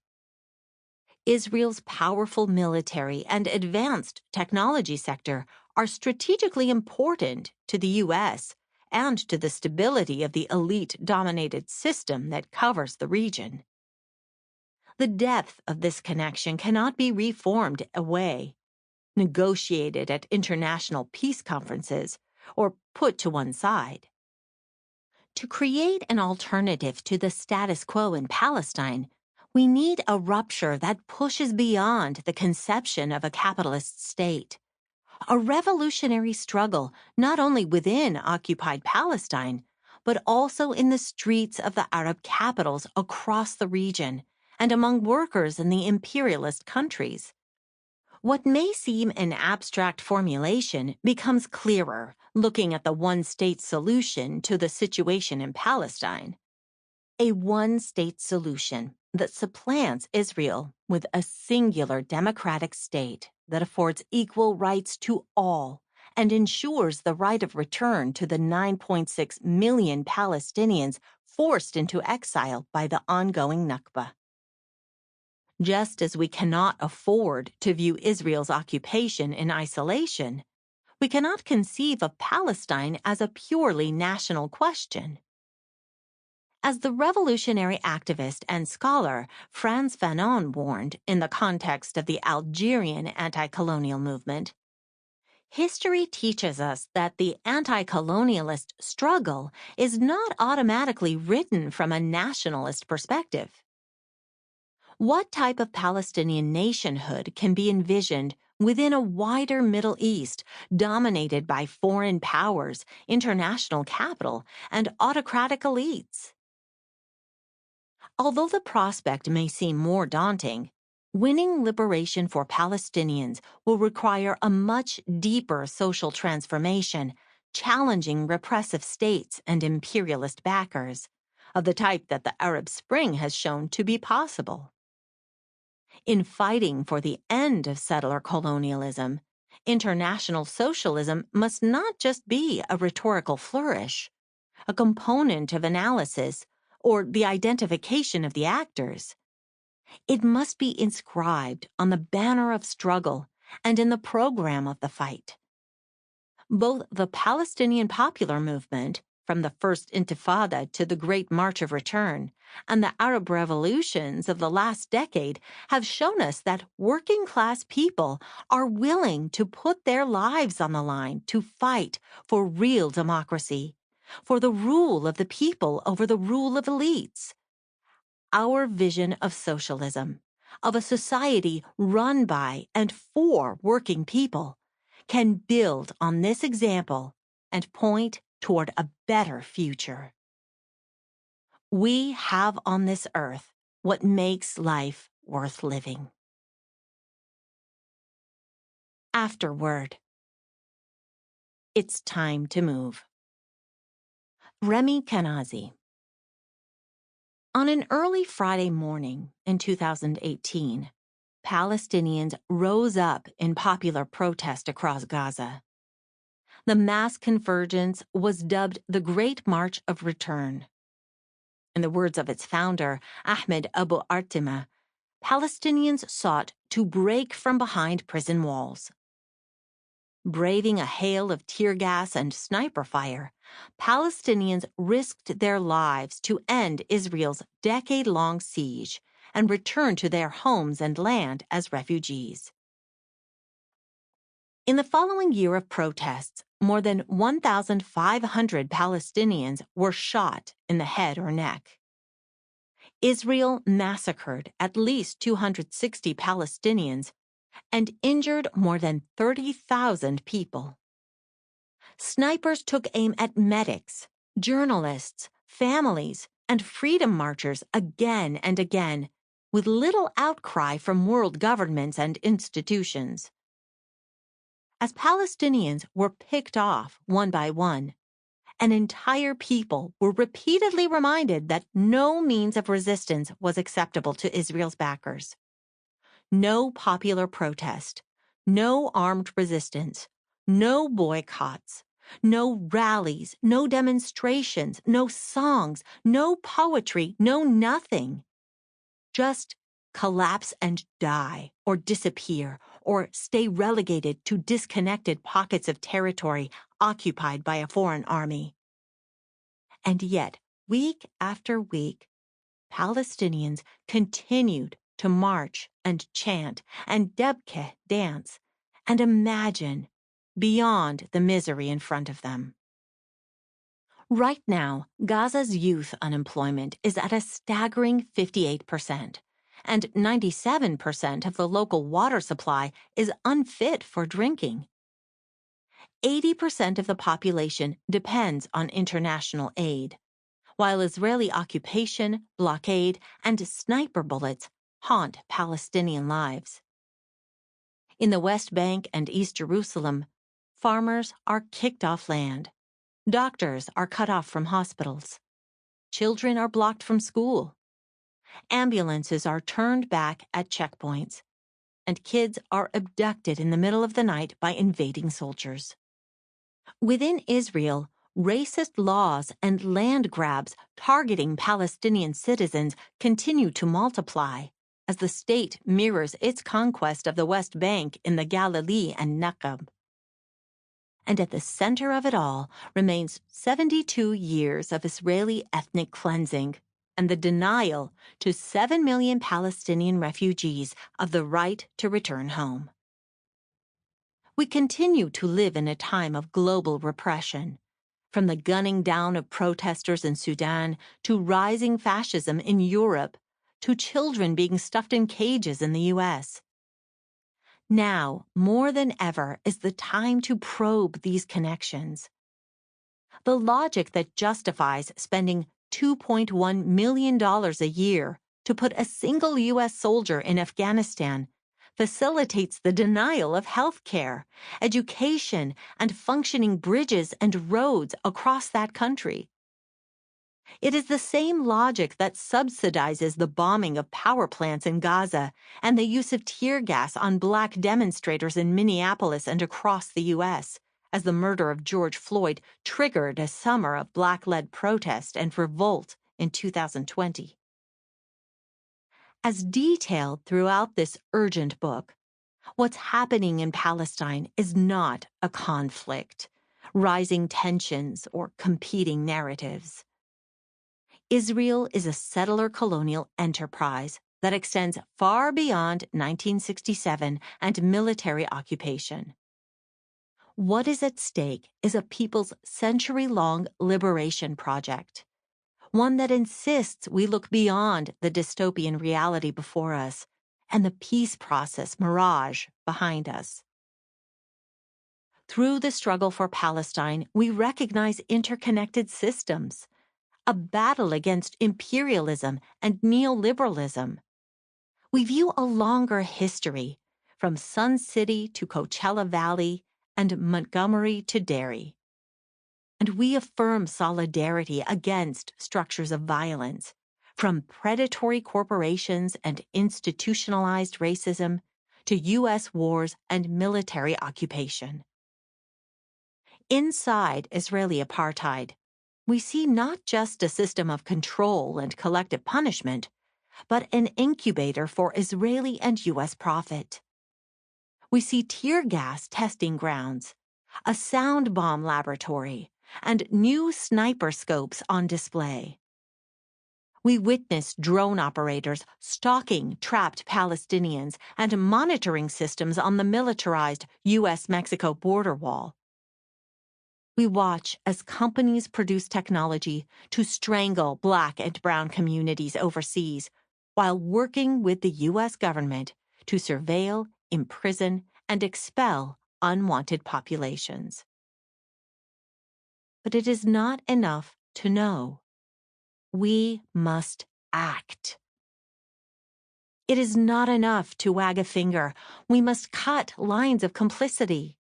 Israel's powerful military and advanced technology sector are strategically important to the U.S. and to the stability of the elite-dominated system that covers the region. The depth of this connection cannot be reformed away, negotiated at international peace conferences, or put to one side. To create an alternative to the status quo in Palestine, We need a rupture that pushes beyond the conception of a capitalist state. A revolutionary struggle not only within occupied Palestine, but also in the streets of the Arab capitals across the region and among workers in the imperialist countries. What may seem an abstract formulation becomes clearer looking at the one-state solution to the situation in Palestine. A one-state solution that supplants Israel with a singular democratic state that affords equal rights to all and ensures the right of return to the 9.6 million Palestinians forced into exile by the ongoing Nakba. Just as we cannot afford to view Israel's occupation in isolation, we cannot conceive of Palestine as a purely national question. As the revolutionary activist and scholar Frantz Fanon warned in the context of the Algerian anti-colonial movement, history teaches us that the anti-colonialist struggle is not automatically written from a nationalist perspective. What type of Palestinian nationhood can be envisioned within a wider Middle East dominated by foreign powers, international capital, and autocratic elites? Although the prospect may seem more daunting, winning liberation for Palestinians will require a much deeper social transformation, challenging repressive states and imperialist backers, of the type that the Arab Spring has shown to be possible. In fighting for the end of settler colonialism, international socialism must not just be a rhetorical flourish, a component of analysis, or the identification of the actors. It must be inscribed on the banner of struggle and in the program of the fight. Both the Palestinian Popular Movement, from the First Intifada to the Great March of Return, and the Arab revolutions of the last decade have shown us that working-class people are willing to put their lives on the line to fight for real democracy, for the rule of the people over the rule of elites. Our vision of socialism, of a society run by and for working people, can build on this example and point toward a better future. We have on this earth what makes life worth living. Afterword. It's time to move. Remy Kanazi. On an early Friday morning in 2018, Palestinians rose up in popular protest across Gaza. The mass convergence was dubbed the Great March of Return. In the words of its founder, Ahmed Abu Artima, Palestinians sought to break from behind prison walls. Braving a hail of tear gas and sniper fire, Palestinians risked their lives to end Israel's decade-long siege and return to their homes and land as refugees. In the following year of protests, more than 1,500 Palestinians were shot in the head or neck. Israel massacred at least 260 Palestinians and injured more than 30,000 people. Snipers took aim at medics, journalists, families, and freedom marchers again and again, with little outcry from world governments and institutions. As Palestinians were picked off one by one, an entire people were repeatedly reminded that no means of resistance was acceptable to Israel's backers. No popular protest, no armed resistance, no boycotts, no rallies, no demonstrations, no songs, no poetry, no nothing. Just collapse and die, or disappear, or stay relegated to disconnected pockets of territory occupied by a foreign army. And yet, week after week, Palestinians continued to march and chant and debke dance and imagine beyond the misery in front of them. Right now, Gaza's youth unemployment is at a staggering 58%, and 97% of the local water supply is unfit for drinking. 80% of the population depends on international aid, while Israeli occupation, blockade, and sniper bullets haunt Palestinian lives. In the West Bank and East Jerusalem, farmers are kicked off land. Doctors are cut off from hospitals. Children are blocked from school. Ambulances are turned back at checkpoints. And kids are abducted in the middle of the night by invading soldiers. Within Israel, racist laws and land grabs targeting Palestinian citizens continue to multiply as the state mirrors its conquest of the West Bank in the Galilee and Negev. And at the center of it all remains 72 years of Israeli ethnic cleansing and the denial to 7 million Palestinian refugees of the right to return home. We continue to live in a time of global repression, from the gunning down of protesters in Sudan to rising fascism in Europe to children being stuffed in cages in the U.S. Now, more than ever, is the time to probe these connections. The logic that justifies spending $2.1 million a year to put a single U.S. soldier in Afghanistan facilitates the denial of health care, education, and functioning bridges and roads across that country. It is the same logic that subsidizes the bombing of power plants in Gaza and the use of tear gas on black demonstrators in Minneapolis and across the U.S., as the murder of George Floyd triggered a summer of black-led protest and revolt in 2020. As detailed throughout this urgent book, what's happening in Palestine is not a conflict, rising tensions, or competing narratives. Israel is a settler colonial enterprise that extends far beyond 1967 and military occupation. What is at stake is a people's century-long liberation project, one that insists we look beyond the dystopian reality before us and the peace process mirage behind us. Through the struggle for Palestine, we recognize interconnected systems, a battle against imperialism and neoliberalism. We view a longer history, from Sun City to Coachella Valley and Montgomery to Derry. And we affirm solidarity against structures of violence, from predatory corporations and institutionalized racism to U.S. wars and military occupation. Inside Israeli apartheid, we see not just a system of control and collective punishment, but an incubator for Israeli and U.S. profit. We see tear gas testing grounds, a sound bomb laboratory, and new sniper scopes on display. We witness drone operators stalking trapped Palestinians and monitoring systems on the militarized U.S.-Mexico border wall. We watch as companies produce technology to strangle Black and Brown communities overseas while working with the U.S. government to surveil, imprison, and expel unwanted populations. But it is not enough to know. We must act. It is not enough to wag a finger. We must cut lines of complicity.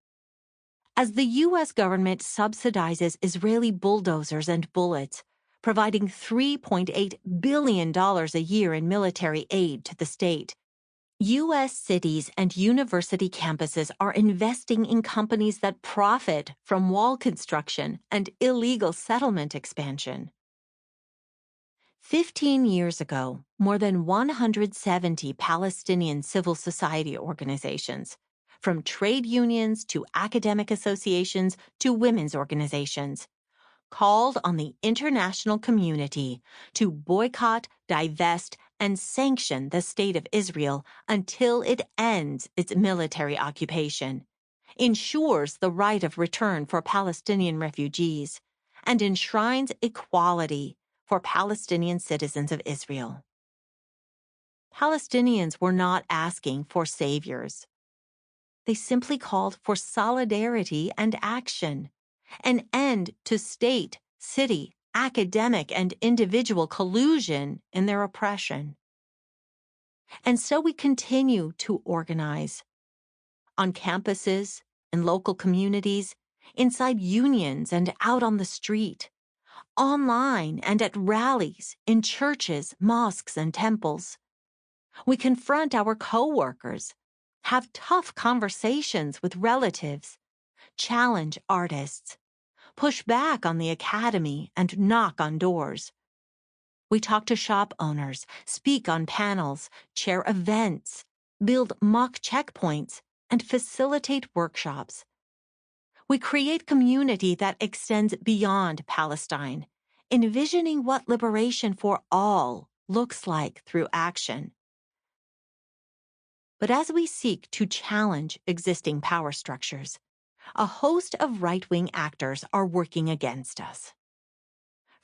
As the U.S. government subsidizes Israeli bulldozers and bullets, providing $3.8 billion a year in military aid to the state, U.S. cities and university campuses are investing in companies that profit from wall construction and illegal settlement expansion. 15 years ago, more than 170 Palestinian civil society organizations, from trade unions to academic associations to women's organizations, called on the international community to boycott, divest, and sanction the State of Israel until it ends its military occupation, ensures the right of return for Palestinian refugees, and enshrines equality for Palestinian citizens of Israel. Palestinians were not asking for saviors. They simply called for solidarity and action, an end to state, city, academic, and individual collusion in their oppression. And so we continue to organize on campuses, in local communities, inside unions and out on the street, online and at rallies, in churches, mosques, and temples. We confront our coworkers, have tough conversations with relatives, challenge artists, push back on the academy, and knock on doors. We talk to shop owners, speak on panels, chair events, build mock checkpoints, and facilitate workshops. We create community that extends beyond Palestine, envisioning what liberation for all looks like through action. But as we seek to challenge existing power structures, a host of right-wing actors are working against us.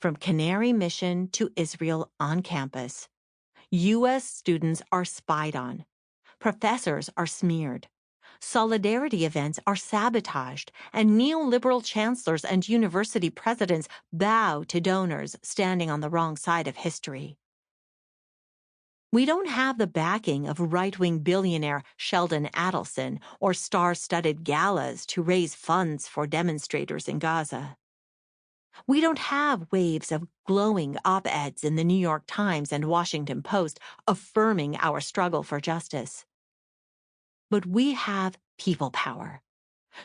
From Canary Mission to Israel on campus, U.S. students are spied on, professors are smeared, solidarity events are sabotaged, and neoliberal chancellors and university presidents bow to donors standing on the wrong side of history. We don't have the backing of right-wing billionaire Sheldon Adelson or star-studded galas to raise funds for demonstrators in Gaza. We don't have waves of glowing op-eds in the New York Times and Washington Post affirming our struggle for justice. But we have people power,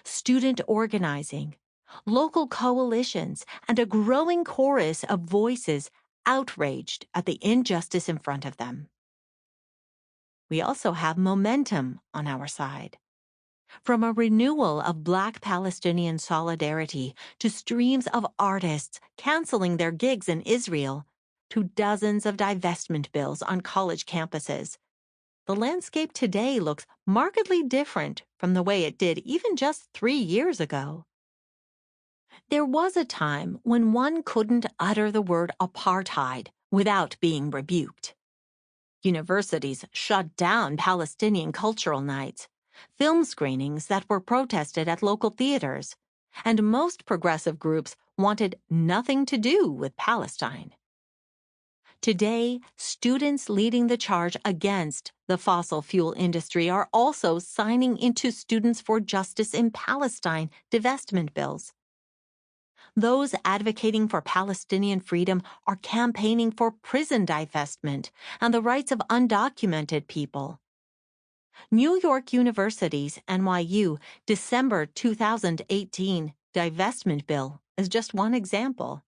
student organizing, local coalitions, and a growing chorus of voices outraged at the injustice in front of them. We also have momentum on our side. From a renewal of Black Palestinian solidarity to streams of artists canceling their gigs in Israel to dozens of divestment bills on college campuses, the landscape today looks markedly different from the way it did even just 3 years ago. There was a time when one couldn't utter the word apartheid without being rebuked. Universities shut down Palestinian cultural nights, film screenings that were protested at local theaters, and most progressive groups wanted nothing to do with Palestine. Today, students leading the charge against the fossil fuel industry are also signing into Students for Justice in Palestine divestment bills. Those advocating for Palestinian freedom are campaigning for prison divestment and the rights of undocumented people. New York University's NYU December 2018 divestment bill is just one example.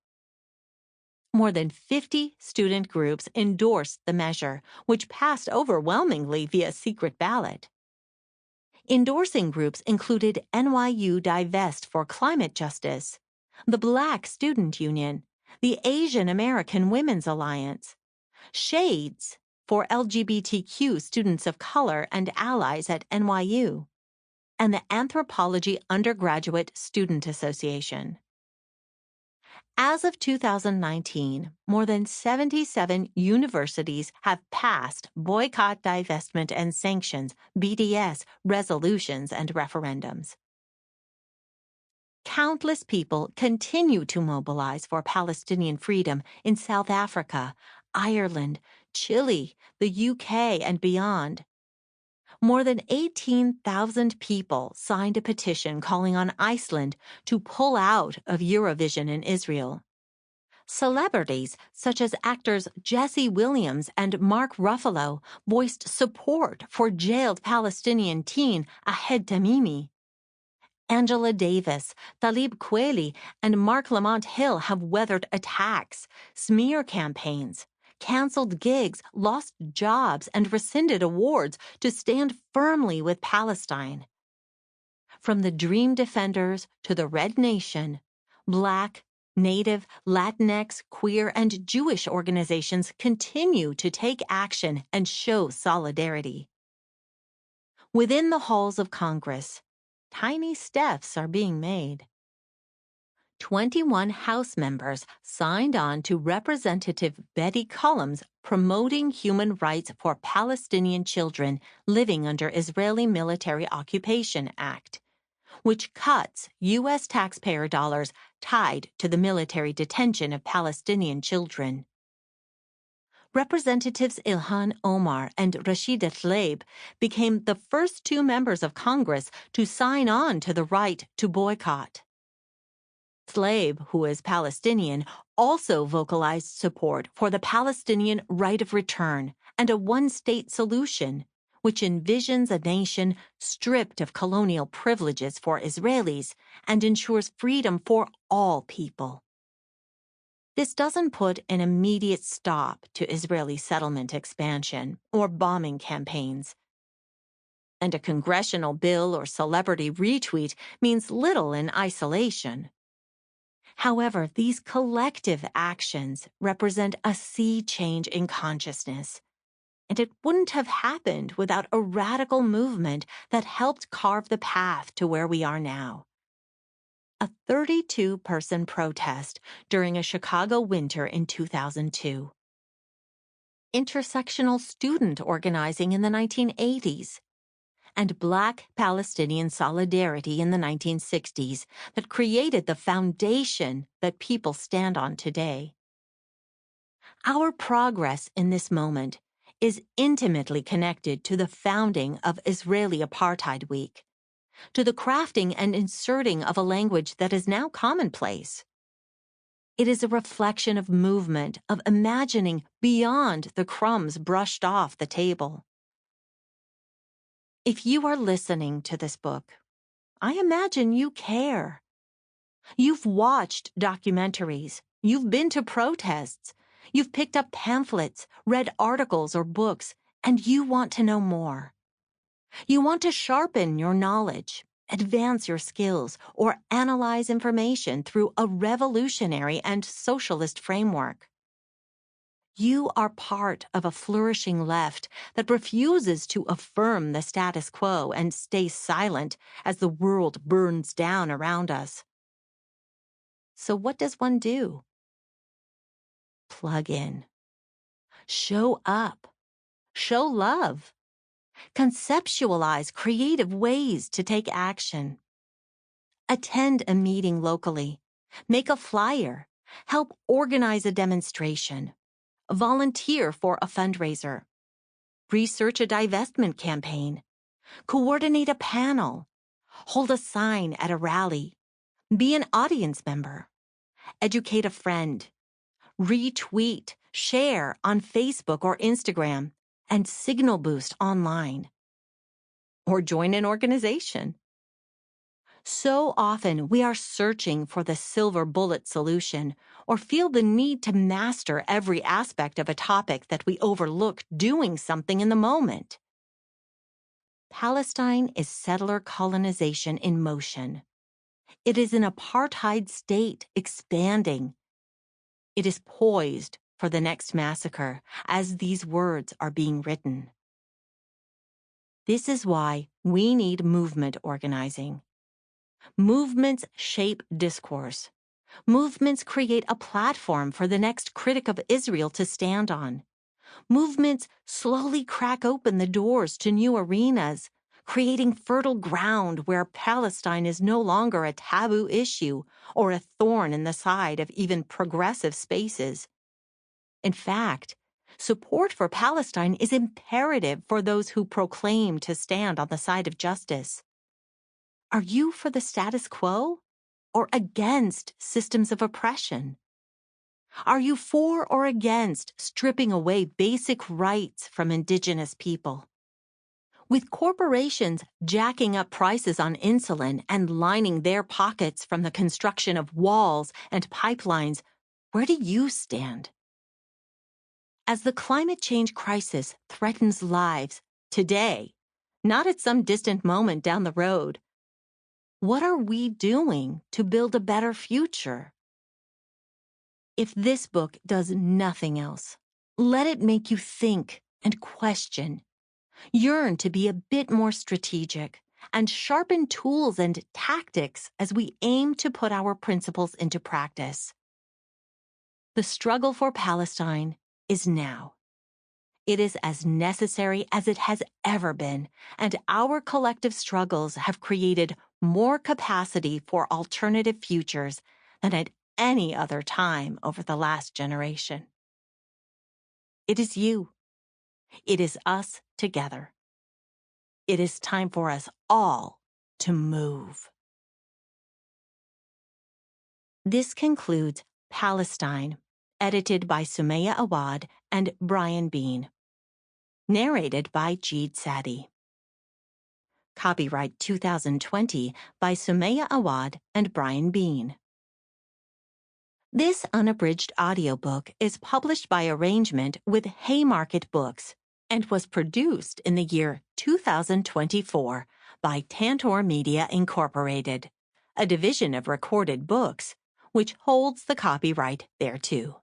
More than 50 student groups endorsed the measure, which passed overwhelmingly via secret ballot. Endorsing groups included NYU Divest for Climate Justice, the Black Student Union, the Asian American Women's Alliance, Shades for LGBTQ students of color and allies at NYU, and the Anthropology Undergraduate Student Association. As of 2019, more than 77 universities have passed boycott, divestment, and sanctions (BDS) resolutions and referendums. Countless people continue to mobilize for Palestinian freedom in South Africa, Ireland, Chile, the UK, and beyond. More than 18,000 people signed a petition calling on Iceland to pull out of Eurovision in Israel. Celebrities such as actors Jesse Williams and Mark Ruffalo voiced support for jailed Palestinian teen Ahed Tamimi. Angela Davis, Talib Kweli, and Mark Lamont Hill have weathered attacks, smear campaigns, canceled gigs, lost jobs, and rescinded awards to stand firmly with Palestine. From the Dream Defenders to the Red Nation, Black, Native, Latinx, queer, and Jewish organizations continue to take action and show solidarity. Within the halls of Congress, tiny steps are being made. 21 House members signed on to Representative Betty Cullum's Promoting Human Rights for Palestinian Children Living Under Israeli Military Occupation Act, which cuts U.S. taxpayer dollars tied to the military detention of Palestinian children. Representatives Ilhan Omar and Rashida Tlaib became the first two members of Congress to sign on to the right to boycott. Tlaib, who is Palestinian, also vocalized support for the Palestinian right of return and a one-state solution, which envisions a nation stripped of colonial privileges for Israelis and ensures freedom for all people. This doesn't put an immediate stop to Israeli settlement expansion or bombing campaigns. And a congressional bill or celebrity retweet means little in isolation. However, these collective actions represent a sea change in consciousness, and it wouldn't have happened without a radical movement that helped carve the path to where we are now. A 32-person protest during a Chicago winter in 2002. Intersectional student organizing in the 1980s. And Black Palestinian solidarity in the 1960s that created the foundation that people stand on today. Our progress in this moment is intimately connected to the founding of Israeli Apartheid Week, to the crafting and inserting of a language that is now commonplace. It is a reflection of movement, of imagining beyond the crumbs brushed off the table. If you are listening to this book, I imagine you care. You've watched documentaries, you've been to protests, you've picked up pamphlets, read articles or books, and you want to know more. You want to sharpen your knowledge, advance your skills, or analyze information through a revolutionary and socialist framework. You are part of a flourishing left that refuses to affirm the status quo and stay silent as the world burns down around us. So what does one do? Plug in. Show up. Show love. Conceptualize creative ways to take action. Attend a meeting locally. Make a flyer. Help organize a demonstration. Volunteer for a fundraiser. Research a divestment campaign. Coordinate a panel. Hold a sign at a rally. Be an audience member. Educate a friend. Retweet, share on Facebook or Instagram, and signal boost online. Or join an organization. So often we are searching for the silver bullet solution or feel the need to master every aspect of a topic that we overlook doing something in the moment. Palestine is settler colonization in motion. It is an apartheid state expanding. It is poised for the next massacre as these words are being written. This is why we need movement organizing. Movements shape discourse. Movements create a platform for the next critic of Israel to stand on. Movements slowly crack open the doors to new arenas, creating fertile ground where Palestine is no longer a taboo issue or a thorn in the side of even progressive spaces. In fact, support for Palestine is imperative for those who proclaim to stand on the side of justice. Are you for the status quo or against systems of oppression? Are you for or against stripping away basic rights from indigenous people? With corporations jacking up prices on insulin and lining their pockets from the construction of walls and pipelines, where do you stand? As the climate change crisis threatens lives today, not at some distant moment down the road, what are we doing to build a better future? If this book does nothing else, let it make you think and question. Yearn to be a bit more strategic, and sharpen tools and tactics as we aim to put our principles into practice. The struggle for Palestine is now. It is as necessary as it has ever been, and our collective struggles have created more capacity for alternative futures than at any other time over the last generation. It is you. It is us together. It is time for us all to move. This concludes Palestine, edited by Sumaya Awad and Brian Bean. Narrated by Jeed Sadi. Copyright 2020 by Sumaya Awad and Brian Bean. This unabridged audiobook is published by arrangement with Haymarket Books and was produced in the year 2024 by Tantor Media Incorporated, a division of Recorded Books, which holds the copyright thereto.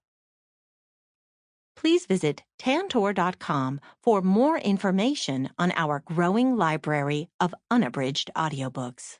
Please visit tantor.com for more information on our growing library of unabridged audiobooks.